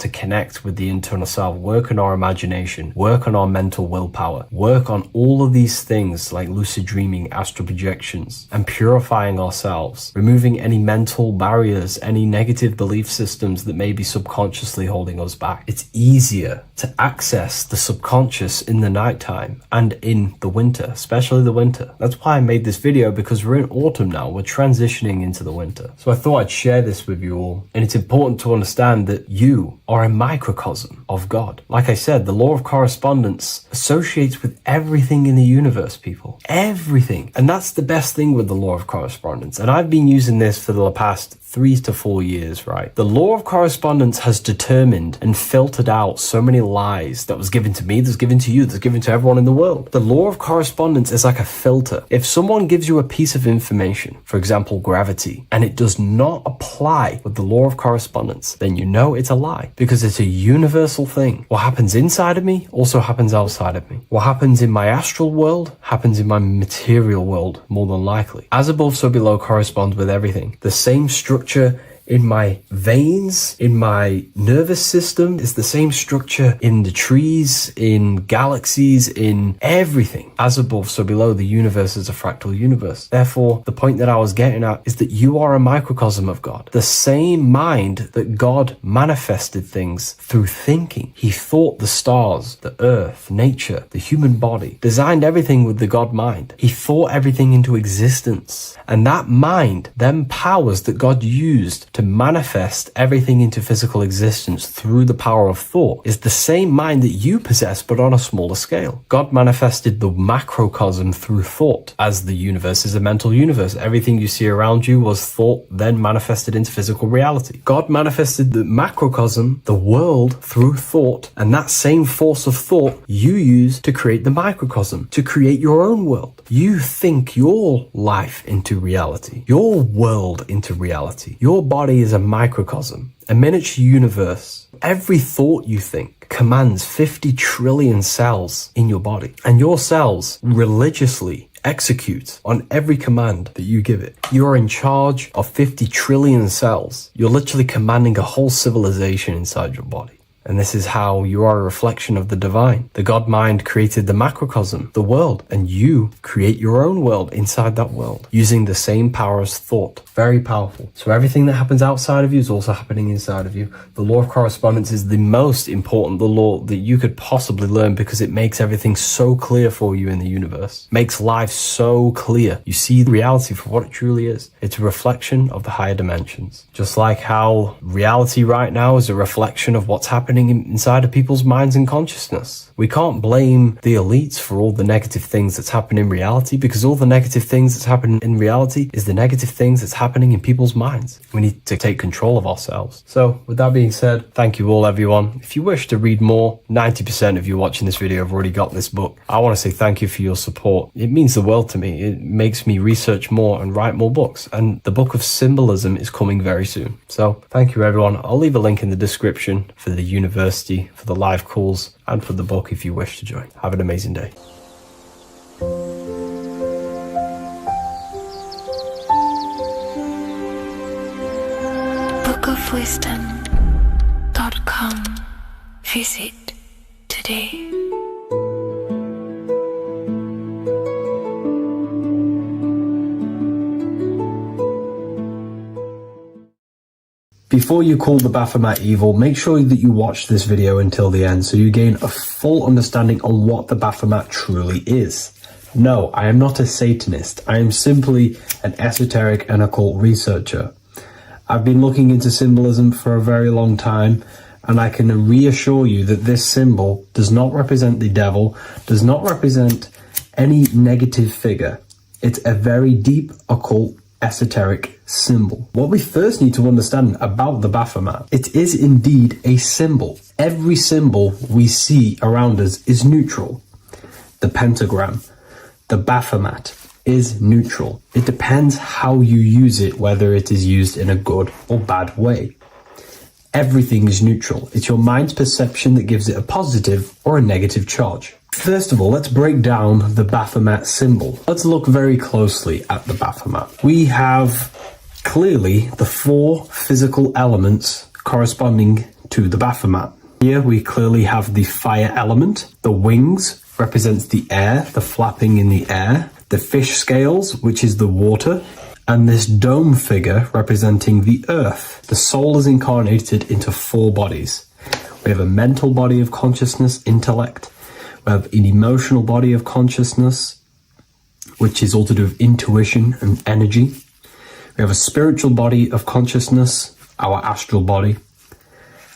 [SPEAKER 1] to connect with the internal self, work on our imagination, work on our mental willpower, work on all of these things like lucid dreaming, astral projections, and purifying ourselves, removing any mental barriers, any negative belief systems that may be subconsciously holding us back. It's easier to access the subconscious in the nighttime and in the winter, especially the winter. That's why I made this video, because we're in autumn now. We're transitioning into the winter. So I thought I'd share this with you all. And it's important to understand that you are a microcosm of God. Like I said, the law of correspondence associates with everything in the universe, people. Everything. And that's the best thing with the law of correspondence. And I've been using this for the past 3 to 4 years, right? The law of correspondence has determined and filtered out so many lies that was given to me, that's given to you, that's given to everyone in the world. The law of correspondence is like a filter. If someone gives you a piece of information, for example, gravity, and it does not apply with the law of correspondence, then you know it's a lie, because it's a universal thing. What happens inside of me also happens outside of me. What happens in my astral world happens in my material world, more than likely. As above, so below corresponds with everything. The same structure in my veins, in my nervous system, is the same structure in the trees, in galaxies, in everything. As above, so below, the universe is a fractal universe. Therefore, the point that I was getting at is that you are a microcosm of God. The same mind that God manifested things through thinking. He thought the stars, the earth, nature, the human body, designed everything with the God mind. He thought everything into existence. And that mind, them powers that God used to manifest everything into physical existence through the power of thought, is the same mind that you possess, but on a smaller scale. God manifested the macrocosm through thought, as the universe is a mental universe. Everything you see around you was thought, then manifested into physical reality. God manifested the macrocosm, the world, through thought, and that same force of thought you use to create the microcosm, to create your own world. You think your life into reality, your world into reality. Your body is a microcosm, a miniature universe. Every thought you think commands 50 trillion cells in your body, and your cells religiously execute on every command that you give it. You're in charge of 50 trillion cells. You're literally commanding a whole civilization inside your body. And this is how you are a reflection of the divine. The God mind created the macrocosm, the world, and you create your own world inside that world using the same power as thought. Very powerful. So everything that happens outside of you is also happening inside of you. The law of correspondence is the most important, the law that you could possibly learn, because it makes everything so clear for you in the universe. Makes life so clear. You see the reality for what it truly is. It's a reflection of the higher dimensions. Just like how reality right now is a reflection of what's happening inside of people's minds and consciousness. We can't blame the elites for all the negative things that's happening in reality, because all the negative things that's happening in reality is the negative things that's happening in people's minds. We need to take control of ourselves. So with that being said, thank you all, everyone. If you wish to read more, 90% of you watching this video have already got this book. I want to say thank you for your support. It means the world to me. It makes me research more and write more books, and the book of symbolism is coming very soon. So thank you, everyone. I'll leave a link in the description for the university, for the live calls, and for the book if you wish to join. Have an amazing day.
[SPEAKER 3] bookofwisdom.com. Visit today.
[SPEAKER 1] Before you call the Baphomet evil, make sure that you watch this video until the end so you gain a full understanding on what the Baphomet truly is. No, I am not a Satanist. I am simply an esoteric and occult researcher. I've been looking into symbolism for a very long time, and I can reassure you that this symbol does not represent the devil, does not represent any negative figure. It's a very deep occult esoteric symbol. What we first need to understand about the Baphomet, it is indeed a symbol. Every symbol we see around us is neutral. The pentagram, the Baphomet, is neutral. It depends how you use it, whether it is used in a good or bad way. Everything is neutral. It's your mind's perception that gives it a positive or a negative charge. First of all, let's break down the Baphomet symbol. Let's look very closely at the Baphomet. We have clearly the 4 physical elements corresponding to the Baphomet. Here we clearly have the fire element. The wings represents the air, the flapping in the air. The fish scales, which is the water. And this dome figure representing the earth. The soul is incarnated into 4 bodies. We have a mental body of consciousness, intellect. We have an emotional body of consciousness, which is all to do with intuition and energy. We have a spiritual body of consciousness, our astral body,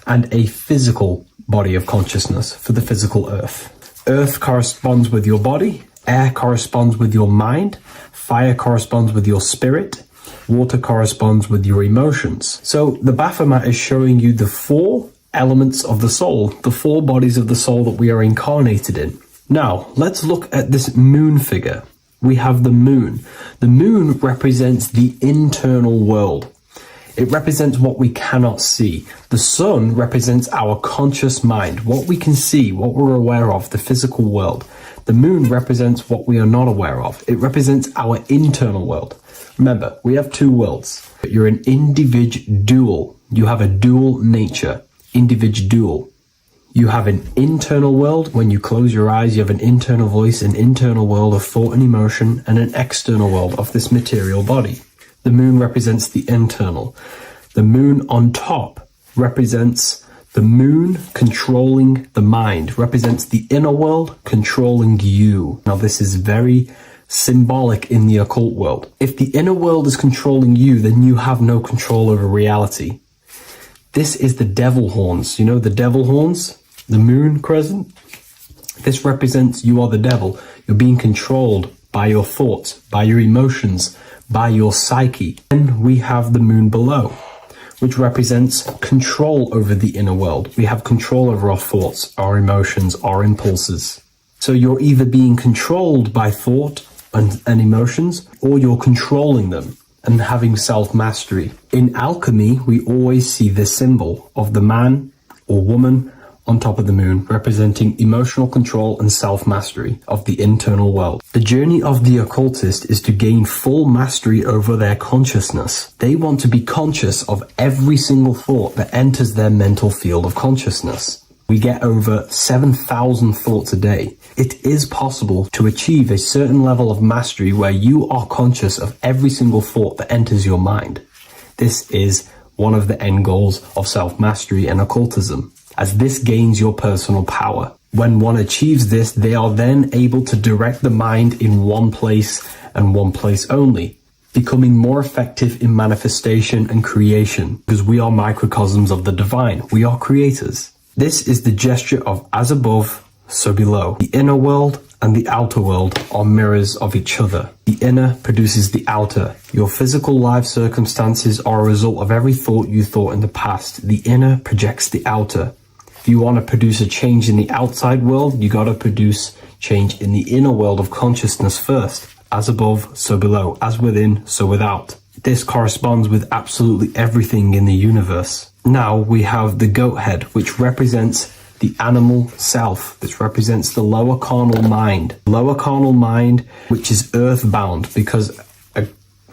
[SPEAKER 1] and a physical body of consciousness for the physical earth. Earth corresponds with your body, air corresponds with your mind, fire corresponds with your spirit, water corresponds with your emotions. So the Baphomet is showing you the 4 elements of the soul, the 4 bodies of the soul that we are incarnated in. Now, let's look at this moon figure. We have the moon. The moon represents the internal world. It represents what we cannot see. The sun represents our conscious mind, what we can see, what we're aware of, the physical world. The moon represents what we are not aware of. It represents our internal world. Remember, we have 2 worlds. You're an individual. You have a dual nature. Individual. You have an internal world. When you close your eyes, you have an internal voice, an internal world of thought and emotion, and an external world of this material body. The moon represents the internal. The moon on top represents the moon controlling the mind, represents the inner world controlling you. Now, this is very symbolic in the occult world. If the inner world is controlling you, then you have no control over reality. This is the devil horns. You know the devil horns? The moon crescent? This represents you are the devil. You're being controlled by your thoughts, by your emotions, by your psyche. Then we have the moon below, which represents control over the inner world. We have control over our thoughts, our emotions, our impulses. So you're either being controlled by thought and emotions, or you're controlling them and having self-mastery. In alchemy, we always see this symbol of the man or woman on top of the moon, representing emotional control and self-mastery of the internal world. The journey of the occultist is to gain full mastery over their consciousness. They want to be conscious of every single thought that enters their mental field of consciousness. We get over 7,000 thoughts a day. It is possible to achieve a certain level of mastery where you are conscious of every single thought that enters your mind. This is one of the end goals of self-mastery and occultism, as this gains your personal power. When one achieves this, they are then able to direct the mind in one place and one place only, becoming more effective in manifestation and creation, because we are microcosms of the divine. We are creators. This is the gesture of as above, so below. The inner world and the outer world are mirrors of each other. The inner produces the outer. Your physical life circumstances are a result of every thought you thought in the past. The inner projects the outer. If you want to produce a change in the outside world, you got to produce change in the inner world of consciousness first. As above, so below. As within, so without. This corresponds with absolutely everything in the universe. Now we have the goat head, which represents the animal self. This represents the lower carnal mind. Lower carnal mind, which is earthbound, because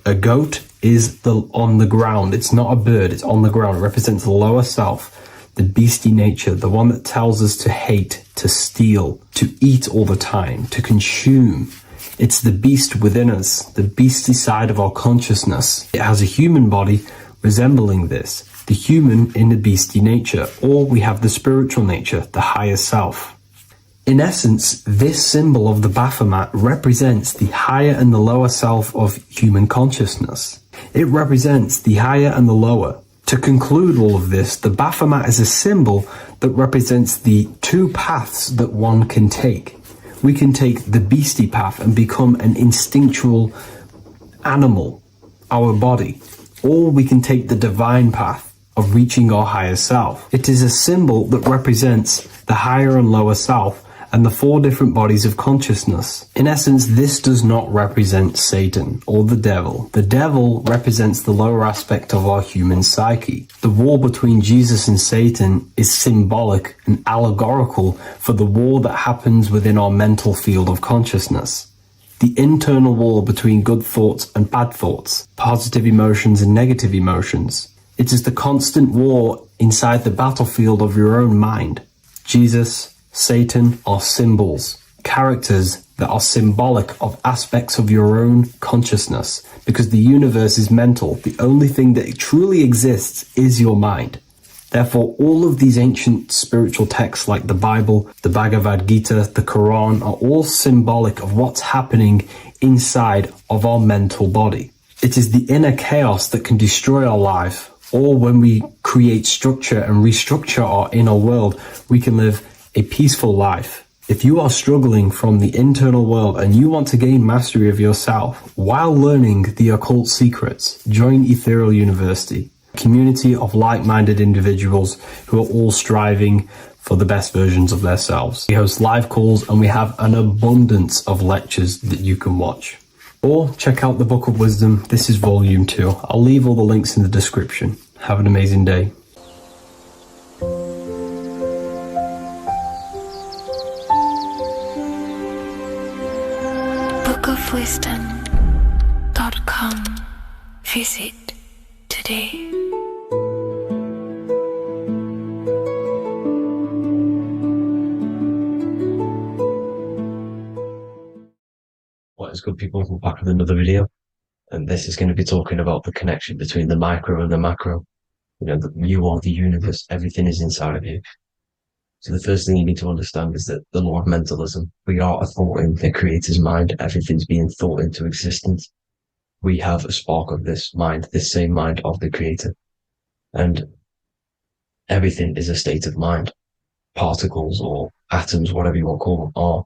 [SPEAKER 1] a goat is on the ground. It's not a bird, it's on the ground. It represents the lower self, the beastie nature, the one that tells us to hate, to steal, to eat all the time, to consume. It's the beast within us, the beastie side of our consciousness. It has a human body resembling this, the human in the beastie nature, or we have the spiritual nature, the higher self. In essence, this symbol of the Baphomet represents the higher and the lower self of human consciousness. It represents the higher and the lower. To conclude all of this, the Baphomet is a symbol that represents the 2 paths that one can take. We can take the beastie path and become an instinctual animal, our body, or we can take the divine path of reaching our higher self. It is a symbol that represents the higher and lower self and the four different bodies of consciousness. In essence, this does not represent Satan or the devil. The devil represents the lower aspect of our human psyche. The war between Jesus and Satan is symbolic and allegorical for the war that happens within our mental field of consciousness. The internal war between good thoughts and bad thoughts, positive emotions and negative emotions. It is the constant war inside the battlefield of your own mind. Jesus, Satan are symbols, characters that are symbolic of aspects of your own consciousness, because the universe is mental. The only thing that truly exists is your mind. Therefore, all of these ancient spiritual texts like the Bible, the Bhagavad Gita, the Quran are all symbolic of what's happening inside of our mental body. It is the inner chaos that can destroy our life, or when we create structure and restructure our inner world, we can live a peaceful life. If you are struggling from the internal world and you want to gain mastery of yourself while learning the occult secrets, join Ethereal University, a community of like-minded individuals who are all striving for the best versions of themselves. We host live calls and we have an abundance of lectures that you can watch. Or check out the Book of Wisdom. This is volume 2. I'll leave all the links in the description. Have an amazing day.
[SPEAKER 3] bookofwisdom.com. Visit today.
[SPEAKER 8] What is good, people? We're back with another video, and this is going to be talking about the connection between the micro and the macro. You know, you are the universe, everything is inside of you. So the first thing you need to understand is that the law of mentalism, we are a thought in the creator's mind, everything's being thought into existence. We have a spark of this mind, this same mind of the creator. And everything is a state of mind. Particles or atoms, whatever you want to call them, are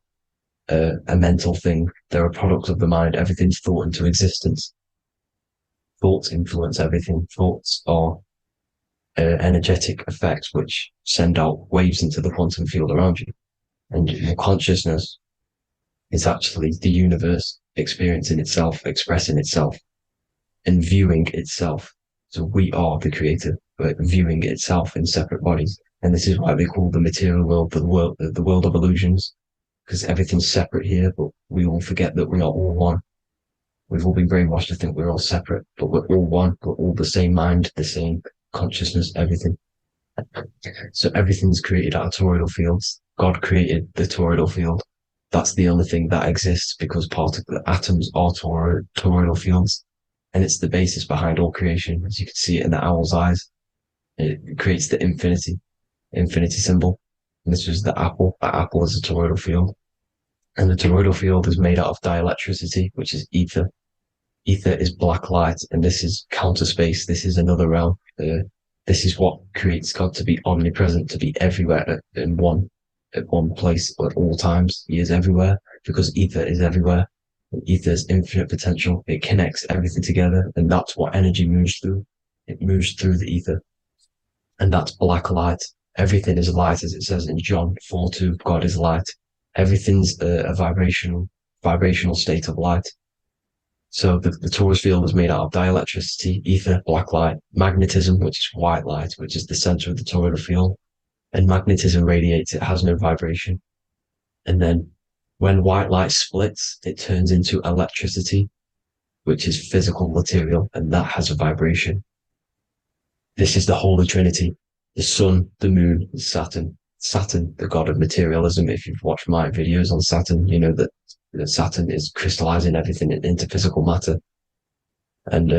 [SPEAKER 8] a mental thing. They're a product of the mind. Everything's thought into existence. Thoughts influence everything. Thoughts are energetic effects which send out waves into the quantum field around you. And your consciousness is actually the universe experiencing itself, expressing itself, and viewing itself. So we are the creator, but viewing itself in separate bodies. And this is why they call the material world the world of illusions, because everything's separate here, but we all forget that we are all one. We've all been brainwashed to think we're all separate, but we're all one. We're all the same mind, the same consciousness, everything. So everything's created out of toroidal fields. God created the toroidal field. That's the only thing that exists because atoms are toroidal fields. And it's the basis behind all creation. As you can see it in the owl's eyes, it creates the infinity symbol. And this was the apple. That apple is a toroidal field. And the toroidal field is made out of dielectricity, which is ether. Ether is black light, and this is counter space. This is another realm. This is what creates God to be omnipresent, to be everywhere at one place at all times. He is everywhere because ether is everywhere. Ether is infinite potential. It connects everything together, and that's what energy moves through. It moves through the ether, and that's black light. Everything is light, as it says in John 4:2. God is light. Everything's a vibrational state of light. So the torus field is made out of dielectricity, ether, black light, magnetism, which is white light, which is the center of the toroidal field. And magnetism radiates, it has no vibration. And then when white light splits, it turns into electricity, which is physical material, and that has a vibration. This is the Holy Trinity, the sun, the moon, and Saturn. Saturn, the god of materialism. If you've watched my videos on Saturn, you know that Saturn is crystallizing everything into physical matter. And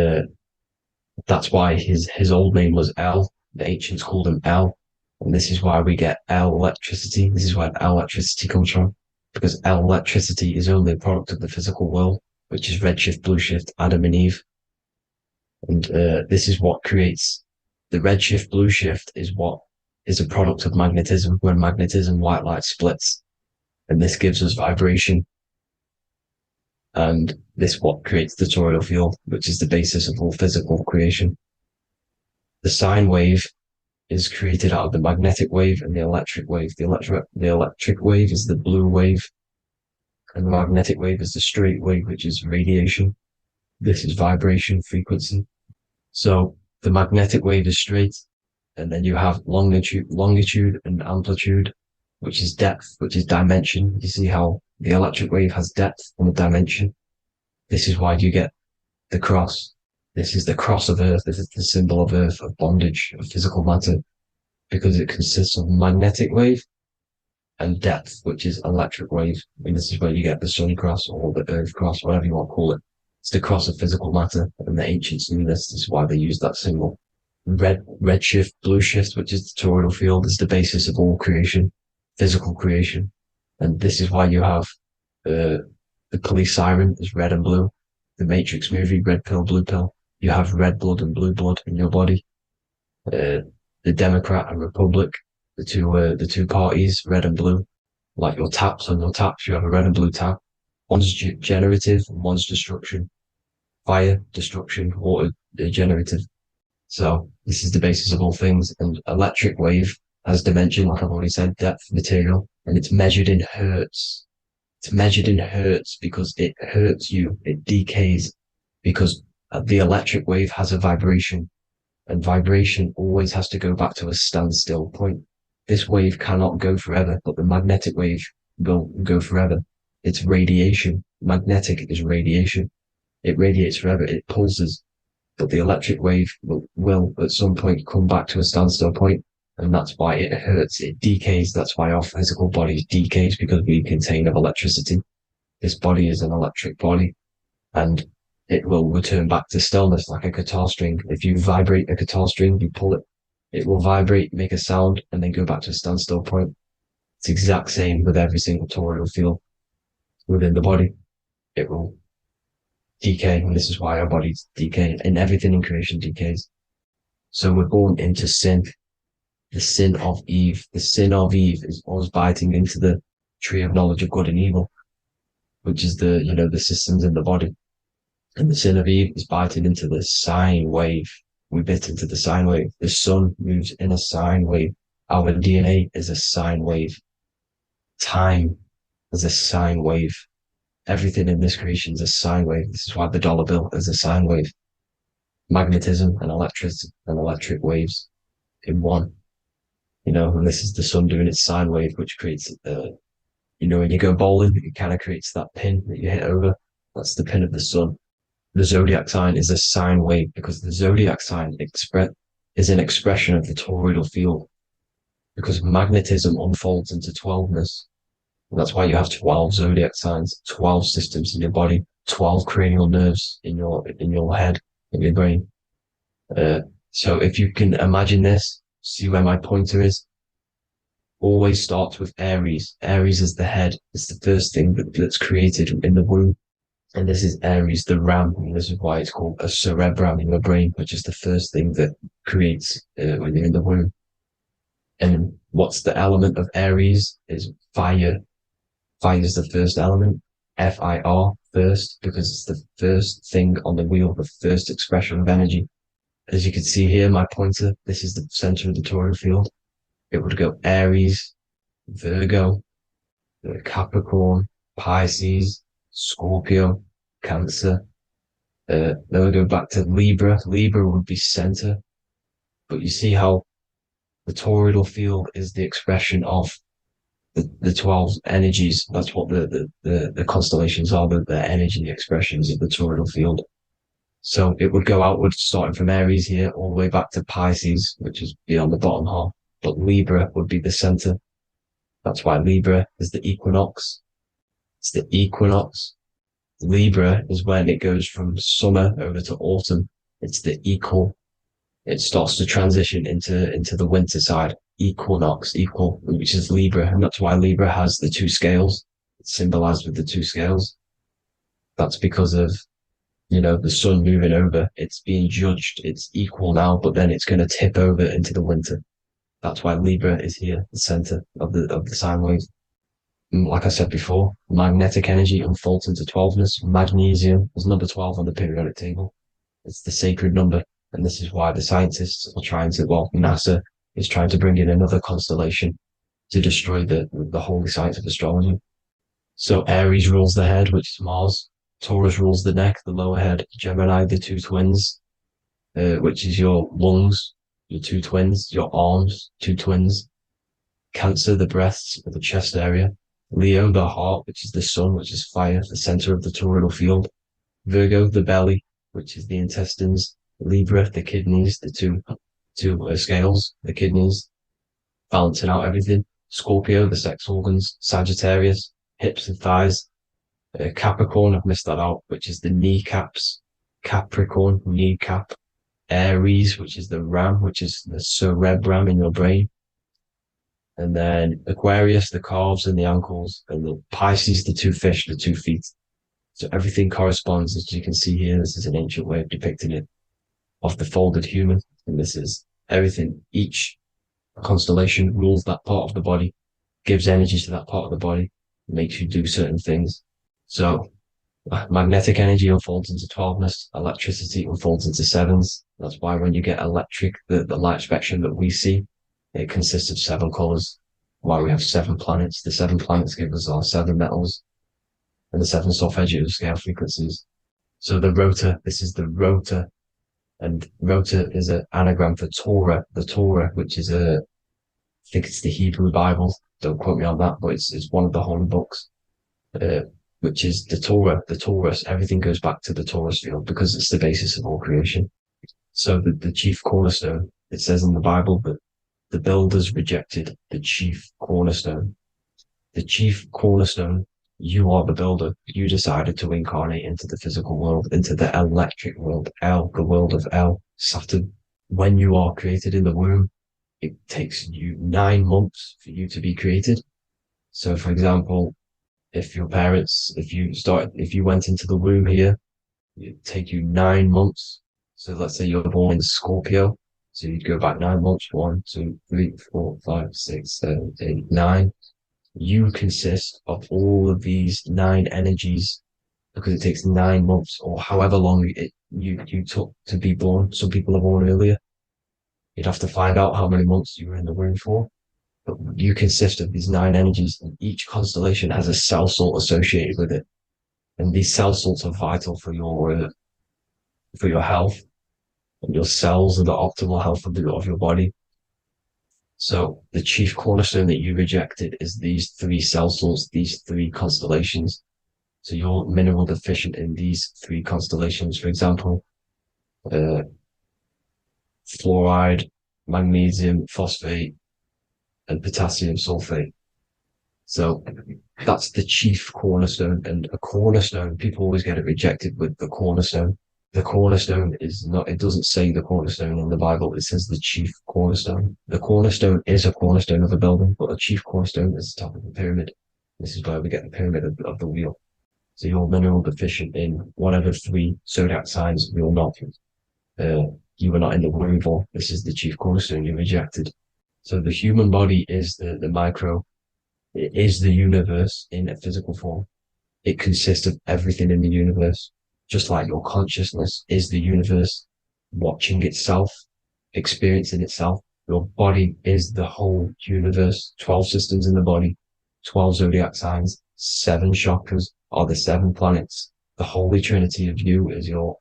[SPEAKER 8] that's why his old name was El. The ancients called him El. And this is why we get El electricity. This is where El electricity comes from. Because El electricity is only a product of the physical world, which is redshift, blueshift, Adam and Eve. And this is what creates the redshift, blueshift is what is a product of magnetism. When magnetism, white light splits. And this gives us vibration. And this what creates the toroidal field, which is the basis of all physical creation. The sine wave is created out of the magnetic wave and the electric wave. The electric wave is the blue wave, and the magnetic wave is the straight wave, which is radiation. This is vibration frequency. So the magnetic wave is straight, and then you have longitude and amplitude, which is depth, which is dimension. You see how the electric wave has depth and a dimension. This is why you get the cross. This is the cross of Earth. This is the symbol of Earth, of bondage, of physical matter, because it consists of magnetic wave and depth, which is electric wave. I mean, this is where you get the sun cross or the earth cross, whatever you want to call it. It's the cross of physical matter, and the ancients knew this. This is why they used that symbol. Red shift, blue shift, which is the toroidal field, is the basis of all creation, physical creation. And this is why you have the police siren is red and blue. The Matrix movie, red pill, blue pill. You have red blood and blue blood in your body. The Democrat and Republic, the two parties, red and blue. Like your taps on your taps, you have a red and blue tap. One's generative and one's destruction. Fire, destruction, water, generative. So this is the basis of all things. And electric wave has dimension, like I've already said, depth, material, and it's measured in hertz. It's measured in hertz because it hurts you. It decays because the electric wave has a vibration, and vibration always has to go back to a standstill point. This wave cannot go forever, but the magnetic wave will go forever. It's radiation. Magnetic is radiation. It radiates forever. It pulses. But the electric wave will at some point come back to a standstill point, and that's why it hurts. It decays. That's why our physical body decays, because we contain of electricity. This body is an electric body, and it will return back to stillness like a guitar string. If you vibrate a guitar string, you pull it, it will vibrate, make a sound, and then go back to a standstill point. It's the exact same with every single toroidal field within the body. It will decay, and this is why our bodies decay, and everything in creation decays. So we're born into sin. The sin of Eve. The sin of Eve is us biting into the tree of knowledge of good and evil, which is the systems in the body. And the sin of Eve is biting into the sine wave. We bit into the sine wave. The sun moves in a sine wave. Our DNA is a sine wave. Time is a sine wave. Everything in this creation is a sine wave. This is why the dollar bill is a sine wave. Magnetism and electricity and electric waves in one. And this is the sun doing its sine wave, which creates, when you go bowling, it kind of creates that pin that you hit over. That's the pin of the sun. The zodiac sign is a sine wave because the zodiac sign is an expression of the toroidal field, because magnetism unfolds into 12ness. And that's why you have 12 zodiac signs, 12 systems in your body, 12 cranial nerves in your head, in your brain. So if you can imagine this, see where my pointer is. Always starts with Aries. Aries is the head. It's the first thing that's created in the womb. And this is Aries, the ram. And this is why it's called a cerebrum in your brain, which is the first thing that creates when you're in the womb. And what's the element of Aries is fire. Fire is the first element. Fire, first, because it's the first thing on the wheel, the first expression of energy. As you can see here, my pointer, this is the center of the toroidal field. It would go Aries, Virgo, Capricorn, Pisces, Scorpio, Cancer. Then we go back to Libra. Libra would be center. But you see how the toroidal field is the expression of the 12 energies. That's what the constellations are, the energy expressions of the toroidal field. So it would go outwards, starting from Aries here, all the way back to Pisces, which is beyond the bottom half. But Libra would be the center. That's why Libra is the equinox. It's the equinox. Libra is when it goes from summer over to autumn. It's the equal. It starts to transition into the winter side. Equinox, equal, which is Libra. And that's why Libra has the two scales. It's symbolized with the two scales. That's because of the sun moving over. It's being judged. It's equal now, but then it's going to tip over into the winter. That's why Libra is here, the center of the sine wave. Like I said before, magnetic energy unfolds into 12ness. Magnesium is number 12 on the periodic table. It's the sacred number. And this is why the scientists are trying to, well, NASA is trying to bring in another constellation to destroy the holy science of astrology. So Aries rules the head, which is Mars. Taurus rules the neck, the lower head. Gemini, the two twins, which is your lungs, your two twins, your arms, two twins. Cancer, the breasts, or the chest area. Leo, the heart, which is the sun, which is fire, the center of the toroidal field. Virgo, the belly, which is the intestines. Libra, the kidneys, the two scales, the kidneys, balancing out everything. Scorpio, the sex organs. Sagittarius, hips and thighs. Capricorn, I've missed that out, which is the kneecaps. Capricorn, kneecap. Aries, which is the ram, which is the cerebrum in your brain. And then Aquarius, the calves and the ankles, and the Pisces, the two fish, the 2 feet. So everything corresponds, as you can see here. This is an ancient way of depicting it, of the folded human. And this is everything. Each constellation rules that part of the body, gives energy to that part of the body, makes you do certain things. So magnetic energy unfolds into 12ness, electricity unfolds into 7s. That's why when you get electric, the light spectrum that we see, it consists of 7 colors. Why we have 7 planets. The 7 planets give us our 7 metals and the 7 solfeggio scale frequencies. So the rotor, this is the rotor, and rotor is an anagram for Torah. The Torah, which is I think it's the Hebrew Bible. Don't quote me on that, but it's one of the holy books, which is the Torah, the Taurus. Everything goes back to the Taurus field because it's the basis of all creation. So the chief cornerstone, it says in the Bible that the builders rejected the chief cornerstone. The chief cornerstone, you are the builder. You decided to incarnate into the physical world, into the electric world, El, the world of El, Saturn. When you are created in the womb, it takes you 9 months for you to be created. So, for example, if your parents, if you went into the womb here, it'd take you 9 months. So let's say you're born in Scorpio. So you'd go back 9 months, 1, 2, 3, 4, 5, 6, 7, 8, 9. You consist of all of these 9 energies because it takes 9 months or however long you took to be born. Some people are born earlier. You'd have to find out how many months you were in the womb for. But you consist of these 9 energies, and each constellation has a cell salt associated with it. And these cell salts are vital for your health. And your cells and the optimal health of your body. So the chief cornerstone that you rejected is these 3 cell salts, these 3 constellations. So you're mineral deficient in these 3 constellations. For example, fluoride, magnesium, phosphate, and potassium sulfate. So that's the chief cornerstone. And a cornerstone, people always get it rejected with the cornerstone. The cornerstone is not, it doesn't say the cornerstone in the Bible. It says the chief cornerstone. The cornerstone is a cornerstone of a building, but the chief cornerstone is the top of the pyramid. This is where we get the pyramid of the wheel. So you're mineral deficient in one of the 3 zodiac signs. You're not. You were not in the womb for. This is the chief cornerstone you rejected. So the human body is the micro. It is the universe in a physical form. It consists of everything in the universe. Just like your consciousness is the universe watching itself, experiencing itself. Your body is the whole universe. 12 systems in the body, 12 zodiac signs, 7 chakras are the 7 planets. The Holy Trinity of you is your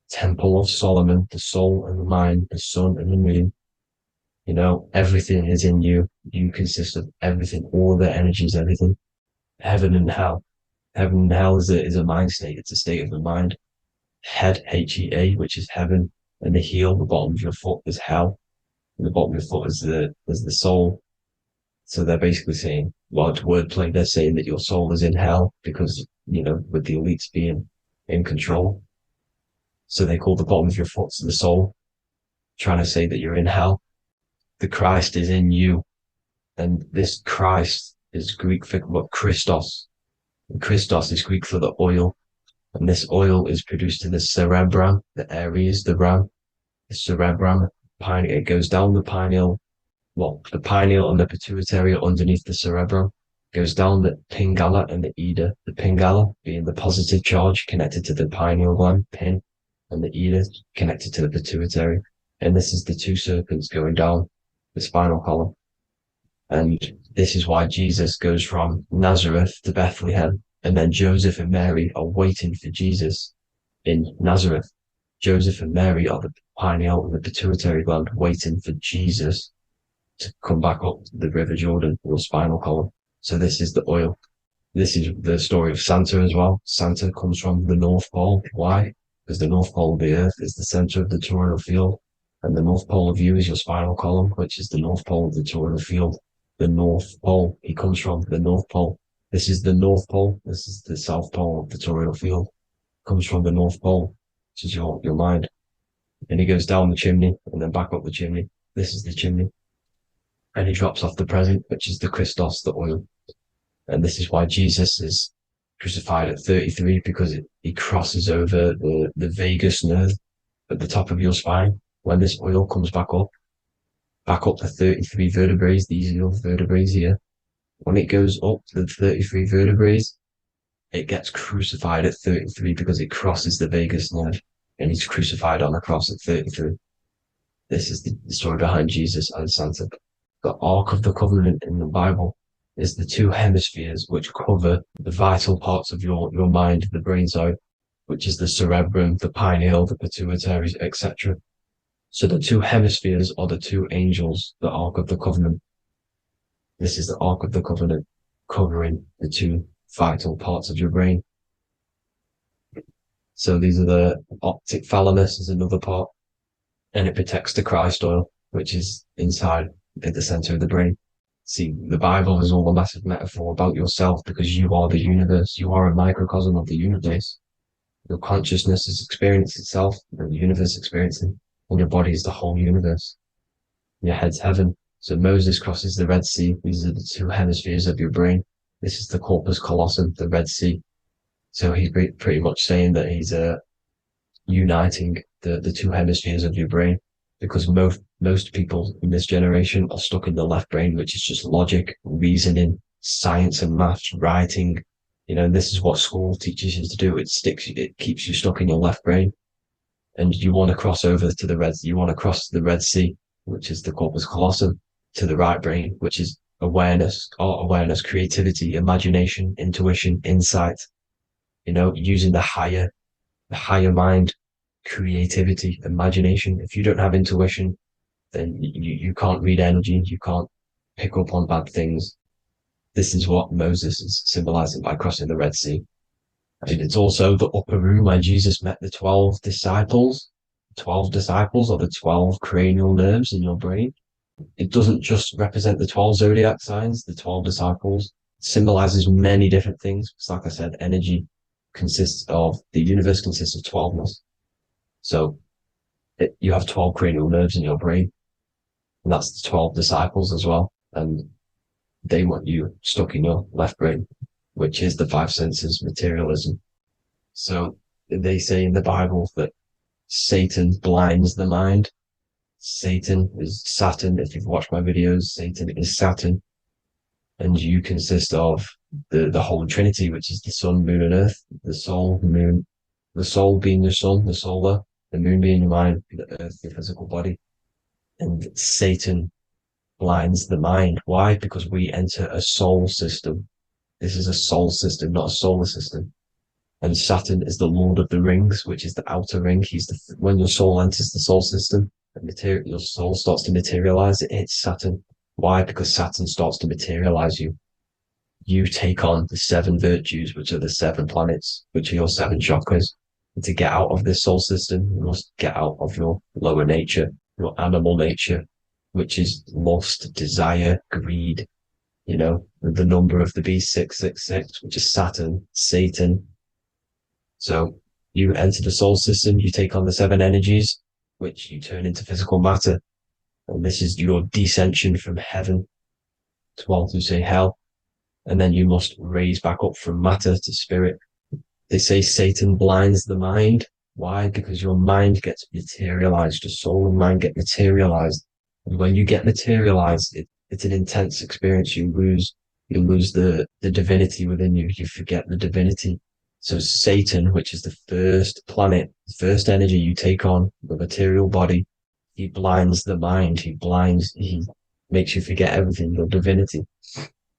[SPEAKER 8] Temple of Solomon, the soul and the mind, the sun and the moon. You know, everything is in you. You consist of everything, all the energies, everything. Heaven and hell. Heaven and hell is a mind state. It's a state of the mind. Head, H-E-A, which is heaven, and the heel, the bottom of your foot, is hell. And the bottom of your foot is the soul. So they're basically saying, well, it's wordplay. They're saying that your soul is in hell because, you know, with the elites being in control. So they call the bottom of your foot the soul, trying to say that you're in hell. The Christ is in you. And this Christ is Greek for what? Christos. And Christos is Greek for the oil. And this oil is produced in the cerebrum, the Aries, the ram, the cerebrum. It goes down the pineal, the pineal and the pituitary are underneath the cerebrum. Goes down the Pingala and the Ida. The Pingala being the positive charge connected to the pineal gland, pin, and the Ida connected to the pituitary. And this is the two serpents going down the spinal column. And this is why Jesus goes from Nazareth to Bethlehem, and then Joseph and Mary are waiting for Jesus in Nazareth. Joseph and Mary are the pineal and the pituitary gland waiting for Jesus to come back up the River Jordan, or spinal column. So this is the oil. This is the story of Santa as well. Santa comes from the North Pole. Why? Because the North Pole of the Earth is the center of the toroidal field, and the North Pole of you is your spinal column, which is the North Pole of the toroidal field. The North Pole. He comes from the North Pole. This is the North Pole. This is the South Pole of the toroidal field. Comes from the North Pole, which is your mind. And he goes down the chimney and then back up the chimney. This is the chimney. And he drops off the present, which is the Christos, the oil. And this is why Jesus is crucified at 33, because he crosses over the vagus nerve at the top of your spine. When this oil comes back up the 33 vertebrae, these are your vertebrae here. When it goes up the 33 vertebrae, it gets crucified at 33 because it crosses the vagus nerve, and he's crucified on a cross at 33. This is the story behind Jesus and Santa. The Ark of the Covenant in the Bible is the two hemispheres which cover the vital parts of your mind, the brain side, which is the cerebrum, the pineal, the pituitary, etc. So the two hemispheres are the two angels, the Ark of the Covenant. This is the Ark of the Covenant covering the two vital parts of your brain. So these are the optic thalamus is another part, and it protects the Christ oil, which is inside at the center of the brain. See, the Bible is all a massive metaphor about yourself, because you are the universe. You are a microcosm of the universe. Your consciousness is experiencing itself, and the universe experiencing, and your body is the whole universe. Your head's heaven. So Moses crosses the Red Sea. These are the two hemispheres of your brain. This is the corpus callosum, the Red Sea. So he's pretty much saying that he's uniting the two hemispheres of your brain, because most people in this generation are stuck in the left brain, which is just logic, reasoning, science and maths, writing. And this is what school teaches you to do. It keeps you stuck in your left brain. And you want to cross over to you want to cross the Red Sea, which is the corpus callosum, to the right brain, which is awareness, art awareness, creativity, imagination, intuition, insight, using the higher mind, creativity, imagination. If you don't have intuition, then you can't read energy, you can't pick up on bad things. This is what Moses is symbolizing by crossing the Red Sea. And it's also the upper room where Jesus met the 12 disciples. 12 disciples are the 12 cranial nerves in your brain. It doesn't just represent the 12 zodiac signs, the 12 disciples. It symbolizes many different things. It's like I said, the universe consists of 12ness. So you have 12 cranial nerves in your brain, and that's the 12 disciples as well. And they want you stuck in your left brain, which is the five senses, materialism. So they say in the Bible that Satan blinds the mind. Satan is Saturn. If you've watched my videos, Satan is Saturn. And you consist of the Holy Trinity, which is the sun, moon, and earth. The soul, the moon, the soul being your sun, the solar, the moon being your mind, the earth, your physical body. And Satan blinds the mind. Why? Because we enter a soul system. This is a soul system, not a solar system. And Saturn is the Lord of the Rings, which is the outer ring. When your soul enters the soul system, your soul starts to materialize. It hits Saturn. Why? Because Saturn starts to materialize you. You take on the 7 virtues, which are the 7 planets, which are your 7 chakras. And to get out of this soul system, you must get out of your lower nature, your animal nature, which is lust, desire, greed. The number of the beast, 666, which is Saturn, Satan. So you enter the soul system, you take on the 7 energies, which you turn into physical matter. And this is your descension from heaven to all who say hell. And then you must raise back up from matter to spirit. They say Satan blinds the mind. Why? Because your mind gets materialized. Your soul and mind get materialized. And when you get materialized, it's an intense experience. You lose You lose the divinity within you. You forget the divinity. So Satan, which is the first planet, the first energy you take on, the material body, he blinds the mind. He makes you forget everything, your divinity.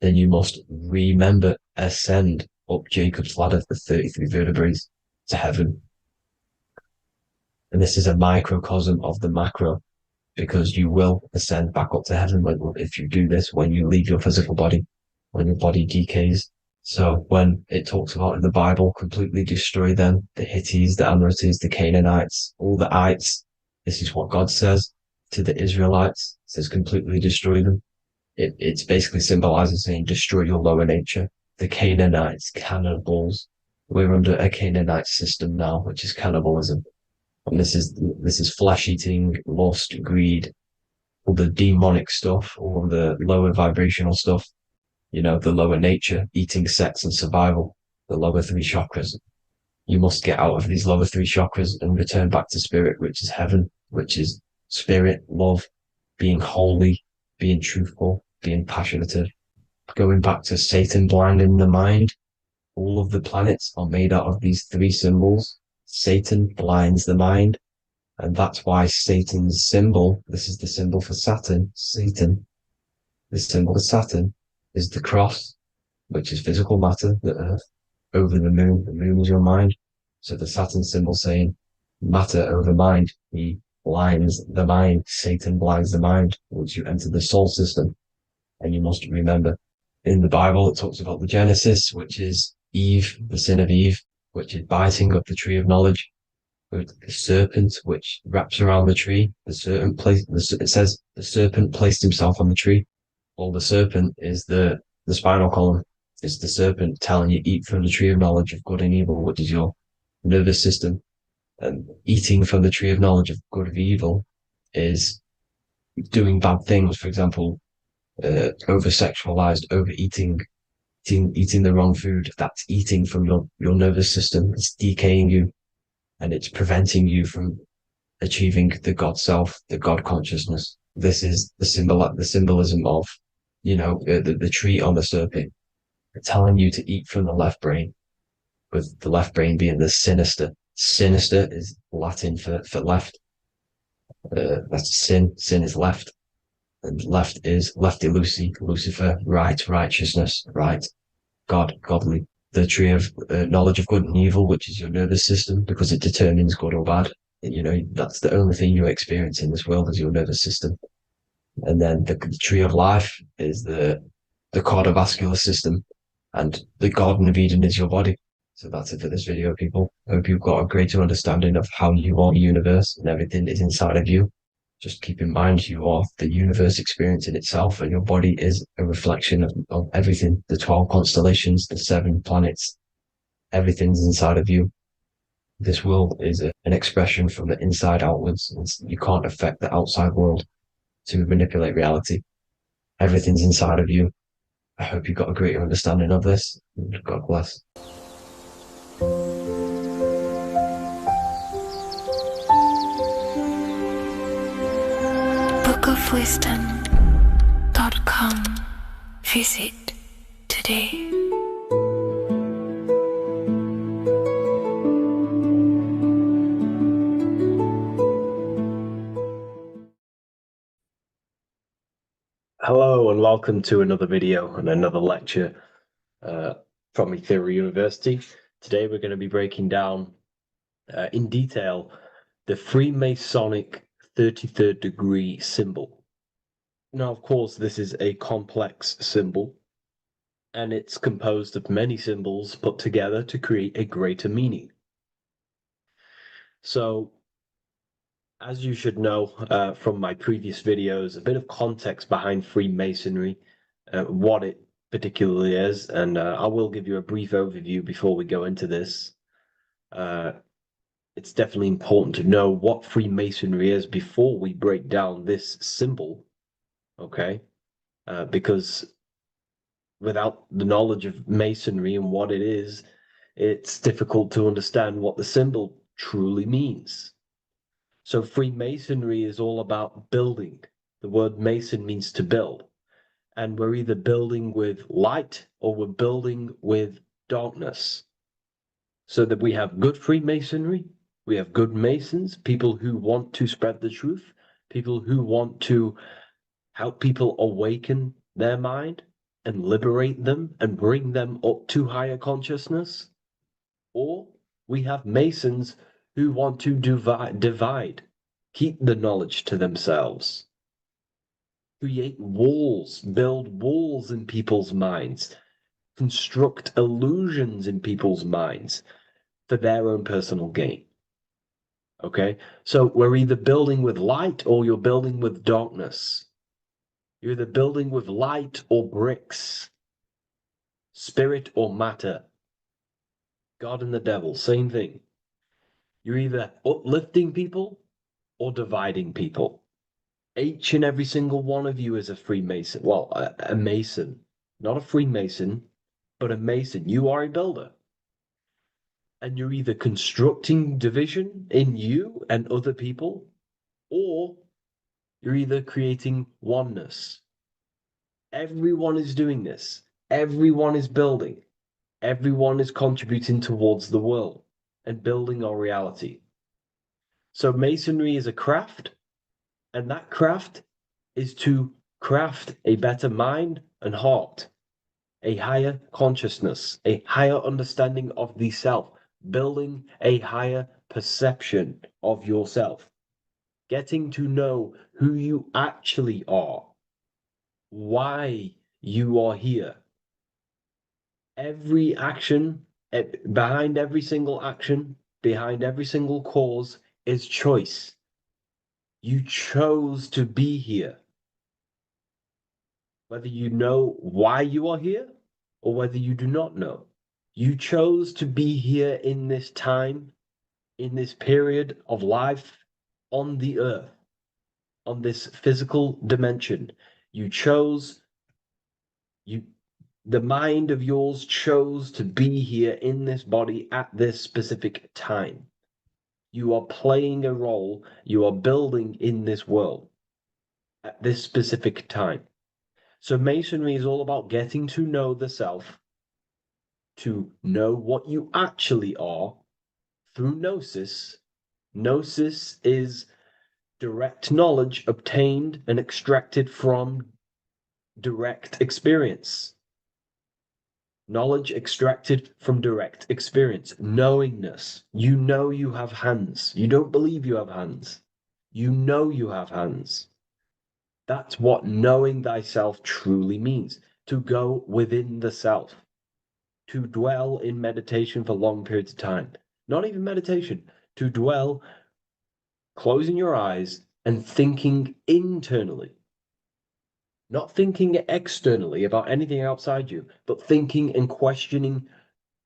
[SPEAKER 8] Then you must remember, ascend up Jacob's ladder, the 33 vertebrae, to heaven. And this is a microcosm of the macro, because you will ascend back up to heaven if you do this, when you leave your physical body, when your body decays. So when it talks about in the Bible, completely destroy them, the Hittites, the Amorites, the Canaanites, all the ites, this is what God says to the Israelites. It says completely destroy them. It's basically symbolizing saying destroy your lower nature. The Canaanites, cannibals. We're under a Canaanite system now, which is cannibalism. And this is flesh eating, lust, greed, all the demonic stuff, all the lower vibrational stuff, the lower nature, eating, sex, and survival, the lower three chakras. You must get out of these lower three chakras and return back to spirit, which is heaven, which is spirit, love, being holy, being truthful, being passionate. Going back to Satan blinding the mind, all of the planets are made out of these three symbols. Satan blinds the mind, and that's why Satan's symbol, this is the symbol for Saturn, Satan, the symbol for Saturn is the cross, which is physical matter, the earth, over the moon is your mind. So the Saturn symbol saying matter over mind, he blinds the mind, Satan blinds the mind once you enter the soul system. And you must remember, in the Bible, it talks about the Genesis, which is Eve, the sin of Eve, which is biting of the tree of knowledge, with the serpent, which wraps around the tree. It says the serpent placed himself on the tree. Well, the serpent is the spinal column. It's the serpent telling you eat from the tree of knowledge of good and evil, which is your nervous system. And eating from the tree of knowledge of good and evil is doing bad things. For example, over-sexualized, overeating, eating the wrong food. That's eating from your nervous system. It's decaying you, and it's preventing you from achieving the God self, the God consciousness. This is the symbolism of, the tree on the serpent, telling you to eat from the left brain, with the left brain being the sinister. Sinister is Latin for left. That's sin. Sin is left. And left is lefty Lucy, Lucifer, right, righteousness, right, God, godly. The tree of knowledge of good and evil, which is your nervous system, because it determines good or bad. That's the only thing you experience in this world is your nervous system. And then the tree of life is the cardiovascular system, and the Garden of Eden is your body. So that's it for this video, people. I hope you've got a greater understanding of how you are the universe and everything is inside of you. Just keep in mind you are the universe experience in itself, and your body is a reflection of everything. The 12 constellations, the 7 planets, everything's inside of you. This world is an expression from the inside outwards. You can't affect the outside world to manipulate reality. Everything's inside of you. I hope you got a greater understanding of this. God bless.
[SPEAKER 3] bookofwisdom.com. Visit today.
[SPEAKER 1] Hello and welcome to another video and another lecture from Ethereal University. Today we're going to be breaking down in detail the Freemasonic 33rd degree symbol. Now, of course, this is a complex symbol, and it's composed of many symbols put together to create a greater meaning. So, as you should know from my previous videos, a bit of context behind Freemasonry, what it particularly is, and I will give you a brief overview before we go into this. It's definitely important to know what Freemasonry is before we break down this symbol, okay? Because without the knowledge of Masonry and what it is, it's difficult to understand what the symbol truly means. So Freemasonry is all about building. The word Mason means to build.
[SPEAKER 2] And we're either building with light or we're building with darkness. So that we have good Freemasonry, we have good Masons, people who want to spread the truth, people who want to help people awaken their mind and liberate them and bring them up to higher consciousness. Or we have Masons who want to divide, keep the knowledge to themselves, create walls, build walls in people's minds, construct illusions in people's minds for their own personal gain. Okay? So we're either building with light or you're building with darkness. You're either building with light or bricks, spirit or matter. God and the devil, same thing. You're either uplifting people or dividing people. Each and every single one of you is a Freemason. Well, a Mason. Not a Freemason, but a Mason. You are a builder. And you're either constructing division in you and other people, or you're either creating oneness. Everyone is doing this. Everyone is building. Everyone is contributing towards the world and building our reality. So Masonry is a craft, and that craft is to craft a better mind and heart, a higher consciousness, a higher understanding of the self, building a higher perception of yourself, getting to know who you actually are, why you are here. Every action, behind every single action, behind every single cause is choice. You chose to be here. Whether you know why you are here or whether you do not know, you chose to be here in this time, in this period of life on the earth, on this physical dimension. You chose, the mind of yours chose to be here in this body at this specific time. You are playing a role, you are building in this world at this specific time. So Masonry is all about getting to know the self, to know what you actually are through gnosis. Gnosis is direct knowledge obtained and extracted from direct experience. Knowledge extracted from direct experience. Knowingness. You know you have hands. You don't believe you have hands. You know you have hands. That's what knowing thyself truly means. To go within the self. To dwell in meditation for long periods of time. Not even meditation. To dwell, closing your eyes and thinking internally. Not thinking externally about anything outside you, but thinking and questioning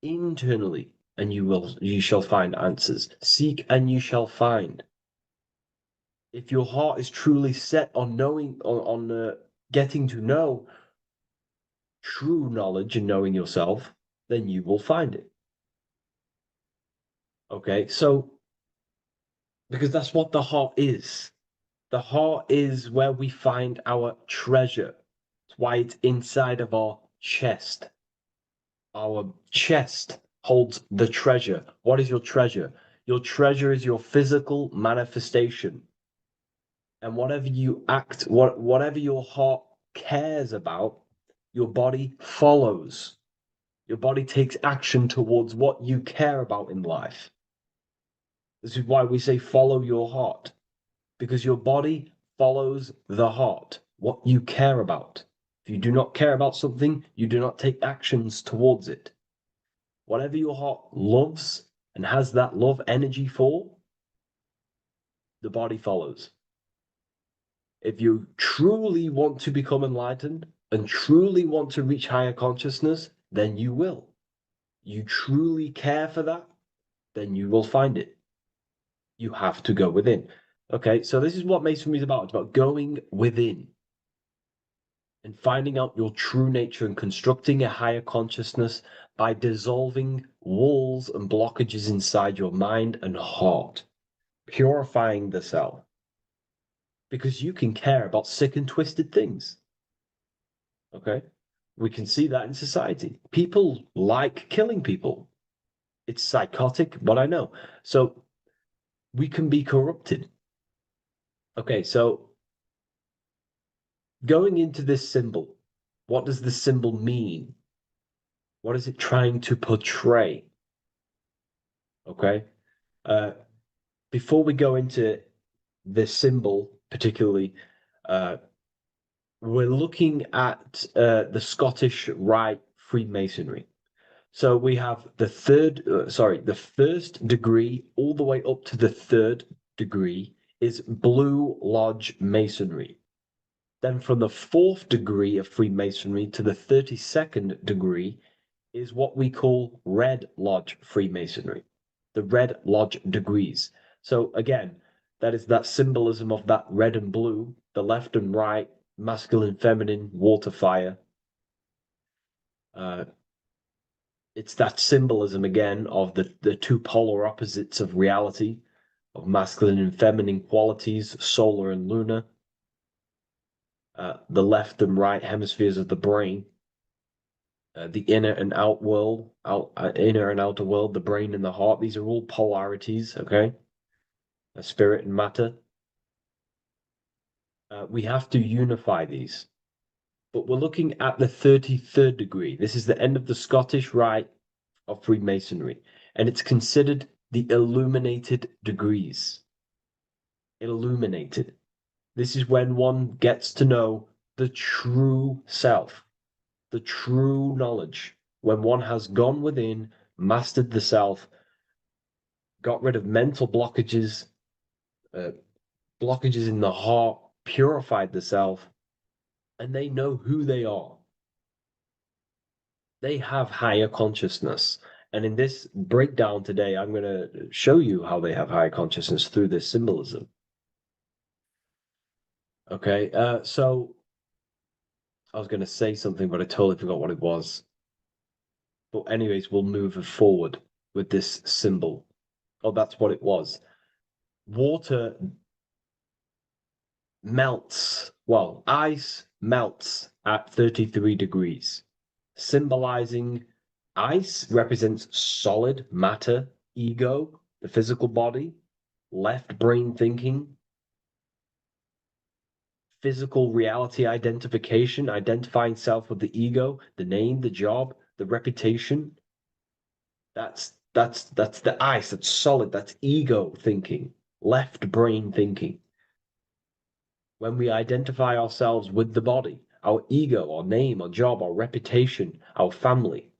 [SPEAKER 2] internally, and you shall find answers. Seek and you shall find. If your heart is truly set on knowing, on getting to know true knowledge and knowing yourself, then you will find it. Okay, so because that's what the heart is. The heart is where we find our treasure. It's why it's inside of our chest. Our chest holds the treasure. What is your treasure? Your treasure is your physical manifestation. And whatever you act, whatever your heart cares about, your body follows. Your body takes action towards what you care about in life. This is why we say follow your heart, because your body follows the heart, what you care about. If you do not care about something, you do not take actions towards it. Whatever your heart loves and has that love energy for, the body follows. If you truly want to become enlightened and truly want to reach higher consciousness, then you will. You truly care for that, then you will find it. You have to go within. Okay, so this is what Masonry is about. It's about going within and finding out your true nature and constructing a higher consciousness by dissolving walls and blockages inside your mind and heart, purifying the self. Because you can care about sick and twisted things. Okay? We can see that in society. People like killing people. It's psychotic, but I know. So we can be corrupted. Okay, so going into this symbol, what does the symbol mean? What is it trying to portray? Okay. Uh, Before we go into this symbol, particularly, uh, we're looking at the Scottish Rite Freemasonry. So we have the first degree all the way up to the third degree is Blue Lodge Masonry. Then from the fourth degree of Freemasonry to the 32nd degree is what we call Red Lodge Freemasonry, the Red Lodge degrees. So again, that is that symbolism of that red and blue, the left and right, masculine, feminine, water, fire. It's that symbolism again of the two polar opposites of reality, of masculine and feminine qualities, solar and lunar, the left and right hemispheres of the brain, the inner and inner and outer world, the brain and the heart. These are all polarities, okay? Spirit and matter. We have to unify these. But we're looking at the 33rd degree. This is the end of the Scottish Rite of Freemasonry, and it's considered the illuminated degrees. Illuminated. This is when one gets to know the true self, the true knowledge, when one has gone within, mastered the self, got rid of mental blockages, blockages in the heart, purified the self, and they know who they are. They have higher consciousness. And in this breakdown today, I'm going to show you how they have higher consciousness through this symbolism. Okay, so I was going to say something, but I totally forgot what it was. But anyways, we'll move forward with this symbol. Oh, that's what it was. Water melts. Well, ice melts at 33 degrees, symbolizing ice represents solid matter, ego, the physical body, left brain thinking, physical reality identification, identifying self with the ego, the name, the job, the reputation. That's the ice, that's solid, that's ego thinking, left brain thinking. When we identify ourselves with the body, our ego, our name, our job, our reputation, our family,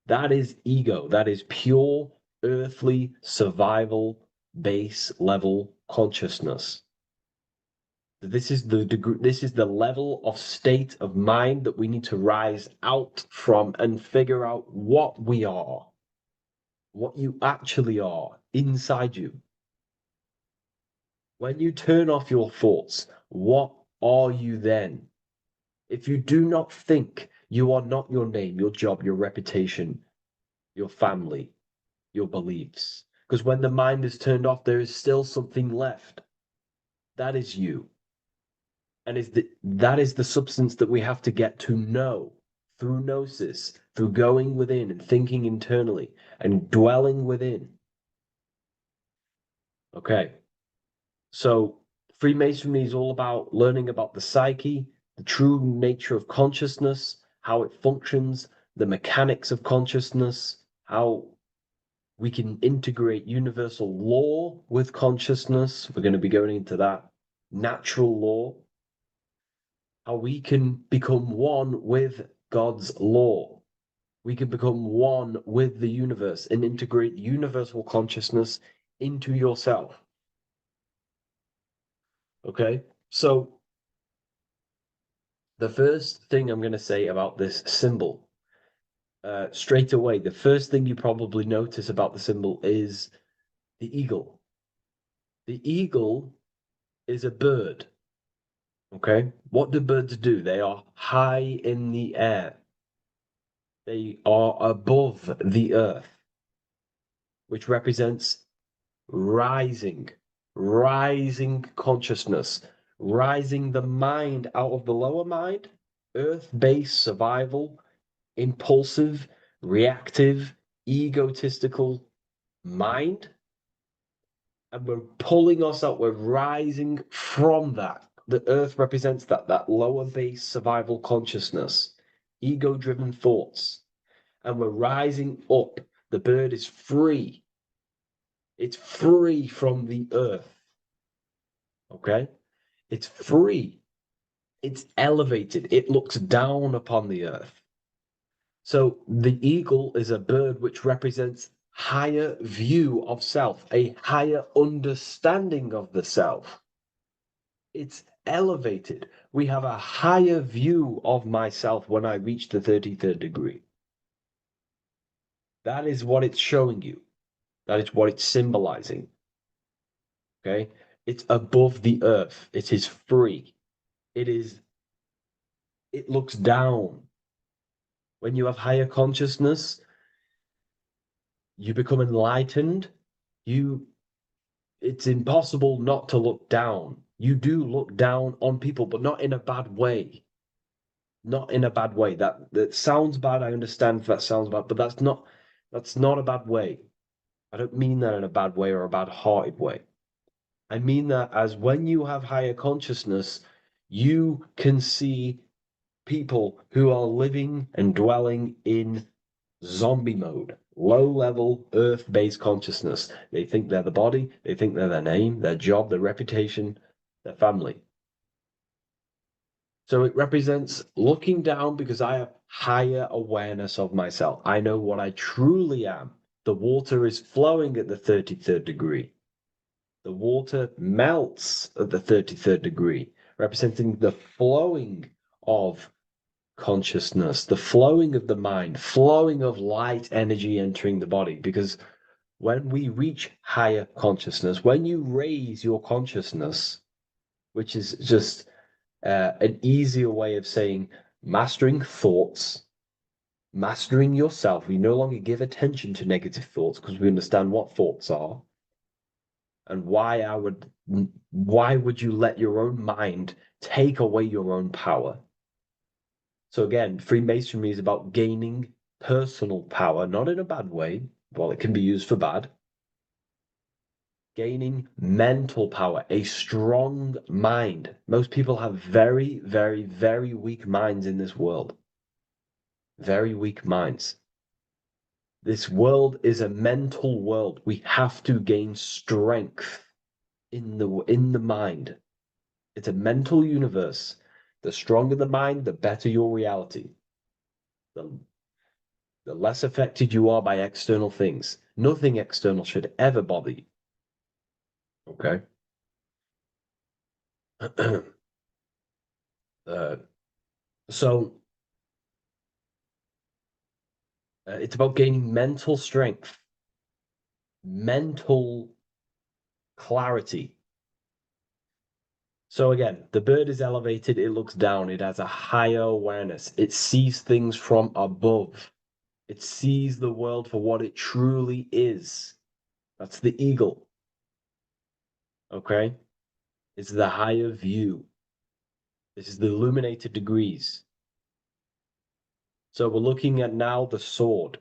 [SPEAKER 2] that is ego. That is pure earthly survival base level consciousness. This is the degree, this is the level of state of mind that we need to rise out from and figure out what we are, what you actually are inside you. When you turn off your thoughts, what are you then? If you do not think, you are not your name, your job, your reputation, your family, your beliefs. Because when the mind is turned off, there is still something left. That is you. And that is the substance that we have to get to know through gnosis, through going within and thinking internally and dwelling within. Okay. So Freemasonry is all about learning about the psyche, the true nature of consciousness, how it functions, the mechanics of consciousness, how we can integrate universal law with consciousness. We're going to be going into that. Natural law. How we can become one with God's law. We can become one with the universe and integrate universal consciousness into yourself. Okay, so the first thing I'm going to say about this symbol, straight away, the first thing you probably notice about the symbol is the eagle. The eagle is a bird. Okay, what do birds do? They are high in the air. They are above the earth, which represents rising, rising consciousness, rising the mind out of the lower mind
[SPEAKER 7] earth-based survival, impulsive, reactive, egotistical mind. And we're pulling us up, we're rising from that. The earth represents that lower base survival consciousness, ego-driven thoughts. And we're rising up. The bird is free. It's free from the earth. Okay? It's free. It's elevated. It looks down upon the earth. So the eagle is a bird which represents higher view of self, a higher understanding of the self. It's elevated. We have a higher view of myself when I reach the 33rd degree. That is what it's showing you. That is what it's symbolizing. Okay? It's above the earth. It is free. It looks down. When you have higher consciousness, you become enlightened. It's impossible not to look down. You do look down on people, but not in a bad way. Not in a bad way. That sounds bad. I understand if that sounds bad, but that's not a bad way. I don't mean that in a bad way or a bad-hearted way. I mean that as when you have higher consciousness, you can see people who are living and dwelling in zombie mode, low-level earth-based consciousness. They think they're the body, they think they're their name, their job, their reputation, their family. So it represents looking down because I have higher awareness of myself. I know what I truly am. The water is flowing at the 33rd degree. The water melts at the 33rd degree, representing the flowing of consciousness, the flowing of the mind, flowing of light energy entering the body. Because when we reach higher consciousness, when you raise your consciousness, which is just an easier way of saying mastering thoughts, mastering yourself, we no longer give attention to negative thoughts because we understand what thoughts are. And why would you let your own mind take away your own power? So again, Freemasonry is about gaining personal power, not in a bad way. Well, it can be used for bad. Gaining mental power, a strong mind. Most people have very, very, very weak minds in this world. Very weak minds. This world is a mental world. We have to gain strength in the mind. It's a mental universe. The stronger the mind, the better your reality. The less affected you are by external things. Nothing external should ever bother you. Okay? So it's about gaining mental strength, mental clarity. So again, the bird is elevated, it looks down, it has a higher awareness, it sees things from above, it sees the world for what it truly is. That's the eagle. Okay? It's the higher view. This is the illuminated degrees. So we're looking at now the sword.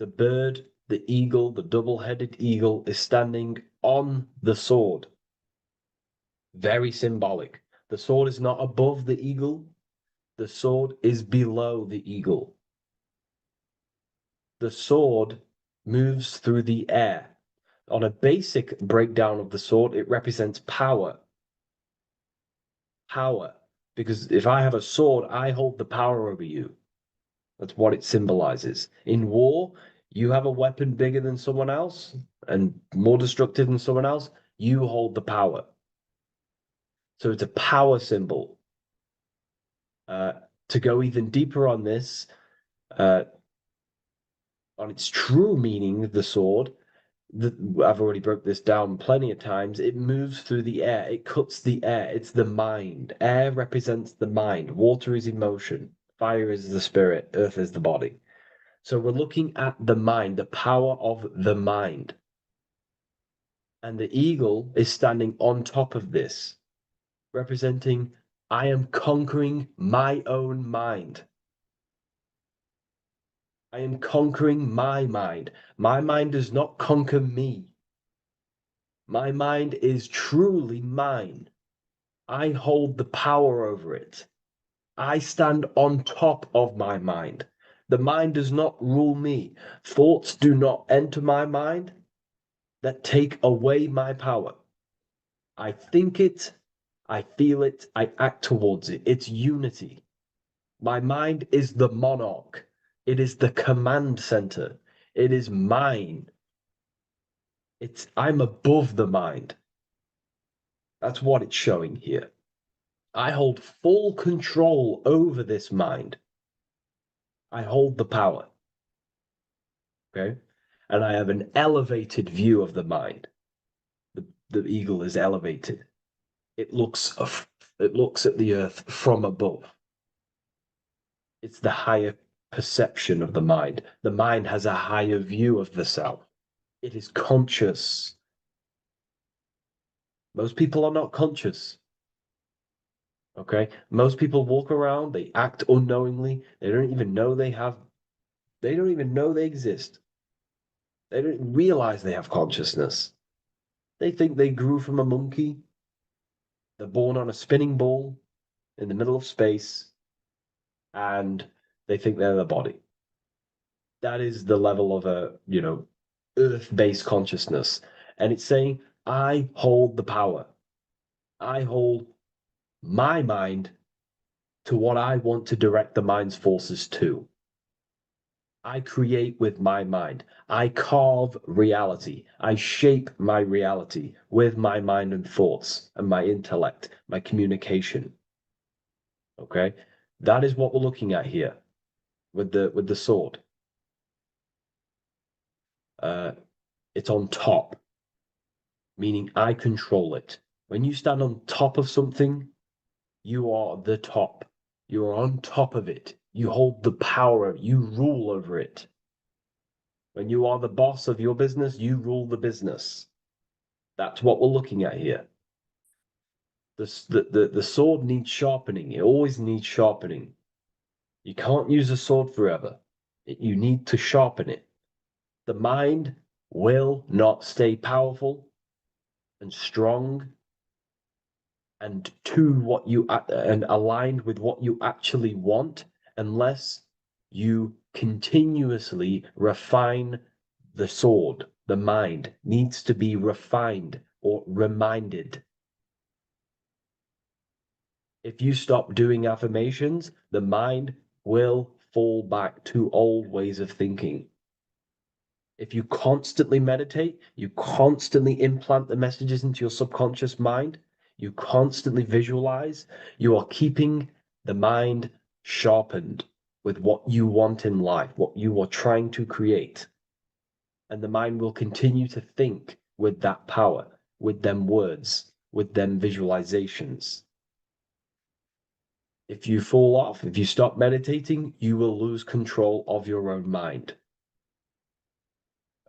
[SPEAKER 7] The bird, the eagle, the double-headed eagle is standing on the sword. Very symbolic. The sword is not above the eagle. The sword is below the eagle. The sword moves through the air. On a basic breakdown of the sword, it represents power. Power. Because if I have a sword, I hold the power over you. That's what it symbolizes. In war, you have a weapon bigger than someone else and more destructive than someone else, you hold the power. So it's a power symbol. To go even deeper on this, on its true meaning, the sword, I've already broke this down plenty of times. It moves through the air. It cuts the air. It's the mind. Air represents the mind. Water is emotion. Fire is the spirit. Earth is the body. So we're looking at the mind, the power of the mind. And the eagle is standing on top of this, representing
[SPEAKER 1] I am conquering my own mind. I am conquering my mind. My mind does not conquer me. My mind is truly mine. I hold the power over it. I stand on top of my mind. The mind does not rule me. Thoughts do not enter my mind that take away my power. I think it, I feel it, I act towards it. It's unity. My mind is the monarch. It is the command center. It is mine. I'm above the mind. That's what it's showing here. I hold full control over this mind. I hold the power. Okay? And I have an elevated view of the mind. The eagle is elevated. It looks at the earth from above. It's the higher perception of the mind. The mind has a higher view of the self. It is conscious. Most people are not conscious. Okay? Most people walk around, they act unknowingly, they don't even know they exist. They don't realize they have consciousness. They think they grew from a monkey. They're born on a spinning ball in the middle of space, and they think they're the body. That is the level of a, earth-based consciousness. And it's saying, I hold the power. I hold my mind to what I want to direct the mind's forces to. I create with my mind. I carve reality. I shape my reality with my mind and thoughts and my intellect, my communication. Okay? That is what we're looking at here with the sword. It's on top, meaning I control it. When you stand on top of something, you are the top. You are on top of it. You hold the power. You rule over it. When you are the boss of your business, you rule the business. That's what we're looking at here. The sword needs sharpening. It always needs sharpening. You can't use a sword forever. You need to sharpen it. The mind will not stay powerful and strong and and aligned with what you actually want unless you continuously refine the sword. The mind needs to be refined or reminded. If you stop doing affirmations, the mind will fall back to old ways of thinking. If you constantly meditate, you constantly implant the messages into your subconscious mind, you constantly visualize, you are keeping the mind sharpened with what you want in life, what you are trying to create. And the mind will continue to think with that power, with them words, with them visualizations. If you fall off, if you stop meditating, you will lose control of your own mind.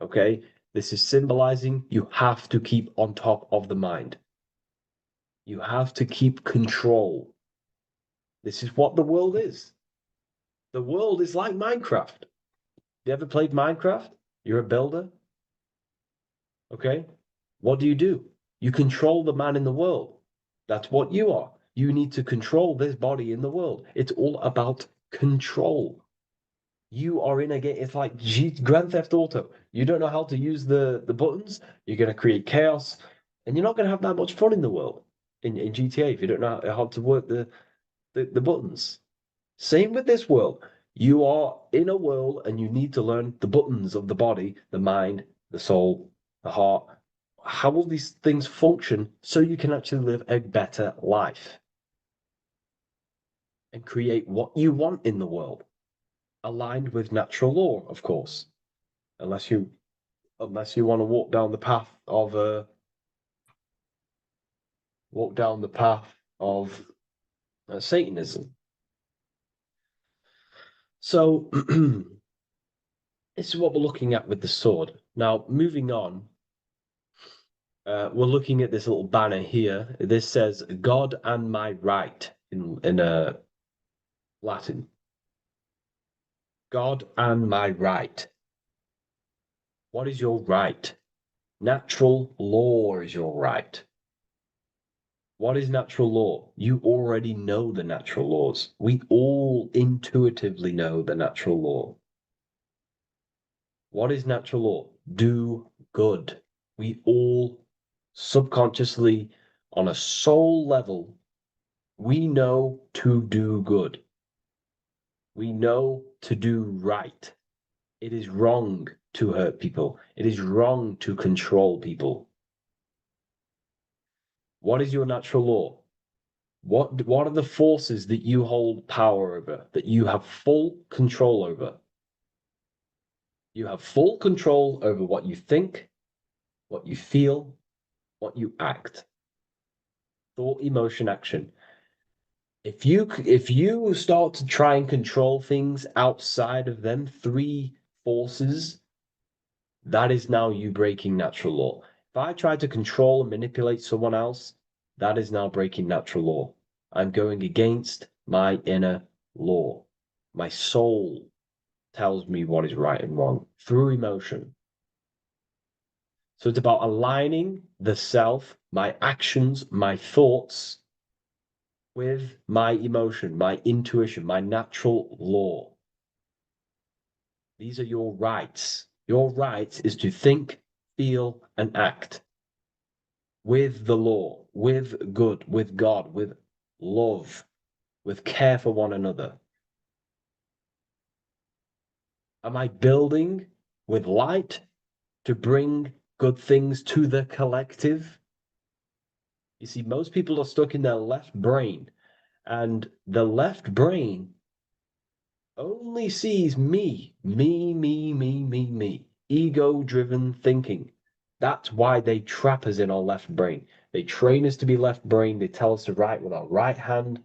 [SPEAKER 1] Okay? This is symbolizing you have to keep on top of the mind. You have to keep control. This is what the world is. The world is like Minecraft. You ever played Minecraft? You're a builder. Okay? What do? You control the man in the world. That's what you are. You need to control this body in the world. It's all about control. You are in a game. It's like Grand Theft Auto. You don't know how to use the buttons. You're going to create chaos, and you're not going to have that much fun in the world in GTA if you don't know how to work the buttons. Same with this world. You are in a world, and you need to learn the buttons of the body, the mind, the soul, the heart. How will these things function so you can actually live a better life and create what you want in the world? Aligned with natural law, of course, unless you want to walk down the path of Satanism. So this is what we're looking at with the sword. Now, moving on, we're looking at this little banner here. This says, God and my right.
[SPEAKER 2] in Latin. God and my right. What is your right? Natural law is your right. What is natural law? You already know the natural laws. We all intuitively know the natural law. What is natural law? Do good. We all subconsciously, on a soul level, we know to do good. We know to do right. It is wrong to hurt people. It is wrong to control people. What is your natural law? What are the forces that you hold power over, that you have full control over? You have full control over what you think, what you feel, what you act. Thought, emotion, action. If you start to try and control things outside of them three forces, that is now you breaking natural law. If I try to control and manipulate someone else, that is now breaking natural law. I'm going against my inner law. My soul tells me what is right and wrong through emotion. So it's about aligning the self, my actions, my thoughts with my emotion, my intuition, my natural law. These are your rights. Your right is to think, feel, and act with the law, with good, with God, with love, with care for one another. Am I building with light to bring good things to the collective? You see, most people are stuck in their left brain, and the left brain only sees me, me, ego-driven thinking. That's why they trap us in our left brain. They train us to be left brain. They tell us to write with our right hand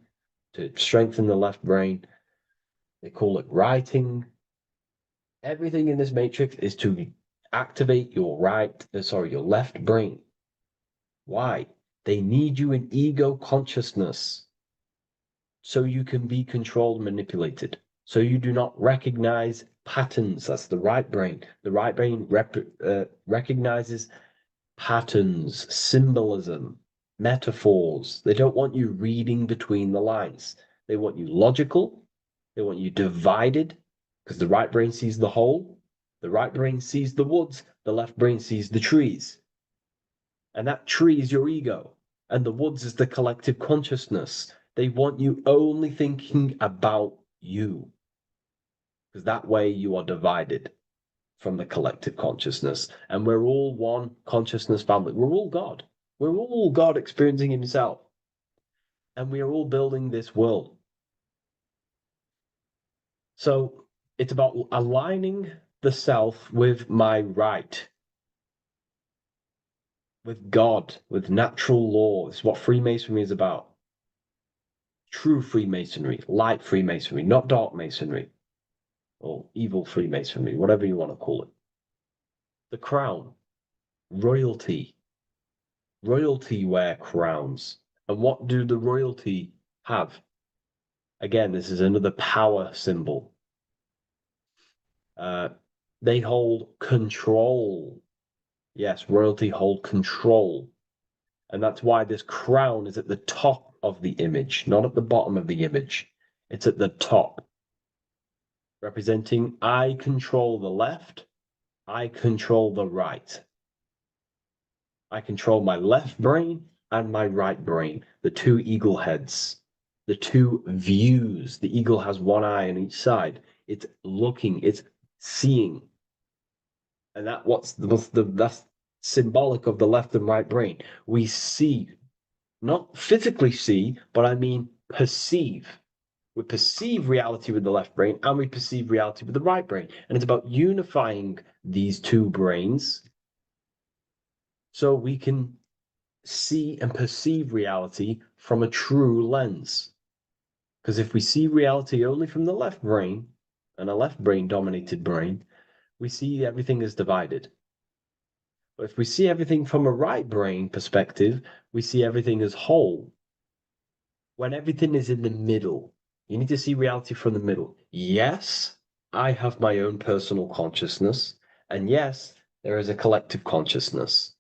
[SPEAKER 2] to strengthen the left brain. They call it writing. Everything in this matrix is to activate your your left brain. Why? They need you in ego consciousness so you can be controlled and manipulated. So you do not recognize patterns. That's the right brain. The right brain recognizes patterns, symbolism, metaphors. They don't want you reading between the lines. They want you logical. They want you divided because the right brain sees the whole. The right brain sees the woods. The left brain sees the trees. And that tree is your ego. And the woods is the collective consciousness. They want you only thinking about you. Because that way you are divided from the collective consciousness. And we're all one consciousness family. We're all God. We're all God experiencing himself. And we are all building this world. So it's about aligning the self with my right, with God, with natural law. It's what Freemasonry is about. True Freemasonry, light Freemasonry, not dark Masonry, or evil Freemasonry, whatever you want to call it. The crown, royalty. Royalty wear crowns. And what do the royalty have? Again, this is another power symbol. They hold control. Yes, royalty hold control. And that's why this crown is at the top of the image, not at the bottom of the image. It's at the top, representing I control the left, I control the right. I control my left brain and my right brain, the two eagle heads, the two views. The eagle has one eye on each side. It's looking, it's seeing. And that's symbolic of the left and right brain. We see, not physically see, but I mean perceive. We perceive reality with the left brain and we perceive reality with the right brain. And it's about unifying these two brains so we can see and perceive reality from a true lens. Because if we see reality only from the left brain, and a left brain dominated brain, we see everything as divided. But if we see everything from a right brain perspective, we see everything as whole.
[SPEAKER 10] when everything is in the middle. You need to see reality from the middle. Yes, I have my own personal consciousness, and yes, there is a collective consciousness.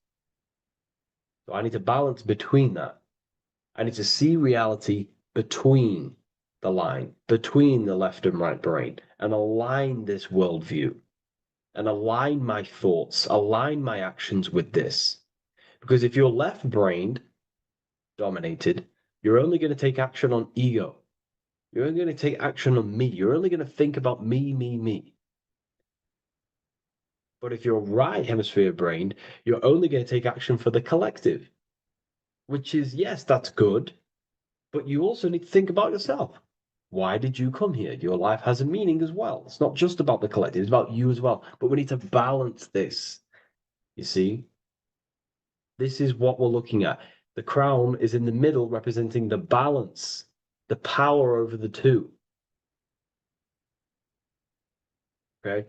[SPEAKER 10] So I need to balance between that. I need to see reality between the line, between the left and right brain, and align this worldview, and align my thoughts, align my actions with this. Because if you're left-brained dominated, you're only going to take action on ego. You're only going to take action on me. You're only going to think about me, me, me. But if you're right hemisphere brained, you're only going to take action for the collective, which is, yes, that's good, but you also need to think about yourself. Why did you come here? Your life has a meaning as well. It's not just about the collective, it's about you as well. But we need to balance this. You see? This is what we're looking at. The crown is in the middle, representing the balance, the power over the two. Okay?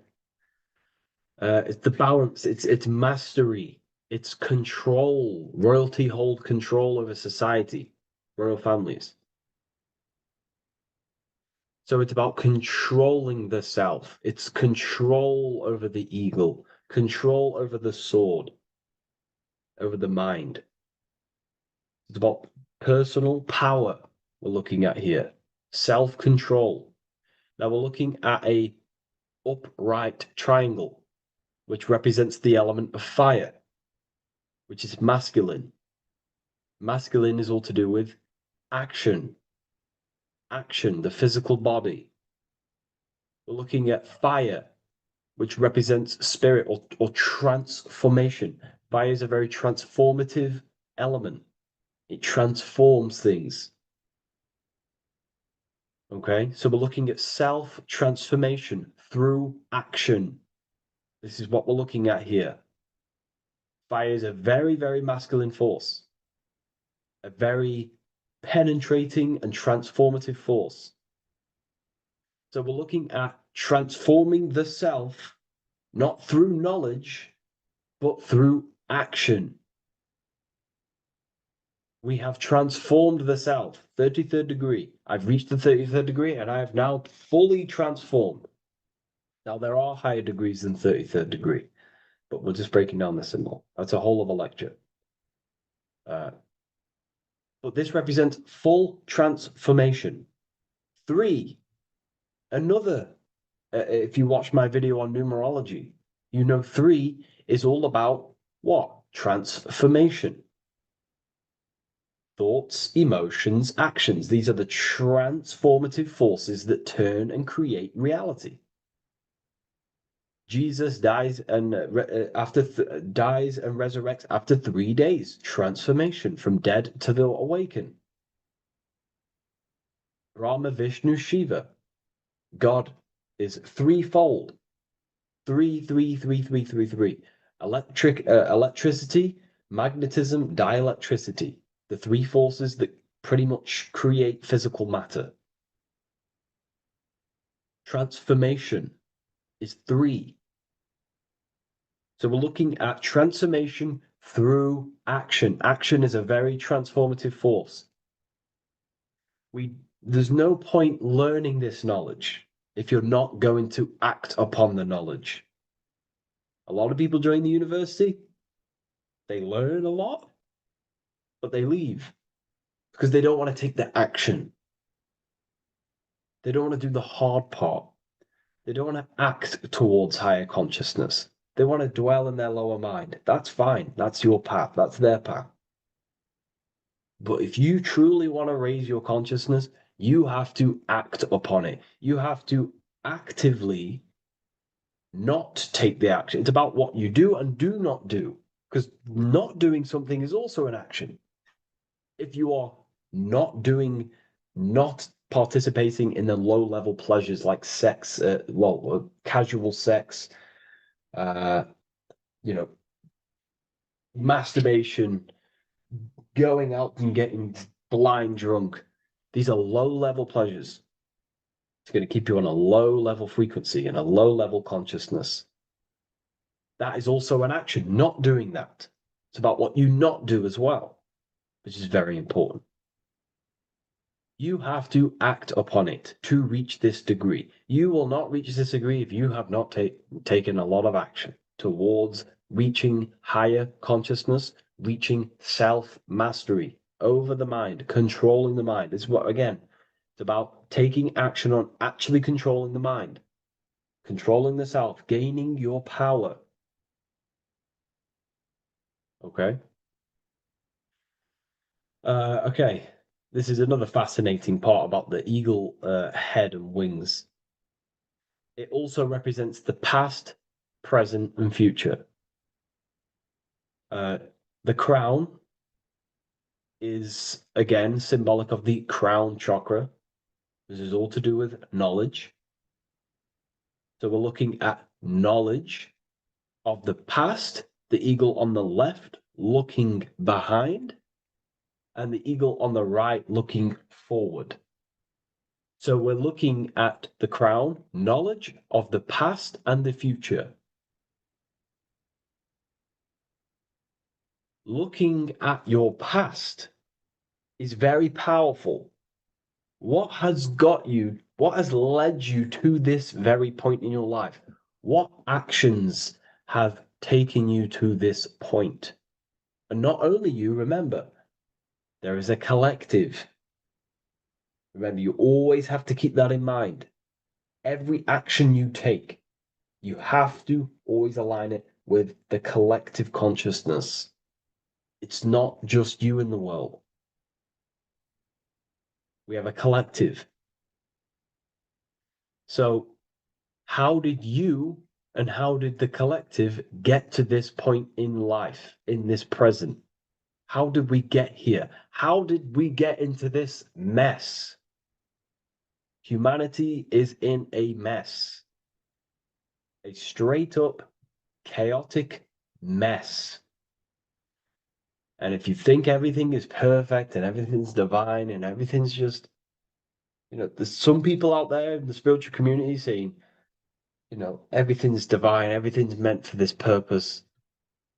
[SPEAKER 10] It's the balance, it's mastery, it's control. Royalty hold control over society, royal families. So it's about controlling the self. It's control over the ego, control over the sword, over the mind. It's about personal power we're looking at here. Self-control. Now we're looking at a upright triangle, which represents the element of fire, which is masculine. Masculine is all to do with action. Action, the physical body. We're looking at fire, which represents spirit or transformation. Fire is a very transformative element. It transforms things. Okay, so we're looking at self-transformation through action. This is what we're looking at here. Fire is a very, very masculine force. A very penetrating and transformative force. So we're looking at transforming the self, not through knowledge, but through action. We have transformed the self, 33rd degree. I've reached the 33rd degree and I have now fully transformed. Now, there are higher degrees than 33rd degree, but we're just breaking down the symbol. That's a whole of a lecture. But this represents full transformation. 3, another, if you watch my video on numerology, you know 3 is all about what? Transformation. Thoughts, emotions, actions. These are the transformative forces that turn and create reality. Jesus dies and dies and resurrects after 3 days. Transformation from dead to the awaken. Brahma, Vishnu, Shiva. God is threefold. 3, 3, 3, 3, 3, 3. Electricity, magnetism, dielectricity. The 3 forces that pretty much create physical matter. Transformation is 3. So we're looking at transformation through action. Action is a very transformative force. There's no point learning this knowledge if you're not going to act upon the knowledge. A lot of people join the university, they learn a lot, but they leave because they don't want to take the action. They don't want to do the hard part. They don't want to act towards higher consciousness. They want to dwell in their lower mind. That's fine. That's your path. That's their path. But if you truly want to raise your consciousness, you have to act upon it. You have to actively not take the action. It's about what you do and do not do, because not doing something is also an action. If you are not participating in the low-level pleasures like sex, casual sex, masturbation, going out and getting blind drunk. These are low-level pleasures. It's going to keep you on a low-level frequency and a low-level consciousness. That is also an action, not doing that. It's about what you not do as well, which is very important. You have to act upon it to reach this degree. You will not reach this degree if you have not taken a lot of action towards reaching higher consciousness, reaching self-mastery over the mind, controlling the mind. This is what, again, it's about taking action on actually controlling the mind, controlling the self, gaining your power. Okay? Okay. This is another fascinating part about the eagle head and wings. It also represents the past, present, and future. The crown is, again, symbolic of the crown chakra. This is all to do with knowledge. So we're looking at knowledge of the past, the eagle on the left looking behind, and the eagle on the right looking forward. So we're looking at the crown, knowledge of the past and the future. Looking at your past is very powerful. What has got you, what has led you to this very point in your life? What actions have taken you to this point? And not only you, remember, there is a collective. Remember, you always have to keep that in mind. Every action you take, you have to always align it with the collective consciousness. It's not just you in the world. We have a collective. So, how did you and how did the collective get to this point in life, in this present? How did we get here? How did we get into this mess? Humanity is in a mess. A straight up chaotic mess. And if you think everything is perfect and everything's divine and everything's just, there's some people out there in the spiritual community saying, everything's divine, everything's meant for this purpose.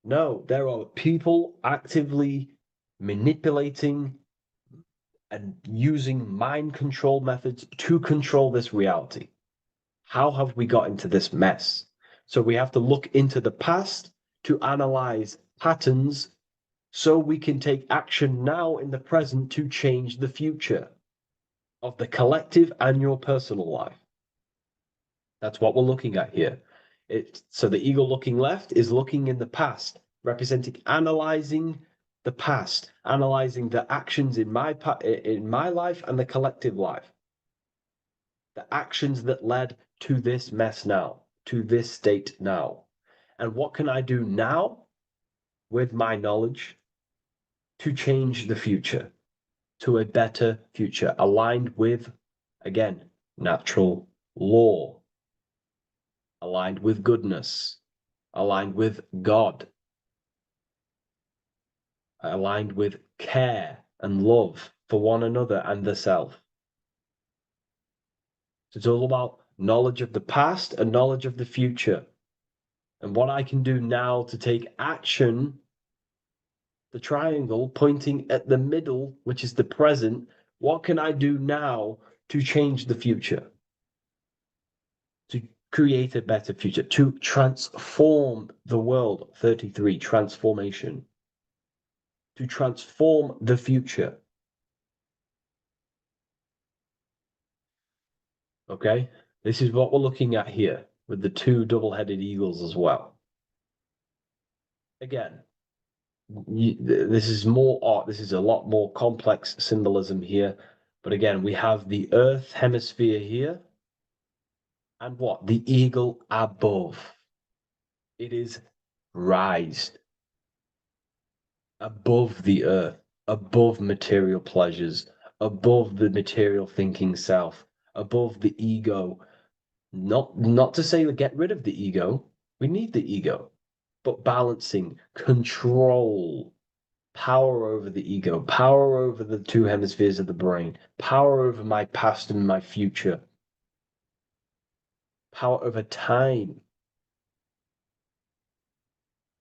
[SPEAKER 10] No, there are people actively manipulating and using mind control methods to control this reality. How have we got into this mess? So we have to look into the past to analyze patterns so we can take action now in the present to change the future of the collective and your personal life. That's what we're looking at here. So the eagle looking left is looking in the past, representing analyzing the past, analyzing the actions in my life and the collective life. The actions that led to this mess now, to this state now. And what can I do now with my knowledge to change the future to a better future, aligned with, again, natural law, aligned with goodness, aligned with God, aligned with care and love for one another and the self. So it's all about knowledge of the past and knowledge of the future. And what I can do now to take action, the triangle pointing at the middle, which is the present, what can I do now to change the future? To create a better future, to transform the world. 33, transformation. To transform the future. Okay, this is what we're looking at here with the two double-headed eagles as well. Again, this is more art. This is a lot more complex symbolism here. But again, we have the Earth hemisphere here. And what? The eagle above. It is raised above the earth, above material pleasures, above the material thinking self, above the ego. Not to say get rid of the ego. We need the ego, but balancing, control, power over the ego, power over the two hemispheres of the brain, power over my past and my future, power over time.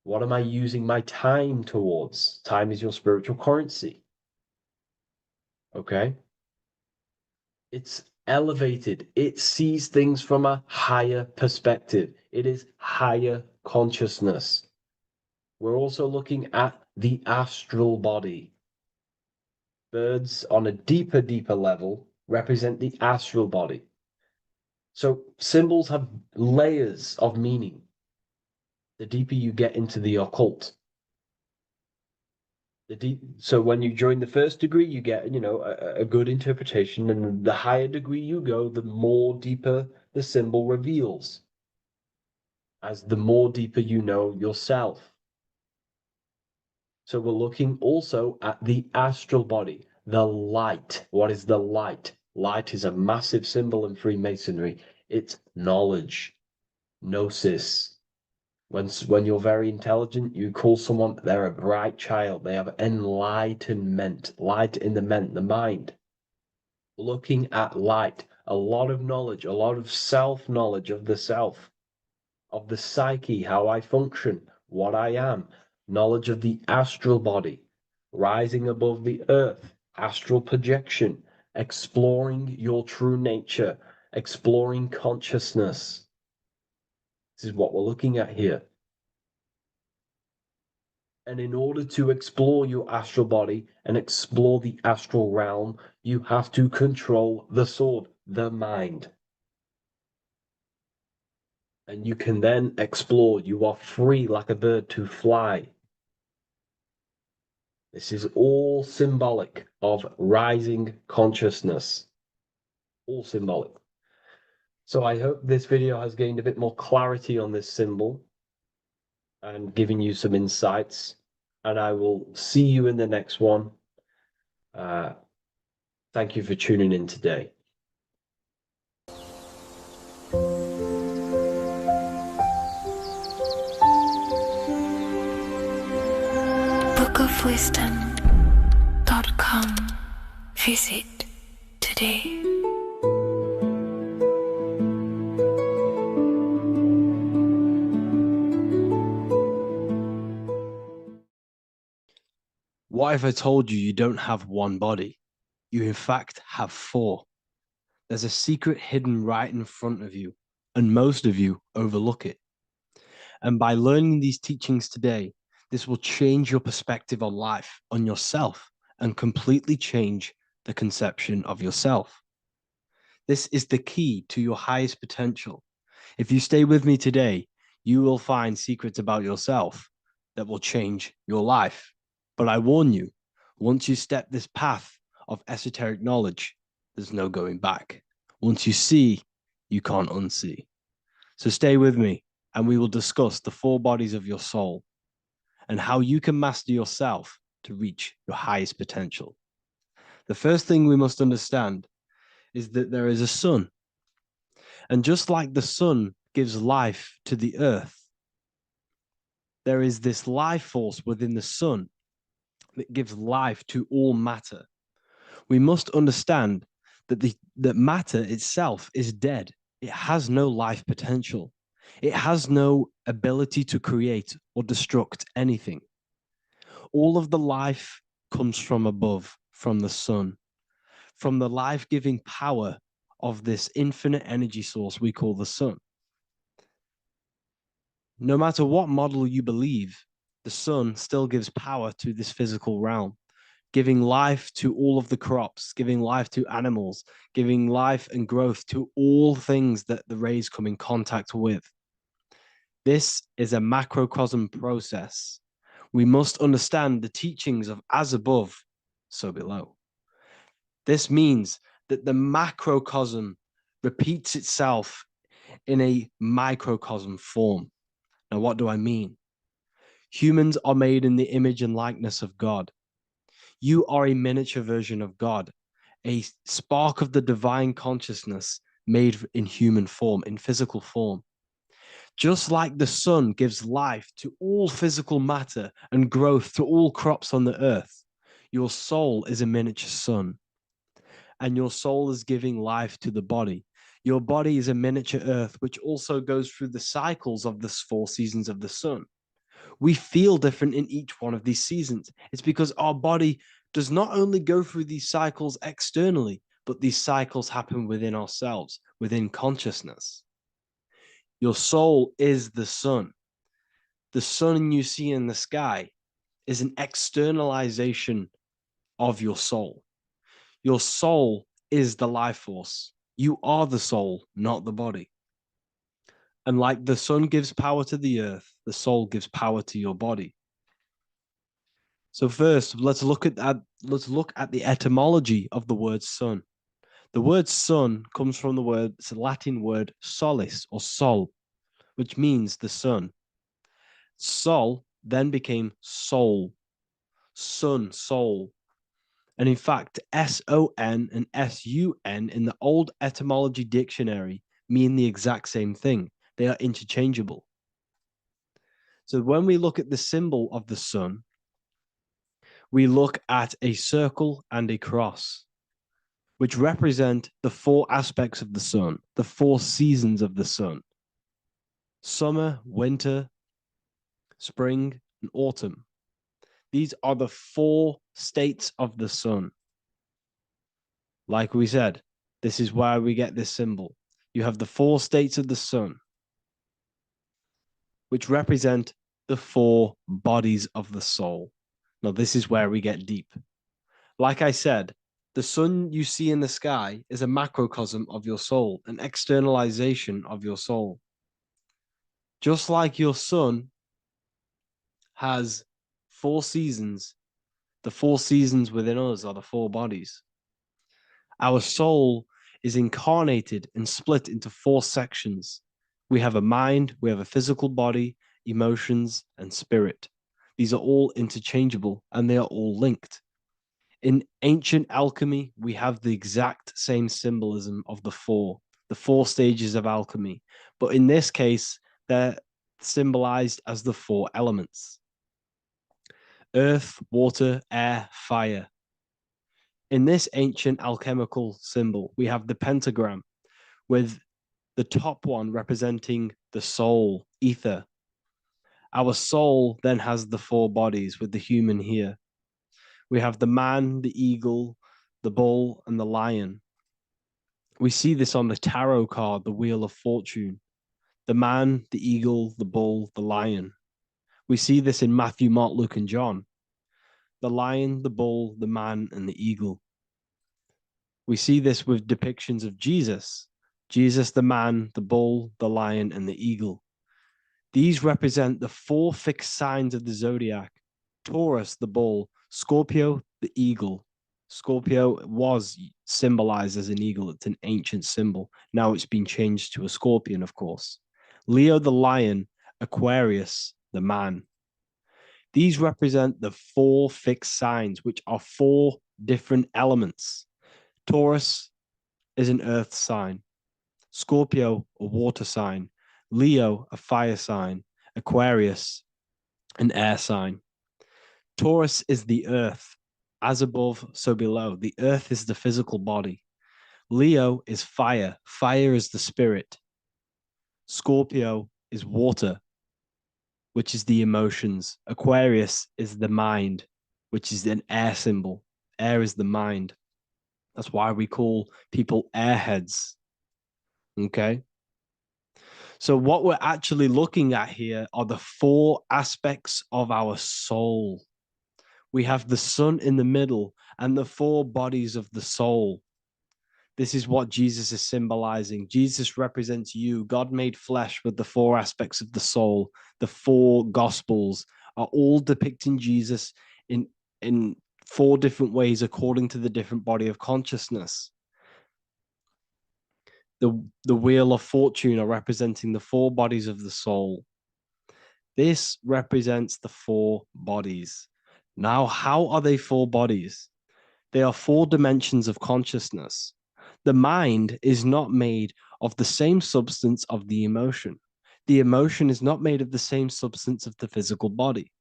[SPEAKER 10] What am I using my time towards? Time is your spiritual currency. Okay? It's elevated. It sees things from a higher perspective. It is higher consciousness. We're also looking at the astral body. Birds on a deeper level represent the astral body. So symbols have layers of meaning. The deeper you get into the occult, so when you join the first degree, you get, a good interpretation, and the higher degree you go, the more deeper the symbol reveals, as the more deeper you know yourself. So we're looking also at the astral body, the light. What is the light? Light is a massive symbol in Freemasonry. It's knowledge, gnosis. When you're very intelligent, you call someone, they're a bright child. They have enlightenment, light in the mind. Looking at light, a lot of knowledge, a lot of self-knowledge of the self, of the psyche, how I function, what I am, knowledge of the astral body, rising above the earth, astral projection, exploring your true nature, exploring consciousness. This is what we're looking at here. And in order to explore your astral body and explore the astral realm, you have to control the sword, the mind. And you can then explore. You are free like a bird to fly. This is all symbolic of rising consciousness. All symbolic. So I hope this video has gained a bit more clarity on this symbol and given you some insights. And I will see you in the next one. Thank you for tuning in today.
[SPEAKER 3] bookofwisdom.com. Visit today.
[SPEAKER 2] What if I told you don't have one body? You in fact have four. There's a secret hidden right in front of you, and most of you overlook it. And by learning these teachings today, this will change your perspective on life, on yourself, and completely change the conception of yourself. This is the key to your highest potential. If you stay with me today, you will find secrets about yourself that will change your life. But I warn you, once you step this path of esoteric knowledge, there's no going back. Once you see, you can't unsee. So stay with me, and we will discuss the four bodies of your soul and how you can master yourself to reach your highest potential. The first thing we must understand is that there is a sun. And just like the sun gives life to the earth, there is this life force within the sun that gives life to all matter. We must understand that that matter itself is dead. It has no life potential. It has no ability to create or destruct anything. All of the life comes from above, from the sun, from the life-giving power of this infinite energy source we call the sun. No matter what model you believe, the sun still gives power to this physical realm, giving life to all of the crops, giving life to animals, giving life and growth to all things that the rays come in contact with. This is a macrocosm process. We must understand the teachings of as above, so below. This means that the macrocosm repeats itself in a microcosm form. Now, what do I mean? Humans are made in the image and likeness of God. You are a miniature version of God, a spark of the divine consciousness made in human form, in physical form. Just like the sun gives life to all physical matter and growth to all crops on the earth, your soul is a miniature sun. And your soul is giving life to the body. Your body is a miniature earth, which also goes through the cycles of the 4 seasons of the sun. We feel different in each one of these seasons. It's because our body does not only go through these cycles externally,
[SPEAKER 4] but these cycles happen within ourselves, within consciousness. Your soul is the sun. The sun you see in the sky is an externalization of your soul. Your soul is the life force. You are the soul, not the body. And like the sun gives power to the earth, the soul gives power to your body. So first, let's look at the etymology of the word sun. The word sun comes from it's a Latin word solis or sol, which means the sun. Sol then became soul, sun, soul. And in fact, S-O-N and S-U-N in the old etymology dictionary mean the exact same thing. They are interchangeable. So when we look at the symbol of the sun, we look at a circle and a cross, which represent the four aspects of the sun, the four seasons of the sun: summer, winter, spring, and autumn. These are the four states of the sun. Like we said, this is why we get this symbol. You have the four states of the sun, which represent the four bodies of the soul. Now, this is where we get deep. Like I said, the sun you see in the sky is a macrocosm of your soul, an externalization of your soul. Just like your sun has four seasons, the four seasons within us are the four bodies. Our soul is incarnated and split into four sections. We have a mind, we have a physical body, emotions, and spirit. These are all interchangeable and they are all linked. In ancient alchemy, we have the exact same symbolism of the four stages of alchemy. But in this case, they're symbolized as the four elements: earth, water, air, fire. In this ancient alchemical symbol, we have the pentagram, with the top one representing the soul, ether. Our soul then has the four bodies, with the human here. We have the man, the eagle, the bull, and the lion. We see this on the tarot card, the Wheel of Fortune. The man, the eagle, the bull, the lion. We see this in Matthew, Mark, Luke, and John. The lion, the bull, the man, and the eagle. We see this with depictions of Jesus. Jesus, the man, the bull, the lion, and the eagle. These represent the four fixed signs of the zodiac: Taurus, the bull; Scorpio, the eagle. Scorpio was symbolized as an eagle. It's an ancient symbol. Now it's been changed to a scorpion, of course. Leo, the lion; Aquarius, the man. These represent the four fixed signs, which are four different elements. Taurus is an earth sign. Scorpio, a water sign. Leo, a fire sign. Aquarius, an air sign. Taurus is the earth. As above, so below. The earth is the physical body. Leo is fire. Fire is the spirit. Scorpio is water, which is the emotions. Aquarius is the mind, which is an air symbol. Air is the mind. That's why we call people airheads. Okay? So what we're actually looking at here are the four aspects of our soul. We have the sun in the middle and the four bodies of the soul. This is what Jesus is symbolizing. Jesus represents you. God made flesh with the four aspects of the soul. The four gospels are all depicting Jesus in four different ways according to the different body of consciousness. The Wheel of Fortune are representing the four bodies of the soul. This represents the four bodies. Now, how are they four bodies? They are four dimensions of consciousness. The mind is not made of the same substance of the emotion. The emotion is not made of the same substance of the physical body.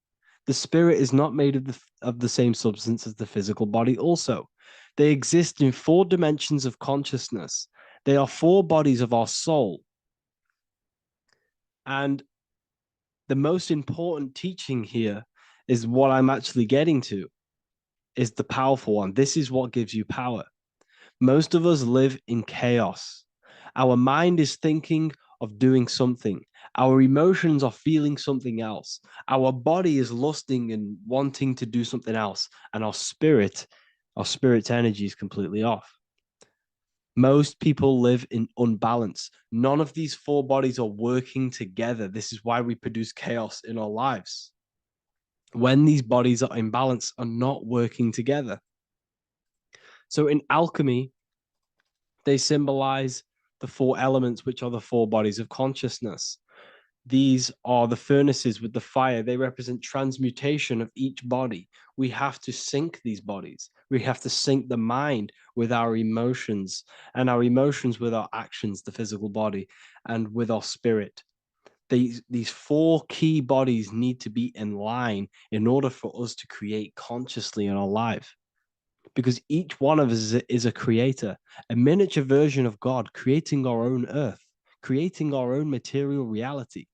[SPEAKER 4] The spirit is not made of the same substance as the physical body also. They exist in four dimensions of consciousness. They are four bodies of our soul. And the most important teaching here is what I'm actually getting to, is the powerful one. This is what gives you power.
[SPEAKER 2] Most of us live in chaos. Our mind is thinking of doing something. Our emotions are feeling something else. Our body is lusting and wanting to do something else. And our spirit's energy is completely off. Most people live in unbalance. None of these four bodies are working together. This is why we produce chaos in our lives. When these bodies are in balance, are not working together. So in alchemy, they symbolize the four elements, which are the four bodies of consciousness. These are the furnaces with the fire. They represent transmutation of each body. We have to sync these bodies. We have to sync the mind with our emotions, and our emotions with our actions, the physical body, and with our spirit. These four key bodies need to be in line in order for us to create consciously in our life. Because each one of us is a creator, a miniature version of God, creating our own earth, creating our own material reality.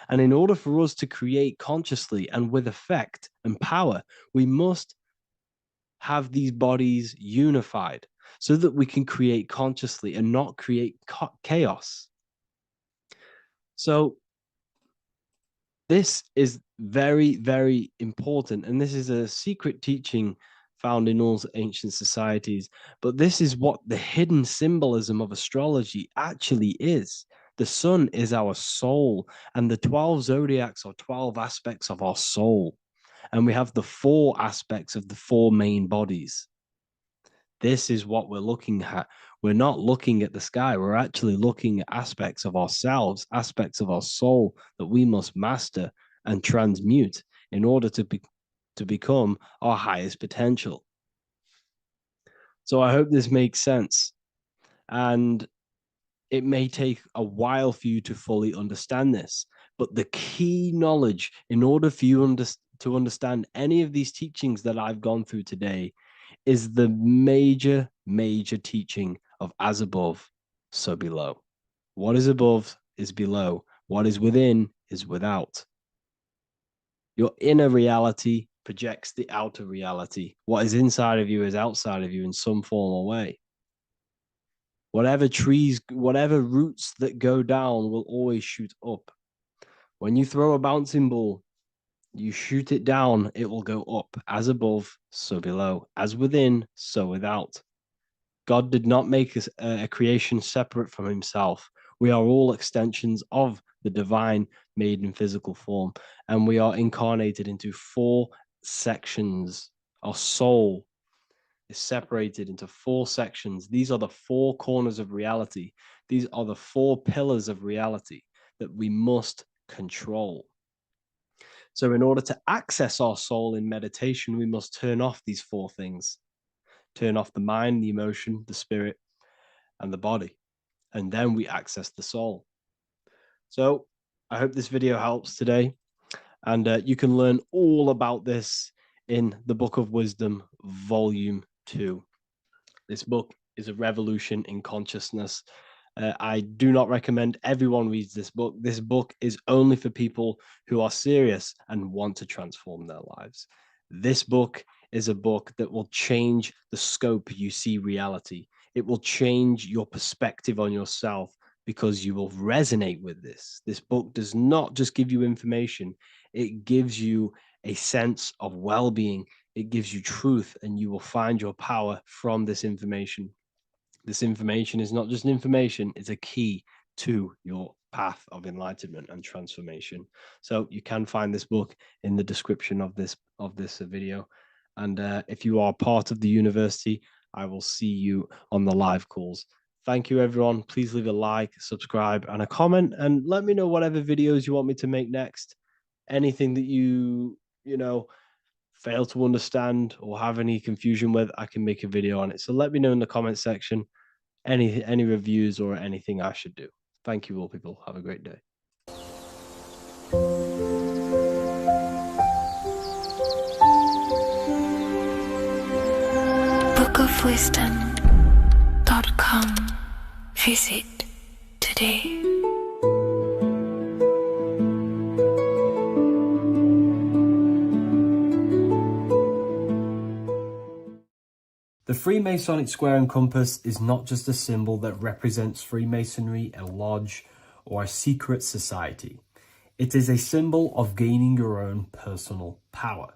[SPEAKER 2] And in order for us to create consciously and with effect and power, we must have these bodies unified so that we can create consciously and not create chaos. So this is very, very important. And this is a secret teaching found in all ancient societies. But this is what the hidden symbolism of astrology actually is. The sun is our soul, and the 12 zodiacs are 12 aspects of our soul. And we have the four aspects of the four main bodies. This is what we're looking at. We're not looking at the sky. We're actually looking at aspects of ourselves, aspects of our soul that we must master and transmute in order to become our highest potential. So I hope this makes sense. And it may take a while for you to fully understand this, but the key knowledge in order for you to understand any of these teachings that I've gone through today is the major, major teaching of as above, so below. What is above is below. What is within is without. Your inner reality projects the outer reality. What is inside of you is outside of you in some form or way. Whatever trees, whatever roots that go down will always shoot up. When you throw a bouncing ball, you shoot it down, it will go up. As above, so below. As within, so without. God did not make a creation separate from himself. We are all extensions of the divine made in physical form, and we are incarnated into four sections. Our soul is separated into four sections. These are the four corners of reality. These are the four pillars of reality that we must control. So in order to access our soul in meditation, we must turn off these four things. Turn off the mind, the emotion, the spirit, and the body. And then we access the soul. So I hope this video helps today. And you can learn all about this in the Book of Wisdom, Volume 2. This book is a revolution in consciousness. I do not recommend everyone reads this book. This book is only for people who are serious and want to transform their lives. This book is a book that will change the scope you see reality. It will change your perspective on yourself because you will resonate with this. This book does not just give you information. It gives you a sense of well-being. It gives you truth, and you will find your power from this information. This information is not just information, it's a key to your path of enlightenment and transformation. So you can find this book in the description of this video. And if you are part of the university, I will see you on the live calls. Thank you, everyone. Please leave a like, subscribe, and a comment, and let me know whatever videos you want me to make next. Anything that you fail to understand or have any confusion with, I can make a video on it. So let me know in the comment section any reviews or anything I should do. Thank you all, people. Have a great day.
[SPEAKER 3] bookofwisdom.com. Visit today.
[SPEAKER 1] The Freemasonic square and compass is not just a symbol that represents Freemasonry, a lodge, or a secret society. It is a symbol of gaining your own personal power.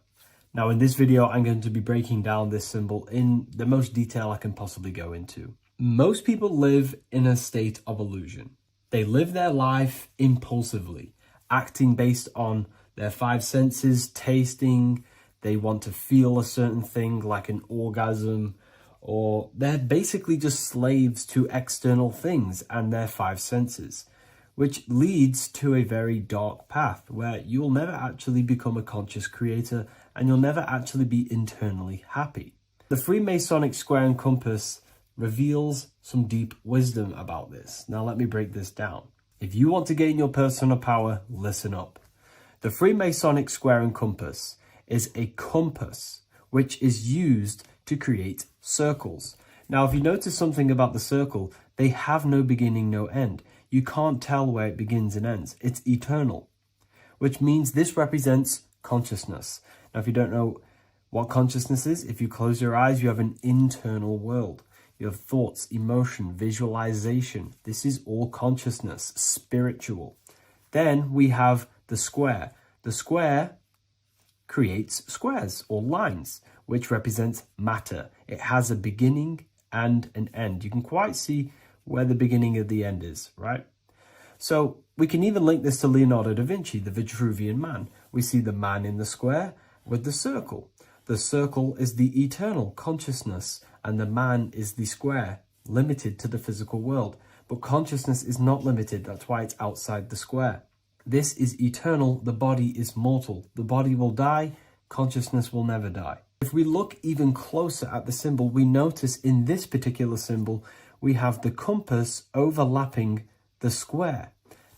[SPEAKER 1] Now, in this video, I'm going to be breaking down this symbol in the most detail I can possibly go into. Most people live in a state of illusion. They live their life impulsively, acting based on their five senses, tasting. They want to feel a certain thing like an orgasm, or they're basically just slaves to external things and their five senses, which leads to a very dark path where you'll never actually become a conscious creator and you'll never actually be internally happy. The Freemasonic square and compass reveals some deep wisdom about this. Now let me break this down. If you want to gain your personal power, listen up. The Freemasonic square and compass is a compass which is used to create circles. Now, if you notice something about the circle, they have no beginning, no end. You can't tell where it begins and ends. It's eternal, which means this represents consciousness. Now, if you don't know what consciousness is, if you close your eyes, you have an internal world. You have thoughts, emotion, visualization. This is all consciousness, spiritual. Then we have the square. The square creates squares or lines, which represents matter. It has a beginning and an end. You can quite see where the beginning of the end is, right? So we can even link this to Leonardo da Vinci, the Vitruvian Man. We see the man in the square with the circle. The circle is the eternal consciousness, and the man is the square, limited to the physical world. But consciousness is not limited. That's why it's outside the square. This is eternal. The body is mortal. The body will die. Consciousness will never die. If we look even closer at the symbol, we notice in this particular symbol, we have the compass overlapping the square.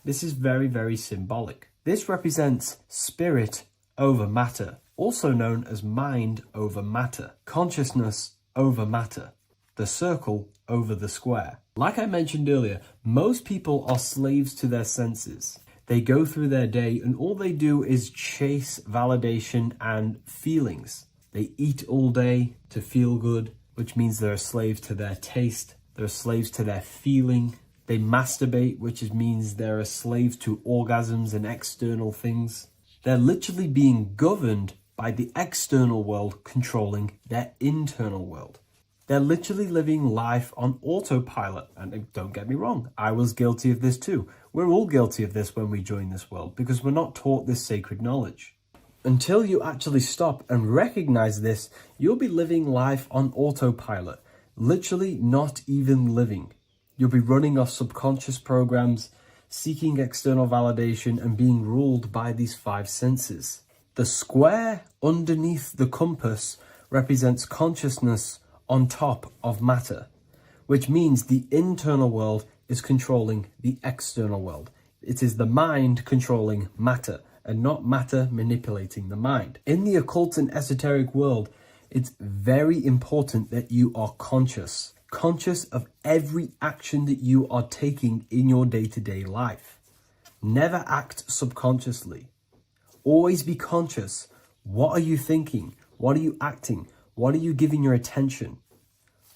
[SPEAKER 1] This is very, very symbolic. This represents spirit over matter, also known as mind over matter, consciousness over matter, the circle over the square. Like I mentioned earlier, most people are slaves to their senses. They go through their day and all they do is chase validation and feelings. They eat all day to feel good, which means they're a slave to their taste. They're slaves to their feeling. They masturbate, which means they're a slave to orgasms and external things. They're literally being governed by the external world controlling their internal world. They're literally living life on autopilot. And don't get me wrong, I was guilty of this too. We're all guilty of this when we join this world because we're not taught this sacred knowledge. Until you actually stop and recognize this, you'll be living life on autopilot, literally not even living. You'll be running off subconscious programs, seeking external validation and being ruled by these five senses. The square underneath the compass represents consciousness on top of matter, which means the internal world is controlling the external world. It is the mind controlling matter and not matter manipulating the mind. In the occult and esoteric world, it's very important that you are conscious of every action that you are taking in your day-to-day life. Never act subconsciously. Always be conscious. What are you thinking? What are you acting? What are you giving your attention?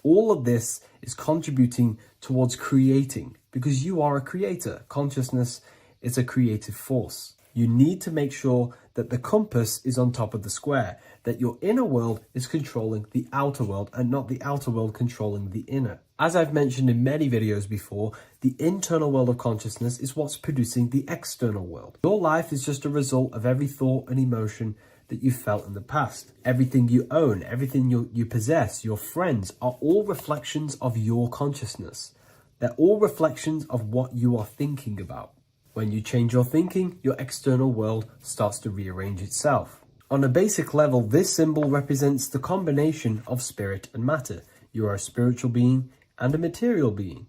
[SPEAKER 1] All of this is contributing towards creating because you are a creator. Consciousness is a creative force. You need to make sure that the compass is on top of the square, that your inner world is controlling the outer world and not the outer world controlling the inner. As I've mentioned in many videos before, the internal world of consciousness is what's producing the external world. Your life is just a result of every thought and emotion that you felt in the past. Everything you own, everything you possess, your friends are all reflections of your consciousness. They're all reflections of what you are thinking about. When you change your thinking, your external world starts to rearrange itself. On a basic level, this symbol represents the combination of spirit and matter. You are a spiritual being and a material being.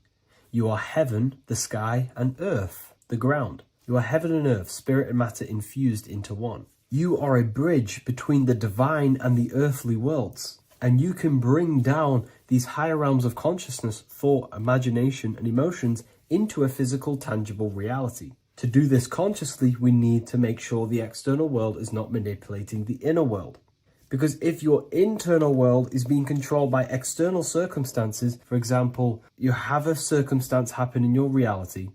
[SPEAKER 1] You are heaven, the sky, and earth, the ground. You are heaven and earth, spirit and matter infused into one. You are a bridge between the divine and the earthly worlds. And you can bring down these higher realms of consciousness, thought, imagination, and emotions into a physical, tangible reality. To do this consciously, we need to make sure the external world is not manipulating the inner world. Because if your internal world is being controlled by external circumstances, for example, you have a circumstance happen in your reality,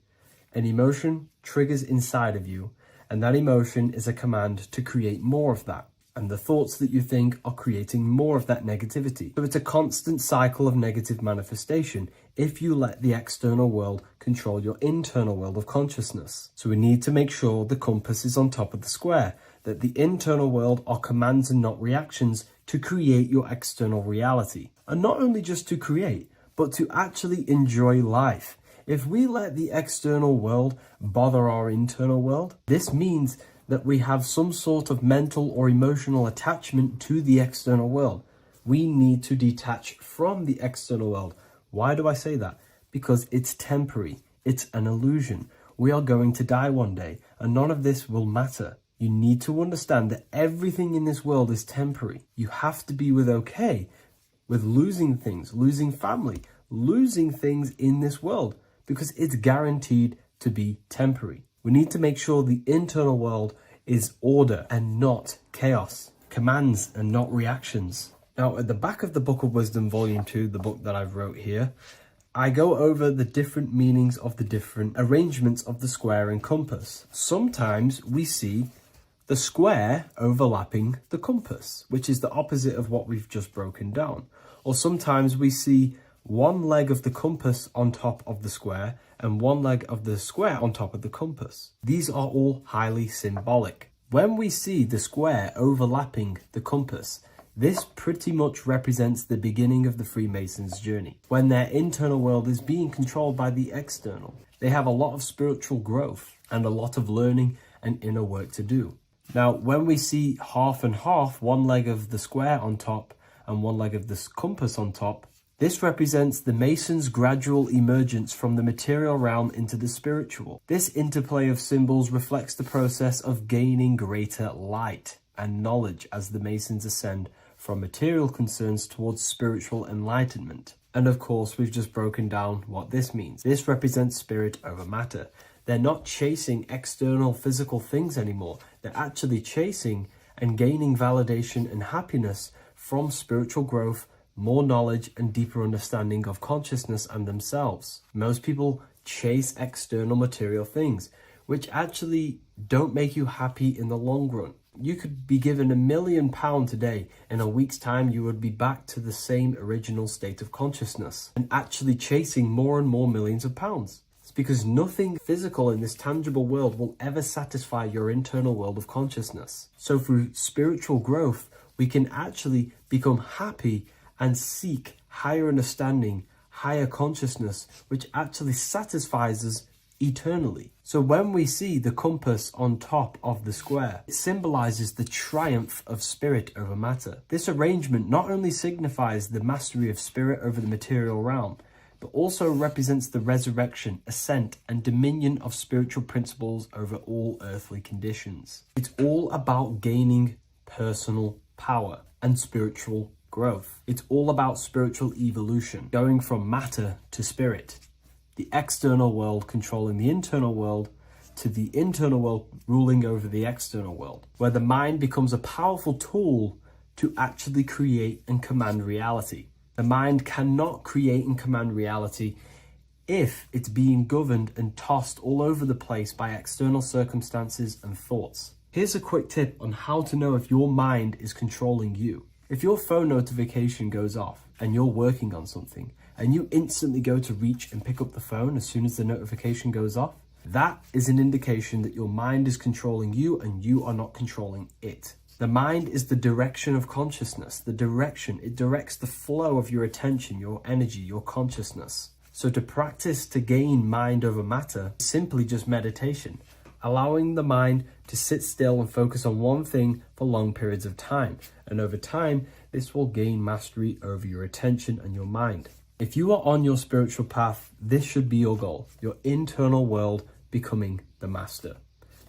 [SPEAKER 1] an emotion triggers inside of you, and that emotion is a command to create more of that. And the thoughts that you think are creating more of that negativity. So it's a constant cycle of negative manifestation if you let the external world control your internal world of consciousness. So we need to make sure the compass is on top of the square, that the internal world are commands and not reactions to create your external reality. And not only just to create, but to actually enjoy life. If we let the external world bother our internal world, this means that we have some sort of mental or emotional attachment to the external world. We need to detach from the external world. Why do I say that? Because it's temporary. It's an illusion. We are going to die one day, and none of this will matter. You need to understand that everything in this world is temporary. You have to be okay with losing things, losing family, losing things in this world, because it's guaranteed to be temporary. We need to make sure the internal world is order and not chaos, commands and not reactions. Now, at the back of the Book of Wisdom, Volume 2, the book that I've wrote here, I go over the different meanings of the different arrangements of the square and compass. Sometimes we see the square overlapping the compass, which is the opposite of what we've just broken down. Or sometimes we see one leg of the compass on top of the square and one leg of the square on top of the compass. These are all highly symbolic. When we see the square overlapping the compass, this pretty much represents the beginning of the Freemasons' journey, when their internal world is being controlled by the external. They have a lot of spiritual growth and a lot of learning and inner work to do. Now, when we see half and half, one leg of the square on top and one leg of the compass on top, this represents the Masons' gradual emergence from the material realm into the spiritual. This interplay of symbols reflects the process of gaining greater light and knowledge as the Masons ascend from material concerns towards spiritual enlightenment. And of course, we've just broken down what this means. This represents spirit over matter. They're not chasing external physical things anymore. They're actually chasing and gaining validation and happiness from spiritual growth, more knowledge and deeper understanding of consciousness and themselves. Most people chase external material things, which actually don't make you happy in the long run. You could be given £1 million today, in a week's time you would be back to the same original state of consciousness and actually chasing more and more millions of pounds. It's because nothing physical in this tangible world will ever satisfy your internal world of consciousness. So through spiritual growth, we can actually become happy and seek higher understanding, higher consciousness, which actually satisfies us eternally. So when we see the compass on top of the square, it symbolizes the triumph of spirit over matter. This arrangement not only signifies the mastery of spirit over the material realm, but also represents the resurrection, ascent, and dominion of spiritual principles over all earthly conditions. It's all about gaining personal power and spiritual growth. It's all about spiritual evolution, going from matter to spirit. The external world controlling the internal world, to the internal world ruling over the external world, where the mind becomes a powerful tool to actually create and command reality. The mind cannot create and command reality if it's being governed and tossed all over the place by external circumstances and thoughts. Here's a quick tip on how to know if your mind is controlling you. If your phone notification goes off and you're working on something and you instantly go to reach and pick up the phone as soon as the notification goes off, that is an indication that your mind is controlling you and you are not controlling it. The mind is the direction of consciousness, it directs the flow of your attention, your energy, your consciousness. So to practice to gain mind over matter is simply just meditation, allowing the mind to sit still and focus on one thing for long periods of time. And over time, this will gain mastery over your attention and your mind. If you are on your spiritual path, this should be your goal, your internal world becoming the master.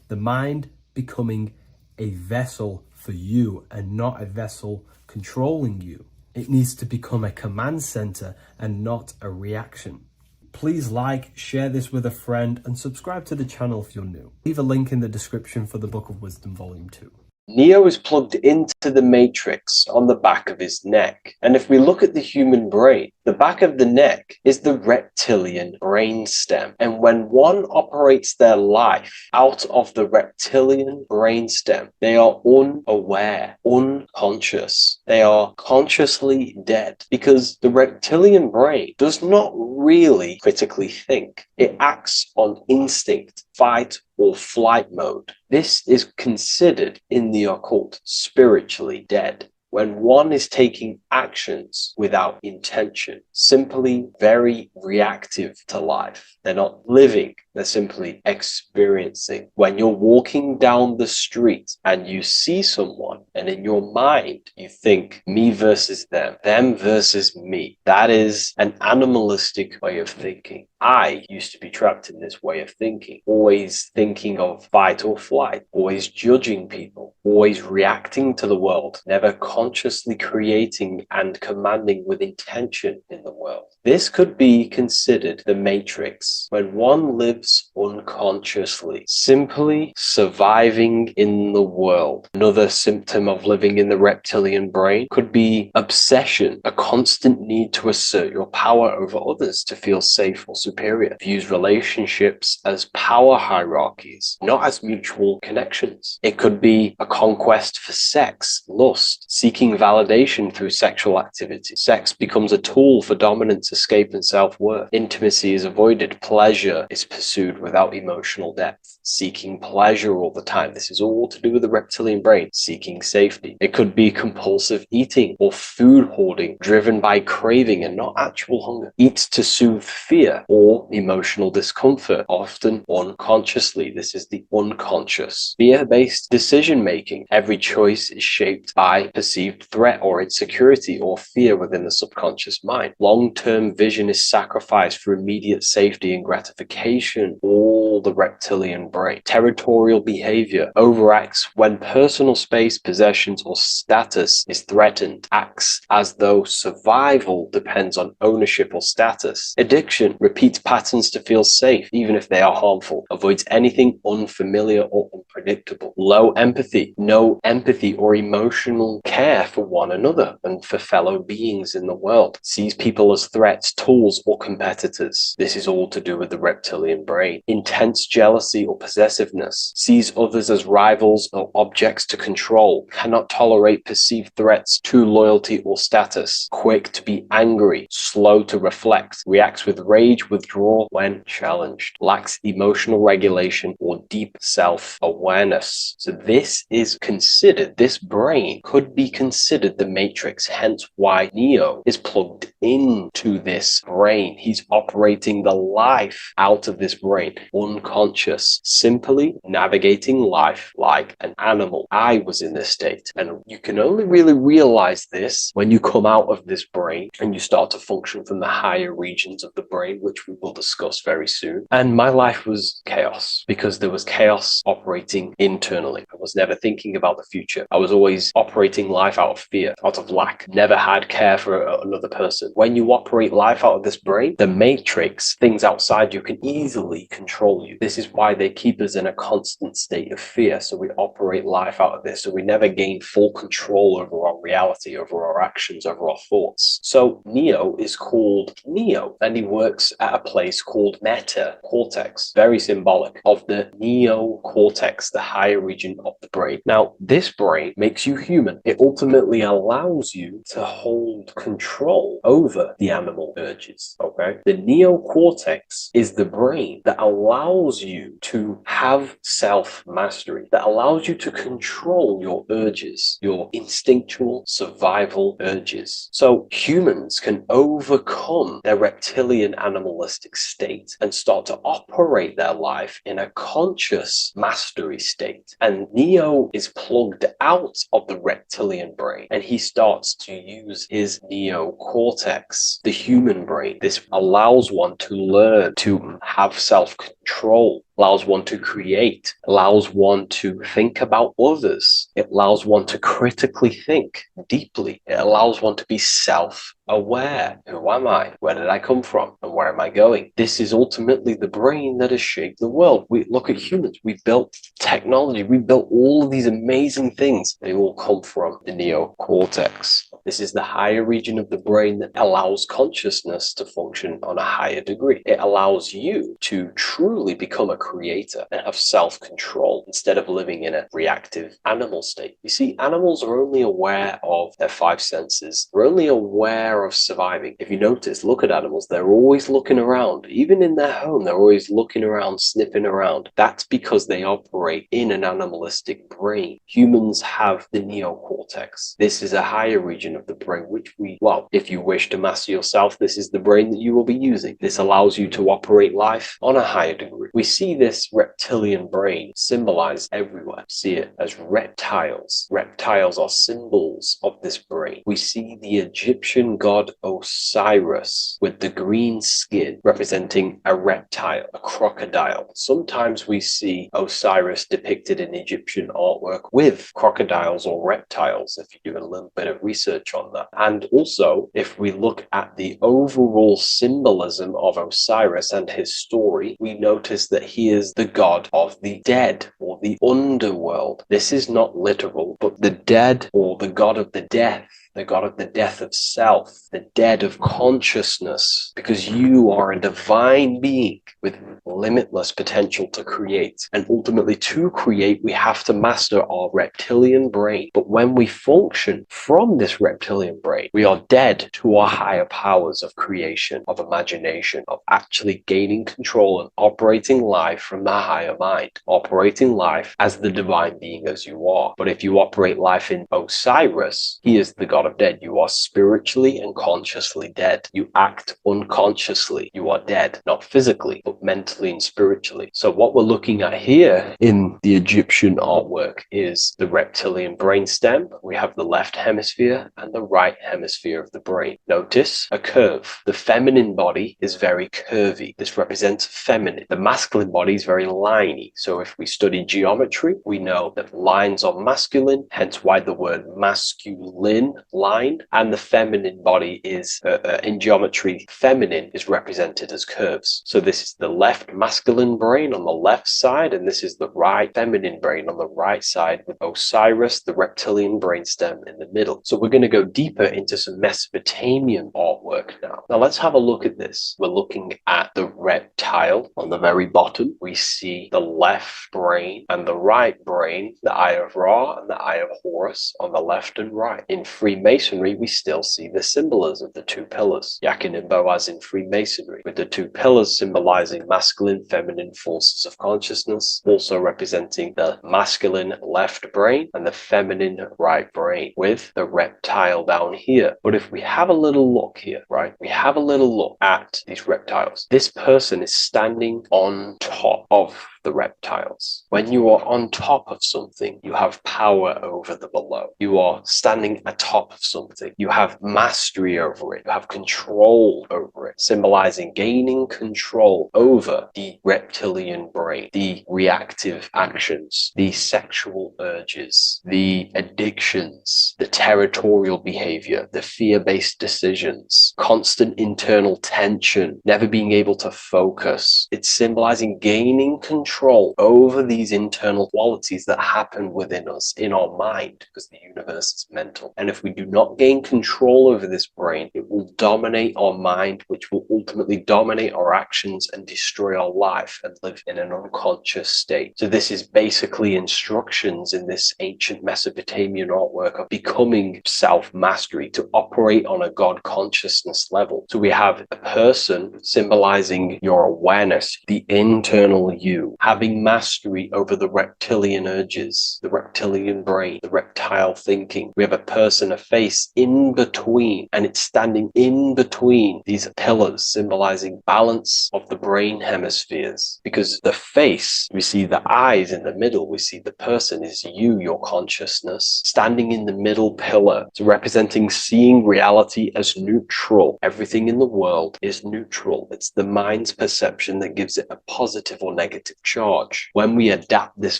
[SPEAKER 1] The mind becoming a vessel for you and not a vessel controlling you. It needs to become a command center and not a reaction. Please like, share this with a friend, and subscribe to the channel if you're new. Leave a link in the description for the Book of Wisdom Volume 2.
[SPEAKER 9] Neo is plugged into the matrix on the back of his neck. And if we look at the human brain, the back of the neck is the reptilian brainstem. And when one operates their life out of the reptilian brainstem, they are unaware, unconscious. They are consciously dead because the reptilian brain does not really critically think. It acts on instinct, fight or flight mode. This is considered in the occult spiritually dead. When one is taking actions without intention, simply very reactive to life. They're not living, they're simply experiencing. When you're walking down the street and you see someone, and in your mind you think me versus them versus me, that is an animalistic way of thinking. I used to be trapped in this way of thinking, always thinking of fight or flight, always judging people, always reacting to the world, never consciously creating and commanding with intention in the world. This could be considered the matrix when one lives unconsciously, simply surviving in the world. Another symptom of living in the reptilian brain could be obsession, a constant need to assert your power over others to feel safe or superior. Views relationships as power hierarchies, not as mutual connections. It could be a conquest for sex, lust, seeking validation through sexual activity. Sex becomes a tool for dominance, escape, and self-worth. Intimacy is avoided. Pleasure is pursued without emotional depth. Seeking pleasure all the time. This is all to do with the reptilian brain. Seeking safety. It could be compulsive eating or food hoarding, driven by craving and not actual hunger. Eats to soothe fear or emotional discomfort, often unconsciously. This is the unconscious. Fear-based decision-making. Every choice is shaped by perceived threat or insecurity or fear within the subconscious mind. Long-term vision is sacrificed for immediate safety and gratification. All the reptilian brain. Territorial behavior overacts when personal space, possessions, or status is threatened. Acts as though survival depends on ownership or status. Addiction repeats patterns to feel safe, even if they are harmful. Avoids anything unfamiliar or unpredictable. Low empathy. No empathy or emotional care for one another and for fellow beings in the world. Sees people as threats, tools, or competitors. This is all to do with the reptilian brain. Intense jealousy or possessiveness. Sees others as rivals or objects to control. Cannot tolerate perceived threats to loyalty or status. Quick to be angry. Slow to reflect. Reacts with rage, withdrawal when challenged. Lacks emotional regulation or deep self-awareness. So this is considered, this brain could be considered the matrix, hence why Neo is plugged into this brain. He's operating the life out of this brain, unconscious, simply navigating life like an animal. I was in this state, and you can only really realize this when you come out of this brain and you start to function from the higher regions of the brain, which we will discuss very soon. And my life was chaos because there was chaos operating internally. I was never thinking about the future. I was always operating life out of fear, out of lack, never had care for another person. When you operate life out of this brain, the matrix, things outside you can easily control you. This is why they keep us in a constant state of fear. So we operate life out of this. So we never gain full control over our reality, over our actions, over our thoughts. So Neo is called Neo, and he works at a place called meta cortex, very symbolic of the neocortex, the higher region of the brain. Now, this brain makes you human. It ultimately allows you to hold control over the animal urges, okay? The neocortex is the brain that allows you to have self-mastery, that allows you to control your urges, your instinctual survival urges. So humans can overcome their reptilian animalistic state and start to operate their life in a conscious mastery state. And Neo is plugged out of the reptilian brain and he starts to use his neocortex, the human brain. This allows one to learn to have self-control, allows one to create, allows one to think about others. It allows one to critically think deeply. It allows one to be self aware. Who am I? Where did I come from? And where am I going? This is ultimately the brain that has shaped the world. We look at humans. We built technology. We built all of these amazing things. They all come from the neocortex. This is the higher region of the brain that allows consciousness to function on a higher degree. It allows you to truly become a creator and have self-control instead of living in a reactive animal state. You see, animals are only aware of their five senses. They're only aware of surviving. If you notice, look at animals, they're always looking around. Even in their home, they're always looking around, sniffing around. That's because they operate in an animalistic brain. Humans have the neocortex. This is a higher region of the brain, which well, if you wish to master yourself, this is the brain that you will be using. This allows you to operate life on a higher degree. We see this reptilian brain symbolized everywhere. See it as reptiles. Reptiles are symbols of this brain. We see the Egyptian god Osiris with the green skin representing a reptile, a crocodile. Sometimes we see Osiris depicted in Egyptian artwork with crocodiles or reptiles, if you do a little bit of research on that. And also, if we look at the overall symbolism of Osiris and his story, we notice that he is the god of the dead or the underworld. This is not literal, but the dead or the god of the death, the god of the death of self, the dead of consciousness, because you are a divine being with limitless potential to create. And ultimately, to create, we have to master our reptilian brain. But when we function from this reptilian brain, we are dead to our higher powers of creation, of imagination, of actually gaining control and operating life from the higher mind, operating life as the divine being as you are. But if you operate life in Osiris, he is the god of dead. You are spiritually and consciously dead. You act unconsciously. You are dead, not physically, but mentally and spiritually. So what we're looking at here in the Egyptian artwork is the reptilian brainstem. We have the left hemisphere and the right hemisphere of the brain. Notice a curve. The feminine body is very curvy. This represents feminine. The masculine body is very liney. So if we study geometry, we know that lines are masculine, hence why the word masculine, line, and the feminine body is, in geometry, feminine is represented as curves. So this is the left masculine brain on the left side, and this is the right feminine brain on the right side, with Osiris, the reptilian brainstem, in the middle. So we're going to go deeper into some Mesopotamian artwork now. Now let's have a look at this. We're looking at the reptile on the very bottom. We see the left brain and the right brain, the Eye of Ra and the Eye of Horus on the left and right. In Freemasonry, we still see the symbolism of the two pillars, Yakin and Boaz in Freemasonry, with the two pillars symbolizing masculine, feminine forces of consciousness, also representing the masculine left brain and the feminine right brain, with the reptile down here. But if we have a little look here, right, we have a little look at these reptiles. This person is standing on top of the reptiles. When you are on top of something, you have power over the below. You are standing atop of something. You have mastery over it. You have control over it, symbolizing gaining control over the reptilian brain, the reactive actions, the sexual urges, the addictions, the territorial behavior, the fear-based decisions, constant internal tension, never being able to focus. It's symbolizing gaining control over these internal qualities that happen within us, in our mind, because the universe is mental. And if we do not gain control over this brain, it will dominate our mind, which will ultimately dominate our actions and destroy our life and live in an unconscious state. So this is basically instructions in this ancient Mesopotamian artwork of becoming self-mastery, to operate on a God consciousness level. So we have a person symbolizing your awareness, the internal you, having mastery over the reptilian urges, the reptilian brain, the reptile thinking. We have a person, a face in between, and it's standing in between these pillars, symbolizing balance of the brain hemispheres. Because the face, we see the eyes in the middle, we see the person is you, your consciousness, standing in the middle middle pillar. It's representing seeing reality as neutral. Everything in the world is neutral. It's the mind's perception that gives it a positive or negative charge. When we adapt this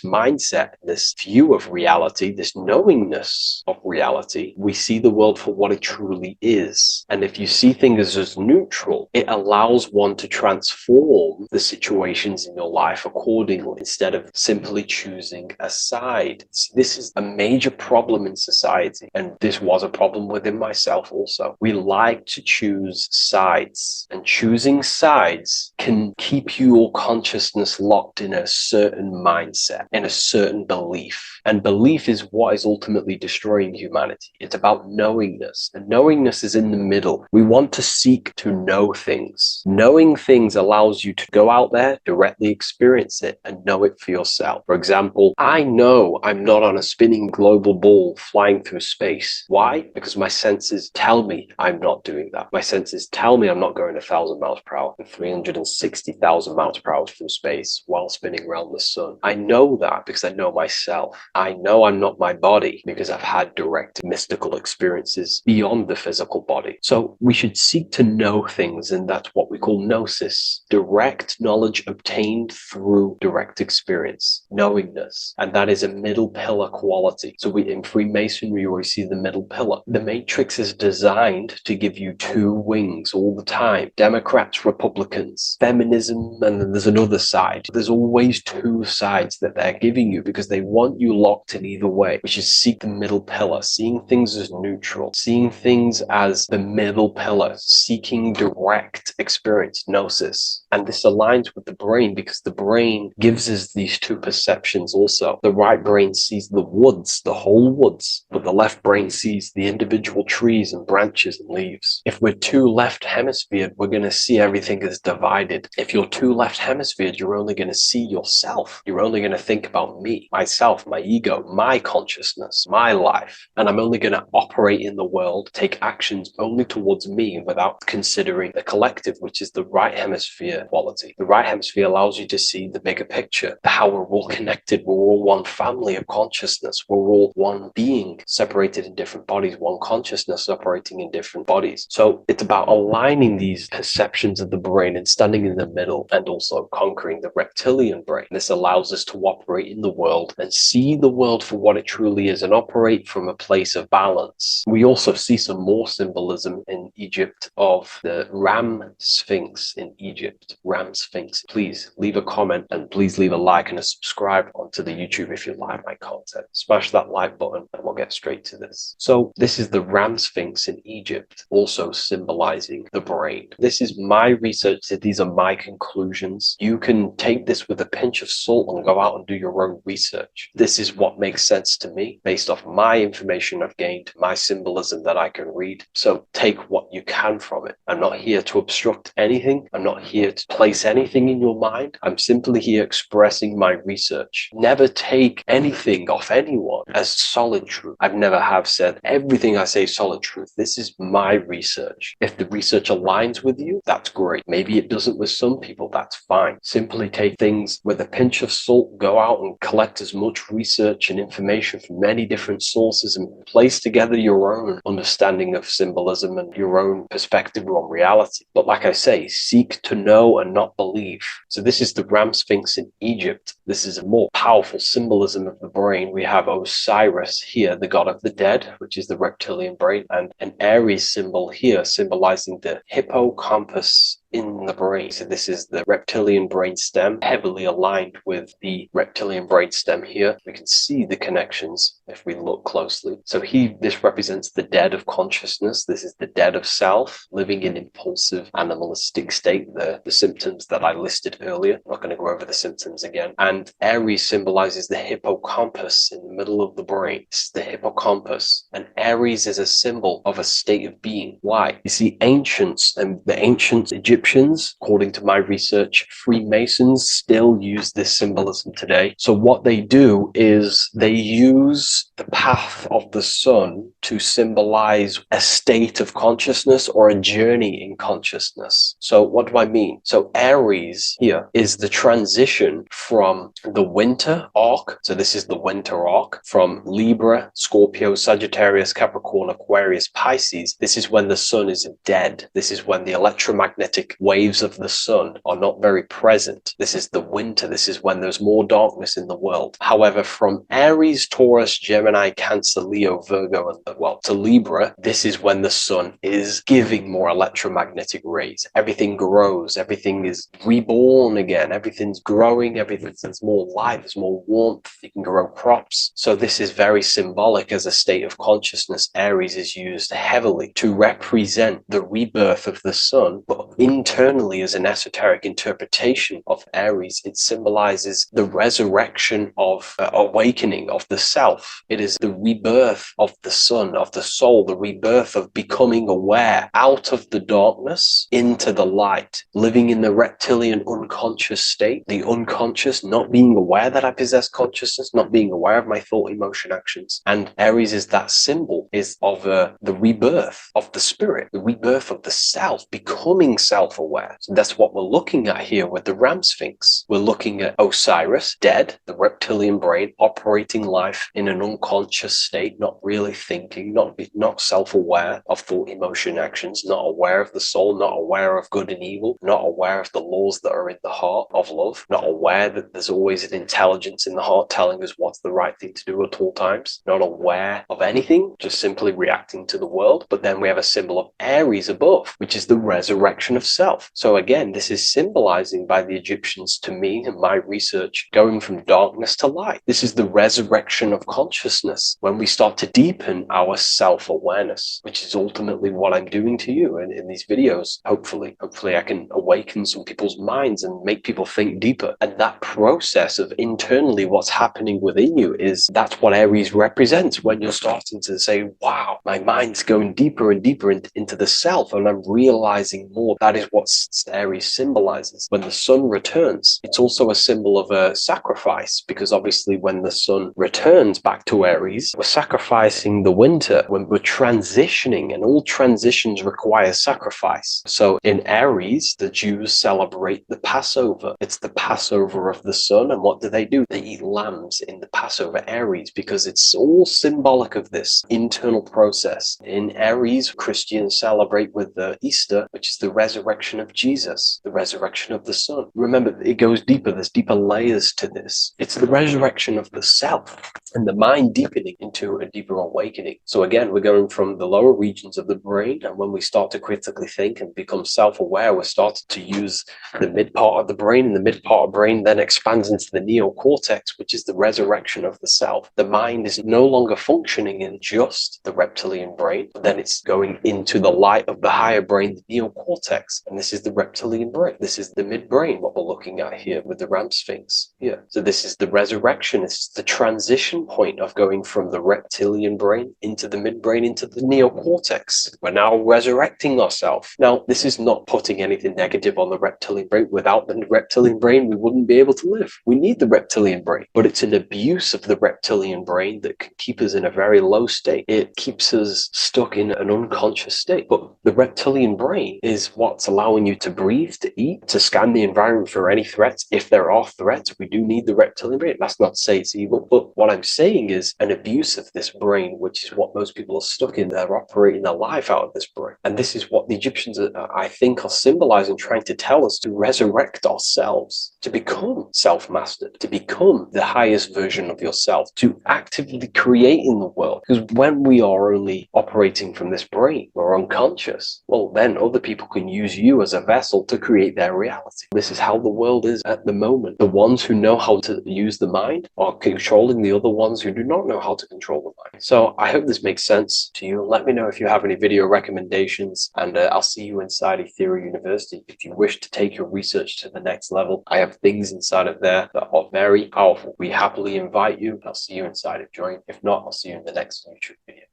[SPEAKER 9] mindset, this view of reality, this knowingness of reality, we see the world for what it truly is. And if you see things as neutral, it allows one to transform the situations in your life accordingly instead of simply choosing a side. This is a major problem in society, and this was a problem within myself also. We like to choose sides, and choosing sides can keep your consciousness locked in a certain mindset, in a certain belief. And belief is what is ultimately destroying humanity. It's about knowingness, and knowingness is in the middle. We want to seek to know things. Knowing things allows you to go out there, directly experience it, and know it for yourself. For example, I know I'm not on a spinning global ball flying through space. Why? Because my senses tell me I'm not doing that. My senses tell me I'm not going 1,000 miles per hour and 360,000 miles per hour through space while spinning around the sun. I know that because I know myself. I know I'm not my body because I've had direct mystical experiences beyond the physical body. So we should seek to know things, and that's what we call gnosis, direct knowledge obtained through direct experience, knowingness. And that is a middle pillar quality. So in Freemasonry, we see the middle pillar. The matrix is designed to give you two wings all the time. Democrats, Republicans, feminism, and then there's another side. There's always two sides that they're giving you because they want you locked in either way, which is seek the middle pillar, seeing things as neutral, seeing things as the middle pillar, seeking direct experience, gnosis. And this aligns with the brain because the brain gives us these two perceptions also. The right brain sees the woods, the whole woods, but the left brain sees the individual trees and branches and leaves. If we're too left hemisphered, we're going to see everything as divided. If you're too left hemisphered, you're only going to see yourself. You're only going to think about me, myself, my ego, my consciousness, my life. And I'm only going to operate in the world, take actions only towards me without considering the collective, which is the right hemisphere quality. The right hemisphere allows you to see the bigger picture, how we're all connected. We're all one family of consciousness. We're all one being separated in different bodies, one consciousness operating in different bodies. So it's about aligning these perceptions of the brain and standing in the middle and also conquering the reptilian brain. This allows us to operate in the world and see the world for what it truly is and operate from a place of balance. We also see some more symbolism in Egypt of the Ram Sphinx in Egypt. Ram Sphinx. Please leave a comment and please leave a like and a subscribe onto the YouTube if you like my content. Smash that like button and we'll get straight to this. So this is the Ram Sphinx in Egypt, also symbolizing the brain. This is my research. These are my conclusions. You can take this with a pinch of salt and go out and do your own research. This is what makes sense to me based off my information I've gained, my symbolism that I can read. So take what you can from it. I'm not here to obstruct anything. I'm not here to place anything in your mind. I'm simply here expressing my research. Never take anything off anyone as solid truth. I've never have said everything I say is solid truth. This is my research. If the research aligns with you, that's great. Maybe it doesn't with some people, that's fine. Simply take things with a pinch of salt, go out and collect as much research and information from many different sources and place together your own understanding of symbolism and your own perspective on reality. But like I say, seek to know and not believe. So this is the Ram Sphinx in Egypt. This is a more powerful symbolism of the brain. We have Osiris here, the god of the dead, which is the reptilian brain, and an Aries symbol here symbolizing the hippocampus in the brain. So this is the reptilian brain stem, heavily aligned with the reptilian brain stem here. We can see the connections if we look closely. So this represents the dead of consciousness. This is the dead of self, living in impulsive animalistic state, the symptoms that I listed earlier. I'm not going to go over the symptoms again. And Aries symbolizes the hippocampus in the middle of the brain. It's the hippocampus. And Aries is a symbol of a state of being. Why? You see, ancients and the ancient Egyptian Egyptians, according to my research, Freemasons still use this symbolism today. So what they do is they use the path of the sun to symbolize a state of consciousness or a journey in consciousness. So what do I mean? So Aries here is the transition from the winter arc. So this is the winter arc from Libra, Scorpio, Sagittarius, Capricorn, Aquarius, Pisces. This is when the sun is dead. This is when the electromagnetic waves of the sun are not very present. This is the winter. This is when there's more darkness in the world. However, from Aries, Taurus, Gemini, Cancer, Leo, Virgo, and well, to Libra, this is when the sun is giving more electromagnetic rays. Everything grows. Everything is reborn again. Everything's growing. There's more light. There's more warmth. You can grow crops. So this is very symbolic as a state of consciousness. Aries is used heavily to represent the rebirth of the sun, but internally as an esoteric interpretation of Aries, it symbolizes the resurrection of awakening of the self. It is the rebirth of the sun, of the soul, the rebirth of becoming aware out of the darkness into the light, living in the reptilian unconscious state, the unconscious, not being aware that I possess consciousness, not being aware of my thought, emotion, actions. And Aries is that symbol is of the rebirth of the spirit, the rebirth of the self, becoming self-aware. So that's what we're looking at here with the Ram Sphinx. We're looking at Osiris, dead, the reptilian brain, operating life in an unconscious state, not really thinking, not self-aware of thought, emotion, actions, not aware of the soul, not aware of good and evil, not aware of the laws that are in the heart of love, not aware that there's always an intelligence in the heart telling us what's the right thing to do at all times, not aware of anything, just simply reacting to the world. But then we have a symbol of Aries above, which is the resurrection of self. So again, this is symbolizing by the Egyptians to me and my research going from darkness to light. This is the resurrection of consciousness when we start to deepen our self-awareness, which is ultimately what I'm doing to you in these videos. Hopefully I can awaken some people's minds and make people think deeper. And that process of internally what's happening within you that's what Aries represents when you're starting to say, wow, my mind's going deeper and deeper into the self, and I'm realizing more. That is what Aries symbolizes. When the sun returns, it's also a symbol of a sacrifice, because obviously when the sun returns back to Aries, we're sacrificing the winter, when we're transitioning, and all transitions require sacrifice. So in Aries, the Jews celebrate the Passover. It's the Passover of the sun, and what do? They eat lambs in the Passover Aries, because it's all symbolic of this internal process. In Aries, Christians celebrate with the Easter, which is the resurrection of Jesus, the resurrection of the sun. Remember, it goes deeper. There's deeper layers to this. It's the resurrection of the self and the mind deepening into a deeper awakening. So again, we're going from the lower regions of the brain, and when we start to critically think and become self-aware, we're starting to use the mid part of the brain, and the mid part of the brain then expands into the neocortex, which is the resurrection of the self. The mind is no longer functioning in just the reptilian brain, but then it's going into the light of the higher brain, the neocortex, and this is the reptilian brain. This is the midbrain, what we're looking at here with the Ram Sphinx. Yeah. So this is the resurrection. It's the transition point of going from the reptilian brain into the midbrain, into the neocortex. We're now resurrecting ourselves. Now, this is not putting anything negative on the reptilian brain. Without the reptilian brain, we wouldn't be able to live. We need the reptilian brain, but it's an abuse of the reptilian brain that can keep us in a very low state. It keeps us stuck in an unconscious state. But the reptilian brain is what's allowing you to breathe, to eat, to scan the environment for any threats. If there are threats, we do need the reptilian brain. That's not to say it's evil, but what I'm saying is an abuse of this brain, which is what most people are stuck in. They're operating their life out of this brain. And this is what the Egyptians, I think, are symbolizing, trying to tell us to resurrect ourselves, to become self-mastered, to become the highest version of yourself, to actively create in the world. Because when we are only operating from this brain, we're unconscious, well, then other people can use you as a vessel to create their reality. This is how the world is at the moment. The ones who know how to use the mind are controlling the other ones who do not know how to control the mind. So I hope this makes sense to you. Let me know if you have any video recommendations, and I'll see you inside Ethereum University. If you wish to take your research to the next level, I have things inside of there that are very powerful. We happily invite you. I'll see you inside of Join. If not, I'll see you in the next YouTube video.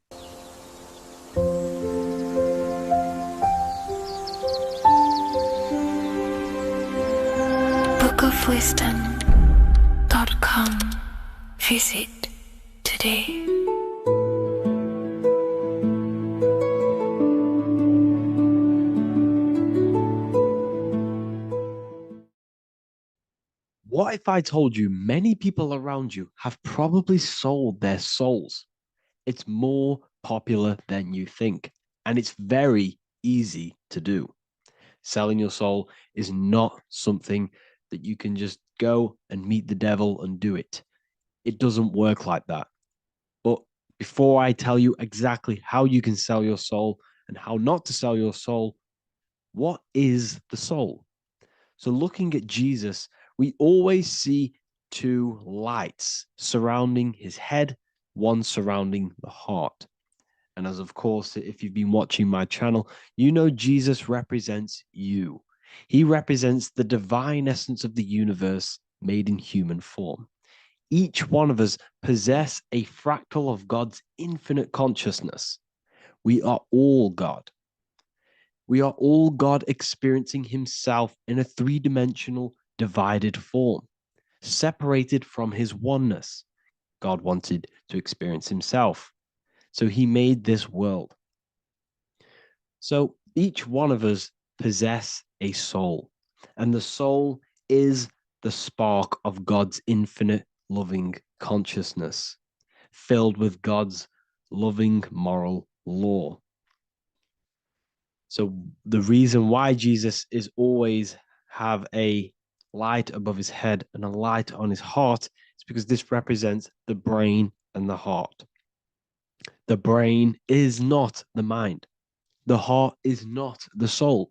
[SPEAKER 3] bookofwisdom.com. Visit today.
[SPEAKER 2] What if I told you many people around you have probably sold their souls? It's more popular than you think, and it's very easy to do. Selling your soul is not something that you can just go and meet the devil and do it. It doesn't work like that. But before I tell you exactly how you can sell your soul and how not to sell your soul, what is the soul? So, looking at Jesus, we always see two lights surrounding his head, one surrounding the heart. And as of course, if you've been watching my channel, you know Jesus represents you. He represents the divine essence of the universe made in human form. Each one of us possess a fractal of God's infinite consciousness. We are all God. We are all God experiencing himself in a three-dimensional divided form, separated from his oneness. God wanted to experience himself, so he made this world. So each one of us possess a soul, and the soul is the spark of God's infinite loving consciousness, filled with God's loving moral law. So the reason why Jesus is always have a light above his head and a light on his heart is because this represents the brain and the heart. The brain is not the mind. The heart is not the soul.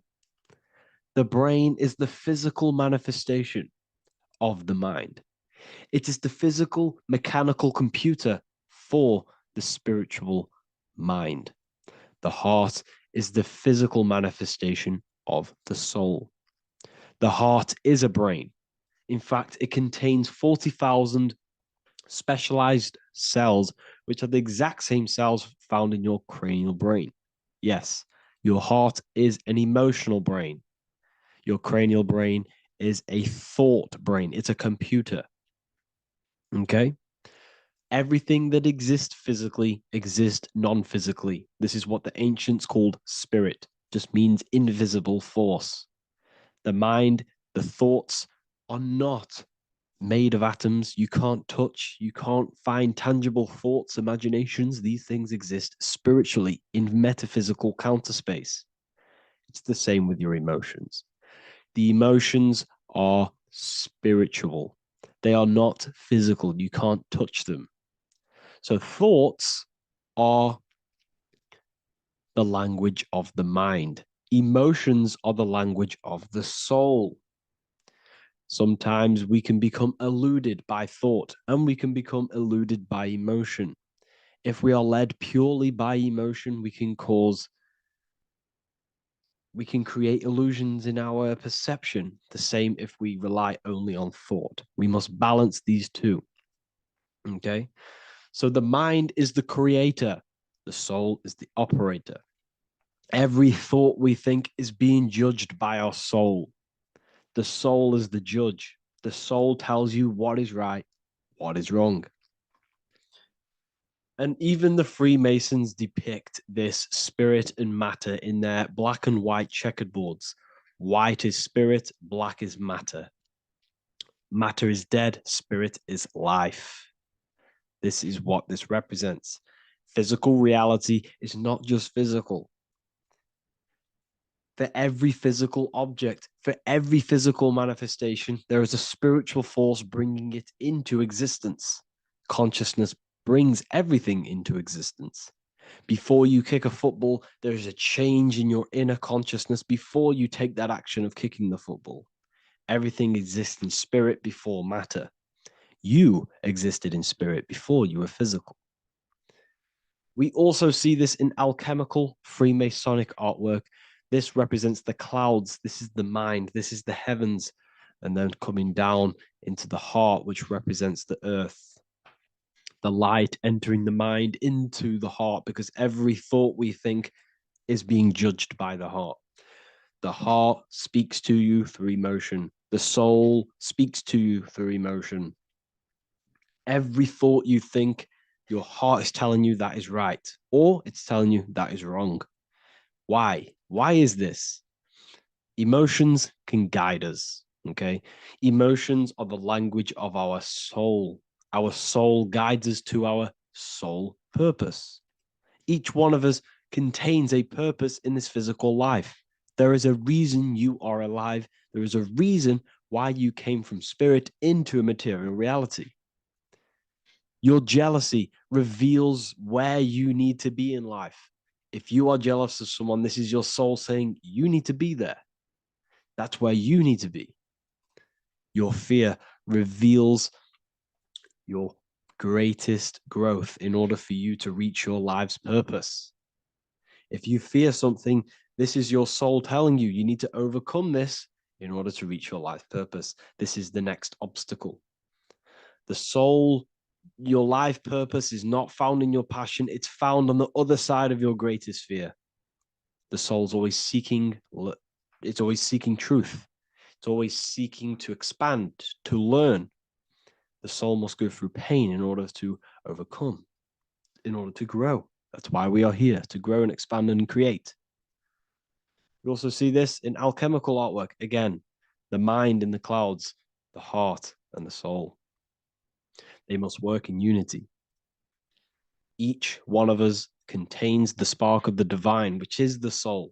[SPEAKER 2] The brain is the physical manifestation of the mind. It is the physical mechanical computer for the spiritual mind. The heart is the physical manifestation of the soul. The heart is a brain. In fact, it contains 40,000 specialized cells, which are the exact same cells found in your cranial brain. Yes, your heart is an emotional brain. Your cranial brain is a thought brain. It's a computer. Okay? Everything that exists physically exists non-physically. This is what the ancients called spirit, just means invisible force. The mind, the thoughts are not made of atoms. You can't touch, you can't find tangible thoughts, imaginations. These things exist spiritually in metaphysical counterspace. It's the same with your emotions. The emotions are spiritual. They are not physical. You can't touch them. So thoughts are the language of the mind. Emotions are the language of the soul. Sometimes we can become eluded by thought and we can become eluded by emotion. If we are led purely by emotion, we can create illusions in our perception. The same if we rely only on thought. We must balance these two. Okay? So the mind is the creator, the soul is the operator. Every thought we think is being judged by our soul. The soul is the judge. The soul tells you what is right, what is wrong. And even the Freemasons depict this spirit and matter in their black and white checkered boards. White is spirit, black is matter. Matter is dead, spirit is life. This is what this represents. Physical reality is not just physical. For every physical object, for every physical manifestation, there is a spiritual force bringing it into existence. Consciousness brings everything into existence. Before you kick a football, there's a change in your inner consciousness before you take that action of kicking the football. Everything exists in spirit before matter. You existed in spirit before you were physical. We also see this in alchemical Freemasonic artwork. This represents the clouds. This is the mind. This is the heavens. And then coming down into the heart, which represents the earth. The light entering the mind into the heart, because every thought we think is being judged by the heart. The heart speaks to you through emotion. The soul speaks to you through emotion. Every thought you think, your heart is telling you that is right, or it's telling you that is wrong. Why? Why is this? Emotions can guide us, okay? Emotions are the language of our soul. Our soul guides us to our soul purpose. Each one of us contains a purpose in this physical life. There is a reason you are alive. There is a reason why you came from spirit into a material reality. Your jealousy reveals where you need to be in life. If you are jealous of someone, this is your soul saying you need to be there. That's where you need to be. Your fear reveals your greatest growth in order for you to reach your life's purpose. If you fear something, this is your soul telling you you need to overcome this in order to reach your life purpose. This is the next obstacle. The soul, your life purpose is not found in your passion. It's found on the other side of your greatest fear. The soul's always seeking, it's always seeking truth. It's always seeking to expand, to learn. The soul must go through pain in order to overcome, in order to grow. That's why we are here, to grow and expand and create. We also see this in alchemical artwork. Again, the mind in the clouds, the heart and the soul. They must work in unity. Each one of us contains the spark of the divine, which is the soul.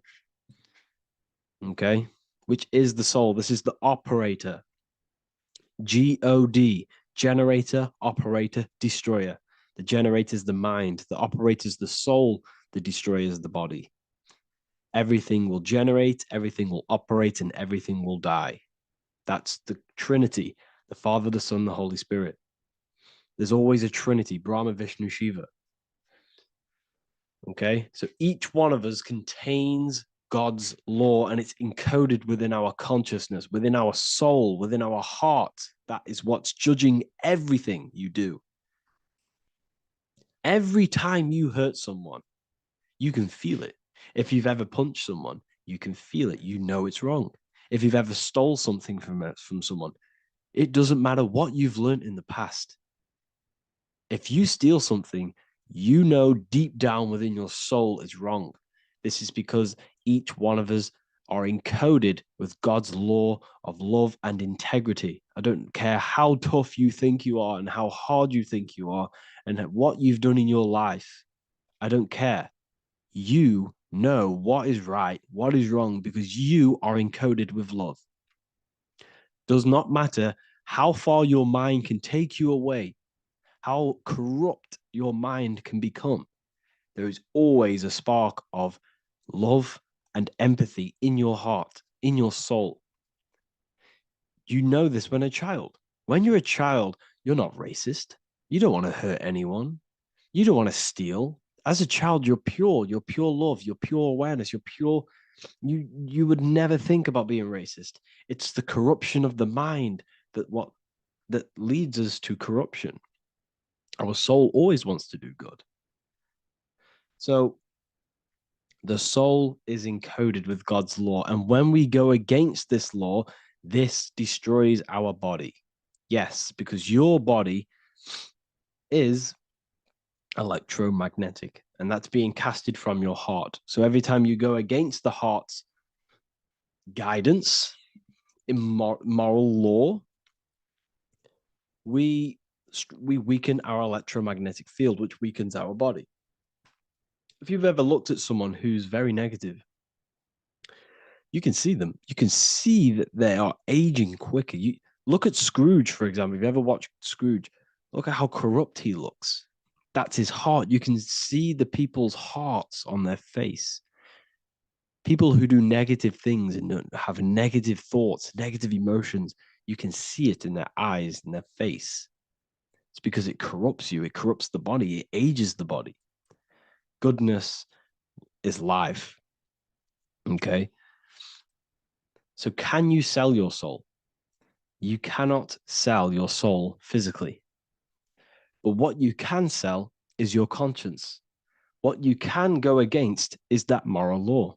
[SPEAKER 2] Okay? Which is the soul. This is the operator. G-O-D, generator, operator, destroyer. The generator is the mind. The operator is the soul. The destroyer is the body. Everything will generate, everything will operate, and everything will die. That's the Trinity, the Father, the Son, the Holy Spirit. There's always a Trinity, Brahma, Vishnu, Shiva. Okay, so each one of us contains God's law, and it's encoded within our consciousness, within our soul, within our heart. That is what's judging everything you do. Every time you hurt someone, you can feel it. If you've ever punched someone, you can feel it. You know it's wrong. If you've ever stole something from someone, it doesn't matter what you've learned in the past. If you steal something, you know deep down within your soul it's wrong. This is because each one of us are encoded with God's law of love and integrity. I don't care how tough you think you are and how hard you think you are and what you've done in your life. I don't care. You know what is right, what is wrong, because you are encoded with love. Does not matter how far your mind can take you away, how corrupt your mind can become. There is always a spark of love and empathy in your heart, in your soul. You know this when a child. When you're a child, you're not racist. You don't want to hurt anyone. You don't want to steal. As a child, you're pure love, you're pure awareness, you're pure. You would never think about being racist. It's the corruption of the mind that leads us to corruption. Our soul always wants to do good. So the soul is encoded with God's law. And when we go against this law, this destroys our body. Yes, because your body is electromagnetic, and that's being casted from your heart. So every time you go against the heart's guidance, moral law, we weaken our electromagnetic field, which weakens our body. If you've ever looked at someone who's very negative, you can see them. You can see that they are aging quicker. You look at Scrooge, for example. If you ever watched Scrooge, look at how corrupt he looks. That's his heart. You can see the people's hearts on their face. People who do negative things and have negative thoughts, negative emotions, you can see it in their eyes and their face. It's because it corrupts you. It corrupts the body. It ages the body. Goodness is life. Okay? So can you sell your soul? You cannot sell your soul physically. But what you can sell is your conscience. What you can go against is that moral law.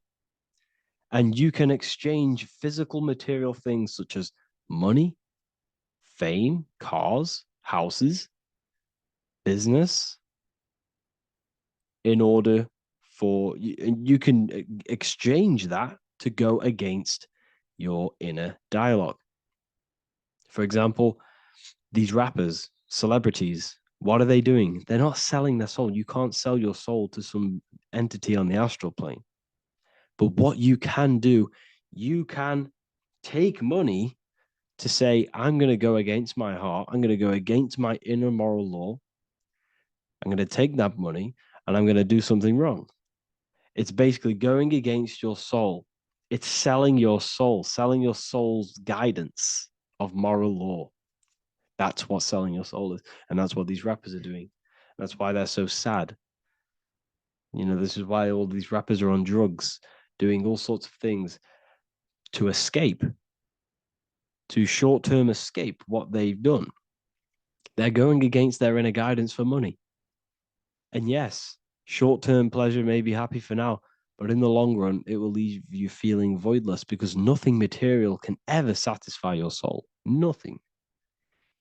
[SPEAKER 2] And you can exchange physical material things such as money, fame, cars, houses, business, in order for you can exchange that to go against your inner dialogue. For example, these rappers, celebrities, what are they doing? They're not selling their soul. You can't sell your soul to some entity on the astral plane. But what you can do, you can take money to say, I'm going to go against my heart. I'm going to go against my inner moral law. I'm going to take that money and I'm going to do something wrong. It's basically going against your soul. It's selling your soul's guidance of moral law. That's what selling your soul is. And that's what these rappers are doing. That's why they're so sad. You know, this is why all these rappers are on drugs, doing all sorts of things to escape, to short-term escape what they've done. They're going against their inner guidance for money. And yes, short-term pleasure may be happy for now, but in the long run, it will leave you feeling voidless because nothing material can ever satisfy your soul. Nothing.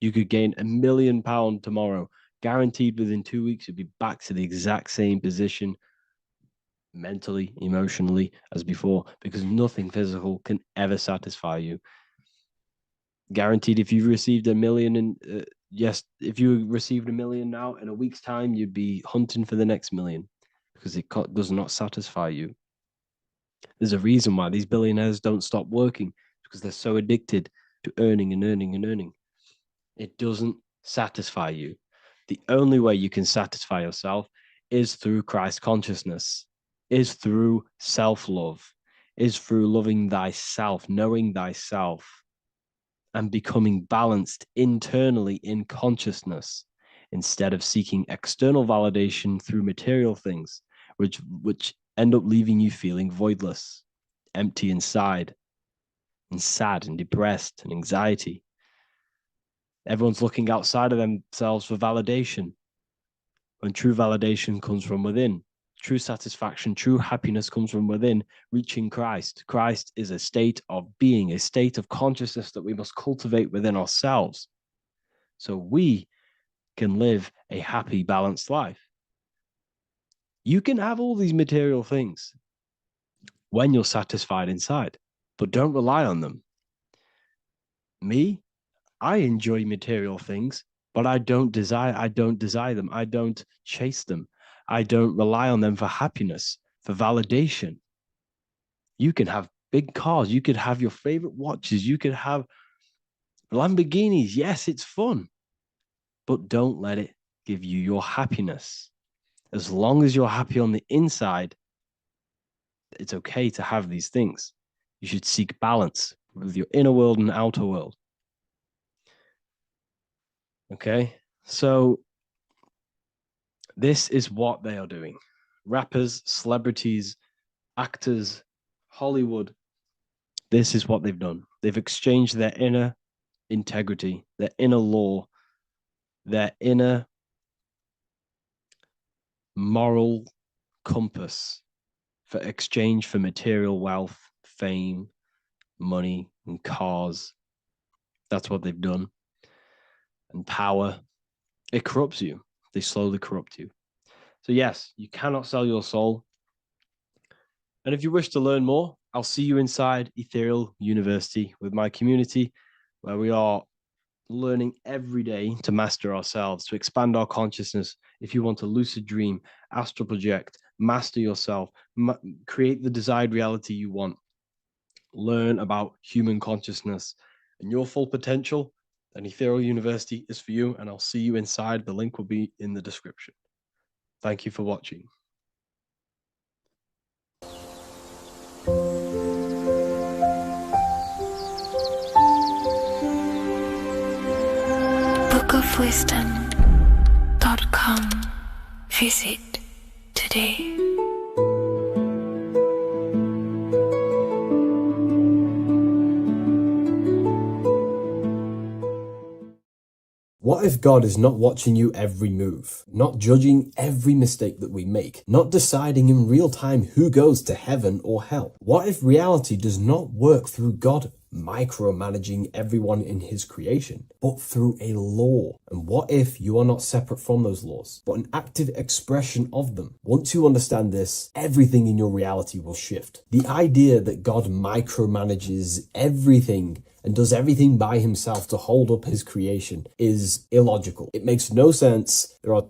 [SPEAKER 2] You could gain £1 million tomorrow, guaranteed within 2 weeks, you'll be back to the exact same position mentally, emotionally as before, because nothing physical can ever satisfy you. Guaranteed, if you received $1 million if you received $1 million now, in a week's time, you'd be hunting for the next million because it does not satisfy you. There's a reason why these billionaires don't stop working, because they're so addicted to earning and earning and earning. It doesn't satisfy you. The only way you can satisfy yourself is through Christ consciousness, is through self-love, is through loving thyself, knowing thyself, and becoming balanced internally in consciousness instead of seeking external validation through material things, which end up leaving you feeling voidless, empty inside, and sad and depressed and anxiety. Everyone's looking outside of themselves for validation, when true validation comes from within. True satisfaction, true happiness comes from within, reaching Christ. Christ is a state of being, a state of consciousness that we must cultivate within ourselves so we can live a happy, balanced life. You can have all these material things when you're satisfied inside, but don't rely on them. Me, I enjoy material things, but I don't desire them. I don't chase them. I don't rely on them for happiness, for validation. You can have big cars. You could have your favorite watches. You could have Lamborghinis. Yes, it's fun, but don't let it give you your happiness. As long as you're happy on the inside, it's okay to have these things. You should seek balance with your inner world and outer world. Okay, so this is what they are doing. Rappers, celebrities, actors, Hollywood. This is what they've done. They've exchanged their inner integrity, their inner law, their inner moral compass for exchange for material wealth, fame, money, and cars. That's what they've done. And power. It corrupts you. They slowly corrupt you. So yes, you cannot sell your soul. And if you wish to learn more, I'll see you inside Ethereal University with my community, where we are learning every day to master ourselves, to expand our consciousness. If you want to lucid dream, astral project, master yourself, create the desired reality you want, learn about human consciousness and your full potential, then Ethereal University is for you, and I'll see you inside. The link will be in the description. Thank you for watching.
[SPEAKER 3] bookofwisdom.com. Visit today.
[SPEAKER 1] What if God is not watching you every move, not judging every mistake that we make, not deciding in real time who goes to heaven or hell? What if reality does not work through God micromanaging everyone in his creation, but through a law. And what if you are not separate from those laws, but an active expression of them? Once you understand this, everything in your reality will shift. The idea that God micromanages everything and does everything by himself to hold up his creation is illogical. It makes no sense. There are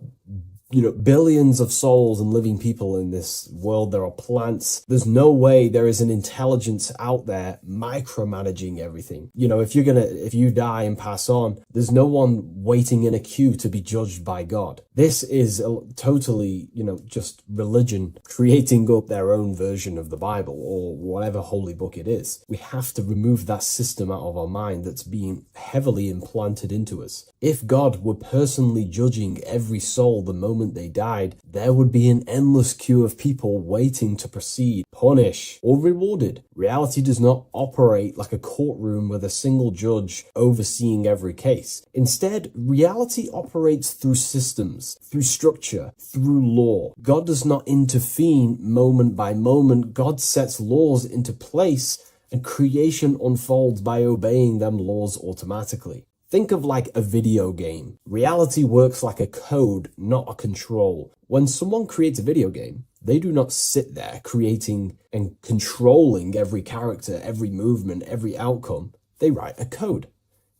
[SPEAKER 1] billions of souls and living people in this world. There are plants. There's no way there is an intelligence out there micromanaging everything. If you die and pass on, there's no one waiting in a queue to be judged by God. This is totally, just religion creating up their own version of the Bible or whatever holy book it is. We have to remove that system out of our mind that's being heavily implanted into us. If God were personally judging every soul the moment they died, there would be an endless queue of people waiting to proceed, punish, or rewarded. Reality does not operate like a courtroom with a single judge overseeing every case. Instead, reality operates through systems, through structure, through law. God does not intervene moment by moment. God sets laws into place, and creation unfolds by obeying them laws automatically. Think of like a video game. Reality works like a code, not a control. When someone creates a video game, they do not sit there creating and controlling every character, every movement, every outcome. They write a code.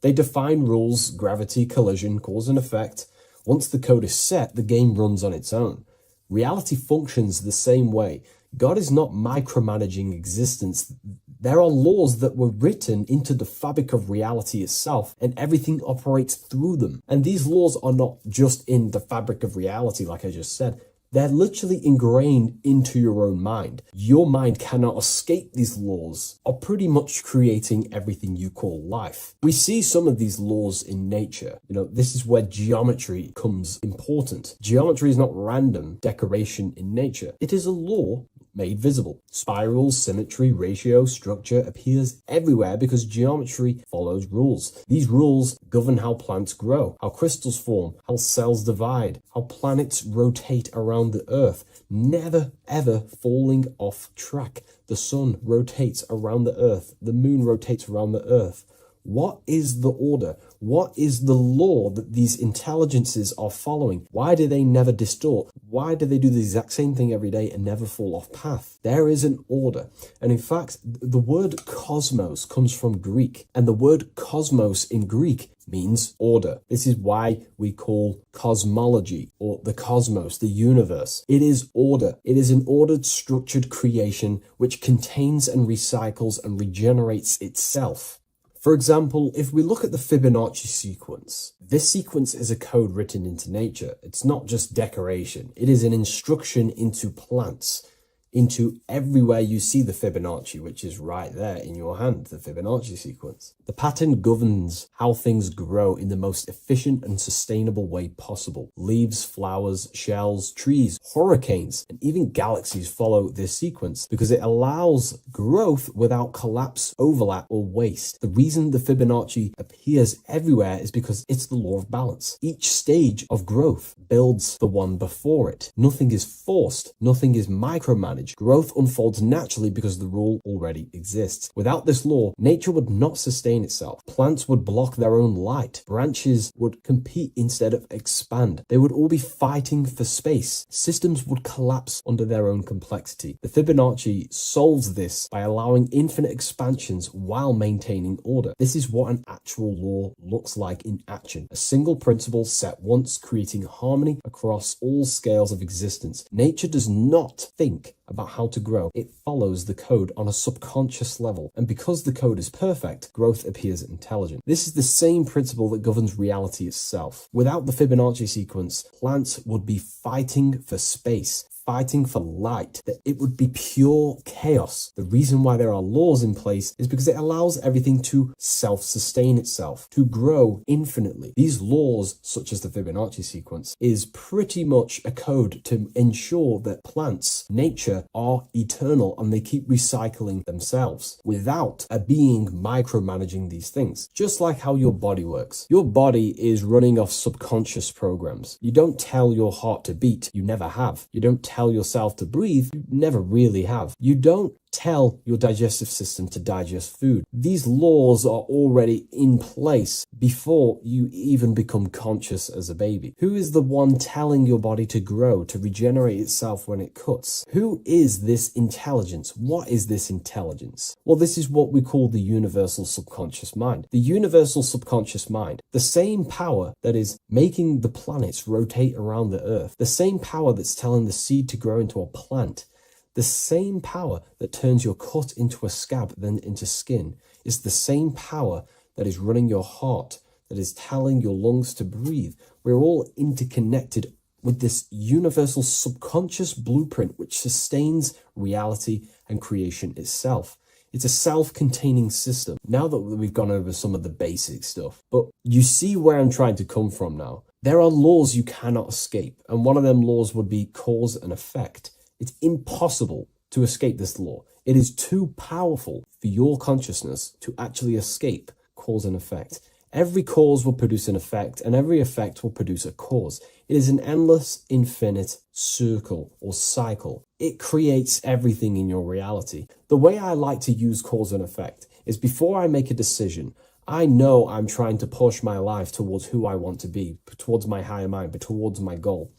[SPEAKER 1] They define rules, gravity, collision, cause and effect. Once the code is set, the game runs on its own. Reality functions the same way. God is not micromanaging existence. There are laws that were written into the fabric of reality itself, and everything operates through them. And these laws are not just in the fabric of reality, like I just said. They're literally ingrained into your own mind. Your mind cannot escape these laws, are pretty much creating everything you call life. We see some of these laws in nature. This is where geometry becomes important. Geometry is not random decoration in nature. It is a law made visible. Spirals, symmetry, ratio, structure appears everywhere because geometry follows rules. These rules govern how plants grow, how crystals form, how cells divide, how planets rotate around the Earth, never ever falling off track. The sun rotates around the Earth. The moon rotates around the Earth. What is the order? What is the law that these intelligences are following? Why do they never distort? Why do they do the exact same thing every day and never fall off path? There is an order. And in fact, the word cosmos comes from Greek, and the word cosmos in Greek means order. This is why we call cosmology or the cosmos, the universe. It is order. It is an ordered, structured creation which contains and recycles and regenerates itself. For example, if we look at the Fibonacci sequence, this sequence is a code written into nature. It's not just decoration. It is an instruction into plants, into everywhere you see the Fibonacci, which is right there in your hand, the Fibonacci sequence. The pattern governs how things grow in the most efficient and sustainable way possible. Leaves, flowers, shells, trees, hurricanes, and even galaxies follow this sequence because it allows growth without collapse, overlap, or waste. The reason the Fibonacci appears everywhere is because it's the law of balance. Each stage of growth builds the one before it. Nothing is forced. Nothing is micromanaged. Growth unfolds naturally because the rule already exists. Without this law, nature would not sustain itself. Plants would block their own light. Branches would compete instead of expand. They would all be fighting for space. Systems would collapse under their own complexity. The Fibonacci solves this by allowing infinite expansions while maintaining order. This is what an actual law looks like in action. A single principle set once, creating harmony across all scales of existence. Nature does not think about how to grow. It follows the code on a subconscious level. And because the code is perfect, growth appears intelligent. This is the same principle that governs reality itself. Without the Fibonacci sequence, plants would be fighting for space, fighting for light, that it would be pure chaos. The reason why there are laws in place is because it allows everything to self-sustain itself, to grow infinitely. These laws, such as the Fibonacci sequence, is pretty much a code to ensure that plants, nature, are eternal and they keep recycling themselves without a being micromanaging these things. Just like how your body works. Your body is running off subconscious programs. You don't tell your heart to beat, you never have. You don't tell yourself to breathe, you never really have. You don't tell your digestive system to digest food. These laws are already in place before you even become conscious as a baby. Who is the one telling your body to grow, to regenerate itself when it cuts? Who is this intelligence? What is this intelligence? Well, this is what we call the universal subconscious mind. The universal subconscious mind, the same power that is making the planets rotate around the earth, the same power that's telling the seed to grow into a plant, the same power that turns your cut into a scab, then into skin, is the same power that is running your heart, that is telling your lungs to breathe. We're all interconnected with this universal subconscious blueprint which sustains reality and creation itself. It's a self-containing system. Now that we've gone over some of the basic stuff, but you see where I'm trying to come from now. There are laws you cannot escape, and one of them laws would be cause and effect. It's impossible to escape this law. It is too powerful for your consciousness to actually escape cause and effect. Every cause will produce an effect, and every effect will produce a cause. It is an endless, infinite circle or cycle. It creates everything in your reality. The way I like to use cause and effect is before I make a decision, I know I'm trying to push my life towards who I want to be, towards my higher mind, but towards my goal.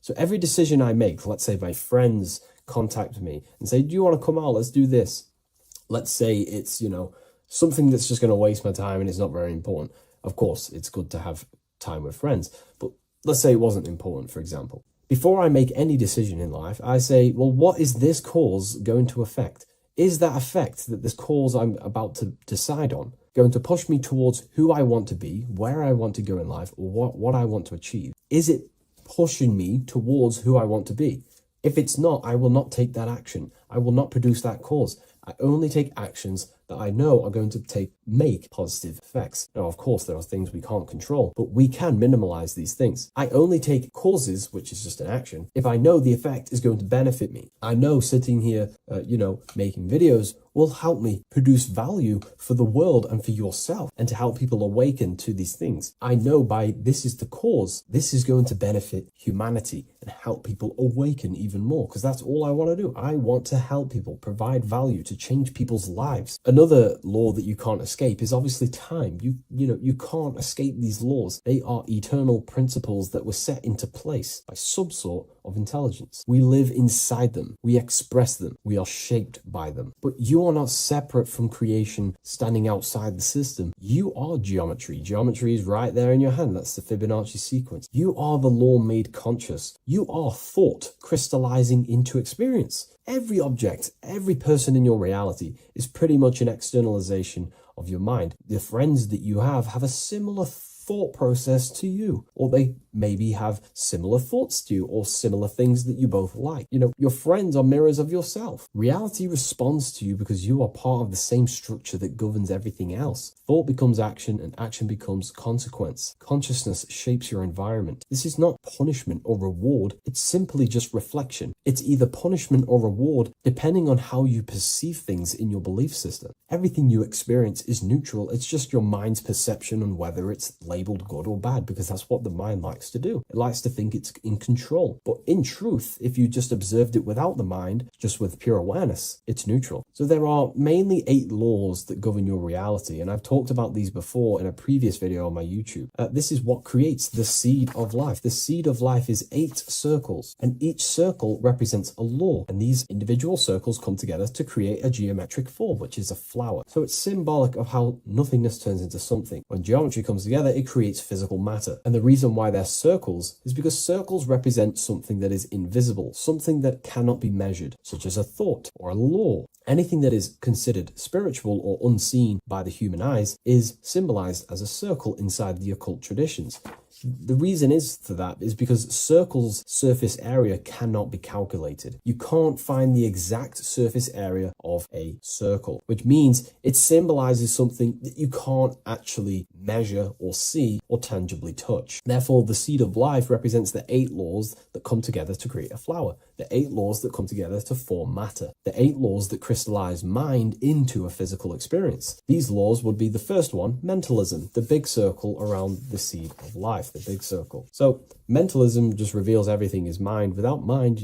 [SPEAKER 1] So every decision I make, let's say my friends contact me and say, do you want to come out? Let's do this. Let's say it's, something that's just going to waste my time and it's not very important. Of course, it's good to have time with friends, but let's say it wasn't important, for example. Before I make any decision in life, I say, well, what is this cause going to affect? Is that effect that this cause I'm about to decide on going to push me towards who I want to be, where I want to go in life, or what I want to achieve? Is it pushing me towards who I want to be? If it's not, I will not take that action. I will not produce that cause. I only take actions that I know are going to make positive effects. Now, of course, there are things we can't control, but we can minimize these things. I only take causes, which is just an action, if I know the effect is going to benefit me. I know sitting here, making videos will help me produce value for the world and for yourself and to help people awaken to these things. I know this is the cause, this is going to benefit humanity and help people awaken even more, because that's all I want to do. I want to help people, provide value, to change people's lives. Another law that you can't escape is obviously time. You can't escape these laws. They are eternal principles that were set into place by some sort of intelligence. We live inside them. We express them. We are shaped by them. But you are not separate from creation standing outside the system. You are geometry. Geometry is right there in your hand. That's the Fibonacci sequence. You are the law made conscious. You are thought crystallizing into experience. Every object, every person in your reality is pretty much an externalization of your mind. The friends that you have a similar thought process to you, or they maybe have similar thoughts to you, or similar things that you both like. Your friends are mirrors of yourself. Reality responds to you because you are part of the same structure that governs everything else. Thought becomes action, and action becomes consequence. Consciousness shapes your environment. This is not punishment or reward. It's simply just reflection. It's either punishment or reward depending on how you perceive things in your belief system. Everything you experience is neutral. It's just your mind's perception on whether it's labeled good or bad, because that's what the mind likes to do. It likes to think it's in control. But in truth, if you just observed it without the mind, just with pure awareness, it's neutral. So there are mainly 8 laws that govern your reality, and I've talked about these before in a previous video on my YouTube. This is what creates the seed of life. The seed of life is 8 circles, and each circle represents a law, and these individual circles come together to create a geometric form, which is a flower. So it's symbolic of how nothingness turns into something. When geometry comes together, it creates physical matter. And the reason why they're circles is because circles represent something that is invisible, something that cannot be measured, such as a thought or a law. Anything that is considered spiritual or unseen by the human eyes is symbolized as a circle inside the occult traditions. The reason for that is because circles' surface area cannot be calculated. You can't find the exact surface area of a circle, which means it symbolizes something that you can't actually measure or see or tangibly touch. Therefore, the seed of life represents the 8 laws that come together to create a flower, the 8 laws that come together to form matter, the 8 laws that crystallize mind into a physical experience. These laws would be the first one, mentalism, the big circle around the seed of life. The big circle. So mentalism just reveals everything is mind. Without mind,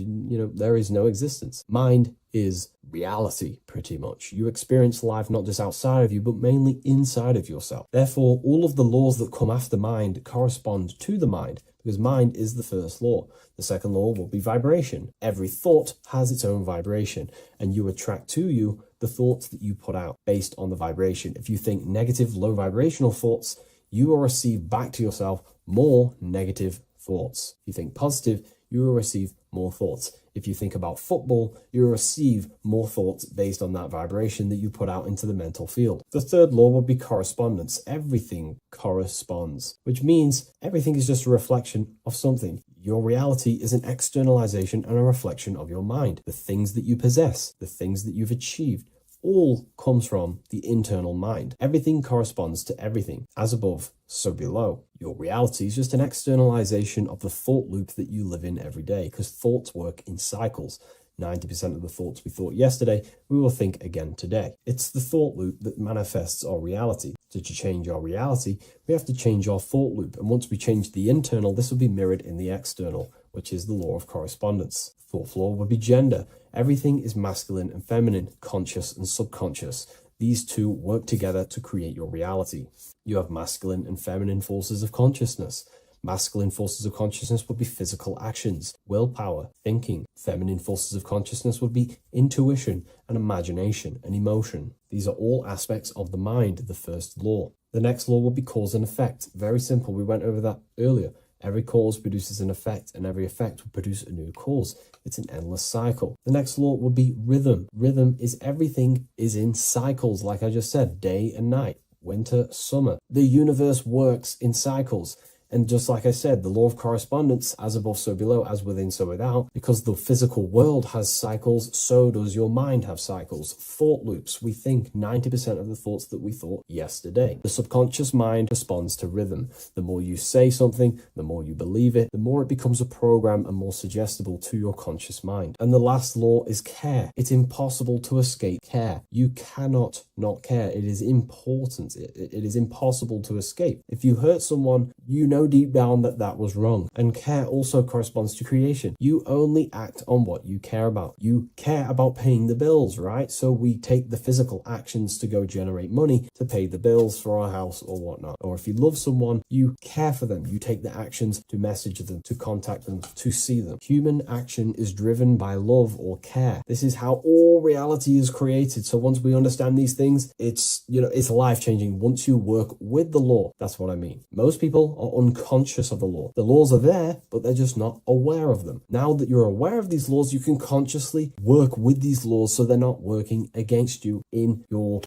[SPEAKER 1] there is no existence. Mind is reality, pretty much. You experience life not just outside of you, but mainly inside of yourself. Therefore, all of the laws that come after mind correspond to the mind, because mind is the first law. The second law will be vibration. Every thought has its own vibration, and you attract to you the thoughts that you put out based on the vibration. If you think negative, low vibrational thoughts, you will receive back to yourself more negative thoughts. If you think positive, you will receive more thoughts. If you think about football, you will receive more thoughts based on that vibration that you put out into the mental field. The third law would be correspondence. Everything corresponds, which means everything is just a reflection of something. Your reality is an externalization and a reflection of your mind. The things that you possess, the things that you've achieved, all comes from the internal mind. Everything corresponds to everything. As above, so below. Your reality is just an externalization of the thought loop that you live in every day, because thoughts work in cycles. 90% of the thoughts we thought yesterday, we will think again today. It's the thought loop that manifests our reality. To change our reality, we have to change our thought loop. And once we change the internal, this will be mirrored in the external, which is the law of correspondence. Fourth law would be gender. Everything is masculine and feminine, conscious and subconscious. These two work together to create your reality. You have masculine and feminine forces of consciousness. Masculine forces of consciousness would be physical actions, willpower, thinking. Feminine forces of consciousness would be intuition and imagination and emotion. These are all aspects of the mind, the first law. The next law would be cause and effect. Very simple. We went over that earlier. Every cause produces an effect, and every effect will produce a new cause. It's an endless cycle. The next law would be rhythm. Rhythm is everything is in cycles, like I just said, day and night, winter, summer. The universe works in cycles. And just like I said, the law of correspondence, as above, so below, as within, so without, because the physical world has cycles, so does your mind have cycles. Thought loops. We think 90% of the thoughts that we thought yesterday. The subconscious mind responds to rhythm. The more you say something, the more you believe it, the more it becomes a program and more suggestible to your conscious mind. And the last law is care. It's impossible to escape care. You cannot not care. It is important. It is impossible to escape. If you hurt someone, you know deep down that that was wrong. And care also corresponds to creation. You only act on what you care about. You care about paying the bills, right? So we take the physical actions to go generate money to pay the bills for our house or whatnot. Or if you love someone, you care for them. You take the actions to message them, to contact them, to see them. Human action is driven by love or care. This is how all reality is created. So once we understand these things, it's life-changing once you work with the law. That's what I mean. Most people are unconscious of the law. The laws are there, but they're just not aware of them. Now that you're aware of these laws, you can consciously work with these laws so they're not working against you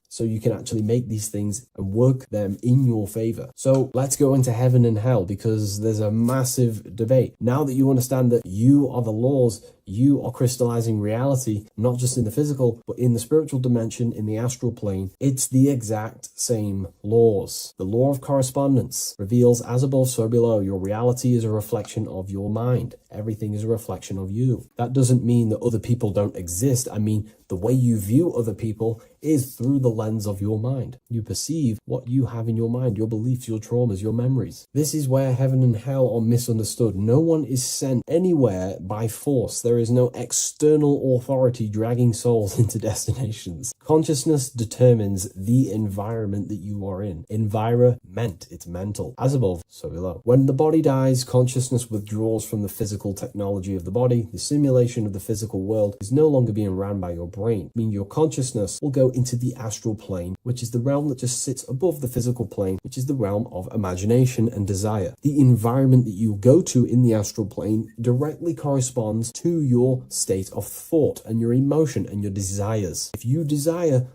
[SPEAKER 1] so you can actually make these things and work them in your favor. So let's go into heaven and hell, because there's a massive debate. Now that you understand that you are the laws, you are crystallizing reality, not just in the physical, but in the spiritual dimension, in the astral plane. It's the exact same laws. The law of correspondence reveals, as above, so below. Your reality is a reflection of your mind. Everything is a reflection of you. That doesn't mean that other people don't exist. I mean, the way you view other people is through the lens of your mind. You perceive what you have in your mind, your beliefs, your traumas, your memories. This is where heaven and hell are misunderstood. No one is sent anywhere by force. There is no external authority dragging souls into destinations. Consciousness determines the environment that you are in. Environment, it's mental. As above, so below. When the body dies, consciousness withdraws from the physical technology of the body. The simulation of the physical world is no longer being ran by your brain. I mean, your consciousness will go into the astral plane, which is the realm that just sits above the physical plane, which is the realm of imagination and desire. The environment that you go to in the astral plane directly corresponds to your state of thought and your emotion and your desires. If you desire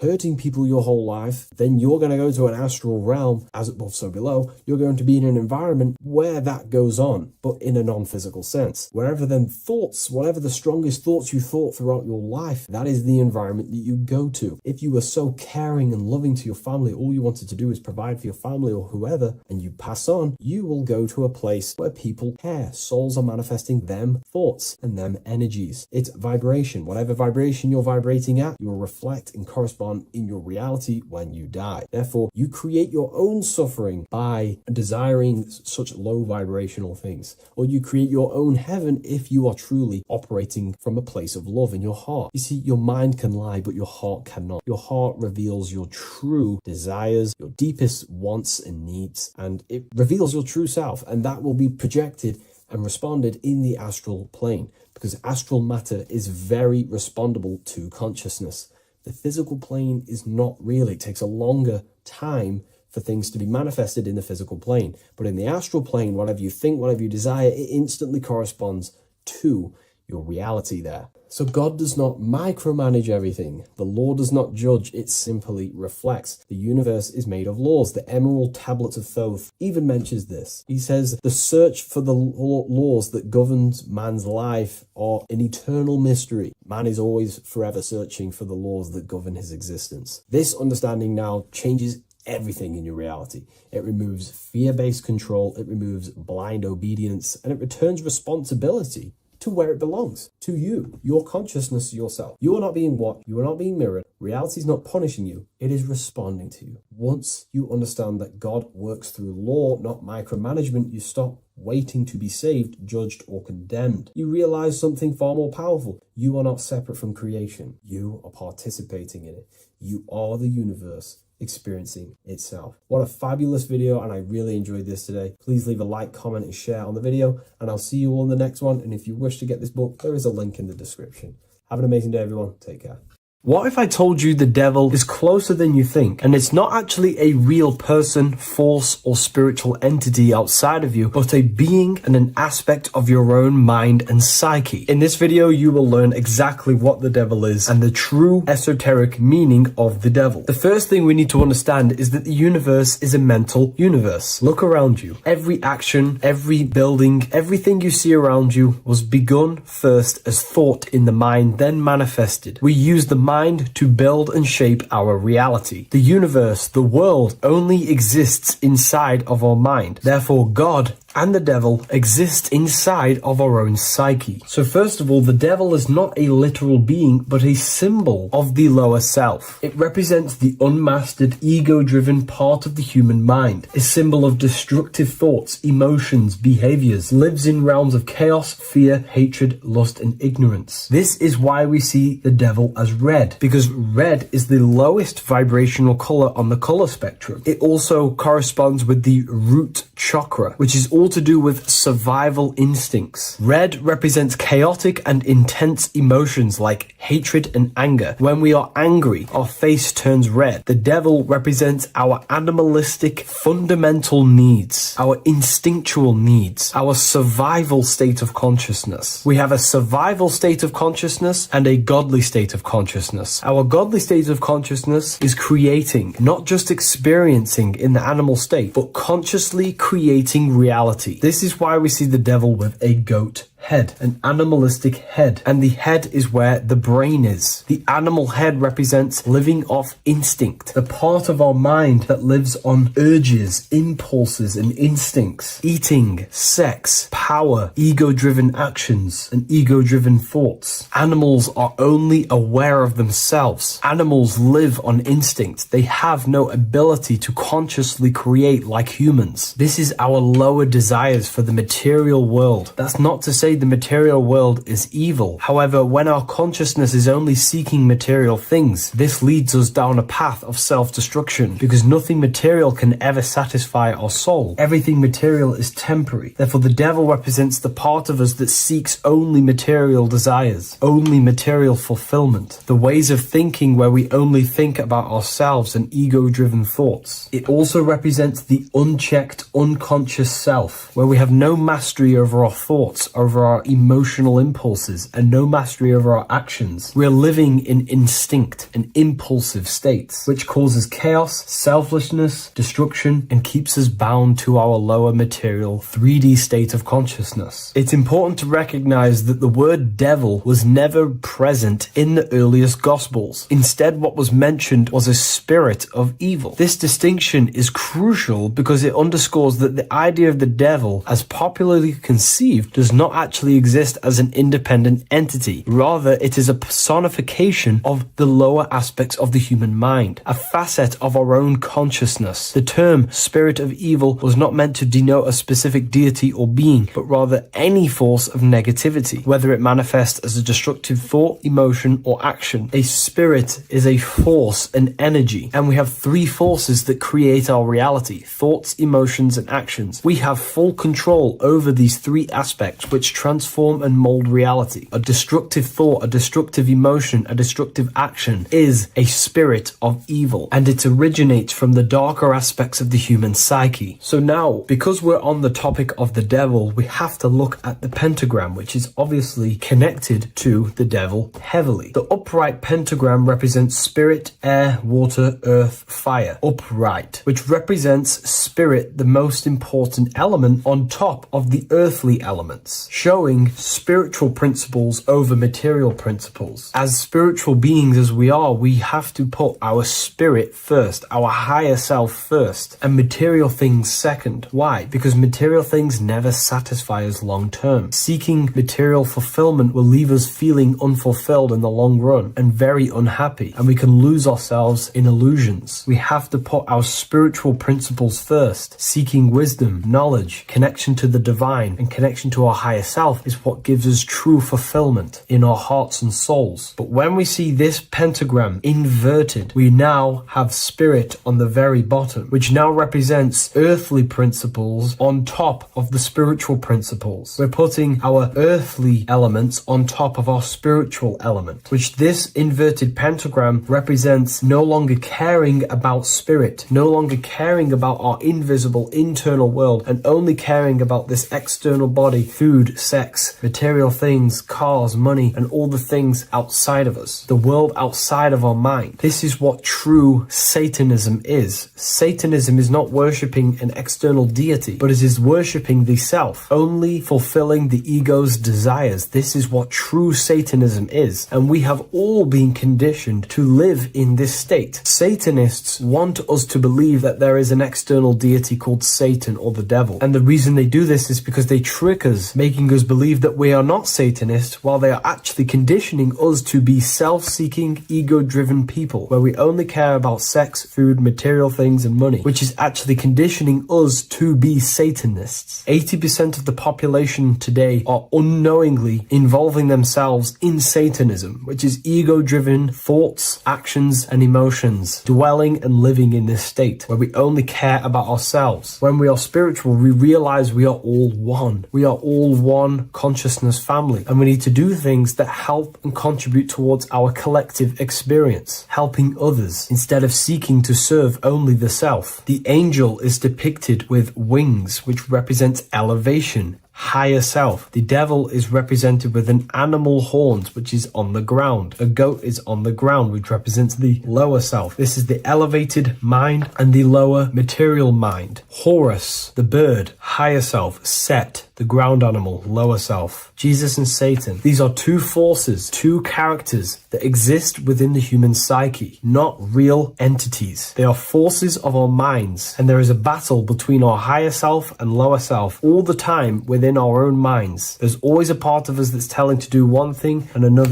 [SPEAKER 1] hurting people your whole life, then you're going to go to an astral realm, as above, so below. You're going to be in an environment where that goes on, but in a non-physical sense. Wherever then thoughts, whatever the strongest thoughts you thought throughout your life, that is the environment that you go to. If you were so caring and loving to your family, all you wanted to do is provide for your family or whoever, and you pass on, you will go to a place where people care. Souls are manifesting them thoughts and them energies. It's vibration. Whatever vibration you're vibrating at, you will reflect and correspond on in your reality when you die. Therefore, you create your own suffering by desiring such low vibrational things, or you create your own heaven if you are truly operating from a place of love in your heart. You see, your mind can lie, but your heart cannot. Your heart reveals your true desires, your deepest wants and needs, and it reveals your true self, and that will be projected and responded in the astral plane, because astral matter is very respondable to consciousness. The physical plane is not really. It takes a longer time for things to be manifested in the physical plane. But in the astral plane, whatever you think, whatever you desire, it instantly corresponds to your reality there. So God does not micromanage everything. The law does not judge, it simply reflects. The universe is made of laws. The Emerald Tablet of Thoth even mentions this. He says, the search for the laws that governs man's life are an eternal mystery. Man is always forever searching for the laws that govern his existence. This understanding now changes everything in your reality. It removes fear-based control, it removes blind obedience, and it returns responsibility to where it belongs, to you, your consciousness, yourself. You are not being watched, you are not being mirrored. Reality is not punishing you, it is responding to you. Once you understand that God works through law, not micromanagement, you stop waiting to be saved, judged, or condemned. You realize something far more powerful. You are not separate from creation. You are participating in it. You are the universe experiencing itself. What a fabulous video, and I really enjoyed this today. Please leave a like, comment, and share on the video, and I'll see you all in the next one. And if you wish to get this book, there is a link in the description. Have an amazing day, everyone. Take care.
[SPEAKER 2] What if I told you the devil is closer than you think, and it's not actually a real person, force, or spiritual entity outside of you, but a being and an aspect of your own mind and psyche? In this video, you will learn exactly what the devil is and the true esoteric meaning of the devil. The first thing we need to understand is that the universe is a mental universe. Look around you. Every action, every building, everything you see around you was begun first as thought in the mind, then manifested. We use the mind to build and shape our reality. The universe, the world, only exists inside of our mind. Therefore, God and the devil exist inside of our own psyche. So first of all, the devil is not a literal being, but a symbol of the lower self. It represents the unmastered, ego-driven part of the human mind, a symbol of destructive thoughts, emotions, behaviors, lives in realms of chaos, fear, hatred, lust, and ignorance. This is why we see the devil as red, because red is the lowest vibrational color on the color spectrum. It also corresponds with the root chakra, which is all to do with survival instincts. Red represents chaotic and intense emotions like hatred and anger. When we are angry, our face turns red. The devil represents our animalistic fundamental needs, our instinctual needs, our survival state of consciousness. We have a survival state of consciousness and a godly state of consciousness. Our godly state of consciousness is creating, not just experiencing in the animal state, but consciously creating reality. This is why we see the devil with a goat head, an animalistic head, and the head is where the brain is. The animal head represents living off instinct, the part of our mind that lives on urges, impulses, and instincts, eating, sex, power, ego-driven actions, and ego-driven thoughts. Animals are only aware of themselves. Animals live on instinct. They have no ability to consciously create like humans. This is our lower desires for the material world. That's not to say the material world is evil. However, when our consciousness is only seeking material things, this leads us down a path of self-destruction, because nothing material can ever satisfy our soul. Everything material is temporary. Therefore, the devil represents the part of us that seeks only material desires, only material fulfillment, the ways of thinking where we only think about ourselves and ego-driven thoughts. It also represents the unchecked, unconscious self, where we have no mastery over our thoughts, over our emotional impulses, and no mastery over our actions. We're living in instinct and impulsive states, which causes chaos, selflessness, destruction, and keeps us bound to our lower material 3D state of consciousness. It's important to recognize that the word devil was never present in the earliest Gospels. Instead, what was mentioned was a spirit of evil. This distinction is crucial because it underscores that the idea of the devil, as popularly conceived, does not actually
[SPEAKER 1] actually exist as an independent entity. Rather, it is a personification of the lower aspects of the human mind, a facet of our own consciousness. The term spirit of evil was not meant to denote a specific deity or being, but rather any force of negativity, whether it manifests as a destructive thought, emotion, or action. A spirit is a force, an energy, and we have three forces that create our reality: thoughts, emotions, and actions. We have full control over these three aspects which transform and mold reality. A destructive thought, a destructive emotion, a destructive action is a spirit of evil, and it originates from the darker aspects of the human psyche. So now, because we're on the topic of the devil, we have to look at the pentagram, which is obviously connected to the devil heavily. The upright pentagram represents spirit, air, water, earth, fire. Upright, which represents spirit, the most important element on top of the earthly elements, showing spiritual principles over material principles. As spiritual beings as we are, we have to put our spirit first, our higher self first, and material things second. Why? Because material things never satisfy us long term. Seeking material fulfillment will leave us feeling unfulfilled in the long run and very unhappy, and we can lose ourselves in illusions. We have to put our spiritual principles first. Seeking wisdom, knowledge, connection to the divine, and connection to our higher self is what gives us true fulfillment in our hearts and souls. But when we see this pentagram inverted, we now have spirit on the very bottom, which now represents earthly principles on top of the spiritual principles. We're putting our earthly elements on top of our spiritual element, which this inverted pentagram represents no longer caring about spirit, no longer caring about our invisible internal world, and only caring about this external body, food, sex, material things, cars, money, and all the things outside of us, the world outside of our mind. This is what true Satanism is. Satanism is not worshipping an external deity, but it is worshipping the self, only fulfilling the ego's desires. This is what true Satanism is, and we have all been conditioned to live in this state. Satanists want us to believe that there is an external deity called Satan or the devil, and the reason they do this is because they trick us, making us believe that we are not Satanists, while they are actually conditioning us to be self-seeking, ego-driven people, where we only care about sex, food, material things, and money, which is actually conditioning us to be Satanists. 80% of the population today are unknowingly involving themselves in Satanism, which is ego-driven thoughts, actions, and emotions, dwelling and living in this state where we only care about ourselves. When we are spiritual, we realize we are all one. We are all one consciousness family, and we need to do things that help and contribute towards our collective experience, helping others instead of seeking to serve only the self. The angel is depicted with wings, which represents elevation, higher self. The devil is represented with an animal horns, which is on the ground. A goat is on the ground, which represents the lower self. This is the elevated mind and the lower material mind. Horus, the bird, higher self. Set, the ground animal, lower self. Jesus and Satan. These are two forces, two characters that exist within the human psyche, not real entities. They are forces of our minds, and there is a battle between our higher self and lower self all the time within our own minds. There's always a part of us that's telling to do one thing and another